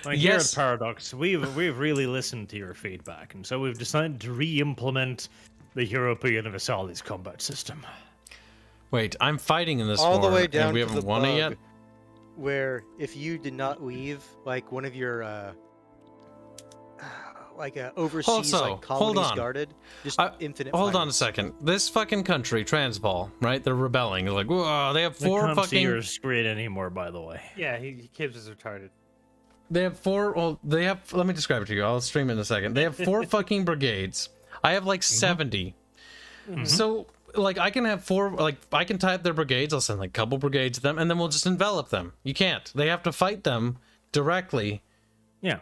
Like, here at Paradox, we've really listened to your feedback, and so we've decided to re-implement the Europa Universalis combat system. Wait, I'm fighting in this war, all the way down and we to haven't the won it yet? Where if you did not leave, like, one of your overseas colonies guarded, just infinite Hold on a violence. second. This fucking country, Transvaal, right? They're rebelling. They're like, whoa, they have 4 I can't see fucking... your screen anymore, by the way. Yeah, Kibs is retarded. They have 4. Well, they have. Let me describe it to you. I'll stream it in a second. They have 4 fucking brigades. I have like 70. So like I can have 4. Like I can type their brigades. I'll send like a couple brigades to them, and then we'll just envelop them. You can't. They have to fight them directly. Yeah.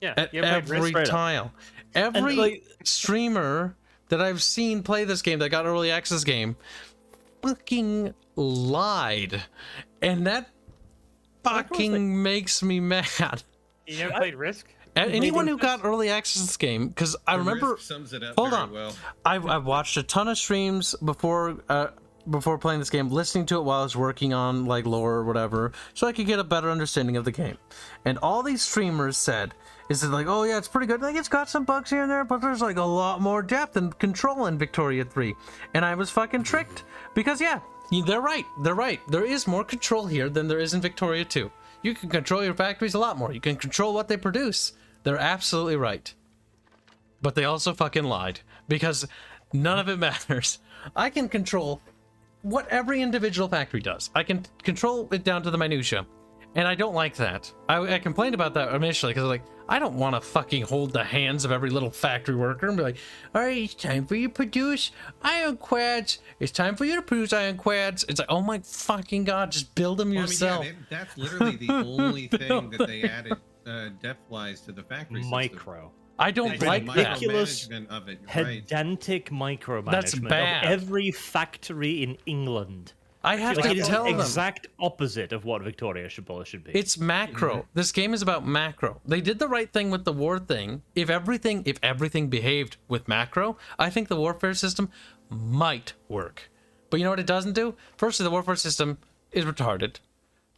Yeah. At you have to play every straight up. tile. Every like- streamer that I've seen play this game that got early access game fucking lied, and that fucking makes me mad. You never played Risk? And anyone who got early access to this game, because I remember. Risk sums it up Hold very on. well. I've watched a ton of streams before playing this game, listening to it while I was working on like lore or whatever, so I could get a better understanding of the game. And all these streamers said is that like, oh yeah, it's pretty good. Like it's got some bugs here and there, but there's like a lot more depth and control in Victoria 3. And I was fucking tricked because yeah, they're right. They're right. There is more control here than there is in Victoria 2. You can control your factories a lot more. You can control what they produce. They're absolutely right. But they also fucking lied because none of it matters. I can control what every individual factory does. I can control it down to the minutia. And I don't like that. I complained about that initially because like, I don't want to fucking hold the hands of every little factory worker and be like, all right, it's time for you to produce ironclads. It's time for you to produce ironclads. It's like, oh my fucking God, just build them yourself. Well, I mean, yeah, that's literally the only thing that they added depth-wise to the factory system. Micro. I don't They did like a that. ridiculous micromanagement of it, you're right. Pedantic micromanagement That's bad. of every factory in England. I have Like, to it is tell the them. exact opposite of what Victoria should be. It's macro. This game is about macro. They did the right thing with the war thing. If everything behaved with macro, I think the warfare system might work. But you know what it doesn't do? Firstly, the warfare system is retarded.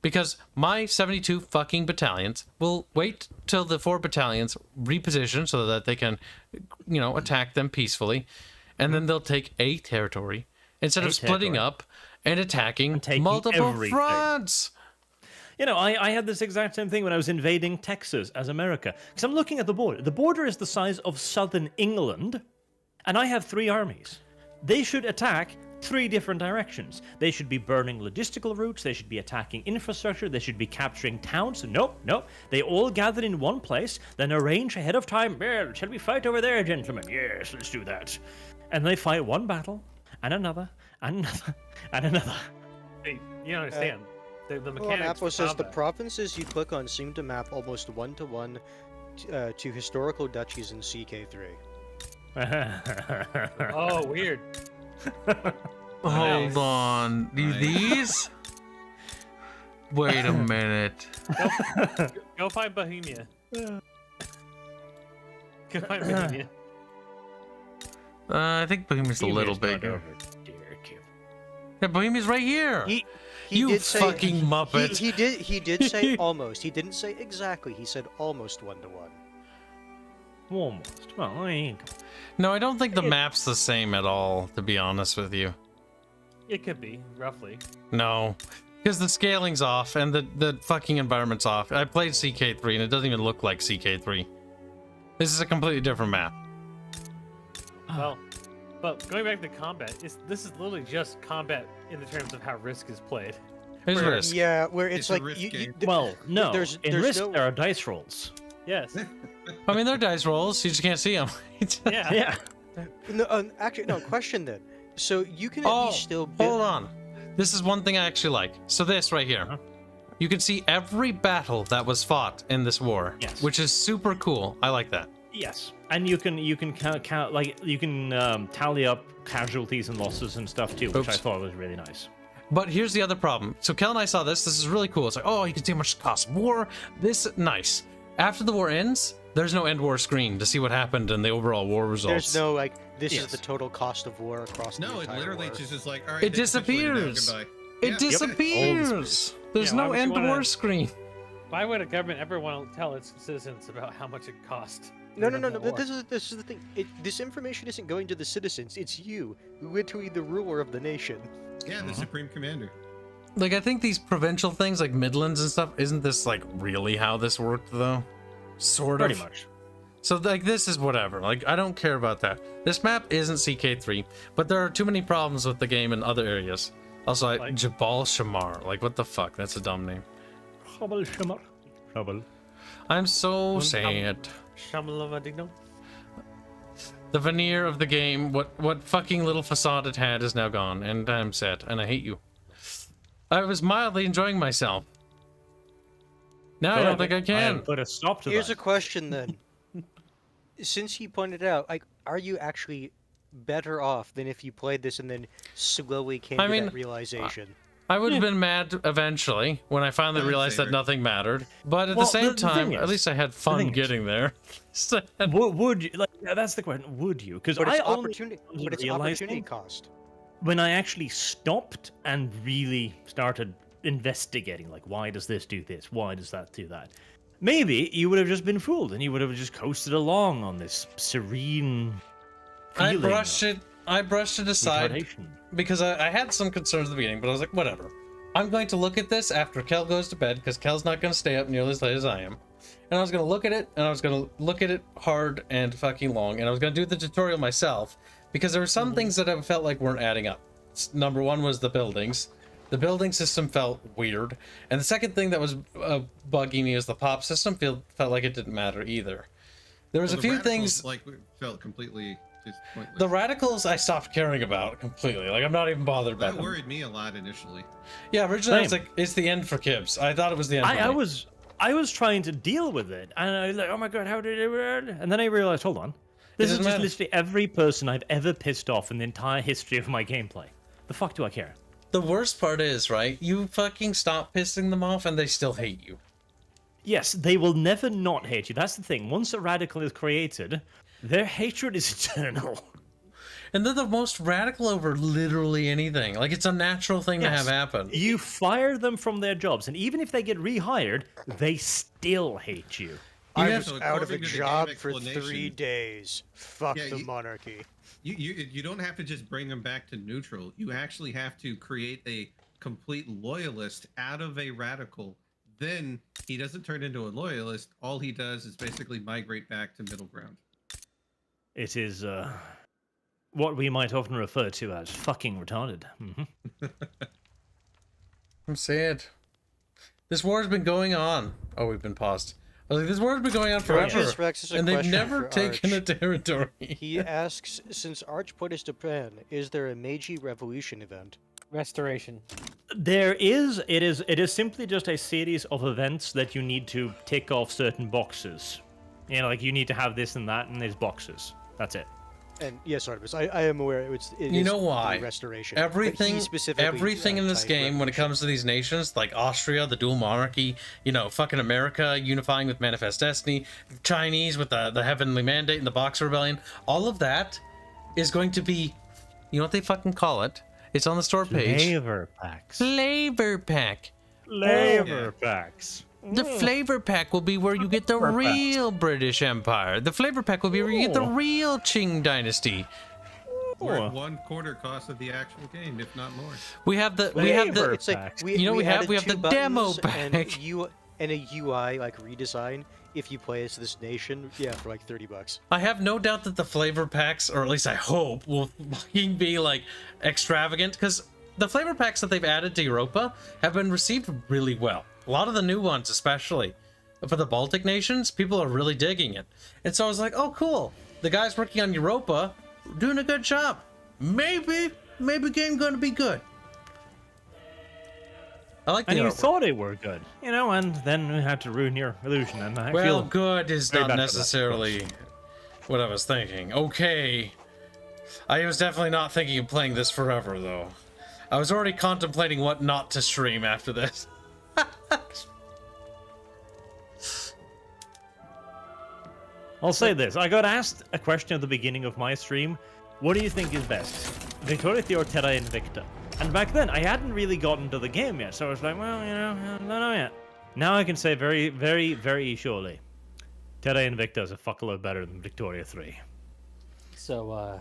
Because my 72 fucking battalions will wait till the 4 battalions reposition so that they can, you know, attack them peacefully. And then they'll take a territory instead of splitting up and attacking taking multiple everything. fronts. You know, I had this exact same thing when I was invading Texas as America. Because I'm looking at the border. The border is the size of southern England, and I have 3 armies. They should attack 3 different directions. They should be burning logistical routes, they should be attacking infrastructure, they should be capturing towns. Nope. They all gathered in one place, then arrange ahead of time. Well, shall we fight over there, gentlemen? Yes, let's do that. And they fight one battle, and another, and another, and another. Hey, you don't understand. The Well, mechanics. Apple says the combat. provinces you click on seem to map almost 1-to-1 to historical duchies in CK3. Oh, weird. Hold on. These? Wait a minute. Go find Bohemia. Go find Bohemia. I think Bohemia's a little bigger. Yeah, Bohemia's right here. He You did say, fucking muppet. He did say almost. He didn't say exactly. He said almost 1-to-1. Almost. Well, I ain't. No, I don't think the map's the same at all, to be honest with you. It could be, roughly. No. Because the scaling's off and the fucking environment's off. I played CK3 and it doesn't even look like CK3. This is a completely different map. Well, but going back to combat, this is literally just combat in the terms of how Risk is played. There's risk. Yeah, where it's It's a like risk game. Well, no. there's In Risk, no- there are dice rolls. Yes. I mean, they're dice rolls. You just can't see them. Yeah. Yeah. No, actually, no. Question then. So you can at Oh, least still build. hold on. This is one thing I actually like. So this right here. You can see every battle that was fought in this war. Yes. Which is super cool. I like that. Yes, and you can count like you can tally up casualties and losses and stuff too, which I Oops. thought was really nice. But here's the other problem. So Kel and I saw this. This is really cool. It's like, oh, you can see how much it costs war. This, nice. After the war ends, there's no end war screen to see what happened and the overall war results. There's no like this Yes. is the total cost of war across the No, it entire literally war. just like, all right, It that's officially now, disappears. goodbye. It Yeah. disappears. There's Yeah, why no would you end wanna- war screen. Why would a government ever want to tell its citizens about how much it cost? No. during the But war? this is the thing. This information isn't going to the citizens. It's you who would to be the ruler of the nation. Yeah, the Supreme Commander. Like, I think these provincial things like Midlands and stuff, isn't this like really how this worked though? Sort Pretty of. much. So like this is whatever. Like I don't care about that. This map isn't CK3, but there are too many problems with the game in other areas. Also, Like? Jabal Shamar. Like what the fuck? That's a dumb name. Trouble. I'm so sad. Shamalama The veneer of the game, what fucking little facade it had, is now gone, and I'm sad, and I hate you. I was mildly enjoying myself. Now I don't think I can. Put a stop to Here's that. a question then. Since he pointed out, like, are you actually better off than if you played this and then slowly came to that realization? I would have been mad eventually when I finally realized that nothing mattered. But at the same time, at least I had fun getting there. Would you, like, that's the question, would you? Because But I it's only opportunity cost. when I actually stopped and really started investigating, like, why does this do this? Why does that do that? Maybe you would have just been fooled and you would have just coasted along on this serene feeling. I brushed it aside because I had some concerns at the beginning, but I was like, whatever. I'm going to look at this after Kel goes to bed because Kel's not going to stay up nearly as late as I am. And I was going to look at it, and I was going to look at it hard and fucking long, and I was going to do the tutorial myself because there were some things that I felt like weren't adding up. Number one was the buildings. The building system felt weird. And the second thing that was bugging me is the pop system felt like it didn't matter either. There was a few things... like felt completely just pointless. The radicals I stopped caring about completely. Like, I'm not even bothered about them. That worried me a lot initially. Yeah, originally I was like, it's the end for Kibs. I thought it was the end for me. I was trying to deal with it, and I was like, oh my god, how did it... And then I realized, hold on. This is just literally every person I've ever pissed off in the entire history of my gameplay. The fuck do I care? The worst part is, right, you fucking stop pissing them off and they still hate you. Yes, they will never not hate you. That's the thing. Once a radical is created, their hatred is eternal. And they're the most radical over literally anything. Like, it's a natural thing to have happen. You fire them from their jobs, and even if they get rehired, they still hate you. I was out of a job for 3 days. Fuck the monarchy. You don't have to just bring them back to neutral. You actually have to create a complete loyalist out of a radical. Then he doesn't turn into a loyalist. All he does is basically migrate back to middle ground. It is what we might often refer to as fucking retarded. I'm sad. This war's been going on. Oh, we've been paused. I was like, this war's been going on forever, and they've never taken a territory. He asks, since Arch put us to Japan, is there a Meiji Revolution event? Restoration. There is. It is simply just a series of events that you need to tick off certain boxes. You know, like you need to have this and that, and there's boxes. That's it. And yes, Artemis, I am aware it you know why? Restoration. Everything in this game, when it comes to these nations, like Austria, the dual monarchy, you know, fucking America unifying with Manifest Destiny, Chinese with the Heavenly Mandate and the Boxer Rebellion, all of that is going to be, you know what they fucking call it? It's on the store page. Flavor packs. Flavor pack. Flavor packs. The flavor pack will be where you get the real British Empire. The flavor pack will be where you get the real Qing Dynasty. We're at 1/4 cost of the actual game, if not more. We have the It's like we have the demo pack and a UI like redesign. If you play as this nation, yeah, for like $30. I have no doubt that the flavor packs, or at least I hope, will fucking be like extravagant, because the flavor packs that they've added to Europa have been received really well. A lot of the new ones, especially for the Baltic nations, people are really digging it. And so I was like, oh, cool. The guys working on Europa doing a good job. Maybe game gonna be good. I like the And you artwork. thought it were good, you know, and then we had to ruin your illusion. And I Well, feel good is very not bad for that, necessarily what I was thinking. Okay. I was definitely not thinking of playing this forever, though. I was already contemplating what not to stream after this. I'll say this. I got asked a question at the beginning of my stream. What do you think is best? Victoria 3 or Terra Invicta? And back then, I hadn't really gotten to the game yet, so I was like, well, you know, I don't know yet. Now I can say very, very, very surely, Terra Invicta is a fuckload better than Victoria 3. So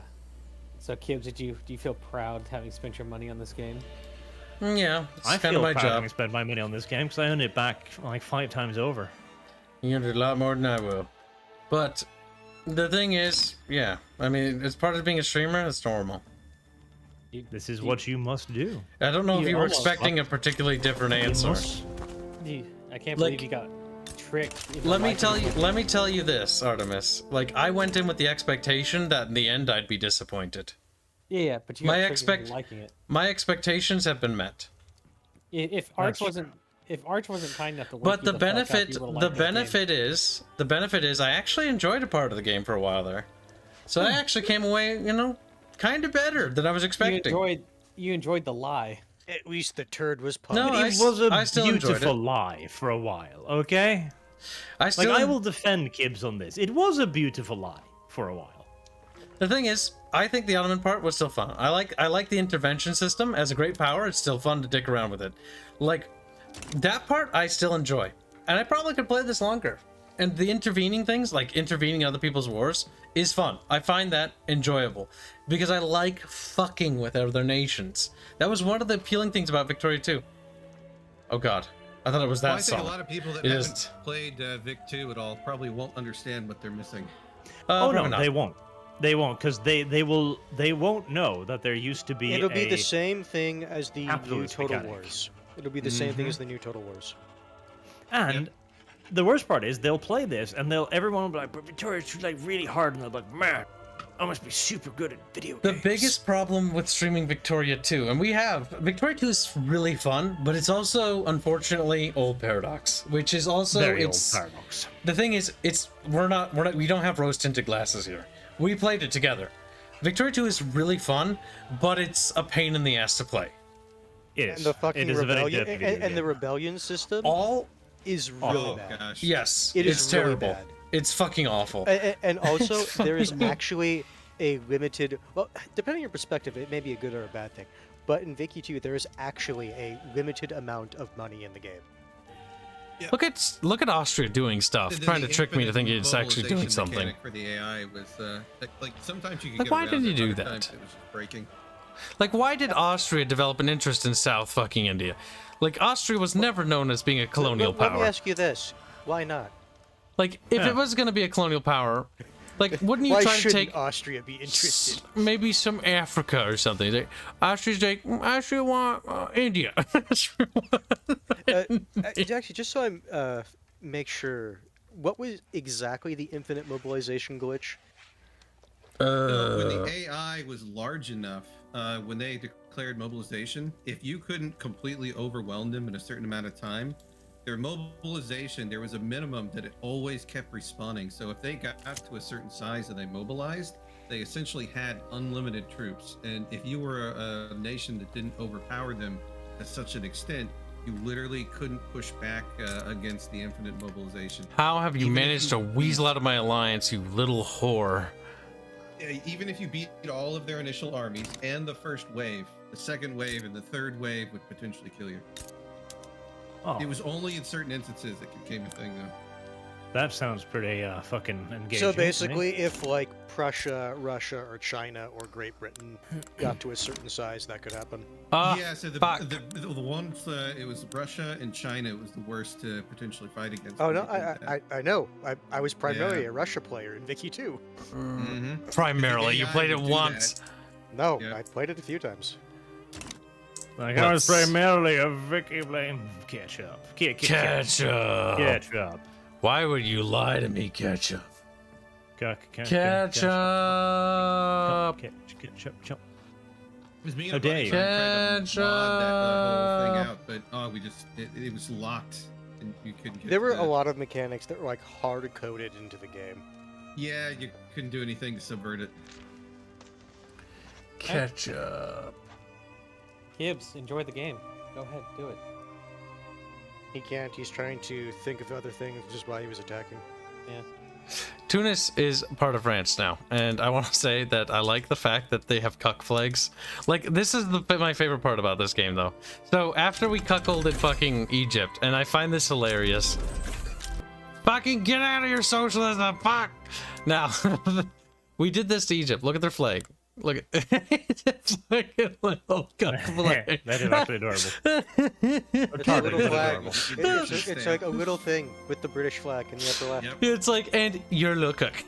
Kibs, do you feel proud having spent your money on this game? Yeah, it's I kind feel of my proud job. having spent my money on this game because I earned it back like 5 times over. You earned a lot more than I will. But the thing is, yeah, I mean, as part of being a streamer, it's normal. This is what you must do. I don't know if You you were almost- expecting a particularly different answer. I can't believe you got tricked. into Let me liking tell you this, Artemis. Like, I went in with the expectation that in the end I'd be disappointed. Yeah, but you My got tricked into liking it. My expectations have been met. If Arch wasn't kind enough to wake But you the fuck up, benefit, you would've the liked that game. benefit is, I actually enjoyed a part of the game for a while there. So I actually came away, kind of better than I was expecting. You enjoyed the lie. At least the turd was No, pumped. It was a I still enjoyed beautiful it. lie for a while, okay? I still, I will defend Kibs on this. It was a beautiful lie for a while. The thing is, I think the Ottoman part was still fun. I like the intervention system as a great power. It's still fun to dick around with it. Like, that part I still enjoy. And I probably could play this longer. And the intervening things, like intervening in other people's wars, is fun. I find that enjoyable. Because I like fucking with other nations. That was one of the appealing things about Victoria 2. Oh god. I thought it was that Well, I think song. a lot of people that It haven't isn't. played Vic 2 at all probably won't understand what they're missing. Oh no, probably not. they won't. They won't, because they won't know that there used to be It'll be the same thing as the new absolute Total mechanic. Wars. It'll be the same thing as the new Total Wars. And the worst part is they'll play this and everyone will be like, but Victoria's like really hard, and they'll be like, man, I must be super good at video The games. biggest problem with streaming Victoria 2, and we have, Victoria 2 is really fun, but it's also, unfortunately, old Paradox, which is also, Very it's, old Paradox. the thing is, we don't have rose-tinted glasses here. We played it together. Victoria 2 is really fun, but it's a pain in the ass to play. It And is. the fucking It is a very rebellion good video and the game. rebellion system All, is really Oh bad. gosh. yes, It is it's really terrible. bad. It's fucking awful. And also, there is actually a limited, well, depending on your perspective, it may be a good or a bad thing. But in Vicky 2, there is actually a limited amount of money in the game. Look at Austria doing stuff, And then trying the to trick me to think infinite it's actually doing mobilization something. mechanic for the AI was like sometimes you could Like, get why around did you it, do other that? times it was just breaking. Like, why did Austria develop an interest in South fucking India? Like, Austria was never known as being a colonial Let me power. ask you this. Why not? Like, if Yeah. it was going to be a colonial power, like, wouldn't you Why try to shouldn't take Austria be interested? maybe some Africa or something? Like, Austria's like, Austria want India. Actually, just so I make sure, what was exactly the infinite mobilization glitch? So when the AI was large enough, when they declared mobilization, if you couldn't completely overwhelm them in a certain amount of time, their mobilization, there was a minimum that it always kept respawning. So if they got to a certain size and they mobilized, they essentially had unlimited troops. And if you were a nation that didn't overpower them to such an extent, you literally couldn't push back against the infinite mobilization. How have you Even if managed to you weasel out of my alliance, you little whore? Even if you beat all of their initial armies and the first wave, the second wave and the third wave would potentially kill you. Oh, It was only in certain instances that became a thing, though. that sounds pretty fucking engaging. So to me. basically, if like Prussia, Russia, or China or Great Britain got to a certain size, that could happen. Yeah, so fuck. the ones, it was Russia and China, it was the worst to potentially fight against. Oh when no, they did that. I know. I was primarily Yeah. a Russia player in Vicky 2. Mhm. Primarily, you AI played it would do once. that. No, Yeah. I played it a few times. Like, I was primarily a Vicky blame. Catch up. Ketchup. Catch up. Why would you lie to me, Ketchup? Ketchup. It was me How and a buddy dare you. trying to mod that whole thing out, but it was locked and you couldn't get There were to a lot of mechanics that were like hard coded into the game. Yeah, you couldn't do anything to subvert it. Ketchup. Kibs, enjoy the game. Go ahead, do it. He can't. He's trying to think of other things, which is why he was attacking. Yeah. Tunis is part of France now, and I want to say that I like the fact that they have cuck flags. Like, this is my favorite part about this game, though. So, after we cuckolded fucking Egypt, and I find this hilarious. Fucking get out of your socialism, fuck! Now, we did this to Egypt. Look at their flag. Look at it's like a little cuck flag. That is actually adorable. It's a little flag. adorable. It's like a little thing with the British flag in the upper left. Yep. It's like, and you're cook.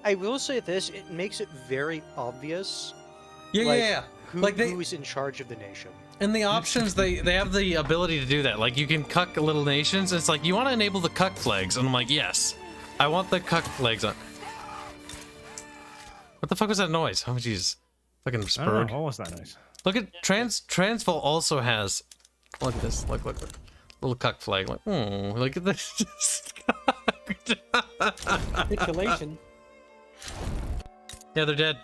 I will say this: it makes it very obvious. Yeah, Like, yeah, yeah. Like they, who's in charge of the nation. In the options, they have the ability to do that. Like, you can cuck little nations. It's like, you want to enable the cuck flags. And I'm like, yes. I want the cuck flags on. What the fuck was that noise? Oh, jeez. Fucking I don't spurred. know, what was that noise? Look at Transvaal also has. Look at this. Look. Little cuck flag. Like, look at this. Capitulation. Yeah, they're dead.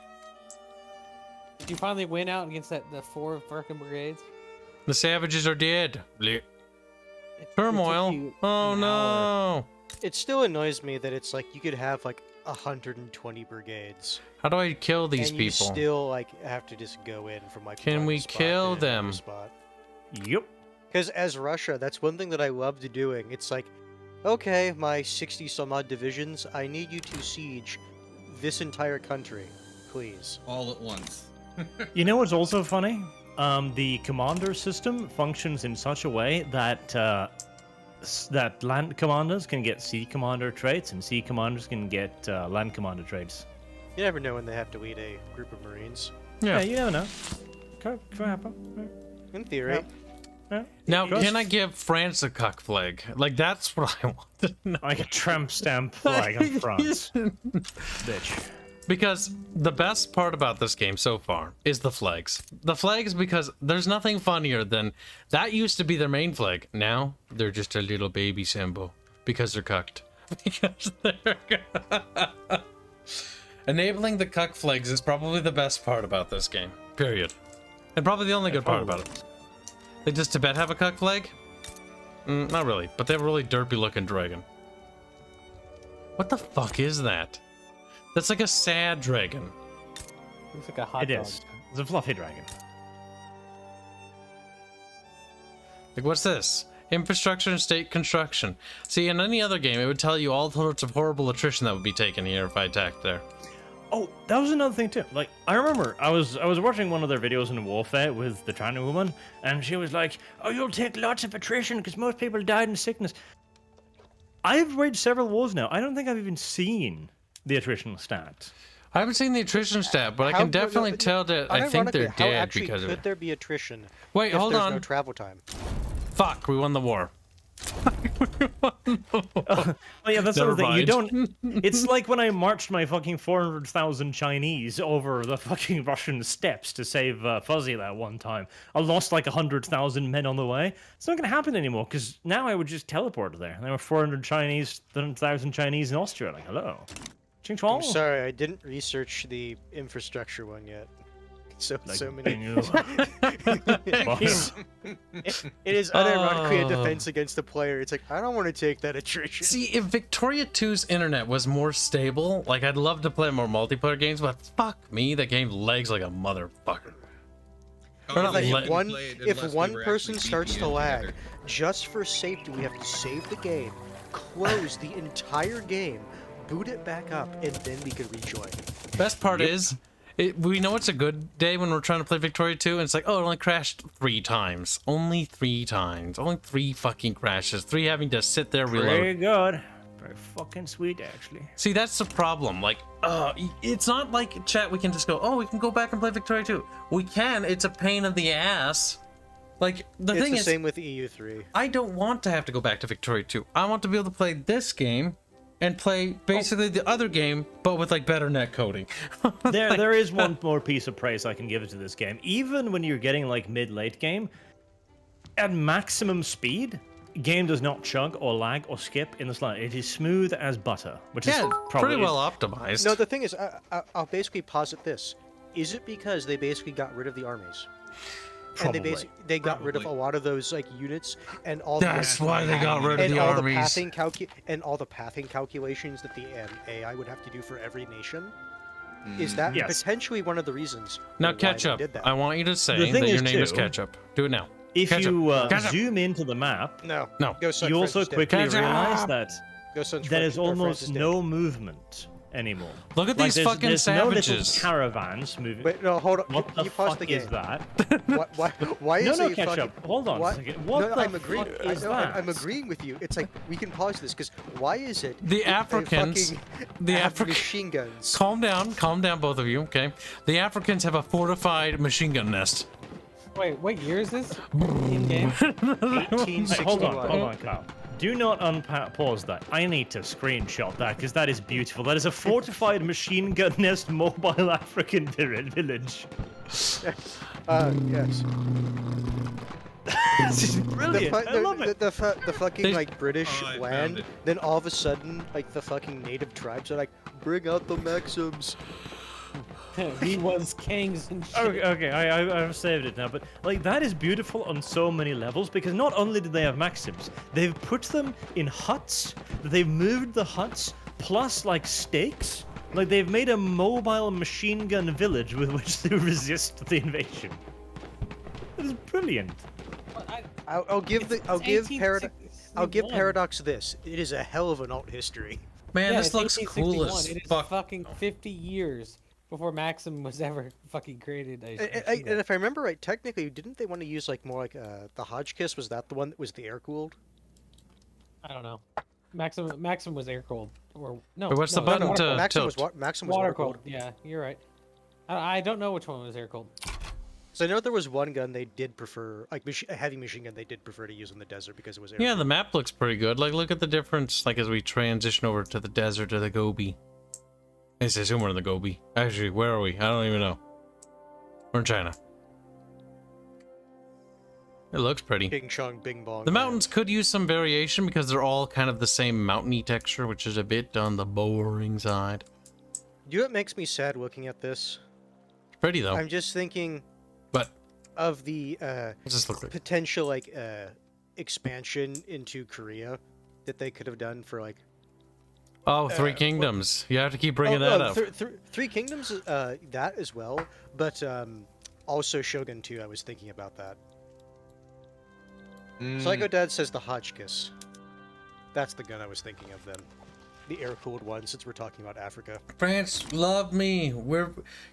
Did you finally win out against the 4 fucking brigades? The savages are dead. Blech. It took Turmoil. you Oh an no. hour. It still annoys me that it's like you could have like 120 brigades. How do I kill these and people? you still like have to just go in from like Can one we spot kill to another them? spot. Yep. Because as Russia, that's one thing that I loved doing. It's like, okay, my 60 some odd divisions, I need you to siege this entire country, please. All at once. You know what's also funny? The commander system functions in such a way that that land commanders can get sea commander traits, and sea commanders can get land commander traits. You never know when they have to lead a group of Marines. Yeah, you never know. Could happen. In theory. Yeah. Now, Trust- can I give France a cuck flag? Like, that's what I want to know. Like a tramp stamp flag on France. Bitch. Because the best part about this game so far is the flags. The flags, because there's nothing funnier than that used to be their main flag. Now they're just a little baby symbol because they're cucked. Because they're enabling the cuck flags is probably the best part about this game. Period. And probably the only good part about it. Like, does Tibet have a cuck flag? Not really, but they have a really derpy looking dragon. What the fuck is that? That's like a sad dragon. Looks like a hot It dog. is. It's a fluffy dragon. Like, what's this? Infrastructure and state construction. See, in any other game, it would tell you all sorts of horrible attrition that would be taken here if I attacked there. Oh, that was another thing too. Like, I remember I was watching one of their videos in Warfare with the China woman, and she was like, "Oh, you'll take lots of attrition because most people died in sickness." I've waged several wars now. I don't think I've even seen the attrition stat. I haven't seen the attrition stat, but I can definitely tell that I think they're Unironically, how dead actually because of could it. there be attrition Wait, if hold there's on. no travel time? Fuck, we won the war. Oh yeah, that's the Never other thing. You mind. don't. It's like when I marched my fucking 400,000 Chinese over the fucking Russian steppes to save Fuzzy that one time. I lost like 100,000 men on the way. It's not gonna happen anymore because now I would just teleport there. There were 400,000 Chinese in Austria. Like, hello, Ching Chong. I'm sorry, I didn't research the infrastructure one yet. So many. Boss. It is unironically a Oh. defense against the player. It's like, I don't want to take that attrition. See, if Victoria 2's internet was more stable, like, I'd love to play more multiplayer games, but fuck me, that game lags like a motherfucker. Or not Like, le- if one person starts to lag, just for safety, we have to save the game, close the entire game, boot it back up, and then we can rejoin. Best part is, we know it's a good day when we're trying to play Victoria 2, and it's like, oh, it only crashed 3 times. Only 3 times. Only 3 fucking crashes. 3 having to sit there, Very reload. good. Very fucking sweet, actually. See, that's the problem. Like, it's not like, chat, we can just go, oh, we can go back and play Victoria 2. We can. It's a pain in the ass. Like, the It's thing the is, same with EU3. I don't want to have to go back to Victoria 2. I want to be able to play this game and play basically the other game, but with like better net coding. There is one more piece of praise I can give it to this game. Even when you're getting like mid-late game, at maximum speed, game does not chug or lag or skip in the slide. It is smooth as butter, which Yeah, is probably pretty well optimized. No, the thing is, I'll basically posit this. Is it because they basically got rid of the armies? Probably. And they got rid of a lot of those like units and all That's the why they got rid of and the all armies. the pathing calculations that the AI would have to do for every nation. Is that Yes. potentially one of the reasons? Now, why they Ketchup, did that? I want you to say The thing that your is, name is too, Ketchup. Do it now. If Ketchup. you Ketchup. zoom into the map, No, No. Go Sun you also French quickly Ketchup! realize that Go Sun there French- is or almost Francis no movement anymore. Look at Like, these there's- fucking there's no little savages. caravans moving. Wait, no, hold on. What Can the you pause fuck the game? is that? Why No, is no, it Ketchup. fucking... Hold on a What? second. What no, the I'm agreeing. fuck is I know, that? I'm agreeing with you. It's like we can pause this because why is it The that they Africans- fucking the have African- machine guns? Calm down, both of you, okay? The Africans have a fortified machine gun nest. Wait, what year is this? In game? 1861. Hey, hold on, Kyle. Do not pause that. I need to screenshot that because that is beautiful. That is a fortified machine gun nest mobile African village. Yes. This is brilliant. I love it. The fucking like British Oh, I found land. it. Then all of a sudden, like the fucking native tribes are like, bring out the Maxims. He was kings and shit. Okay, I've saved it now, but like that is beautiful on so many levels because not only do they have Maxims, they've put them in huts, they've moved the huts, plus like stakes. Like they've made a mobile machine gun village with which to resist the invasion. That is brilliant. I'll give Paradox. Paradox this. It is a hell of an alt history. Man, this looks cool 1861. as It is fuck. fucking 50 years before Maxim was ever fucking created. And if I remember right, technically, didn't they want to use like more like the Hodgkiss? Was that the one that was the air cooled? I don't know. Maxim was air cooled, or no? Wait, what's the no, button water- to Maxim tilt? was Maxim was Water cooled. Yeah, you're right. I don't know which one was air cooled. So I know there was one gun they did prefer, like a heavy machine gun they did prefer to use in the desert because it was air. Yeah, the map looks pretty good. Like, look at the difference, like, as we transition over to the desert, to the Gobi. I assume we're in the Gobi. Actually, where are we? I don't even know. We're in China. It looks pretty. Bing Chong, Bing Bong. The mountains could use some variation because they're all kind of the same mountainy texture, which is a bit on the boring side. You know what makes me sad looking at this? It's pretty, though. I'm just thinking But, of the what's this look like? potential like expansion into Korea that they could have done for like Oh, Three Kingdoms. You have to keep bringing that up. Three Kingdoms, that as well, but also Shogun 2. I was thinking about that. Psycho Dad says the Hodgkiss. That's the gun I was thinking of then. The air-cooled one, since we're talking about Africa. France, love me.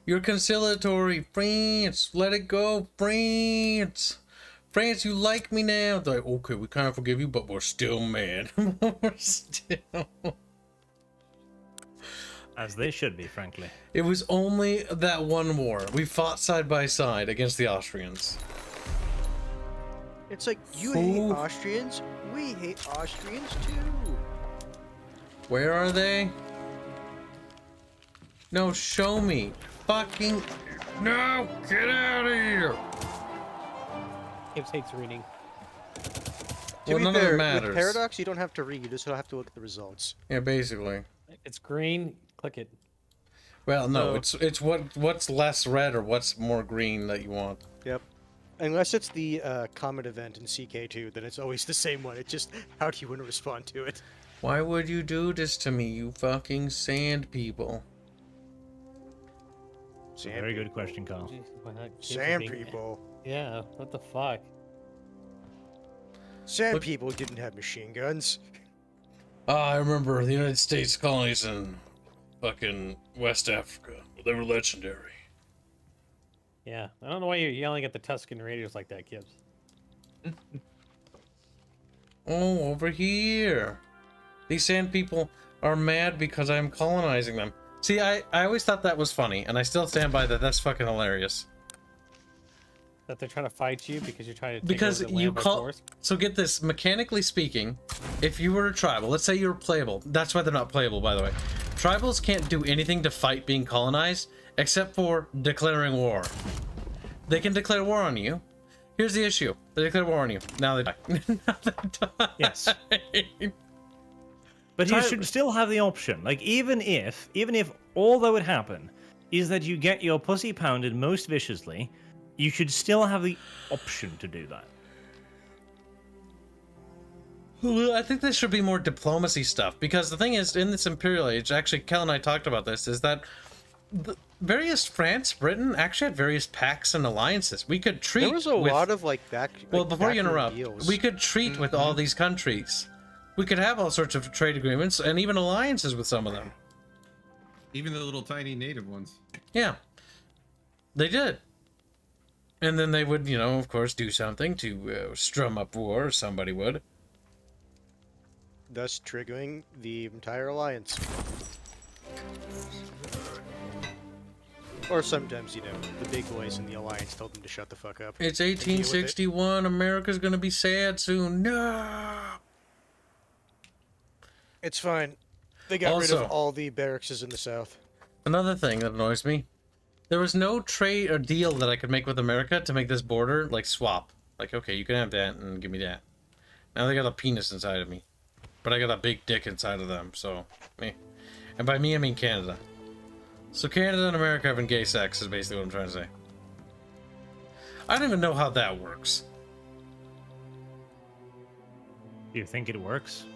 You're conciliatory. France, let it go. France. France, you like me now. They're like, okay, we kind of forgive you, but we're still mad. We're still... As they should be, frankly. It was only that one war. We fought side by side against the Austrians. It's like, you hate Austrians? We hate Austrians too. Where are they? No, show me. Fucking... No! Get out of here! Kibs hates reading. To Well, be none of fair, it matters. with Paradox, you don't have to read, you just have to look at the results. Yeah, basically. It's green. Click it. Well, no, So- it's what's less red or what's more green that you want. Yep. Unless it's the comet event in CK2, then it's always the same one. It's just, how do you want to respond to it? Why would you do this to me, you fucking sand people? Sand Very good people. question, Carl. Jeez, why not? Kibs are Sand being- people. Yeah. What the fuck? Sand Look- people didn't have machine guns. I remember the United States colonies in fucking West Africa. They were legendary. Yeah. I don't know why you're yelling at the Tuscan radios like that, Kibs. Oh, over here. These sand people are mad because I'm colonizing them. See, I always thought that was funny, and I still stand by that. That's fucking hilarious. That they're trying to fight you because you're trying to take Because over the you land by call... force? So get this, mechanically speaking, if you were a tribal, let's say you're playable. That's why they're not playable, by the way. Tribals can't do anything to fight being colonized, except for declaring war. They can declare war on you. Here's the issue. They declare war on you. Now they die. Now they die. Yes. But you should still have the option. Like, even if all that would happen is that you get your pussy pounded most viciously, you should still have the option to do that. Well, I think there should be more diplomacy stuff, because the thing is, in this Imperial Age, actually, Kel and I talked about this, is that various France, Britain actually had various pacts and alliances. We could treat There was a lot of like back. Well, like, before you backroom interrupt, deals. we could treat with all these countries. We could have all sorts of trade agreements and even alliances with some of them. Even the little tiny native ones. Yeah. They did. And then they would, you know, of course, do something to strum up war, somebody would. Thus triggering the entire alliance. Or sometimes, you know, the big boys in the Alliance told them to shut the fuck up. It's and deal with it. 1861. America's gonna be sad soon. No. It's fine. They got rid Also- of all the barracks in the South. Another thing that annoys me. There was no trade or deal that I could make with America to make this border, like, swap. Like, okay, you can have that and give me that. Now they got a penis inside of me. But I got a big dick inside of them, so, me. And by me, I mean Canada. So Canada and America having gay sex is basically what I'm trying to say. I don't even know how that works. Do you think it works?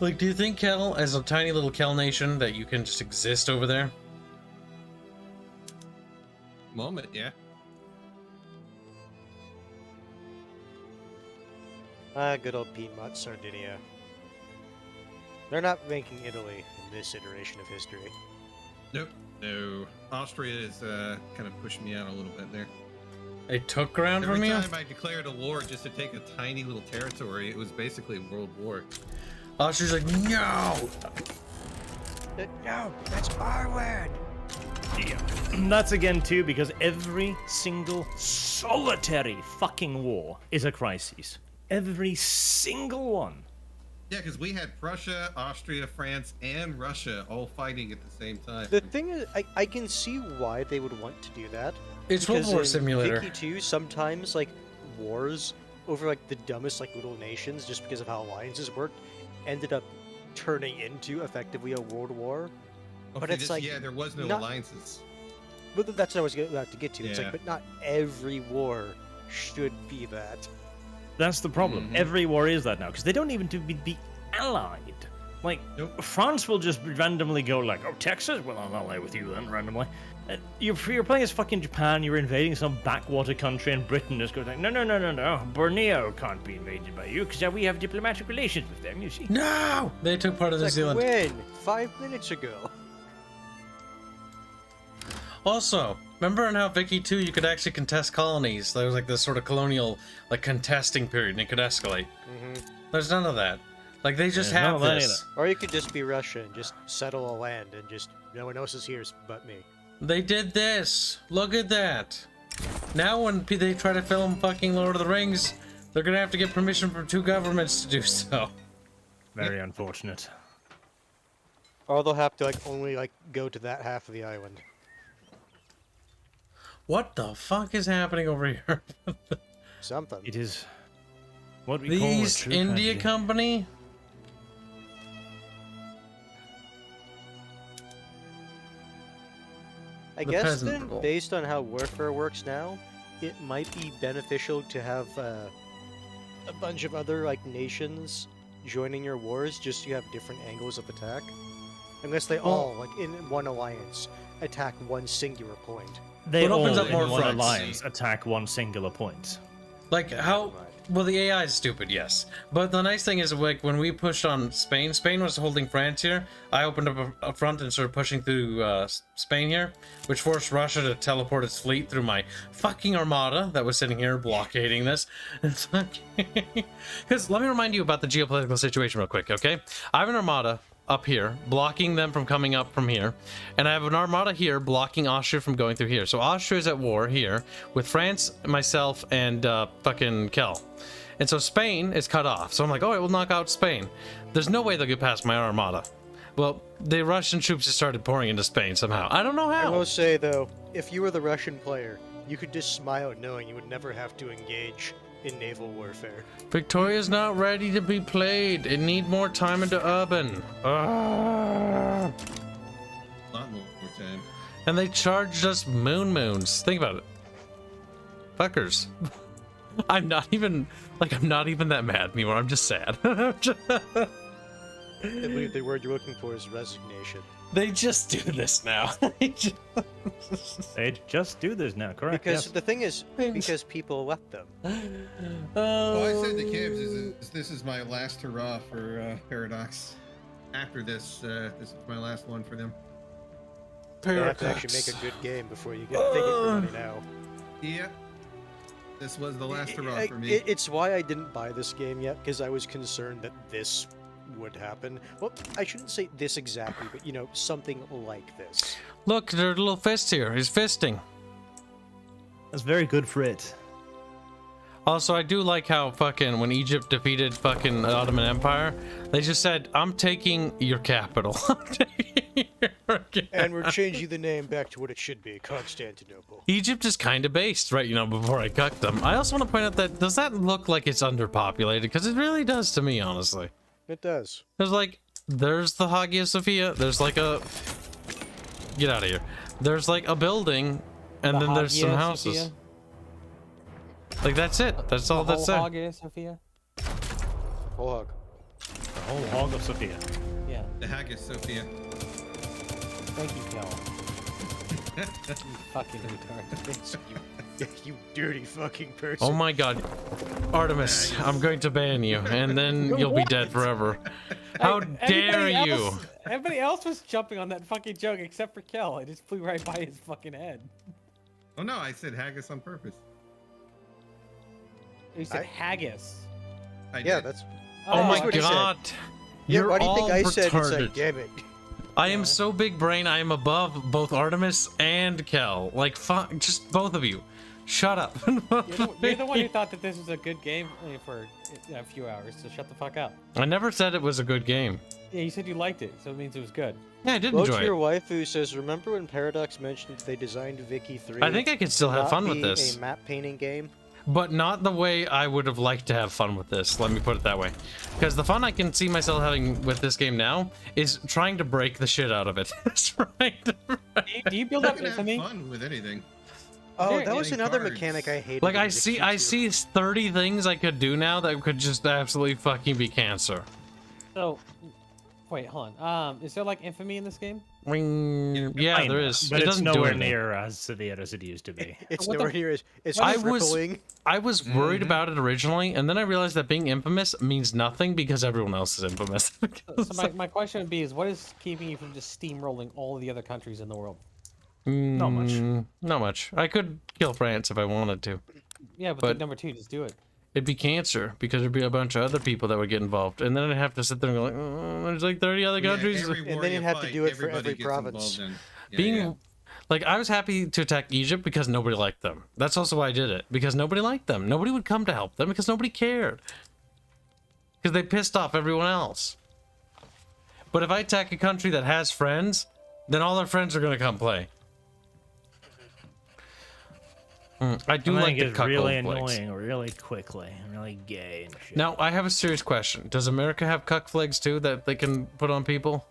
Like, do you think Kel, as a tiny little Kel nation, that you can just exist over there? Moment, yeah. Good old Piedmont, Sardinia. They're not making Italy in this iteration of history. Nope. No. Austria is kind of pushing me out a little bit there. They took ground Every from you? time I declared a war just to take a tiny little territory, it was basically World War. Austria's like, no! No, that's our land! Yeah. That's again too because every single solitary fucking war is a crisis. Every single one. Yeah, because we had Prussia, Austria, France, and Russia all fighting at the same time. The thing is, I can see why they would want to do that. It's World because War in Simulator. Vicky 2, sometimes, like, wars over, like, the dumbest, like, little nations, just because of how alliances worked, ended up turning into, effectively, a world war. Oh, but see, it's like... yeah, there was no not- alliances. But that's what I was about to get to. It's Yeah. like, but not every war should be that. That's the problem. Mhm. Every war is that now because they don't even to be allied. Like Nope. France will just randomly go like, "Oh, Texas, well, I'll ally with you then." Randomly, you're playing as fucking Japan. You're invading some backwater country, and Britain just goes like, "No. Borneo can't be invaded by you because we have diplomatic relations with them." You see? No! They took part of New It's Zealand. like, when? 5 minutes ago. Also, remember in how Vicky 2 you could actually contest colonies? There was like this sort of colonial, like, contesting period, and it could escalate. There's none of that. Like, they just Yeah, none have of that this. Or you could just be Russia and just settle a land and just, no one else is here but me. They did this. Look at that. Now when they try to film fucking Lord of the Rings, they're gonna have to get permission from 2 governments to do so. Very unfortunate. Or they'll have to, like, only, like, go to that half of the island. What the fuck is happening over here? Something. It is what we The call a East true India tragedy. Company? I The guess peasant then, revolt. based on how warfare works now, it might be beneficial to have a bunch of other like nations joining your wars, just so you have different angles of attack. Unless they all, like in one alliance, attack one singular point. They It opens all up more in one fronts. alliance attack one singular point. Like, how... Well, the AI is stupid, yes. But the nice thing is, like, when we pushed on Spain, Spain was holding France here. I opened up a front and started pushing through Spain here, which forced Russia to teleport its fleet through my fucking armada that was sitting here blockading this. Because let me remind you about the geopolitical situation real quick, okay? I have an armada up here, blocking them from coming up from here. And I have an armada here, blocking Austria from going through here. So Austria's at war here, with France, myself, and fucking Kel. And so Spain is cut off. So I'm like, oh, it will knock out Spain. There's no way they'll get past my armada. Well, the Russian troops just started pouring into Spain somehow. I don't know I how. will say though, if you were the Russian player, you could just smile knowing you would never have to engage in naval warfare. Victoria's not ready to be played. It need more time into urban. A lot more time. And they charged us moons. Think about it. Fuckers. I'm not even that mad anymore. I'm just sad. I believe the word you're looking for is resignation. They just do this now. They just do this now, correct? Because yes. the thing is, because people let them. Well, I said to Kibs, this is my last hurrah for Paradox. After this, this is my last one for them. You have to actually make a good game before you get they get your money now. Yeah. This was the last hurrah for me. It's why I didn't buy this game yet, because I was concerned that this would happen. Well, I shouldn't say this exactly, but, you know, something like this. Look, there's a little fist here. He's fisting. That's very good for it. Also, I do like how fucking when Egypt defeated fucking the Ottoman Empire, they just said, I'm taking your capital. I'm taking your And we're changing the name back to what it should be, Constantinople. Egypt is kind of based, right? You know, before I cucked them. I also want to point out that, does that look like it's underpopulated? Because it really does to me, honestly. It does. There's the Hagia Sophia. There's like a... Get out of here. There's like a building, and then there's some Hagia houses. Sophia? Like, that's it. That's all that's The whole there. Hagia Sophia? Whole hog. The whole hog of Sophia. Yeah. The Haggis Sophia. Thank you, Kel. You fucking retard. You dirty fucking person. Oh my god. Artemis, I'm going to ban you, and then you'll be dead forever. How dare you? Everybody else was jumping on that fucking joke except for Kel. It just flew right by his fucking head. Oh no, I said haggis on purpose. You said haggis. Yeah, that's... Oh my what he said. god. Yeah, You're why do you think all I said it's retarded. like, damn it. I am so big brain, I am above both Artemis and Kel. Like, just both of you. Shut up. You're the one who thought that this was a good game for a few hours, so shut the fuck up. I never said it was a good game. Yeah, you said you liked it, so it means it was good. Yeah, I did Well, enjoy to your it. wife who says, remember when Paradox mentioned they designed Vicky 3? I think I could still have fun with this. A map painting game? But not the way I would have liked to have fun with this. Let me put it that way. Because the fun I can see myself having with this game now is trying to break the shit out of it. Do you build up Can have infamy? fun with anything. Oh, Yeah, that was playing another cards. mechanic I hated. Like, in I Vicky see 30 things I could do now that could just absolutely fucking be cancer. So, wait, hold on. Is there like infamy in this game? Yeah, Kinda, there is. but It it's doesn't do nowhere anything. near as severe as it used to be. It's What nowhere the- near as it's I just was- rippling. I was worried about it originally, and then I realized that being infamous means nothing because everyone else is infamous. So my question would be is what is keeping you from just steamrolling all the other countries in the world? Not much. Not much. I could kill France if I wanted to. Yeah, but, But- number 2, just do it. It'd be cancer because there'd be a bunch of other people that would get involved, and then I'd have to sit there and go like, oh, there's like 30 other countries. And then you'd have to do it for every province. Being like, I was happy to attack Egypt because nobody liked them. That's also why I did it, because nobody liked them. Nobody would come to help them because nobody cared. Because they pissed off everyone else. But if I attack a country that has friends, then all their friends are gonna come play. I do like the it's cuckold really flags. annoying, really quickly, really gay and shit. Now, I have a serious question. Does America have cuck flags too that they can put on people?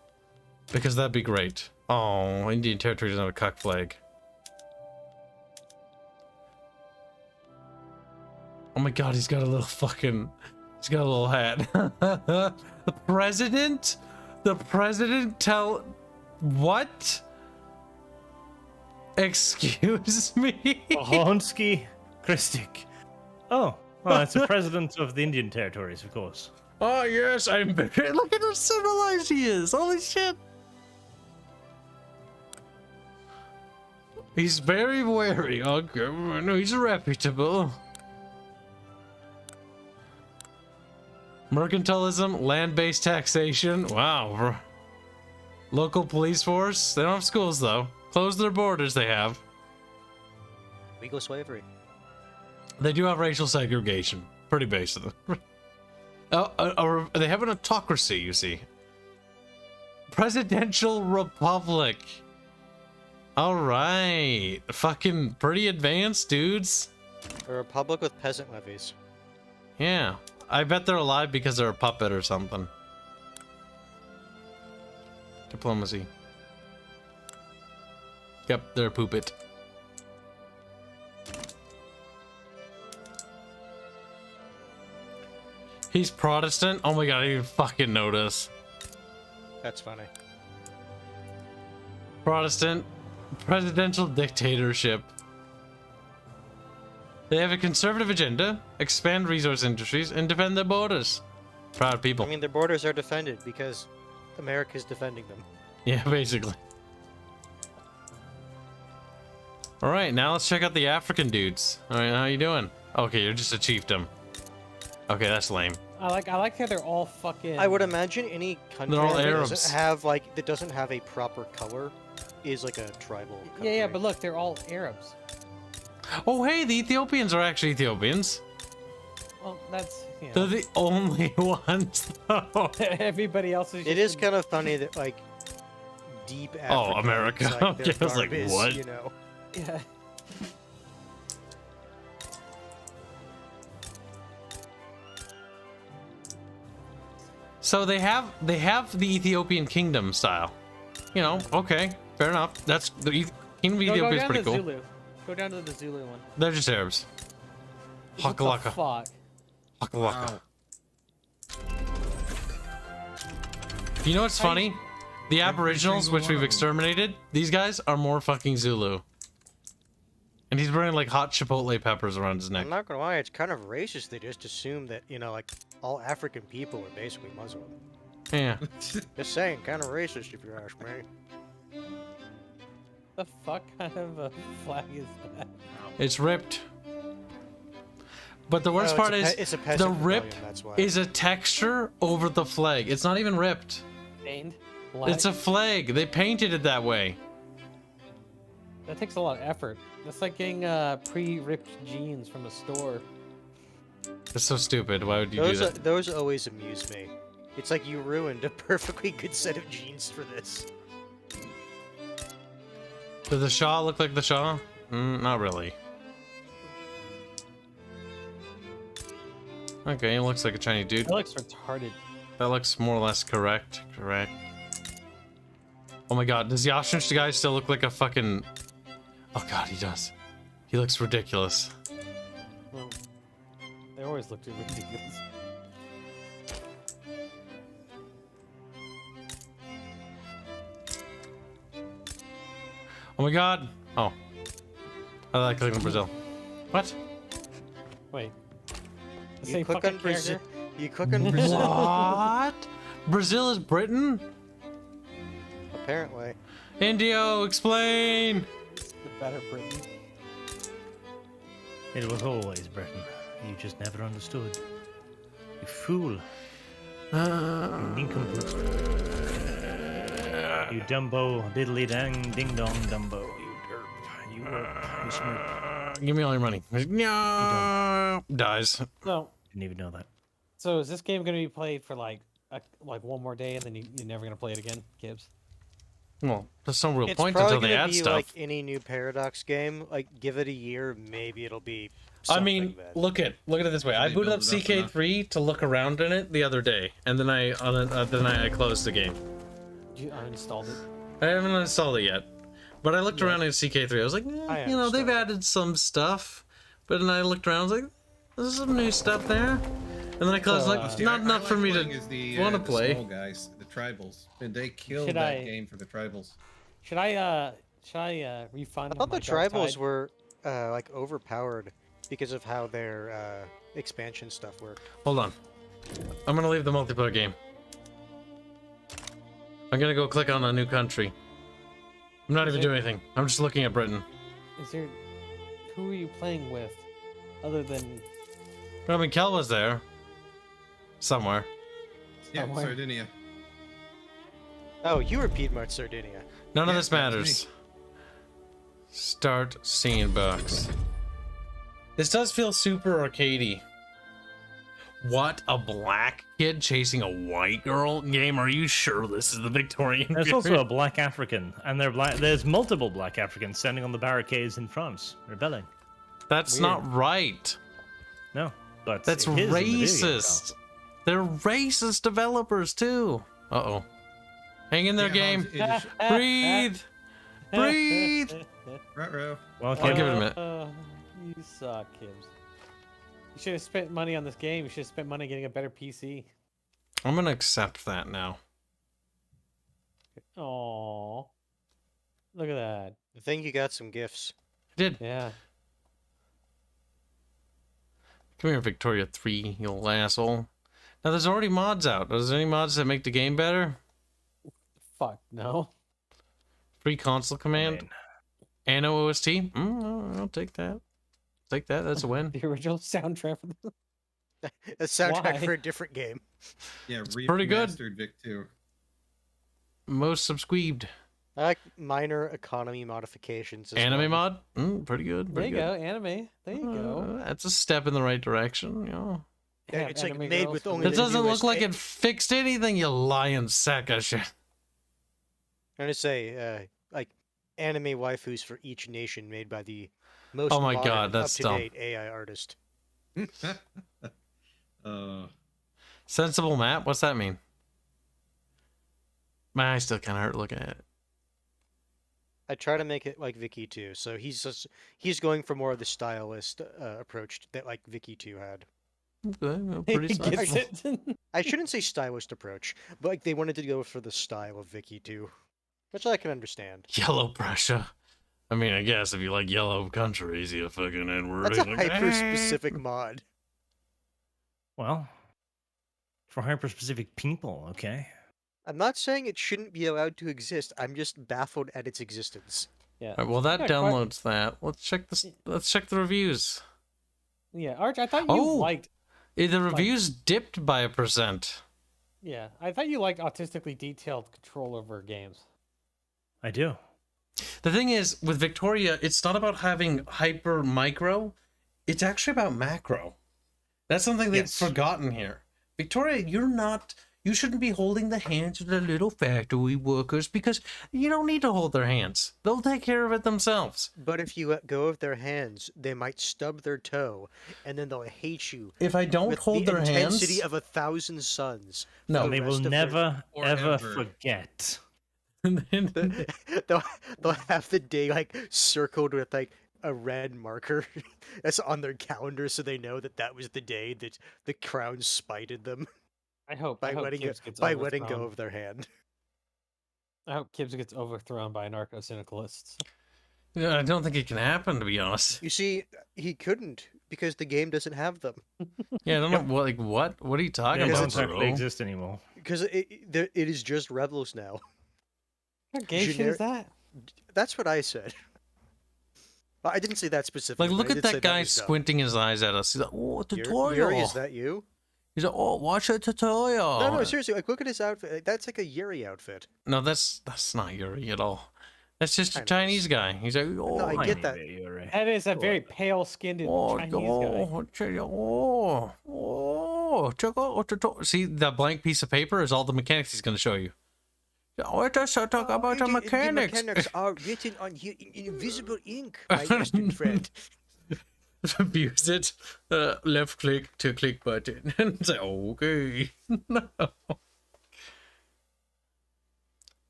Because that'd be great. Oh, Indian Territory doesn't have a cuck flag. Oh my god, he's got a little fucking... He's got a little hat. The president? The president tell... What? Excuse me? Honski Kristik. Oh, well, that's the president of the Indian territories, of course. Oh yes, I'm very... Look at how civilized he is. Holy shit. He's very wary. Okay, no, he's reputable. Mercantilism, land-based taxation. Wow. Local police force. They don't have schools though. Close their borders. They have. Legal slavery. They do have racial segregation. Pretty basic. They have an autocracy, you see. Presidential republic. All right. Fucking pretty advanced, dudes. A republic with peasant levies. Yeah. I bet they're alive because they're a puppet or something. Diplomacy. Yep, they're a poopet. He's Protestant? Oh my god, I didn't fucking notice. That's funny. Protestant. Presidential dictatorship. They have a conservative agenda, expand resource industries, and defend their borders. Proud people. I mean, their borders are defended because America's defending them. Yeah, basically. Alright, now let's check out the African dudes. Alright, how you doing? Okay, you're just a chiefdom. Okay, that's lame. I like how they're all fucking. I would imagine any country all that Arabs. doesn't have like that doesn't have a proper color is like a tribal. Country. Yeah, but look, they're all Arabs. Oh, hey, the Ethiopians are actually Ethiopians. Well, that's They're the only ones, though. everybody else is. It is kind of funny that like deep Africa. Oh, America. Like, their Okay, I was like, garb is, what? You know. Yeah. So they have the Ethiopian kingdom style. You know, okay, fair enough. That's the Kingdom of Go Ethiopia is down pretty to cool. Zulu. Go down to the Zulu one. They're just Arabs. What the Hakalaka. fuck? Hakalaka. You know what's funny? The Aboriginals, which we've exterminated, these guys are more fucking Zulu. And he's wearing like hot chipotle peppers around his neck. I'm not gonna lie, it's kind of racist. They just assume that like all African people are basically Muslim. Yeah. Just saying, kind of racist if you ask me. The fuck kind of a flag is that? It's ripped. But the worst Oh, part it's a is it's a the peasant rip rebellion, that's why. is a texture over the flag. It's not even ripped. Stained? It's a flag. They painted it that way. That takes a lot of effort. That's like getting pre-ripped jeans from a store. It's so stupid. Why would you Those do that? those always amuse me. It's like you ruined a perfectly good set of jeans for this. Does the Shah look like the Shah? Not really. Okay, it looks like a Chinese dude. That looks retarded. That looks more or less correct. Correct. Oh my god, does the ostrich guy still look like a fucking... Oh god, he does. He looks ridiculous. Well, they always looked ridiculous. Oh my god. Oh. I like clicking on Brazil. What? Wait. The You same click fucking on Brazil. character? You click on Brazil. What? Brazil is Britain? Apparently. Indio, explain! The better Britain. It was always Britain. You just never understood. You fool. You nincompoop. You Dumbo, diddly dang, ding dong Dumbo. You derp. You derp. You smirk. Give me all your money. No. Dies. So, Didn't even know that. so is this game going to be played for like one more day and then you're never going to play it again, Kibs? Well, there's no real It's point probably until they gonna add be stuff. like any new Paradox game. Like, give it a year, maybe it'll be. I something mean, then. look it this way. I They booted up build it up CK3 to look around in it the other day, and then I closed the game. You uninstalled it. I haven't installed it yet, but I looked around in CK3. I was like, I you know, they've uninstalled it. added some stuff, but then I looked around. I was like, there's some new stuff there, and then I closed. So, like, See, not enough for me to want to the play. small guys, the tribals, and they killed Should that I- game for the tribals. Should I refund? I thought my the Dark tribals Tide? were like overpowered because of how their expansion stuff worked. Hold on, I'm gonna leave the multiplayer game. I'm gonna go click on a new country. I'm not even doing anything. I'm just looking at Britain. Is there? Who are you playing with, other than? I mean, Kel was there somewhere. Yeah, Somewhere. Sardinia. Oh, you were Piedmont, Sardinia. None of Yeah, this that's matters. Start scene box. This does feel super arcadey. What, a black kid chasing a white girl? Game, are you sure this is the Victorian There's period? also a black African, and there's multiple black Africans standing on the barricades in France, rebelling. That's not right. No, but That's it is in the video game, racist. They're racist developers too. Uh-oh. Hang in there, game. Breathe. Breathe. Ruh-roh. Well, I'll give it a minute. You suck, Kibs. You should have spent money on this game. You should have spent money getting a better PC. I'm gonna accept that now. Aww. Look at that. I think you got some gifts. I did. Yeah. Come here, Victoria 3, you little asshole. Now, there's already mods out. Are there any mods that make the game better? Fuck, no. Free console command. Man. Anno OST. I'll take that. Take that. That's a win. The original soundtrack for the... A soundtrack Why? for a different game. Yeah, pretty good. remastered Vic 2. Most subscribed. I like minor economy modifications. As Anime well. mod? Pretty good. There Pretty you good. go, anime. There you go. That's a step in the right direction, you know. Yeah, Have it's like anime made girls with from only That the doesn't look newest like it fixed anything, you lying sack of shit. I'm gonna say, like, anime waifus for each nation made by the most Oh my modern, God, that's dumb. up-to-date AI artist. Sensible map? What's that mean? My eyes still kind of hurt looking at it. I try to make it like Vicky 2, so he's going for more of the stylist approach that like Vicky 2 had. Okay, well, pretty He solid. gets it. I shouldn't say stylist approach, but like they wanted to go for the style of Vicky 2, which I can understand. Yellow Prussia. I mean, I guess if you like yellow countries, you fucking N-word. That's a hyper-specific mod. Well, for hyper-specific people, okay? I'm not saying it shouldn't be allowed to exist. I'm just baffled at its existence. Yeah. Alright, well, that Yeah, downloads that. Let's check this. Let's check the reviews. Yeah, Arch, I thought you Oh! liked. The reviews dipped by 1%. Yeah, I thought you liked autistically detailed control over games. I do. The thing is, with Victoria, it's not about having hyper micro. It's actually about macro. That's something they've Yes. forgotten here. Victoria, you shouldn't be holding the hands of the little factory workers because you don't need to hold their hands. They'll take care of it themselves. But if you let go of their hands, they might stub their toe, and then they'll hate you. If I don't with hold the their intensity hands, of 1,000 suns. for No. the They will rest of their- never, ever Forever. forget. they'll have the day like circled with like a red marker that's on their calendar, so they know that that was the day that the crown spited them I hope by letting overthrown. go of their hand. I hope Kibs gets overthrown by narco-syndicalists. Yeah, I don't think it can happen, to be honest. You see, he couldn't because the game doesn't have them. Yeah, I don't know what are you talking They about, don't actually bro? exist anymore. Because it is just rebels now. What gay shit is that? That's what I said. Well, I didn't say that specifically. Like, look but I at did say that guy was dumb. squinting his eyes at us. He's like, oh, tutorial. Yuri, is that you? He's like, oh, watch a tutorial. No, seriously. Like, look at his outfit. Like, that's like a Yuri outfit. No, that's not Yuri at all. That's just a Kind of Chinese is. guy. He's like, oh, No, I get that. That is a very pale-skinned Chinese guy. check out. See, that blank piece of paper is all the mechanics he's going to show you. Oh, it does talk about the mechanics. The mechanics are written on here in invisible ink, my distant friend. Abuse it. Left click to click button. And say, okay. No.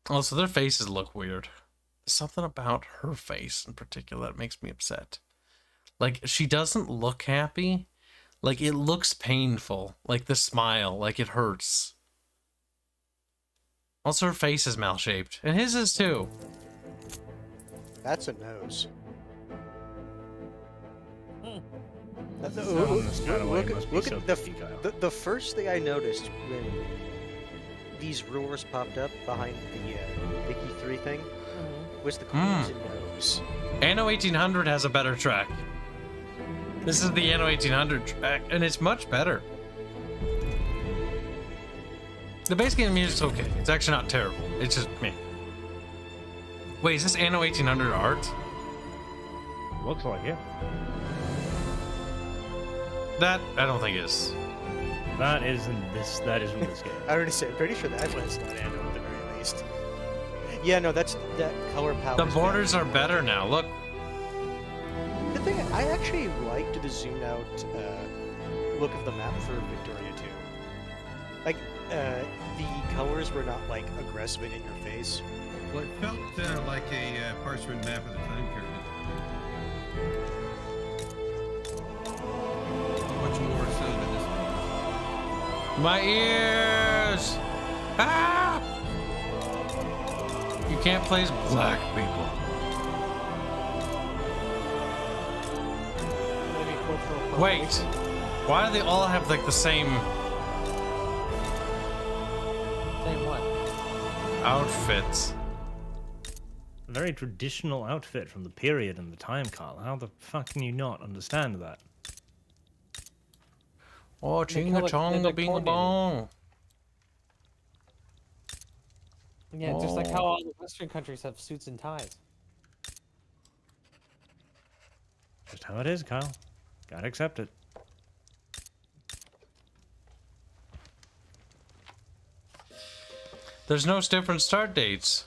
Also, their faces look weird. There's something about her face in particular that makes me upset. Like, she doesn't look happy. Like, it looks painful. Like, the smile. Like, it hurts. Also, her face is mal-shaped. And his is too. That's a nose. Look at the first thing I noticed when these rulers popped up behind the Vicky 3 thing was the Queen's nose. Anno 1800 has a better track. This is the Anno 1800 track, and it's much better. The base game music's okay. It's actually not terrible. It's just me. Wait, is this Anno 1800 art? Looks like it. That I don't think is. That isn't this. That isn't this game. I already said. Pretty sure that one's not Anno at the very least. Yeah, no, that's that color palette. The borders are better now. Look. The thing I actually liked the zoomed out look of the map for Victoria 2. Like the colors were not like aggressive and in your face. Well, it felt like a parchment map of the time period. Much more so than this one. My ears! Ah! You can't play as black people. Wait. Why do they all have like the same Same what? outfits? A very traditional outfit from the period and the time, Carl. How the fuck can you not understand that? Oh, chinga chonga bing bong. Yeah, just like how all the Western countries have suits and ties. Just how it is, Kyle. Gotta accept it. There's no different start dates.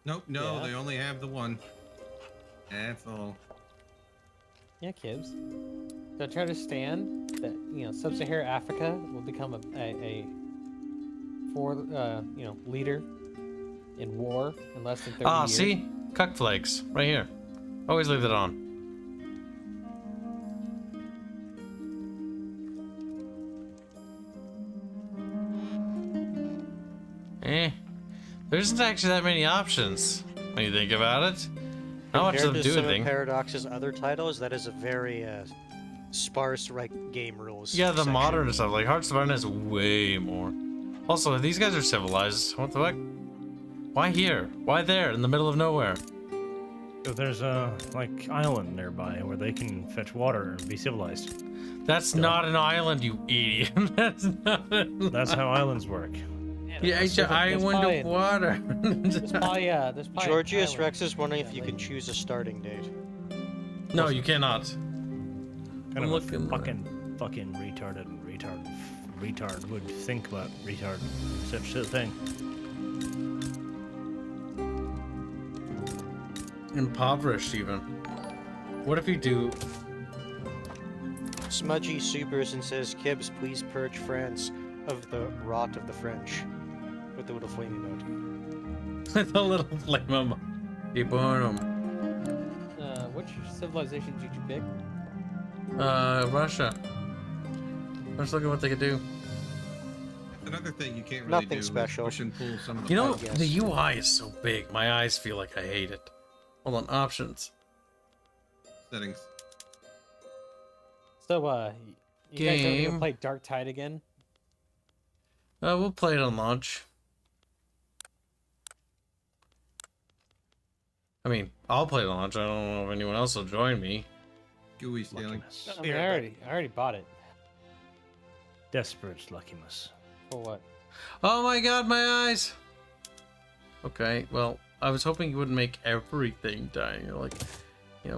Nope, no, Yeah. they only have the one. That's all. Yeah, Kibs. So try to stand that sub-Saharan Africa will become a leader in war in less than 30 Ah, years. see? Cuck flakes. Right here. Always leave it on. There isn't actually that many options when you think about it. Not much of Compared them to do some anything. of Paradox's other titles, that is a very sparse game rules. Yeah, the section. modern stuff, like Hearts of Iron has way more. Also, these guys are civilized. What the fuck? Why here? Why there? In the middle of nowhere? So there's a island nearby where they can fetch water and be civilized. That's not an island, you idiot. That's not. That's how islands work. Yeah, it's an island of water. There's probably Georgius an Rex island. is wondering if you can choose a starting date. No, you cannot. Kind I'm of looking a fucking retard would think about retard such a thing. Impoverished, even. What if you do? Smudgy supers and says, Kibs, please purge France of the rot of the French. With the little flame emote. With a little flame. You burn 'em. Which civilization did you pick? Russia. Let's look at what they could do. Another thing you can't really Nothing do is special. push and pull some of the You know, Yes. the UI is so big. My eyes feel like I hate it. Hold on, options. settings. So, you guys ever Game. gonna play Dark Tide again? We'll play it on launch. I mean, I'll play it on launch. I don't know if anyone else will join me. GUI scaling. Luckiness. I mean, I already bought it. Desperate luckiness. For what? Oh my god, my eyes! Okay, well, I was hoping you wouldn't make everything die.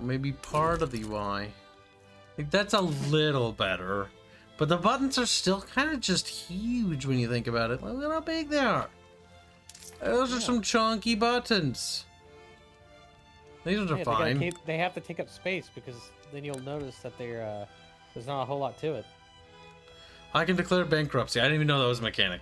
Maybe part of the UI. Like, that's a little better. But the buttons are still kind of just huge when you think about it. Look at how big they are. Those are some chunky buttons. These are Yeah, fine. they have to take up space because then you'll notice that there's not a whole lot to it. I can declare bankruptcy. I didn't even know that was a mechanic.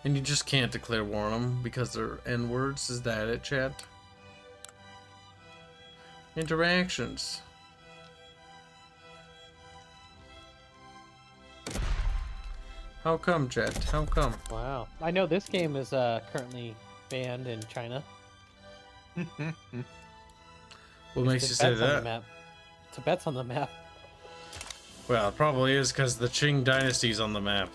And you just can't declare war on them because they're N-words. Is that it, chat? Interactions. How come, chat? How come? Wow. I know this game is currently banned in China. What makes you say Tibet's on the that? map. Tibet's on the map. Well, it probably is because the Qing dynasty's on the map.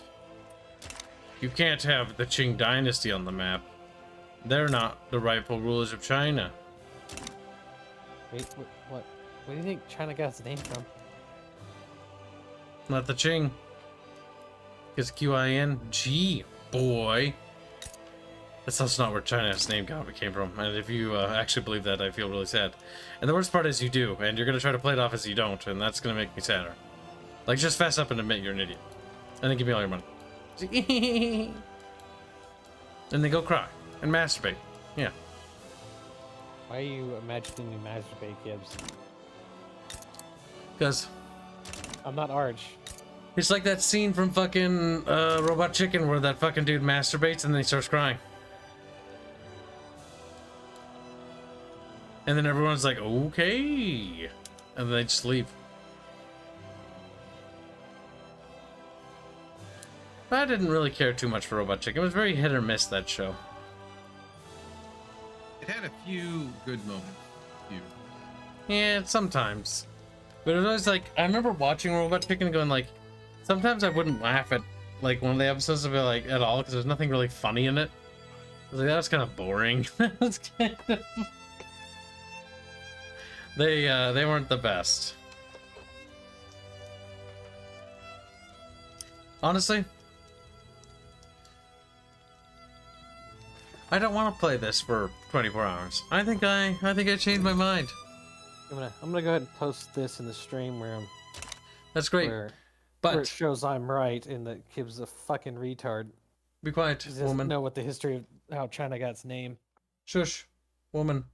You can't have the Qing dynasty on the map. They're not the rightful rulers of China. Wait, what? Where do you think China got its name from? Not the Qing. It's Q-I-N-G, boy. That's also not where China's name came from. And if you actually believe that, I feel really sad. And the worst part is you do, and you're going to try to play it off as you don't, and that's going to make me sadder. Like, just fess up and admit you're an idiot. And then give me all your money. And then go cry. And masturbate. Yeah. Why are you imagining me masturbate, Kibs? Because I'm not Arch. it's like that scene from fucking Robot Chicken where that fucking dude masturbates and then he starts crying. And then everyone's like, okay. And then they just leave. But I didn't really care too much for Robot Chicken. It was very hit or miss, that show. It had a few good moments. Few. Yeah, sometimes. But it was always like, I remember watching Robot Chicken and going like, sometimes I wouldn't laugh at like one of the episodes of it like at all because there's nothing really funny in it. was like, that's kind of boring. That's kind of... They weren't the best. Honestly, I don't want to play this for 24 hours. I think I changed my mind. I'm gonna go ahead and post this in the stream where That's great. where it But shows I'm right and that Kibs a fucking retard. be quiet, He doesn't woman. know what the history of how China got its name. Shush, woman.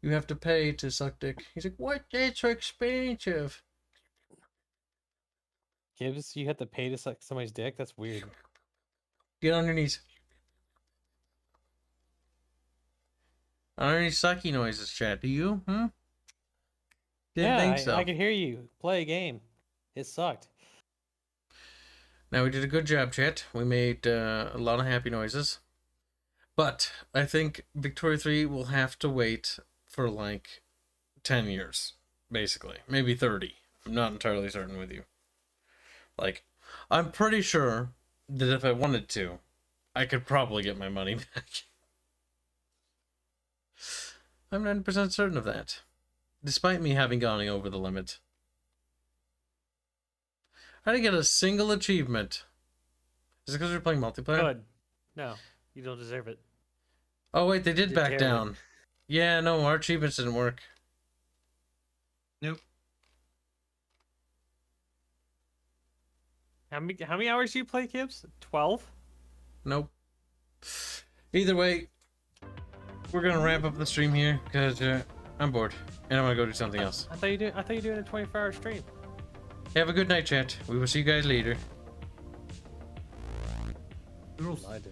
You have to pay to suck dick. He's like, what? That's so expensive. Kibs, you have to pay to suck somebody's dick? That's weird. Get on your knees. I don't hear any sucky noises, chat. Do you? Didn't think so. I can hear you. Play a game. It sucked. Now, we did a good job, chat. We made a lot of happy noises. But I think Victoria 3 will have to wait for like 10 years, basically. Maybe 30. I'm not entirely certain with you. Like, I'm pretty sure that if I wanted to, I could probably get my money back. I'm 90% certain of that. Despite me having gone over the limit. I didn't get a single achievement. Is it because we're playing multiplayer? Good. No, you don't deserve it. Oh wait, they did You're back terrible. down. Yeah, no, our achievements didn't work. Nope. How many hours do you play, Kibs? 12? Nope. Either way, we're gonna wrap up the stream here because I'm bored and I want to go do something else. I thought you were doing a 24-hour stream. Have a good night, chat. We will see you guys later. Toodles. My day.